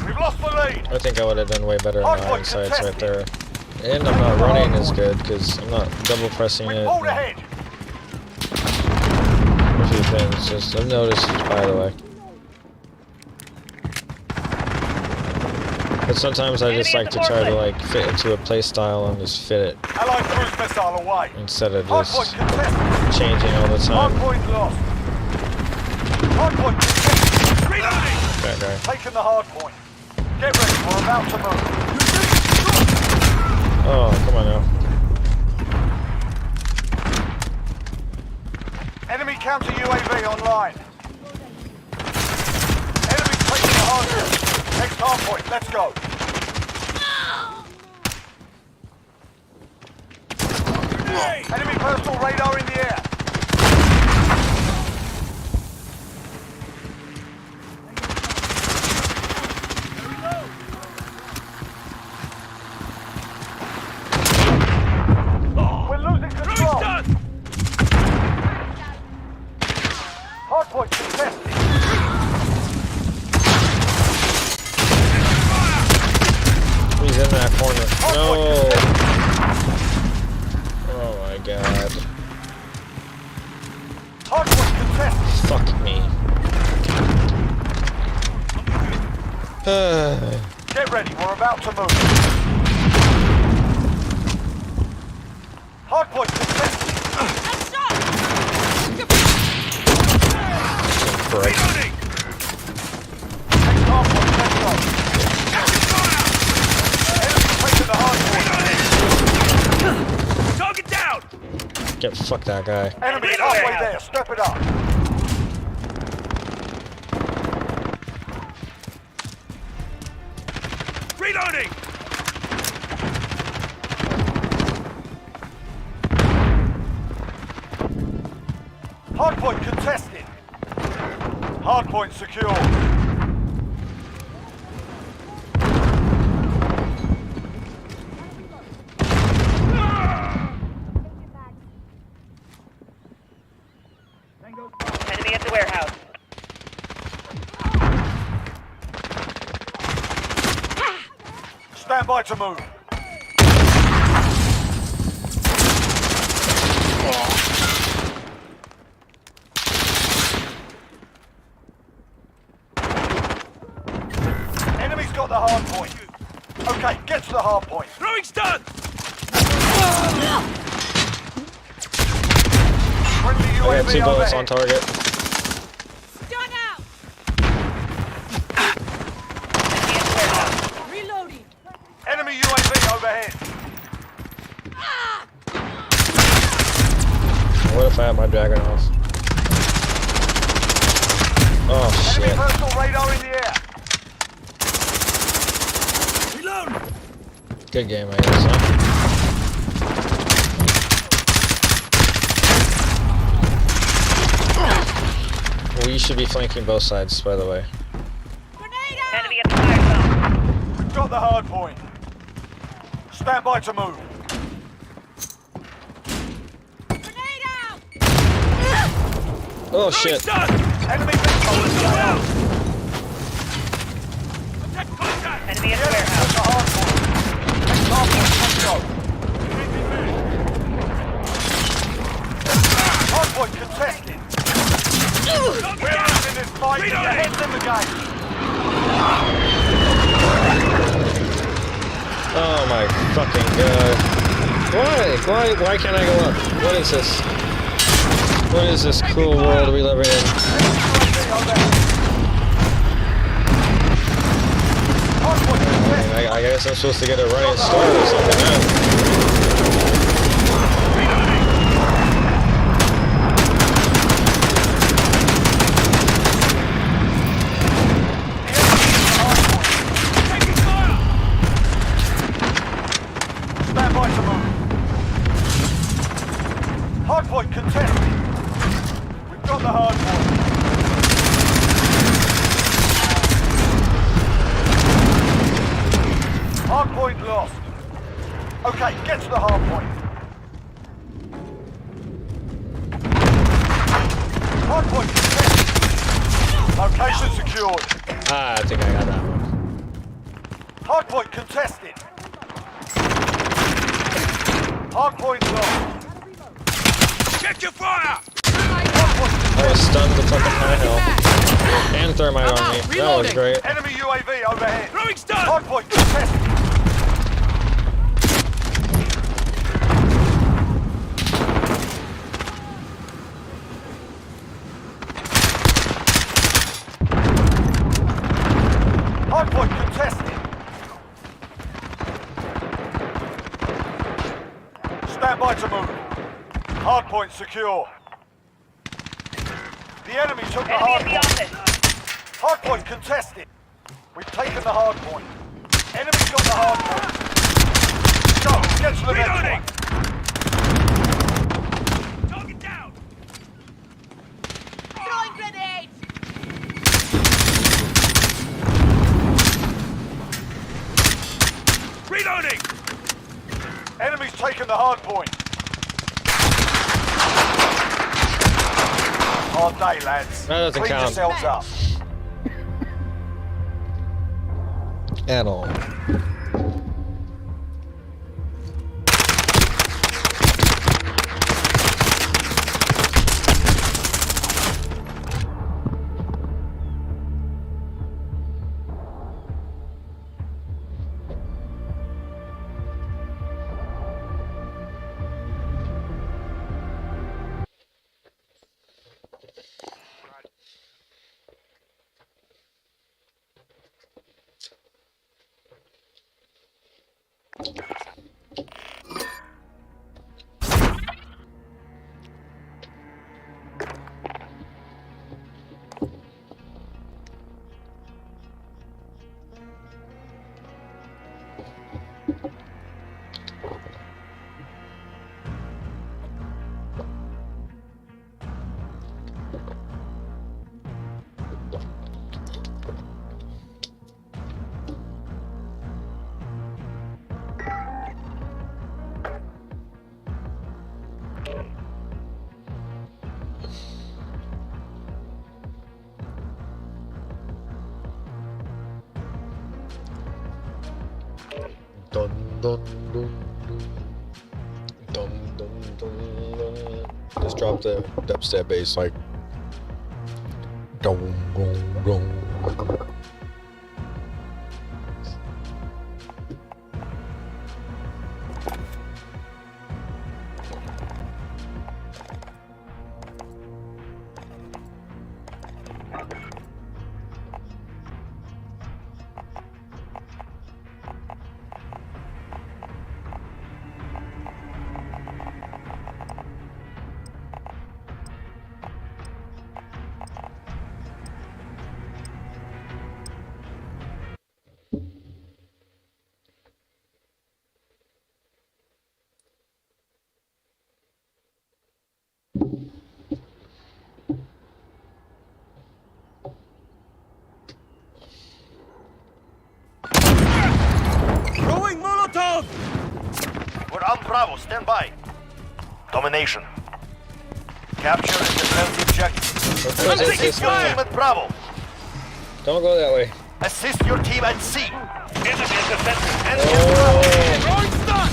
S10: We've lost the lead.
S1: I think I would have done way better in
S10: Hard
S1: the
S10: point
S1: sights right there.
S10: contested.
S1: And I'm not running as good because I'm not double pressing
S10: We
S1: it.
S10: pulled ahead.
S1: A few things, just I've noticed, by the way. But sometimes I just like to try to like fit into a play style and just fit it
S10: Allied cruise missile away.
S1: instead of
S10: Hard
S1: just
S10: point contested.
S1: changing all the
S10: Hard
S1: time.
S10: point lost. Hard point contested.
S5: Reloading!
S1: That guy.
S10: Taking the hard point. Get ready, we're about to move.
S1: Oh, come on now.
S10: Enemy counter UAV online. Enemy taking the hard point. Next hard point, let's go. Enemy personal radar in the air. We're losing control. Hardpoint contested.
S1: He's in that corner. No. Oh my god.
S10: Hardpoint contested.
S1: Fuck me.
S10: Get ready, we're about to move. Hardpoint contested.
S1: Right.
S10: Take hardpoint, let's go. Enemy's taking the hardpoint.
S5: Target down!
S1: Get fuck that guy.
S10: Enemy's halfway there, step it up.
S5: Reloading!
S10: Hardpoint contested. Hardpoint secure.
S19: Enemy at the warehouse.
S10: Stand by to move. Enemy's got the hard point. Okay, get to the hard point.
S5: Throwing stun!
S10: Friendly
S1: I got
S10: UAV
S1: 2 bullets
S10: overhead.
S1: on target.
S19: Stun out! Reloading!
S10: Enemy UAV overhead.
S1: What if I had my dragon off? Oh
S10: Enemy
S1: shit.
S10: personal radar in the air.
S5: Reload!
S1: Good game, I guess, huh? We should be flanking both sides, by the way.
S19: Enemy at the fire zone.
S10: We've got the hard point. Stand by to move.
S1: Oh shit.
S10: Enemy missile.
S19: Enemy at the warehouse.
S10: That's the hard point. Next hard point, let's go. Hard point contested. We're losing this fight. Get your heads in the game.
S1: Oh my fucking god. Why can't I go up? What is this? What is this cruel world we live in? I guess I'm supposed to get a running start or something, huh?
S10: Stand by to move. Hardpoint contested. We've got the hardpoint. Hardpoint lost. Okay, get to the hardpoint. Hardpoint contested. Location secured.
S1: Ah, I think I got that one.
S10: Hardpoint contested. Hardpoint lost.
S5: Check your fire!
S1: I was stunned the fucking high hell. And thermite on me. That was great.
S10: Enemy UAV overhead.
S5: Throwing stun!
S10: Hardpoint contested. Hardpoint contested. Stand by to move. Hardpoint secure. The enemy took the hardpoint. Hardpoint contested. We've taken the hardpoint. Enemy's got the hardpoint. Go, get to the next one. taken the hard point. Hard day, lads.
S1: That doesn't
S10: Clean
S1: count.
S10: yourselves up.
S1: At all. Dun, dun, dun, dun. Dun, dun, dun, dun. Just drop the dubstep bass like. Dun, dun, dun.
S5: Throwing Molotov!
S12: We're on Bravo, stand by. Domination. Capture and defend the objective.
S1: Don't go
S12: Assist your team at Bravo.
S1: Don't go that way.
S12: Assist your team at C. Enemy defensive. Enemy
S5: Throwing stun!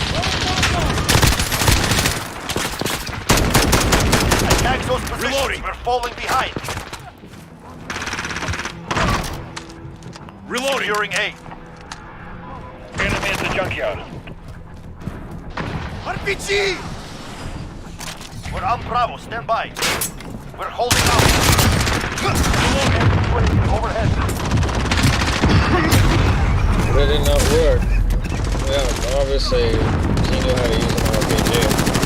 S12: Attack those positions. Reloading. We're falling behind.
S5: Reloading.
S12: Securing A.
S5: Enemy at the junkyard.
S12: RPG! We're on Bravo, stand by. We're holding out. Overhead.
S1: That did not work. Yeah, obviously he knew how to use an RPG.